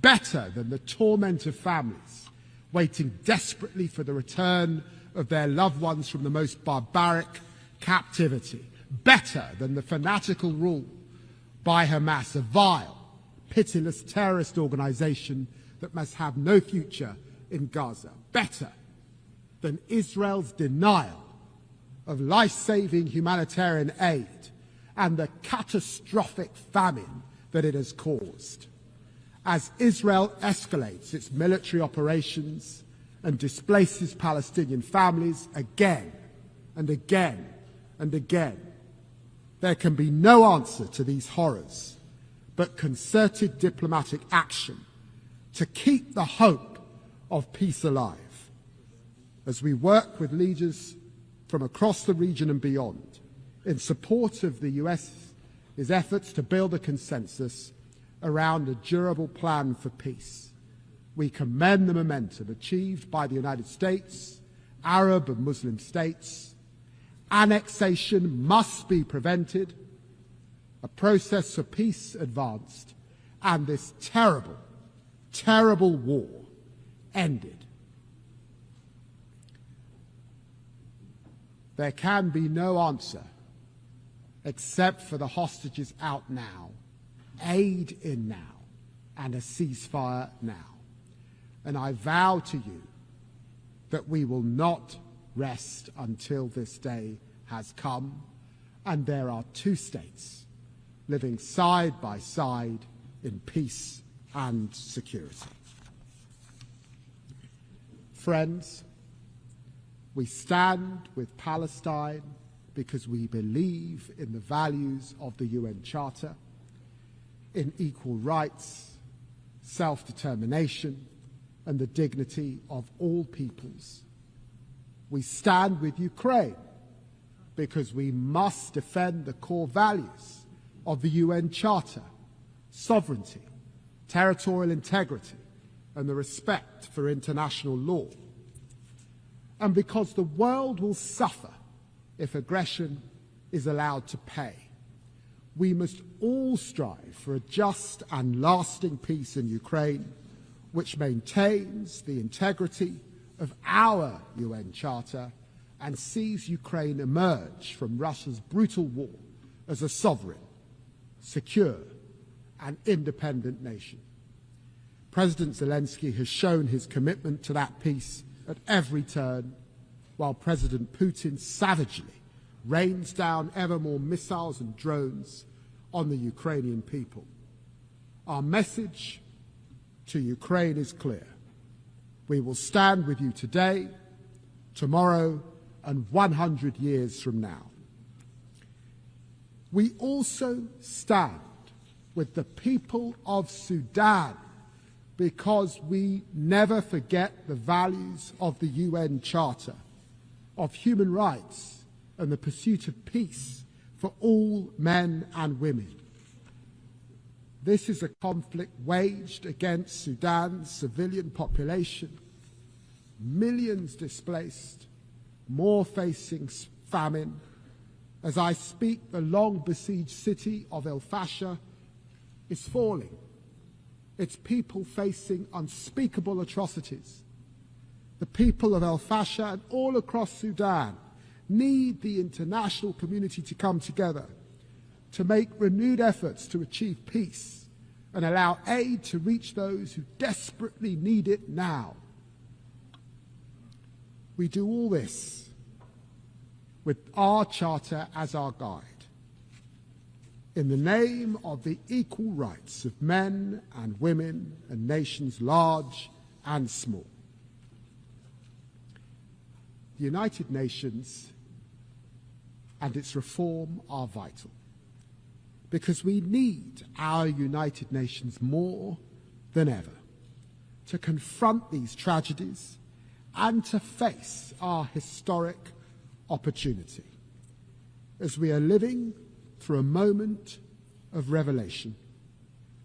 Better than the torment of families waiting desperately for the return of their loved ones from the most barbaric captivity. Better than the fanatical rule by Hamas, a vile, pitiless terrorist organization that must have no future in Gaza. Better than Israel's denial of life-saving humanitarian aid and the catastrophic famine that it has caused. As Israel escalates its military operations and displaces Palestinian families again and again and again, there can be no answer to these horrors but concerted diplomatic action to keep the hope of peace alive. As we work with leaders from across the region and beyond in support of the US's efforts to build a consensus around a durable plan for peace, we commend the momentum achieved by the United States, Arab and Muslim states. Annexation must be prevented, a process for peace advanced, and this terrible, terrible war ended. There can be no answer except for the hostages out now, aid in now, and a ceasefire now. And I vow to you that we will not rest until this day has come, and there are two states living side by side in peace and security. Friends, we stand with Palestine because we believe in the values of the UN Charter, in equal rights, self-determination, and the dignity of all peoples. We stand with Ukraine because we must defend the core values of the UN Charter: sovereignty, territorial integrity, and the respect for international law. And because the world will suffer if aggression is allowed to pay. We must all strive for a just and lasting peace in Ukraine, which maintains the integrity of our UN Charter and sees Ukraine emerge from Russia's brutal war as a sovereign, secure, and independent nation. President Zelensky has shown his commitment to that peace at every turn, while President Putin savagely rains down ever more missiles and drones on the Ukrainian people. Our message to Ukraine is clear. We will stand with you today, tomorrow, and 100 years from now. We also stand with the people of Sudan because we never forget the values of the UN Charter, of human rights, and the pursuit of peace for all men and women. This is a conflict waged against Sudan's civilian population, millions displaced, more facing famine. As I speak, the long-besieged city of El Fasher is falling, its people facing unspeakable atrocities. The people of El Fasher and all across Sudan need the international community to come together to make renewed efforts to achieve peace and allow aid to reach those who desperately need it now. We do all this with our charter as our guide, in the name of the equal rights of men and women and nations large and small. The United Nations and its reform are vital, because we need our United Nations more than ever to confront these tragedies and to face our historic opportunity as we are living through a moment of revelation.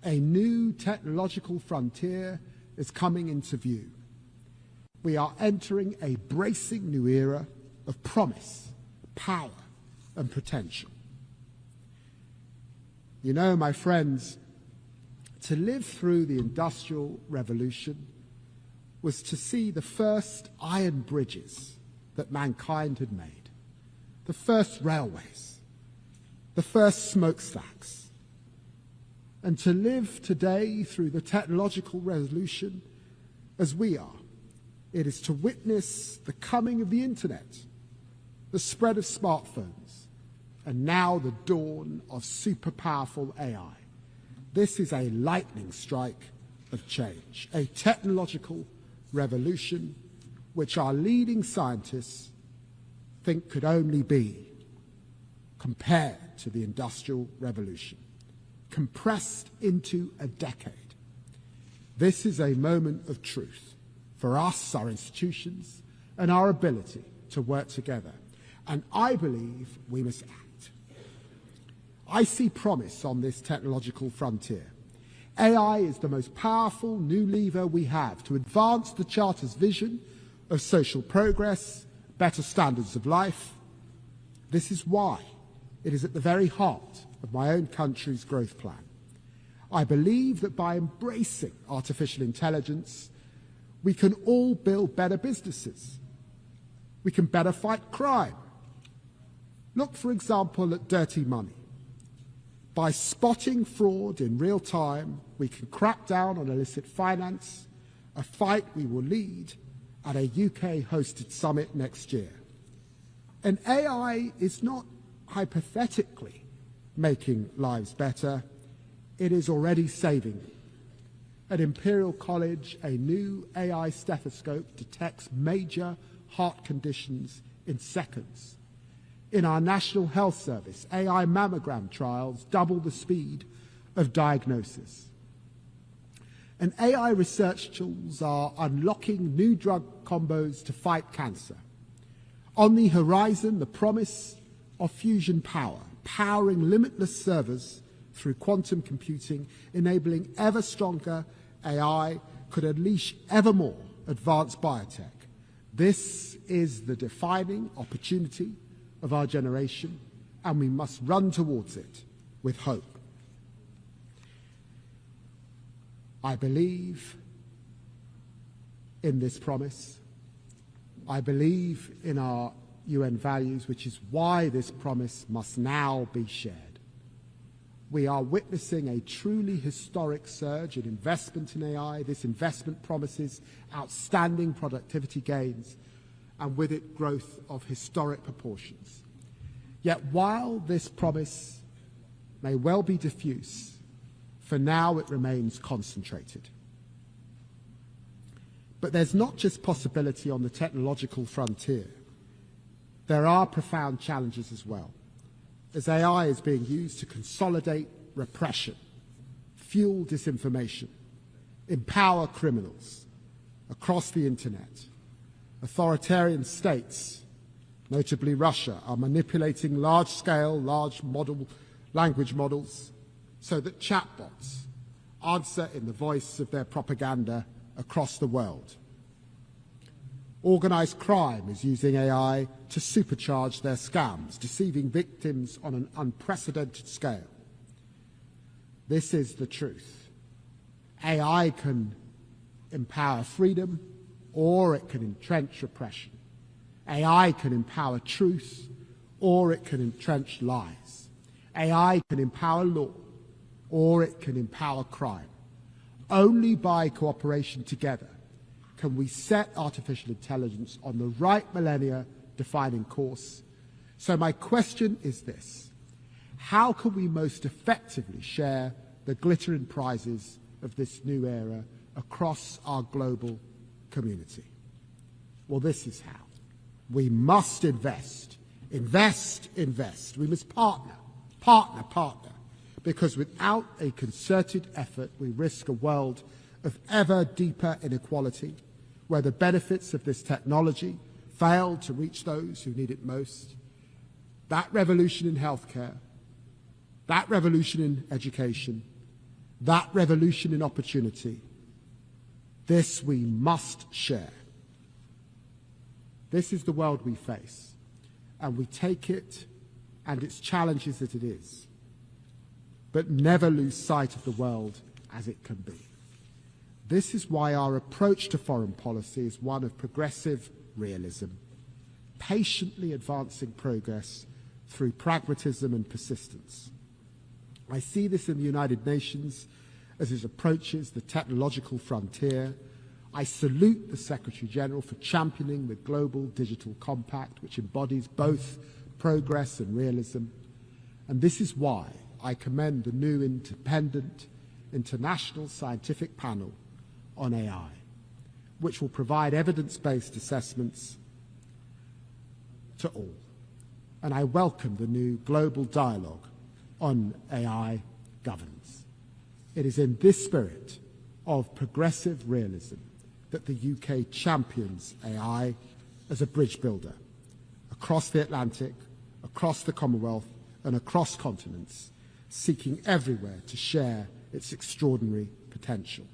A new technological frontier is coming into view. We are entering a bracing new era of promise, power, and potential. You know, my friends, to live through the Industrial Revolution was to see the first iron bridges that mankind had made, the first railways, the first smokestacks. And to live today through the technological revolution as we are, it is to witness the coming of the internet, the spread of smartphones, and now the dawn of super powerful AI. This is a lightning strike of change, a technological revolution which our leading scientists think could only be compared to the Industrial Revolution, compressed into a decade. This is a moment of truth for us, our institutions, and our ability to work together. And I believe we must act. I see promise on this technological frontier. AI is the most powerful new lever we have to advance the Charter's vision of social progress, better standards of life. This is why it is at the very heart of my own country's growth plan. I believe that by embracing artificial intelligence, we can all build better businesses. We can better fight crime. Look, for example, at dirty money. By spotting fraud in real time, we can crack down on illicit finance, a fight we will lead at a UK-hosted summit next year. And AI is not hypothetically making lives better, it is already saving them. At Imperial College, a new AI stethoscope detects major heart conditions in seconds. In our National Health Service, AI mammogram trials double the speed of diagnosis. And AI research tools are unlocking new drug combos to fight cancer. On the horizon, the promise of fusion power, powering limitless servers through quantum computing, enabling ever stronger AI, could unleash ever more advanced biotech. This is the defining opportunity of our generation, and we must run towards it with hope. I believe in this promise. I believe in our UN values, which is why this promise must now be shared. We are witnessing a truly historic surge in investment in AI. This investment promises outstanding productivity gains, and with it growth of historic proportions. Yet while this promise may well be diffuse, for now it remains concentrated. But there's not just possibility on the technological frontier. There are profound challenges as well, as AI is being used to consolidate repression, fuel disinformation, empower criminals across the internet. Authoritarian states, notably Russia, are manipulating large-scale, large language models so that chatbots answer in the voice of their propaganda across the world. Organized crime is using AI to supercharge their scams, deceiving victims on an unprecedented scale. This is the truth. AI can empower freedom, or it can entrench repression. AI can empower truth, or it can entrench lies. AI can empower law, or it can empower crime. Only by cooperation together can we set artificial intelligence on the right millennia-defining course. So my question is this: how can we most effectively share the glittering prizes of this new era across our global community? Well, this is how. We must invest. Invest, invest. We must partner, partner, partner. Because without a concerted effort, we risk a world of ever deeper inequality, where the benefits of this technology fail to reach those who need it most. That revolution in healthcare, that revolution in education, that revolution in opportunity, this we must share. This is the world we face, and we take it and its challenges as it is, but never lose sight of the world as it can be. This is why our approach to foreign policy is one of progressive realism, patiently advancing progress through pragmatism and persistence. I see this in the United Nations as it approaches the technological frontier. I salute the Secretary General for championing the Global Digital Compact, which embodies both progress and realism. And this is why I commend the new independent international scientific panel on AI, which will provide evidence-based assessments to all. And I welcome the new global dialogue on AI governance. It is in this spirit of progressive realism that the UK champions AI as a bridge builder across the Atlantic, across the Commonwealth, and across continents, seeking everywhere to share its extraordinary potential.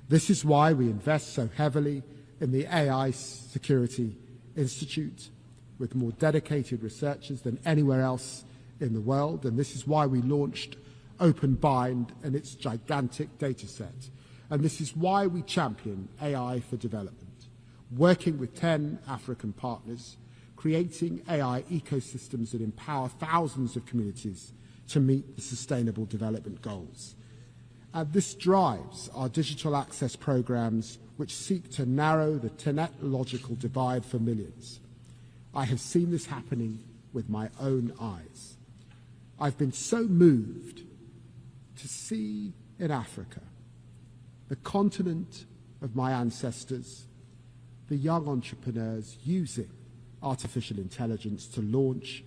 This is why we invest so heavily in the AI Security Institute, with more dedicated researchers than anywhere else in the world, and this is why we launched OpenBind and its gigantic data set. And this is why we champion AI for development, working with 10 African partners, creating AI ecosystems that empower thousands of communities to meet the Sustainable Development Goals. And this drives our digital access programs, which seek to narrow the technological divide for millions. I have seen this happening with my own eyes. I've been so moved to see in Africa, the continent of my ancestors, the young entrepreneurs using artificial intelligence to launch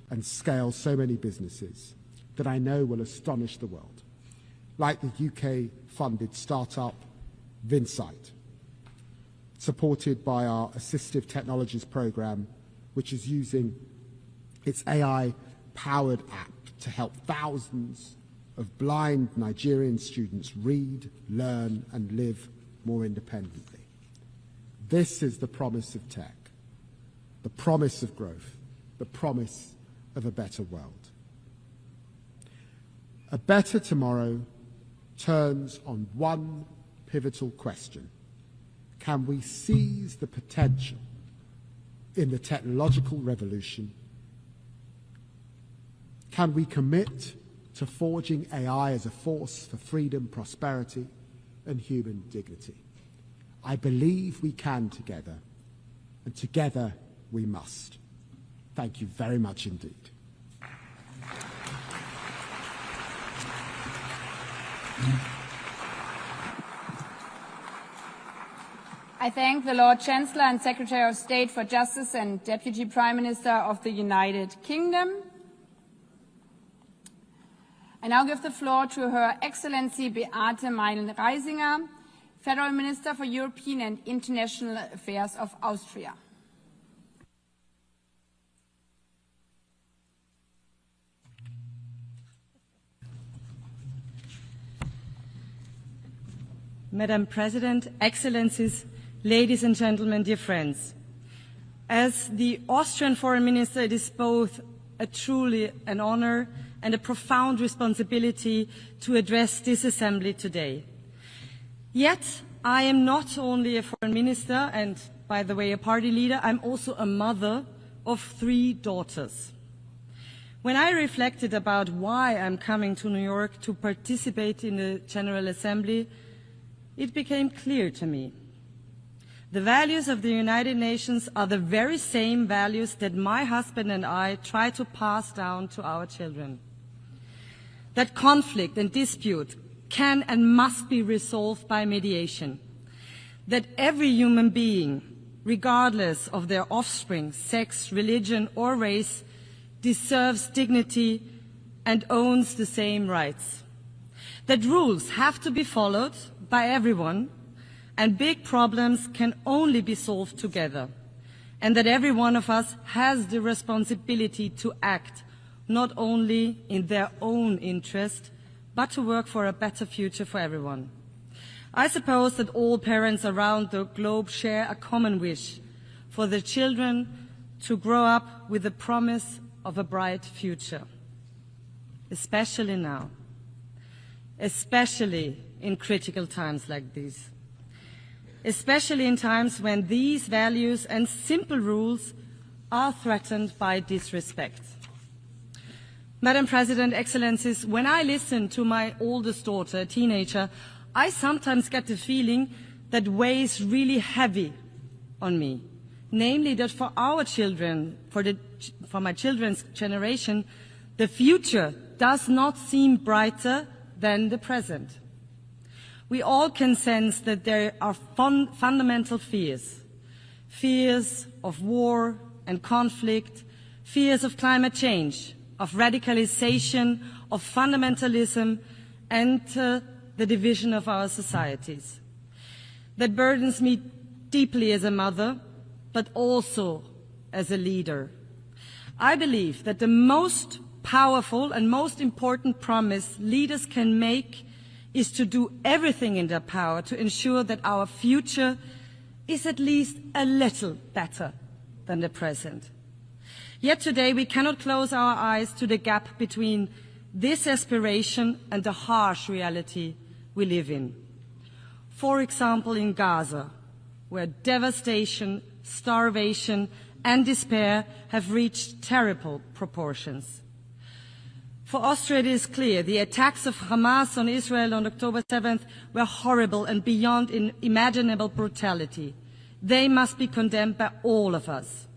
and scale so many businesses that I know will astonish the world, like the UK-funded startup Vinsight, supported by our Assistive Technologies program, which is using its AI-powered app to help thousands of blind Nigerian students read, learn, and live more independently. This is the promise of tech, the promise of growth, the promise of a better world. A better tomorrow turns on one pivotal question. Can we seize the potential in the technological revolution? Can we commit to forging AI as a force for freedom, prosperity, and human dignity? I believe we can together, and together we must. Thank you very much indeed. I thank the Lord Chancellor and Secretary of State for Justice and Deputy Prime Minister of the United Kingdom. I now give the floor to Her Excellency Beate Meinl-Reisinger, Federal Minister for European and International Affairs of Austria. Madam President, Excellencies, ladies and gentlemen, dear friends. As the Austrian Foreign Minister, it is both truly an honor and a profound responsibility to address this assembly today. Yet, I am not only a foreign minister and, by the way, a party leader, I'm also a mother of 3 daughters. When I reflected about why I'm coming to New York to participate in the General Assembly, it became clear to me. The values of the United Nations are the very same values that my husband and I try to pass down to our children. That conflict and dispute can and must be resolved by mediation. That every human being, regardless of their offspring, sex, religion, or race, deserves dignity and owns the same rights. That rules have to be followed by everyone, and big problems can only be solved together, and that every one of us has the responsibility to act not only in their own interest, but to work for a better future for everyone. I suppose that all parents around the globe share a common wish for their children to grow up with the promise of a bright future, especially now, especially in critical times like these, especially in times when these values and simple rules are threatened by disrespect. Madam President, Excellencies, when I listen to my oldest daughter, a teenager, I sometimes get the feeling that weighs really heavy on me, namely that for our children, for my children's generation, the future does not seem brighter than the present. We all can sense that there are fundamental fears of war and conflict, fears of climate change, of radicalization, of fundamentalism, and the division of our societies. That burdens me deeply as a mother, but also as a leader. I believe that the most powerful and most important promise leaders can make is to do everything in their power to ensure that our future is at least a little better than the present. Yet today we cannot close our eyes to the gap between this aspiration and the harsh reality we live in. For example, in Gaza, where devastation, starvation, and despair have reached terrible proportions. For Austria, it is clear the attacks of Hamas on Israel on October 7th were horrible and beyond imaginable brutality. They must be condemned by all of us.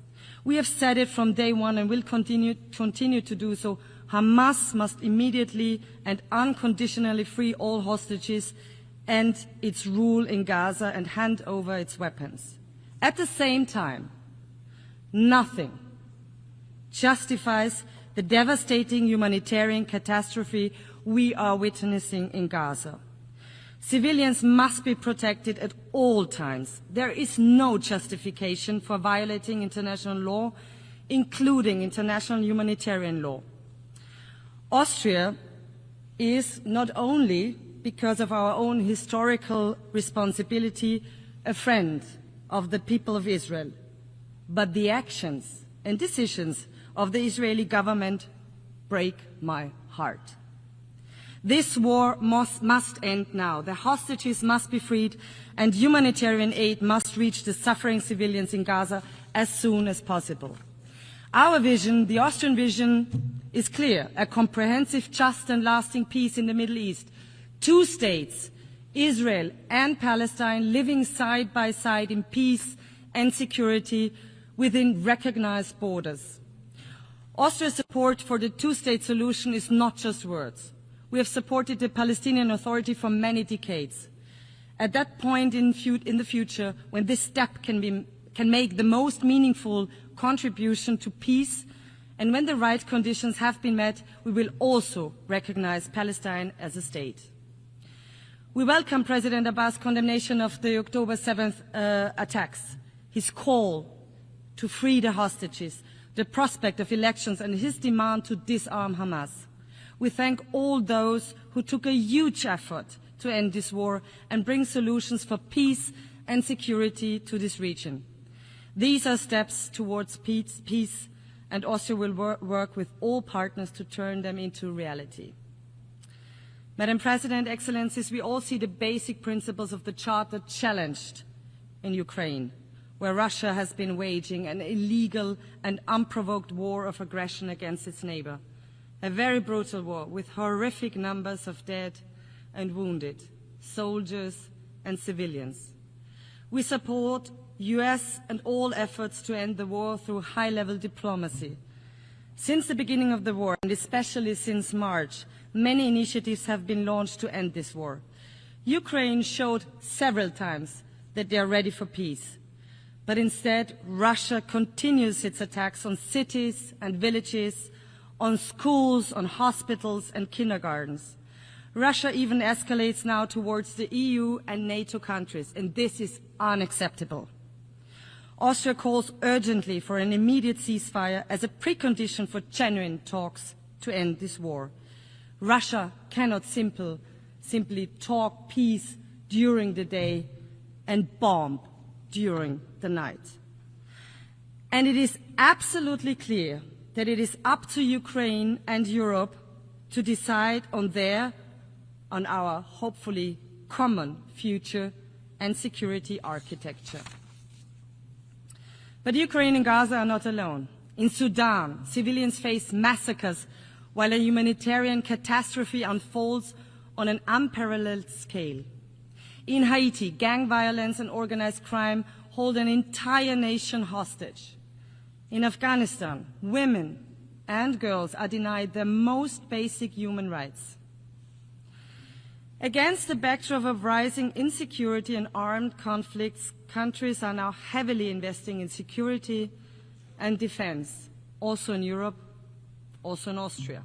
We have said it from day one and will continue to do so. Hamas must immediately and unconditionally free all hostages, end its rule in Gaza and hand over its weapons. At the same time, nothing justifies the devastating humanitarian catastrophe we are witnessing in Gaza. Civilians must be protected at all times. There is no justification for violating international law, including international humanitarian law. Austria is not only, because of our own historical responsibility, a friend of the people of Israel, but the actions and decisions of the Israeli government break my heart. This war must end now. The hostages must be freed and humanitarian aid must reach the suffering civilians in Gaza as soon as possible. Our vision, the Austrian vision, is clear: a comprehensive, just and lasting peace in the Middle East. 2 states, Israel and Palestine, living side by side in peace and security within recognized borders. Austria's support for the 2-state solution is not just words. We have supported the Palestinian Authority for many decades. At that point in the future, when this step can make the most meaningful contribution to peace, and when the right conditions have been met, we will also recognize Palestine as a state. We welcome President Abbas' condemnation of the October 7th attacks, his call to free the hostages, the prospect of elections, and his demand to disarm Hamas. We thank all those who took a huge effort to end this war and bring solutions for peace and security to this region. These are steps towards peace, and Austria will work with all partners to turn them into reality. Madam President, Excellencies, we all see the basic principles of the Charter challenged in Ukraine, where Russia has been waging an illegal and unprovoked war of aggression against its neighbor. A very brutal war with horrific numbers of dead and wounded, soldiers and civilians. We support US and all efforts to end the war through high-level diplomacy. Since the beginning of the war, and especially since March, many initiatives have been launched to end this war. Ukraine showed several times that they are ready for peace. But instead, Russia continues its attacks on cities and villages, on schools, on hospitals and kindergartens. Russia even escalates now towards the EU and NATO countries, and this is unacceptable. Austria calls urgently for an immediate ceasefire as a precondition for genuine talks to end this war. Russia cannot simply talk peace during the day and bomb during the night. And it is absolutely clear that it is up to Ukraine and Europe to decide on our hopefully common future and security architecture. But Ukraine and Gaza are not alone. In Sudan, civilians face massacres while a humanitarian catastrophe unfolds on an unparalleled scale. In Haiti, gang violence and organized crime hold an entire nation hostage. In Afghanistan, women and girls are denied their most basic human rights. Against the backdrop of rising insecurity and armed conflicts, countries are now heavily investing in security and defense, also in Europe, also in Austria.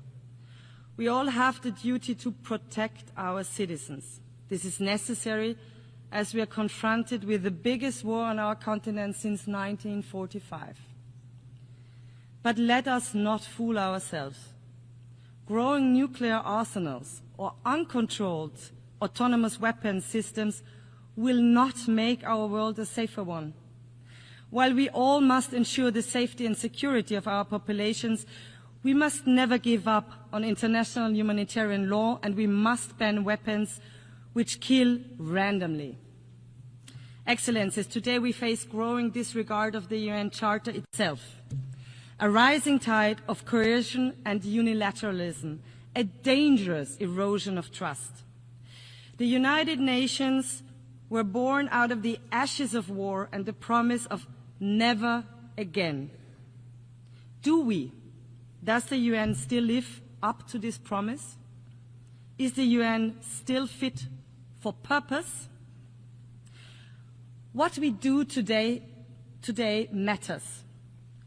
We all have the duty to protect our citizens. This is necessary as we are confronted with the biggest war on our continent since 1945. But let us not fool ourselves. Growing nuclear arsenals or uncontrolled autonomous weapons systems will not make our world a safer one. While we all must ensure the safety and security of our populations, we must never give up on international humanitarian law, and we must ban weapons which kill randomly. Excellencies, today we face growing disregard of the UN Charter itself, a rising tide of coercion and unilateralism, a dangerous erosion of trust. The United Nations were born out of the ashes of war and the promise of never again. Does the UN still live up to this promise? Is the UN still fit for purpose? What we do today matters.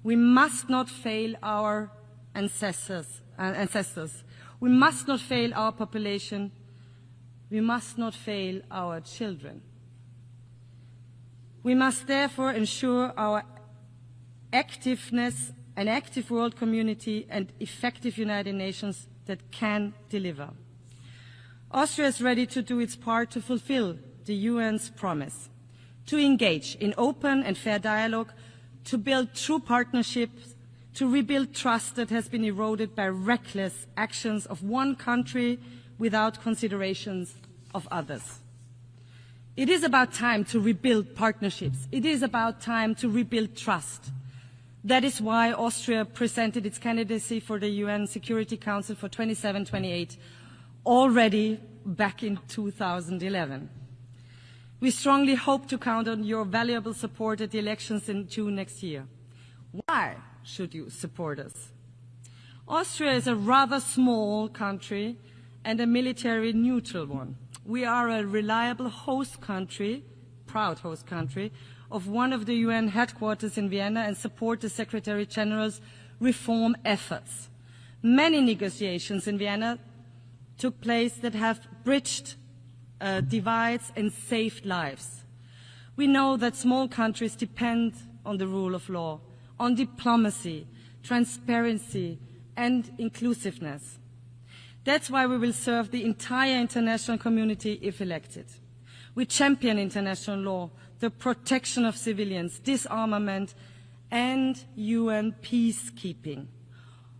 We must not fail our ancestors. We must not fail our population. We must not fail our children. We must therefore ensure our activeness, an active world community and effective United Nations that can deliver. Austria is ready to do its part to fulfill the UN's promise, to engage in open and fair dialogue, to build true partnerships, to rebuild trust that has been eroded by reckless actions of one country without considerations of others. It is about time to rebuild partnerships. It is about time to rebuild trust. That is why Austria presented its candidacy for the UN Security Council for 27-28 already back in 2011. We strongly hope to count on your valuable support at the elections in June next year. Why should you support us? Austria is a rather small country and a military neutral one. We are a reliable host country, proud host country, of one of the UN headquarters in Vienna and support the Secretary General's reform efforts. Many negotiations in Vienna took place that have bridged divides and saved lives. We know that small countries depend on the rule of law, on diplomacy, transparency, and inclusiveness. That's why we will serve the entire international community if elected. We champion international law, the protection of civilians, disarmament, and UN peacekeeping.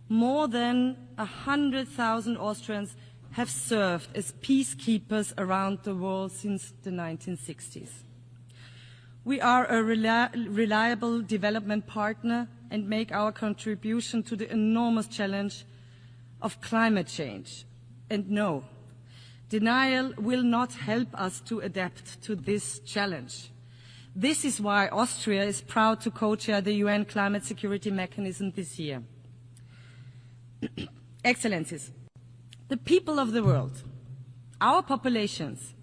More than 100,000 Austrians have served as peacekeepers around the world since the 1960s. We are a reliable development partner and make our contribution to the enormous challenge of climate change. And no, denial will not help us to adapt to this challenge. This is why Austria is proud to co-chair the UN Climate Security Mechanism this year. Excellencies, the people of the world, our populations,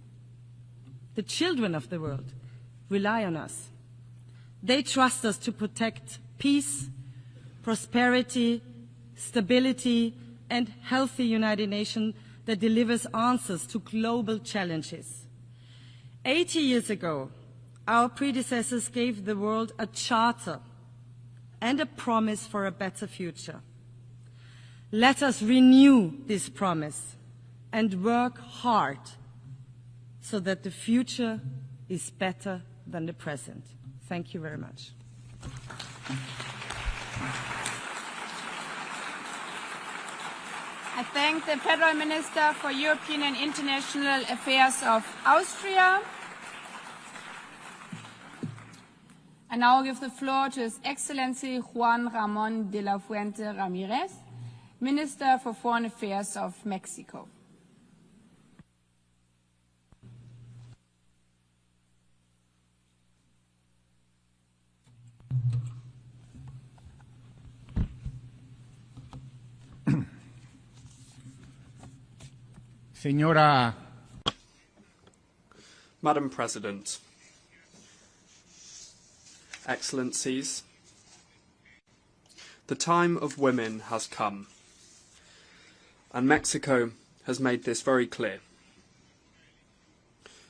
the children of the world, rely on us. They trust us to protect peace, prosperity, stability, and healthy United Nations that delivers answers to global challenges. 80 years ago, our predecessors gave the world a charter and a promise for a better future. Let us renew this promise and work hard so that the future is better than the present. Thank you very much. I thank the Federal Minister for European and International Affairs of Austria. I now give the floor to His Excellency Juan Ramón de la Fuente Ramírez, Minister for Foreign Affairs of Mexico. Señora Madam President, Excellencies, the time of women has come, and Mexico has made this very clear.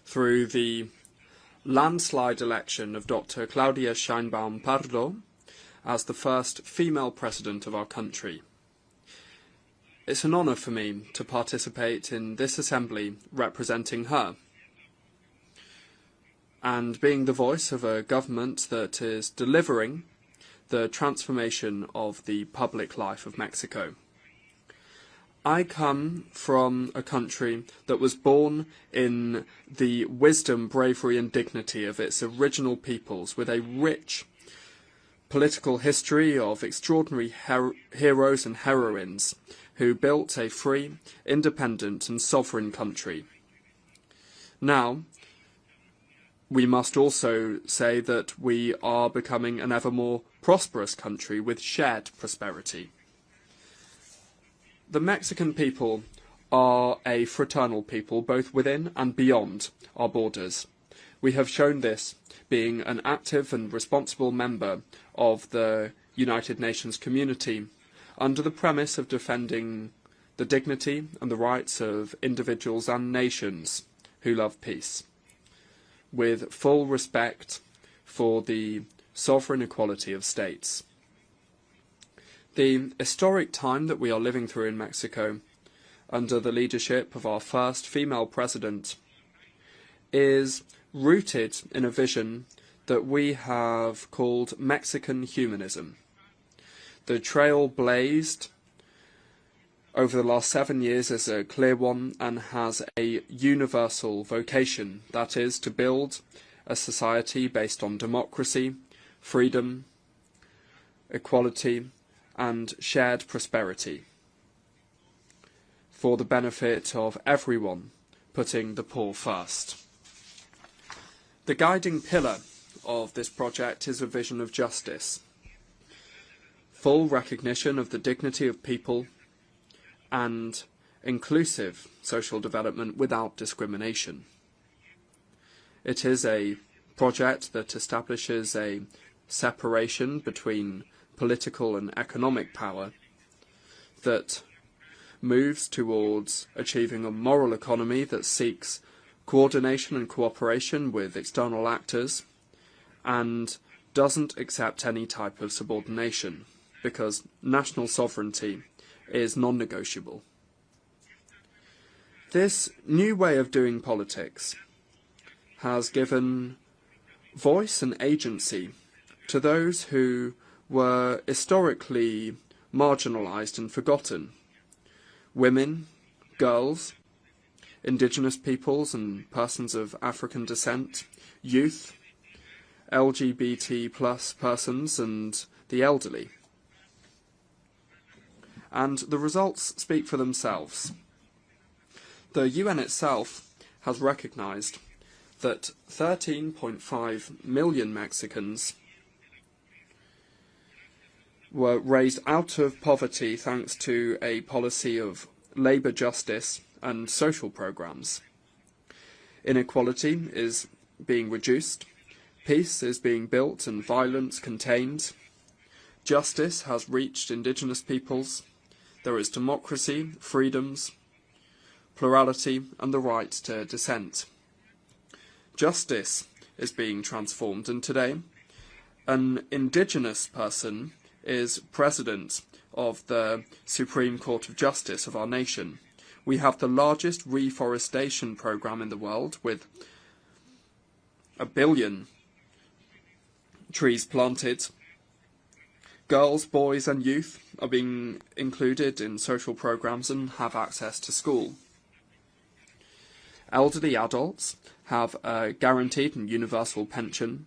Through the landslide election of Dr. Claudia Sheinbaum Pardo as the first female president of our country. It's an honour for me to participate in this assembly representing her, and being the voice of a government that is delivering the transformation of the public life of Mexico. I come from a country that was born in the wisdom, bravery and dignity of its original peoples, with a rich political history of extraordinary heroes and heroines who built a free, independent and sovereign country. Now, we must also say that we are becoming an ever more prosperous country with shared prosperity. The Mexican people are a fraternal people, both within and beyond our borders. We have shown this being an active and responsible member of the United Nations community under the premise of defending the dignity and the rights of individuals and nations who love peace, with full respect for the sovereign equality of states. The historic time that we are living through in Mexico, under the leadership of our first female president, is rooted in a vision that we have called Mexican humanism. The trail blazed over the last 7 years is a clear one and has a universal vocation, that is, to build a society based on democracy, freedom, equality, and shared prosperity for the benefit of everyone, putting the poor first. The guiding pillar of this project is a vision of justice, full recognition of the dignity of people, and inclusive social development without discrimination. It is a project that establishes a separation between political and economic power that moves towards achieving a moral economy that seeks coordination and cooperation with external actors and doesn't accept any type of subordination, because national sovereignty is non-negotiable. This new way of doing politics has given voice and agency to those who were historically marginalized and forgotten. Women, girls, indigenous peoples and persons of African descent, youth, LGBT plus persons and the elderly. And the results speak for themselves. The UN itself has recognized that 13.5 million Mexicans were raised out of poverty thanks to a policy of labour justice and social programs. Inequality is being reduced, peace is being built and violence contained, justice has reached indigenous peoples, there is democracy, freedoms, plurality and the right to dissent. Justice is being transformed, and today an indigenous person is president of the Supreme Court of Justice of our nation. We have the largest reforestation program in the world, with 1 billion trees planted. Girls, boys and youth are being included in social programs and have access to school. Elderly adults have a guaranteed and universal pension,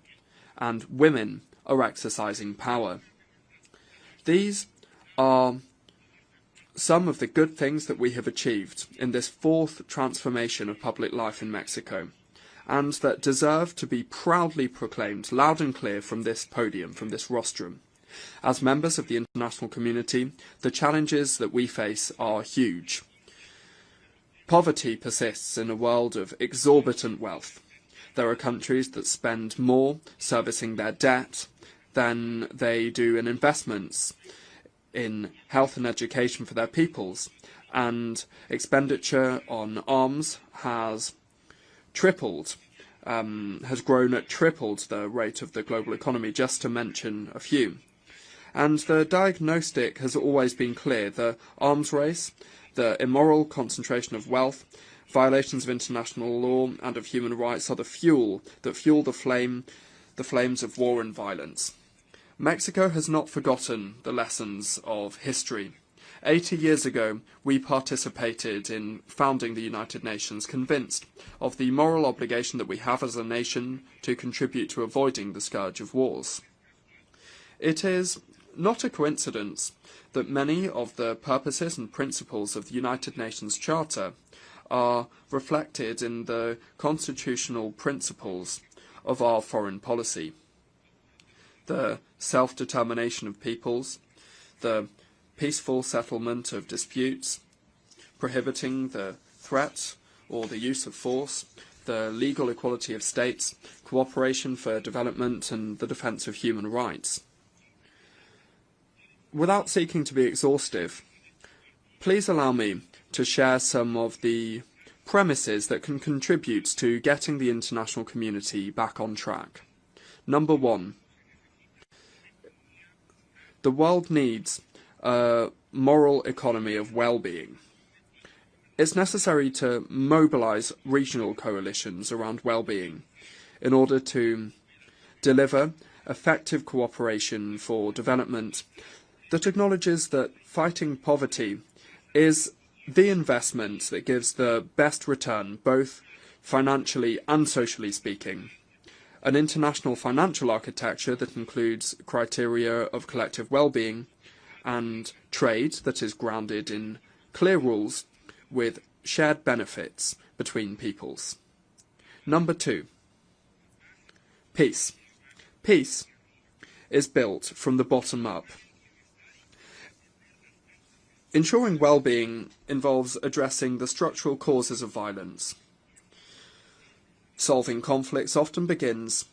and women are exercising power. These are some of the good things that we have achieved in this fourth transformation of public life in Mexico, and that deserve to be proudly proclaimed loud and clear from this podium, from this rostrum. As members of the international community, the challenges that we face are huge. Poverty persists in a world of exorbitant wealth. There are countries that spend more servicing their debt than they do in investments in health and education for their peoples, and expenditure on arms has tripled, has grown at tripled the rate of the global economy, just to mention a few. And the diagnostic has always been clear: the arms race, the immoral concentration of wealth, violations of international law and of human rights are the fuel that fuel the flames of war and violence. Mexico has not forgotten the lessons of history, 80 years ago, we participated in founding the United Nations, convinced of the moral obligation that we have as a nation to contribute to avoiding the scourge of wars. It is not a coincidence that many of the purposes and principles of the United Nations Charter are reflected in the constitutional principles of our foreign policy. The self-determination of peoples, the peaceful settlement of disputes, prohibiting the threat or the use of force, the legal equality of states, cooperation for development and the defence of human rights. Without seeking to be exhaustive, please allow me to share some of the premises that can contribute to getting the international community back on track. Number one, the world needs a moral economy of well-being. It's necessary to mobilise regional coalitions around well-being in order to deliver effective cooperation for development that acknowledges that fighting poverty is the investment that gives the best return, both financially and socially speaking. An international financial architecture that includes criteria of collective well-being and trade that is grounded in clear rules with shared benefits between peoples. Number two, peace. Peace is built from the bottom up. Ensuring well-being involves addressing the structural causes of violence. Solving conflicts often begins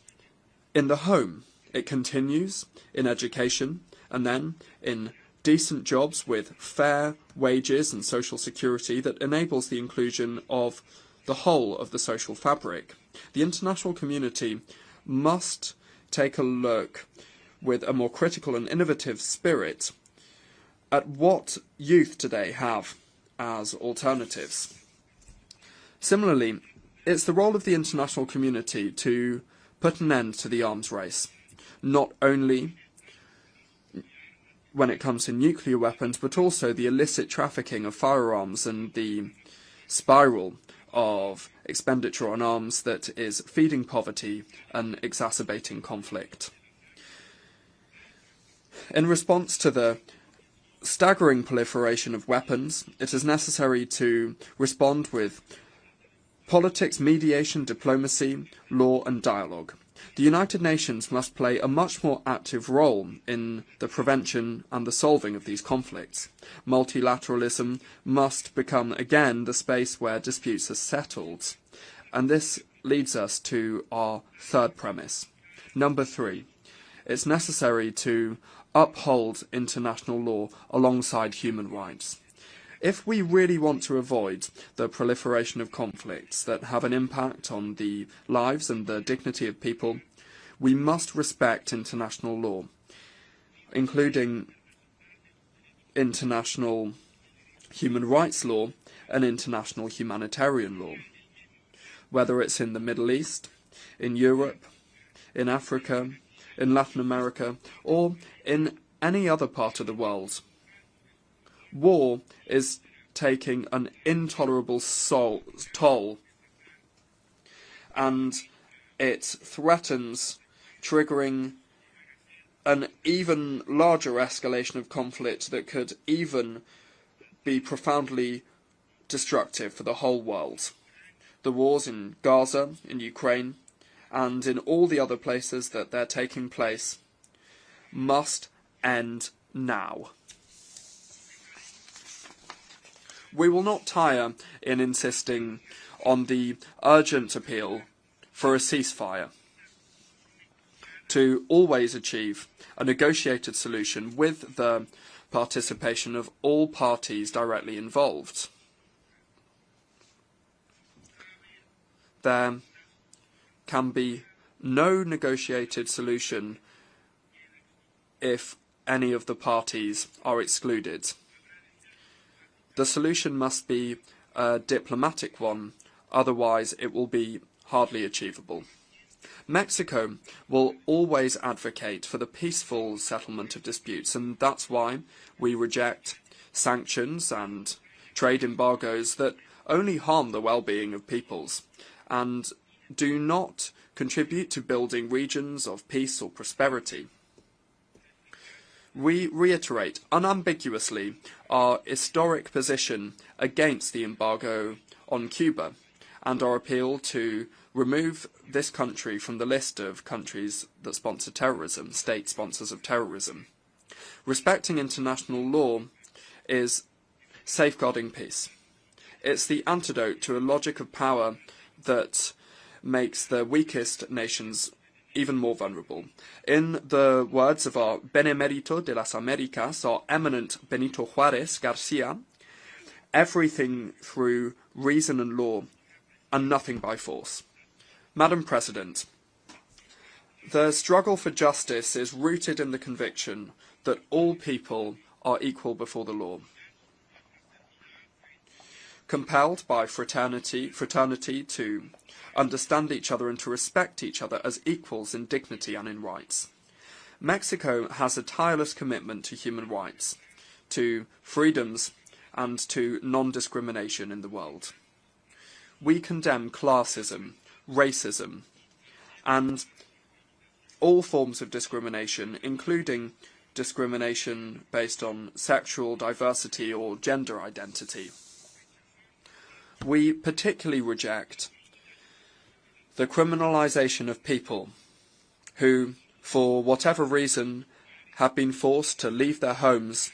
in the home. It continues in education and then in decent jobs with fair wages and social security that enables the inclusion of the whole of the social fabric. The international community must take a look with a more critical and innovative spirit at what youth today have as alternatives. Similarly, it's the role of the international community to put an end to the arms race, not only when it comes to nuclear weapons, but also the illicit trafficking of firearms and the spiral of expenditure on arms that is feeding poverty and exacerbating conflict. In response to the staggering proliferation of weapons, it is necessary to respond with politics, mediation, diplomacy, law and dialogue. The United Nations must play a much more active role in the prevention and the solving of these conflicts. Multilateralism must become again the space where disputes are settled. And this leads us to our third premise. Number three, it's necessary to uphold international law alongside human rights. If we really want to avoid the proliferation of conflicts that have an impact on the lives and the dignity of people, we must respect international law, including international human rights law and international humanitarian law. Whether it's in the Middle East, in Europe, in Africa, in Latin America, or in any other part of the world, war is taking an intolerable toll, and it threatens triggering an even larger escalation of conflict that could even be profoundly destructive for the whole world. The wars in Gaza, in Ukraine, and in all the other places that they're taking place must end now. We will not tire in insisting on the urgent appeal for a ceasefire, to always achieve a negotiated solution with the participation of all parties directly involved. There can be no negotiated solution if any of the parties are excluded. The solution must be a diplomatic one, otherwise it will be hardly achievable. Mexico will always advocate for the peaceful settlement of disputes, and that's why we reject sanctions and trade embargoes that only harm the well-being of peoples and do not contribute to building regions of peace or prosperity. We reiterate unambiguously our historic position against the embargo on Cuba and our appeal to remove this country from the list of countries that sponsor terrorism, state sponsors of terrorism. Respecting international law is safeguarding peace. It's the antidote to a logic of power that makes the weakest nations even more vulnerable. In the words of our Benemérito de las Américas, our eminent Benito Juárez Garcia, everything through reason and law and nothing by force. Madam President, the struggle for justice is rooted in the conviction that all people are equal before the law. Compelled by fraternity to understand each other and to respect each other as equals in dignity and in rights. Mexico has a tireless commitment to human rights, to freedoms and to non-discrimination in the world. We condemn classism, racism, and all forms of discrimination, including discrimination based on sexual diversity or gender identity. We particularly reject the criminalisation of people who, for whatever reason, have been forced to leave their homes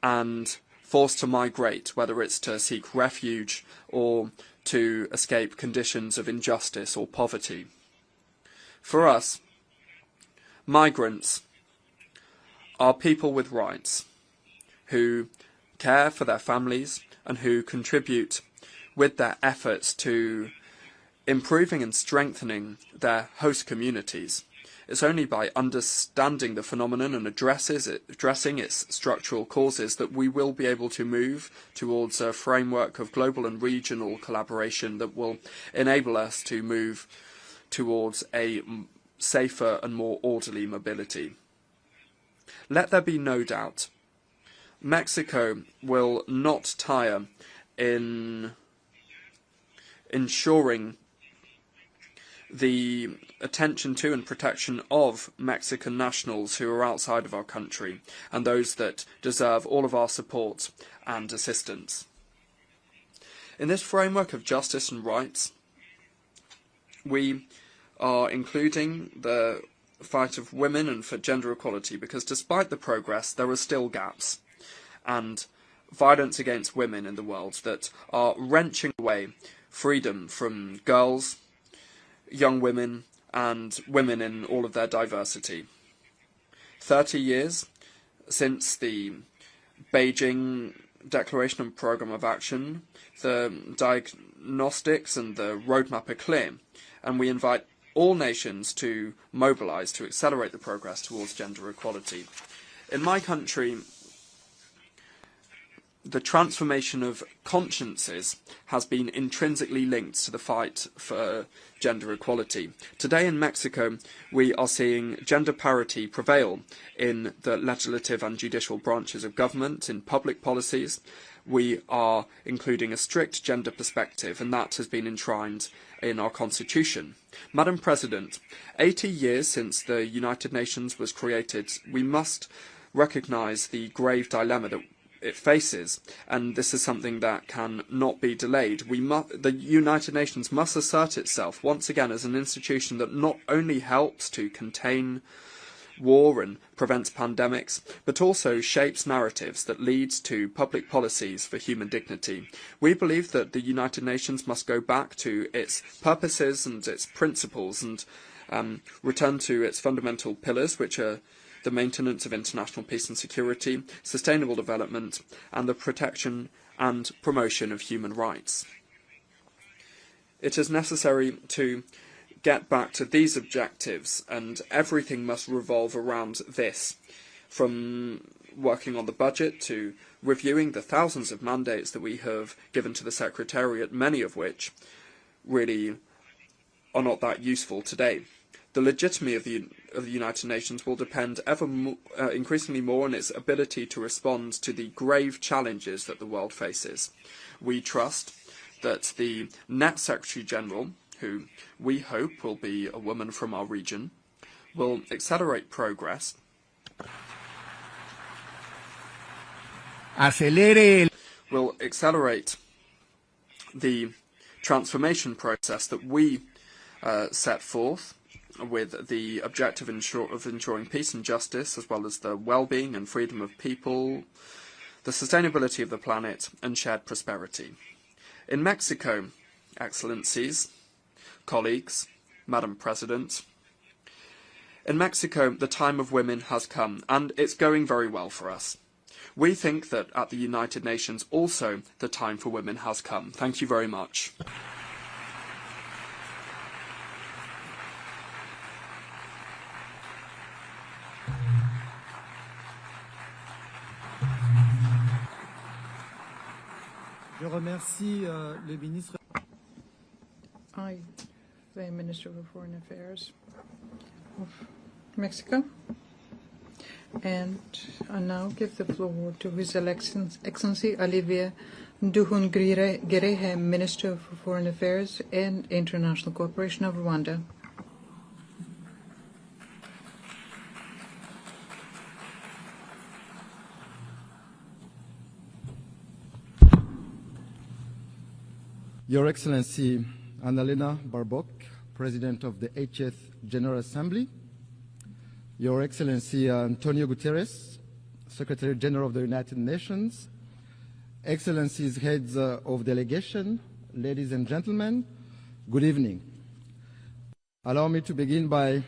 and forced to migrate, whether it's to seek refuge or to escape conditions of injustice or poverty. For us, migrants are people with rights, who care for their families and who contribute with their efforts to improving and strengthening their host communities. It's only by understanding the phenomenon and addressing its structural causes that we will be able to move towards a framework of global and regional collaboration that will enable us to move towards a safer and more orderly mobility. Let there be no doubt, Mexico will not tire in ensuring the attention to and protection of Mexican nationals who are outside of our country and those that deserve all of our support and assistance. In this framework of justice and rights, we are including the fight of women and for gender equality, because despite the progress there are still gaps and violence against women in the world that are wrenching away freedom from girls, young women and women in all of their diversity. 30 years since the Beijing Declaration and Programme of Action, the diagnostics and the roadmap are clear, and we invite all nations to mobilise to accelerate the progress towards gender equality. In my country, the transformation of consciences has been intrinsically linked to the fight for gender equality. Today in Mexico, we are seeing gender parity prevail in the legislative and judicial branches of government, in public policies. We are including a strict gender perspective, and that has been enshrined in our constitution. Madam President, 80 years since the United Nations was created, we must recognise the grave dilemma that it faces, and this is something that can not be delayed. The United Nations must assert itself once again as an institution that not only helps to contain war and prevents pandemics, but also shapes narratives that lead to public policies for human dignity. We believe that the United Nations must go back to its purposes and its principles and return to its fundamental pillars, which are the maintenance of international peace and security, sustainable development, and the protection and promotion of human rights. It is necessary to get back to these objectives, and everything must revolve around this, from working on the budget to reviewing the thousands of mandates that we have given to the Secretariat, many of which really are not that useful today. The legitimacy of the United Nations will depend increasingly more on its ability to respond to the grave challenges that the world faces. We trust that the next Secretary General, who we hope will be a woman from our region, will accelerate progress, will accelerate the transformation process that we set forth, with the objective of ensuring peace and justice, as well as the well-being and freedom of people, the sustainability of the planet, and shared prosperity. In Mexico, Excellencies, colleagues, Madam President, in Mexico, the time of women has come, and it's going very well for us. We think that at the United Nations also the time for women has come. Thank you very much. Je remercie le ministre. I thank Minister of Foreign Affairs of Mexico, and I now give the floor to His Excellency Olivier Nduhungirehe, Minister of Foreign Affairs and International Cooperation of Rwanda. Your Excellency Annalena Baerbock, President of the 80th General Assembly, Your Excellency Antonio Guterres, Secretary General of the United Nations, Excellencies, Heads of Delegation, ladies and gentlemen, good evening. Allow me to begin by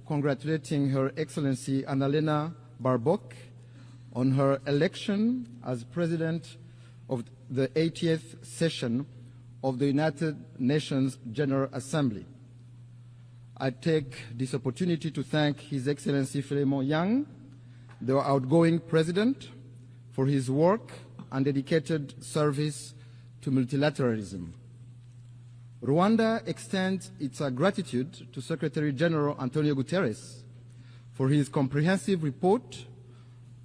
congratulating Her Excellency Annalena Baerbock on her election as President of the 80th session of the United Nations General Assembly. I take this opportunity to thank His Excellency Philemon Yang, the outgoing President, for his work and dedicated service to multilateralism. Rwanda extends its gratitude to Secretary General Antonio Guterres for his comprehensive report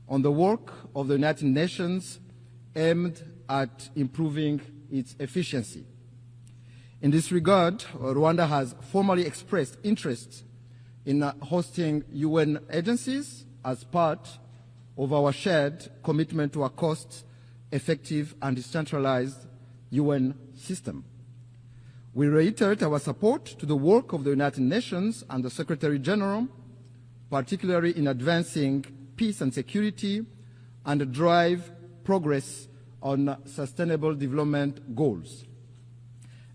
on the work of the United Nations aimed at improving its efficiency. In this regard, Rwanda has formally expressed interest in hosting UN agencies as part of our shared commitment to a cost-effective and decentralized UN system. We reiterate our support to the work of the United Nations and the Secretary General, particularly in advancing peace and security and drive progress on sustainable development goals.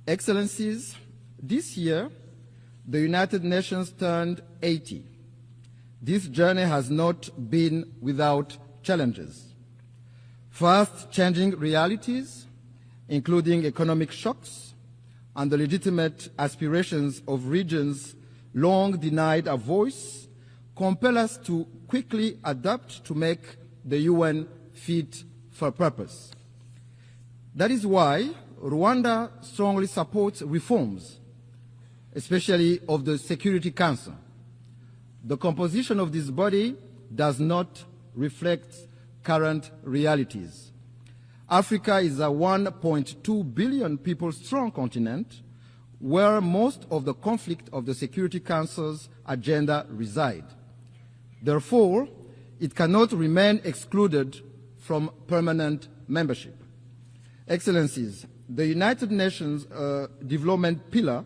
Excellencies, this year, the United Nations turned 80. This journey has not been without challenges. Fast-changing realities, including economic shocks and the legitimate aspirations of regions long denied a voice, compel us to quickly adapt to make the UN fit for purpose. That is why Rwanda strongly supports reforms, especially of the Security Council. The composition of this body does not reflect current realities. Africa is a 1.2 billion people strong continent where most of the conflict of the Security Council's agenda reside. Therefore, it cannot remain excluded from permanent membership. Excellencies, the United Nations development pillar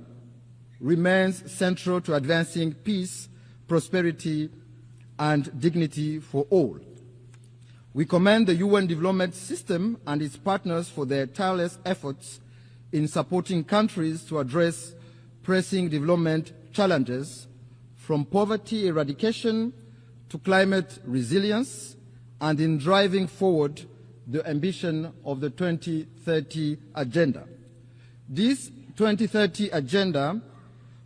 remains central to advancing peace, prosperity, and dignity for all. We commend the UN development system and its partners for their tireless efforts in supporting countries to address pressing development challenges, from poverty eradication to climate resilience, and in driving forward the ambition of the 2030 Agenda. This 2030 Agenda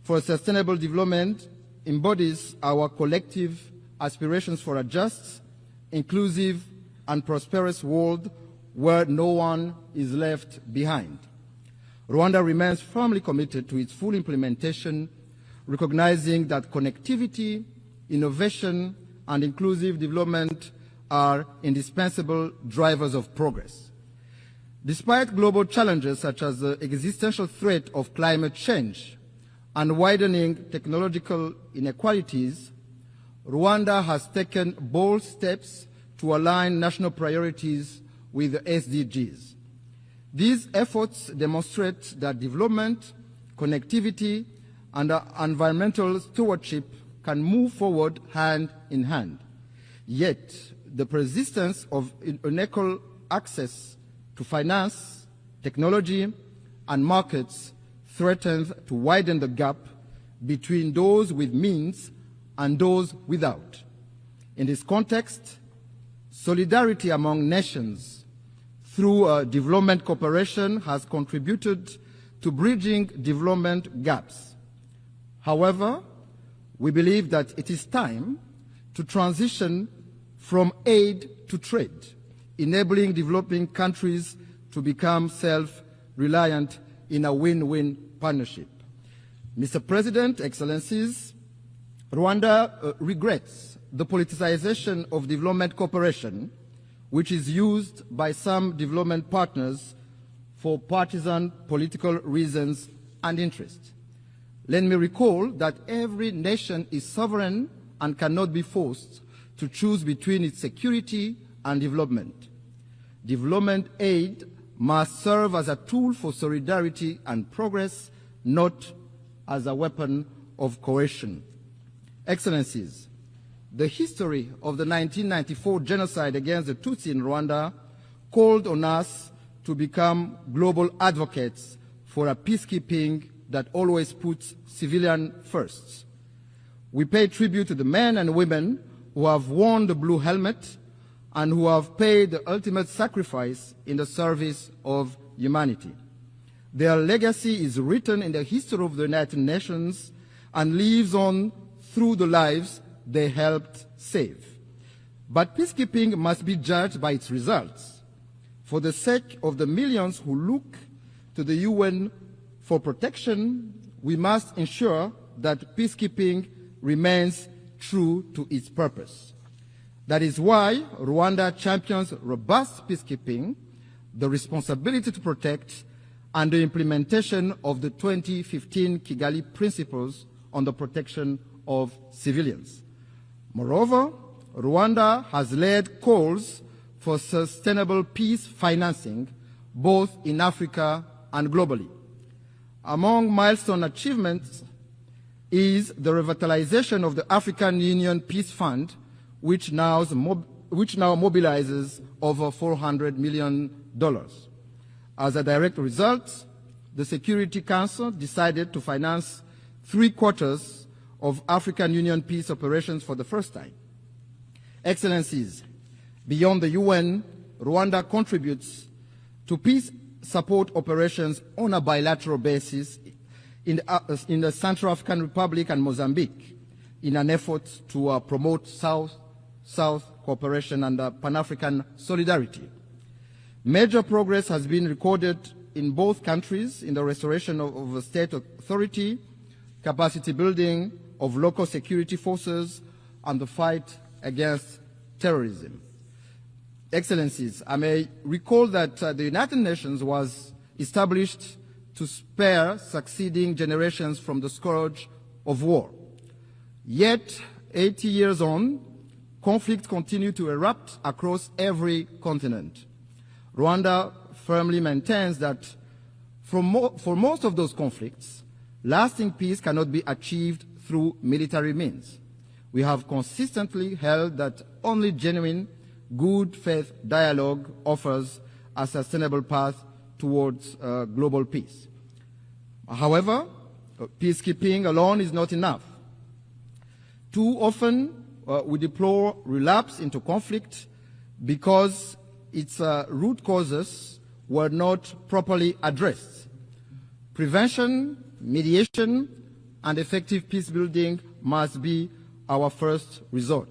for Sustainable Development embodies our collective aspirations for a just, inclusive, and prosperous world where no one is left behind. Rwanda remains firmly committed to its full implementation recognizing that connectivity, innovation, and inclusive development are indispensable drivers of progress. Despite global challenges such as the existential threat of climate change and widening technological inequalities, Rwanda has taken bold steps to align national priorities with the SDGs. These efforts demonstrate that development, connectivity, and environmental stewardship can move forward hand in hand. Yet, the persistence of unequal access to finance, technology, and markets threatens to widen the gap between those with means and those without. In this context, solidarity among nations through development cooperation has contributed to bridging development gaps. However, we believe that it is time to transition from aid to trade, enabling developing countries to become self-reliant in a win-win partnership. Mr. President, Excellencies, Rwanda regrets the politicization of development cooperation, which is used by some development partners for partisan political reasons and interests. Let me recall that every nation is sovereign and cannot be forced to choose between its security and development. Development aid must serve as a tool for solidarity and progress, not as a weapon of coercion. Excellencies, the history of the 1994 genocide against the Tutsi in Rwanda called on us to become global advocates for a peacekeeping that always puts civilians first. We pay tribute to the men and women who have worn the blue helmet and who have paid the ultimate sacrifice in the service of humanity. Their legacy is written in the history of the United Nations and lives on through the lives they helped save. But peacekeeping must be judged by its results. For the sake of the millions who look to the UN for protection, we must ensure that peacekeeping remains true to its purpose. That is why Rwanda champions robust peacekeeping, the responsibility to protect, and the implementation of the 2015 Kigali Principles on the protection of civilians. Moreover, Rwanda has led calls for sustainable peace financing, both in Africa and globally. Among milestone achievements is the revitalization of the African Union Peace Fund, which now mobilizes over $400 million. As a direct result, the Security Council decided to finance 3/4 of African Union peace operations for the first time. Excellencies, beyond the UN, Rwanda contributes to peace support operations on a bilateral basis in the Central African Republic and Mozambique in an effort to promote South-South cooperation and Pan-African solidarity. Major progress has been recorded in both countries in the restoration of a state authority, capacity building of local security forces, and the fight against terrorism. Excellencies, I may recall that the United Nations was established to spare succeeding generations from the scourge of war. Yet, 80 years on, conflicts continue to erupt across every continent. Rwanda firmly maintains that for most of those conflicts, lasting peace cannot be achieved through military means. We have consistently held that only genuine, good faith dialogue offers a sustainable path towards global peace. However, peacekeeping alone is not enough. Too often, we deplore relapse into conflict because its root causes were not properly addressed. Prevention, mediation, and effective peace building must be our first resort.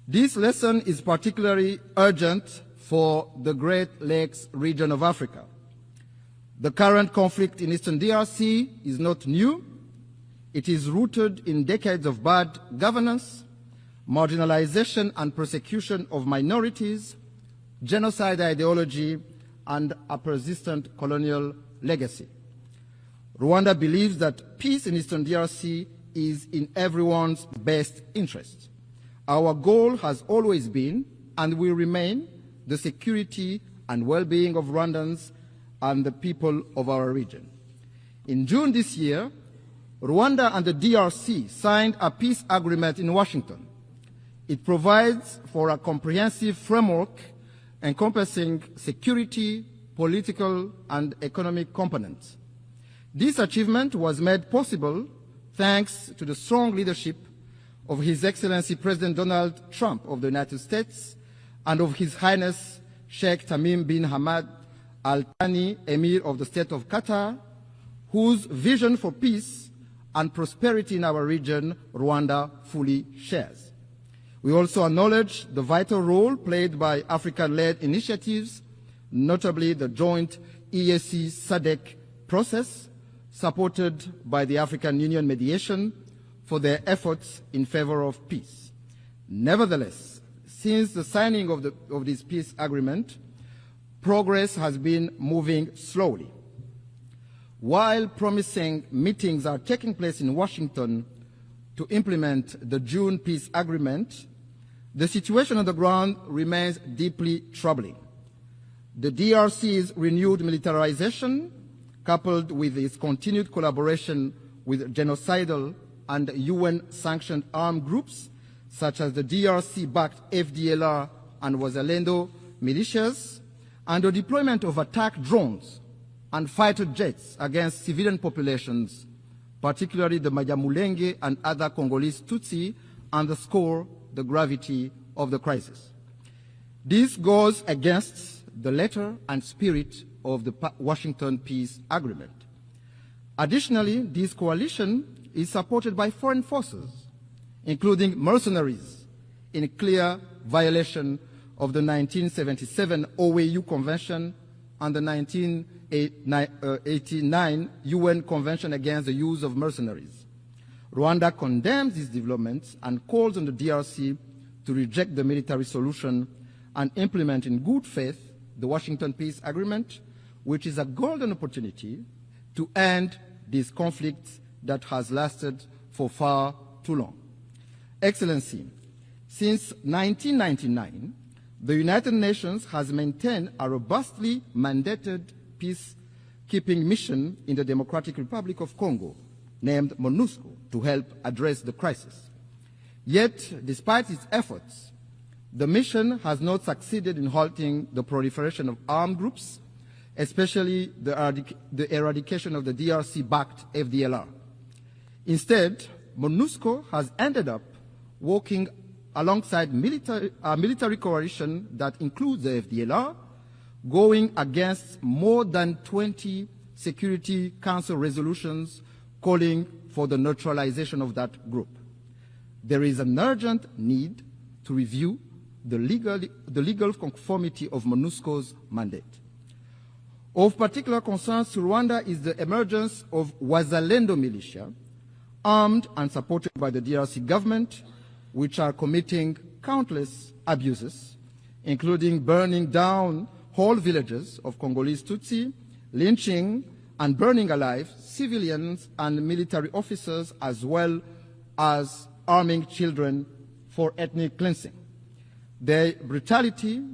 This lesson is particularly urgent for the Great Lakes region of Africa. The current conflict in Eastern DRC is not new. It is rooted in decades of bad governance, marginalization and persecution of minorities, genocide ideology, and a persistent colonial legacy. Rwanda believes that peace in Eastern DRC is in everyone's best interest. Our goal has always been and will remain the security and well-being of Rwandans and the people of our region. In June this year, Rwanda and the DRC signed a peace agreement in Washington. It provides for a comprehensive framework encompassing security, political, and economic components. This achievement was made possible thanks to the strong leadership of His Excellency President Donald Trump of the United States and of His Highness Sheikh Tamim bin Hamad Al Thani, Emir of the State of Qatar, whose vision for peace and prosperity in our region, Rwanda, fully shares. We also acknowledge the vital role played by African-led initiatives, notably the joint EAC-SADC process, supported by the African Union mediation, for their efforts in favor of peace. Nevertheless, since the signing of this peace agreement, progress has been moving slowly. While promising meetings are taking place in Washington to implement the June peace agreement, the situation on the ground remains deeply troubling. The DRC's renewed militarization, coupled with its continued collaboration with genocidal and UN-sanctioned armed groups, such as the DRC-backed FDLR and Wazalendo militias, and the deployment of attack drones and fighter jets against civilian populations, particularly the Banyamulenge and other Congolese Tutsi, underscore the gravity of the crisis. This goes against the letter and spirit of the Washington Peace Agreement. Additionally, this coalition is supported by foreign forces, including mercenaries, in clear violation of the 1977 OAU Convention and the 1989 UN Convention against the use of mercenaries. Rwanda condemns these developments and calls on the DRC to reject the military solution and implement in good faith the Washington Peace Agreement, which is a golden opportunity to end this conflict that has lasted for far too long. Excellency, since 1999, the United Nations has maintained a robustly mandated peacekeeping mission in the Democratic Republic of Congo, named MONUSCO, to help address the crisis. Yet, despite its efforts, the mission has not succeeded in halting the proliferation of armed groups, especially the eradication of the DRC-backed FDLR. Instead, MONUSCO has ended up working alongside a military coalition that includes the FDLR, going against more than 20 Security Council resolutions calling for the neutralization of that group. There is an urgent need to review the legal conformity of MONUSCO's mandate. Of particular concern to Rwanda is the emergence of Wazalendo militia, armed and supported by the DRC government, which are committing countless abuses, including burning down whole villages of Congolese Tutsi, lynching and burning alive civilians and military officers, as well as arming children for ethnic cleansing. Their brutality,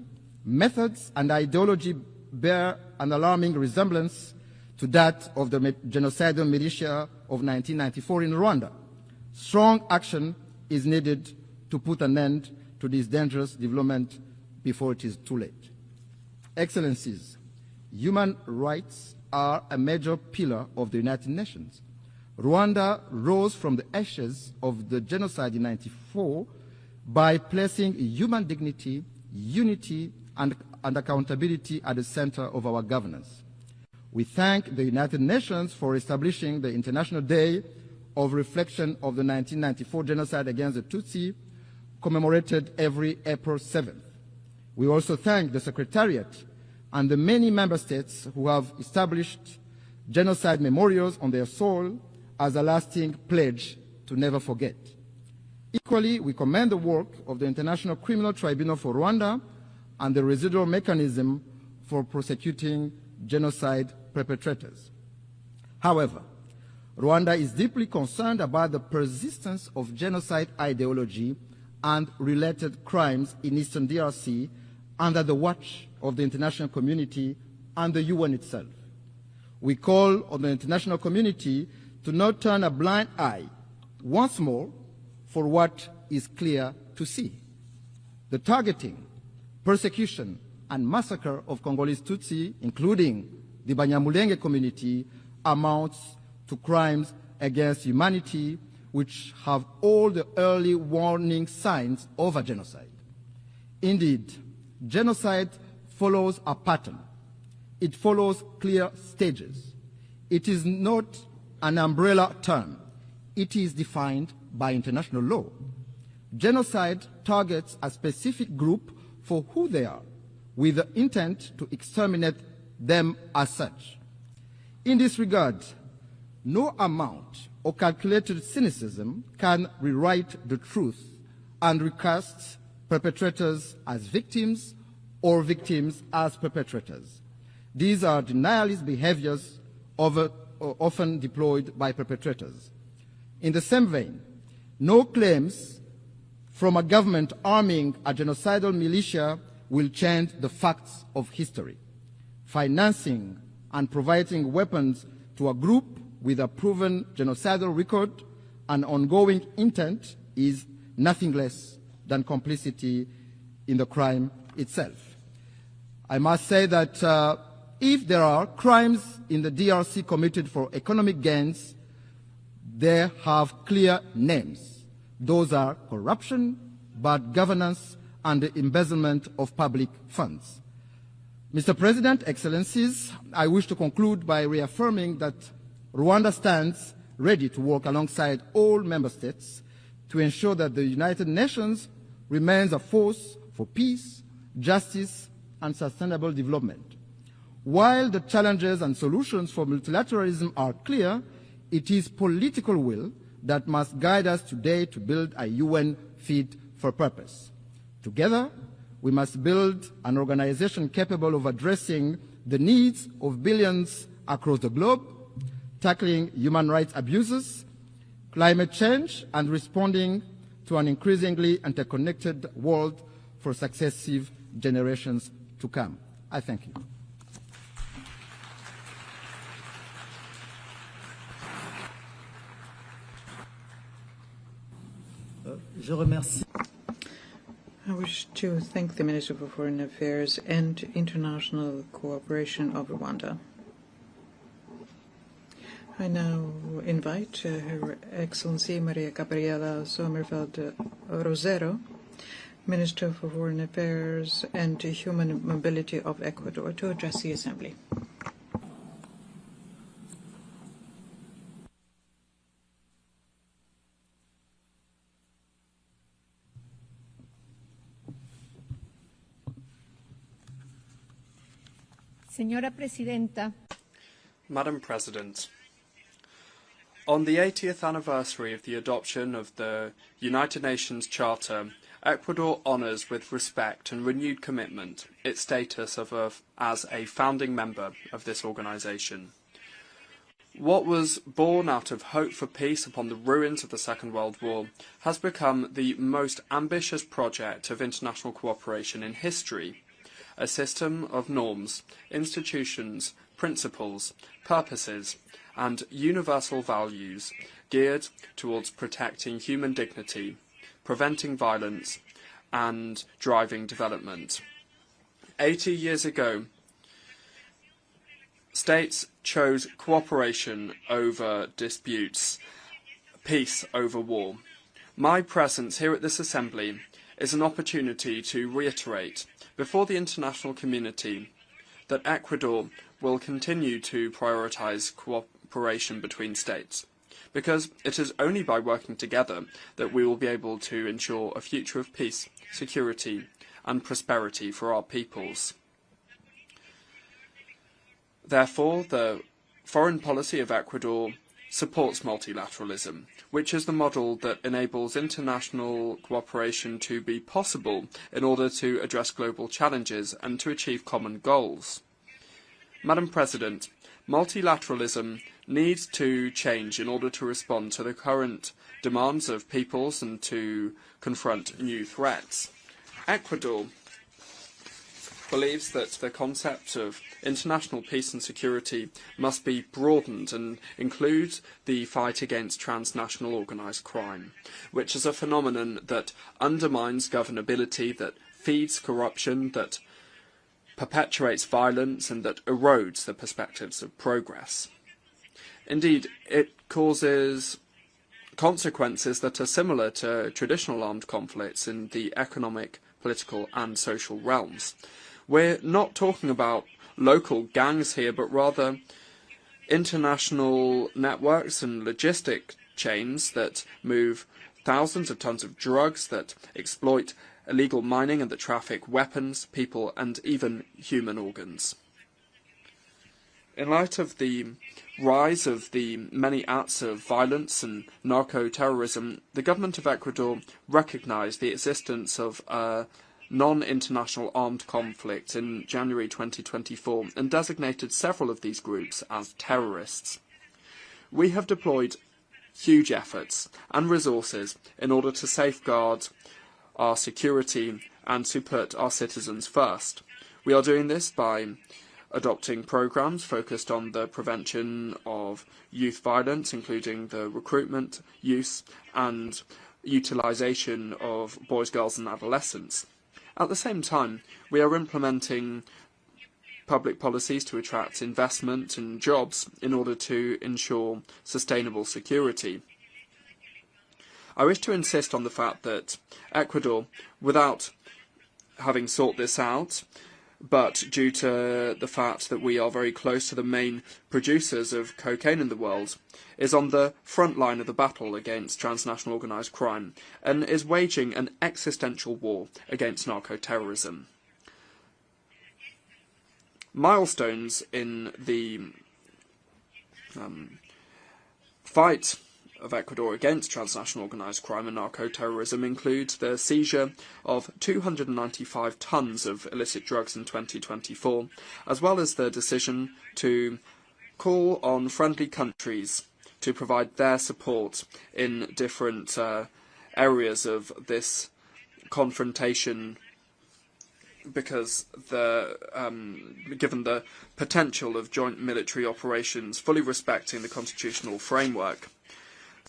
methods, and ideology bear an alarming resemblance to that of the genocidal militia of 1994 in Rwanda. Strong action is needed to put an end to this dangerous development before it is too late. Excellencies, human rights are a major pillar of the United Nations. Rwanda rose from the ashes of the genocide in 1994 by placing human dignity, unity, and accountability at the center of our governance. We thank the United Nations for establishing the International Day of Reflection of the 1994 genocide against the Tutsi, commemorated every April 7th. We also thank the Secretariat and the many member states who have established genocide memorials on their soil as a lasting pledge to never forget. Equally, we commend the work of the International Criminal Tribunal for Rwanda and the residual mechanism for prosecuting genocide perpetrators. However, Rwanda is deeply concerned about the persistence of genocide ideology and related crimes in eastern DRC under the watch of the international community and the UN itself. We call on the international community to not turn a blind eye once more for what is clear to see. The targeting, persecution, and massacre of Congolese Tutsi, including the Banyamulenge community, amounts to crimes against humanity which have all the early warning signs of a genocide. Indeed, genocide follows a pattern. It follows clear stages. It is not an umbrella term. It is defined by international law. Genocide targets a specific group for who they are, with the intent to exterminate them as such. In this regard, no amount of calculated cynicism can rewrite the truth and recast perpetrators as victims or victims as perpetrators. These are denialist behaviors often deployed by perpetrators. In the same vein, no claims from a government arming a genocidal militia will change the facts of history. Financing and providing weapons to a group with a proven genocidal record and ongoing intent is nothing less than complicity in the crime itself. I must say that if there are crimes in the DRC committed for economic gains, they have clear names. Those are corruption, bad governance, and the embezzlement of public funds. Mr. President, Excellencies, I wish to conclude by reaffirming that Rwanda stands ready to work alongside all member states to ensure that the United Nations remains a force for peace, justice, and sustainable development. While the challenges and solutions for multilateralism are clear, it is political will that must guide us today to build a UN fit for purpose. Together, we must build an organization capable of addressing the needs of billions across the globe, tackling human rights abuses, climate change, and responding to an increasingly interconnected world for successive generations to come. I thank you. Je remercie. I wish to thank the Minister for Foreign Affairs and International Cooperation of Rwanda. I now invite Her Excellency Maria Gabriela Sommerfeld Rosero, Minister for Foreign Affairs and Human Mobility of Ecuador, to address the Assembly. Señora Presidenta. Madam President, on the 80th anniversary of the adoption of the United Nations Charter, Ecuador honours with respect and renewed commitment its status as a founding member of this organisation. What was born out of hope for peace upon the ruins of the Second World War has become the most ambitious project of international cooperation in history. A system of norms, institutions, principles, purposes, and universal values geared towards protecting human dignity, preventing violence, and driving development. 80 years ago, states chose cooperation over disputes, peace over war. My presence here at this Assembly is an opportunity to reiterate before the international community that Ecuador will continue to prioritise cooperation between states, because it is only by working together that we will be able to ensure a future of peace, security and prosperity for our peoples. Therefore, the foreign policy of Ecuador supports multilateralism, which is the model that enables international cooperation to be possible in order to address global challenges and to achieve common goals. Madam President, multilateralism needs to change in order to respond to the current demands of peoples and to confront new threats. Ecuador believes that the concept of international peace and security must be broadened and include the fight against transnational organised crime, which is a phenomenon that undermines governability, that feeds corruption, that perpetuates violence, and that erodes the perspectives of progress. Indeed, it causes consequences that are similar to traditional armed conflicts in the economic, political and social realms. We're not talking about local gangs here, but rather international networks and logistic chains that move thousands of tons of drugs, that exploit illegal mining and that traffic weapons, people and even human organs. In light of the rise of the many acts of violence and narco-terrorism, the government of Ecuador recognised the existence of a non-international armed conflict in January 2024 and designated several of these groups as terrorists. We have deployed huge efforts and resources in order to safeguard our security and to put our citizens first. We are doing this by adopting programmes focused on the prevention of youth violence, including the recruitment, use and utilisation of boys, girls and adolescents. At the same time, we are implementing public policies to attract investment and jobs in order to ensure sustainable security. I wish to insist on the fact that Ecuador, without having sought this out, but due to the fact that we are very close to the main producers of cocaine in the world, is on the front line of the battle against transnational organised crime and is waging an existential war against narco-terrorism. Milestones in the fight of Ecuador against transnational organised crime and narco-terrorism include the seizure of 295 tonnes of illicit drugs in 2024, as well as the decision to call on friendly countries to provide their support in different areas of this confrontation, because given the potential of joint military operations fully respecting the constitutional framework.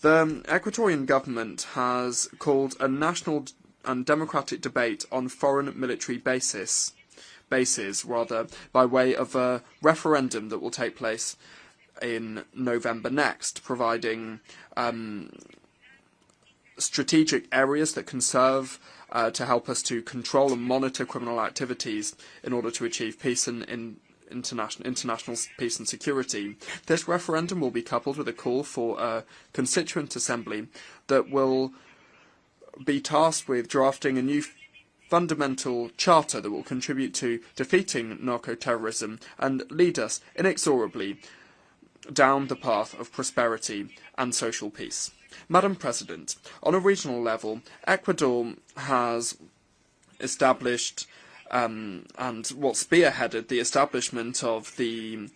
The Ecuadorian government has called a national and democratic debate on foreign military bases, by way of a referendum that will take place in November next, providing strategic areas that can serve to help us to control and monitor criminal activities in order to achieve peace and international peace and security. This referendum will be coupled with a call for a constituent assembly that will be tasked with drafting a new fundamental charter that will contribute to defeating narco-terrorism and lead us inexorably down the path of prosperity and social peace. Madam President, on a regional level, Ecuador has established and what spearheaded the establishment of the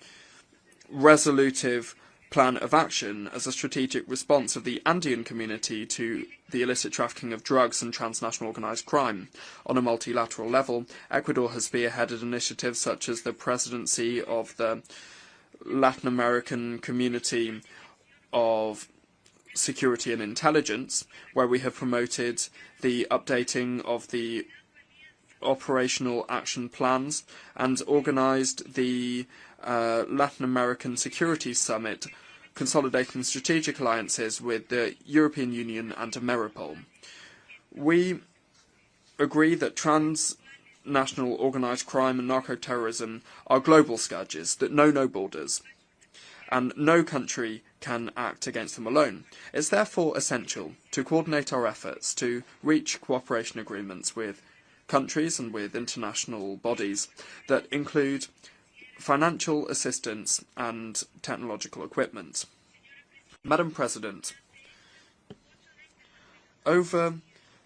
resolutive plan of action as a strategic response of the Andean community to the illicit trafficking of drugs and transnational organised crime. On a multilateral level, Ecuador has spearheaded initiatives such as the presidency of the Latin American Community of Security and Intelligence, where we have promoted the updating of the operational action plans and organised the Latin American Security Summit, consolidating strategic alliances with the European Union and Ameripol. We agree that transnational organised crime and narco-terrorism are global scourges that know no borders, and no country can act against them alone. It's therefore essential to coordinate our efforts to reach cooperation agreements with countries and with international bodies that include financial assistance and technological equipment. Madam President, over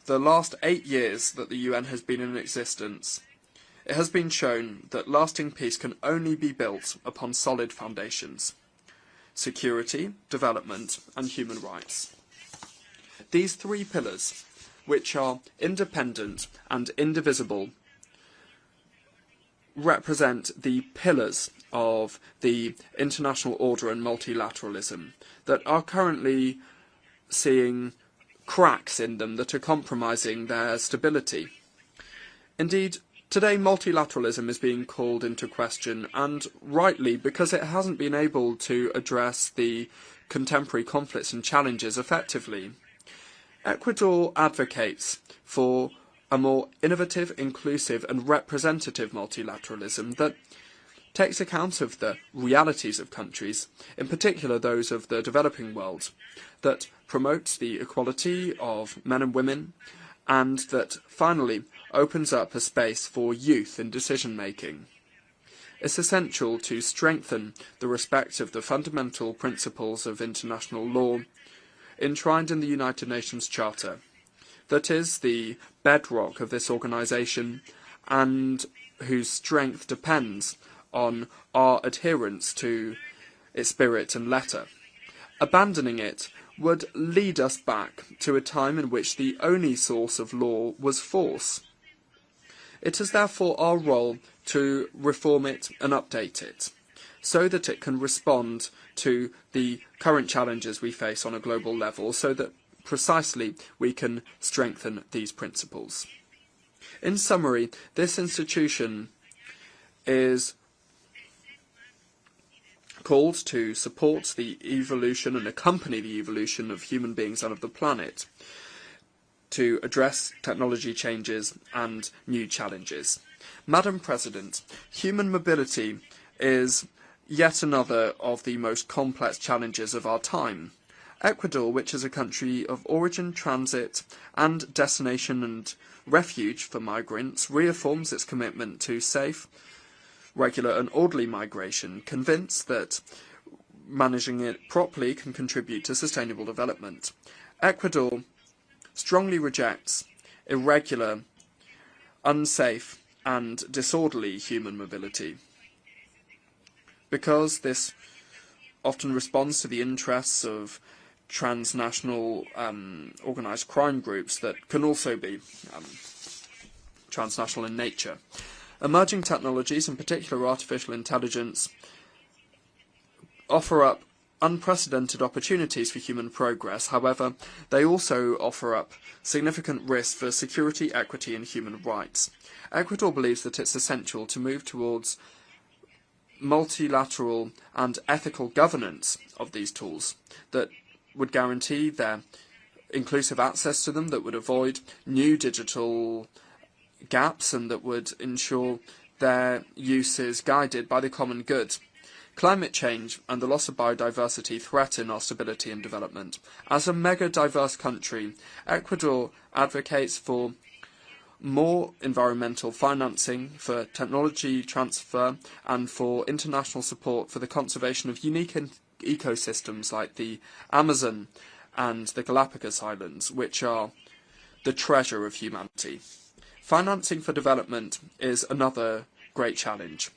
the last 8 years that the UN has been in existence, it has been shown that lasting peace can only be built upon solid foundations: security, development, and human rights. These three pillars, which are independent and indivisible, represent the pillars of the international order and multilateralism that are currently seeing cracks in them that are compromising their stability. Indeed, today multilateralism is being called into question, and rightly, because it hasn't been able to address the contemporary conflicts and challenges effectively. Ecuador advocates for a more innovative, inclusive and representative multilateralism that takes account of the realities of countries, in particular those of the developing world, that promotes the equality of men and women, and that finally opens up a space for youth in decision-making. It's essential to strengthen the respect of the fundamental principles of international law enshrined in the United Nations Charter, that is the bedrock of this organisation and whose strength depends on our adherence to its spirit and letter. Abandoning it would lead us back to a time in which the only source of law was force. It is therefore our role to reform it and update it, so that it can respond to the current challenges we face on a global level, so that precisely we can strengthen these principles. In summary, this institution is called to support the evolution and accompany the evolution of human beings and of the planet, to address technology changes and new challenges. Madam President, human mobility is yet another of the most complex challenges of our time. Ecuador, which is a country of origin, transit and destination and refuge for migrants, reaffirms its commitment to safe, regular and orderly migration, convinced that managing it properly can contribute to sustainable development. Ecuador strongly rejects irregular, unsafe and disorderly human mobility, because this often responds to the interests of transnational organised crime groups that can also be transnational in nature. Emerging technologies, in particular artificial intelligence, offer up unprecedented opportunities for human progress. However, they also offer up significant risks for security, equity and human rights. Ecuador believes that it's essential to move towards multilateral and ethical governance of these tools that would guarantee their inclusive access to them, that would avoid new digital gaps and that would ensure their use is guided by the common good. Climate change and the loss of biodiversity threaten our stability and development. As a mega-diverse country, Ecuador advocates for more environmental financing, for technology transfer, and for international support for the conservation of unique ecosystems like the Amazon and the Galapagos Islands, which are the treasure of humanity. Financing for development is another great challenge.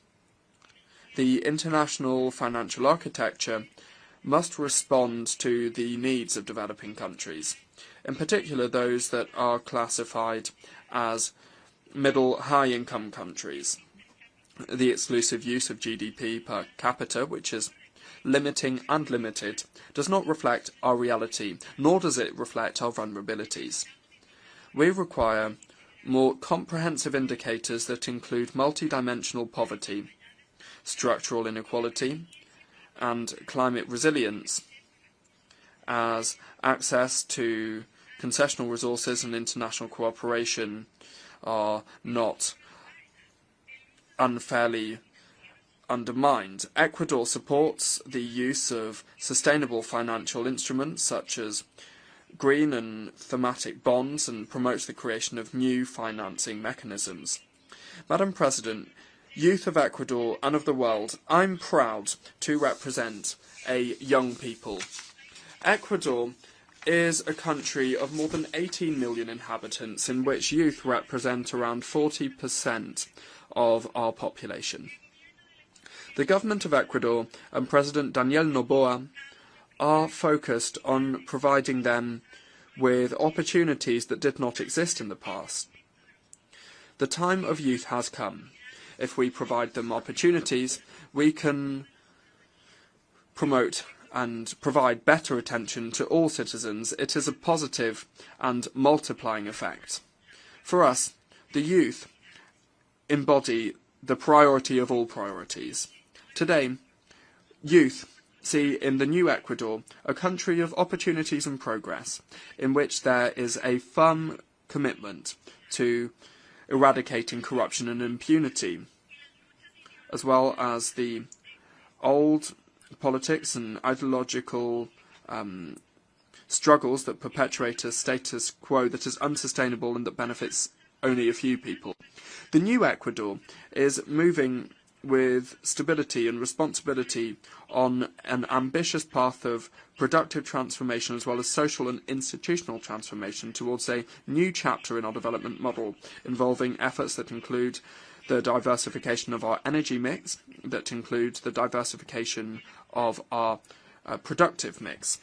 The international financial architecture must respond to the needs of developing countries, in particular those that are classified as middle high-income countries. The exclusive use of GDP per capita, which is limiting and limited, does not reflect our reality, nor does it reflect our vulnerabilities. We require more comprehensive indicators that include multidimensional poverty, structural inequality, and climate resilience, as access to concessional resources and international cooperation are not unfairly undermined. Ecuador supports the use of sustainable financial instruments such as green and thematic bonds and promotes the creation of new financing mechanisms. Madam President, youth of Ecuador and of the world, I'm proud to represent a young people, Ecuador is a country of more than 18 million inhabitants, in which youth represent around 40% of our population. The government of Ecuador and President Daniel Noboa are focused on providing them with opportunities that did not exist in the past. The time of youth has come. If we provide them opportunities, we can promote and provide better attention to all citizens. It is a positive and multiplying effect. For us, the youth embody the priority of all priorities. Today, youth see in the new Ecuador a country of opportunities and progress, in which there is a firm commitment to eradicating corruption and impunity, as well as the old politics and ideological struggles that perpetuate a status quo that is unsustainable and that benefits only a few people. The new Ecuador is moving with stability and responsibility on an ambitious path of productive transformation, as well as social and institutional transformation, towards a new chapter in our development model, involving efforts that include the diversification of our energy mix, that include the diversification of our productive mix.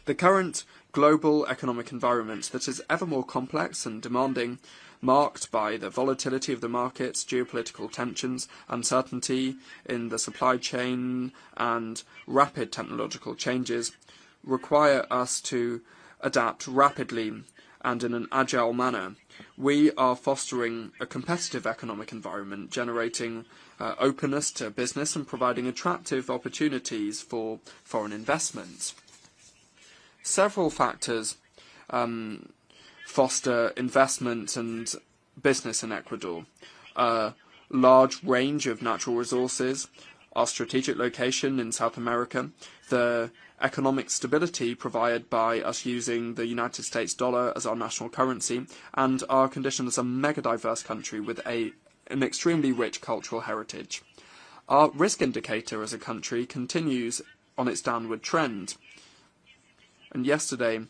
The current global economic environment that is ever more complex and demanding, marked by the volatility of the markets, geopolitical tensions, uncertainty in the supply chain, and rapid technological changes, require us to adapt rapidly and in an agile manner. We are fostering a competitive economic environment, generating openness to business and providing attractive opportunities for foreign investment. Several factors foster investment and business in Ecuador. A large range of natural resources, our strategic location in South America, the economic stability provided by us using the United States dollar as our national currency, and our condition as a mega-diverse country with an extremely rich cultural heritage. Our risk indicator as a country continues on its downward trend, and yesterday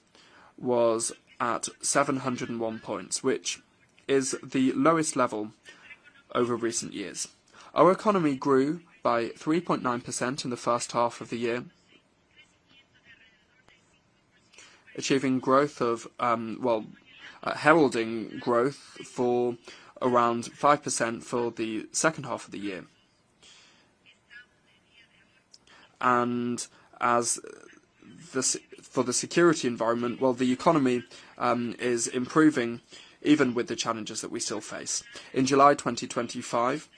was at 701 points, which is the lowest level over recent years. Our economy grew by 3.9% in the first half of the year, achieving growth of, heralding growth for around 5% for the second half of the year. And as for the security environment, well, the economy is improving even with the challenges that we still face. In July 2025,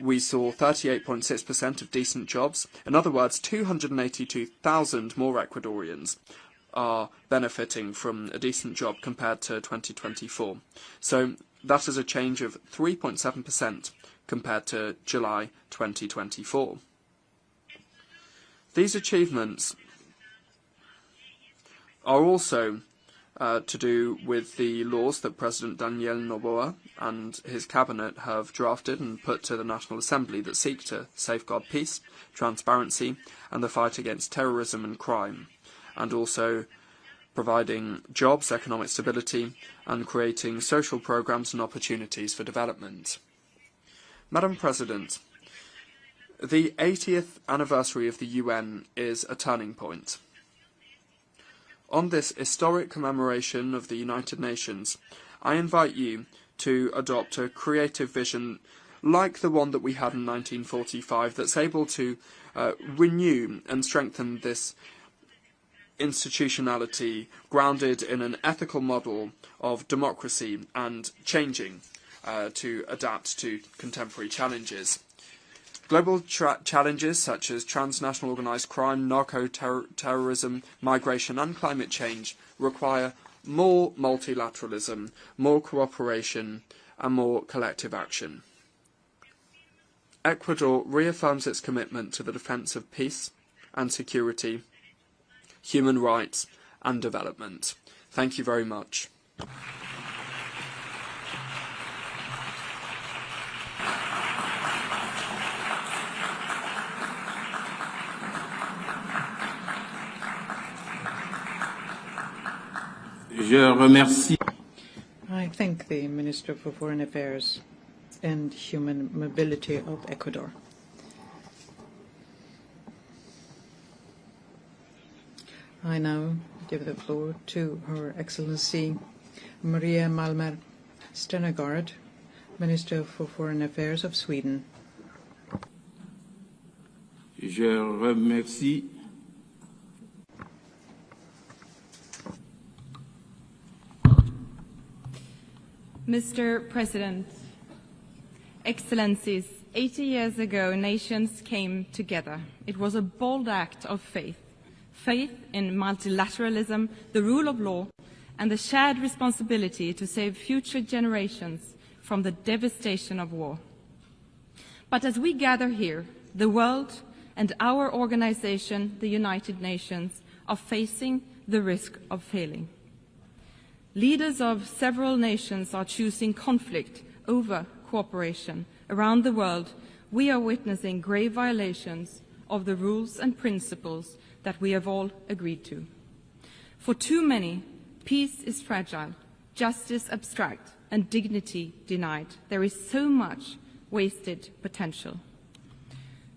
we saw 38.6% of decent jobs. In other words, 282,000 more Ecuadorians are benefiting from a decent job compared to 2024. So that is a change of 3.7% compared to July 2024. These achievements are also to do with the laws that President Daniel Noboa and his cabinet have drafted and put to the National Assembly that seek to safeguard peace, transparency, and the fight against terrorism and crime, and also providing jobs, economic stability, and creating social programs and opportunities for development. Madam President, the 80th anniversary of the UN is a turning point. On this historic commemoration of the United Nations, I invite you to adopt a creative vision like the one that we had in 1945 that's able to renew and strengthen this institutionality grounded in an ethical model of democracy and changing to adapt to contemporary challenges. Global challenges such as transnational organised crime, narco-terrorism, migration and climate change require more multilateralism, more cooperation and more collective action. Ecuador reaffirms its commitment to the defence of peace and security, human rights and development. Thank you very much. Je remercie. I thank the Minister for Foreign Affairs and Human Mobility of Ecuador. I now give the floor to Her Excellency Maria Malmer Stenegard, Minister for Foreign Affairs of Sweden. Je remercie. Mr. President, Excellencies, 80 years ago, nations came together. It was a bold act of faith. Faith in multilateralism, the rule of law, and the shared responsibility to save future generations from the devastation of war. But as we gather here, the world and our organization, the United Nations, are facing the risk of failing. Leaders of several nations are choosing conflict over cooperation. Around the world, we are witnessing grave violations of the rules and principles that we have all agreed to. For too many, peace is fragile, justice abstract, and dignity denied. There is so much wasted potential.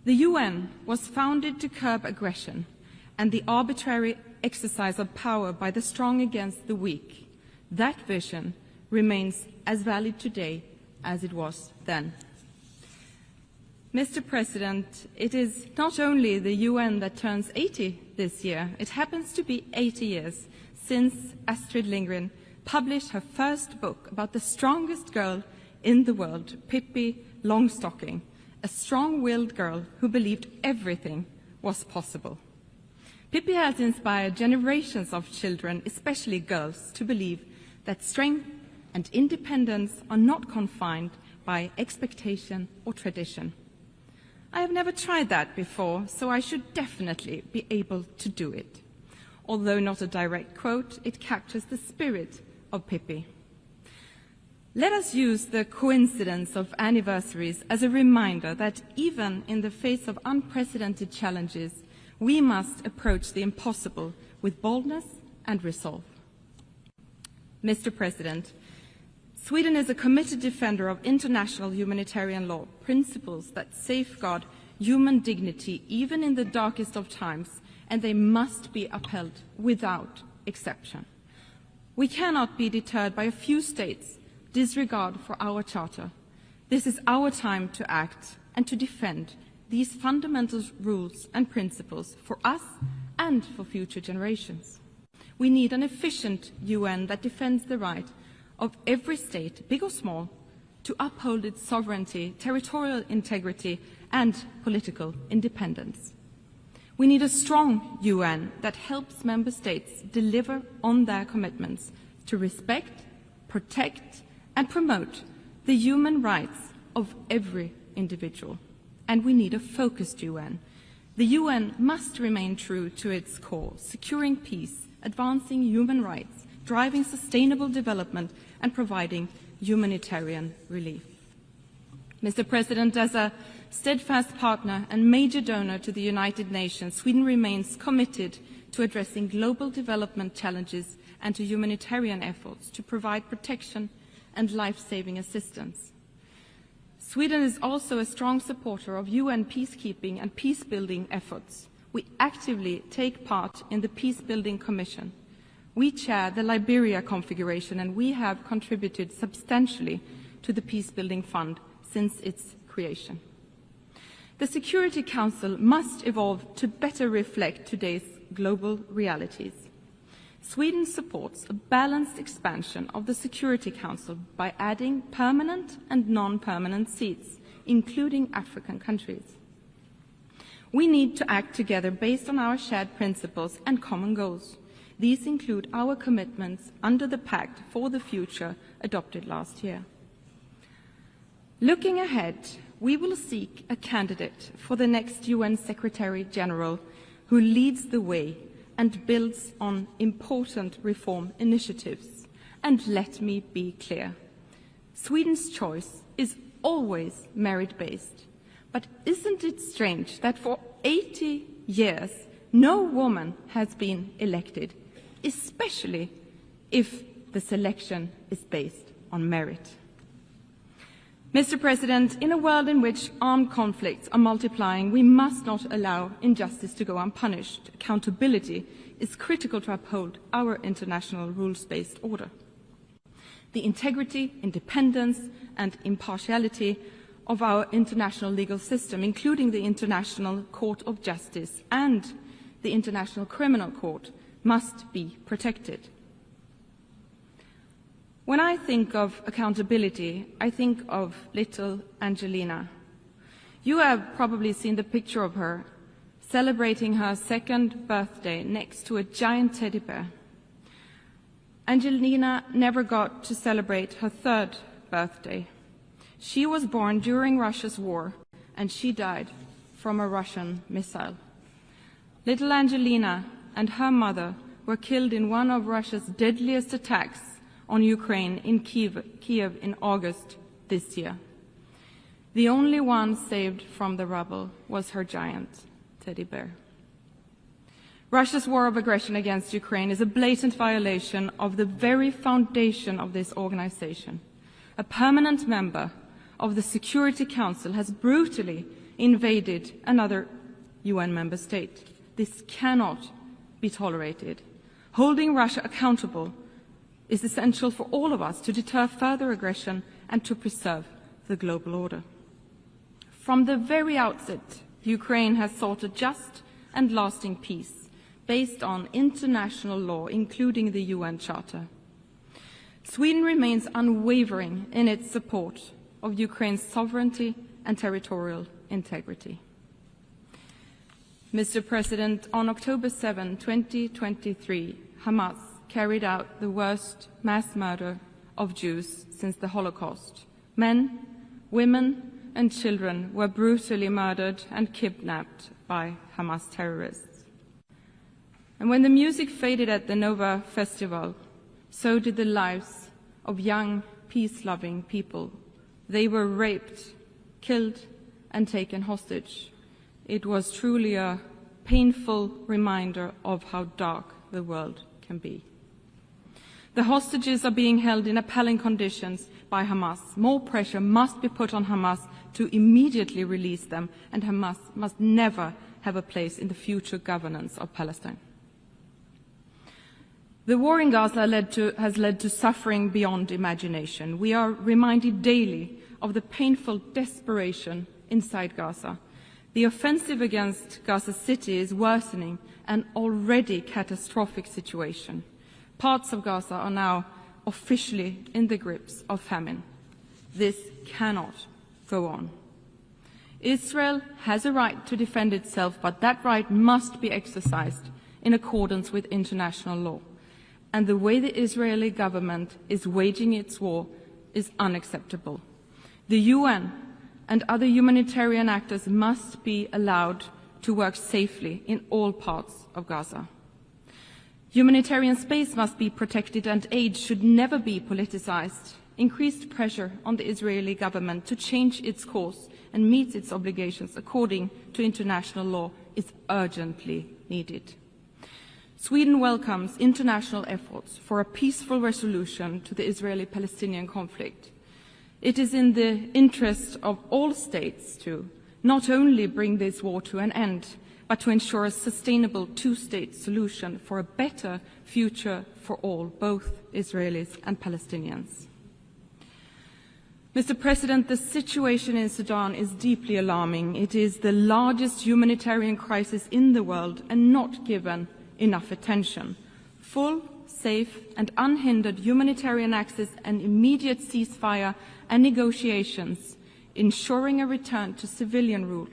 The UN was founded to curb aggression and the arbitrary exercise of power by the strong against the weak. That vision remains as valid today as it was then. Mr. President, it is not only the UN that turns 80 this year, it happens to be 80 years since Astrid Lindgren published her first book about the strongest girl in the world, Pippi Longstocking, a strong-willed girl who believed everything was possible. Pippi has inspired generations of children, especially girls, to believe that strength and independence are not confined by expectation or tradition. I have never tried that before, so I should definitely be able to do it. Although not a direct quote, it captures the spirit of Pippi. Let us use the coincidence of anniversaries as a reminder that even in the face of unprecedented challenges, we must approach the impossible with boldness and resolve. Mr. President, Sweden is a committed defender of international humanitarian law, principles that safeguard human dignity even in the darkest of times, and they must be upheld without exception. We cannot be deterred by a few states' disregard for our charter. This is our time to act and to defend these fundamental rules and principles for us and for future generations. We need an efficient UN that defends the right of every state, big or small, to uphold its sovereignty, territorial integrity, and political independence. We need a strong UN that helps member states deliver on their commitments to respect, protect, and promote the human rights of every individual. And we need a focused UN. The UN must remain true to its core, securing peace, advancing human rights, driving sustainable development, and providing humanitarian relief. Mr. President, as a steadfast partner and major donor to the United Nations, Sweden remains committed to addressing global development challenges and to humanitarian efforts to provide protection and life-saving assistance. Sweden is also a strong supporter of UN peacekeeping and peace-building efforts. We actively take part in the Peace-Building Commission. We chair the Liberia configuration, and we have contributed substantially to the Peace-Building Fund since its creation. The Security Council must evolve to better reflect today's global realities. Sweden supports a balanced expansion of the Security Council by adding permanent and non-permanent seats, including African countries. We need to act together based on our shared principles and common goals. These include our commitments under the Pact for the Future adopted last year. Looking ahead, we will seek a candidate for the next UN Secretary General who leads the way and builds on important reform initiatives. And let me be clear, Sweden's choice is always merit-based. But isn't it strange that for 80 years no woman has been elected, especially if the selection is based on merit. Mr. President, in a world in which armed conflicts are multiplying, we must not allow injustice to go unpunished. Accountability is critical to uphold our international rules-based order. The integrity, independence, and impartiality of our international legal system, including the International Court of Justice and the International Criminal Court, must be protected. When I think of accountability, I think of little Angelina. You have probably seen the picture of her celebrating her 2nd birthday next to a giant teddy bear. Angelina never got to celebrate her 3rd birthday. She was born during Russia's war, and she died from a Russian missile. Little Angelina and her mother were killed in one of Russia's deadliest attacks on Ukraine in Kiev in August this year. The only one saved from the rubble was her giant teddy bear. Russia's war of aggression against Ukraine is a blatant violation of the very foundation of this organization. A permanent member of the Security Council has brutally invaded another UN member state. This cannot be tolerated. Holding Russia accountable is essential for all of us to deter further aggression and to preserve the global order. From the very outset, Ukraine has sought a just and lasting peace based on international law, including the UN Charter. Sweden remains unwavering in its support of Ukraine's sovereignty and territorial integrity. Mr. President, on October 7, 2023, Hamas carried out the worst mass murder of Jews since the Holocaust. Men, women, and children were brutally murdered and kidnapped by Hamas terrorists. And when the music faded at the Nova Festival, so did the lives of young, peace-loving people. They were raped, killed, and taken hostage. It was truly a painful reminder of how dark the world can be. The hostages are being held in appalling conditions by Hamas. More pressure must be put on Hamas to immediately release them, and Hamas must never have a place in the future governance of Palestine. The war in Gaza has led to suffering beyond imagination. We are reminded daily of the painful desperation inside Gaza. The offensive against Gaza City is worsening an already catastrophic situation. Parts of Gaza are now officially in the grips of famine. This cannot go on. Israel has a right to defend itself, but that right must be exercised in accordance with international law. And the way the Israeli government is waging its war is unacceptable. The UN and other humanitarian actors must be allowed to work safely in all parts of Gaza. Humanitarian space must be protected and aid should never be politicized. Increased pressure on the Israeli government to change its course and meet its obligations according to international law is urgently needed. Sweden welcomes international efforts for a peaceful resolution to the Israeli-Palestinian conflict. It is in the interest of all states to not only bring this war to an end, but to ensure a sustainable two-state solution for a better future for all, both Israelis and Palestinians. Mr. President, the situation in Sudan is deeply alarming. It is the largest humanitarian crisis in the world and not given enough attention. Full, safe and unhindered humanitarian access and immediate ceasefire and negotiations ensuring a return to civilian rule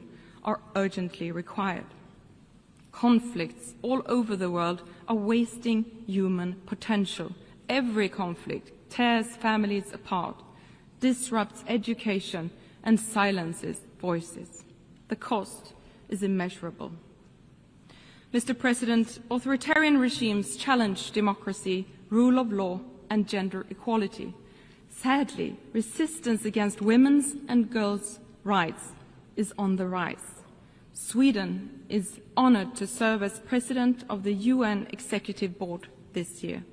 are urgently required. Conflicts all over the world are wasting human potential. Every conflict tears families apart, disrupts education, and silences voices. The cost is immeasurable. Mr. President, authoritarian regimes challenge democracy, rule of law, and gender equality. Sadly, resistance against women's and girls' rights is on the rise. Sweden is honored to serve as President of the UN Executive Board this year.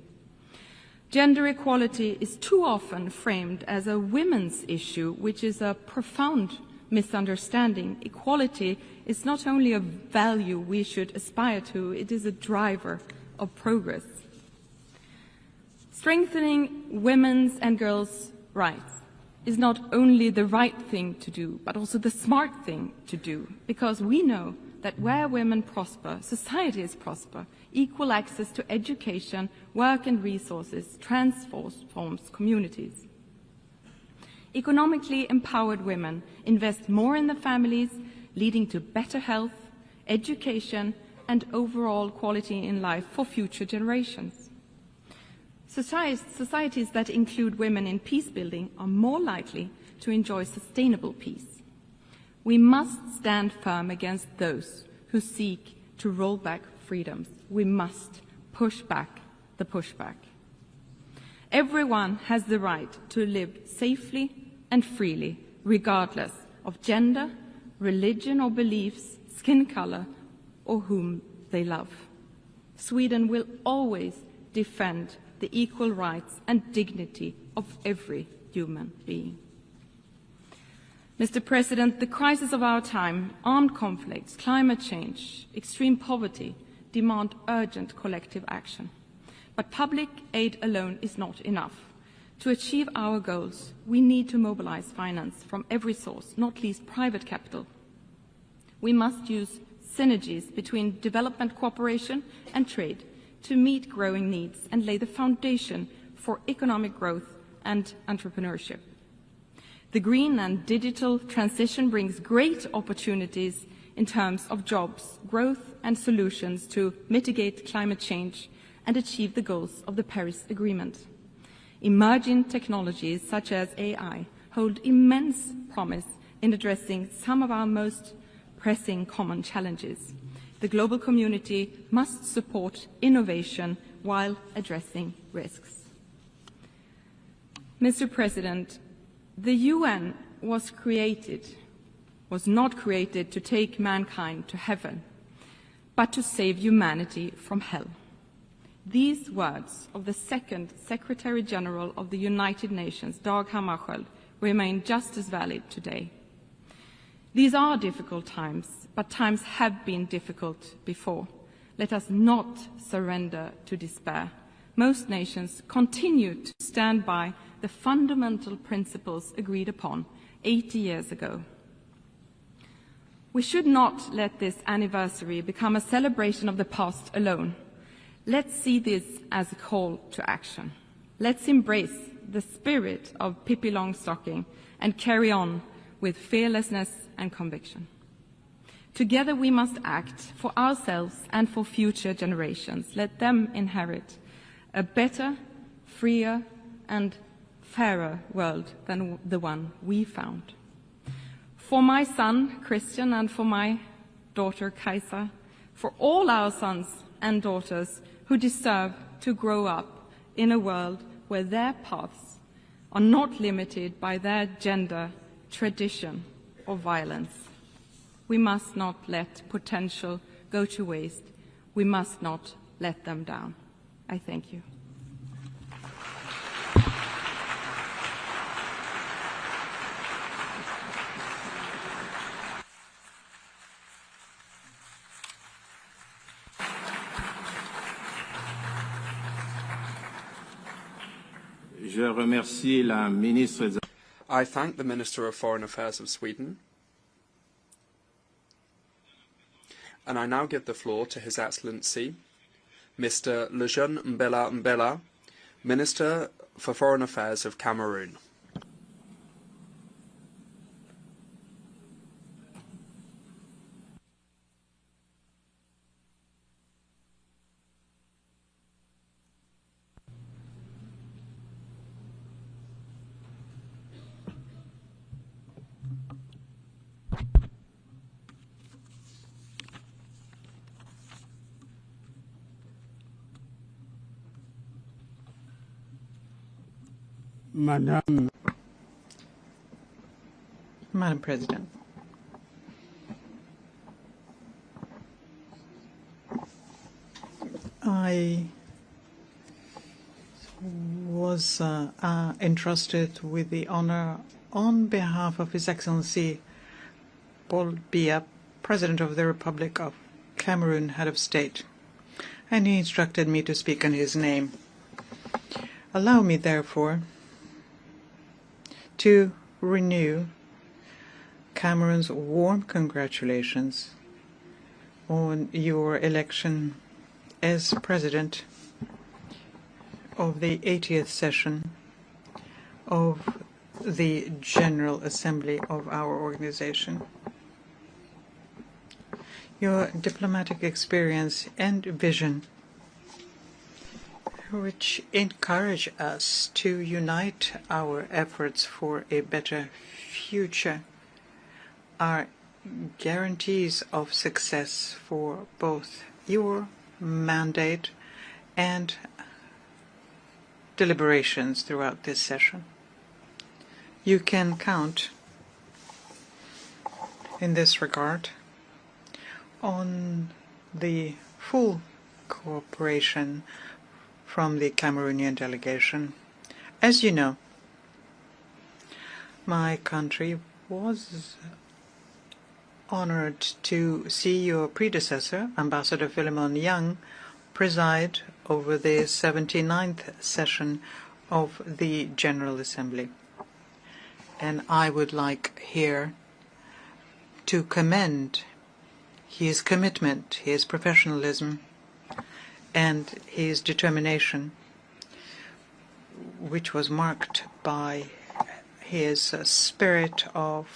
Gender equality is too often framed as a women's issue, which is a profound misunderstanding. Equality is not only a value we should aspire to, it is a driver of progress. Strengthening women's and girls' rights is not only the right thing to do, but also the smart thing to do, because we know that where women prosper, societies prosper. Equal access to education, work and resources transforms communities. Economically empowered women invest more in their families, leading to better health, education, and overall quality in life for future generations. Societies that include women in peace building are more likely to enjoy sustainable peace. We must stand firm against those who seek to roll back freedoms. We must push back the pushback. Everyone has the right to live safely and freely, regardless of gender, religion or beliefs, skin color, or whom they love. Sweden will always defend the equal rights and dignity of every human being. Mr. President, the crisis of our time, armed conflicts, climate change, extreme poverty, demand urgent collective action. But public aid alone is not enough. To achieve our goals, we need to mobilize finance from every source, not least private capital. We must use synergies between development cooperation and trade to meet growing needs and lay the foundation for economic growth and entrepreneurship. The green and digital transition brings great opportunities in terms of jobs, growth and solutions to mitigate climate change and achieve the goals of the Paris Agreement. Emerging technologies such as AI hold immense promise in addressing some of our most pressing common challenges. The global community must support innovation while addressing risks. Mr. President, the UN was not created to take mankind to heaven, but to save humanity from hell. These words of the second Secretary General of the United Nations, Dag Hammarskjöld, remain just as valid today. These are difficult times, but times have been difficult before. Let us not surrender to despair. Most nations continue to stand by the fundamental principles agreed upon 80 years ago. We should not let this anniversary become a celebration of the past alone. Let's see this as a call to action. Let's embrace the spirit of Pippi Longstocking and carry on with fearlessness and conviction. Together we must act for ourselves and for future generations. Let them inherit a better, freer, and fairer world than the one we found. For my son, Christian, and for my daughter, Kajsa, for all our sons and daughters who deserve to grow up in a world where their paths are not limited by their gender, tradition, or violence. We must not let potential go to waste. We must not let them down. I thank you. I thank the Minister of Foreign Affairs of Sweden. And I now give the floor to His Excellency, Mr. Lejeune Mbela Mbela, Minister for Foreign Affairs of Cameroon. Madam President, I was entrusted with the honor on behalf of His Excellency Paul Biya, President of the Republic of Cameroon, Head of State, and he instructed me to speak in his name. Allow me, therefore, to renew Cameroon's warm congratulations on your election as President of the 80th session of the General Assembly of our organization. Your diplomatic experience and vision, which encourage us to unite our efforts for a better future, are guarantees of success for both your mandate and deliberations throughout this session. You can count in this regard on the full cooperation from the Cameroonian delegation. As you know, my country was honored to see your predecessor, Ambassador Philemon Yang, preside over the 79th session of the General Assembly. And I would like here to commend his commitment, his professionalism, and his determination, which was marked by his spirit of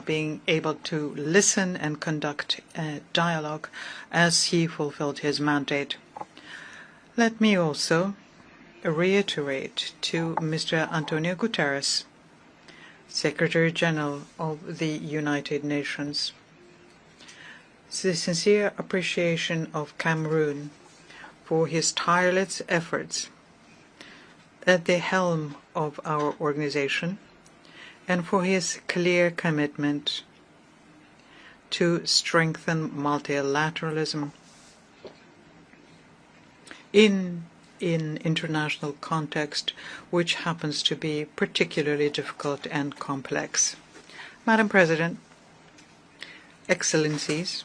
being able to listen and conduct a dialogue as he fulfilled his mandate. Let me also reiterate to Mr. Antonio Guterres, Secretary General of the United Nations, the sincere appreciation of Cameroon for his tireless efforts at the helm of our organization and for his clear commitment to strengthen multilateralism in an international context which happens to be particularly difficult and complex. Madam President, Excellencies,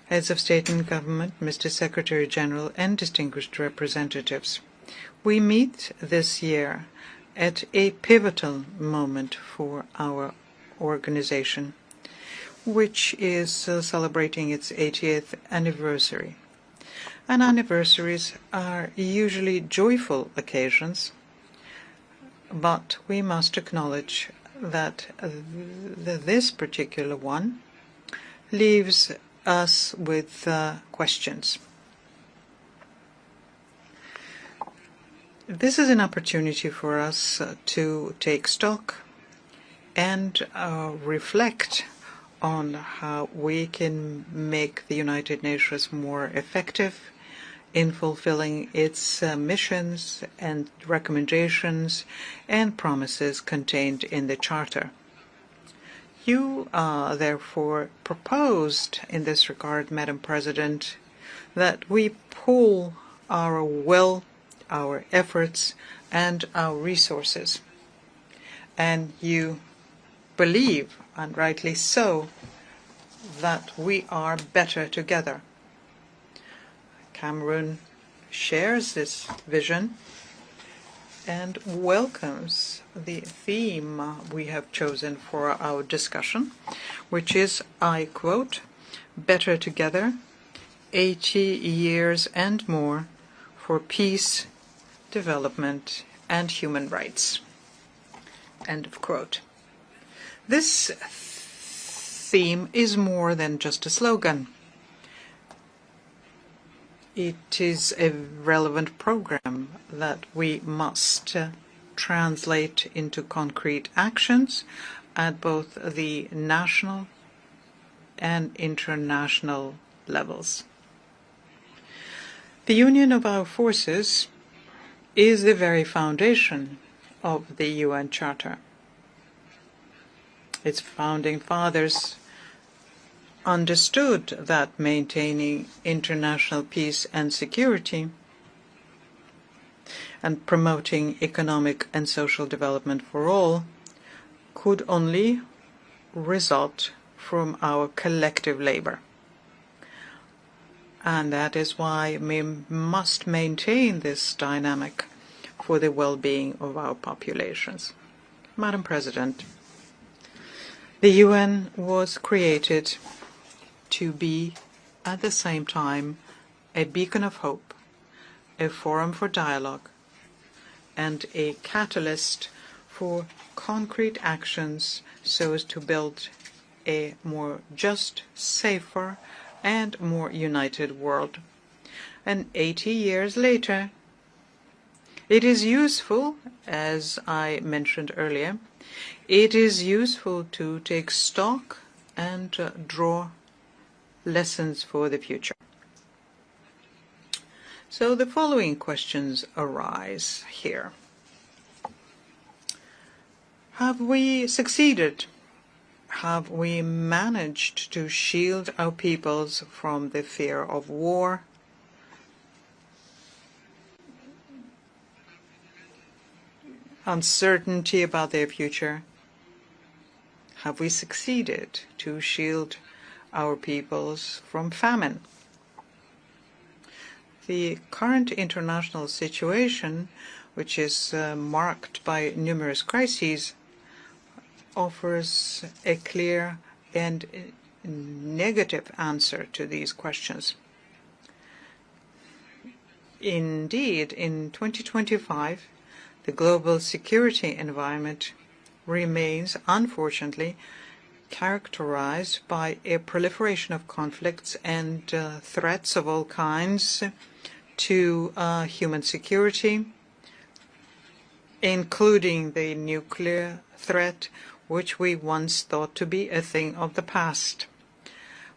Heads of State and Government, Mr. Secretary General, and distinguished representatives, we meet this year at a pivotal moment for our organization, which is celebrating its 80th anniversary. And anniversaries are usually joyful occasions, but we must acknowledge that this particular one leaves us with questions. This is an opportunity for us to take stock and reflect on how we can make the United Nations more effective in fulfilling its missions and recommendations and promises contained in the Charter. You therefore proposed in this regard, Madam President, that we pool our will, our efforts, and our resources. And you believe, and rightly so, that we are better together. Cameroon shares this vision and welcomes the theme we have chosen for our discussion, which is, I quote, "Better Together, 80 years and more for peace, development, and human rights." End of quote. This theme is more than just a slogan. It is a relevant program that we must translate into concrete actions at both the national and international levels. The union of our forces is the very foundation of the UN Charter. Its founding fathers understood that maintaining international peace and security and promoting economic and social development for all could only result from our collective labor. And that is why we must maintain this dynamic for the well-being of our populations. Madam President, the UN was created to be, at the same time, a beacon of hope, a forum for dialogue, and a catalyst for concrete actions so as to build a more just, safer, and more united world. And 80 years later, it is useful, as I mentioned earlier, it is useful to take stock and draw lessons for the future. So the following questions arise here. Have we succeeded? Have we managed to shield our peoples from the fear of war? Uncertainty about their future? Have we succeeded to shield our peoples from famine? The current international situation, which is marked by numerous crises, offers a clear and negative answer to these questions. Indeed, in 2025, the global security environment remains, unfortunately, characterized by a proliferation of conflicts and threats of all kinds to human security, including the nuclear threat, which we once thought to be a thing of the past.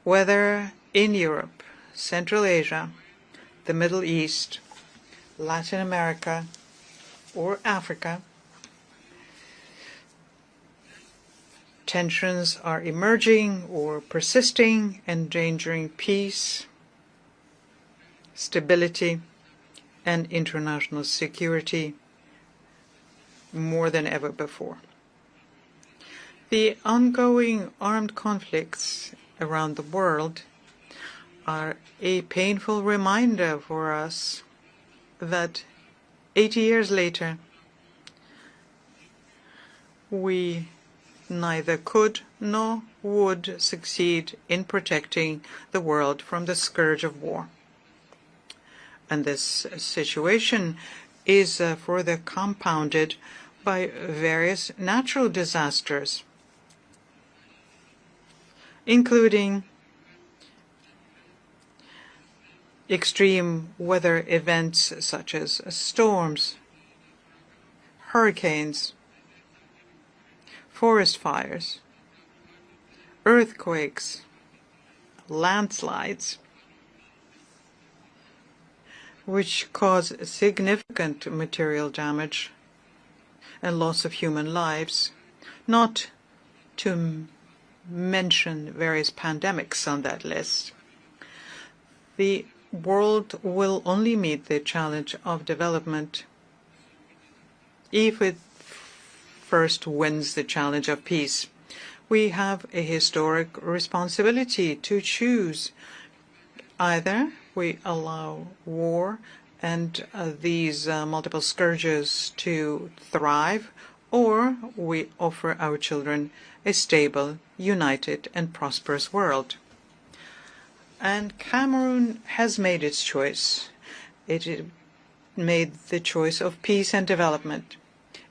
Whether in Europe, Central Asia, the Middle East, Latin America, or Africa, tensions are emerging or persisting, endangering peace, stability, and international security more than ever before. The ongoing armed conflicts around the world are a painful reminder for us that 80 years later, we neither could nor would succeed in protecting the world from the scourge of war. And this situation is further compounded by various natural disasters, including extreme weather events such as storms, hurricanes, forest fires, earthquakes, landslides, which cause significant material damage and loss of human lives, not to mention various pandemics on that list. The world will only meet the challenge of development if it first wins the challenge of peace. We have a historic responsibility to choose. Either we allow war and these multiple scourges to thrive, or we offer our children a stable, united, and prosperous world. And Cameroon has made its choice. It made the choice of peace and development,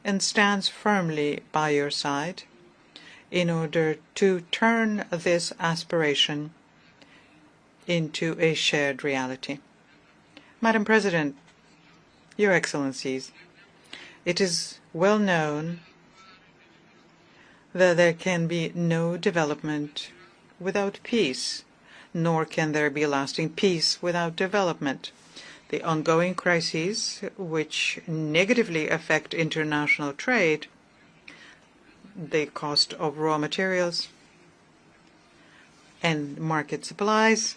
and stands firmly by your side in order to turn this aspiration into a shared reality. Madam President, Your Excellencies, it is well known that there can be no development without peace, nor can there be lasting peace without development. The ongoing crises, which negatively affect international trade, the cost of raw materials and market supplies,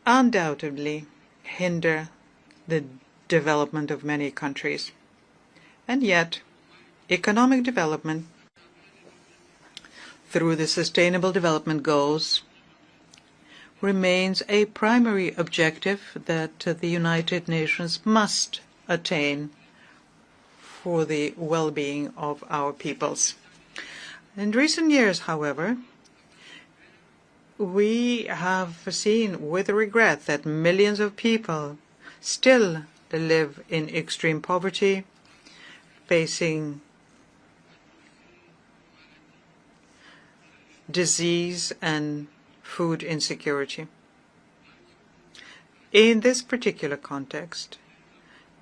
undoubtedly hinder the development of many countries. And yet, economic development through the Sustainable Development Goals remains a primary objective that the United Nations must attain for the well-being of our peoples. In recent years, however, we have seen with regret that millions of people still live in extreme poverty, facing disease and food insecurity. In this particular context,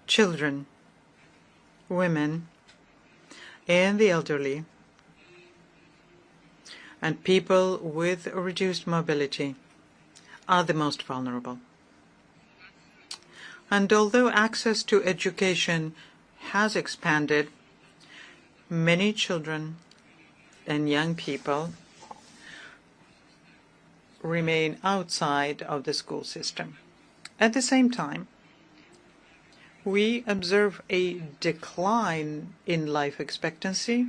children, women, and the elderly, and people with reduced mobility are the most vulnerable. And although access to education has expanded, many children and young people remain outside of the school system. At the same time, we observe a decline in life expectancy.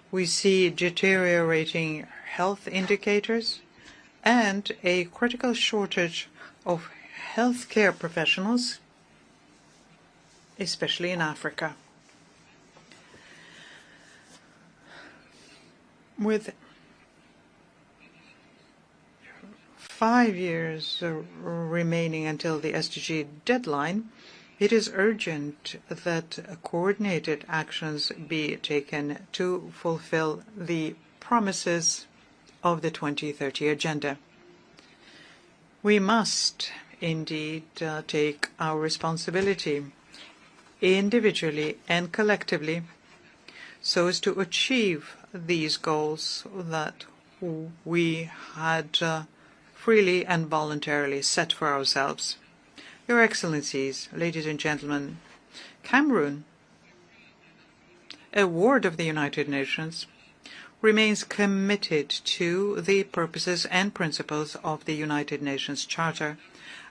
We see deteriorating health indicators and a critical shortage of healthcare professionals, especially in Africa. With 5 years remaining until the SDG deadline, it is urgent that coordinated actions be taken to fulfill the promises of the 2030 Agenda. We must indeed take our responsibility individually and collectively so as to achieve these goals that we had freely and voluntarily set for ourselves. Your Excellencies, ladies and gentlemen, Cameroon, a ward of the United Nations, remains committed to the purposes and principles of the United Nations Charter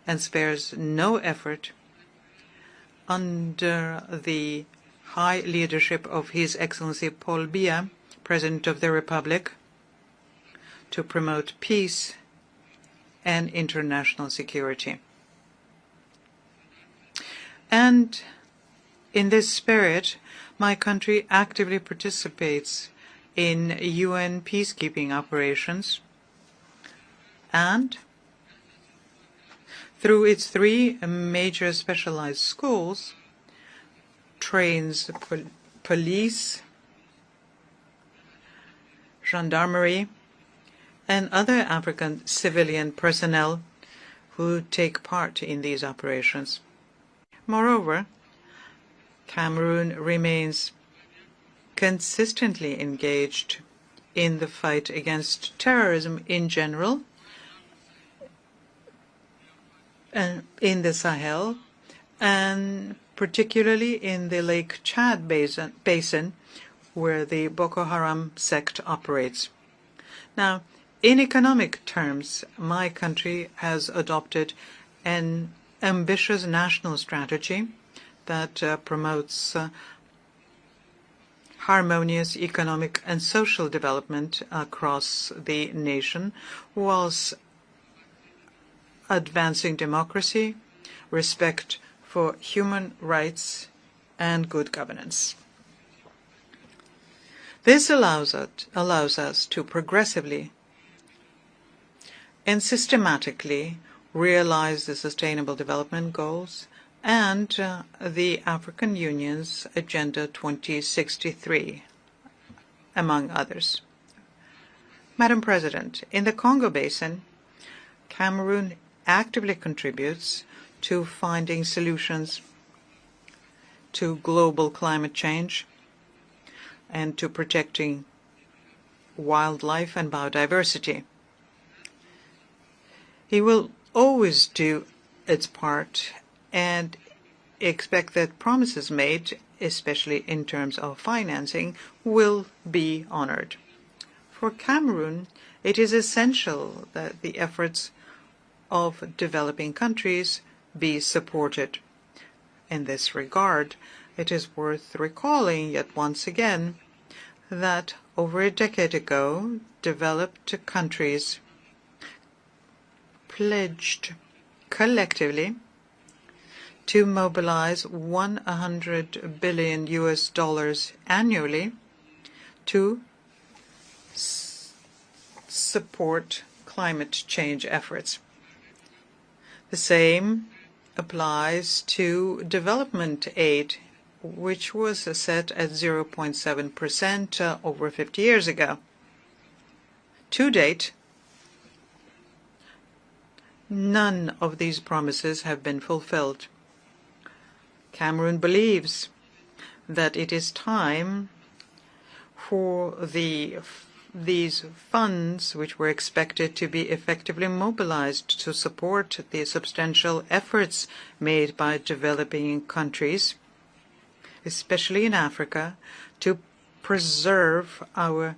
and spares no effort under the high leadership of His Excellency Paul Biya, President of the Republic, to promote peace and international security. And in this spirit, my country actively participates in UN peacekeeping operations and through its 3 major specialized schools, trains police, gendarmerie, and other African civilian personnel who take part in these operations. Moreover, Cameroon remains consistently engaged in the fight against terrorism in general, and in the Sahel, and particularly in the Lake Chad basin, where the Boko Haram sect operates. Now, in economic terms, my country has adopted an ambitious national strategy that promotes harmonious economic and social development across the nation, whilst advancing democracy, respect for human rights, and good governance. This allows us to progressively and systematically realize the Sustainable Development Goals and the African Union's Agenda 2063, among others. Madam President, in the Congo Basin, Cameroon actively contributes to finding solutions to global climate change and to protecting wildlife and biodiversity. He will always do its part and expect that promises made, especially in terms of financing, will be honored. For Cameroon, it is essential that the efforts of developing countries be supported. In this regard, it is worth recalling yet once again that over a decade ago, developed countries pledged collectively to mobilize $100 billion annually to support climate change efforts. The same applies to development aid, which was set at 0.7% over 50 years ago. To date, none of these promises have been fulfilled. Cameroon believes that it is time for these funds, which were expected to be effectively mobilized to support the substantial efforts made by developing countries, especially in Africa, to preserve our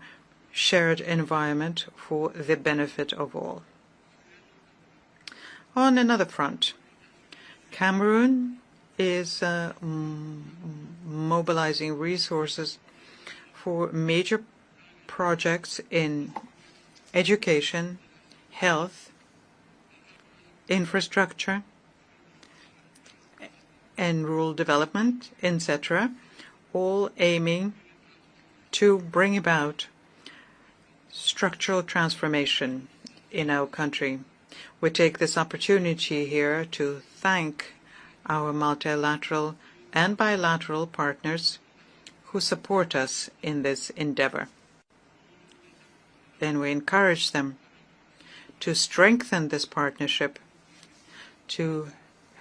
shared environment for the benefit of all. On another front, Cameroon is mobilizing resources for major projects in education, health, infrastructure, and rural development, etc., all aiming to bring about structural transformation in our country. We take this opportunity here to thank our multilateral and bilateral partners who support us in this endeavor. And we encourage them to strengthen this partnership to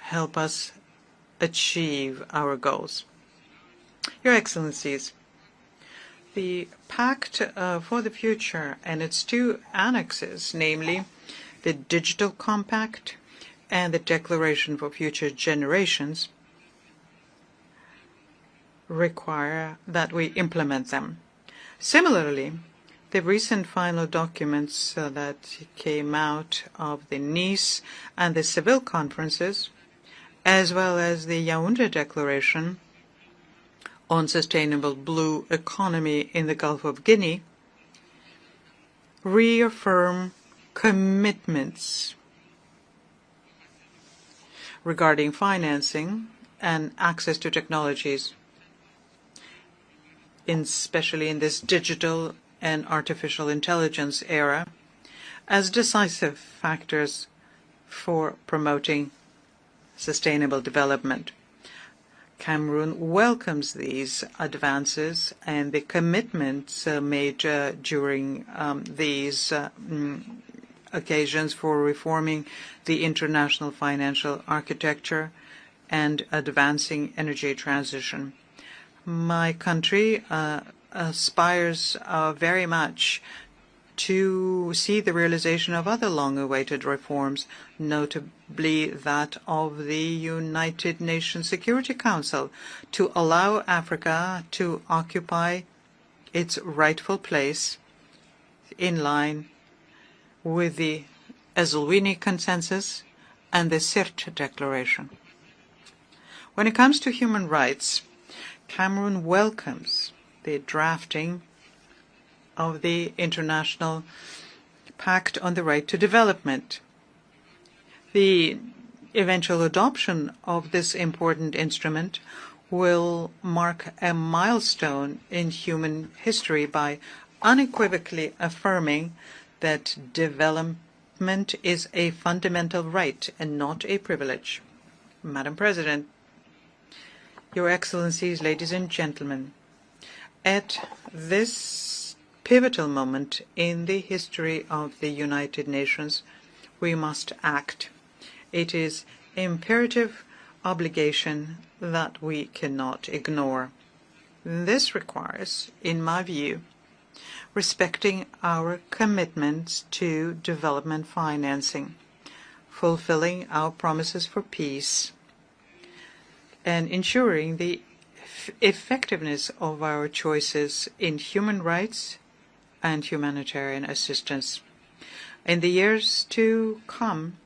help us achieve our goals. Your Excellencies, the Pact for the Future and its two annexes, namely the Digital Compact and the Declaration for Future Generations, require that we implement them. Similarly, the recent final documents that came out of the Nice and the Seville conferences, as well as the Yaoundé Declaration on Sustainable Blue Economy in the Gulf of Guinea, reaffirm commitments regarding financing and access to technologies, especially in this digital and artificial intelligence era, as decisive factors for promoting sustainable development. Cameroon welcomes these advances and the commitments made during these occasions for reforming the international financial architecture and advancing energy transition. My country aspires very much to see the realization of other long-awaited reforms, notably that of the United Nations Security Council, to allow Africa to occupy its rightful place in line with the Eswatini Consensus and the Sirte Declaration. When it comes to human rights, Cameroon welcomes the drafting of the International Pact on the Right to Development. The eventual adoption of this important instrument will mark a milestone in human history by unequivocally affirming that development is a fundamental right and not a privilege. Madam President, Your Excellencies, ladies and gentlemen, at this pivotal moment in the history of the United Nations, we must act. It is imperative obligation that we cannot ignore. This requires, in my view, respecting our commitments to development financing, fulfilling our promises for peace, and ensuring the effectiveness of our choices in human rights and humanitarian assistance. In the years to come,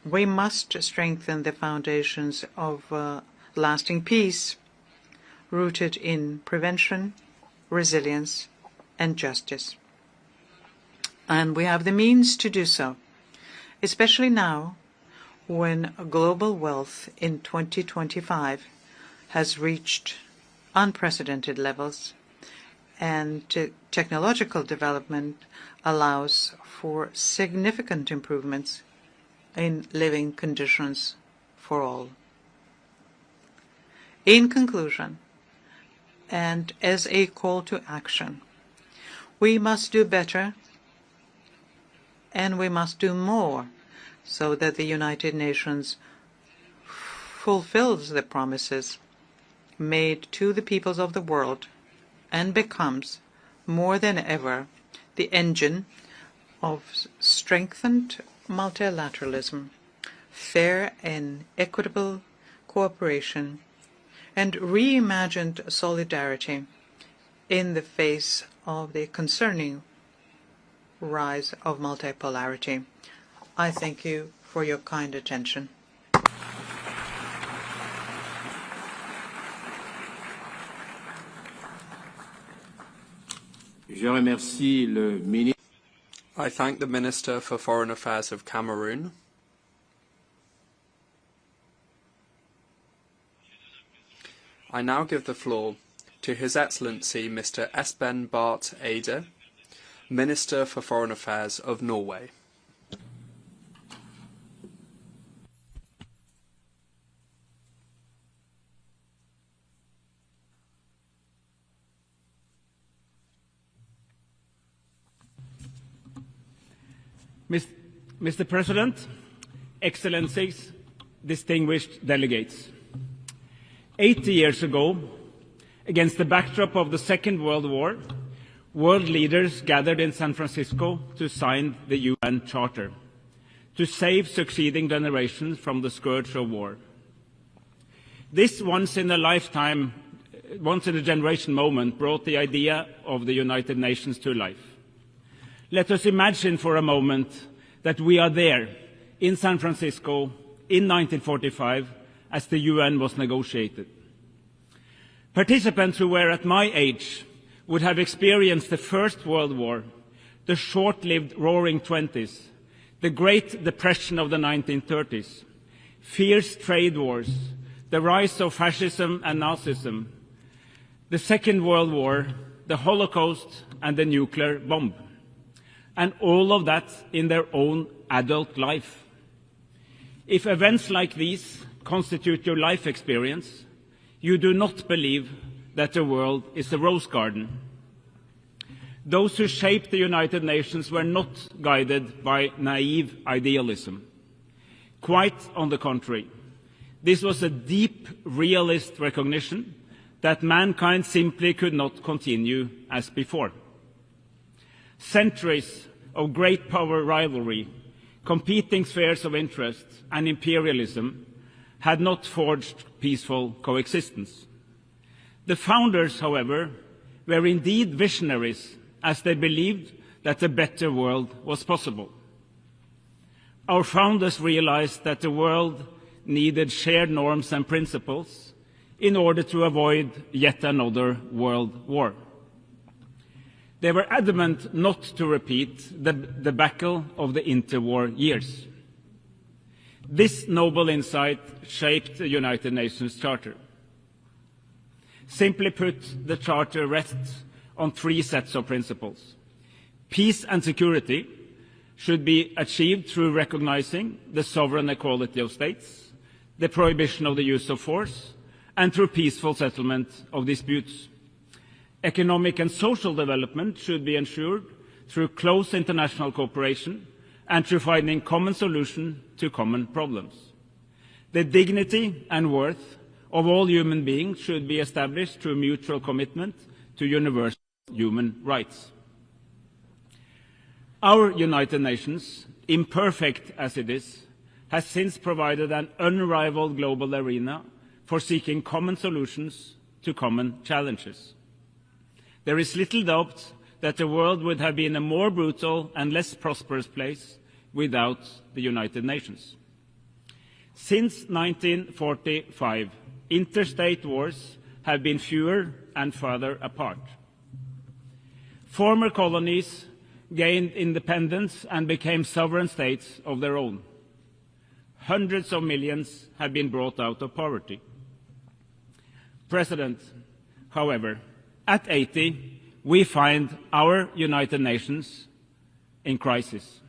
We must strengthen the foundations of lasting peace, rooted in prevention, resilience, and justice. And we have the means to do so, especially now when global wealth in 2025 has reached unprecedented levels and technological development allows for significant improvements in living conditions for all. In conclusion, and as a call to action, we must do better and we must do more so that the United Nations fulfills the promises made to the peoples of the world and becomes, more than ever, the engine of strengthened multilateralism, fair and equitable cooperation, and reimagined solidarity in the face of the concerning rise of multipolarity. I thank you for your kind attention. I thank the Minister for Foreign Affairs of Cameroon. I now give the floor to His Excellency Mr. Espen Barth Eide, Minister for Foreign Affairs of Norway. Mr. President, Excellencies, distinguished delegates. 80 years ago, against the backdrop of the Second World War, world leaders gathered in San Francisco to sign the UN Charter, to save succeeding generations from the scourge of war. This once-in-a-generation moment brought the idea of the United Nations to life. Let us imagine for a moment that we are there in San Francisco in 1945 as the UN was negotiated. Participants who were at my age would have experienced the First World War, the short-lived Roaring Twenties, the Great Depression of the 1930s, fierce trade wars, the rise of fascism and Nazism, the Second World War, the Holocaust, and the nuclear bomb. And all of that in their own adult life. If events like these constitute your life experience, you do not believe that the world is a rose garden. Those who shaped the United Nations were not guided by naive idealism. Quite on the contrary, this was a deep realist recognition that mankind simply could not continue as before. Centuries of great power rivalry, competing spheres of interest, and imperialism had not forged peaceful coexistence. The founders, however, were indeed visionaries, as they believed that a better world was possible. Our founders realized that the world needed shared norms and principles in order to avoid yet another world war. They were adamant not to repeat the debacle of the interwar years. This noble insight shaped the United Nations Charter. Simply put, the Charter rests on three sets of principles. Peace and security should be achieved through recognizing the sovereign equality of states, the prohibition of the use of force, and through peaceful settlement of disputes. Economic and social development should be ensured through close international cooperation and through finding common solutions to common problems. The dignity and worth of all human beings should be established through mutual commitment to universal human rights. Our United Nations, imperfect as it is, has since provided an unrivaled global arena for seeking common solutions to common challenges. There is little doubt that the world would have been a more brutal and less prosperous place without the United Nations. Since 1945, interstate wars have been fewer and further apart. Former colonies gained independence and became sovereign states of their own. Hundreds of millions have been brought out of poverty. President, however, at 80, we find our United Nations in crisis.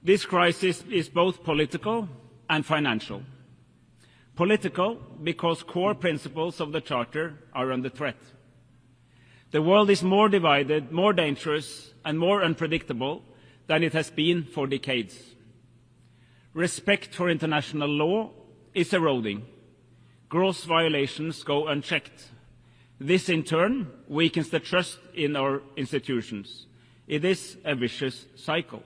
This crisis is both political and financial. Political, because core principles of the Charter are under threat. The world is more divided, more dangerous, and more unpredictable than it has been for decades. Respect for international law is eroding. Gross violations go unchecked. This, in turn, weakens the trust in our institutions. It is a vicious cycle.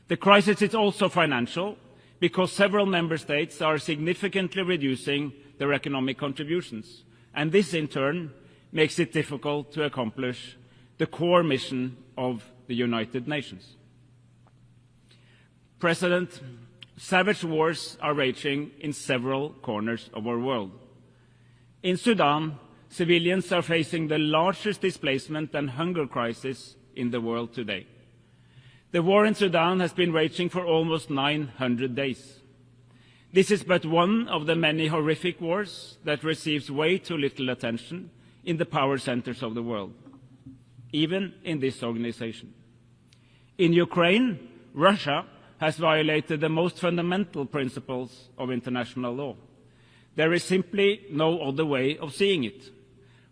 The crisis is also financial, because several member states are significantly reducing their economic contributions, and this, in turn, makes it difficult to accomplish the core mission of the United Nations. President, savage wars are raging in several corners of our world. In Sudan, civilians are facing the largest displacement and hunger crisis in the world today. The war in Sudan has been raging for almost 900 days. This is but one of the many horrific wars that receives way too little attention in the power centers of the world, even in this organization. In Ukraine, Russia has violated the most fundamental principles of international law. There is simply no other way of seeing it.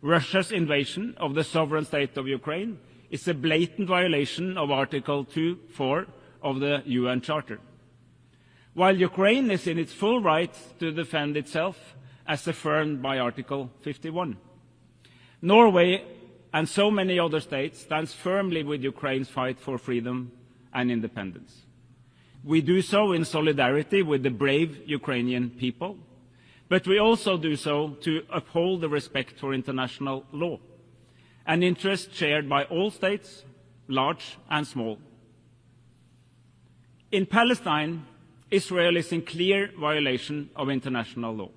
Russia's invasion of the sovereign state of Ukraine is a blatant violation of Article 2.4 of the UN Charter. While Ukraine is in its full right to defend itself as affirmed by Article 51. Norway and so many other states stand firmly with Ukraine's fight for freedom and independence. We do so in solidarity with the brave Ukrainian people, but we also do so to uphold the respect for international law, an interest shared by all states, large and small. In Palestine, Israel is in clear violation of international law.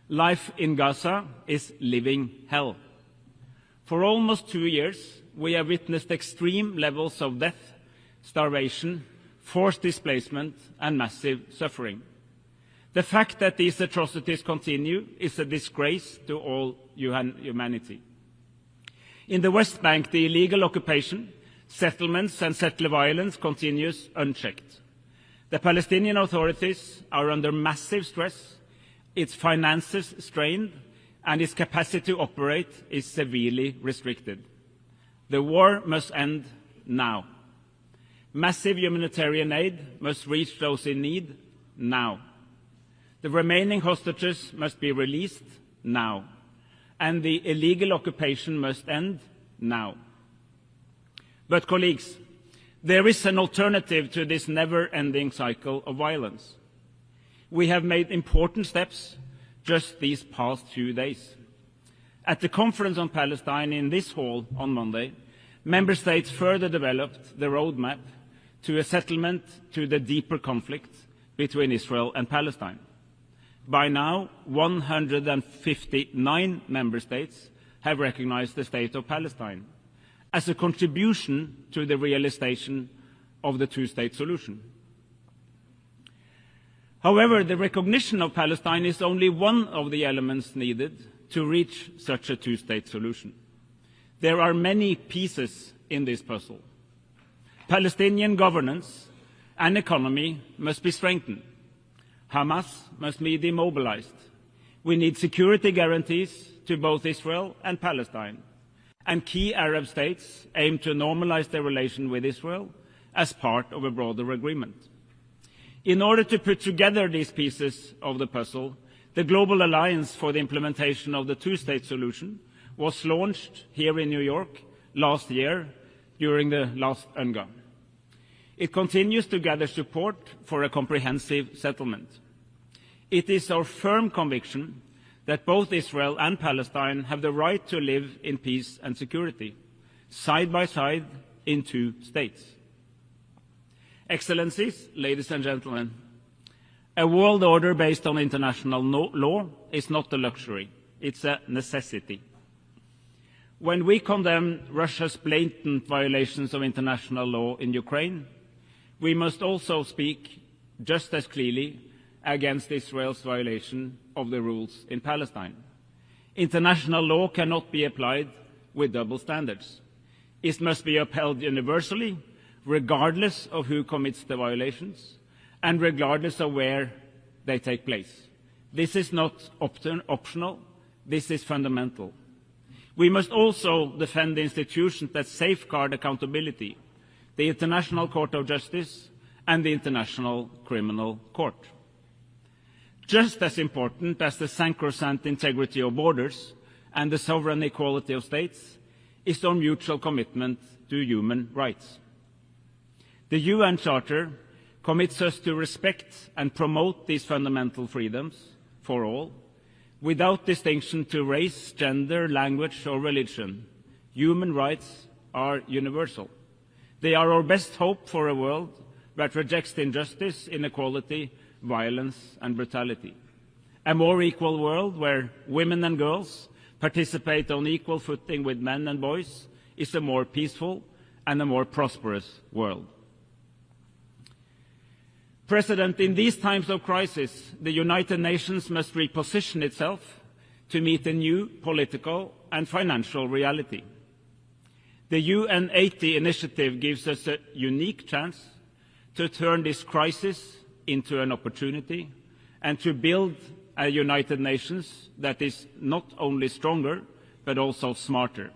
Life in Gaza is living hell. For almost 2 years, we have witnessed extreme levels of death, starvation, forced displacement, and massive suffering. The fact that these atrocities continue is a disgrace to all humanity. In the West Bank, the illegal occupation, settlements, and settler violence continues unchecked. The Palestinian authorities are under massive stress, its finances strained, and its capacity to operate is severely restricted. The war must end now. Massive humanitarian aid must reach those in need now. The remaining hostages must be released now, and the illegal occupation must end now. But, colleagues, there is an alternative to this never-ending cycle of violence. We have made important steps just these past few days. At the Conference on Palestine in this hall on Monday, member states further developed the roadmap to a settlement to the deeper conflict between Israel and Palestine. By now, 159 member states have recognized the state of Palestine as a contribution to the realization of the two-state solution. However, the recognition of Palestine is only one of the elements needed to reach such a two-state solution. There are many pieces in this puzzle. Palestinian governance and economy must be strengthened. Hamas must be demobilized. We need security guarantees to both Israel and Palestine. And key Arab states aim to normalize their relation with Israel as part of a broader agreement. In order to put together these pieces of the puzzle, the Global Alliance for the Implementation of the Two-State Solution was launched here in New York last year during the last UNGA. It continues to gather support for a comprehensive settlement. It is our firm conviction that both Israel and Palestine have the right to live in peace and security, side by side in two states. Excellencies, ladies and gentlemen, A world order based on international law is not a luxury, it's a necessity. When we condemn Russia's blatant violations of international law in Ukraine, we must also speak just as clearly against Israel's violation of the rules in Palestine. International law cannot be applied with double standards. It must be upheld universally, regardless of who commits the violations and regardless of where they take place. This is not optional, this is fundamental. We must also defend the institutions that safeguard accountability, the International Court of Justice and the International Criminal Court. Just as important as the sacrosanct integrity of borders and the sovereign equality of states is our mutual commitment to human rights. The UN Charter commits us to respect and promote these fundamental freedoms for all, without distinction to race, gender, language or religion. Human rights are universal. They are our best hope for a world that rejects injustice, inequality, violence and brutality. A more equal world where women and girls participate on equal footing with men and boys is a more peaceful and a more prosperous world. President, in these times of crisis, the United Nations must reposition itself to meet a new political and financial reality. The UN 80 initiative gives us a unique chance to turn this crisis into an opportunity and to build a United Nations that is not only stronger but also smarter.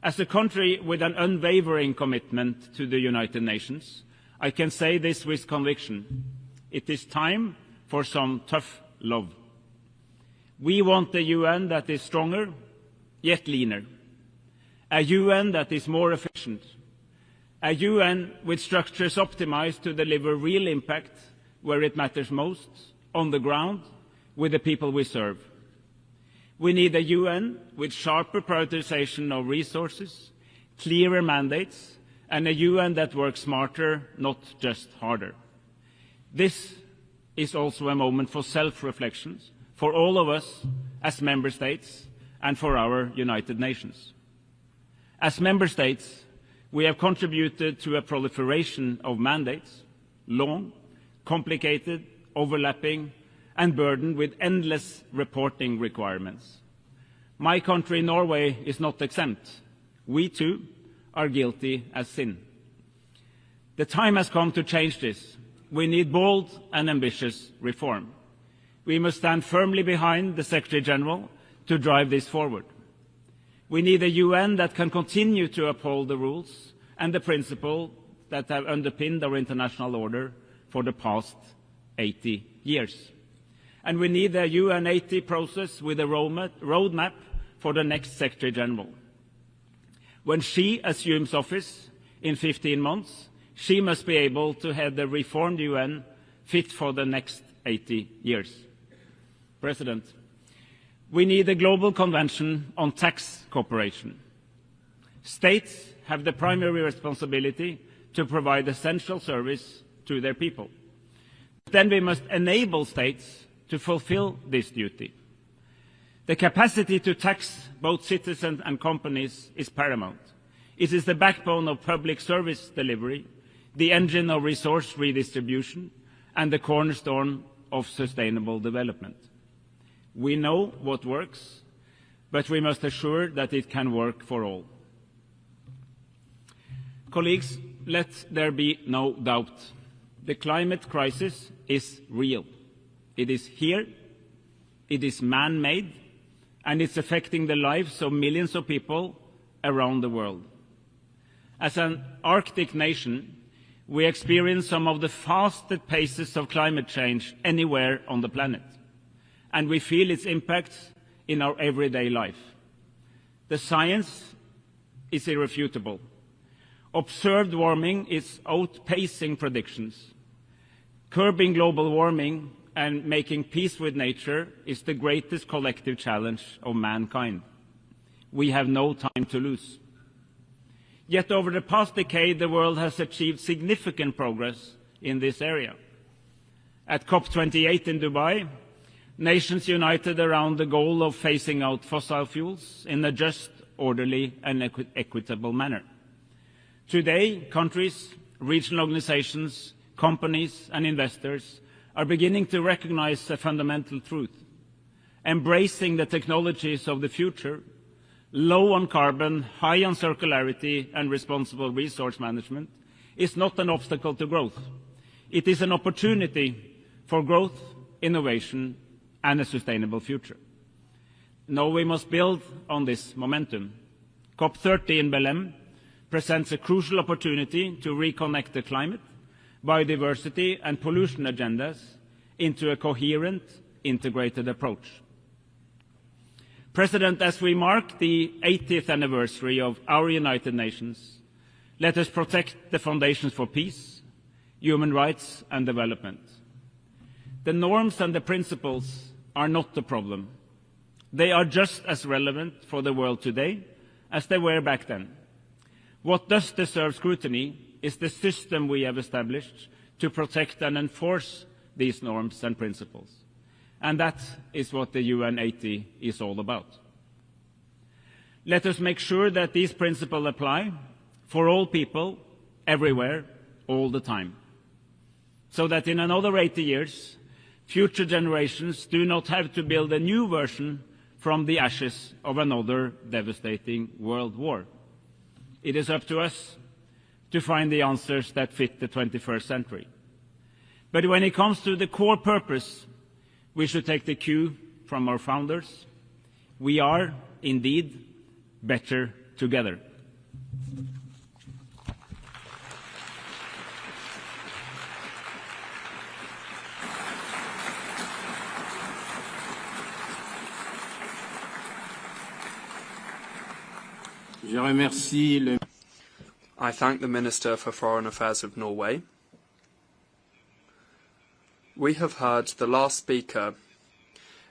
As a country with an unwavering commitment to the United Nations, I can say this with conviction. It is time for some tough love. We want a UN that is stronger, yet leaner. A UN that is more efficient. A UN with structures optimized to deliver real impact where it matters most, on the ground, with the people we serve. We need a UN with sharper prioritization of resources, clearer mandates, and a UN that works smarter, not just harder. This is also a moment for self-reflection for all of us as member states and for our United Nations. As member states, we have contributed to a proliferation of mandates, long, complicated, overlapping, and burdened with endless reporting requirements. My country, Norway, is not exempt. We too are guilty as sin. The time has come to change this. We need bold and ambitious reform. We must stand firmly behind the Secretary General to drive this forward. We need a UN that can continue to uphold the rules and the principles that have underpinned our international order for the past 80 years. And we need a UN 80 process with a roadmap for the next Secretary General. When she assumes office in 15 months, she must be able to head the reformed UN fit for the next 80 years. President, we need a global convention on tax cooperation. States have the primary responsibility to provide essential service to their people. Then we must enable states to fulfill this duty. The capacity to tax both citizens and companies is paramount. It is the backbone of public service delivery, the engine of resource redistribution, and the cornerstone of sustainable development. We know what works, but we must assure that it can work for all. Colleagues, let there be no doubt. The climate crisis is real. It is here, it is man-made, and it's affecting the lives of millions of people around the world. As an Arctic nation, we experience some of the fastest paces of climate change anywhere on the planet, and we feel its impacts in our everyday life. The science is irrefutable. Observed warming is outpacing predictions. Curbing global warming and making peace with nature is the greatest collective challenge of mankind. We have no time to lose. Yet over the past decade, the world has achieved significant progress in this area. At COP28 in Dubai, nations united around the goal of phasing out fossil fuels in a just, orderly and equitable manner. Today, countries, regional organizations, companies and investors are beginning to recognize a fundamental truth. Embracing the technologies of the future, low on carbon, high on circularity and responsible resource management, is not an obstacle to growth. It is an opportunity for growth, innovation and a sustainable future. Now we must build on this momentum. COP30 in Belém presents a crucial opportunity to reconnect the climate, biodiversity and pollution agendas into a coherent, integrated approach. President, as we mark the 80th anniversary of our United Nations, let us protect the foundations for peace, human rights and development. The norms and the principles are not the problem. They are just as relevant for the world today as they were back then. What does deserve scrutiny is the system we have established to protect and enforce these norms and principles. And that is what the UN 80 is all about. Let us make sure that these principles apply for all people, everywhere, all the time, so that in another 80 years, future generations do not have to build a new version from the ashes of another devastating world war. It is up to us to find the answers that fit the 21st century. But when it comes to the core purpose, we should take the cue from our founders. We are, indeed, better together. I thank the Minister for Foreign Affairs of Norway. We have heard the last speaker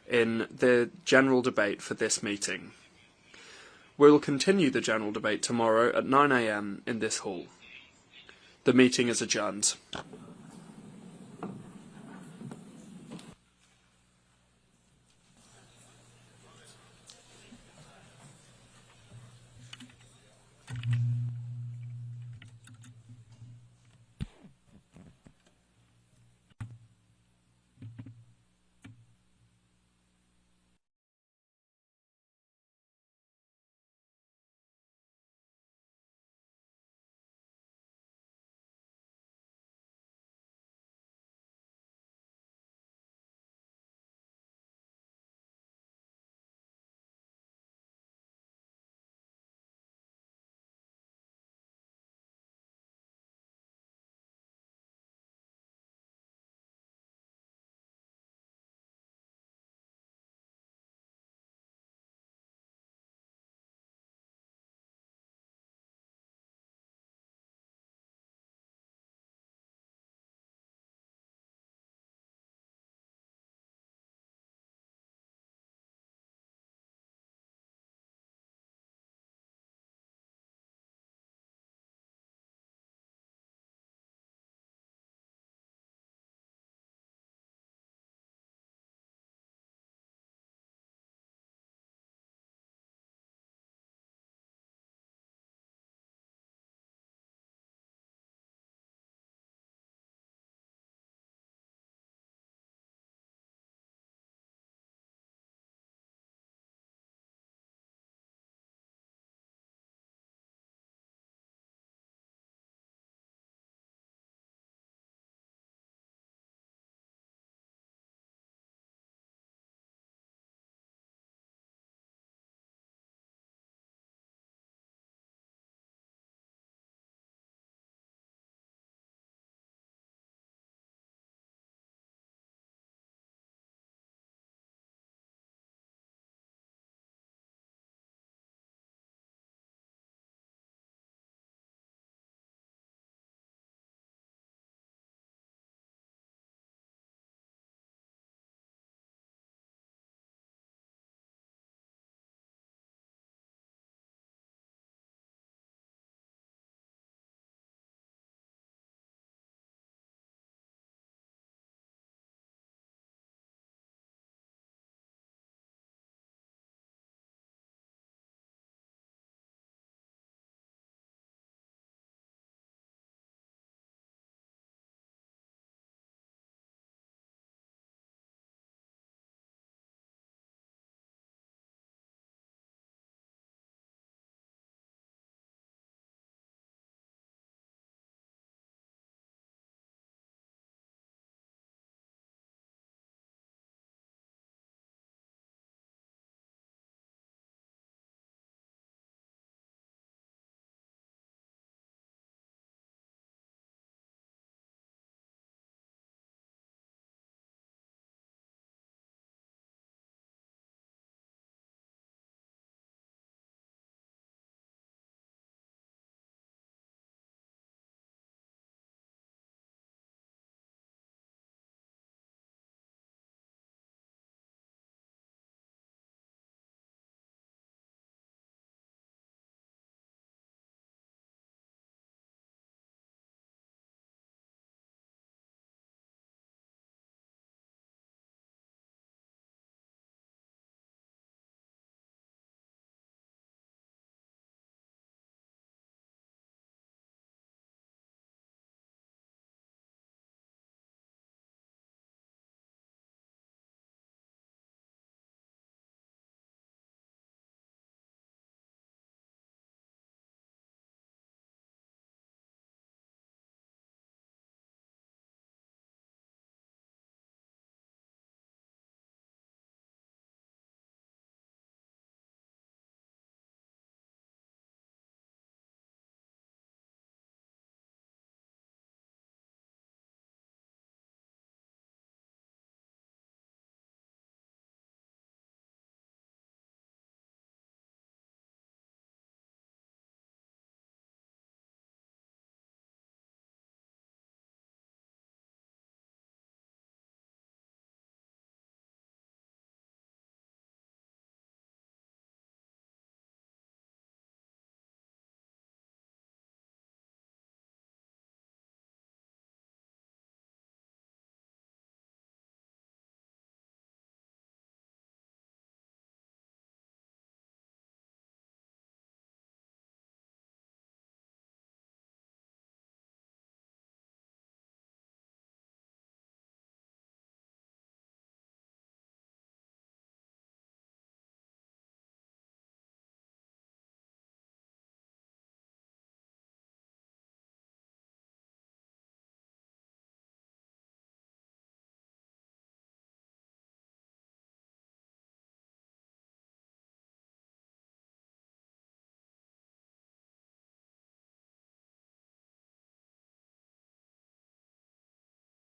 in the general debate for this meeting. We will continue the general debate tomorrow at 9 a.m. in this hall. The meeting is adjourned.